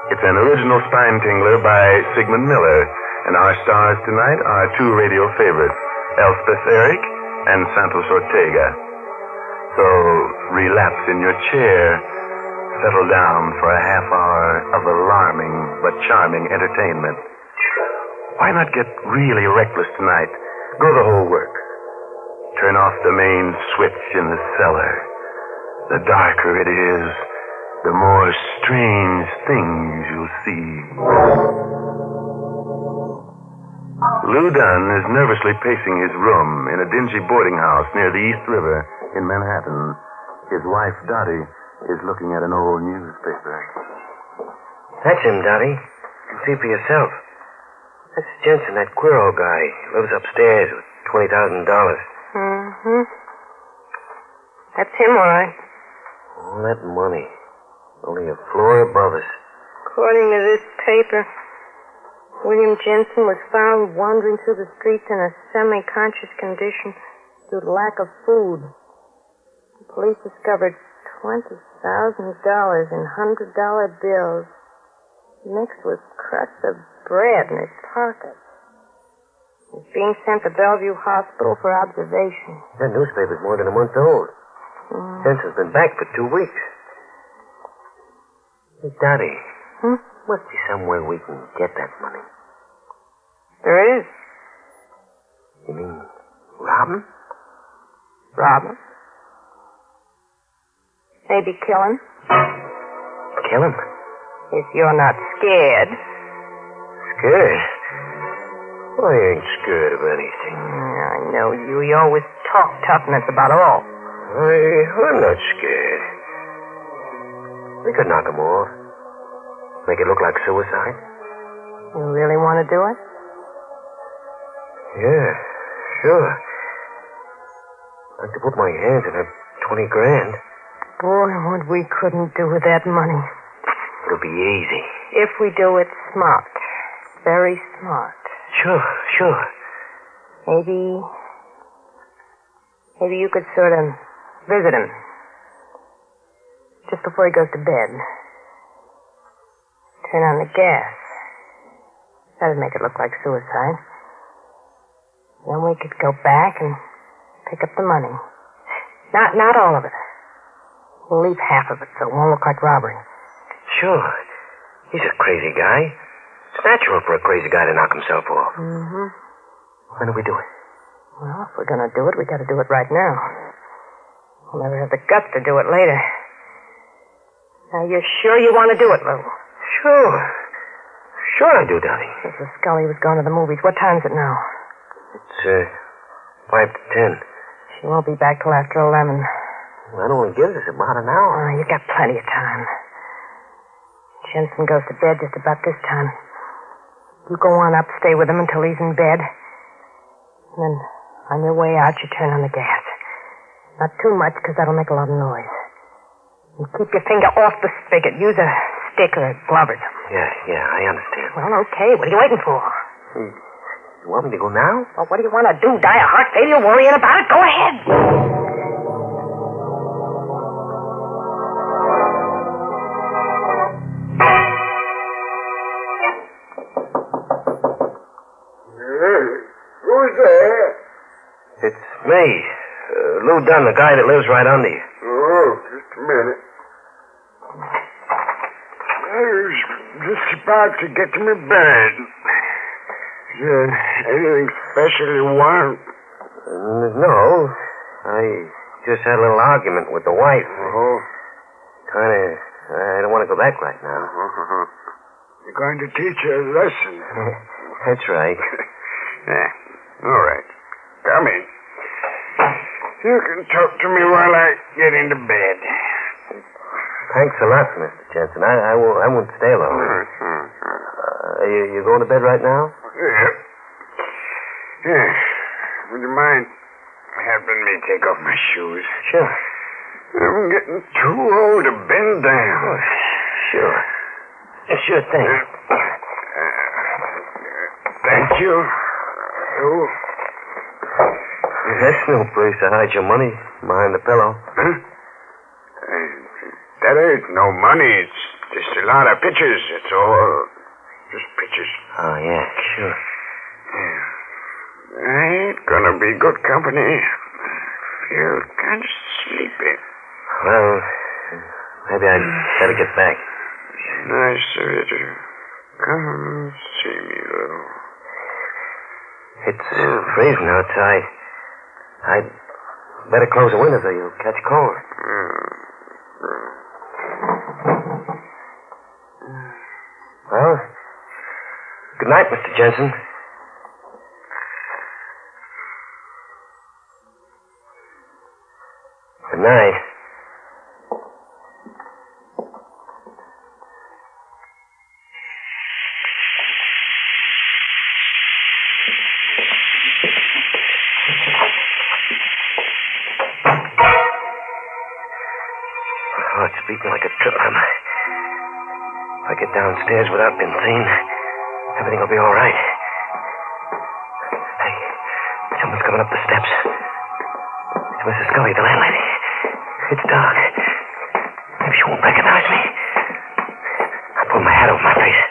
It's an original spine-tingler by Sigmund Miller, and our stars tonight are two radio favorites, Elspeth Eric and Santos Ortega. So relapse in your chair, settle down for a half hour of alarming but charming entertainment. Why not get really reckless tonight? Go the whole work. Turn off the main switch in the cellar. The darker it is, the more strange things you'll see. Lou Dunn is nervously pacing his room in a dingy boarding house near the East River in Manhattan. His wife, Dottie, is looking at an old newspaper. That's him, Dottie. You can see for yourself. That's Jensen, that Quiro guy. Lives upstairs with $20,000. Mm-hmm. That's him, all right. All that money. Only a floor above us. According to this paper, William Jensen was found wandering through the streets in a semi-conscious condition due to lack of food. The police discovered $20,000 in $100 bills mixed with crusts of bread in his pockets. He's being sent to Bellevue Hospital for observation. That newspaper's more than a month old. Jensen's been back for 2 weeks. Hey, Dottie. Must be somewhere we can get that money. There is. You mean rob him? Rob him. Maybe kill him. Kill him? If you're not scared. Scared? Well, I ain't scared of anything. I know you. You always talk toughness about all. I'm not scared. We could knock him off. Make it look like suicide. You really want to do it? Yeah, sure. I'd like to put my hands in that 20 grand. Boy, what we couldn't do with that money. It'll be easy. If we do it smart. Very smart. Sure. Maybe you could sort of visit him. Just before he goes to bed. Turn on the gas. That'd make it look like suicide. Then we could go back and pick up the money. Not all of it. We'll leave half of it so it won't look like robbery. Sure. He's a crazy guy. It's natural for a crazy guy to knock himself off. Mm-hmm. When do we do it? Well, if we're gonna do it, we gotta do it right now. We'll never have the guts to do it later. Now, you're sure you want to do it, Lou? Sure I do, Dottie. Mrs. Scully was going to the movies. What time is it now? It's 5 to 10. She won't be back till after 11. Well, that only gives us about an hour. Oh, you got plenty of time. Jensen goes to bed just about this time. You go on up, stay with him until he's in bed. And then, on your way out, you turn on the gas. Not too much, because that'll make a lot of noise. And keep your finger off the spigot. Use a stick or a glove or something. Yeah, I understand. Well, okay. What are you waiting for? You want me to go now? Well, what do you want to do? Die of heart failure worrying about it? Go ahead. Who's there? It's me. Lou Dunn, the guy that lives right under you. Oh, just a minute. I was just about to get to my bed. Is there anything special you want? No. I just had a little argument with the wife. Oh. I don't want to go back right now. You're going to teach her a lesson. That's right. Yeah. All right. Come in. You can talk to me while I get into bed. Thanks a lot, Mr. Jensen. I won't stay long. You going to bed right now? Yeah. Would you mind helping me take off my shoes? Sure. I'm getting too old to bend down. Oh, sure. Sure thing. Thank you. Oh. That's no place to hide your money, behind the pillow. Huh? That ain't no money. It's just a lot of pictures. It's all just pictures. Oh, yeah, sure. Yeah. I ain't gonna be good company. Feel kind of sleepy. Well, maybe I'd better get back. Nice of you to come see me, Lou. It's freezing outside. I'd better close the windows or you'll catch cold. Well, good night, Mr. Jensen. Good night. Oh, it's beating like a drum. If I get downstairs without being seen, everything will be all right. Hey, someone's coming up the steps. It's Mrs. Scully, the landlady. It's dark. Maybe she won't recognize me. I pull my hat over my face.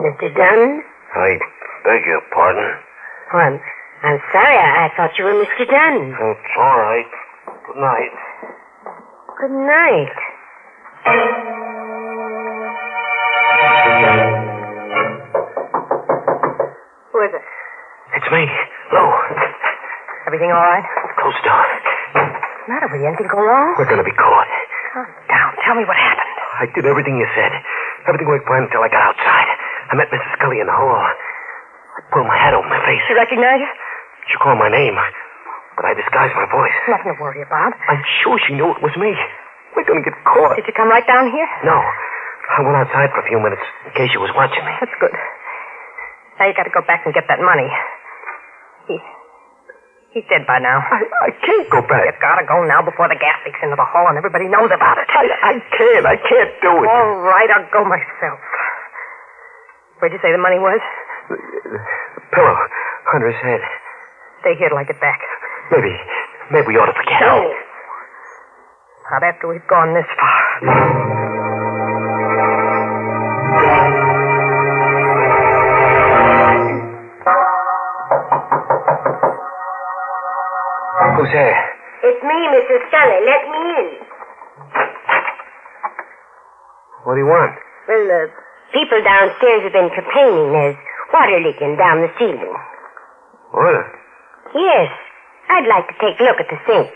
Mr. Dunn? I beg your pardon. Well, I'm sorry. I thought you were Mr. Dunn. It's all right. Good night. Good night. Who is it? It's me, Lou. Everything all right? Close the door. What's the matter with you? Anything go wrong? We're going to be caught. Calm down. Tell me what happened. I did everything you said. Everything went fine until I got outside. I met Mrs. Scully in the hall. I pulled my hat over my face. She recognize you? She called my name, but I disguised my voice. Nothing to worry about. I'm sure she knew it was me. We're going to get caught. Did you come right down here? No. I went outside for a few minutes in case she was watching me. That's good. Now you got to go back and get that money. He's dead by now. I can't go back. You gotta go now before the gas leaks into the hall and everybody knows about it. I can't. I can't do it. All right, I'll go myself. Where'd you say the money was? The pillow under his head. Stay here till I get back. Maybe we ought to forget it. No. Not after we've gone this far. Who's there? It's me, Mrs. Scully. Let me in. What do you want? Well, the people downstairs have been complaining there's water leaking down the ceiling. Water? Yes. I'd like to take a look at the sink.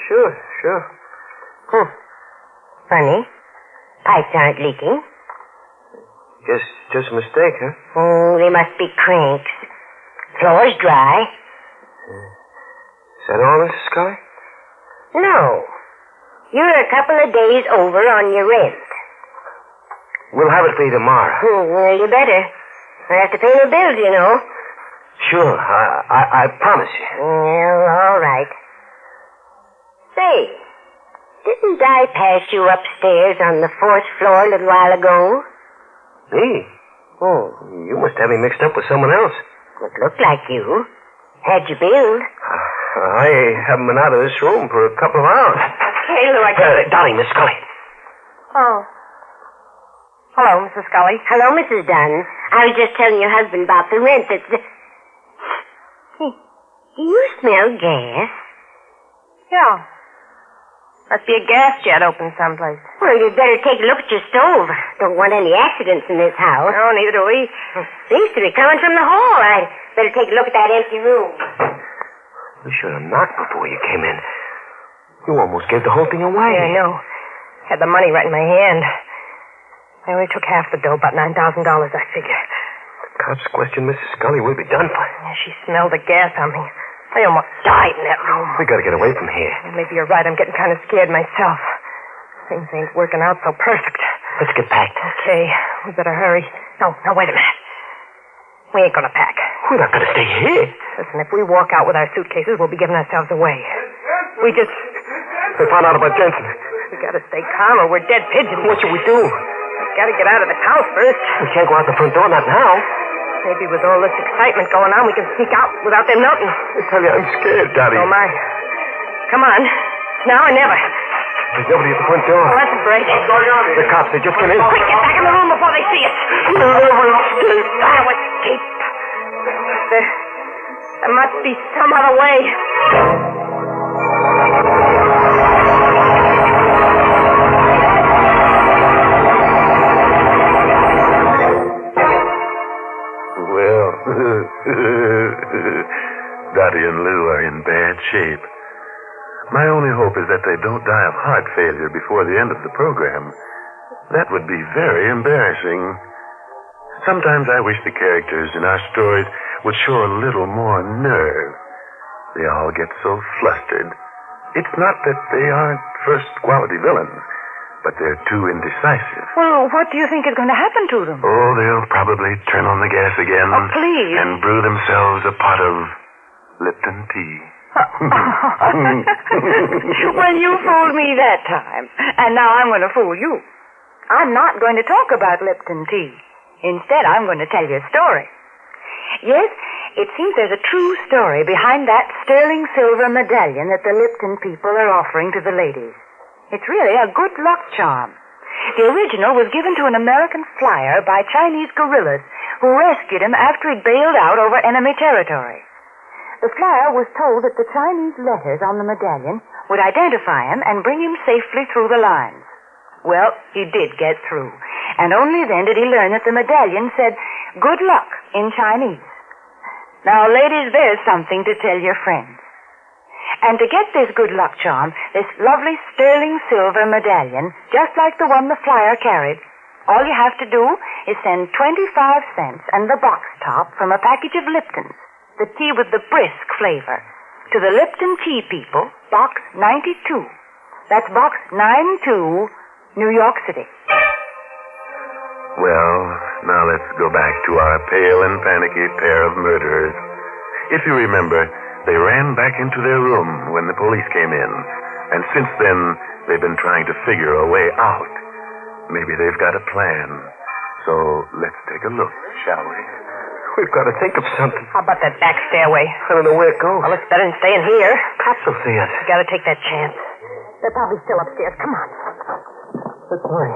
Sure. Funny. Pipes aren't leaking. Just a mistake, huh? Oh, they must be cranks. Floor's dry. Is that all, Mrs. Scully? No. You're a couple of days over on your rent. We'll have it for you tomorrow. Well, you better. I have to pay the bills, you know. Sure, I promise you. Well, all right. Say, didn't I pass you upstairs on the 4th floor a little while ago? Me? Oh, you must have me mixed up with someone else. It looked like you. Had you billed? I haven't been out of this room for a couple of hours. Okay, Lou, Dolly, Miss Scully. Oh. Hello, Mrs. Scully. Hello, Mrs. Dunn. I was just telling your husband about the rent. Hey, do you smell gas? Yeah. Must be a gas jet open someplace. Well, you'd better take a look at your stove. Don't want any accidents in this house. No, neither do we. Seems to be coming from the hall. I'd better take a look at that empty room. You should have knocked before you came in. You almost gave the whole thing away. Yeah, I know. Had the money right in my hand. I only took half the dough, about $9,000, I figure. The cops question Mrs. Scully, we'll be done for. Yeah, she smelled the gas on me. I almost died in that room. We gotta get away from here. Maybe you're right. I'm getting kind of scared myself. Things ain't working out so perfect. Let's get packed. Okay. We better hurry. No, wait a minute. We ain't gonna pack. We're not gonna stay here. Listen, if we walk out with our suitcases, we'll be giving ourselves away. We just... They found out about Jensen. We gotta stay calm or we're dead pigeons. What should we do? We gotta get out of the house first. We can't go out the front door, not now. Maybe with all this excitement going on, we can sneak out without them noting. I tell you, I'm scared, Daddy. Oh, my. Come on. Now or never. There's nobody at the front door. Oh, that's a break. What's going on here? The cops, they just came in. Quick, get back in the room before they see us. We'll never escape. I'll escape. There must be some other way. Dottie and Lou are in bad shape. My only hope is that they don't die of heart failure before the end of the program. That would be very embarrassing. Sometimes I wish the characters in our stories would show a little more nerve. They all get so flustered. It's not that they aren't first-quality villains, but they're too indecisive. Well, what do you think is going to happen to them? Oh, they'll probably turn on the gas again. Oh, please. And brew themselves a pot of Lipton tea. Well, you fooled me that time, and now I'm going to fool you. I'm not going to talk about Lipton tea. Instead, I'm going to tell you a story. Yes, it seems there's a true story behind that sterling silver medallion that the Lipton people are offering to the ladies. It's really a good luck charm. The original was given to an American flyer by Chinese guerrillas who rescued him after he'd bailed out over enemy territory. The flyer was told that the Chinese letters on the medallion would identify him and bring him safely through the lines. Well, he did get through, and only then did he learn that the medallion said, "Good luck," in Chinese. Now, ladies, there's something to tell your friends. And to get this good luck charm, this lovely sterling silver medallion, just like the one the flyer carried, all you have to do is send 25 cents and the box top from a package of Lipton's, the tea with the brisk flavor, to the Lipton Tea People, Box 92. That's Box 92, New York City. Well, now let's go back to our pale and panicky pair of murderers. If you remember, they ran back into their room when the police came in, and since then, they've been trying to figure a way out. Maybe they've got a plan. So let's take a look, shall we? We've got to think of something. How about that back stairway? I don't know where it goes. Well, it's better than staying here. Cops will see us. We gotta take that chance. They're probably still upstairs. Come on. Let's hurry.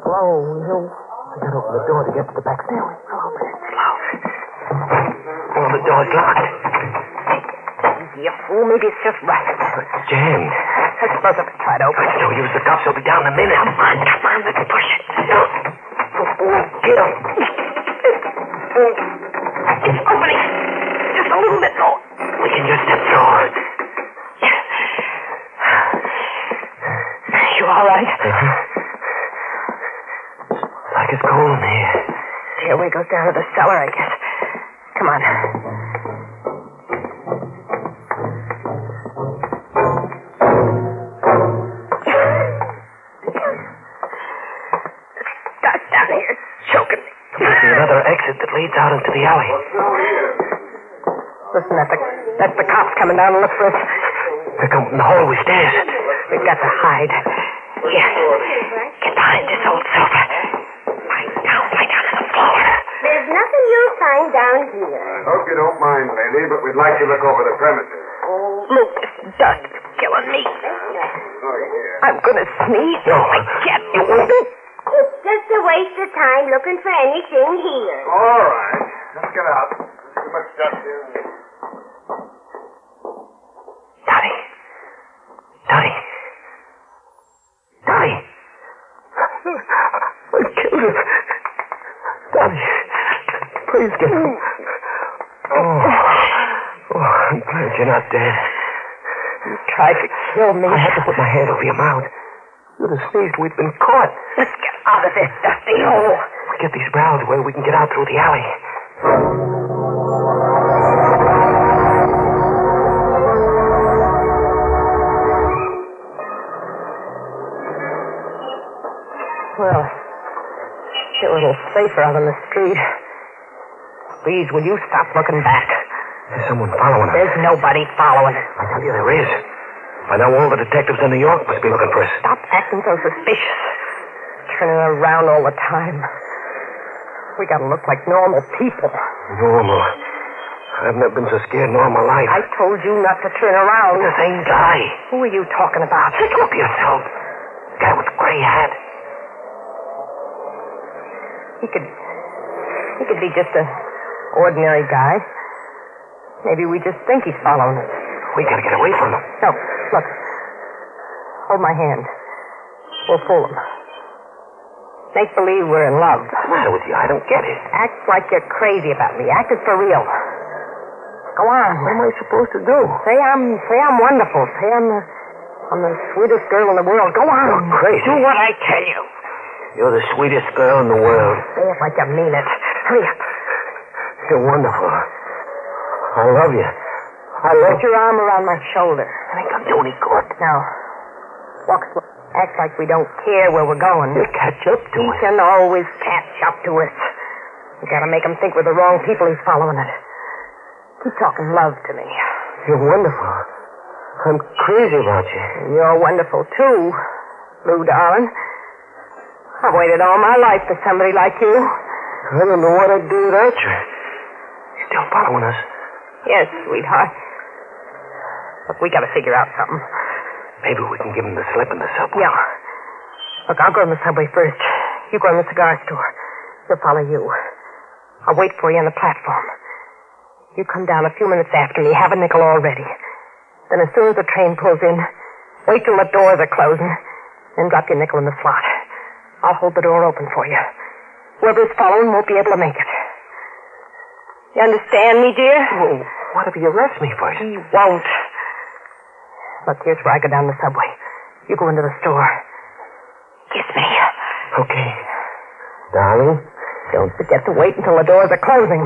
Slow, Lou. I gotta open the door to get to the back stairway. Open it slow. Oh, the door's locked. You fool. Maybe it's just rusted. It's jammed. Let's both of us try to open it. No use. The cops will be down in a minute. Come on. Let's push it. Get up. It's opening. Just a little bit more. We can just step through. You all right? Like it's cold in here. Stairway goes down to the cellar, I guess. Come on. exit that leads out into the alley. Listen, that's the cops coming down to look for us. They're coming from the hallway stairs. We've got to hide. Here. Get behind this old sofa. Lie down on the floor. There's nothing you'll find down here. I hope you don't mind, lady, but we'd like to look over the premises. Look, this dust is killing me. I'm going to sneeze. No. I can't do it. It's just a waste of time looking for anything here. All right. Let's get out. There's too much dust here. Dottie. I killed him. Dottie, please get him. Oh, I'm glad you're not dead. You tried to kill me. I had to put my hand over your mouth. You'd have sneezed. We'd been caught. Let's get out of this dusty hole. Get these barrels where we can get out through the alley. Well, it's a little safer out on the street. Please, will you stop looking back? There's someone following us. There's nobody following us. I tell you there is. By now all the detectives in New York must be looking for us. Stop acting so suspicious. Turning around all the time. We gotta look like normal people. Normal? I've never been so scared in all my life. I told you not to turn around. The same guy. Who are you talking about? Just look yourself. The guy with the gray hat. He could be just an ordinary guy. Maybe we just think he's following us. We gotta get away from him. No, look. Hold my hand. We'll fool him. Make believe we're in love. What's the matter with you? I don't get it. Act like you're crazy about me. Act it for real. Go on. What am I supposed to do? Say I'm wonderful. Say I'm the sweetest girl in the world. Go on. You're crazy. Do what I tell you. You're the sweetest girl in the world. Say it like you mean it. Hurry up. You're wonderful. I love you. Put your arm around my shoulder. It ain't gonna do any good. Now, walk slow. Act like we don't care where we're going. You'll catch up to He us. can always catch up to us. We gotta make him think we're the wrong people he's following it. Keep talking love to me. You're wonderful. I'm crazy about you. You're wonderful, too, Lou, darling. I've waited all my life for somebody like you. I don't know what I'd do without you. You're still following us? Yes, sweetheart. Look, we gotta figure out something. Maybe we can give him the slip in the subway. Yeah. Look, I'll go in the subway first. You go in the cigar store. He'll follow you. I'll wait for you on the platform. You come down a few minutes after me. Have a nickel all ready. Then as soon as the train pulls in, wait till the doors are closing, then drop your nickel in the slot. I'll hold the door open for you. Whoever's following won't be able to make it. You understand me, dear? Well, what if he arrests me first? He won't. Look, here's where I go down the subway. You go into the store. Kiss me. Okay. Darling? Don't forget to wait until the doors are closing.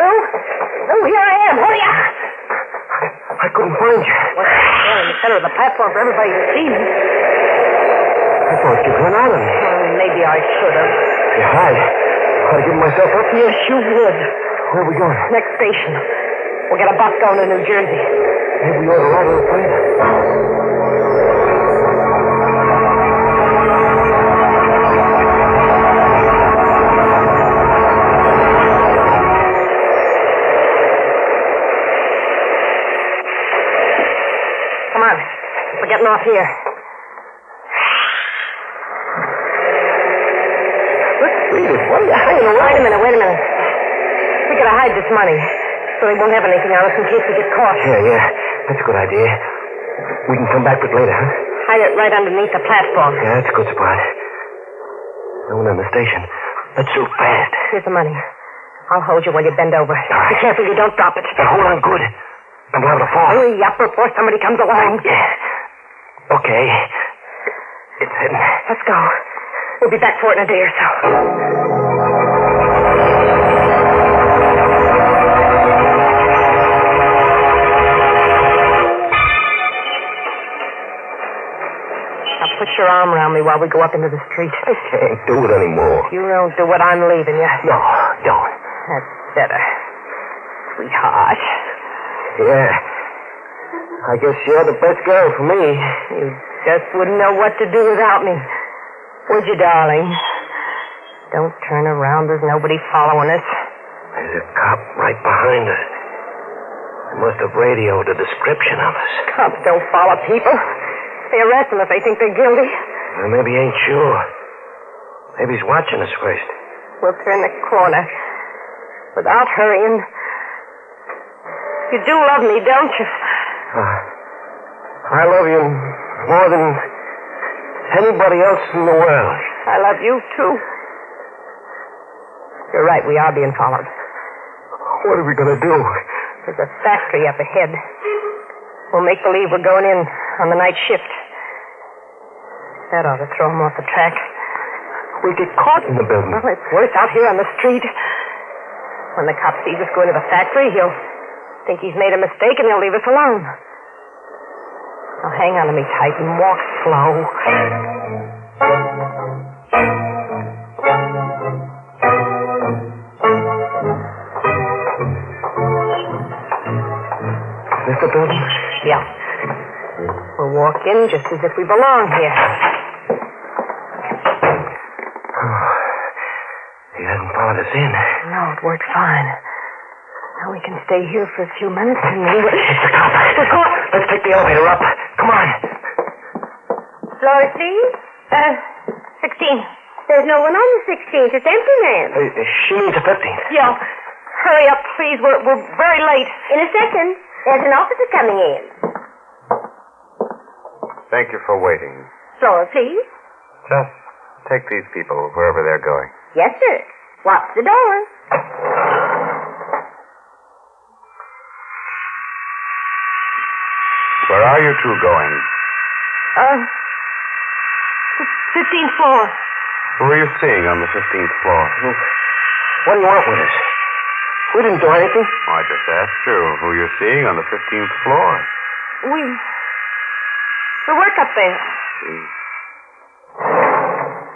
Lou, here I am. Hurry up. I couldn't find you. Well, in the center of the platform for everybody to see me. I thought you'd run out of me. Maybe I should have. You hide. Ought to give myself up. Yes, you would. Where are we going? Next station. We'll get a bus going to New Jersey. Maybe we ought to ride on the plane. Come on. We're getting off here. What are you hanging around? Wait a minute. We gotta hide this money so they won't have anything on us in case we get caught. Yeah. That's a good idea. We can come back with it later, huh? Hide it right underneath the platform. Yeah, that's a good spot. No one on the station. Let's do fast. Here's the money. I'll hold you while you bend over. Be careful you don't drop it. Now, hold on good. I'm liable to fall. Hurry up before somebody comes along. Yeah. Okay. It's hidden. Let's go. We'll be back for it in a day or so. Now put your arm around me while we go up into the street. I can't do it anymore. If you don't do it, I'm leaving you. No, don't. That's better. Sweetheart. Yeah. I guess you're the best girl for me. You just wouldn't know what to do without me. Would you, darling? Don't turn around. There's nobody following us. There's a cop right behind us. They must have radioed a description of us. Cops don't follow people. They arrest them if they think they're guilty. Well, maybe he ain't sure. Maybe he's watching us first. We'll turn the corner. Without hurrying. You do love me, don't you? I love you more than anybody else in the world. I love you, too. You're right, we are being followed. What are we going to do? There's a factory up ahead. We'll make believe we're going in on the night shift. That ought to throw him off the track. We get caught in the building. Well, it's worse out here on the street. When the cop sees us go into the factory, he'll think he's made a mistake and he'll leave us alone. Now hang on to me tight and walk slow. Is this the building? Yeah. We'll walk in just as if we belong here. He hasn't followed us in. No, it worked fine. Now we can stay here for a few minutes and then It's the cop. We're caught. Let's take the elevator up. Come on. Floor, please? 16. There's no one on the 16th. It's empty, ma'am. She needs a 15th. Yeah. Hurry up, please. We're very late. In a second. There's an officer coming in. Thank you for waiting. Floor, please? Just take these people wherever they're going. Yes, sir. Watch the door. Where are you two going? 15th floor. Who are you seeing on the 15th floor? What do you want with us? We didn't do anything. Oh, I just asked you who you're seeing on the 15th floor. We work up there.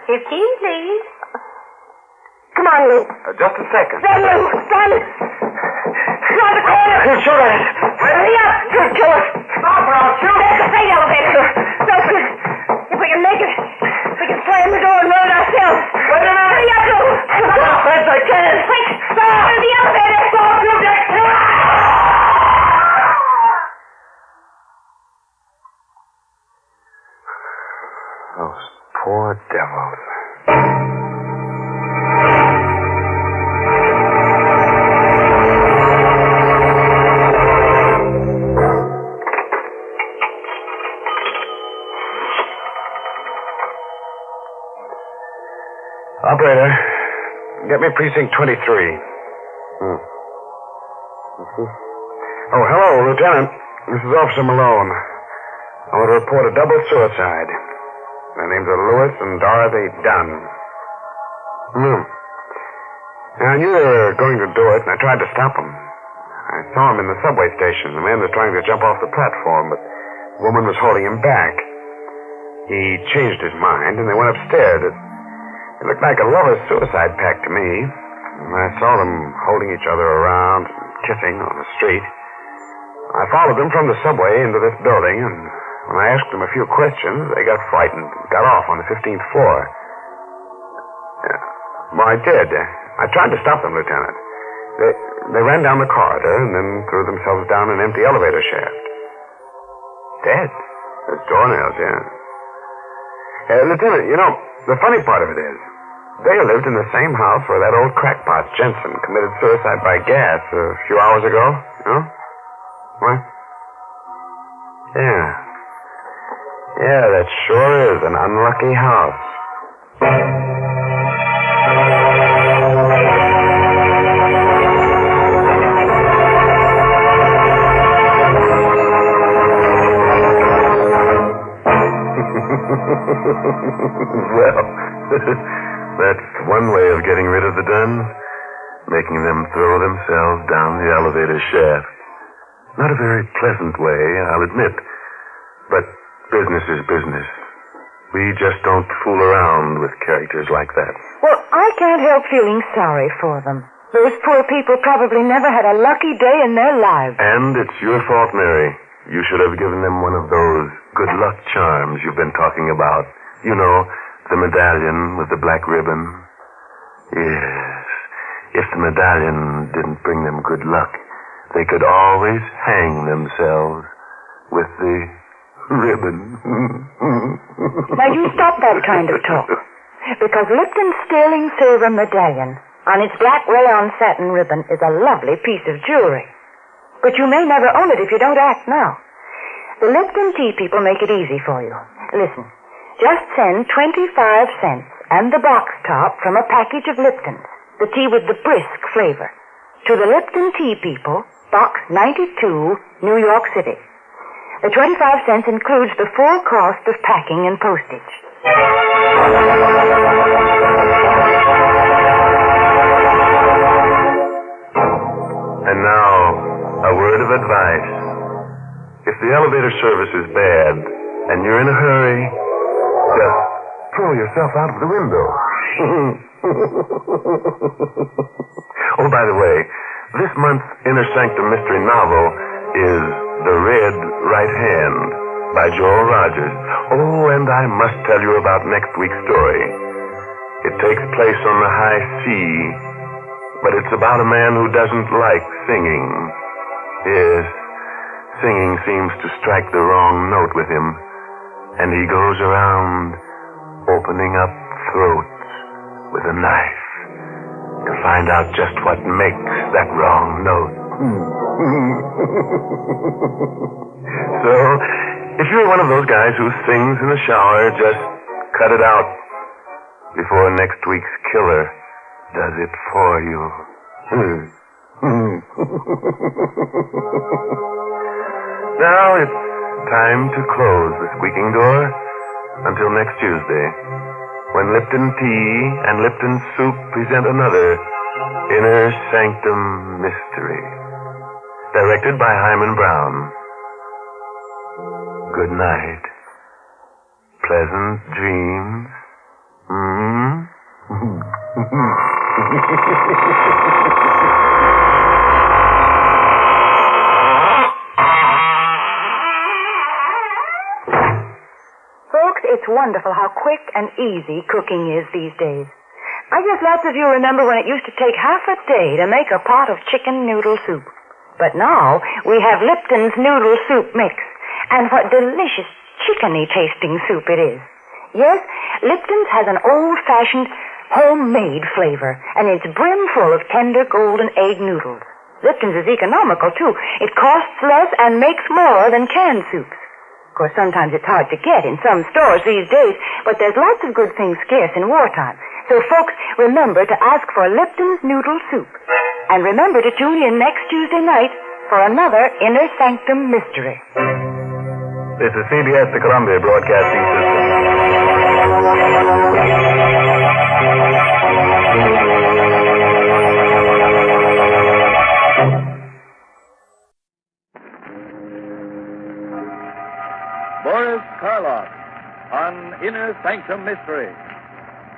15, please. Come on, Lou. Just a second. Run, Lou. Run. Around the corner. He'll shoot at us. Hurry up. He'll kill us. Stop or I'll shoot. There's the freight elevator. Open. If we can make it, we can slam the door and run it ourselves. Wait a minute. Hurry up, Lou. As fast as I can. Quick. Stop. The elevator. Stop. Those poor devils. Operator, get me precinct 23. Oh, hello, Lieutenant. This is Officer Malone. I want to report a double suicide. Their names are Louis and Dorothy Dunn. Now, I knew they were going to do it, and I tried to stop them. I saw him in the subway station. The man was trying to jump off the platform, but the woman was holding him back. He changed his mind, and they went upstairs. It looked like a lover's suicide pact to me. And I saw them holding each other around, kissing on the street. I followed them from the subway into this building, and when I asked them a few questions, they got frightened and got off on the 15th floor. Well, I did. I tried to stop them, Lieutenant. They ran down the corridor and then threw themselves down an empty elevator shaft. Dead? There's doornails, yeah. Lieutenant, you know, the funny part of it is, they lived in the same house where that old crackpot, Jensen, committed suicide by gas a few hours ago. You know? What? Yeah. Yeah, that sure is an unlucky house. Well, that's one way of getting rid of the duns. Making them throw themselves down the elevator shaft. Not a very pleasant way, I'll admit. But business is business. We just don't fool around with characters like that. Well, I can't help feeling sorry for them. Those poor people probably never had a lucky day in their lives. And it's your fault, Mary. You should have given them one of those good luck charms you've been talking about. You know, the medallion with the black ribbon. Yes. If the medallion didn't bring them good luck, they could always hang themselves with the ribbon. Now, you stop that kind of talk. Because Lipton's sterling silver medallion on its black rayon satin ribbon is a lovely piece of jewelry. But you may never own it if you don't act now. The Lipton tea people make it easy for you. Listen, just send 25 cents and the box top from a package of Lipton's, the tea with the brisk flavor, to the Lipton Tea People, Box 92, New York City. The 25 cents includes the full cost of packing and postage. And now, a word of advice. If the elevator service is bad and you're in a hurry, just throw yourself out of the window. Oh, by the way, this month's Inner Sanctum mystery novel is The Red Right Hand by Joel Rogers. Oh, and I must tell you about next week's story. It takes place on the high sea, but it's about a man who doesn't like singing. Yes, singing seems to strike the wrong note with him, and he goes around opening up throats with a knife to find out just what makes that wrong note. So, if you're one of those guys who sings in the shower, just cut it out before next week's killer does it for you. Now it's time to close the squeaking door until next Tuesday, when Lipton Tea and Lipton Soup present another Inner Sanctum Mystery, directed by Hyman Brown. Good night. Pleasant dreams. Folks, it's wonderful how quick and easy cooking is these days. I guess lots of you remember when it used to take half a day to make a pot of chicken noodle soup. But now we have Lipton's noodle soup mix. And what delicious chickeny tasting soup it is. Yes, Lipton's has an old-fashioned homemade flavor, and it's brimful of tender golden egg noodles. Lipton's is economical, too. It costs less and makes more than canned soups. Of course, sometimes it's hard to get in some stores these days, but there's lots of good things scarce in wartime. So, folks, remember to ask for Lipton's noodle soup. And remember to tune in next Tuesday night for another Inner Sanctum Mystery. This is CBS, the Columbia Broadcasting System. Boris Karloff on Inner Sanctum Mystery.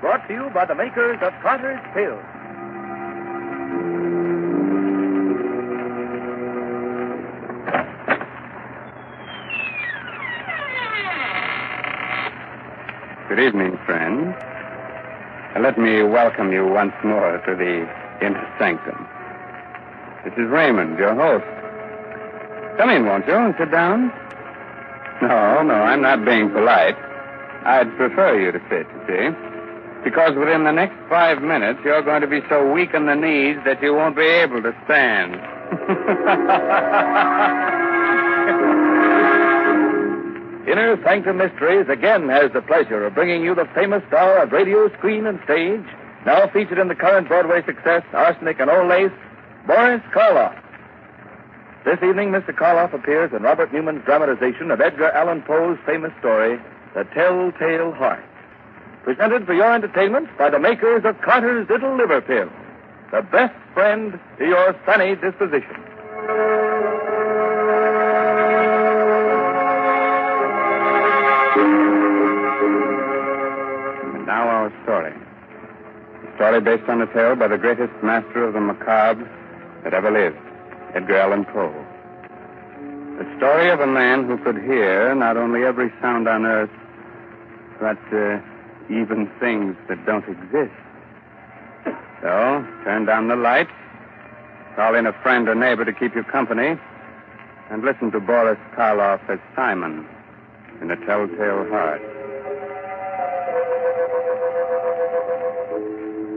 Brought to you by the makers of Carter's Pills. Good evening, friends. Let me welcome you once more to the Inner Sanctum. This is Raymond, your host. Come in, won't you, and sit down? No, I'm not being polite. I'd prefer you to sit, you see, because within the next 5 minutes, you're going to be so weak in the knees that you won't be able to stand. Inner Sanctum Mysteries again has the pleasure of bringing you the famous star of radio, screen, and stage, now featured in the current Broadway success, Arsenic and Old Lace, Boris Karloff. This evening, Mr. Karloff appears in Robert Newman's dramatization of Edgar Allan Poe's famous story, The The Telltale Heart. Presented for your entertainment by the makers of Carter's Little Liver Pill, the best friend to your sunny disposition. And now our story. A story based on a tale by the greatest master of the macabre that ever lived, Edgar Allan Poe. The story of a man who could hear not only every sound on earth, but even things that don't exist. So, turn down the lights, call in a friend or neighbor to keep you company, and listen to Boris Karloff as Simon in The Telltale Heart.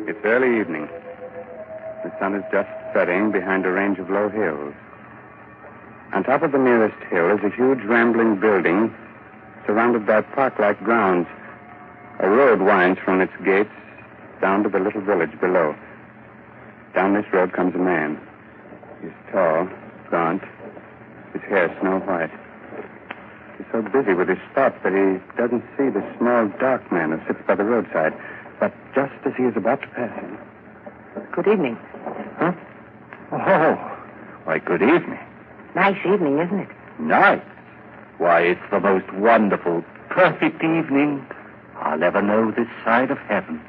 It's early evening. The sun is just setting behind a range of low hills. On top of the nearest hill is a huge rambling building surrounded by park-like grounds. A road winds from its gates down to the little village below. Down this road comes a man. He's tall, gaunt, his hair snow white. He's so busy with his thoughts that he doesn't see the small, dark man who sits by the roadside. But just as he is about to pass him... Good evening. Huh? Oh, why, good evening. Nice evening, isn't it? Nice? Why, it's the most wonderful, perfect evening I'll ever know this side of heaven.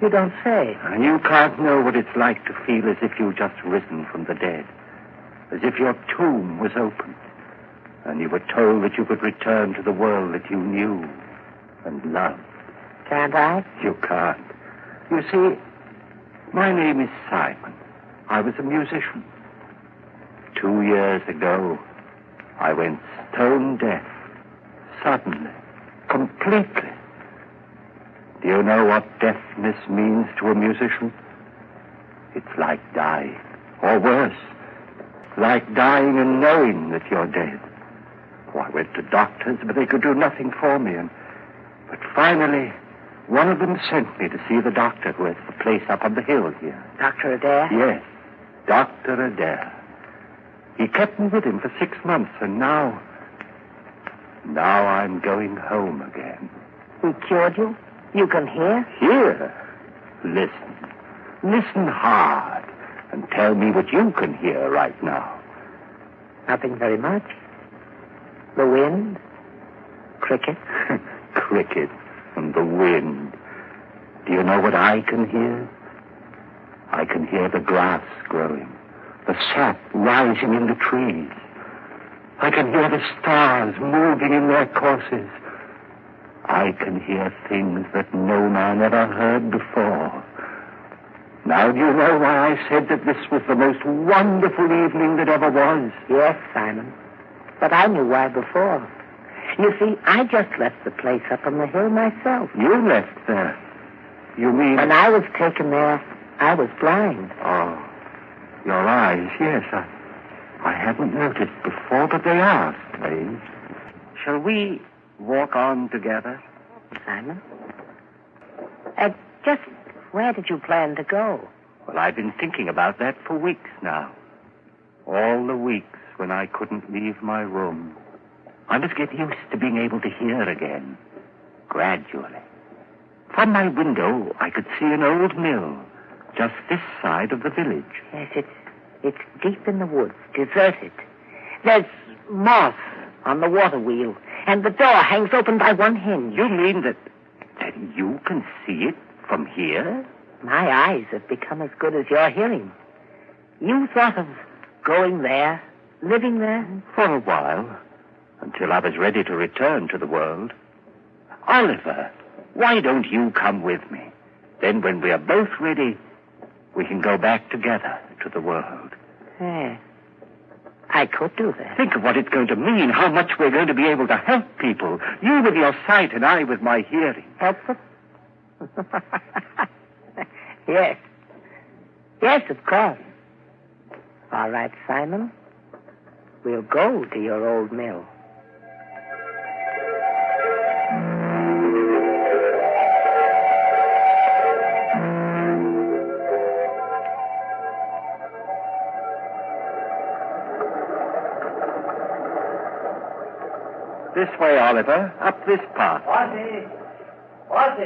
You don't say. And you can't know what it's like to feel as if you've just risen from the dead. As if your tomb was opened. And you were told that you could return to the world that you knew and loved. Can't I? You can't. You see, my name is Simon. I was a musician. 2 years ago, I went stone deaf. Suddenly. Completely. Do you know what deafness means to a musician? It's like dying. Or worse. Like dying and knowing that you're dead. Oh, I went to doctors, but they could do nothing for me. But finally, one of them sent me to see the doctor who has the place up on the hill here. Dr. Adair? Yes, Dr. Adair. He kept me with him for 6 months, and now I'm going home again. He cured you? You can hear? Hear? Listen. Listen hard, and tell me what you can hear right now. Nothing very much. The wind? Crickets? Crickets and the wind. Do you know what I can hear? I can hear the grass growing, the sap rising in the trees. I can hear the stars moving in their courses. I can hear things that no man ever heard before. Now do you know why I said that this was the most wonderful evening that ever was? Yes, Simon. But I knew why before. You see, I just left the place up on the hill myself. You left there? You mean... When I was taken there, I was blind. Oh, your eyes, yes. I hadn't noticed before, but they are strange. Shall we walk on together? Simon? Just where did you plan to go? Well, I've been thinking about that for weeks now. All the weeks when I couldn't leave my room. I must get used to being able to hear again. Gradually. From my window, I could see an old mill just this side of the village. Yes, it's deep in the woods, deserted. There's moss on the water wheel, and the door hangs open by one hinge. You mean that you can see it from here? My eyes have become as good as your hearing. You thought of going there, living there? For a while, until I was ready to return to the world. Oliver, why don't you come with me? Then when we are both ready, we can go back together to the world. Yeah. I could do that. Think of what it's going to mean, how much we're going to be able to help people. You with your sight and I with my hearing. Help them? Yes. Yes, of course. All right, Simon. We'll go to your old mill. This way, Oliver. Up this path. What?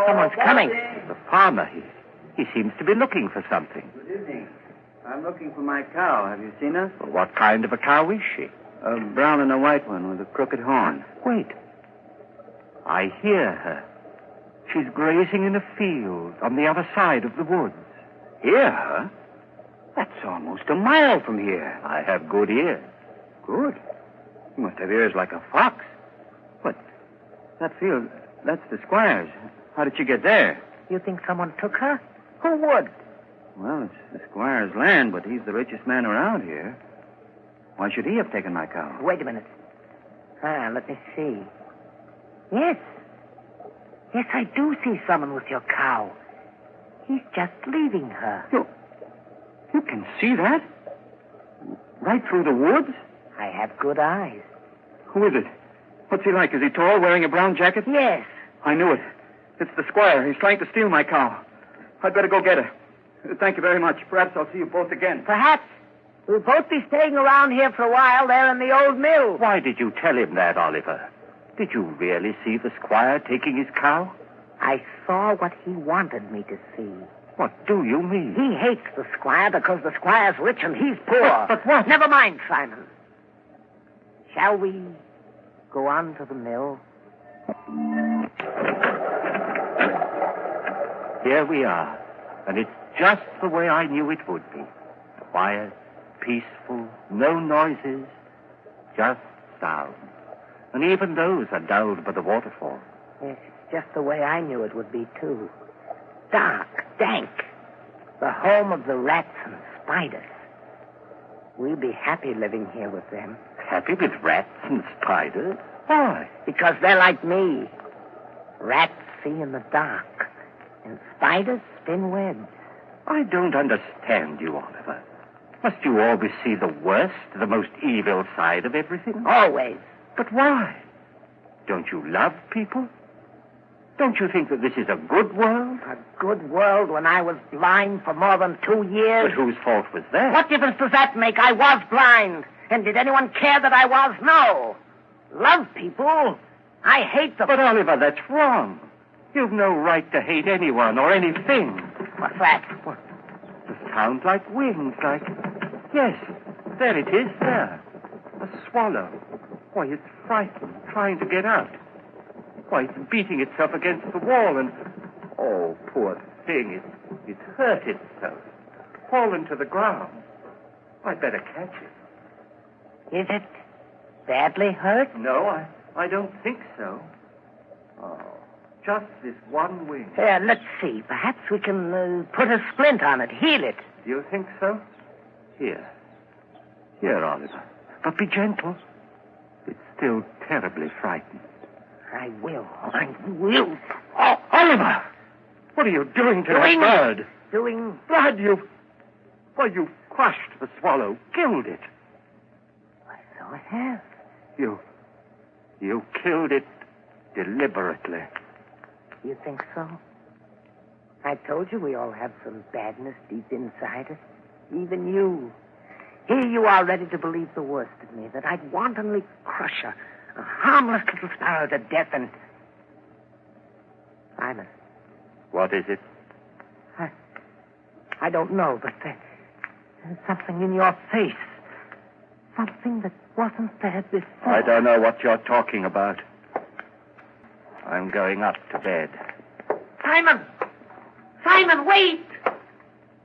Someone's coming. The farmer, he seems to be looking for something. Good evening. I'm looking for my cow. Have you seen her? Well, what kind of a cow is she? A brown and a white one with a crooked horn. Wait. I hear her. She's grazing in a field on the other side of the woods. Hear her? That's almost a mile from here. I have good ears. Good? You must have ears like a fox. What? That field, that's the squire's. How did you get there? You think someone took her? Who would? Well, it's the squire's land, but he's the richest man around here. Why should he have taken my cow? Wait a minute. Let me see. Yes. Yes, I do see someone with your cow. He's just leaving her. You can see that? Right through the woods? I have good eyes. Who is it? What's he like? Is he tall, wearing a brown jacket? Yes. I knew it. It's the squire. He's trying to steal my cow. I'd better go get her. Thank you very much. Perhaps I'll see you both again. Perhaps. We'll both be staying around here for a while there in the old mill. Why did you tell him that, Oliver? Did you really see the squire taking his cow? I saw what he wanted me to see. What do you mean? He hates the squire because the squire's rich and he's poor. But what? Never mind, Simon. Shall we go on to the mill? Here we are. And it's just the way I knew it would be. Quiet, peaceful, no noises, just sound. And even those are dulled by the waterfall. Yes, it's just the way I knew it would be, too. Dark, dank. The home of the rats and spiders. We'll be happy living here with them. Happy with rats and spiders? Why? Because they're like me. Rats see in the dark, and spiders spin webs. I don't understand you, Oliver. Must you always see the worst, the most evil side of everything? Always. But why? Don't you love people? Don't you think that this is a good world? A good world when I was blind for more than 2 years? But whose fault was that? What difference does that make? I was blind. And did anyone care that I was? No. Love people. I hate them. But, Oliver, that's wrong. You've no right to hate anyone or anything. What's that? What? It sounds like wings, like... Yes, there it is, there. A swallow. Why, it's frightened, trying to get out. Why, it's beating itself against the wall and... Oh, poor thing, it's hurt itself. Fallen to the ground. I'd better catch it. Is it badly hurt? No, I don't think so. Oh, just this one wing. Here, let's see. Perhaps we can put a splint on it, heal it. Do you think so? Here, Oliver. But be gentle. It's still terribly frightened. I will. Oh, Oliver! What are you doing to that bird? Doing... Blood, you've crushed the swallow, killed it. So I have. You killed it deliberately. You think so? I told you we all have some badness deep inside us. Even you. Here you are ready to believe the worst of me, that I'd wantonly crush a harmless little sparrow to death and... Simon. What is it? I don't know, but there's something in your face. Something that wasn't there before. I don't know what you're talking about. I'm going up to bed. Simon! Simon, wait!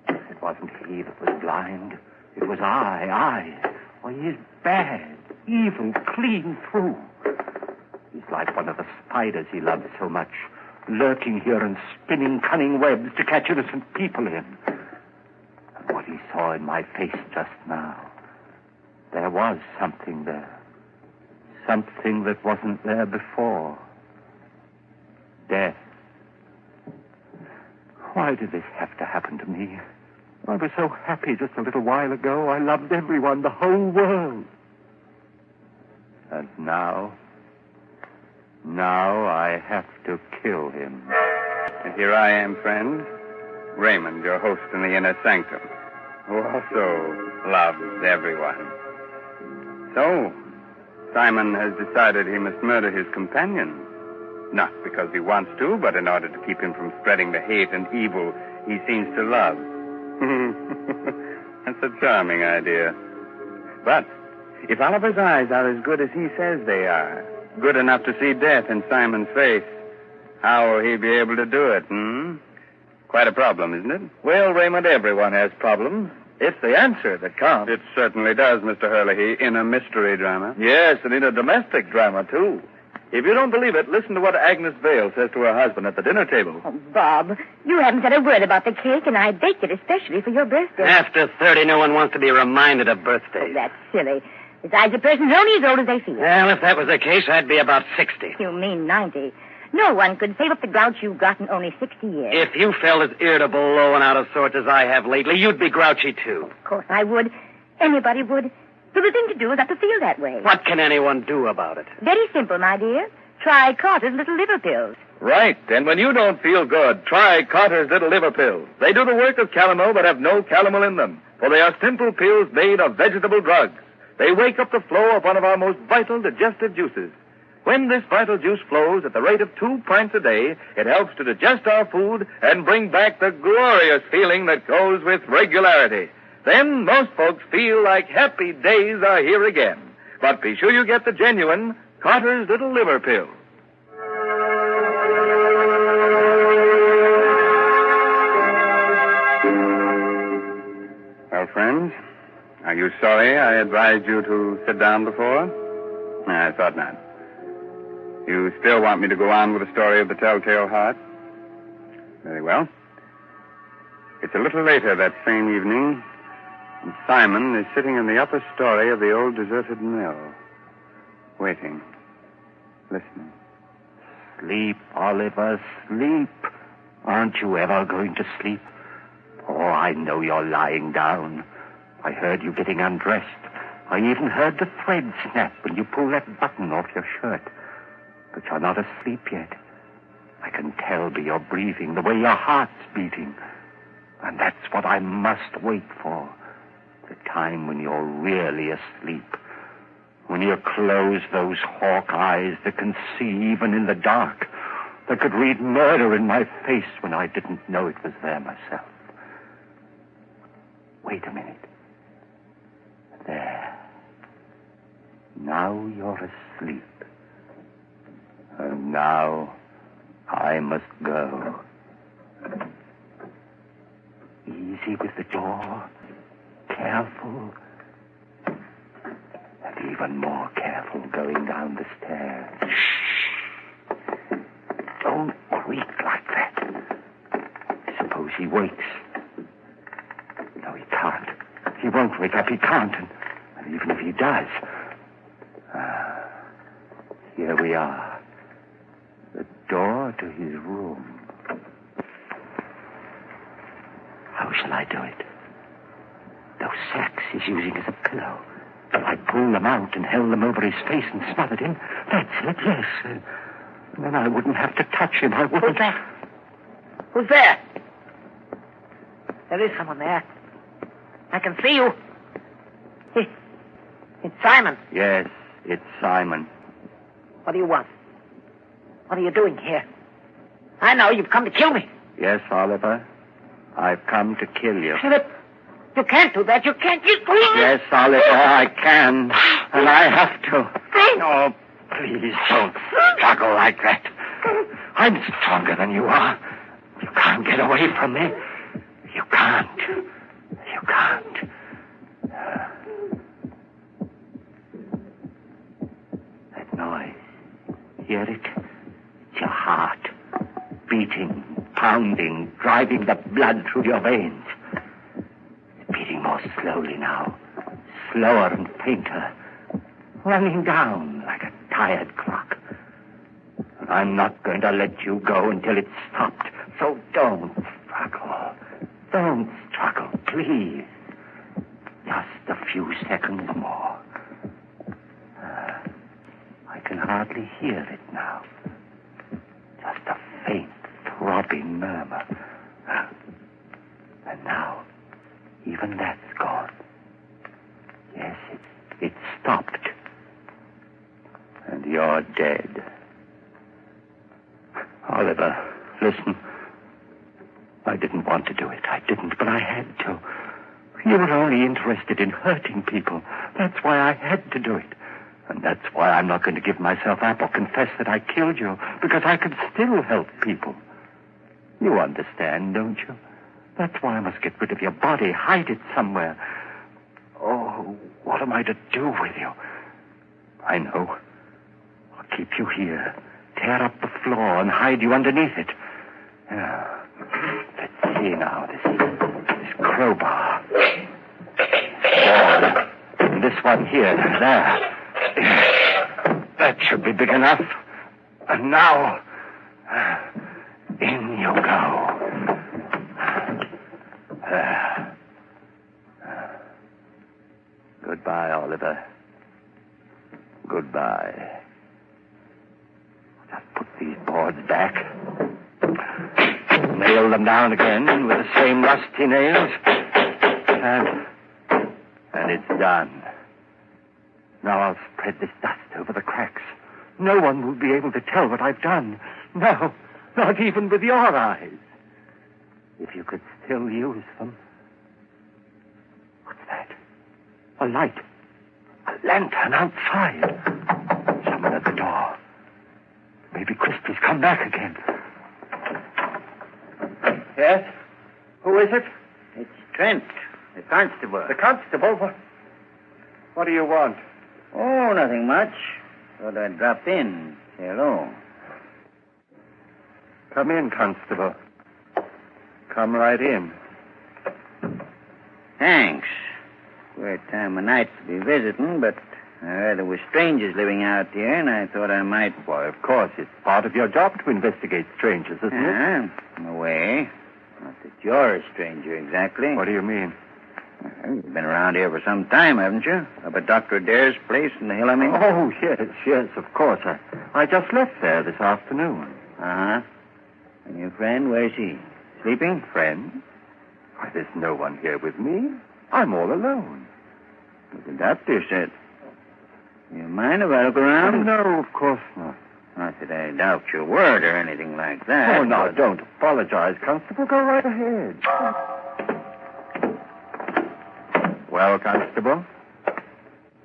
It wasn't he that was blind. It was I. Why, he's bad, evil, clean through. He's like one of the spiders he loves so much, lurking here and spinning cunning webs to catch innocent people in. And what he saw in my face just now, there was something there. Something that wasn't there before. Death. Why did this have to happen to me? I was so happy just a little while ago. I loved everyone, the whole world. And now I have to kill him. And here I am, friend, Raymond, your host in the Inner Sanctum, who also loves everyone. So, Simon has decided he must murder his companion. Not because he wants to, but in order to keep him from spreading the hate and evil he seems to love. That's a charming idea. But if Oliver's eyes are as good as he says they are, good enough to see death in Simon's face, how will he be able to do it, Quite a problem, isn't it? Well, Raymond, everyone has problems. It's the answer that counts. It certainly does, Mr. Hurley, in a mystery drama. Yes, and in a domestic drama, too. If you don't believe it, listen to what Agnes Vale says to her husband at the dinner table. Oh, Bob, you haven't said a word about the cake, and I baked it especially for your birthday. After 30, no one wants to be reminded of birthdays. Oh, that's silly. Besides, a person's only as old as they feel. Well, if that was the case, I'd be about 60. You mean 90. No one could save up the grouch you've got in only 60 years. If you felt as irritable, low, and out of sorts as I have lately, you'd be grouchy, too. Of course I would. Anybody would. So the thing to do is not to feel that way. What can anyone do about it? Very simple, my dear. Try Carter's little liver pills. Right, and when you don't feel good, try Carter's little liver pills. They do the work of calomel but have no calomel in them, for they are simple pills made of vegetable drugs. They wake up the flow of one of our most vital digestive juices. When this vital juice flows at the rate of 2 pints a day, it helps to digest our food and bring back the glorious feeling that goes with regularity. Then most folks feel like happy days are here again. But be sure you get the genuine Carter's little liver pill. Well, friends, are you sorry I advised you to sit down before? I thought not. You still want me to go on with the story of the Telltale Heart? Very well. It's a little later that same evening, and Simon is sitting in the upper story of the old deserted mill, waiting, listening. Sleep, Oliver, sleep. Aren't you ever going to sleep? Oh, I know you're lying down. I heard you getting undressed. I even heard the thread snap when you pulled that button off your shirt. But you're not asleep yet. I can tell by your breathing, the way your heart's beating. And that's what I must wait for. The time when you're really asleep. When you close those hawk eyes that can see even in the dark. That could read murder in my face when I didn't know it was there myself. Wait a minute. There. Now you're asleep. And now I must go. Easy with the door. Careful. And even more careful going down the stairs. Shh. Don't creak like that. Suppose he wakes. No, he can't. He won't wake up. He can't. And even if he does... here we are. The door to his room. How shall I do it? Those sacks he's using as a pillow. If I pull them out and held them over his face and smothered him, that's it, yes. Then I wouldn't have to touch him. I wouldn't... Who's that? Who's there? There is someone there. I can see you. It's Simon. Yes, it's Simon. What do you want? What are you doing here? I know you've come to kill me. Yes, Oliver. I've come to kill you. Philip, you can't do that. You can't. Yes, Oliver, I can. And I have to. Oh, please don't struggle like that. I'm stronger than you are. You can't get away from me. You can't. You can't. That noise. Hear it? It's your heart. Beating, pounding, driving the blood through your veins. It's beating more slowly now. Slower and fainter. Running down like a tired clock. And I'm not going to let you go until it's stopped. So don't struggle. Don't struggle, please. Just a few seconds more. I can hardly hear it now. Just a faint, throbbing murmur. And now, even that's gone. Yes, it stopped. Oliver, listen. I didn't want to do it. I didn't, but I had to. You were only interested in hurting people. That's why I had to do it. And that's why I'm not going to give myself up or confess that I killed you, because I could still help people. You understand, don't you? That's why I must get rid of your body, hide it somewhere. Oh, what am I to do with you? I know. I'll keep you here, tear up the floor and hide you underneath it. Yeah. Let's see now, this crowbar. Board. And this one here, there. That should be big enough. And now, in you go. Goodbye, Oliver. Goodbye. Just put these boards back. Nail them down again with the same rusty nails. And it's done. Now I'll spread this dust over the cracks. No one will be able to tell what I've done. No, not even with your eyes. If you could still use them. What's that? A light. A lantern outside. Someone at the door. Maybe Christie's come back again. Yes? Who is it? It's Trent, the constable. The constable? What do you want? Oh, nothing much. Thought I'd drop in. Say hello. Come in, constable. Come right in. Thanks. Queer time of night to be visiting, but I heard there were strangers living out here, and I thought I might... Why, of course, it's part of your job to investigate strangers, isn't it? In a way. Not that you're a stranger, exactly. What do you mean? Well, you've been around here for some time, haven't you? Up at Dr. Adair's place in the hill, I mean? Oh, yes, of course. I just left there this afternoon. Uh-huh. And your friend, where's he? Sleeping? Friend? Why, there's no one here with me. I'm all alone. What the doctor said. You mind if I look around? No, of course not. Not that I doubt your word or anything like that. Oh, no, don't apologize, Constable. Go right ahead. Well, Constable?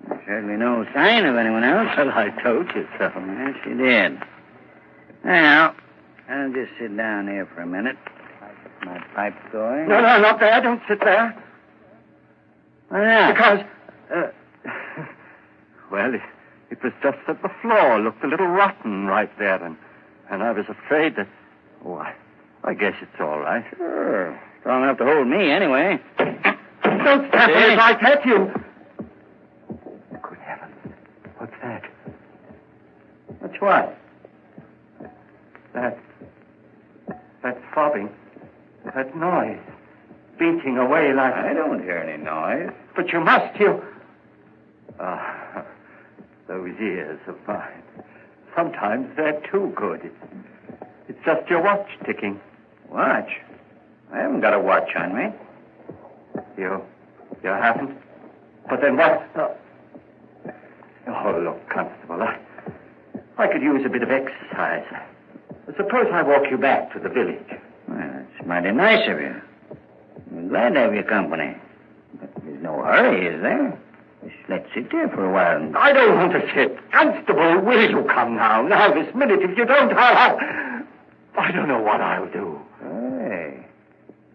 There's certainly no sign of anyone else. Well, I told you so. Yes, you did. Now, I'll just sit down here for a minute. Get my pipe going. No, not there. Don't sit there. Why not? Because, well, it was just that the floor looked a little rotten right there, and I was afraid that... Oh, I guess it's all right. Sure. Strong enough to hold me, anyway. Don't step on it like that, you... Good heavens. What's that? What's what? That's throbbing. That noise. Beating away like... I don't hear any noise. But you must, you... Those ears of mine. Sometimes they're too good. It's just your watch ticking. Watch? I haven't got a watch on me. You haven't? But then what? Oh, look, Constable, I could use a bit of exercise. Suppose I walk you back to the village. Well, that's mighty nice of you. I'm glad to have your company. But there's no hurry, is there? Just let's sit here for a while. I don't want to sit. Constable, will you come now? Now, this minute. If you don't, I don't know what I'll do. Hey,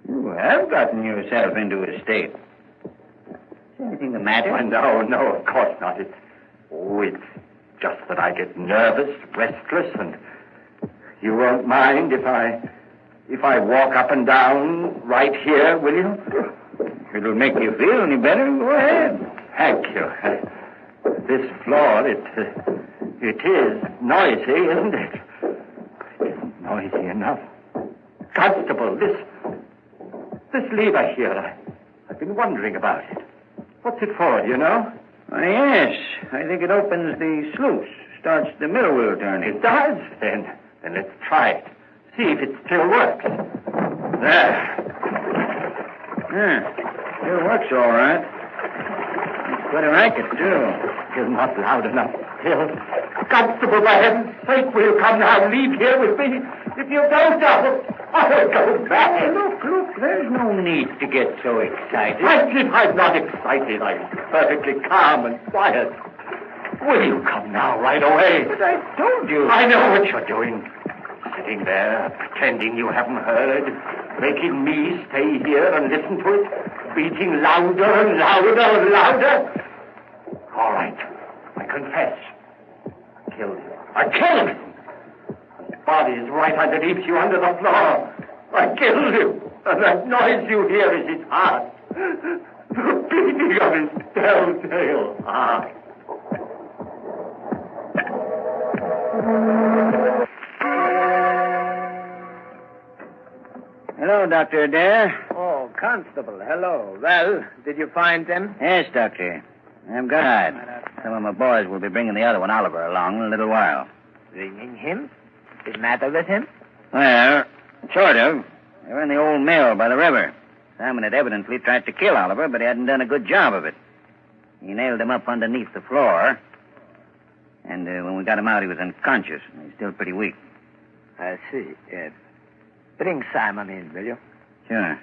you have gotten yourself into a state. Is anything the matter? No, of course not. It's just that I get nervous, restless, and you won't mind if I walk up and down right here, will you? It'll make you feel any better. Go ahead. Thank you. This floor, it is noisy, isn't it? It isn't noisy enough. Constable, this lever here, I've been wondering about it. What's it for, do you know? Why, yes. I think it opens the sluice, starts the middle wheel turning. It does? Then let's try it. See if it still works. There. Yeah, still works all right. It's quite a racket, too. Still not loud enough. Still. Constable, for heaven's sake, will you come now? Leave here with me. If you don't, I'll go back. Look, there's no need to get so excited. I'm not excited. I'm perfectly calm and quiet. Will you come now, right away? But I told you. I know what you're doing. Sitting there, pretending you haven't heard, making me stay here and listen to it, beating louder and louder and louder. All right, I confess. I killed him. I killed him. His body is right underneath you under the floor. I killed him. And that noise you hear is his heart. The beating of his telltale heart. Hello, Dr. Adair. Oh, Constable, hello. Well, did you find them? Yes, Doctor. I'm glad. Some of my boys will be bringing the other one, Oliver, along in a little while. Bringing him? What's the matter with him? Well, sort of. They were in the old mill by the river. Simon had evidently tried to kill Oliver, but he hadn't done a good job of it. He nailed him up underneath the floor. And when we got him out, he was unconscious. He's still pretty weak. I see. Bring Simon in, will you? Sure.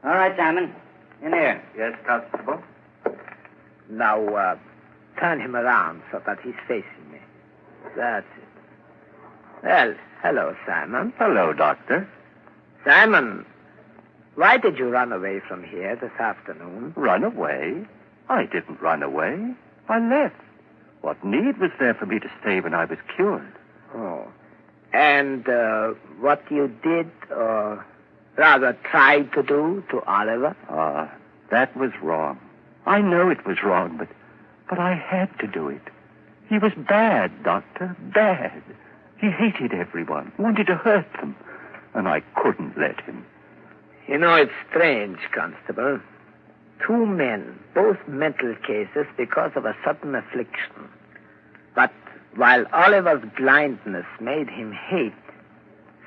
All right, Simon. In here. Yes, Constable. Now, turn him around so that he's facing me. That's it. Well, hello, Simon. Hello, Doctor. Simon, why did you run away from here this afternoon? Run away? I didn't run away. I left. What need was there for me to stay when I was cured? Oh. And what you did, or rather tried to do to Oliver? That was wrong. I know it was wrong, but I had to do it. He was bad, Doctor, bad. He hated everyone, wanted to hurt them, and I couldn't let him. You know, it's strange, Constable. 2 men, both mental cases because of a sudden affliction. But while Oliver's blindness made him hate,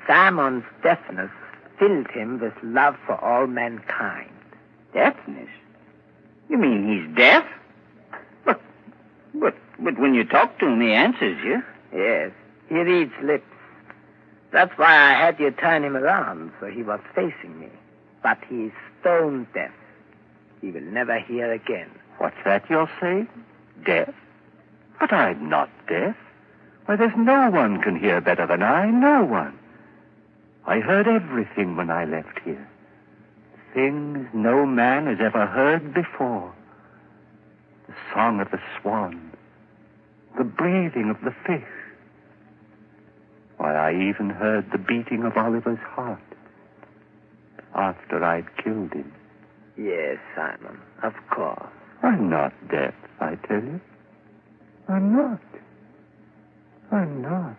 Simon's deafness filled him with love for all mankind. Deafness? You mean he's deaf? But when you talk to him, he answers you. Yes, he reads lips. That's why I had you turn him around, so he was facing me. But he's stone deaf. He will never hear again. What's that you're saying? Deaf? But I'm not deaf. Why, there's no one can hear better than I. No one. I heard everything when I left here. Things no man has ever heard before. The song of the swan. The breathing of the fish. Why, I even heard the beating of Oliver's heart. After I'd killed him. Yes, Simon, of course. I'm not deaf, I tell you. I'm not. I'm not.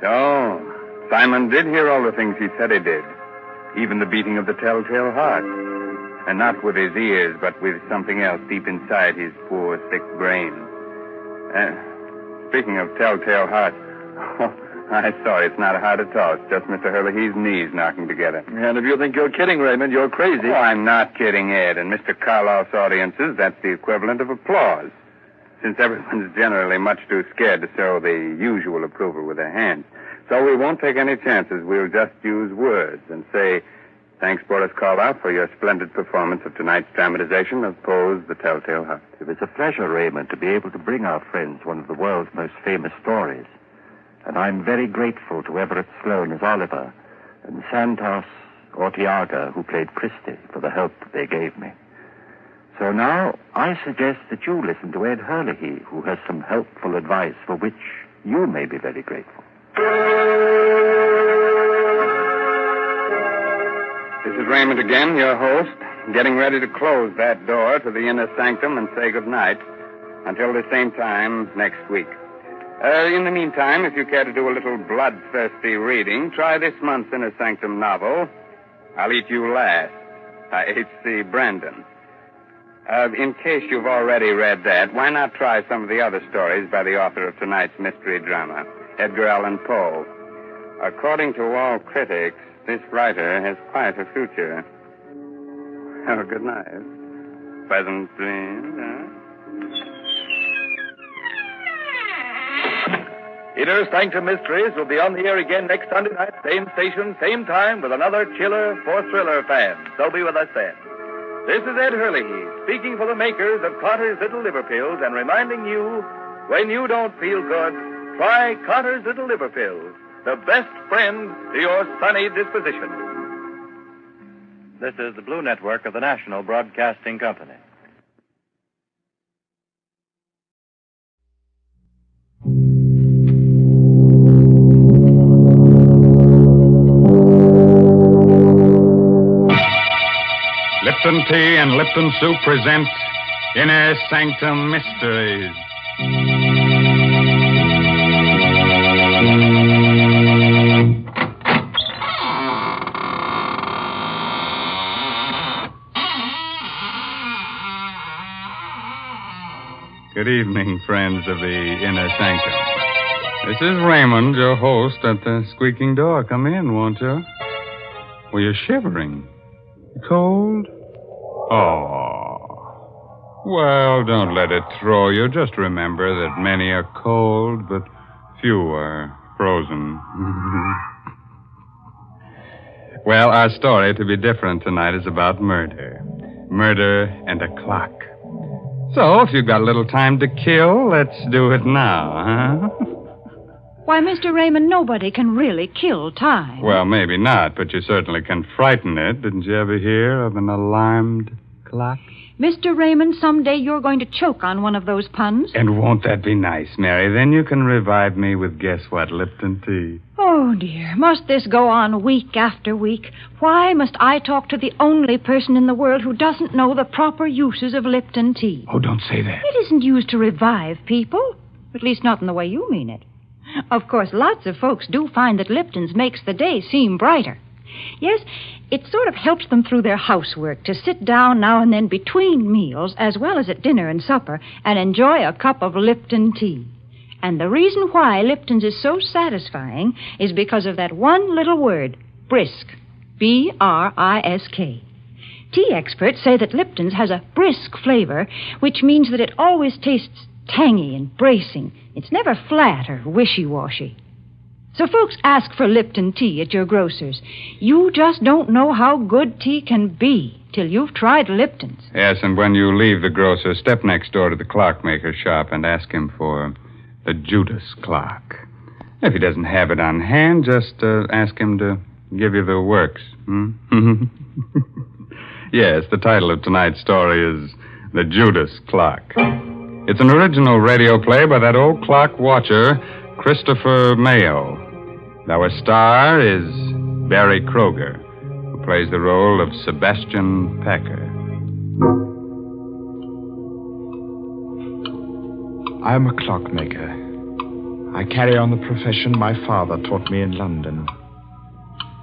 So, Simon did hear all the things he said he did. Even the beating of the telltale heart. And not with his ears, but with something else deep inside his poor, thick brain. Speaking of telltale heart, I'm sorry, it's not a heart at all. It's just Mr. Hurley's knees knocking together. And if you think you're kidding, Raymond, you're crazy. Oh, I'm not kidding, Ed. In Mr. Karloff's audiences, that's the equivalent of applause. Since everyone's generally much too scared to show the usual approval with their hands. So we won't take any chances. We'll just use words and say, thanks, Boris Karloff, for your splendid performance of tonight's dramatization of Poe's The Telltale Heart. It was a pleasure, Raymond, to be able to bring our friends one of the world's most famous stories. And I'm very grateful to Everett Sloane as Oliver and Santos Ortiaga, who played Christie, for the help they gave me. So now I suggest that you listen to Ed Hurley, who has some helpful advice for which you may be very grateful. This is Raymond again, your host, getting ready to close that door to the Inner Sanctum and say goodnight until the same time next week. In the meantime, if you care to do a little bloodthirsty reading, try this month's Inner Sanctum novel, I'll Eat You Last, by H.C. Brandon. In case you've already read that, why not try some of the other stories by the author of tonight's mystery drama, Edgar Allan Poe? According to all critics, this writer has quite a future. Oh, good night. Pleasant dreams, huh? Inner Sanctum Mysteries will be on the air again next Sunday night, same station, same time, with another chiller for thriller fans. So be with us then. This is Ed Hurley, speaking for the makers of Carter's Little Liver Pills and reminding you, when you don't feel good, try Carter's Little Liver Pills, the best friend to your sunny disposition. This is the Blue Network of the National Broadcasting Company. Lipton Tea and Lipton Soup present Inner Sanctum Mysteries. Good evening, friends of the Inner Sanctum. This is Raymond, your host, at the squeaking door. Come in, won't you? Well, you're shivering. Cold? Oh. Well, don't let it throw you. Just remember that many are cold, but few are frozen. Well, our story, to be different tonight, is about murder. Murder and a clock. So, if you've got a little time to kill, let's do it now, huh? Why, Mr. Raymond, nobody can really kill time. Well, maybe not, but you certainly can frighten it. Didn't you ever hear of an alarmed clock? Mr. Raymond, someday you're going to choke on one of those puns. And won't that be nice, Mary? Then you can revive me with guess what, Lipton tea. Oh, dear. Must this go on week after week? Why must I talk to the only person in the world who doesn't know the proper uses of Lipton tea? Oh, don't say that. It isn't used to revive people. At least not in the way you mean it. Of course, lots of folks do find that Lipton's makes the day seem brighter. Yes, it sort of helps them through their housework to sit down now and then between meals, as well as at dinner and supper, and enjoy a cup of Lipton tea. And the reason why Lipton's is so satisfying is because of that one little word, brisk. B-R-I-S-K. Tea experts say that Lipton's has a brisk flavor, which means that it always tastes tangy and bracing. It's never flat or wishy-washy. So folks ask for Lipton tea at your grocer's. You just don't know how good tea can be till you've tried Lipton's. Yes, and when you leave the grocer, step next door to the clockmaker's shop and ask him for the Judas clock. If he doesn't have it on hand, just ask him to give you the works. Yes, the title of tonight's story is The Judas Clock. It's an original radio play by that old clock watcher, Christopher Mayo. Our star is Barry Kroger, who plays the role of Sebastian Packer. I am a clockmaker. I carry on the profession my father taught me in London.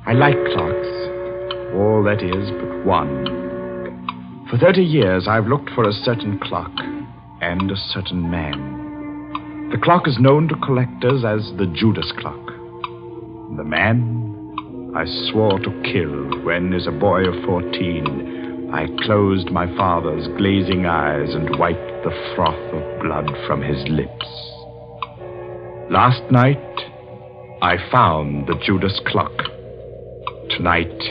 I like clocks, all that is but one. For 30 years, I've looked for a certain clock and a certain man. The clock is known to collectors as the Judas clock. The man I swore to kill when, as a boy of 14, I closed my father's glazing eyes and wiped the froth of blood from his lips. Last night, I found the Judas clock. Tonight,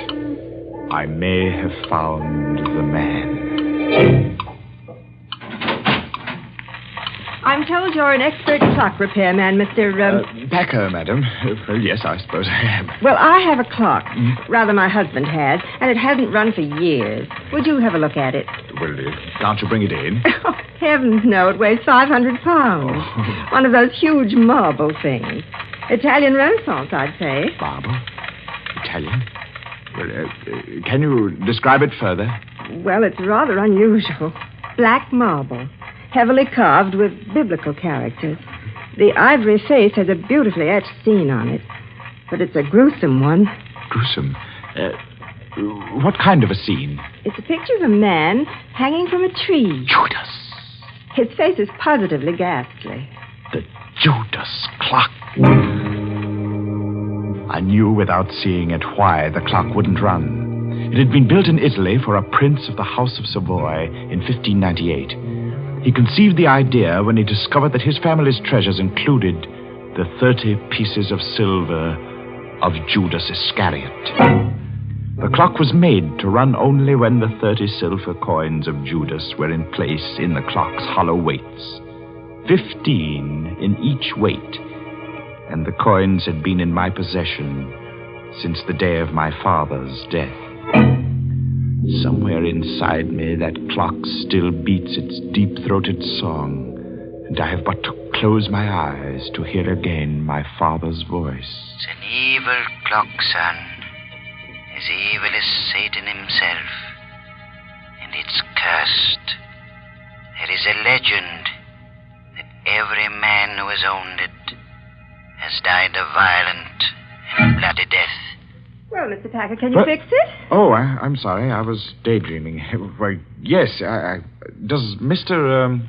I may have found the man. I'm told you're an expert clock repairman, Mr. Packer, madam. Yes, I suppose I am. Well, I have a clock. Rather, my husband has, and it hasn't run for years. Would you have a look at it? Well, can't you bring it in? Oh, heavens, no. It weighs 500 pounds. Oh. One of those huge marble things. Italian Renaissance, I'd say. Marble? Italian? Well, can you describe it further? Well, it's rather unusual. Black marble. Heavily carved with biblical characters. The ivory face has a beautifully etched scene on it. But it's a gruesome one. Gruesome? What kind of a scene? It's a picture of a man hanging from a tree. Judas! His face is positively ghastly. The Judas clock. I knew without seeing it why the clock wouldn't run. It had been built in Italy for a prince of the House of Savoy in 1598. He conceived the idea when he discovered that his family's treasures included the 30 pieces of silver of Judas Iscariot. The clock was made to run only when the 30 silver coins of Judas were in place in the clock's hollow weights. 15 in each weight, and the coins had been in my possession since the day of my father's death. Somewhere inside me, that clock still beats its deep-throated song, and I have but to close my eyes to hear again my father's voice. It's an evil clock, son, as evil as Satan himself, and it's cursed. There is a legend that every man who has owned it has died a violent and bloody death. Well, Mr. Packer, can you fix it? Oh, I'm sorry. I was daydreaming. Why, yes. Does Mr.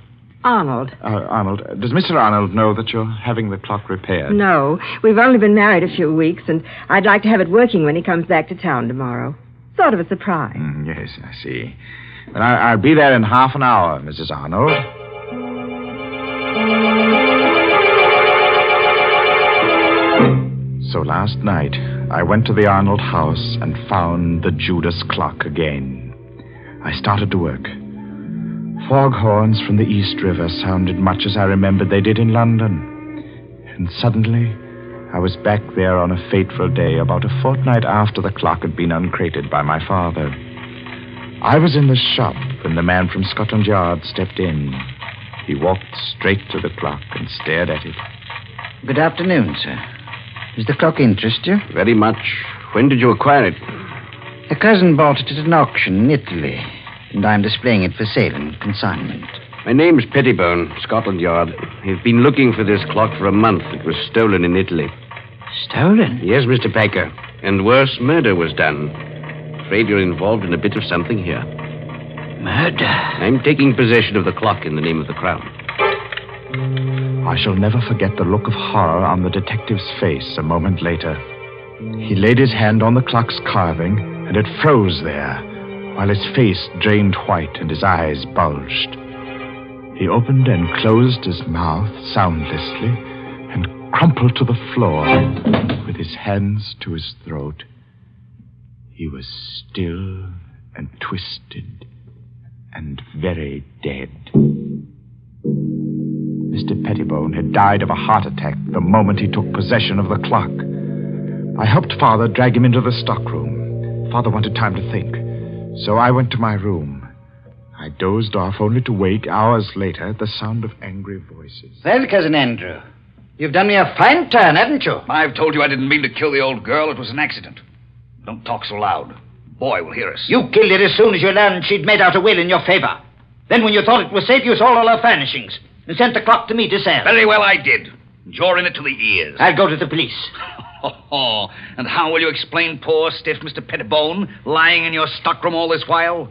Arnold. Arnold. Does Mr. Arnold know that you're having the clock repaired? No. We've only been married a few weeks, and I'd like to have it working when he comes back to town tomorrow. Sort of a surprise. Yes, I see. But I'll be there in half an hour, Mrs. Arnold. So last night, I went to the Arnold house and found the Judas clock again. I started to work. Foghorns from the East River sounded much as I remembered they did in London. And suddenly, I was back there on a fateful day about a fortnight after the clock had been uncrated by my father. I was in the shop when the man from Scotland Yard stepped in. He walked straight to the clock and stared at it. Good afternoon, sir. Does the clock interest you? Very much. When did you acquire it? A cousin bought it at an auction in Italy, and I'm displaying it for sale and consignment. My name's Pettibone, Scotland Yard. I've been looking for this clock for a month. It was stolen in Italy. Stolen? Yes, Mr. Packer. And worse, murder was done. Afraid you're involved in a bit of something here. Murder? I'm taking possession of the clock in the name of the Crown. I shall never forget the look of horror on the detective's face a moment later. He laid his hand on the clock's carving, and it froze there, while his face drained white and his eyes bulged. He opened and closed his mouth soundlessly and crumpled to the floor with his hands to his throat. He was still and twisted and very dead. Mr. Pettibone had died of a heart attack the moment he took possession of the clock. I helped Father drag him into the stockroom. Father wanted time to think, so I went to my room. I dozed off only to wake hours later at the sound of angry voices. Well, Cousin Andrew, you've done me a fine turn, haven't you? I've told you I didn't mean to kill the old girl. It was an accident. Don't talk so loud. Boy will hear us. You killed her as soon as you learned she'd made out a will in your favor. Then when you thought it was safe, you sold all her furnishings and sent the clock to me to sell. Very well, I did. And you're in it to the ears. I'll go to the police. And how will you explain poor, stiff Mr. Pettibone lying in your stockroom all this while?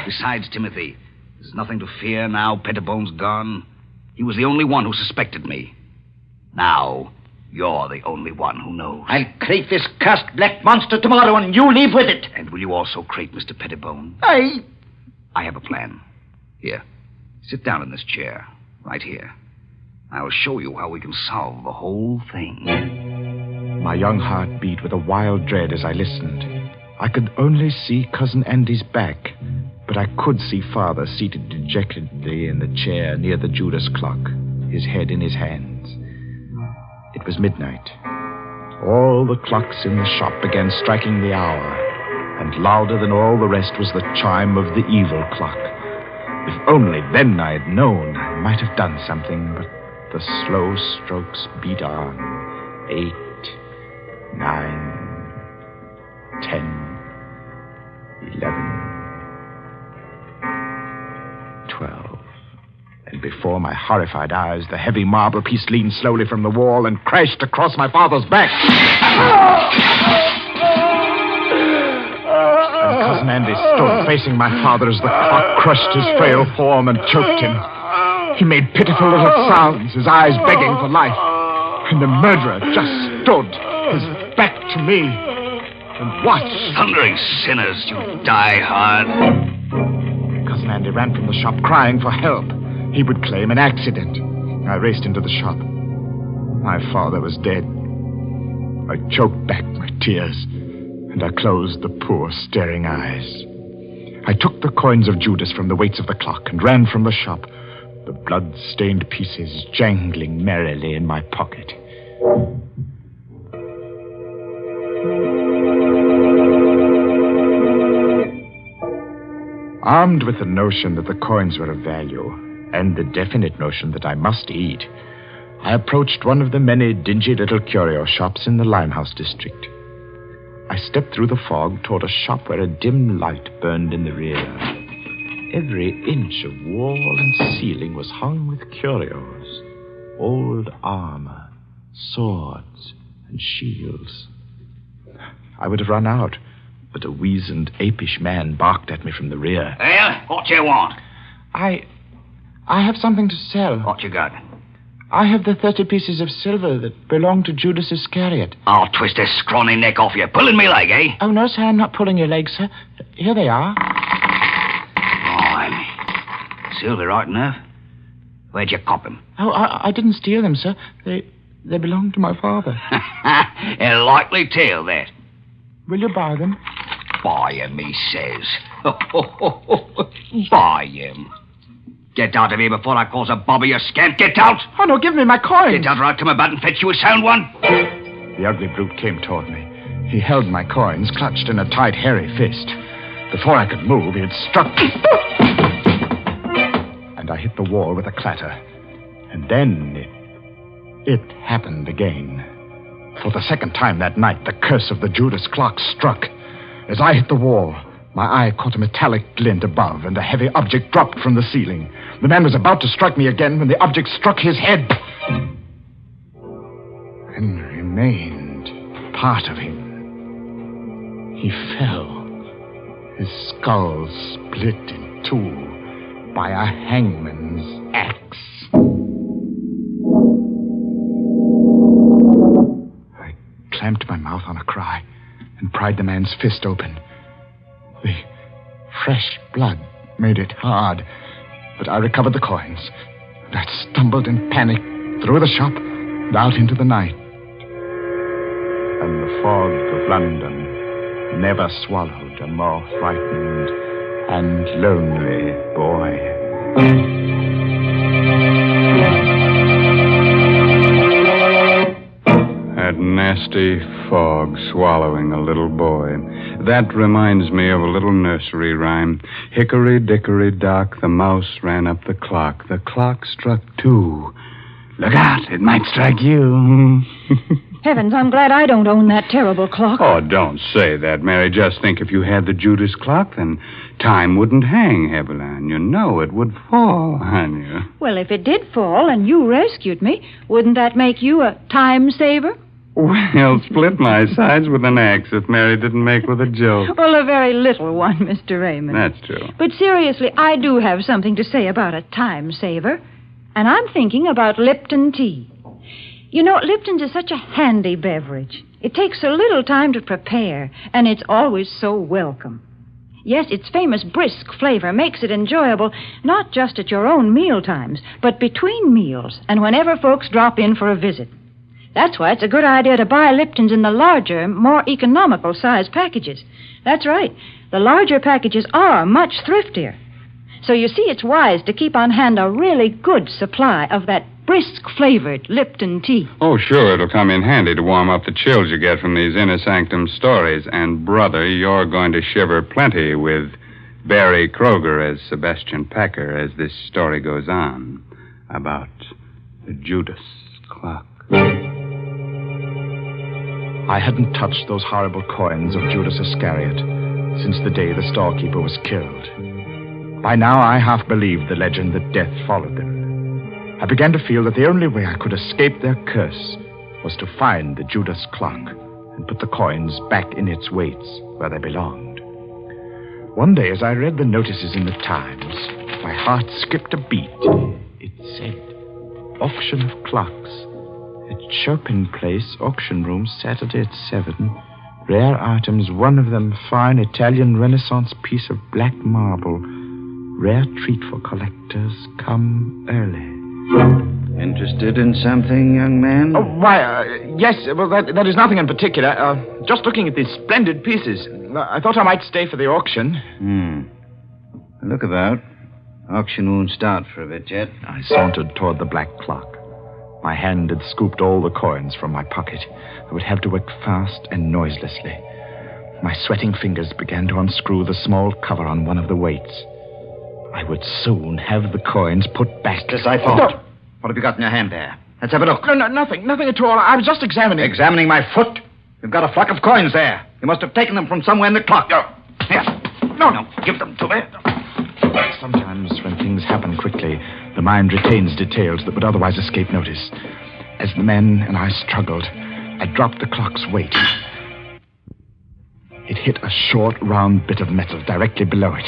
Besides, Timothy, there's nothing to fear now Pettibone's gone. He was the only one who suspected me. Now, you're the only one who knows. I'll crate this cursed black monster tomorrow, and you leave with it. And will you also crate Mr. Pettibone? I have a plan. Here, sit down in this chair, right here. I'll show you how we can solve the whole thing. My young heart beat with a wild dread as I listened. I could only see Cousin Andy's back, but I could see Father seated dejectedly in the chair near the Judas clock, his head in his hands. It was midnight. All the clocks in the shop began striking the hour, and louder than all the rest was the chime of the evil clock. If only then I'd known, I might have done something, but the slow strokes beat on. 8, 9, 10, 11, 12. And before my horrified eyes, the heavy marble piece leaned slowly from the wall and crashed across my father's back. And Cousin Andy stood facing my father as the clock crushed his frail form and choked him. He made pitiful little sounds, his eyes begging for life. And the murderer just stood, his back to me. And watch. Thundering sinners, you die hard. Cousin Andy ran from the shop crying for help. He would claim an accident. I raced into the shop. My father was dead. I choked back my tears, and I closed the poor, staring eyes. I took the coins of Judas from the weights of the clock and ran from the shop, the blood-stained pieces jangling merrily in my pocket. Armed with the notion that the coins were of value, and the definite notion that I must eat, I approached one of the many dingy little curio shops in the Limehouse district. I stepped through the fog toward a shop where a dim light burned in the rear. Every inch of wall and ceiling was hung with curios, old armor, swords, and shields. I would have run out, but a weazened, apish man barked at me from the rear. Well, what you want? I have something to sell. What you got? I have the 30 pieces of silver that belong to Judas Iscariot. I'll twist this scrawny neck off you. Pulling me leg, eh? Oh, no, sir, I'm not pulling your legs, sir. Here they are. Blimey. Silver right enough. Where'd you cop them? Oh, I didn't steal them, sir. They belong to my father. A likely tale, that. Will you buy them? Buy 'em, he says. Buy 'em. Get out of here before I cause a bobby, you scamp. Get out! Oh, no, give me my coins. Get out or I'll come about and fetch you a sound one. The ugly brute came toward me. He held my coins, clutched in a tight, hairy fist. Before I could move, he had struck me. And I hit the wall with a clatter. And then it happened again. For the second time that night, the curse of the Judas clock struck. As I hit the wall, my eye caught a metallic glint above, and a heavy object dropped from the ceiling. The man was about to strike me again when the object struck his head. And remained part of him. He fell. His skull split in two by a hangman's axe. I clamped my mouth on a cry and pried the man's fist open. The fresh blood made it hard, but I recovered the coins. And I stumbled in panic through the shop and out into the night. And the fog of London never swallowed a more frightened and lonely boy. That nasty fog swallowing a little boy. That reminds me of a little nursery rhyme. Hickory dickory dock, the mouse ran up the clock. The clock struck 2. Look out, it might strike you. Heavens, I'm glad I don't own that terrible clock. Oh, don't say that, Mary. Just think if you had the Judas clock, then time wouldn't hang heavily on you. No, it would fall on you. Well, if it did fall and you rescued me, wouldn't that make you a time saver? Well, split my sides with an axe if Mary didn't make with a joke. Well, a very little one, Mr. Raymond. That's true. But seriously, I do have something to say about a time saver. And I'm thinking about Lipton tea. You know, Lipton's is such a handy beverage. It takes so little time to prepare, and it's always so welcome. Yes, its famous brisk flavor makes it enjoyable, not just at your own meal times, but between meals and whenever folks drop in for a visit. That's why it's a good idea to buy Lipton's in the larger, more economical size packages. That's right. The larger packages are much thriftier. So you see, it's wise to keep on hand a really good supply of that brisk-flavored Lipton tea. Oh, sure, it'll come in handy to warm up the chills you get from these Inner Sanctum stories. And, brother, you're going to shiver plenty with Barry Kroger as Sebastian Packer as this story goes on about the Judas clock. I hadn't touched those horrible coins of Judas Iscariot since the day the storekeeper was killed. By now, I half believed the legend that death followed them. I began to feel that the only way I could escape their curse was to find the Judas clock and put the coins back in its weights where they belonged. One day, as I read the notices in the Times, my heart skipped a beat. It said, auction of clocks, At Chopin Place, auction room, Saturday at 7. Rare items, one of them fine Italian Renaissance piece of black marble. Rare treat for collectors. Come early. Interested in something, young man? Oh, why, yes. Well, that is nothing in particular. Just looking at these splendid pieces. I thought I might stay for the auction. Look about. Auction won't start for a bit yet. I sauntered toward the black clock. My hand had scooped all the coins from my pocket. I would have to work fast and noiselessly. My sweating fingers began to unscrew the small cover on one of the weights. I would soon have the coins put back. As I thought. No. What have you got in your hand there? Let's have a look. No, nothing at all. I was just examining. Examining my foot? You've got a flock of coins there. You must have taken them from somewhere in the clock. Here. No, give them to me. Sometimes when things happen quickly, the mind retains details that would otherwise escape notice. As the men and I struggled, I dropped the clock's weight. It hit a short, round bit of metal directly below it.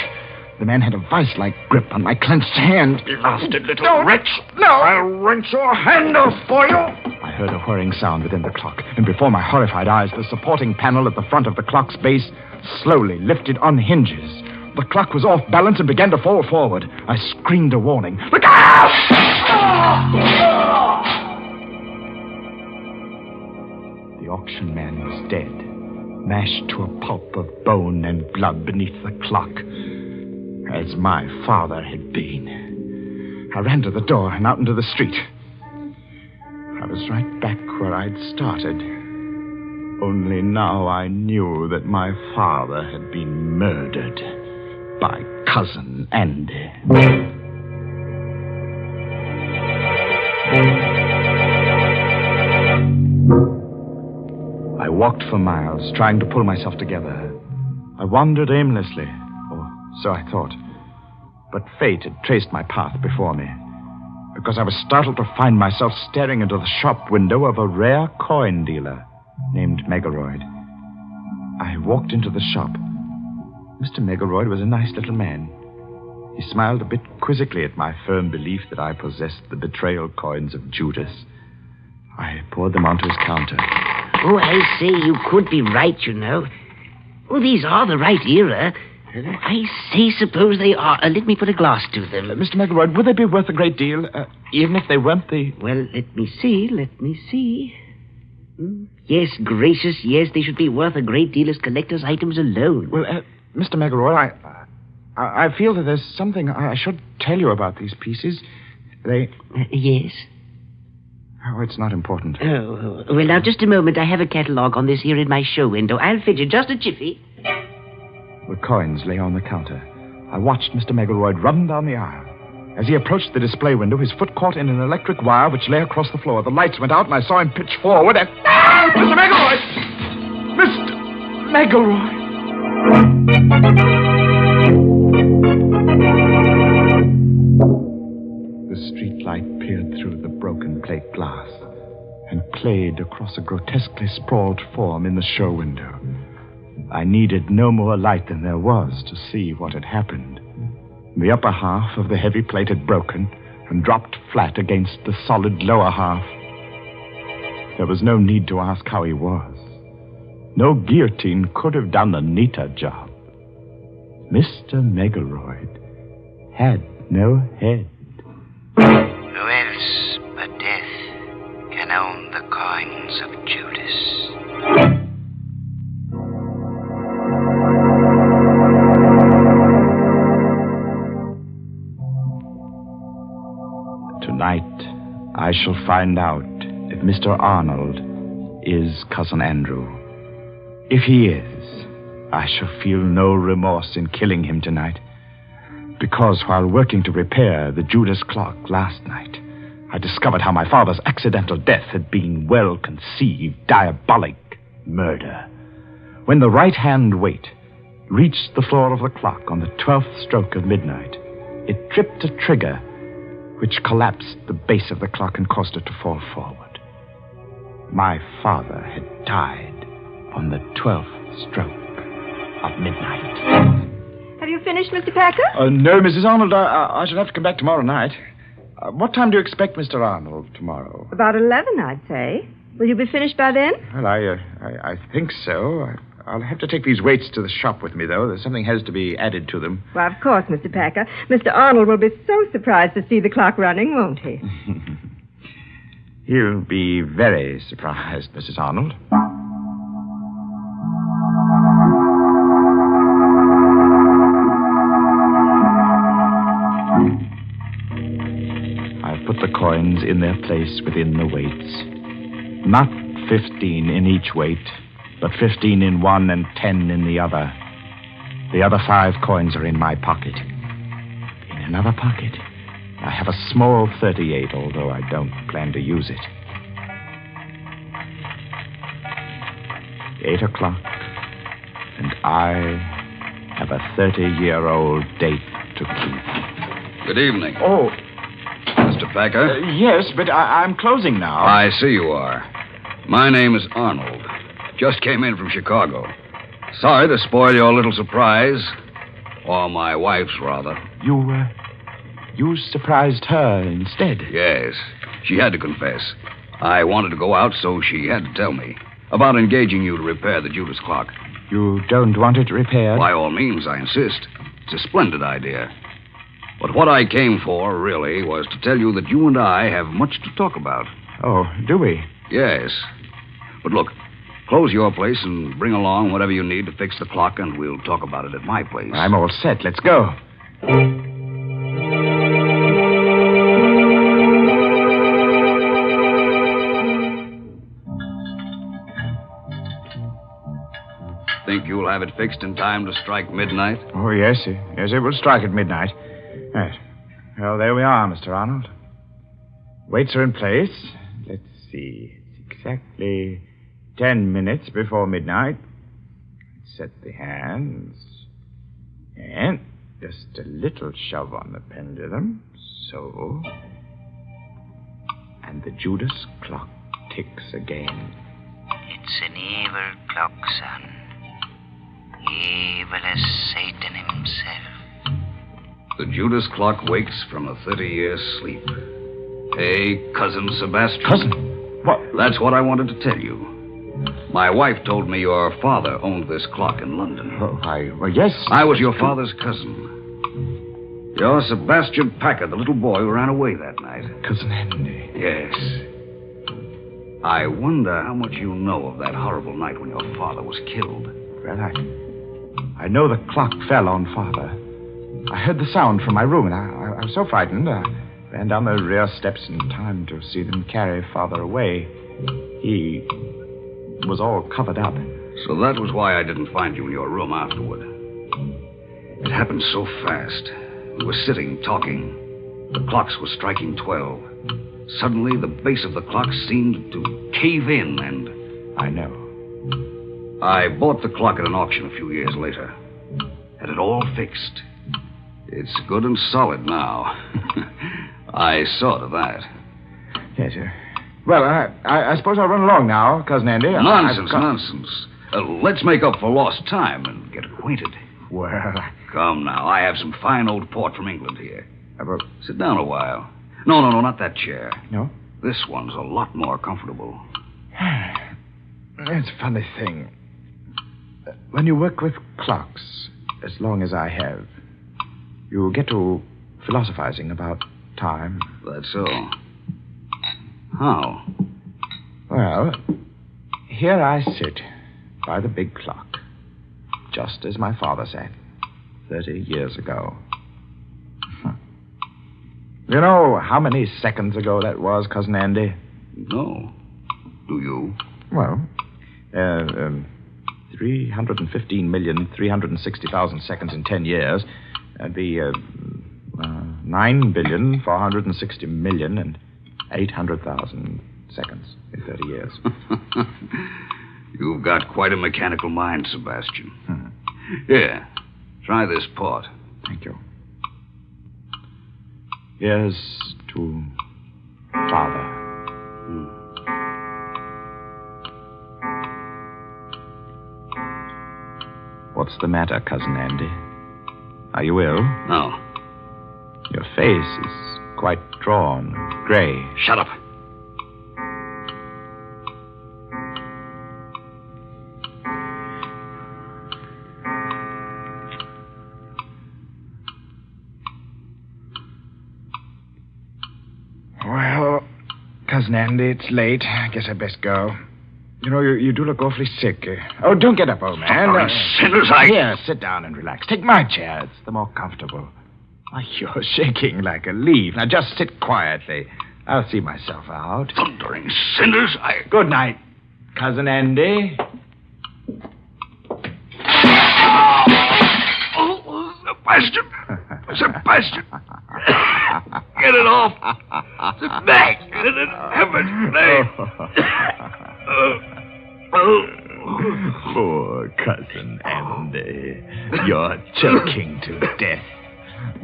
The man had a vice-like grip on my clenched hand. Blasted little wretch. No! I'll wrench your hand off for you. I heard a whirring sound within the clock, and before my horrified eyes, the supporting panel at the front of the clock's base slowly lifted on hinges. The clock was off balance and began to fall forward. I screamed a warning. Look out! The auction man was dead, mashed to a pulp of bone and blood beneath the clock, as my father had been. I ran to the door and out into the street. I was right back where I'd started. Only now I knew that my father had been murdered by Cousin Andy. I walked for miles, trying to pull myself together. I wandered aimlessly, or so I thought. But fate had traced my path before me, because I was startled to find myself staring into the shop window of a rare coin dealer named Megaroyd. I walked into the shop. Mr. Megaroyd was a nice little man. He smiled a bit quizzically at my firm belief that I possessed the betrayal coins of Judas. I poured them onto his counter. Oh, I say, you could be right, you know. Oh, these are the right era. I say, suppose they are. Let me put a glass to them. Mr. Megaroyd, would they be worth a great deal, even if they weren't the... Well, let me see. Yes, gracious, yes, they should be worth a great deal as collector's items alone. Well, Mr. Megaroyd, I feel that there's something I should tell you about these pieces. They... Yes? Oh, it's not important. Oh, well, now, just a moment. I have a catalogue on this here in my show window. I'll fetch it. Just a jiffy. The coins lay on the counter. I watched Mr. Megaroyd run down the aisle. As he approached the display window, his foot caught in an electric wire which lay across the floor. The lights went out, and I saw him pitch forward and... Ah! Mr. Megaroyd! Mr. Megaroyd! The street light peered through the broken plate glass and played across a grotesquely sprawled form in the show window. I needed no more light than there was to see what had happened. The upper half of the heavy plate had broken and dropped flat against the solid lower half. There was no need to ask how he was. No guillotine could have done a neater job. Mr. Megaroyd had no head. Who else but death can own the coins of Judas? Tonight, I shall find out if Mr. Arnold is Cousin Andrew. If he is, I shall feel no remorse in killing him tonight. Because while working to repair the Judas clock last night, I discovered how my father's accidental death had been well-conceived, diabolic murder. When the right-hand weight reached the floor of the clock on the 12th stroke of midnight, it tripped a trigger which collapsed the base of the clock and caused it to fall forward. My father had died on the 12th stroke of midnight. Have you finished, Mr. Packer? No, Mrs. Arnold. I shall have to come back tomorrow night. What time do you expect Mr. Arnold tomorrow? About 11, I'd say. Will you be finished by then? Well, I think so. I'll have to take these weights to the shop with me, though. Something has to be added to them. Well, of course, Mr. Packer. Mr. Arnold will be so surprised to see the clock running, won't he? He'll be very surprised, Mrs. Arnold. I've put the coins in their place within the weights. Not 15 in each weight, but 15 in one and 10 in the other. The other 5 coins are in my pocket. In another pocket, I have a small 38, although I don't plan to use it. 8 o'clock, and I have a 30-year-old date to keep. Good evening. Oh. Mr. Packer? Yes, but I'm closing now. I see you are. My name is Arnold. Just came in from Chicago. Sorry to spoil your little surprise. Or my wife's, rather. You surprised her instead? Yes. She had to confess. I wanted to go out, so she had to tell me about engaging you to repair the Judas clock. You don't want it repaired? By all means, I insist. It's a splendid idea. But what I came for, really, was to tell you that you and I have much to talk about. Oh, do we? Yes. But look, close your place and bring along whatever you need to fix the clock, and we'll talk about it at my place. I'm all set. Let's go. Think you'll have it fixed in time to strike midnight? Oh, yes. Yes, it will strike at midnight. Yes. Well, there we are, Mr. Arnold. Weights are in place. Let's see. It's exactly 10 minutes before midnight. Set the hands. And just a little shove on the pendulum. So. And the Judas clock ticks again. It's an evil clock, son. Evil as Satan himself. The Judas clock wakes from a 30-year sleep. Hey, Cousin Sebastian. Cousin? What? That's what I wanted to tell you. My wife told me your father owned this clock in London. Oh, yes. I was your father's cousin. You're Sebastian Packer, the little boy who ran away that night. Cousin Henry. Yes. I wonder how much you know of that horrible night when your father was killed. Well, I know the clock fell on Father. I heard the sound from my room, and I was so frightened. I ran down the rear steps in time to see them carry Father away. He was all covered up. So that was why I didn't find you in your room afterward. It happened so fast. We were sitting, talking. The clocks were striking 12. Suddenly, the base of the clock seemed to cave in, and... I know. I bought the clock at an auction a few years later. Had it all fixed. It's good and solid now. I saw to that. Yes, sir. Well, I suppose I'll run along now, Cousin Andy. Nonsense. Let's make up for lost time and get acquainted. Well... Come now. I have some fine old port from England here. About... Sit down a while. No, not that chair. No? This one's a lot more comfortable. It's a funny thing. When you work with clocks, as long as I have, you get to philosophizing about time. That's so. How? Well, here I sit by the big clock, just as my father sat 30 years ago. You know how many seconds ago that was, Cousin Andy? No. Do you? Well, 315,360,000 seconds in 10 years. That'd be 9,460,800,000 seconds in 30 years. You've got quite a mechanical mind, Sebastian. Here, try this port. Thank you. Here's to Father. What's the matter, Cousin Andy? Are you ill? No. Your face is quite drawn, gray. Shut up. Well, Cousin Andy, it's late. I guess I best go. You know, you do look awfully sick. Oh, don't get up, old man. Sinners, Here, sit down and relax. Take my chair. It's the more comfortable. Why, you're shaking like a leaf. Now, just sit quietly. I'll see myself out. Thundering sinners, Good night, Cousin Andy. Oh, Sebastian! Sebastian! Get it off! Sebastian, in heaven's name! Poor Cousin Andy. You're choking to death.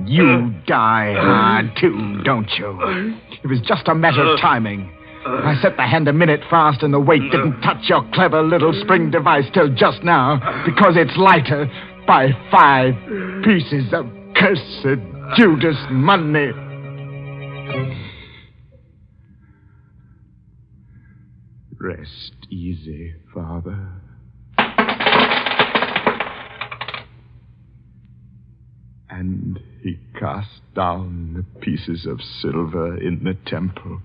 You die hard, too, don't you? It was just a matter of timing. I set the hand a minute fast and the weight didn't touch your clever little spring device till just now because it's lighter by 5 pieces of cursed Judas money. Rest easy, Father. And he cast down the pieces of silver in the temple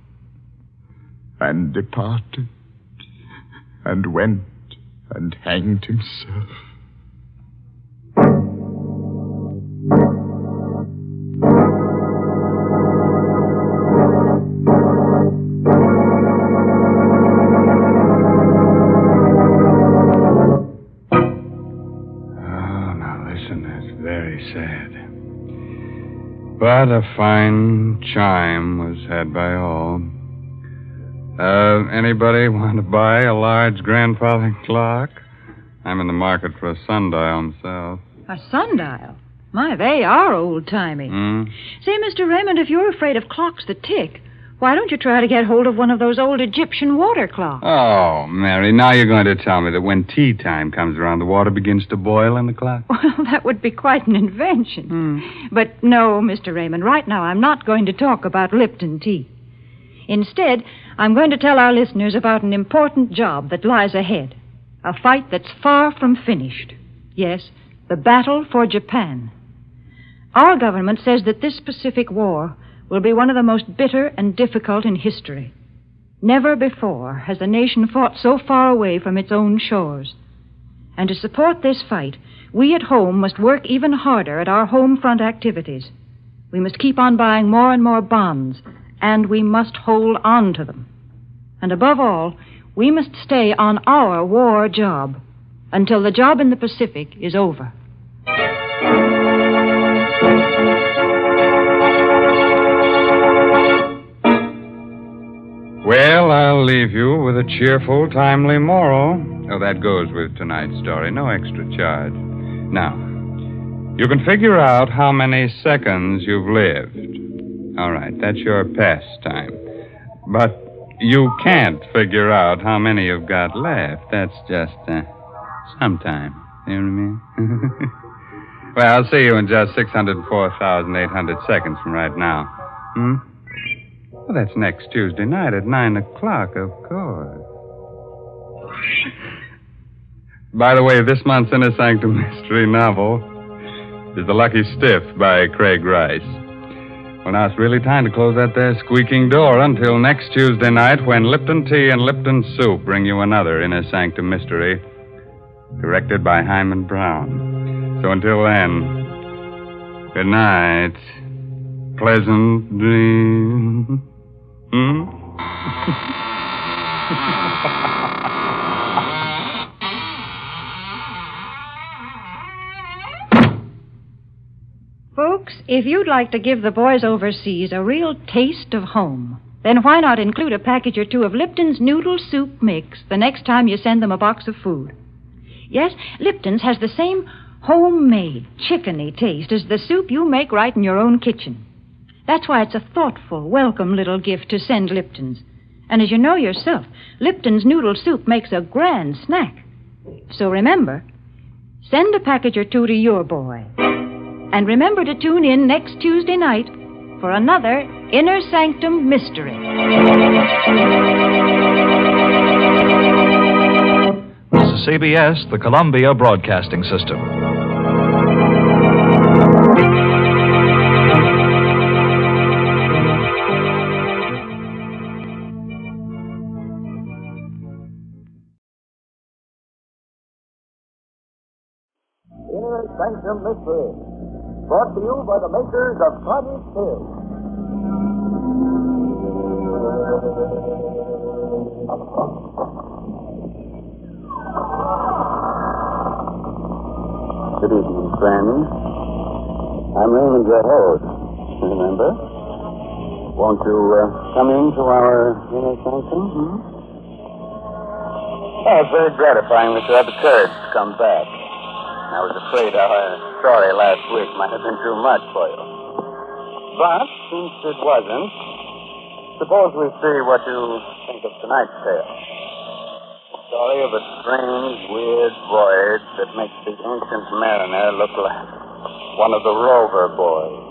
and departed and went and hanged himself. But a fine chime was had by all. Anybody want to buy a large grandfather clock? I'm in the market for a sundial myself. A sundial? My, they are old-timey. Say, Mr. Raymond, if you're afraid of clocks that tick, why don't you try to get hold of one of those old Egyptian water clocks? Oh, Mary, now you're going to tell me that when tea time comes around, the water begins to boil in the clock? Well, that would be quite an invention. But no, Mr. Raymond, right now I'm not going to talk about Lipton tea. Instead, I'm going to tell our listeners about an important job that lies ahead. A fight that's far from finished. Yes, the battle for Japan. Our government says that this Pacific War will be one of the most bitter and difficult in history. Never before has a nation fought so far away from its own shores. And to support this fight, we at home must work even harder at our home front activities. We must keep on buying more and more bonds, and we must hold on to them. And above all, we must stay on our war job until the job in the Pacific is over. Well, I'll leave you with a cheerful, timely moral. Oh, that goes with tonight's story. No extra charge. Now, you can figure out how many seconds you've lived. All right, that's your pastime. But you can't figure out how many you've got left. That's just sometime. You know what I mean? Well, I'll see you in just 604,800 seconds from right now. Well, that's next Tuesday night at 9 o'clock, of course. By the way, this month's Inner Sanctum mystery novel is The Lucky Stiff by Craig Rice. Well, now it's really time to close that there squeaking door until next Tuesday night when Lipton Tea and Lipton Soup bring you another Inner Sanctum mystery directed by Hyman Brown. So until then, good night. Pleasant dreams. Folks, if you'd like to give the boys overseas a real taste of home, then why not include a package or two of Lipton's Noodle Soup Mix the next time you send them a box of food? Yes, Lipton's has the same homemade, chickeny taste as the soup you make right in your own kitchen. That's why it's a thoughtful, welcome little gift to send Lipton's. And as you know yourself, Lipton's Noodle Soup makes a grand snack. So remember, send a package or two to your boy. And remember to tune in next Tuesday night for another Inner Sanctum mystery. This is CBS, the Columbia Broadcasting System. Inner Sanctum Mystery, brought to you by the makers of Cottage Hill. Good evening, friends. I'm Raymond, your host. Remember? Won't you come into our Inner Sanctum? Oh, it's very gratifying that you had the courage to come back. I was afraid our story last week might have been too much for you. But, since it wasn't, suppose we see what you think of tonight's tale. The story of a strange, weird voyage that makes the ancient mariner look like one of the rover boys.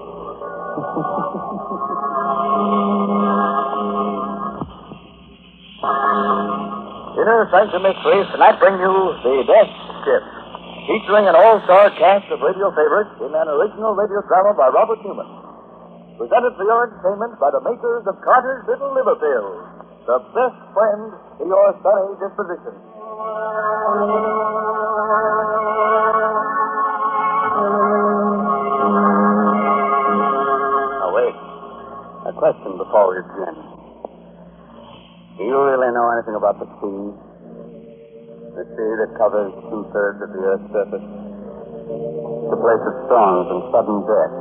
Inner Sanctum Mysteries tonight bring you The Death Ship, featuring an all-star cast of radio favorites in an original radio drama by Robert Newman. Presented for your entertainment by the makers of Carter's Little Liver Pills, the best friend to your sunny disposition. Now, wait. A question before we begin. Do you really know anything about the sea? The sea that covers 2/3 of the Earth's surface? It's a place of storms and sudden death.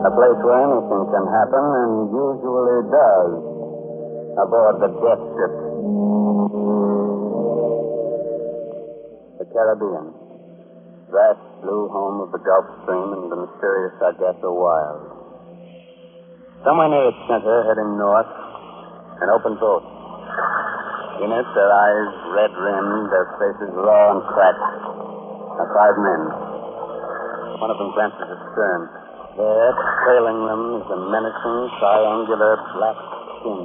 A place where anything can happen, and usually does, aboard the Death Ship. The Caribbean. Vast blue home of the Gulf Stream and the mysterious Sargasso Wild. Somewhere near its center, heading north, an open boat. In it, their eyes red-rimmed, their faces raw and cracked, are 5 men. One of them glances astern. There, trailing them, is a menacing, triangular black skin.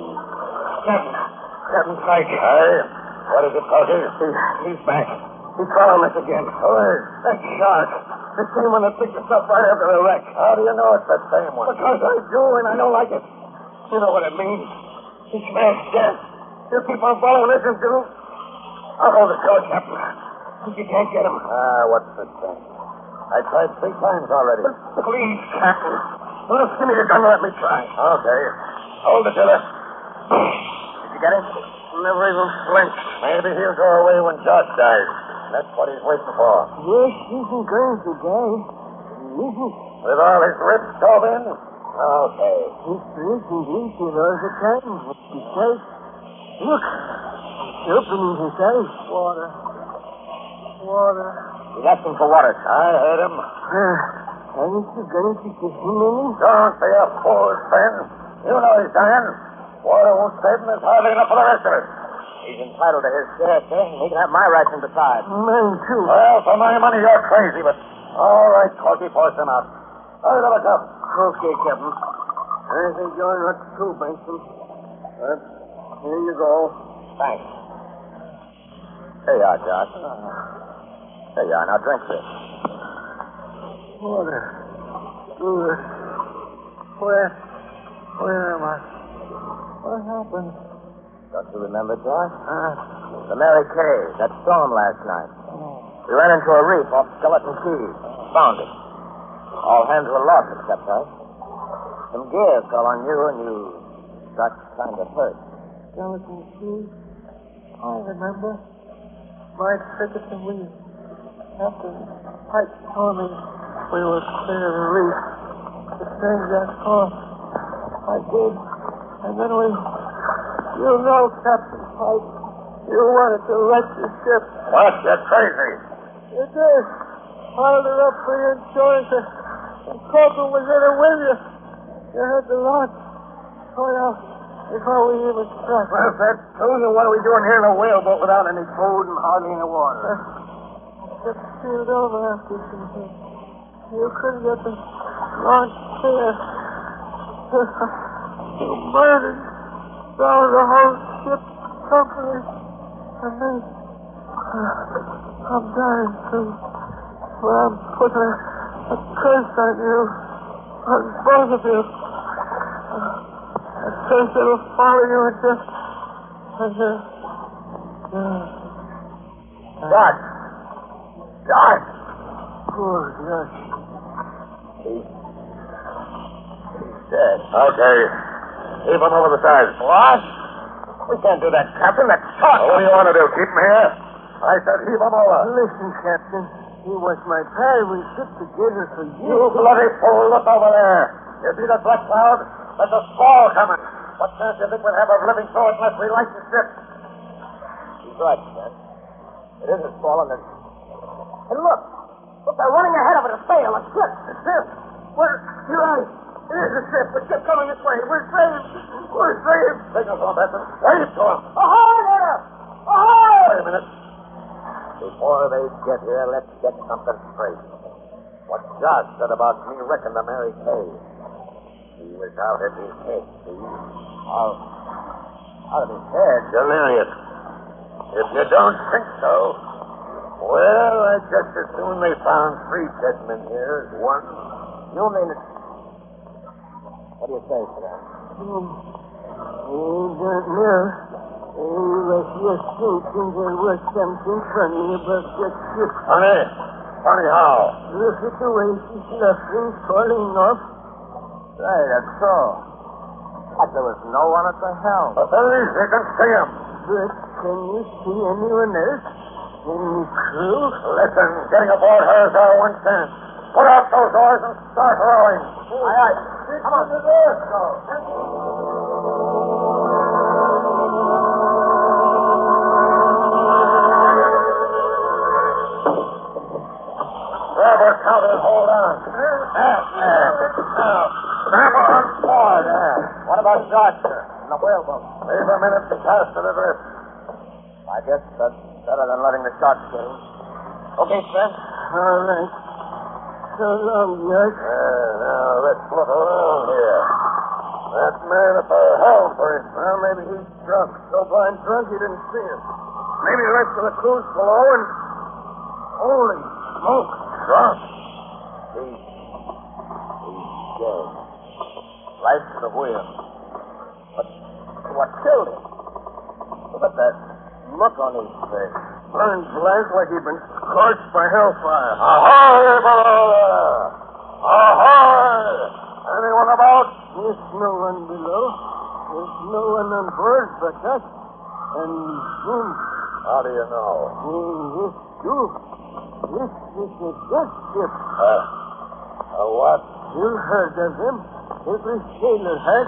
Captain Pike. Aye? What is it, Colgate? He's back. He's following us again. That shark. The same one that picked us up right after the wreck. How do you know it's the same one? Because I do, and I don't like it. You know what it means. He smashed death. You keep on following us until... I'll hold the torch, Captain. You can't get him. What's the sense? I tried 3 times already. Please, Captain. Well, give me your gun and let me try. Okay. Hold it, Dilla. Did you get him? Never even flinched. Maybe he'll go away when Josh dies. That's what he's waiting for. Yes, he's going to die. With all his ribs stove in? Okay. Yes, indeed, he knows the time. He says, look, opening his eyes. Water. He's asking for water. I heard him. Haven't you got it to give him any? Don't be a fool, Ben. You know he's dying. Water won't save him. There's hardly enough for the rest of us. He's entitled to his share, sir, and he can have my ration besides. Mine, too. Well, for my money, you're crazy, but... All right, Corky, force him out. Hurry to the cup. Okay, Captain. I think you're not too, Benson. But here you go. Thanks. Here you are, Josh. There you are. Now drink this. Water. Good. Where am I? What happened? Don't you remember, Josh? The Mary Kay, that storm last night. We ran into a reef off Skeleton Key. Found it. All hands were lost except us. Some gear fell on you and you got kind of hurt. Skeleton Key? I remember. My ticket to leave. After Pike told me we were clear of the reef, to change that course. I did. And then we... You know, Captain Pike, you wanted to wreck the ship. What? You're crazy. You did. Piled her up for your insurance, and Copeland was in it with you. You had the launch. Well, before we even struck. Well, if that's true, then what are we doing here in a whaleboat without any food and hardly any water? The ship sealed over after some... You couldn't get the launch clear. You murdered all the whole ship company. I'm dying soon. Well, I'm putting a curse on you. On both of you. A curse that'll follow you until... Josh! Josh! Poor Josh. He's dead. Okay. Heave him over the side. What? We can't do that, Captain. That's shot. What do you want to do? Keep him here? I said heave him over. Listen, Captain. He was my pal. We shipped together for years. You bloody fool. Look over there. You see that black cloud? There's a squall coming. What chance do you think we'll have of living through it unless we light the ship? He's right, Captain. It is a squall, and And look. Look, they're running ahead of it. A sail, a ship. A ship. You're right. It is a ship. A ship coming this way. We're saved. We're saved. Signal to him, Benson. Wave to him. Ahoy there! Ahoy! Wait a minute. Before they get here, let's get something straight. What Josh said about me wrecking the Mary Kay. He was out of his head, see? Out of his head? Delirious. If you don't think so, well, I just as soon they found 3 dead men here as one. You mean it? What do you say, Sam? I don't know. He was just thinking there was something funny about that ship. Funny? Funny how? Look at the way she's laughing, falling off. Right, that's so. But there was no one at the helm. But there is. You can see him. But can you see anyone else? Any crew? Listen, getting aboard her is our one chance. Put out those oars and start rowing. Aye, aye. Come on. The doors go. Robert, counter and hold on. Now, grab on board. What about Josh, sir? In the whaleboat. Leave a minute to cast to the drift. I guess that's better than letting the sharks get him. Okay, Sven? All right. So long, Josh. Now, let's look around here. That man at the helm first. Well, maybe he's drunk. So blind drunk he didn't see him. Maybe the rest of the crew's below and... Holy smoke. Drunk? He's dead. Right to the wheel. But what killed him? Look at that look on his face. Burned black like he'd been scorched by hellfire. Ahoy, below there! Ahoy! Anyone about? There's no one below. There's no one on board but us. And him. How do you know? This too. This is a death ship. A what? You heard of them. Every sailor has.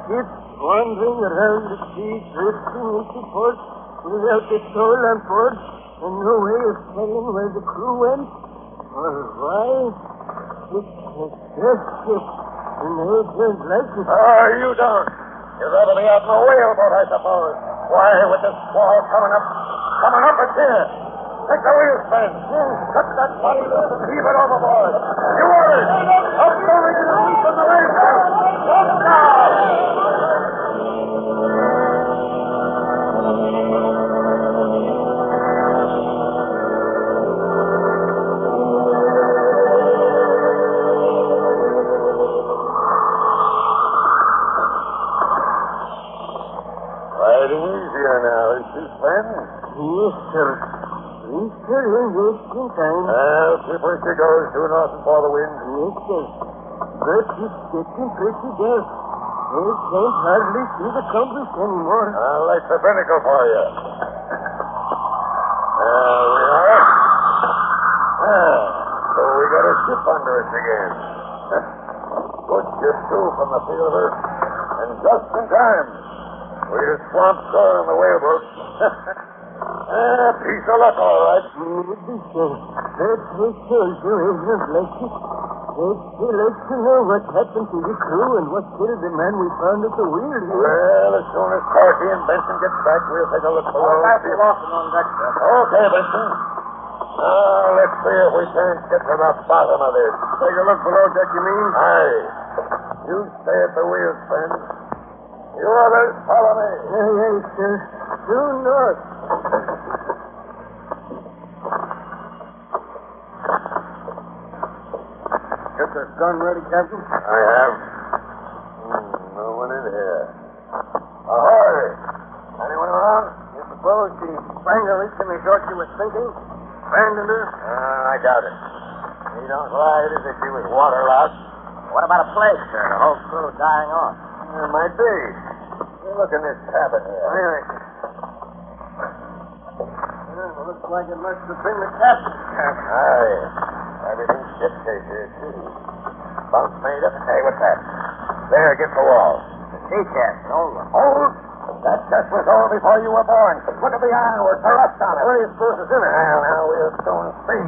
Ships wandering around the sea, drifting into port without a soul on board, and no way of telling where the crew went or why. It's a death ship, and they don't like it. You don't. You'd rather be out in a whaleboat, I suppose. Why, with this squall coming up it's here. Take the wheel, Sven. Cut that body loose and heave it overboard. You orders. Up the ring and from the race out. Up now. Easier now, is she, Sven? Yes, sir. Please, sir, in wasting time. Keep where she goes, due north and for the wind. Yes, sir. But it's getting pretty dark. I can't hardly see the compass anymore. I'll light the binnacle for you. There we are. So we got a ship under us again. Good ship, too, from the feel of her. And just in time. We just swamped shore on the whaleboat. Piece of luck, all right. Maybe so. But we told you isn't like it. They'd like to know what happened to the crew and what killed the man we found at the wheel here. Well, as soon as Corky and Benson get back, we'll take a look below. Pass Lawson on deck, sir. Okay, Benson. Now, let's see if we can't get to the bottom of this. Take a look below deck, you mean? Aye. You stay at the wheel, friend. You others, follow me. Yes, sir. Due north. Get the gun ready, Captain? I have. No one in here. Ahoy! Anyone around? You suppose she sprang the leak in the short she was thinking? Abandoned her? I doubt it. He don't lie as if she was waterlogged. What about a plague, sir? The whole crew dying off. It might be. Look in this cabin here. Looks like it must have been the captain's cabin. Aye. Everything's shipshape here, too. Bunk made up. Hey, what's that? There against the wall. The sea chest. Hold. That chest was over before you were born. Look at the ironwork, the rust on it. What do you suppose is in it? Well, now we'll soon see.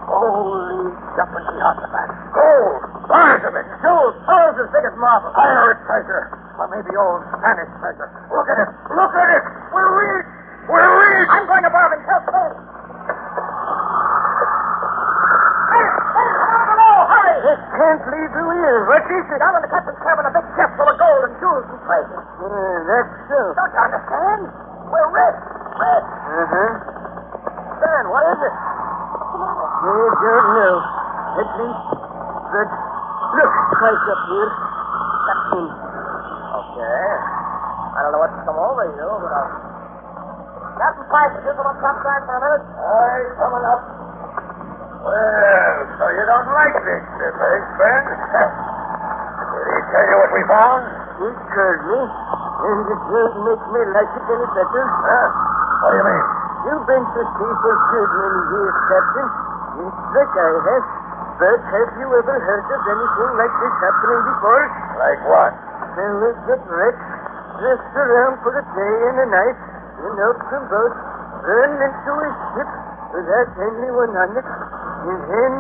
Holy jumping Jehoshaphat. Gold! Bars of it! Jewels! Pearls as big as marble. Pirate treasure! Or maybe old Spanish treasure. Look at it! Look at it! We're rich! We're rich! I'm going to borrow and help me. Hurry! This can't leave you here. What is it? Down in the captain's cabin, a big chest full of gold and jewels and treasure. That's so. Don't you understand? We're rich. Rich. Stan, what is it? I don't know. At least, but look, twice up here. Captain. Okay. I don't know what's come over you, but Captain Pike, would you come up topside for a minute? Aye, coming up. Well, so you don't like this ship, eh, Ben? Did he tell you what we found? He told me, and it doesn't make me like it any better. Huh? What do you mean? You've been to sea for good many years, Captain. It's like I have. But have you ever heard of anything like this happening before? Like what? Fellas get wrecked, dressed around for a day and a night, and out from boat, run into a ship without anyone on it, and then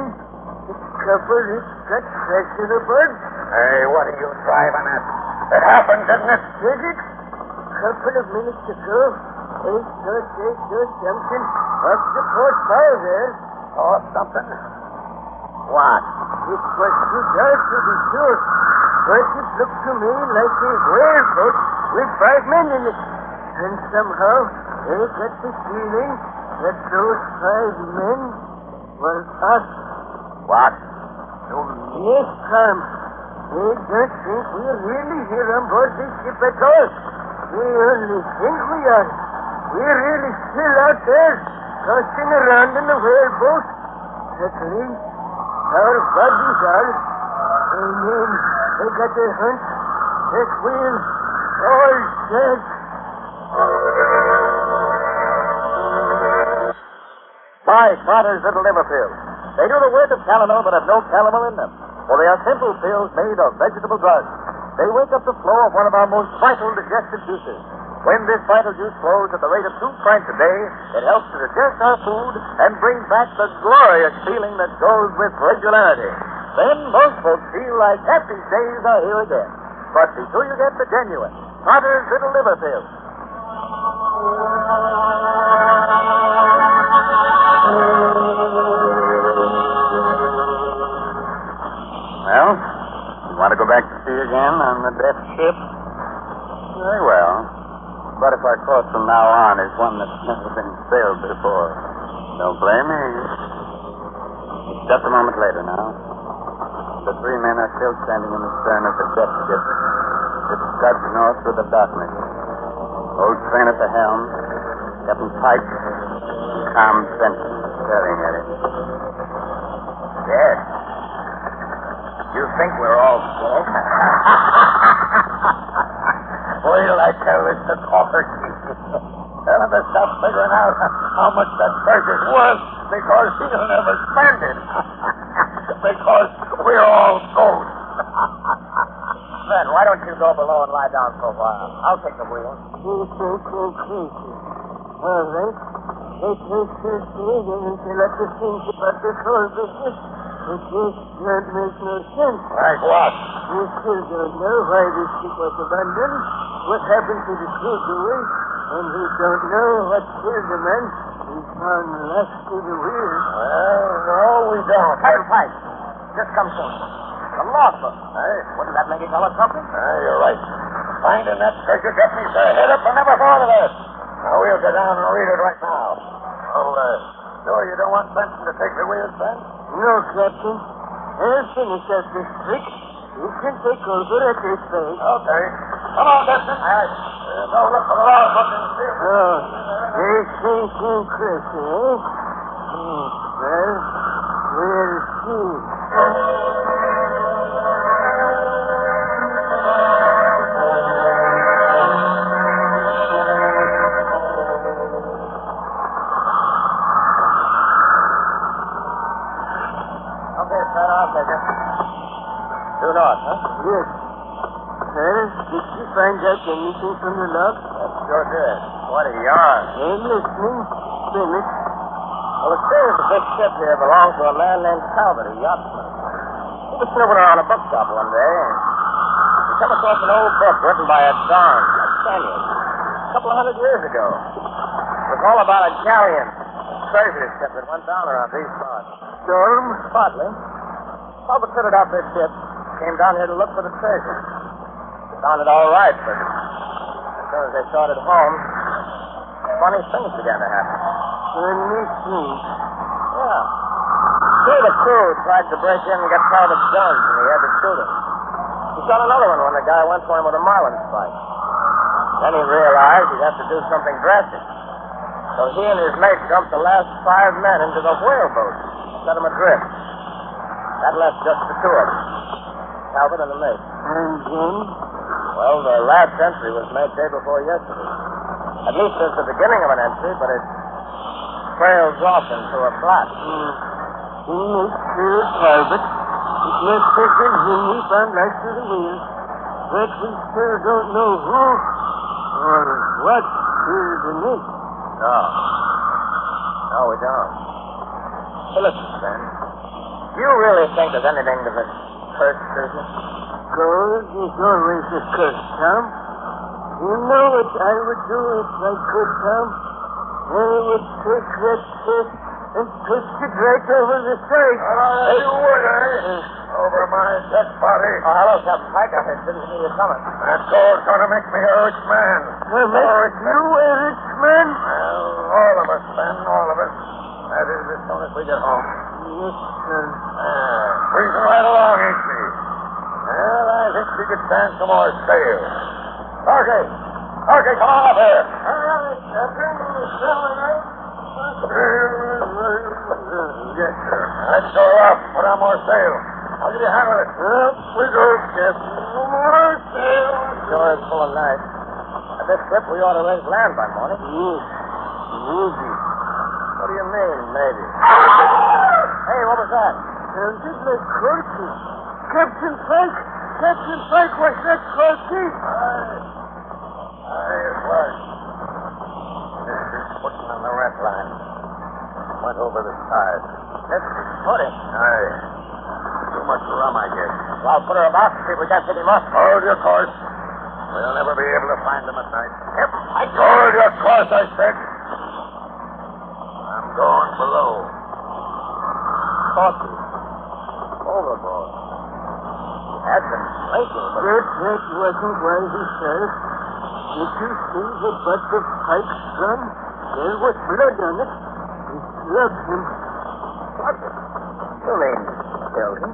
discover it's got treasure aboard. Hey, what are you driving at? It happened, didn't it? Did it? A couple of minutes ago, they saw something off the port bow there. Saw something? What? It was too dark to be sure, but it looked to me like a whaleboat with 5 men in it. And somehow, I got the feeling that those 5 men were us. What? Yes, Tom. They don't think we're really here on board this ship at all. They only think we are. We're really still out there, tossing around in the whaleboat. At least, our bodies are. And then they got a hunch that we're all dead. Buy Carter's Little Liver Pills. They do the work of calomel but have no calomel in them, for they are simple pills made of vegetable drugs. They wake up the flow of one of our most vital digestive juices. When this vital juice flows at the rate of 2 pints a day, it helps to digest our food and brings back the glorious feeling that goes with regularity. Then most folks feel like happy days are here again. But be sure you get the genuine Carter's Little Liver Pills. Well, you want to go back to sea again on the death ship? Very well. But if our course from now on is one that's never been sailed before, don't blame me. It's just a moment later now. The 3 men are still standing in the stern of the death ship. It scuds north through the darkness. Old Train at the helm, Captain Pike, calm Benson staring at it. Yes. You think we're all dead? Wait till I tell this to Coffert. Tell him to stop figuring out how much that treasure's worth because he'll never spend it. Because we're all ghosts. Then, why don't you go below and lie down for a while? I'll take the wheel. You think you're crazy. All right. It takes us days until I to think about this whole business. It just don't make no sense. Like what? We still don't know why this ship was abandoned, what happened to the crew away, and we don't know what killed the man. We Unless to the wheel. Well, no, we don't. Captain Pike, just come soon. The logbook. Hey, wouldn't that make you tell us something? You're right. Finding that treasure got me so head up I never thought of that. Now, we'll go down and read it right now. Oh, sure you don't want Benson to take the wheel, Ben? No, Captain. I'll finish up this trick. You can take over at this place. Okay. Come on, Benson. All right. Go look for the logbook and see if There's St. Chris, eh? Well, we'll see. Okay, sir, I'll take it. Due north, huh? Yes. Well, did you find out anything from the log? That sure did. What a yarn. I'm listening. Finish. Well, it seems the big ship here belonged to a man named Talbot, a yachtsman. He was snooping around a bookshop one day, and he came across an old book written by a Don, a Spaniard, a couple of 100 years ago. It was all about a galleon, a treasure ship that went down around these parts. Storm? Partly. Talbot fitted out this ship, came down here to look for the treasure. They found it all right, but as soon as they started home, funny things began to happen. Funny things? Yeah. Two of the crew tried to break in and get Talbot's guns, and he had to shoot him. He shot another one when the guy went for him with a marlin spike. Then he realized he'd have to do something drastic. So he and his mate dumped the last 5 men into the whaleboat, set them adrift. That left just the two of them, Talbot and the mate. And then? Well, the last entry was made day before yesterday. At least it's the beginning of an entry, but it trails off into a blot. Mr. Talbot, it must have been him we found last to the wheel. But we still don't know who or what killed the mate. No. No, we don't. Hey, listen, Ben. Do you really think there's anything to this cursed business? Gold is always a curse, Tom. You know what I would do if I could, Tom? I would take that chest and twist it right over the side. You would, eh? Over my dead body. Oh, hello, Captain Pike. I didn't see you coming. That gold's going to make me a rich man. Will make you a rich man? Well, all of us, Ben, all of us. That is, as soon as we get home. Yes, sir. Breezing right along, ain't she? Well, I think we could stand some more sail. Colgate! Colgate, come on up here. All right, Captain. Yes, sir. Let's go up. Put on more sail. How did you handle it? Up we go, Captain. More sail. Sure is full of night. At this trip, we ought to raise land by morning. Yes. Maybe. What do you mean, maybe? Hey, what was that? Sounded like Corky. Captain Pike! Captain Pike, was that Corky? Aye, it was. This is footing on the rat line. Went over the side. This is footing? Aye. Too much rum, I guess. Well, I'll put her about and see if we can't pick him up. Hold your course. We'll never be able to find him at night. Captain Pike! Hold your course, I said. I'm going below. Corky. Overboard. Had been drinking, but... That wasn't why he said. Did you see the butt of Pike's gun? There was blood on it. He slugged him. What? You mean killed him?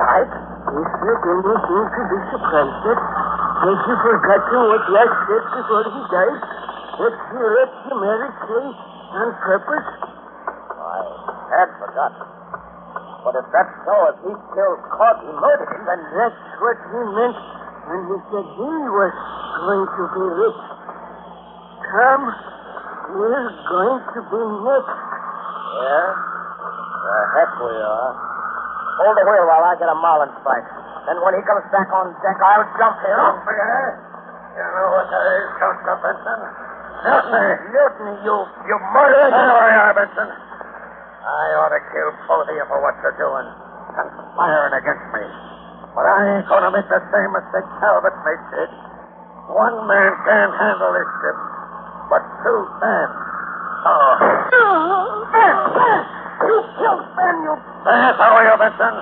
Pike? He said anything to be surprised at. Has he forgotten what Yash said before he died? That he left the Mary Kay on purpose? I had forgotten. But if that's so, if he killed Corky, murdered him, then that's what he meant when he said he was going to be rich. Tom, we're going to be next. Yeah? The heck we are. Hold the wheel while I get a marlin spike. Then when he comes back on deck, I'll jump him. Jump, eh? You know what that is, don't you, Benson? Mutiny. Mutiny, you murderer. There I are, Benson. I ought to kill both of you for what you're doing. Conspiring against me. But I ain't going to make the same mistake Talbot made did. One man can't handle this ship, but two can. Oh. You killed Ben, you... How are you, Benson?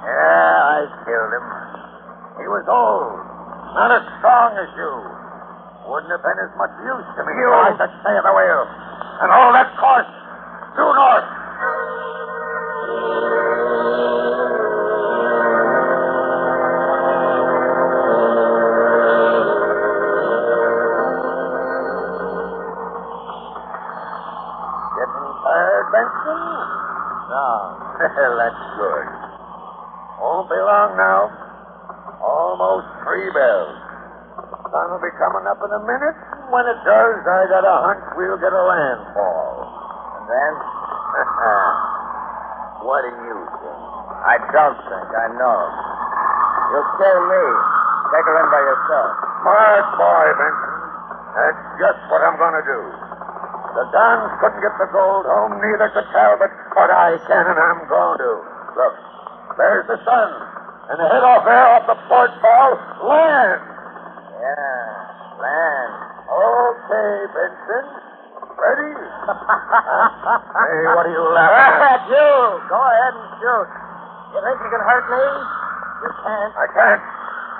Yeah, I killed him. He was old, not as strong as you. Wouldn't have been as much use to me. You tried to stay at the wheel. And all that cost, due north. Getting tired, Benson? No. Well, that's good. Won't be long now. Almost 3 bells. Sun will be coming up in a minute. When it does, I got a hunch we'll get a landfall. And then? What do you think? I don't think. I know. You'll kill me. Take her in by yourself. Smart boy, Benson. That's just what I'm going to do. The Dons couldn't get the gold home, neither could Talbot, but I can, and I'm going to. Look, there's the sun. And ahead off there, off the port bow, land. Yeah, land. Okay, Benson. Ready? Hey, what are you laughing at? You! Go ahead and shoot. You think you can hurt me? You can't. I can't.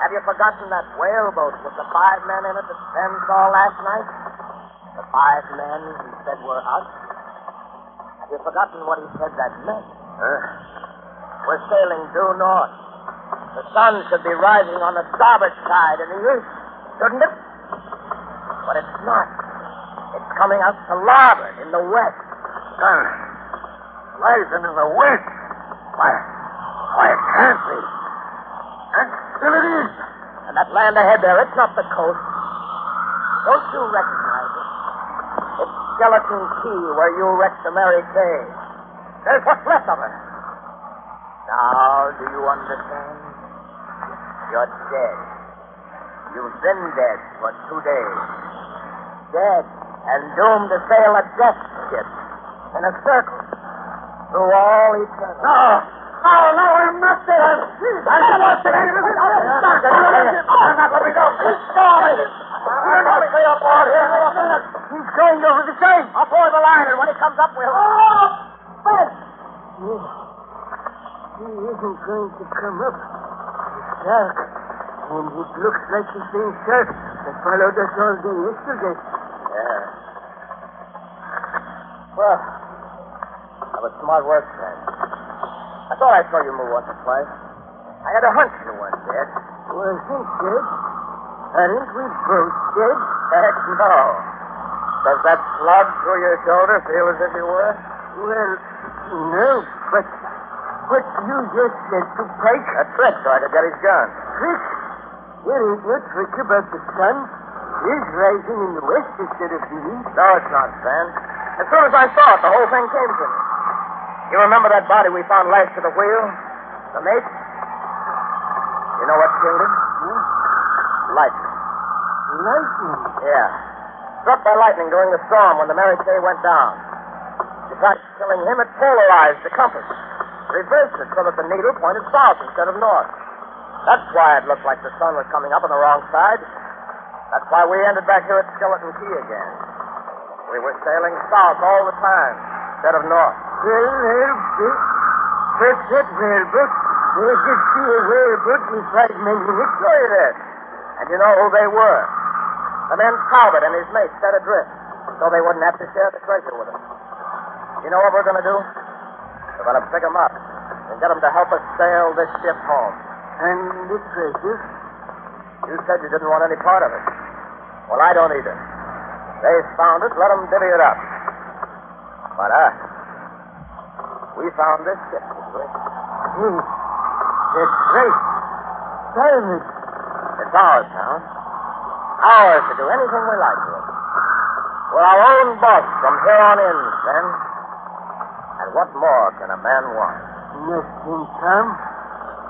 Have you forgotten that whaleboat with the 5 men in it that Ben saw last night? The 5 men he said were us? Have you forgotten what he said that meant? We're sailing due north. The sun should be rising on the starboard side in the east, shouldn't it? But it's not. It's coming out to larboard in the west. Sun rising in the west? Why, it can't be. And still it is. And that land ahead there, it's not the coast. Don't you recognize it? It's Skeleton Key, where you wrecked the Mary Kay. There's what's left of her. Now, do you understand? You're dead. You've been dead for 2 days. Dead and doomed to sail a death ship in a circle through all eternity. No, I'm not dead. I'm not dead. I'm not letting go. Sorry. I'm not stay up on here. He's going over the same. I'll pour the line, and when he comes up, we'll... Oh, Ben! He isn't going to come up. It's dark, and it looks like the same shark that followed us all day yesterday. Yeah. Well, that was smart work, Sam. I thought I saw you move once or twice. I had a hunch you weren't dead. Wasn't dead? Aren't we both dead? Heck no. Does that slug through your shoulder feel as if you were? Well, no, but what you just said to Pike... A trick so I could get his gun. Trick? There ain't no trick about the sun. It's rising in the west instead of the east. No, it's not, Sam. As soon as I saw it, the whole thing came to me. You remember that body we found lashed to the wheel? The mate? You know what killed him? Lightning. Lightning? Yeah. Struck by lightning during the storm when the Mary Kay went down. Besides killing him, it polarized the compass. Reversed it so that the needle pointed south instead of north. That's why it looked like the sun was coming up on the wrong side. That's why we ended back here at Skeleton Key again. We were sailing south all the time instead of north. What's that whaleboat? They did see a whaleboat with 5 men in it. Sure you did. And you know who they were. The men Talbot and his mate set adrift so they wouldn't have to share the treasure with us. You know what we're going to do? We're going to pick them up and get them to help us sail this ship home. And the treasure? You said you didn't want any part of it. Well, I don't either. They found it, let them divvy it up. But we found this ship, didn't we? That's right. Private. It's ours, Tom. Ours to do anything we like with. We're our own boss from here on in, then. And what more can a man want? Nothing, Tom.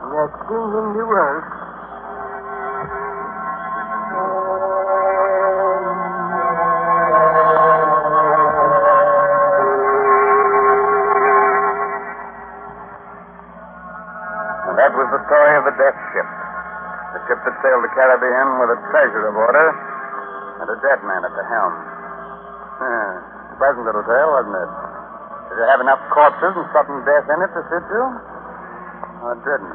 Nothing in the world. And that was the story of the death ship. The ship that sailed the Caribbean with a treasure aboard her and a dead man at the helm. Pleasant little tale, wasn't it? Did it have enough corpses and sudden death in it to suit you? Oh, it didn't.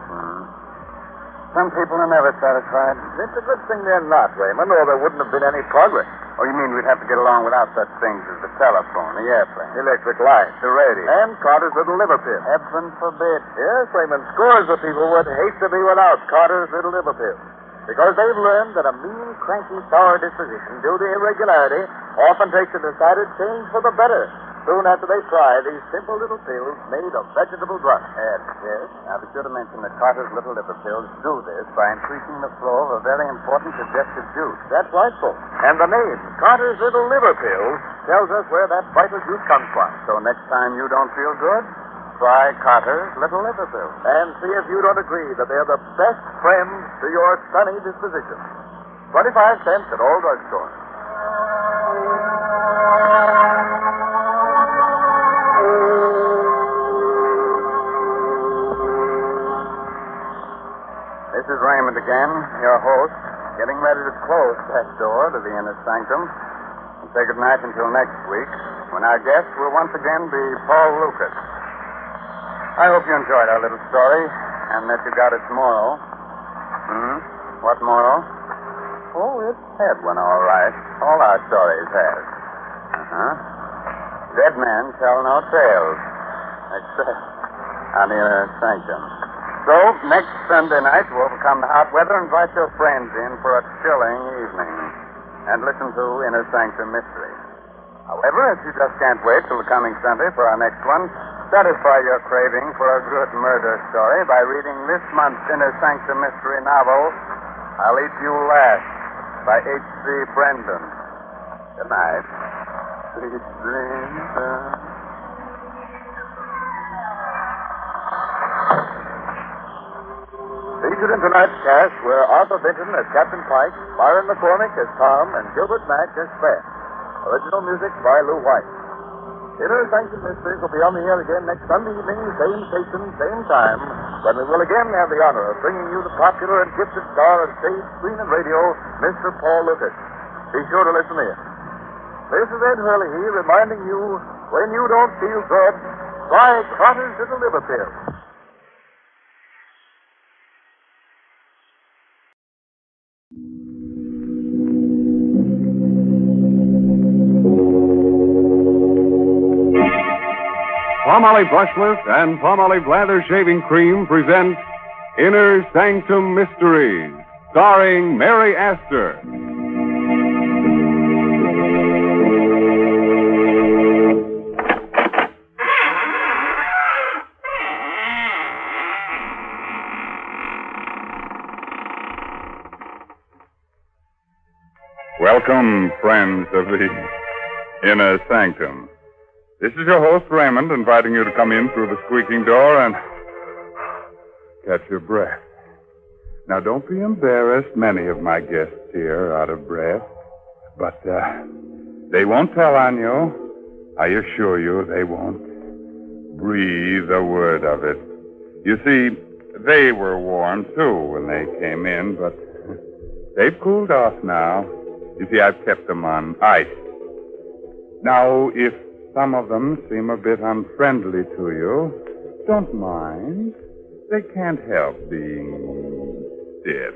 Some people are never satisfied. It's a good thing they're not, Raymond, or there wouldn't have been any progress. Oh, you mean we'd have to get along without such things as the telephone, the airplane, Electric light, the radio, and Carter's little liver pill. Heaven forbid. Yes, Raymond, scores of people would hate to be without Carter's little liver pill. Because they've learned that a mean, cranky, sour disposition due to irregularity often takes a decided change for the better soon after they try these simple little pills made of vegetable drugs. Yes. Now, be sure to mention that Carter's little liver pills do this by increasing the flow of a very important digestive juice. That's right, folks. And the name, Carter's little liver pills, tells us where that vital juice comes from. So next time you don't feel good, try Carter's little liver pills. And see if you don't agree that they're the best friends to your sunny disposition. 25 cents at all drugstores. This is Raymond again, your host, getting ready to close that door to the Inner Sanctum and say goodnight until next week, when our guest will once again be Paul Lucas. I hope you enjoyed our little story and that you got its moral. What moral? Oh, it had one, all right. All our stories have. Dead men tell no tales, except on the Inner Sanctum. So, next Sunday night, to overcome the hot weather, invite your friends in for a chilling evening and listen to Inner Sanctum Mystery. However, if you just can't wait till the coming Sunday for our next one, satisfy your craving for a good murder story by reading this month's Inner Sanctum Mystery novel, I'll Eat You Last, by H.C. Brendan. Good night. Sweet dreams. Featured in tonight's cast were Arthur Vinton as Captain Pike, Myron McCormick as Tom, and Gilbert Mack as Fred. Original music by Lou White. Inner Sanctum Mysteries will be on the air again next Sunday evening, same station, same time, when we will again have the honor of bringing you the popular and gifted star of stage, screen, and radio, Mr. Paul Lucas. Be sure to listen in. This is Ed Hurley reminding you, when you don't feel good, try Carter's little liver pill. Palmolive Brushless and Palmolive Lather Shaving Cream present Inner Sanctum Mysteries, starring Mary Astor. Welcome, friends of the Inner Sanctum. This is your host, Raymond, inviting you to come in through the squeaking door and catch your breath. Now, don't be embarrassed. Many of my guests here are out of breath. But they won't tell on you. I assure you they won't breathe a word of it. You see, they were warm, too, when they came in, but they've cooled off now. You see, I've kept them on ice. Now, if some of them seem a bit unfriendly to you, don't mind. They can't help being stiff.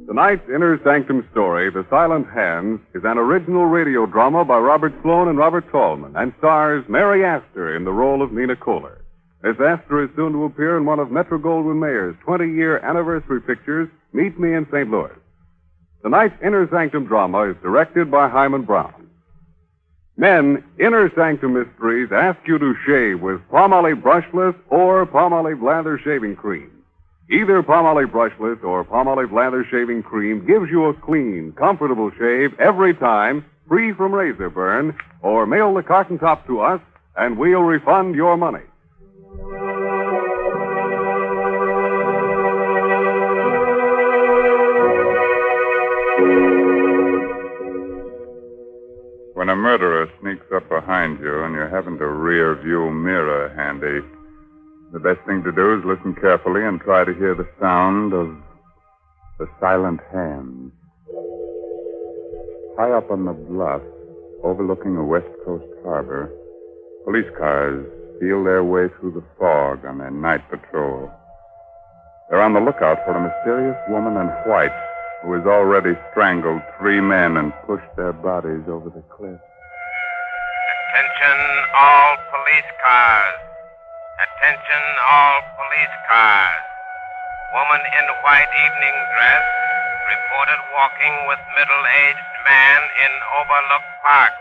Tonight's Inner Sanctum story, The Silent Hands, is an original radio drama by Robert Sloan and Robert Tallman and stars Mary Astor in the role of Nina Kohler. Miss Astor is soon to appear in one of Metro-Goldwyn-Mayer's 20-year anniversary pictures, Meet Me in St. Louis. Tonight's Inner Sanctum drama is directed by Hyman Brown. Men, Inner Sanctum Mysteries ask you to shave with Palmolive Brushless or Palmolive Lather Shaving Cream. Either Palmolive Brushless or Palmolive Lather Shaving Cream gives you a clean, comfortable shave every time, free from razor burn, or mail the carton top to us, and we'll refund your money. When a murderer sneaks up behind you and you haven't a rear view mirror handy, the best thing to do is listen carefully and try to hear the sound of The Silent Hands. High up on the bluff, overlooking a West Coast harbor, police cars feel their way through the fog on their night patrol. They're on the lookout for a mysterious woman in white who has already strangled 3 men and pushed their bodies over the cliff. Attention all police cars. Attention all police cars. Woman in white evening dress reported walking with middle-aged man in Overlook Park.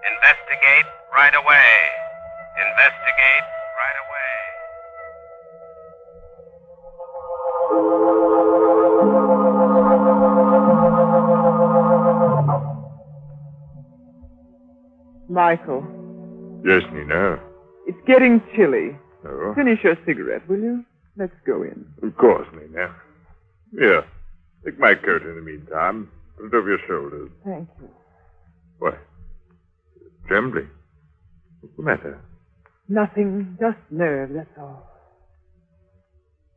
Investigate right away. Investigate right away. Michael, Yes, Nina. it's getting chilly. Oh? Finish your cigarette, will you? Let's go in. Of course, Nina. Here, take my coat in the meantime. Put it over your shoulders. Thank you. What? Trembling? What's the matter? Nothing, just nerves, that's all.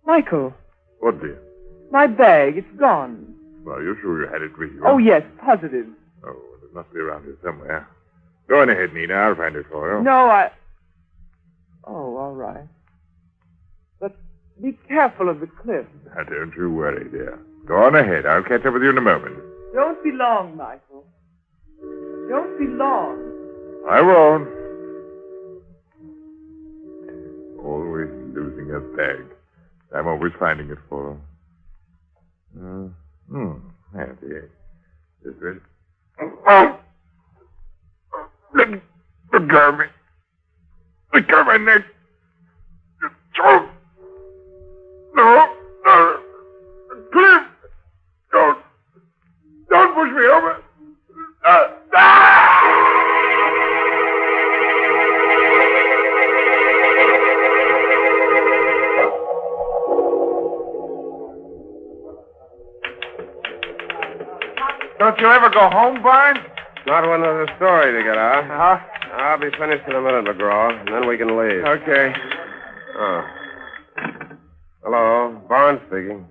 Michael, What, dear? my bag, it's gone. Are you sure you had it with you? Oh, yes, positive. Oh, well, it must be around here somewhere. Go on ahead, Nina. I'll find it for you. No, Oh, all right. But be careful of the cliff. Now, don't you worry, dear. Go on ahead. I'll catch up with you in a moment. Don't be long, Michael. Don't be long. I won't. Always losing a bag. I'm always finding it for her. There it is. This is. Oh! Let go of me. Let go of my neck. Don't. No. Please. Don't push me over. Don't you ever go home, Barnes? Not when there's a story to get out. Uh-huh. I'll be finished in a minute, McGraw, and then we can leave. Okay. Oh. Hello, Barnes speaking.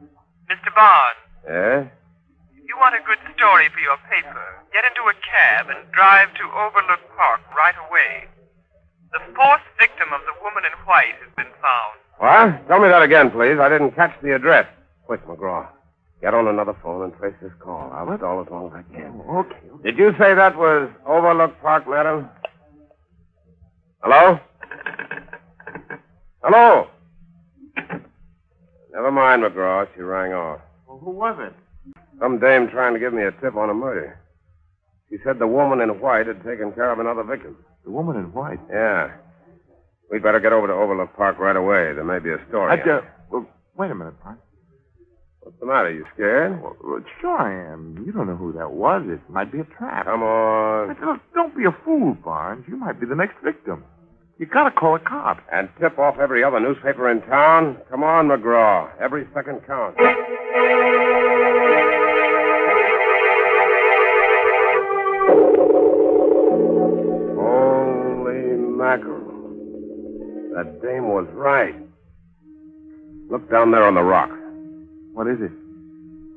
Mr. Barnes, Yeah? if you want a good story for your paper, get into a cab and drive to Overlook Park right away. The 4th victim of the woman in white has been found. What? Tell me that again, please. I didn't catch the address. Quick, McGraw. Get on another phone and trace this call. I'll stall as long as I can. Okay. Did you say that was Overlook Park, madam? Hello? Hello? Never mind, McGraw. She rang off. Well, who was it? Some dame trying to give me a tip on a murder. She said the woman in white had taken care of another victim. The woman in white? Yeah. We'd better get over to Overlook Park right away. There may be a story. Well, wait a minute, Barnes. What's the matter? You scared? Well, sure I am. You don't know who that was. It might be a trap. Come on. But look, don't be a fool, Barnes. You might be the next victim. You gotta call a cop. And tip off every other newspaper in town? Come on, McGraw. Every second counts. Holy mackerel. That dame was right. Look down there on the rock. What is it?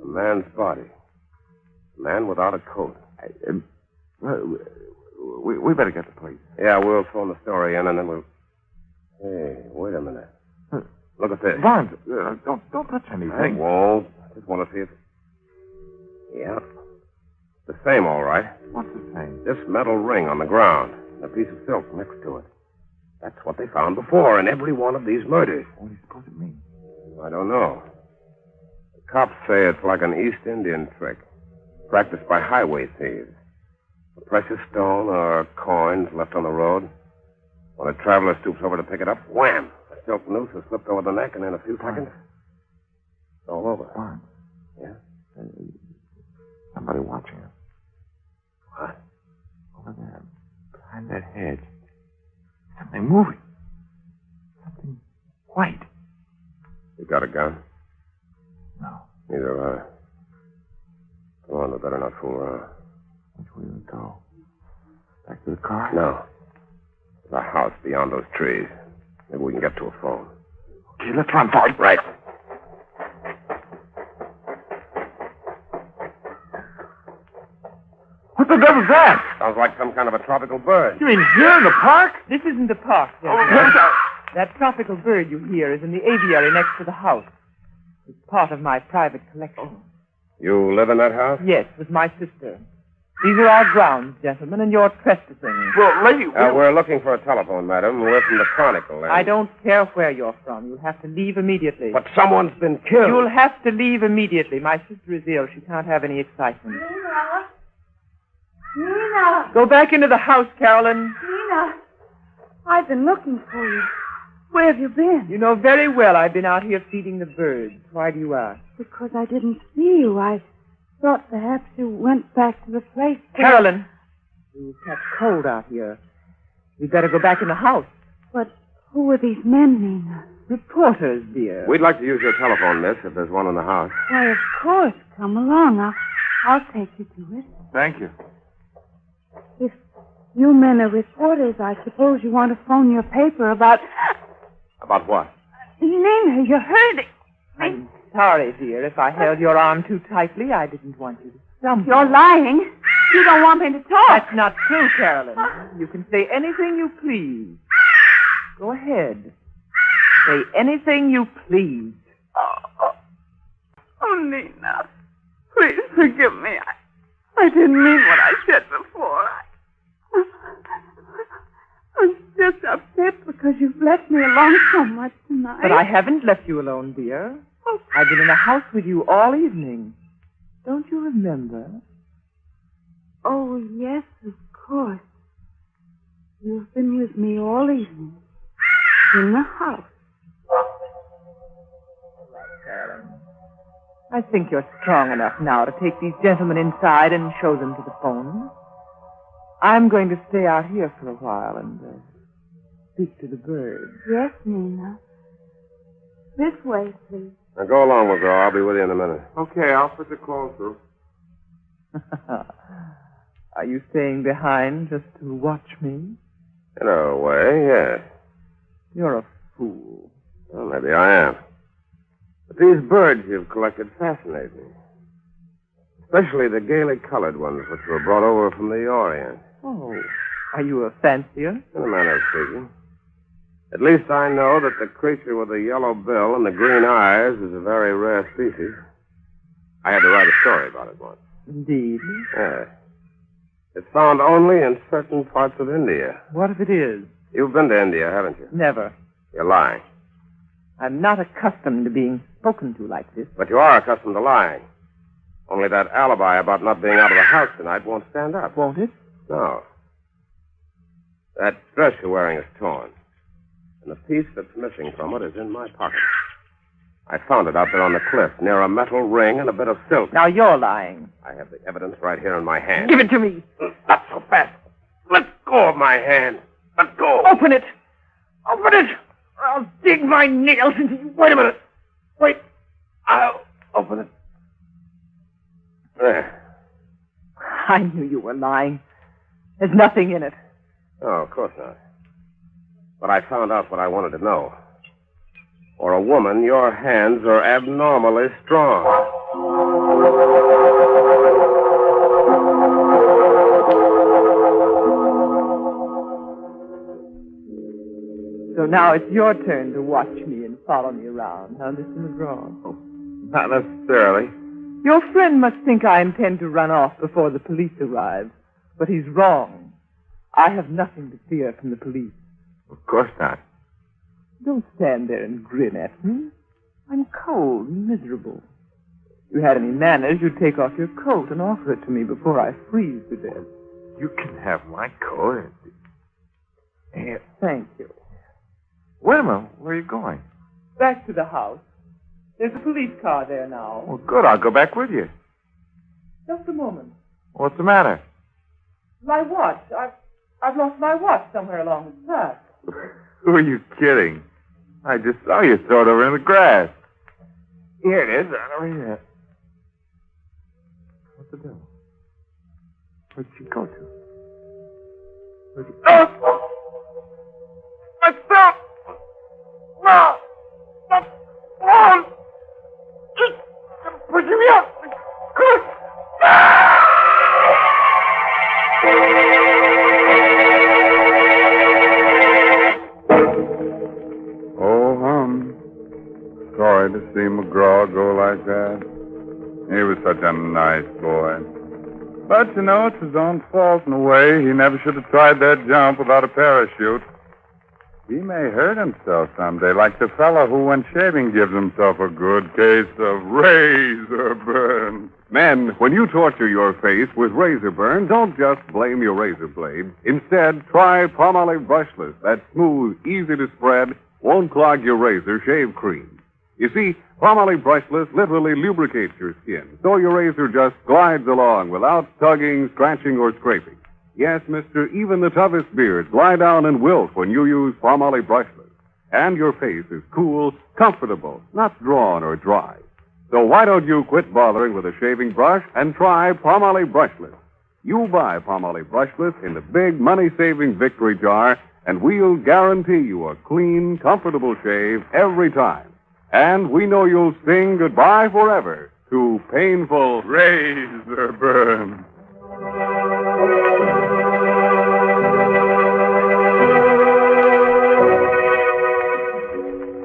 A man's body. A man without a coat. We better get the police. Yeah, we'll phone the story in and then we'll... Hey, wait a minute. Look at this. Barnes, don't touch anything. I won't. I just want to see if... Yeah. The same, all right. What's the same? This metal ring on the ground. And a piece of silk next to it. That's what they found before in every one of these murders. What do you suppose it means? I don't know. The cops say it's like an East Indian trick. Practiced by highway thieves. A precious stone or coins left on the road. When a traveler stoops over to pick it up, wham! A silk noose is slipped over the neck, and in a few seconds, it's all over. Barnes. Yeah? Somebody watching us. What? Over there, behind that hedge. Something moving. Something white. You got a gun? No. Neither have I. Come on, we better not fool around. Which way do we go? Back to the car? No. There's a house beyond those trees. Maybe we can get to a phone. Okay, let's run for it. Right. What the devil's that? Sounds like some kind of a tropical bird. You mean here in the park? This isn't the park, gentlemen. Oh, That tropical bird you hear is in the aviary next to the house. It's part of my private collection. You live in that house? Yes, with my sister. These are our grounds, gentlemen, and you're trespassing. Well, lady... We're looking for a telephone, madam. We're from the Chronicle. I don't care where you're from. You'll have to leave immediately. But someone's been killed. You'll have to leave immediately. My sister is ill. She can't have any excitement. Nina! Go back into the house, Carolyn. Nina! I've been looking for you. Where have you been? You know very well I've been out here feeding the birds. Why do you ask? Because I didn't see you. I thought perhaps you went back to the place. Carolyn! You catch cold out here. We'd better go back in the house. But who are these men, Nina? Reporters, dear. We'd like to use your telephone, miss, if there's one in the house. Why, of course. Come along. I'll take you to it. Thank you. If you men are reporters, I suppose you want to phone your paper about... About what? Nina, you're hurting. I'm sorry, dear. If I held your arm too tightly, I didn't want you to stumble. You're lying. You don't want me to talk. That's not true, Carolyn. You can say anything you please. Go ahead. Say anything you please. Oh, Nina. Please forgive me. I didn't mean what I said before. I'm just upset because you've left me alone so much tonight. But I haven't left you alone, dear. I've been in the house with you all evening. Don't you remember? Oh, yes, of course. You've been with me all evening. In the house. Carolyn. I think you're strong enough now to take these gentlemen inside and show them to the phone. I'm going to stay out here for a while and speak to the birds. Yes, Nina. This way, please. Now go along, McGraw. I'll be with you in a minute. Okay, I'll put the call through. Are you staying behind just to watch me? In a way, yes. You're a fool. Well, maybe I am. But these birds you've collected fascinate me. Especially the gaily colored ones which were brought over from the Orient. Oh, are you a fancier? In a manner of speaking. At least I know that the creature with the yellow bill and the green eyes is a very rare species. I had to write a story about it once. Indeed? Yes. It's found only in certain parts of India. What if it is? You've been to India, haven't you? Never. You're lying. I'm not accustomed to being spoken to like this. But you are accustomed to lying. Only that alibi about not being out of the house tonight won't stand up. Won't it? No. That dress you're wearing is torn. And the piece that's missing from it is in my pocket. I found it out there on the cliff, near a metal ring and a bit of silk. Now you're lying. I have the evidence right here in my hand. Give it to me. Not so fast. Let go of my hand. Let go. Open it. Open it. I'll dig my nails into you. Wait a minute. Wait. I'll open it. There. I knew you were lying. There's nothing in it. Oh, of course not. But I found out what I wanted to know. For a woman, your hands are abnormally strong. So now it's your turn to watch me and follow me around, huh, Mr. McGraw? Oh, not necessarily. Your friend must think I intend to run off before the police arrive. But he's wrong. I have nothing to fear from the police. Of course not. Don't stand there and grin at me. I'm cold and miserable. If you had any manners, you'd take off your coat and offer it to me before I freeze to death. You can have my coat. Hey, thank you. Wait a minute. Where are you going? Back to the house. There's a police car there now. Well, good. I'll go back with you. Just a moment. What's the matter? My watch. I've lost my watch somewhere along the path. Who are you kidding? I just saw you throw it over in the grass. Here it is, right over here. What's the devil? Where'd she go to? Where'd she... Oh! Myself! No! That's wrong! Just pushing me up! Quick! a nice boy. But, you know, it's his own fault in a way. He never should have tried that jump without a parachute. He may hurt himself someday, like the fellow who, when shaving, gives himself a good case of razor burn. Men, when you torture your face with razor burn, don't just blame your razor blade. Instead, try Palmolive Brushless. That smooth, easy to spread, won't clog your razor shave cream. You see, Palmolive Brushless literally lubricates your skin, so your razor just glides along without tugging, scratching, or scraping. Yes, mister, even the toughest beards glide down and wilt when you use Palmolive Brushless. And your face is cool, comfortable, not drawn or dry. So why don't you quit bothering with a shaving brush and try Palmolive Brushless? You buy Palmolive Brushless in the big money-saving victory jar, and we'll guarantee you a clean, comfortable shave every time. And we know you'll sing goodbye forever to painful razor burn.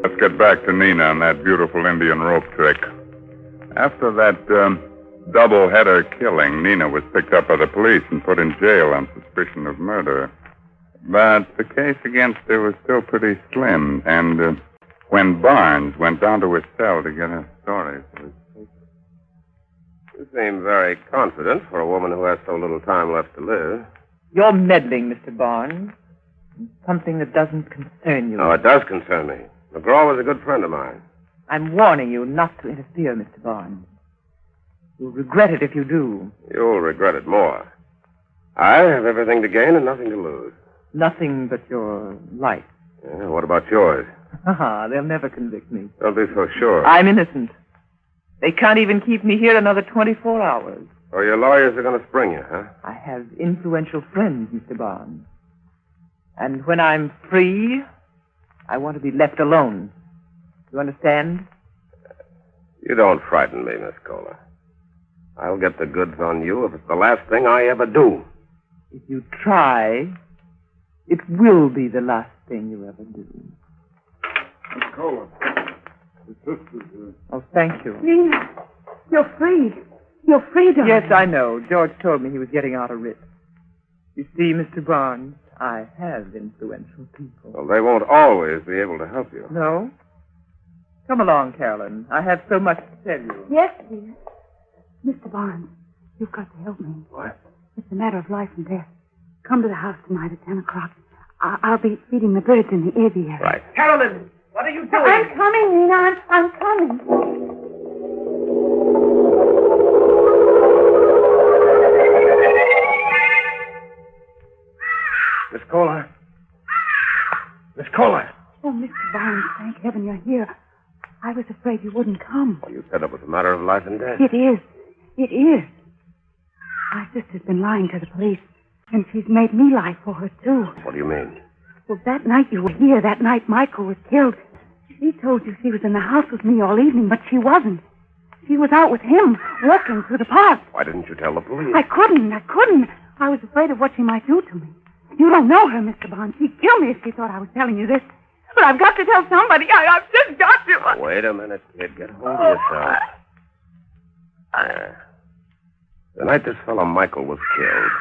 Let's get back to Nina and that beautiful Indian rope trick. After that double-header killing, Nina was picked up by the police and put in jail on suspicion of murder. But the case against her was still pretty slim, and when Barnes went down to his cell to get her story for his paper. You seem very confident for a woman who has so little time left to live. You're meddling, Mr. Barnes. Something that doesn't concern you. Oh, it does concern me. McGraw was a good friend of mine. I'm warning you not to interfere, Mr. Barnes. You'll regret it if you do. You'll regret it more. I have everything to gain and nothing to lose. Nothing but your life. Yeah, what about yours? They'll never convict me. Don't be so sure. I'm innocent. They can't even keep me here another 24 hours. Oh, your lawyers are going to spring you, huh? I have influential friends, Mr. Barnes. And when I'm free, I want to be left alone. You understand? You don't frighten me, Miss Kohler. I'll get the goods on you if it's the last thing I ever do. If you try, it will be the last thing you ever do. Miss Kohler, the sister's... Oh, thank you. Nina, you're free. You're free, darling. Yes, I know. George told me he was getting out of writ. You see, Mr. Barnes, I have influential people. Well, they won't always be able to help you. No? Come along, Carolyn. I have so much to tell you. Yes, dear. Mr. Barnes, you've got to help me. What? It's a matter of life and death. Come to the house tonight at 10 o'clock. I'll be feeding the birds in the aviary. Right. Carolyn, what are you doing? I'm coming, Nina. I'm coming. Miss Kohler. Miss Kohler. Oh, Mr. Barnes, thank heaven you're here. I was afraid you wouldn't come. You said it was a matter of life and death. It is. It is. My sister's been lying to the police, and she's made me lie for her, too. What do you mean? Well, that night you were here, that night Michael was killed, she told you she was in the house with me all evening, but she wasn't. She was out with him, walking through the park. Why didn't you tell the police? I couldn't. I was afraid of what she might do to me. You don't know her, Mr. Barnes. She'd kill me if she thought I was telling you this. But I've got to tell somebody. I've just got to. Oh, wait a minute, kid. Get hold of yourself. The night this fellow Michael was killed,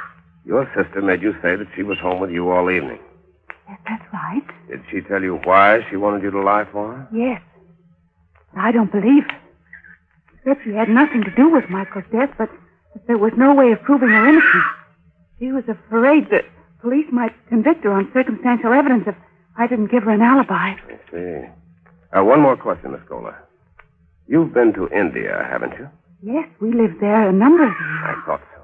your sister made you say that she was home with you all evening. Yes, that's right. Did she tell you why she wanted you to lie for her? Yes. I don't believe her. She said she had nothing to do with Michael's death, but there was no way of proving her innocence. She was afraid that police might convict her on circumstantial evidence if I didn't give her an alibi. I see. One more question, Miss Kohler. You've been to India, haven't you? Yes, we lived there a number of years. I thought so.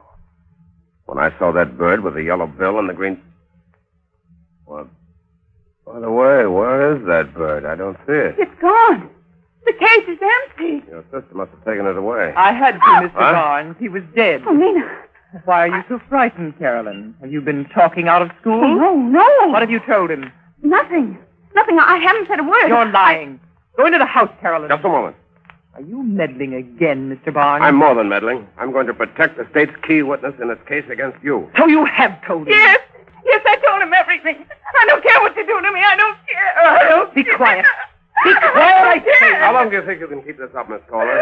When I saw that bird with the yellow bill and the green... Well, by the way, where is that bird? I don't see it. It's gone. The cage is empty. Your sister must have taken it away. I had to, Mr. Barnes. He was dead. Oh, Nina. Why are you so frightened, Carolyn? Have you been talking out of school? Oh, no. What have you told him? Nothing. I haven't said a word. You're lying. Go into the house, Carolyn. Just a moment. Are you meddling again, Mr. Barnes? I'm more than meddling. I'm going to protect the state's key witness in its case against you. So you have told him? Yes. Yes, I told him everything. I don't care what you do to me. I don't care. Be quiet. Be quiet, I say. How long do you think you can keep this up, Miss Kohler?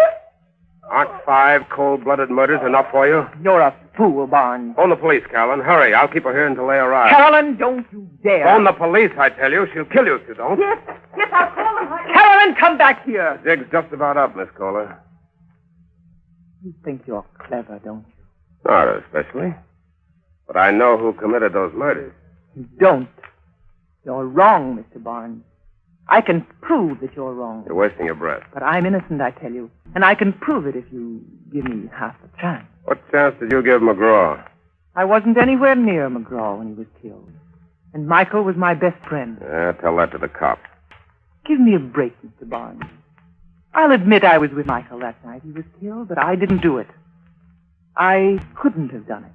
Aren't 5 cold-blooded murders enough for you? You're a fool, Barnes. Phone the police, Carolyn. Hurry. I'll keep her here until they arrive. Carolyn, don't you dare. Phone the police, I tell you. She'll kill you if you don't. Yes, I'll call them. Carolyn, come back here. The jig's just about up, Miss Kohler. You think you're clever, don't you? Not especially. But I know who committed those murders. You don't. You're wrong, Mr. Barnes. I can prove that you're wrong. You're wasting your breath. But I'm innocent, I tell you. And I can prove it if you give me half a chance. What chance did you give McGraw? I wasn't anywhere near McGraw when he was killed. And Michael was my best friend. Yeah, tell that to the cops. Give me a break, Mr. Barnes. I'll admit I was with Michael that night he was killed, but I didn't do it. I couldn't have done it.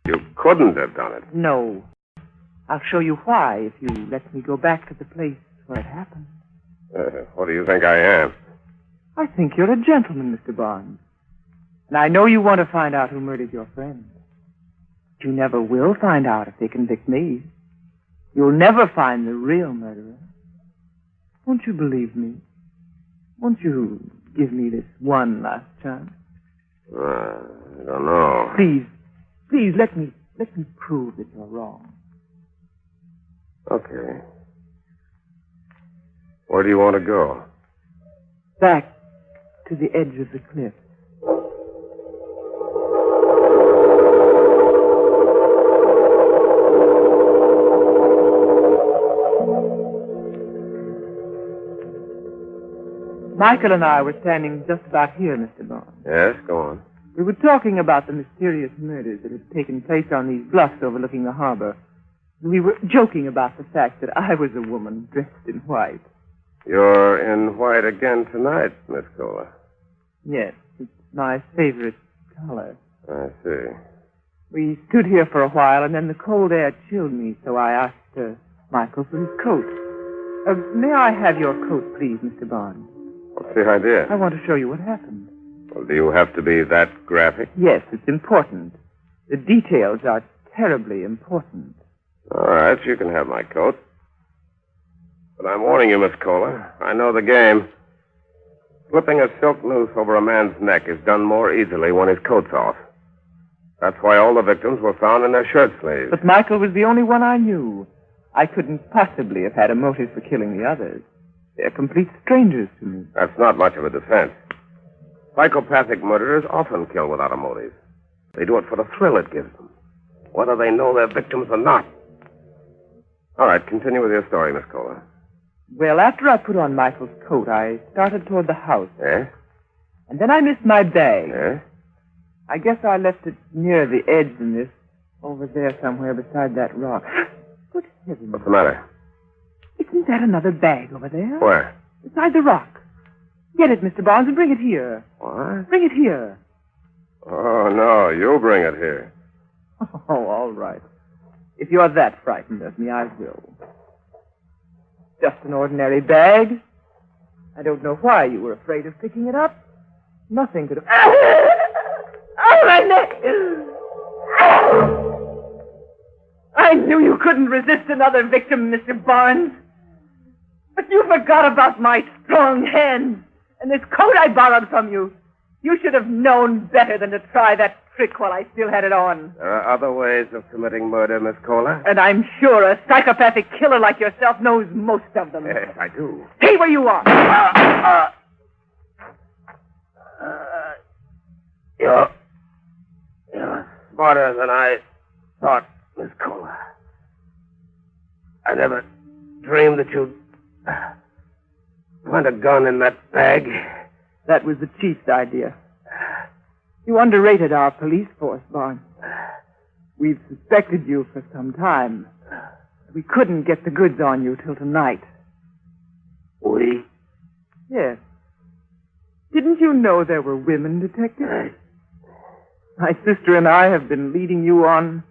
You couldn't have done it. No. I'll show you why if you let me go back to the place where it happened. What do you think I am? I think you're a gentleman, Mr. Barnes. And I know you want to find out who murdered your friend. But you never will find out if they convict me. You'll never find the real murderer. Won't you believe me? Won't you give me this one last chance? I don't know. Please, let me prove that you're wrong. Okay. Where do you want to go? Back to the edge of the cliff. Michael and I were standing just about here, Mr. Barnes. Yes, go on. We were talking about the mysterious murders that had taken place on these bluffs overlooking the harbor. We were joking about the fact that I was a woman dressed in white. You're in white again tonight, Miss Kohler. Yes, it's my favorite color. I see. We stood here for a while, and then the cold air chilled me, so I asked Michael for his coat. May I have your coat, please, Mr. Barnes? What's the idea? I want to show you what happened. Well, do you have to be that graphic? Yes, it's important. The details are terribly important. All right, you can have my coat. But I'm warning you, Miss Kohler. I know the game. Slipping a silk noose over a man's neck is done more easily when his coat's off. That's why all the victims were found in their shirt sleeves. But Michael was the only one I knew. I couldn't possibly have had a motive for killing the others. They're complete strangers to me. That's not much of a defense. Psychopathic murderers often kill without a motive. They do it for the thrill it gives them, whether they know their victims or not. All right, continue with your story, Miss Kohler. Well, after I put on Michael's coat, I started toward the house. Yes? And then I missed my bag. Yes? I guess I left it near the edge in this, over there somewhere beside that rock. Good heavens. What's the matter? Isn't that another bag over there? Where? Beside the rock. Get it, Mr. Barnes, and bring it here. What? Bring it here. Oh, no, you bring it here. Oh, all right. If you're that frightened of me, I will. Just an ordinary bag. I don't know why you were afraid of picking it up. Nothing could have... Oh, my neck! I knew you couldn't resist another victim, Mr. Barnes. But you forgot about my strong hands and this coat I borrowed from you. You should have known better than to try that trick while I still had it on. There are other ways of committing murder, Miss Kohler. And I'm sure a psychopathic killer like yourself knows most of them. Yes, I do. Stay where you are. You're smarter than I thought, Miss Kohler. I never dreamed that you'd find a gun in that bag. That was the chief's idea. You underrated our police force, Barnes. We've suspected you for some time. We couldn't get the goods on you till tonight. We? Yes. Didn't you know there were women detectives? My sister and I have been leading you on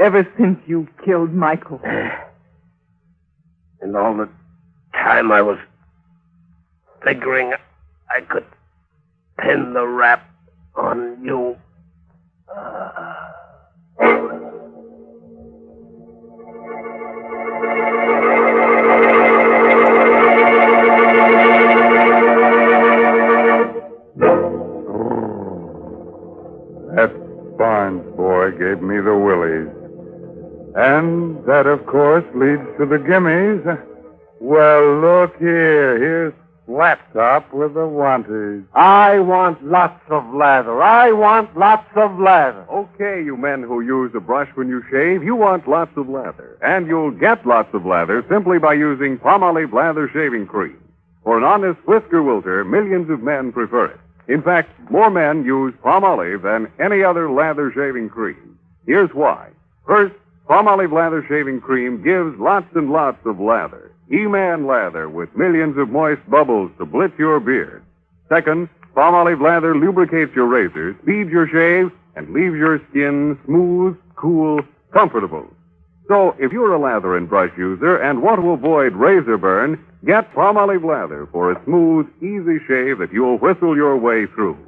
ever since you killed Michael. And all the time I was figuring I could pin the rap on you. boy gave me the willies. And that, of course, leads to the gimmies. Well, look here. Here's Laptop with the wanties. I want lots of lather. I want lots of lather. Okay, you men who use a brush when you shave, you want lots of lather. And you'll get lots of lather simply by using Palmolive Lather Shaving Cream. For an honest whisker wilter, millions of men prefer it. In fact, more men use Palmolive than any other lather shaving cream. Here's why. First, Palmolive Lather Shaving Cream gives lots and lots of lather. He-Man lather with millions of moist bubbles to blitz your beard. Second, Palmolive Lather lubricates your razor, speeds your shave, and leaves your skin smooth, cool, comfortable. So, if you're a lather and brush user and want to avoid razor burn, get Palmolive Lather for a smooth, easy shave that you'll whistle your way through.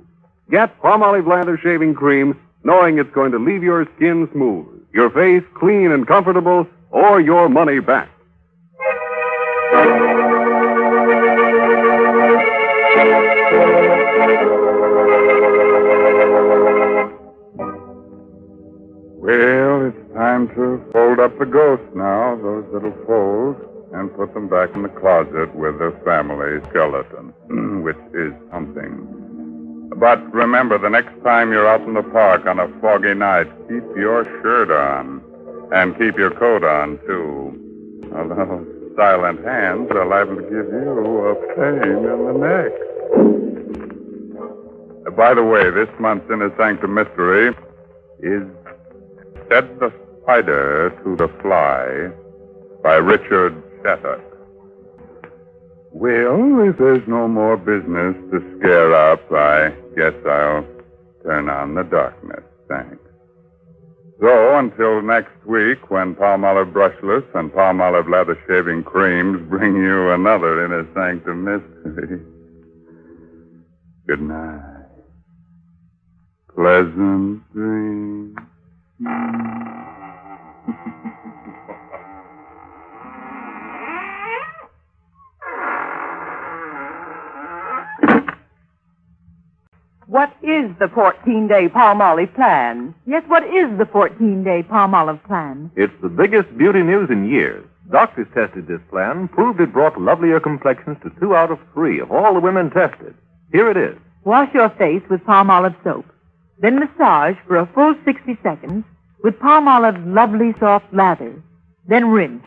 Get Palmolive Lather Shaving Cream knowing it's going to leave your skin smooth, your face clean and comfortable, or your money back. Well, it's time to fold up the ghosts now, those little folds, and put them back in the closet with the family skeleton, which is something. But remember, the next time you're out in the park on a foggy night, keep your shirt on. And keep your coat on, too. Although silent hands are liable to give you a pain in the neck. By the way, this month's Inner Sanctum mystery is Said the Spider to the Fly by Richard Shattuck. Well, if there's no more business to scare up, I guess I'll turn on the darkness. Thanks. So, until next week, when Palmolive Brushless and Palmolive Lather Shaving Creams bring you another Inner Sanctum mystery. Good night. Pleasant dreams. What is the 14-day Palmolive plan? Yes, what is the 14-day Palmolive plan? It's the biggest beauty news in years. Doctors tested this plan, proved it brought lovelier complexions to 2 out of 3 of all the women tested. Here it is. Wash your face with Palmolive soap. Then massage for a full 60 seconds with Palmolive's lovely soft lather. Then rinse.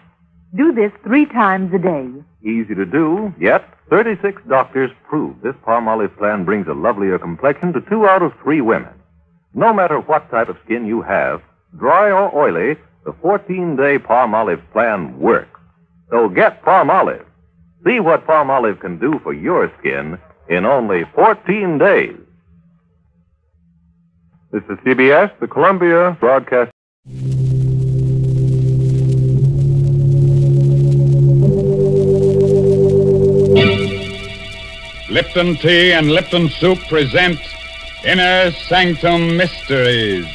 Do this 3 times a day. Easy to do, yet 36 doctors prove this Palmolive plan brings a lovelier complexion to 2 out of 3 women. No matter what type of skin you have, dry or oily, the 14-day Palmolive plan works. So get Palmolive. See what Palmolive can do for your skin in only 14 days. This is CBS, the Columbia Broadcast. Lipton Tea and Lipton Soup present Inner Sanctum Mysteries.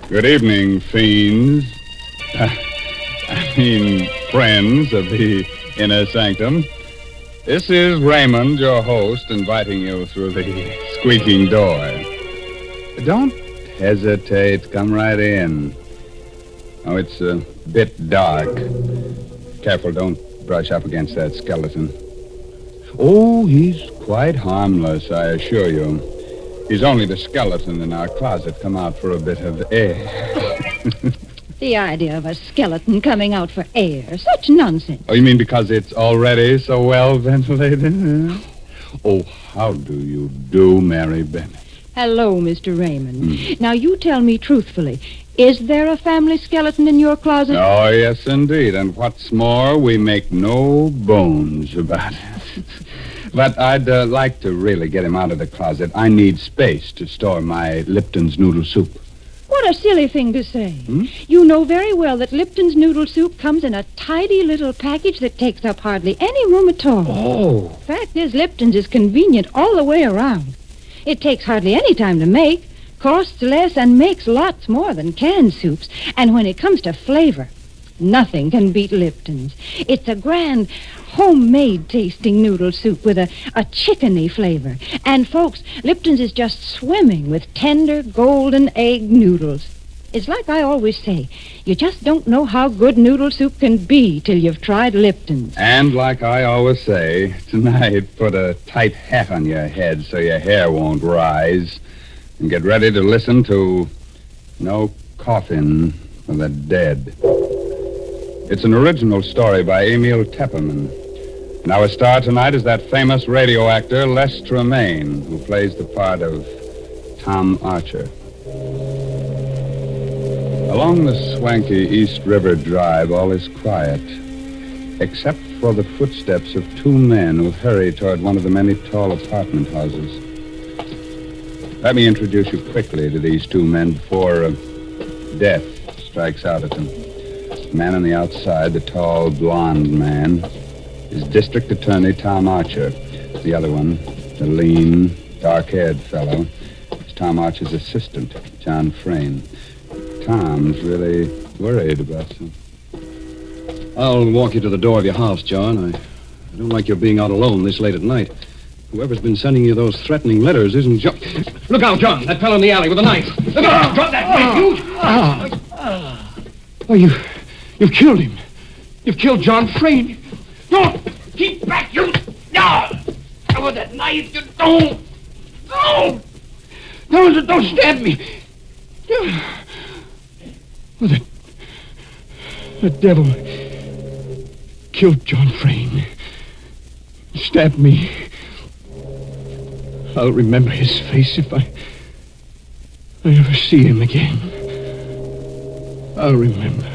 Good evening, fiends. Friends of the Inner Sanctum. This is Raymond, your host, inviting you through the squeaking door. Don't hesitate. Come right in. Oh, it's a bit dark. Careful, don't brush up against that skeleton. Oh, he's quite harmless, I assure you. He's only the skeleton in our closet come out for a bit of air. The idea of a skeleton coming out for air. Such nonsense. Oh, you mean because it's already so well ventilated? Oh, how do you do, Mary Bennett? Hello, Mr. Raymond. Now, you tell me truthfully, is there a family skeleton in your closet? Oh, yes, indeed. And what's more, we make no bones about it. But I'd like to really get him out of the closet. I need space to store my Lipton's noodle soup. What a silly thing to say. You know very well that Lipton's noodle soup comes in a tidy little package that takes up hardly any room at all. Oh. Fact is, Lipton's is convenient all the way around. It takes hardly any time to make. costs less, and makes lots more than canned soups. And when it comes to flavor, nothing can beat Lipton's. It's a grand homemade tasting noodle soup with a chickeny flavor. And folks, Lipton's is just swimming with tender golden egg noodles. It's like I always say, you just don't know how good noodle soup can be till you've tried Lipton's. And like I always say, tonight put a tight hat on your head so your hair won't rise. And get ready to listen to No Coffin for the Dead. It's an original story by Emil Tepperman. And our star tonight is that famous radio actor Les Tremaine, who plays the part of Tom Archer. Along the swanky East River Drive, all is quiet, except for the footsteps of two men who hurry toward one of the many tall apartment houses. Let me introduce you quickly to these two men before death strikes out at them. The man on the outside, the tall, blonde man, is District Attorney Tom Archer. The other one, the lean, dark-haired fellow, is Tom Archer's assistant, John Frayne. Tom's really worried about something. I'll walk you to the door of your house, John. I don't like your being out alone this late at night. Whoever's been sending you those threatening letters isn't John. Look out, John. That fellow in the alley with a knife. Look out. Drop that knife, you. Oh, you've killed him. You've killed John Frayne. Don't. Keep back, you. No. With that knife, you don't. No. Don't stab me. Well, the devil killed John Frayne. Stabbed me. I'll remember his face if I ever see him again. I'll remember.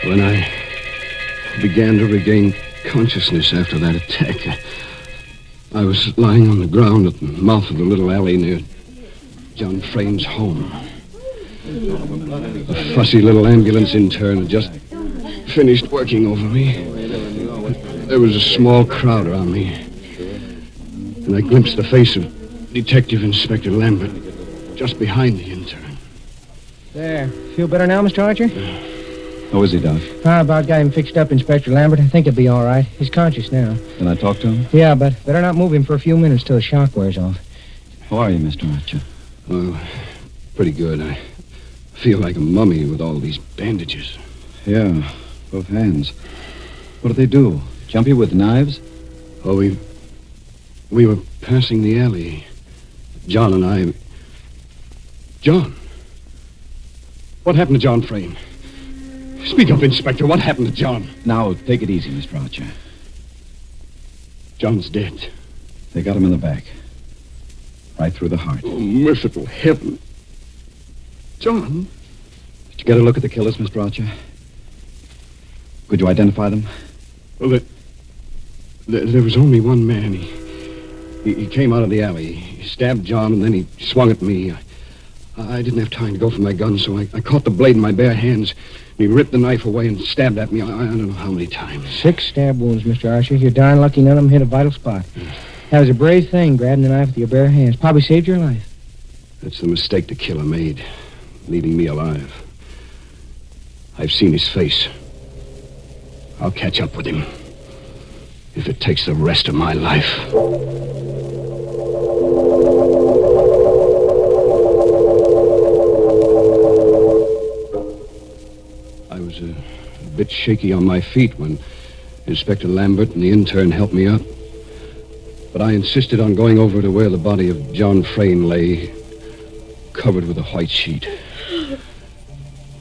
When I began to regain consciousness after that attack, I was lying on the ground at the mouth of the little alley near John Frayne's home. A fussy little ambulance intern had just finished working over me. There was a small crowd around me, and I glimpsed the face of Detective Inspector Lambert just behind the intern. There. Feel better now, Mr. Archer? How is he, Doc? I about got him fixed up, Inspector Lambert. I think he'll be all right. He's conscious now. Can I talk to him? Yeah, but better not move him for a few minutes till the shock wears off. How are you, Mr. Archer? Well, pretty good. I feel like a mummy with all these bandages. Yeah, both hands. What did they do? Jump you with knives? Oh, we were passing the alley. John and I... John? What happened to John Frayne? Speak up, Inspector. What happened to John? Now, take it easy, Mr. Archer. John's dead. They got him in the back. Right through the heart. Oh, merciful heaven. John? Did you get a look at the killers, Mr. Archer? Could you identify them? Well, there was only one man. He came out of the alley. He stabbed John, and then he swung at me. I didn't have time to go for my gun, so I caught the blade in my bare hands. He ripped the knife away and stabbed at me. I don't know how many times. 6 stab wounds, Mr. Archer. You're darn lucky none of them hit a vital spot. That was a brave thing, grabbing the knife with your bare hands. Probably saved your life. That's the mistake the killer made, leaving me alive. I've seen his face. I'll catch up with him, if it takes the rest of my life. I was a bit shaky on my feet when Inspector Lambert and the intern helped me up. But I insisted on going over to where the body of John Frayne lay, covered with a white sheet.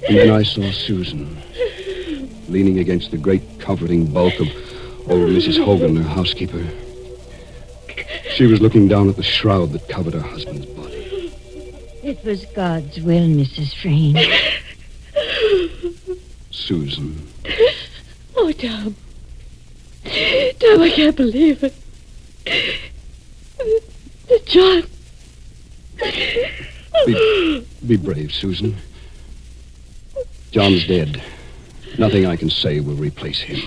And then I saw Susan, leaning against the great comforting bulk of old Mrs. Hogan, her housekeeper. She was looking down at the shroud that covered her husband's body. It was God's will, Mrs. Frayne. Susan. Oh, Tom. Tom, I can't believe it. John. Be brave, Susan. John's dead. Nothing I can say will replace him.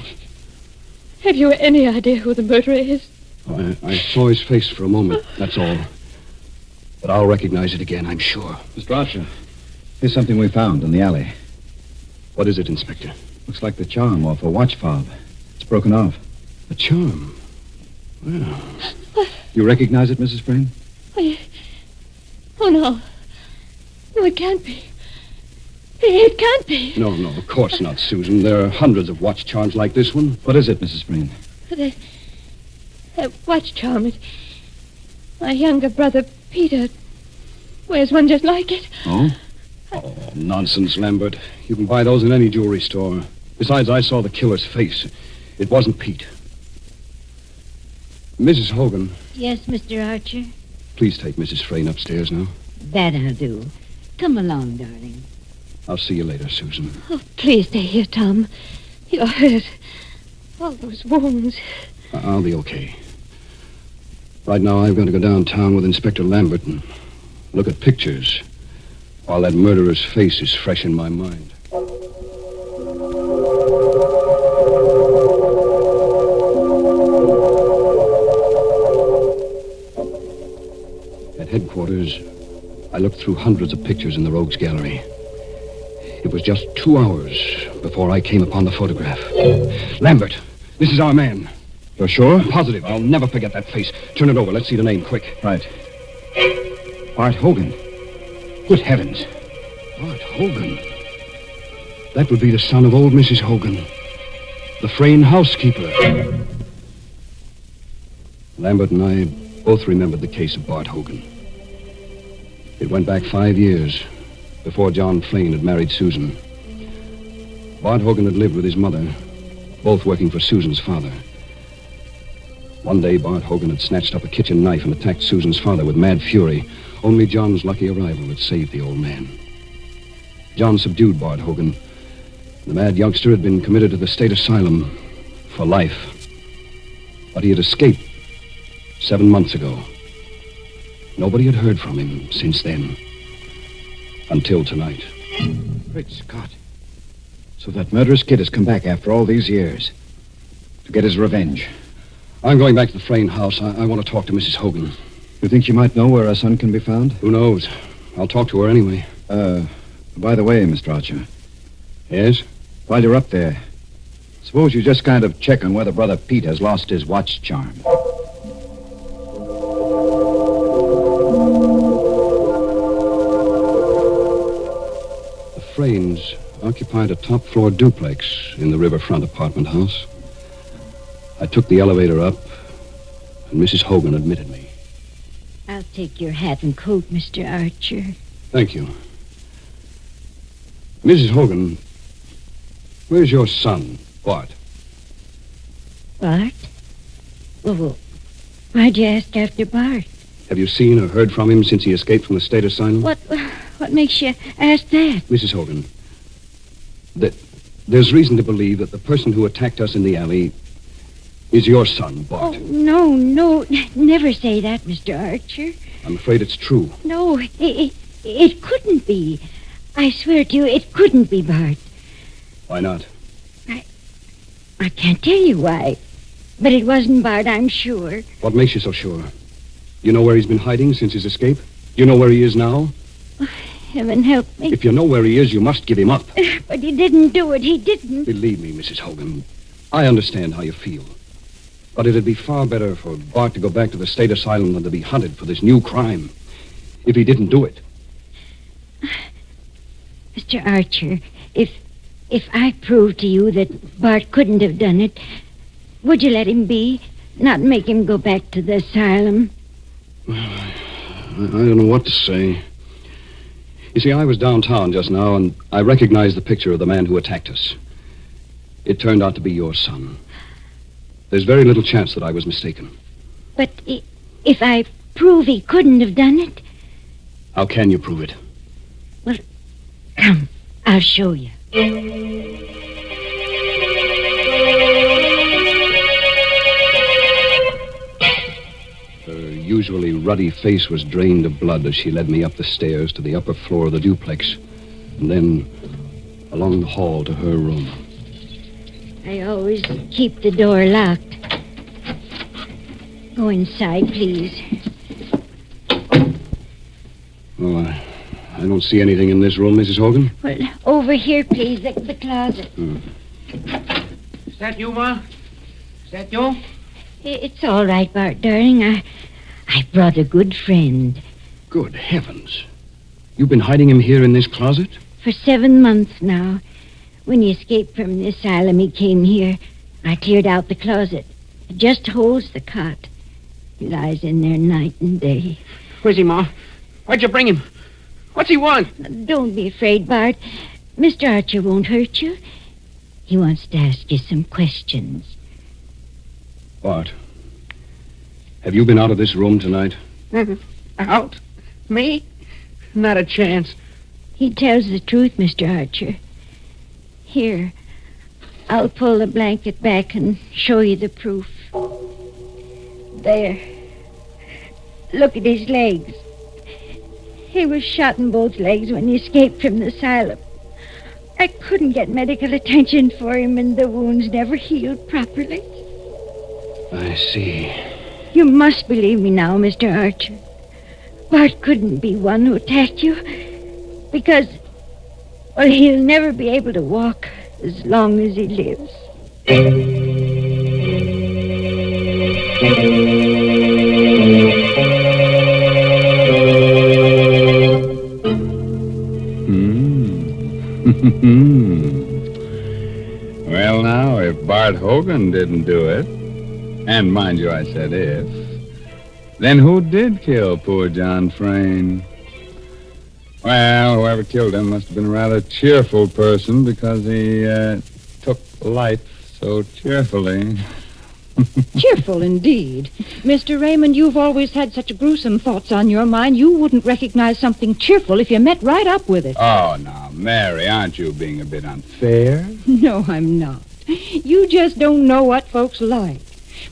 Have you any idea who the murderer is? I saw his face for a moment, that's all. But I'll recognize it again, I'm sure. Mr. Archer, here's something we found in the alley. What is it, Inspector? Looks like the charm off a watch fob. It's broken off. A charm? Well... You recognize it, Mrs. Sprain? Oh, no. No, it can't be. It can't be. No, of course not, Susan. There are hundreds of watch charms like this one. What is it, Mrs. Sprain? That watch charm. My younger brother, Peter, wears one just like it. Oh? Oh, nonsense, Lambert. You can buy those in any jewelry store. Besides, I saw the killer's face. It wasn't Pete. Mrs. Hogan. Yes, Mr. Archer? Please take Mrs. Frayne upstairs now. That I'll do. Come along, darling. I'll see you later, Susan. Oh, please stay here, Tom. You're hurt. All those wounds. I'll be okay. Right now, I've got to go downtown with Inspector Lambert and look at pictures while that murderer's face is fresh in my mind. At headquarters, I looked through hundreds of pictures in the Rogues Gallery. It was just 2 hours before I came upon the photograph. Lambert, this is our man. You're sure? I'm positive. I'll never forget that face. Turn it over. Let's see the name, quick. Right. Bart Hogan. Good heavens. Bart Hogan? That would be the son of old Mrs. Hogan, the Frayne housekeeper. Lambert and I both remembered the case of Bart Hogan. It went back 5 years before John Frayne had married Susan. Bart Hogan had lived with his mother, both working for Susan's father. One day, Bart Hogan had snatched up a kitchen knife and attacked Susan's father with mad fury. Only John's lucky arrival had saved the old man. John subdued Bart Hogan. The mad youngster had been committed to the state asylum for life. But he had escaped 7 months ago. Nobody had heard from him since then. Until tonight. Great Scott. So that murderous kid has come back after all these years to get his revenge. I'm going back to the Frayne house. I want to talk to Mrs. Hogan. You think you might know where our son can be found? Who knows? I'll talk to her anyway. By the way, Mr. Archer. Yes? While you're up there, suppose you just kind of check on whether Brother Pete has lost his watch charm. The Fraynes occupied a top-floor duplex in the riverfront apartment house. I took the elevator up, and Mrs. Hogan admitted me. I'll take your hat and coat, Mr. Archer. Thank you. Mrs. Hogan, where's your son, Bart? Bart? Well, why'd you ask after Bart? Have you seen or heard from him since he escaped from the state asylum? What makes you ask that? Mrs. Hogan, there's reason to believe that the person who attacked us in the alley is your son, Bart. Oh, no, never say that, Mr. Archer. I'm afraid it's true. No, it couldn't be. I swear to you, it couldn't be Bart. Why not? I can't tell you why. But it wasn't Bart, I'm sure. What makes you so sure? You know where he's been hiding since his escape? You know where he is now? Oh, heaven help me. If you know where he is, you must give him up. But he didn't do it. He didn't. Believe me, Mrs. Hogan, I understand how you feel. But it'd be far better for Bart to go back to the state asylum than to be hunted for this new crime. If he didn't do it. Mr. Archer, if I prove to you that Bart couldn't have done it, would you let him be? Not make him go back to the asylum? Well, I don't know what to say. You see, I was downtown just now, and I recognized the picture of the man who attacked us. It turned out to be your son. There's very little chance that I was mistaken. But if I prove he couldn't have done it? How can you prove it? Well, come, I'll show you. Her usually ruddy face was drained of blood as she led me up the stairs to the upper floor of the duplex. And then, along the hall to her room. I always keep the door locked. Go inside, please. Well, I don't see anything in this room, Mrs. Hogan. Well, over here, please, the closet. Is that you, Ma? Is that you? It's all right, Bart, darling. I brought a good friend. Good heavens. You've been hiding him here in this closet? For 7 months now. When he escaped from the asylum, he came here. I cleared out the closet. It just holds the cot. He lies in there night and day. Where's he, Ma? Why'd you bring him? What's he want? Don't be afraid, Bart. Mr. Archer won't hurt you. He wants to ask you some questions. Bart, have you been out of this room tonight? Out? Me? Not a chance. He tells the truth, Mr. Archer. Here, I'll pull the blanket back and show you the proof. There. Look at his legs. He was shot in both legs when he escaped from the asylum. I couldn't get medical attention for him, and the wounds never healed properly. I see. You must believe me now, Mr. Archer. Bart couldn't be one who attacked you, because, well, he'll never be able to walk as long as he lives. Well, now, if Bart Hogan didn't do it, and mind you, I said if, then who did kill poor John Frayne? Well, whoever killed him must have been a rather cheerful person because he took life so cheerfully. Cheerful indeed. Mr. Raymond, you've always had such gruesome thoughts on your mind, you wouldn't recognize something cheerful if you met right up with it. Oh, now, Mary, aren't you being a bit unfair? No, I'm not. You just don't know what folks like.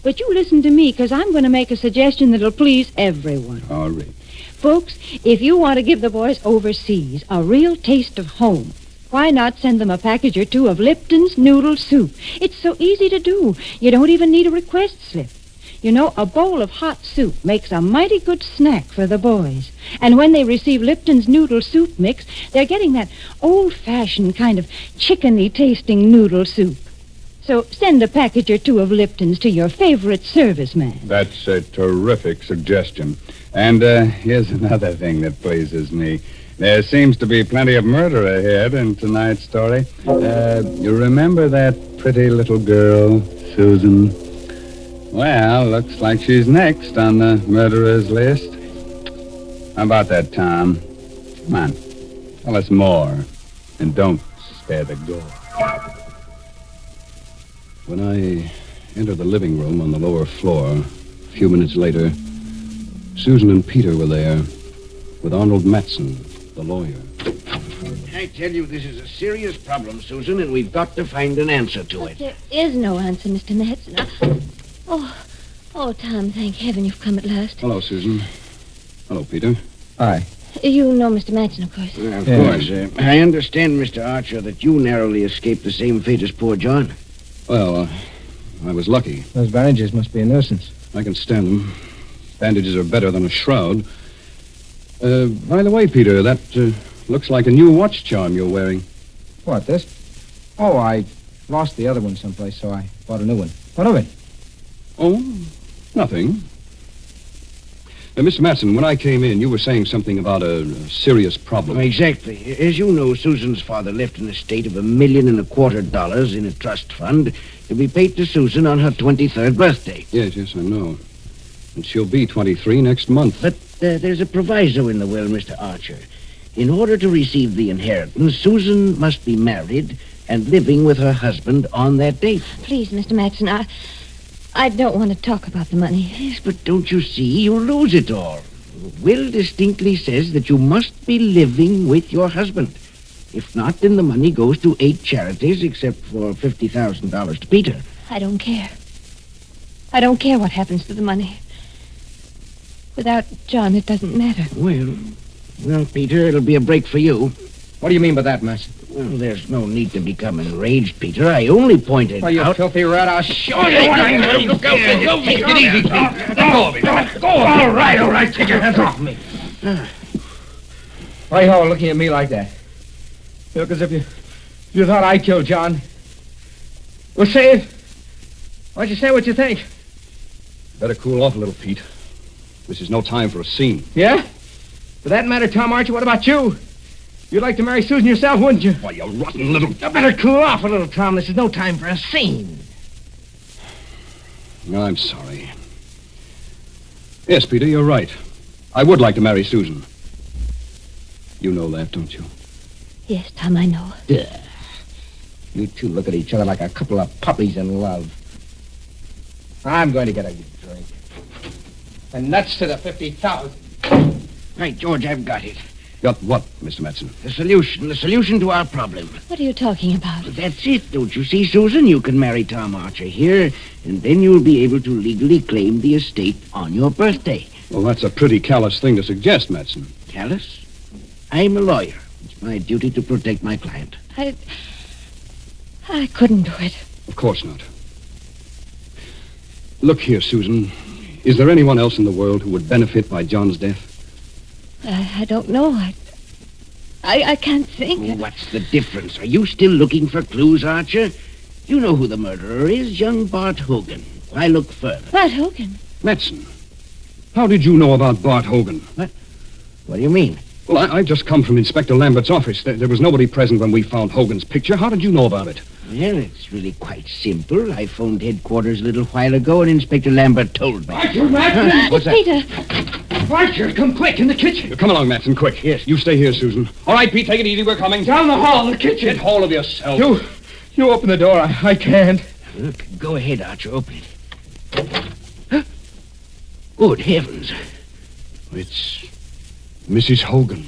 But you listen to me, because I'm going to make a suggestion that'll please everyone. All right. Folks, if you want to give the boys overseas a real taste of home, why not send them a package or two of Lipton's noodle soup? It's so easy to do. You don't even need a request slip. You know, a bowl of hot soup makes a mighty good snack for the boys. And when they receive Lipton's noodle soup mix, they're getting that old-fashioned kind of chickeny-tasting noodle soup. So send a package or two of Lipton's to your favorite serviceman. That's a terrific suggestion. And here's another thing that pleases me. There seems to be plenty of murder ahead in tonight's story. You remember that pretty little girl, Susan? Well, looks like she's next on the murderer's list. How about that, Tom? Come on, tell us more. And don't spare the gore. When I entered the living room on the lower floor, a few minutes later, Susan and Peter were there with Arnold Matson, the lawyer. I tell you, this is a serious problem, Susan, and we've got to find an answer to it. There is no answer, Mr. Matson. Oh, Tom, thank heaven you've come at last. Hello, Susan. Hello, Peter. Hi. You know Mr. Matson, of course. Of course. I understand, Mr. Archer, that you narrowly escaped the same fate as poor John. Well, I was lucky. Those bandages must be a nuisance. I can stand them. Bandages are better than a shroud. By the way, Peter, that looks like a new watch charm you're wearing. What, this? Oh, I lost the other one someplace, so I bought a new one. What of it? Oh, nothing. Mr. Matson, when I came in, you were saying something about a serious problem. Exactly. As you know, Susan's father left an estate of $1.25 million in a trust fund to be paid to Susan on her 23rd birthday. Yes, I know. And she'll be 23 next month. But there's a proviso in the will, Mr. Archer. In order to receive the inheritance, Susan must be married and living with her husband on that date. Please, Mr. Matson, I don't want to talk about the money. Yes, but don't you see? You'll lose it all. The will distinctly says that you must be living with your husband. If not, then the money goes to 8 charities, except for $50,000 to Peter. I don't care. I don't care what happens to the money. Without John, it doesn't matter. Well, Peter, it'll be a break for you. What do you mean by that, Matson? Well, there's no need to become enraged, Peter. I only pointed Oh, you out... filthy rat. I'll show you what I know. Look out. Take it easy, Pete. Let go of me. Let go of me. All right. Take your hands off me. Why are you all looking at me like that? You look as if you thought I killed John. Well, say it. Why don't you say what you think? Better cool off a little, Pete. This is no time for a scene. Yeah? For that matter, Tom Archer, what about you? You'd like to marry Susan yourself, wouldn't you? Why, you rotten little... You better cool off a little, Tom. This is no time for a scene. No, I'm sorry. Yes, Peter, you're right. I would like to marry Susan. You know that, don't you? Yes, Tom, I know. Duh. You two look at each other like a couple of puppies in love. I'm going to get a drink. And nuts to the 50,000. Right, George, I've got it. Got what, Mr. Madsen? The solution to our problem. What are you talking about? That's it, don't you see, Susan? You can marry Tom Archer here, and then you'll be able to legally claim the estate on your birthday. Well, that's a pretty callous thing to suggest, Madsen. Callous? I'm a lawyer. It's my duty to protect my client. I couldn't do it. Of course not. Look here, Susan. Is there anyone else in the world who would benefit by John's death? I don't know. I can't think. Oh, what's the difference? Are you still looking for clues, Archer? You know who the murderer is, young Bart Hogan. Why look further? Bart Hogan? Madsen, how did you know about Bart Hogan? What? What do you mean? Well, I've just come from Inspector Lambert's office. There was nobody present when we found Hogan's picture. How did you know about it? Well, it's really quite simple. I phoned headquarters a little while ago, and Inspector Lambert told me. Archer, Madsen! What's that? Peter! Archer, come quick, in the kitchen. Come along, Madsen, quick. Yes. You stay here, Susan. All right, Pete, take it easy. We're coming. Down the hall, the kitchen. Get hold of yourself. You open the door. I can't. Look, go ahead, Archer. Open it. Good heavens. It's Mrs. Hogan.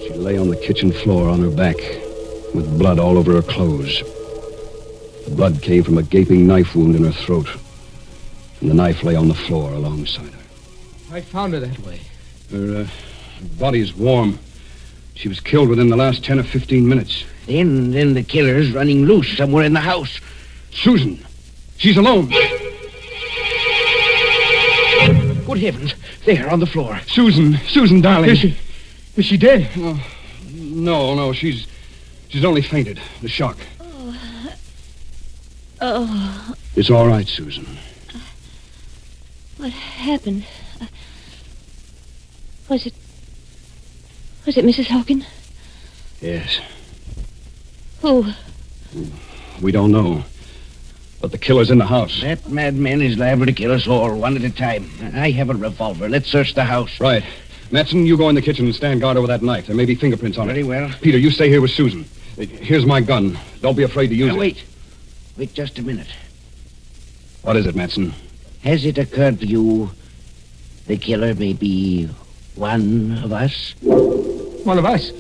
She lay on the kitchen floor on her back, with blood all over her clothes. The blood came from a gaping knife wound in her throat, and the knife lay on the floor alongside her. I found her that way. Her body's warm. She was killed within the last 10 or 15 minutes. Then the killer's running loose somewhere in the house. Susan! She's alone! Good heavens. There, on the floor. Susan, darling. Is she dead? No, she's only fainted. The shock. Oh. It's all right, Susan. What happened? Was it Mrs. Hogan? Yes. Who? We don't know. But the killer's in the house. That madman is liable to kill us all, one at a time. I have a revolver. Let's search the house. Right. Madsen, you go in the kitchen and stand guard over that knife. There may be fingerprints on it. Very well. Peter, you stay here with Susan. Here's my gun. Don't be afraid to use it. Wait just a minute. What is it, Madsen? Has it occurred to you the killer may be one of us? One of us?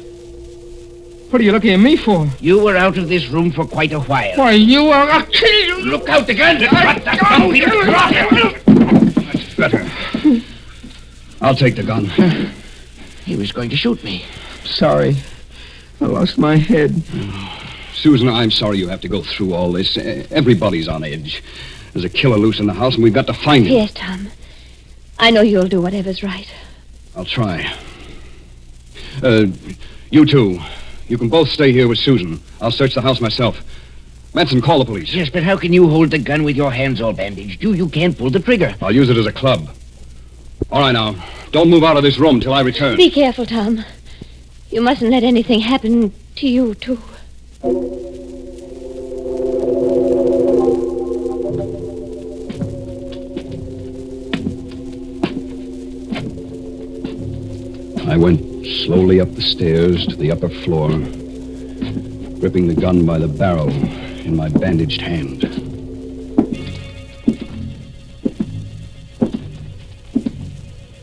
What are you looking at me for? You were out of this room for quite a while. Why, you are... I'll kill you! Look out, the gun! Drop that gun, Peter! Drop it! That's better. I'll take the gun. He was going to shoot me. Sorry. I lost my head. Susan, I'm sorry you have to go through all this. Everybody's on edge. There's a killer loose in the house, and we've got to find him. Yes, Tom. I know you'll do whatever's right. I'll try. You two. You can both stay here with Susan. I'll search the house myself. Madsen, call the police. Yes, but how can you hold the gun with your hands all bandaged? You can't pull the trigger. I'll use it as a club. All right, now. Don't move out of this room till I return. Be careful, Tom. You mustn't let anything happen to you, too. I went slowly up the stairs to the upper floor, gripping the gun by the barrel in my bandaged hand.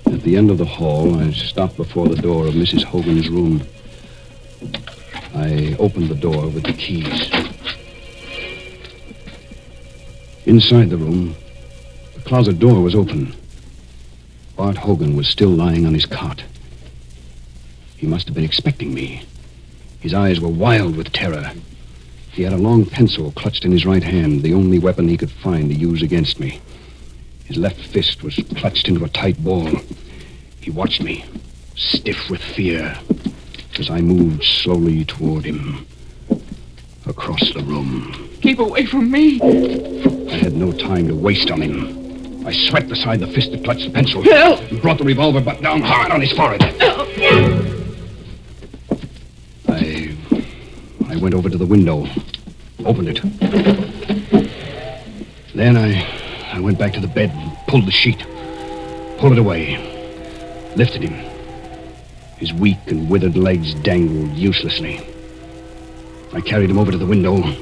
At the end of the hall, I stopped before the door of Mrs. Hogan's room. I opened the door with the keys. Inside the room, the closet door was open. Bart Hogan was still lying on his cot. He must have been expecting me. His eyes were wild with terror. He had a long pencil clutched in his right hand, the only weapon he could find to use against me. His left fist was clutched into a tight ball. He watched me, stiff with fear, as I moved slowly toward him, across the room. Keep away from me. I had no time to waste on him. I swept aside the fist that clutched the pencil. Help! And brought the revolver butt down hard on his forehead. Help! I went over to the window, opened it. Then I went back to the bed and pulled the sheet, pulled it away, lifted him. His weak and withered legs dangled uselessly. I carried him over to the window,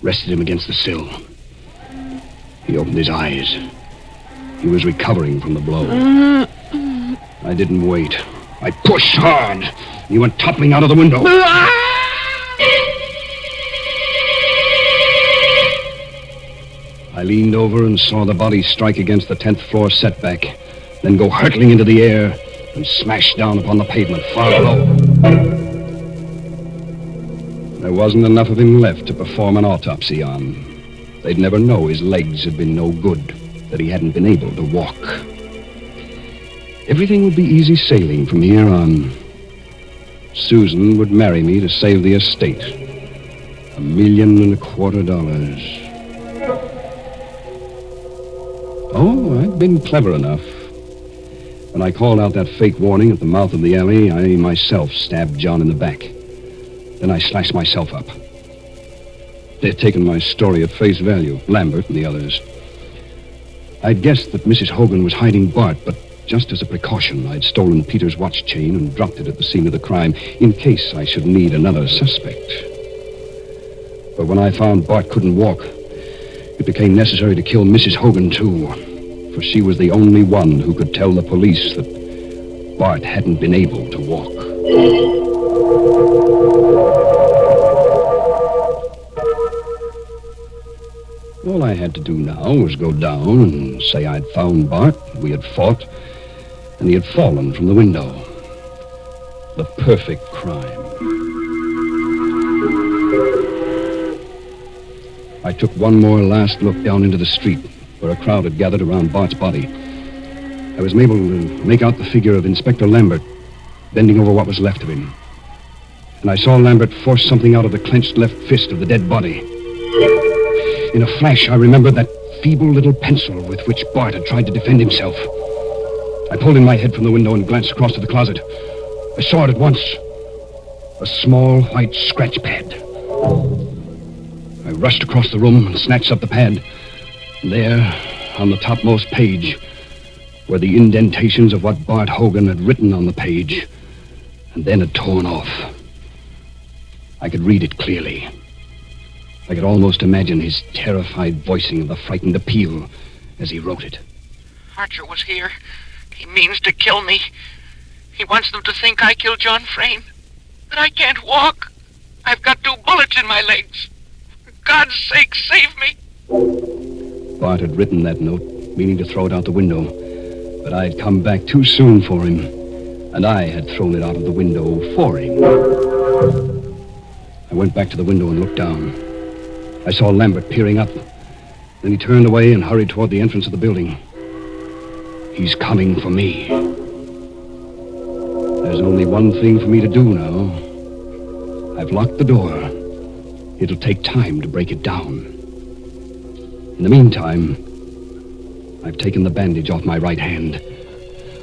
rested him against the sill. He opened his eyes. He was recovering from the blow. I didn't wait. I pushed hard. He went toppling out of the window. I leaned over and saw the body strike against the 10th floor setback, then go hurtling into the air and smash down upon the pavement far below. There wasn't enough of him left to perform an autopsy on. They'd never know his legs had been no good, that he hadn't been able to walk. Everything would be easy sailing from here on. Susan would marry me to save the estate. $1.25 million. Oh, I'd been clever enough. When I called out that fake warning at the mouth of the alley, I myself stabbed John in the back. Then I slashed myself up. They'd taken my story at face value, Lambert and the others. I'd guessed that Mrs. Hogan was hiding Bart, but just as a precaution, I'd stolen Peter's watch chain and dropped it at the scene of the crime, in case I should need another suspect. But when I found Bart couldn't walk, it became necessary to kill Mrs. Hogan, too, for she was the only one who could tell the police that Bart hadn't been able to walk. All I had to do now was go down and say I'd found Bart, we had fought, and he had fallen from the window. The perfect crime. I took one more last look down into the street, where a crowd had gathered around Bart's body. I was able to make out the figure of Inspector Lambert, bending over what was left of him. And I saw Lambert force something out of the clenched left fist of the dead body. In a flash, I remembered that feeble little pencil with which Bart had tried to defend himself. I pulled in my head from the window and glanced across to the closet. I saw it at once. A small white scratch pad. I rushed across the room and snatched up the pad. And there, on the topmost page, were the indentations of what Bart Hogan had written on the page, and then had torn off. I could read it clearly. I could almost imagine his terrified voicing of the frightened appeal as he wrote it. Archer was here. He means to kill me. He wants them to think I killed John Frayne. But I can't walk. I've got 2 bullets in my legs. For God's sake, save me. Bart had written that note, meaning to throw it out the window. But I had come back too soon for him, and I had thrown it out of the window for him. I went back to the window and looked down. I saw Lambert peering up. Then he turned away and hurried toward the entrance of the building. He's coming for me. There's only one thing for me to do now. I've locked the door. It'll take time to break it down. In the meantime, I've taken the bandage off my right hand.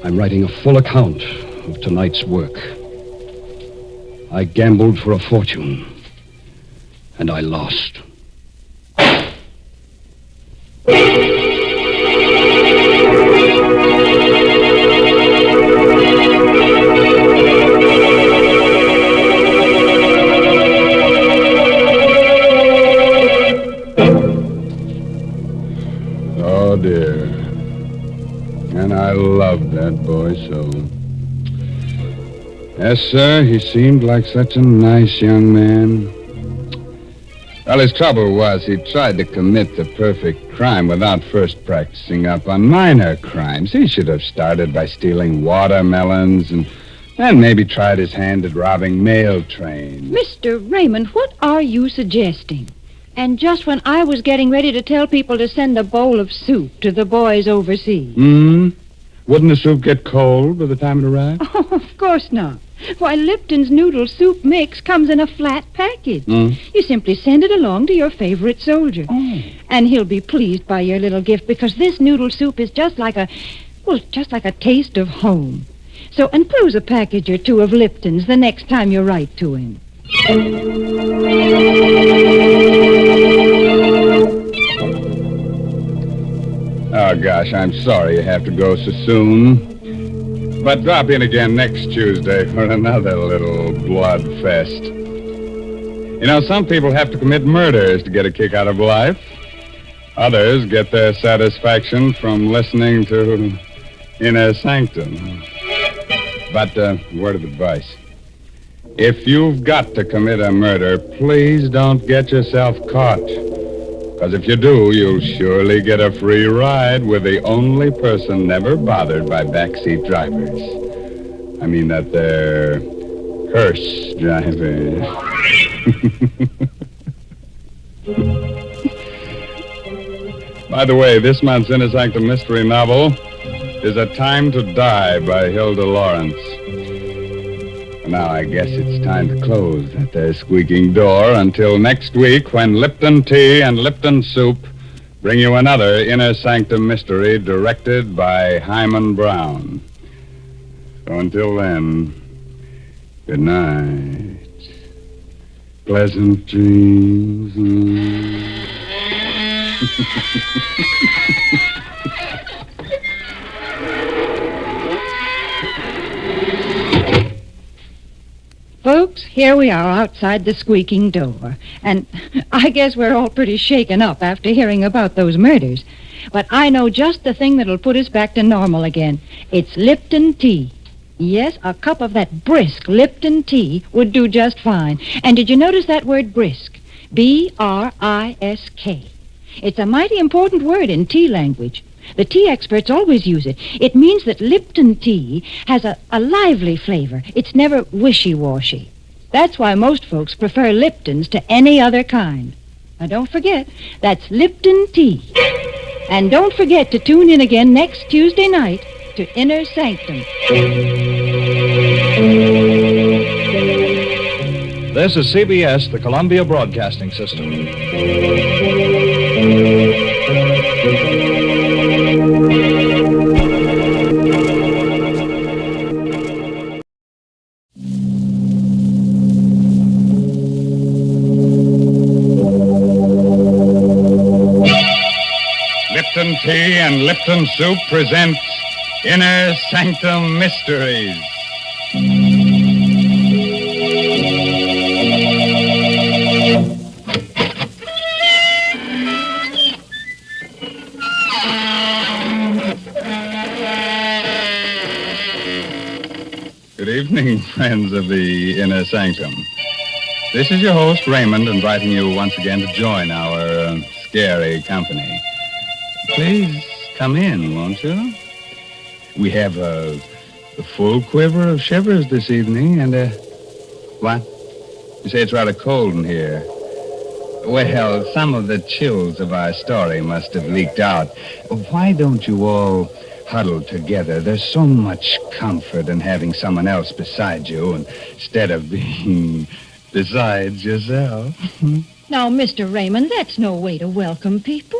I'm writing a full account of tonight's work. I gambled for a fortune, and I lost. Oh, dear. And I loved that boy so. Yes, sir, he seemed like such a nice young man. Well, his trouble was he tried to commit the perfect crime without first practicing up on minor crimes. He should have started by stealing watermelons and And maybe tried his hand at robbing mail trains. Mr. Raymond, what are you suggesting? And just when I was getting ready to tell people to send a bowl of soup to the boys overseas. Wouldn't the soup get cold by the time it arrived? Oh, of course not. Why, Lipton's noodle soup mix comes in a flat package. You simply send it along to your favorite soldier. And he'll be pleased by your little gift because this noodle soup is just like a taste of home. So enclose a package or two of Lipton's the next time you write to him. Oh, gosh, I'm sorry you have to go so soon. But drop in again next Tuesday for another little blood fest. You know, some people have to commit murders to get a kick out of life. Others get their satisfaction from listening to Inner Sanctum. But, word of advice. If you've got to commit a murder, please don't get yourself caught. Because if you do, you'll surely get a free ride with the only person never bothered by backseat drivers. I mean that they're hearse drivers. By the way, this month's Inner Sanctum mystery novel is A Time to Die by Hilda Lawrence. Now, I guess it's time to close that there squeaking door until next week when Lipton Tea and Lipton Soup bring you another Inner Sanctum mystery directed by Hyman Brown. So until then, good night. Pleasant dreams. Folks, here we are outside the squeaking door. And I guess we're all pretty shaken up after hearing about those murders. But I know just the thing that'll put us back to normal again. It's Lipton tea. Yes, a cup of that brisk Lipton tea would do just fine. And did you notice that word brisk? B-R-I-S-K. It's a mighty important word in tea language. The tea experts always use it. It means that Lipton tea has a lively flavor. It's never wishy-washy. That's why most folks prefer Lipton's to any other kind. Now, don't forget, that's Lipton tea. And don't forget to tune in again next Tuesday night to Inner Sanctum. This is CBS, the Columbia Broadcasting System. Lipton Tea and Lipton Soup presents Inner Sanctum Mysteries. Good evening, friends of the Inner Sanctum. This is your host, Raymond, inviting you once again to join our scary company. Please come in, won't you? We have the full quiver of shivers this evening, and, what? You say it's rather cold in here. Well, some of the chills of our story must have leaked out. Why don't you all huddle together? There's so much comfort in having someone else beside you instead of being besides yourself. Now, Mr. Raymond, that's no way to welcome people.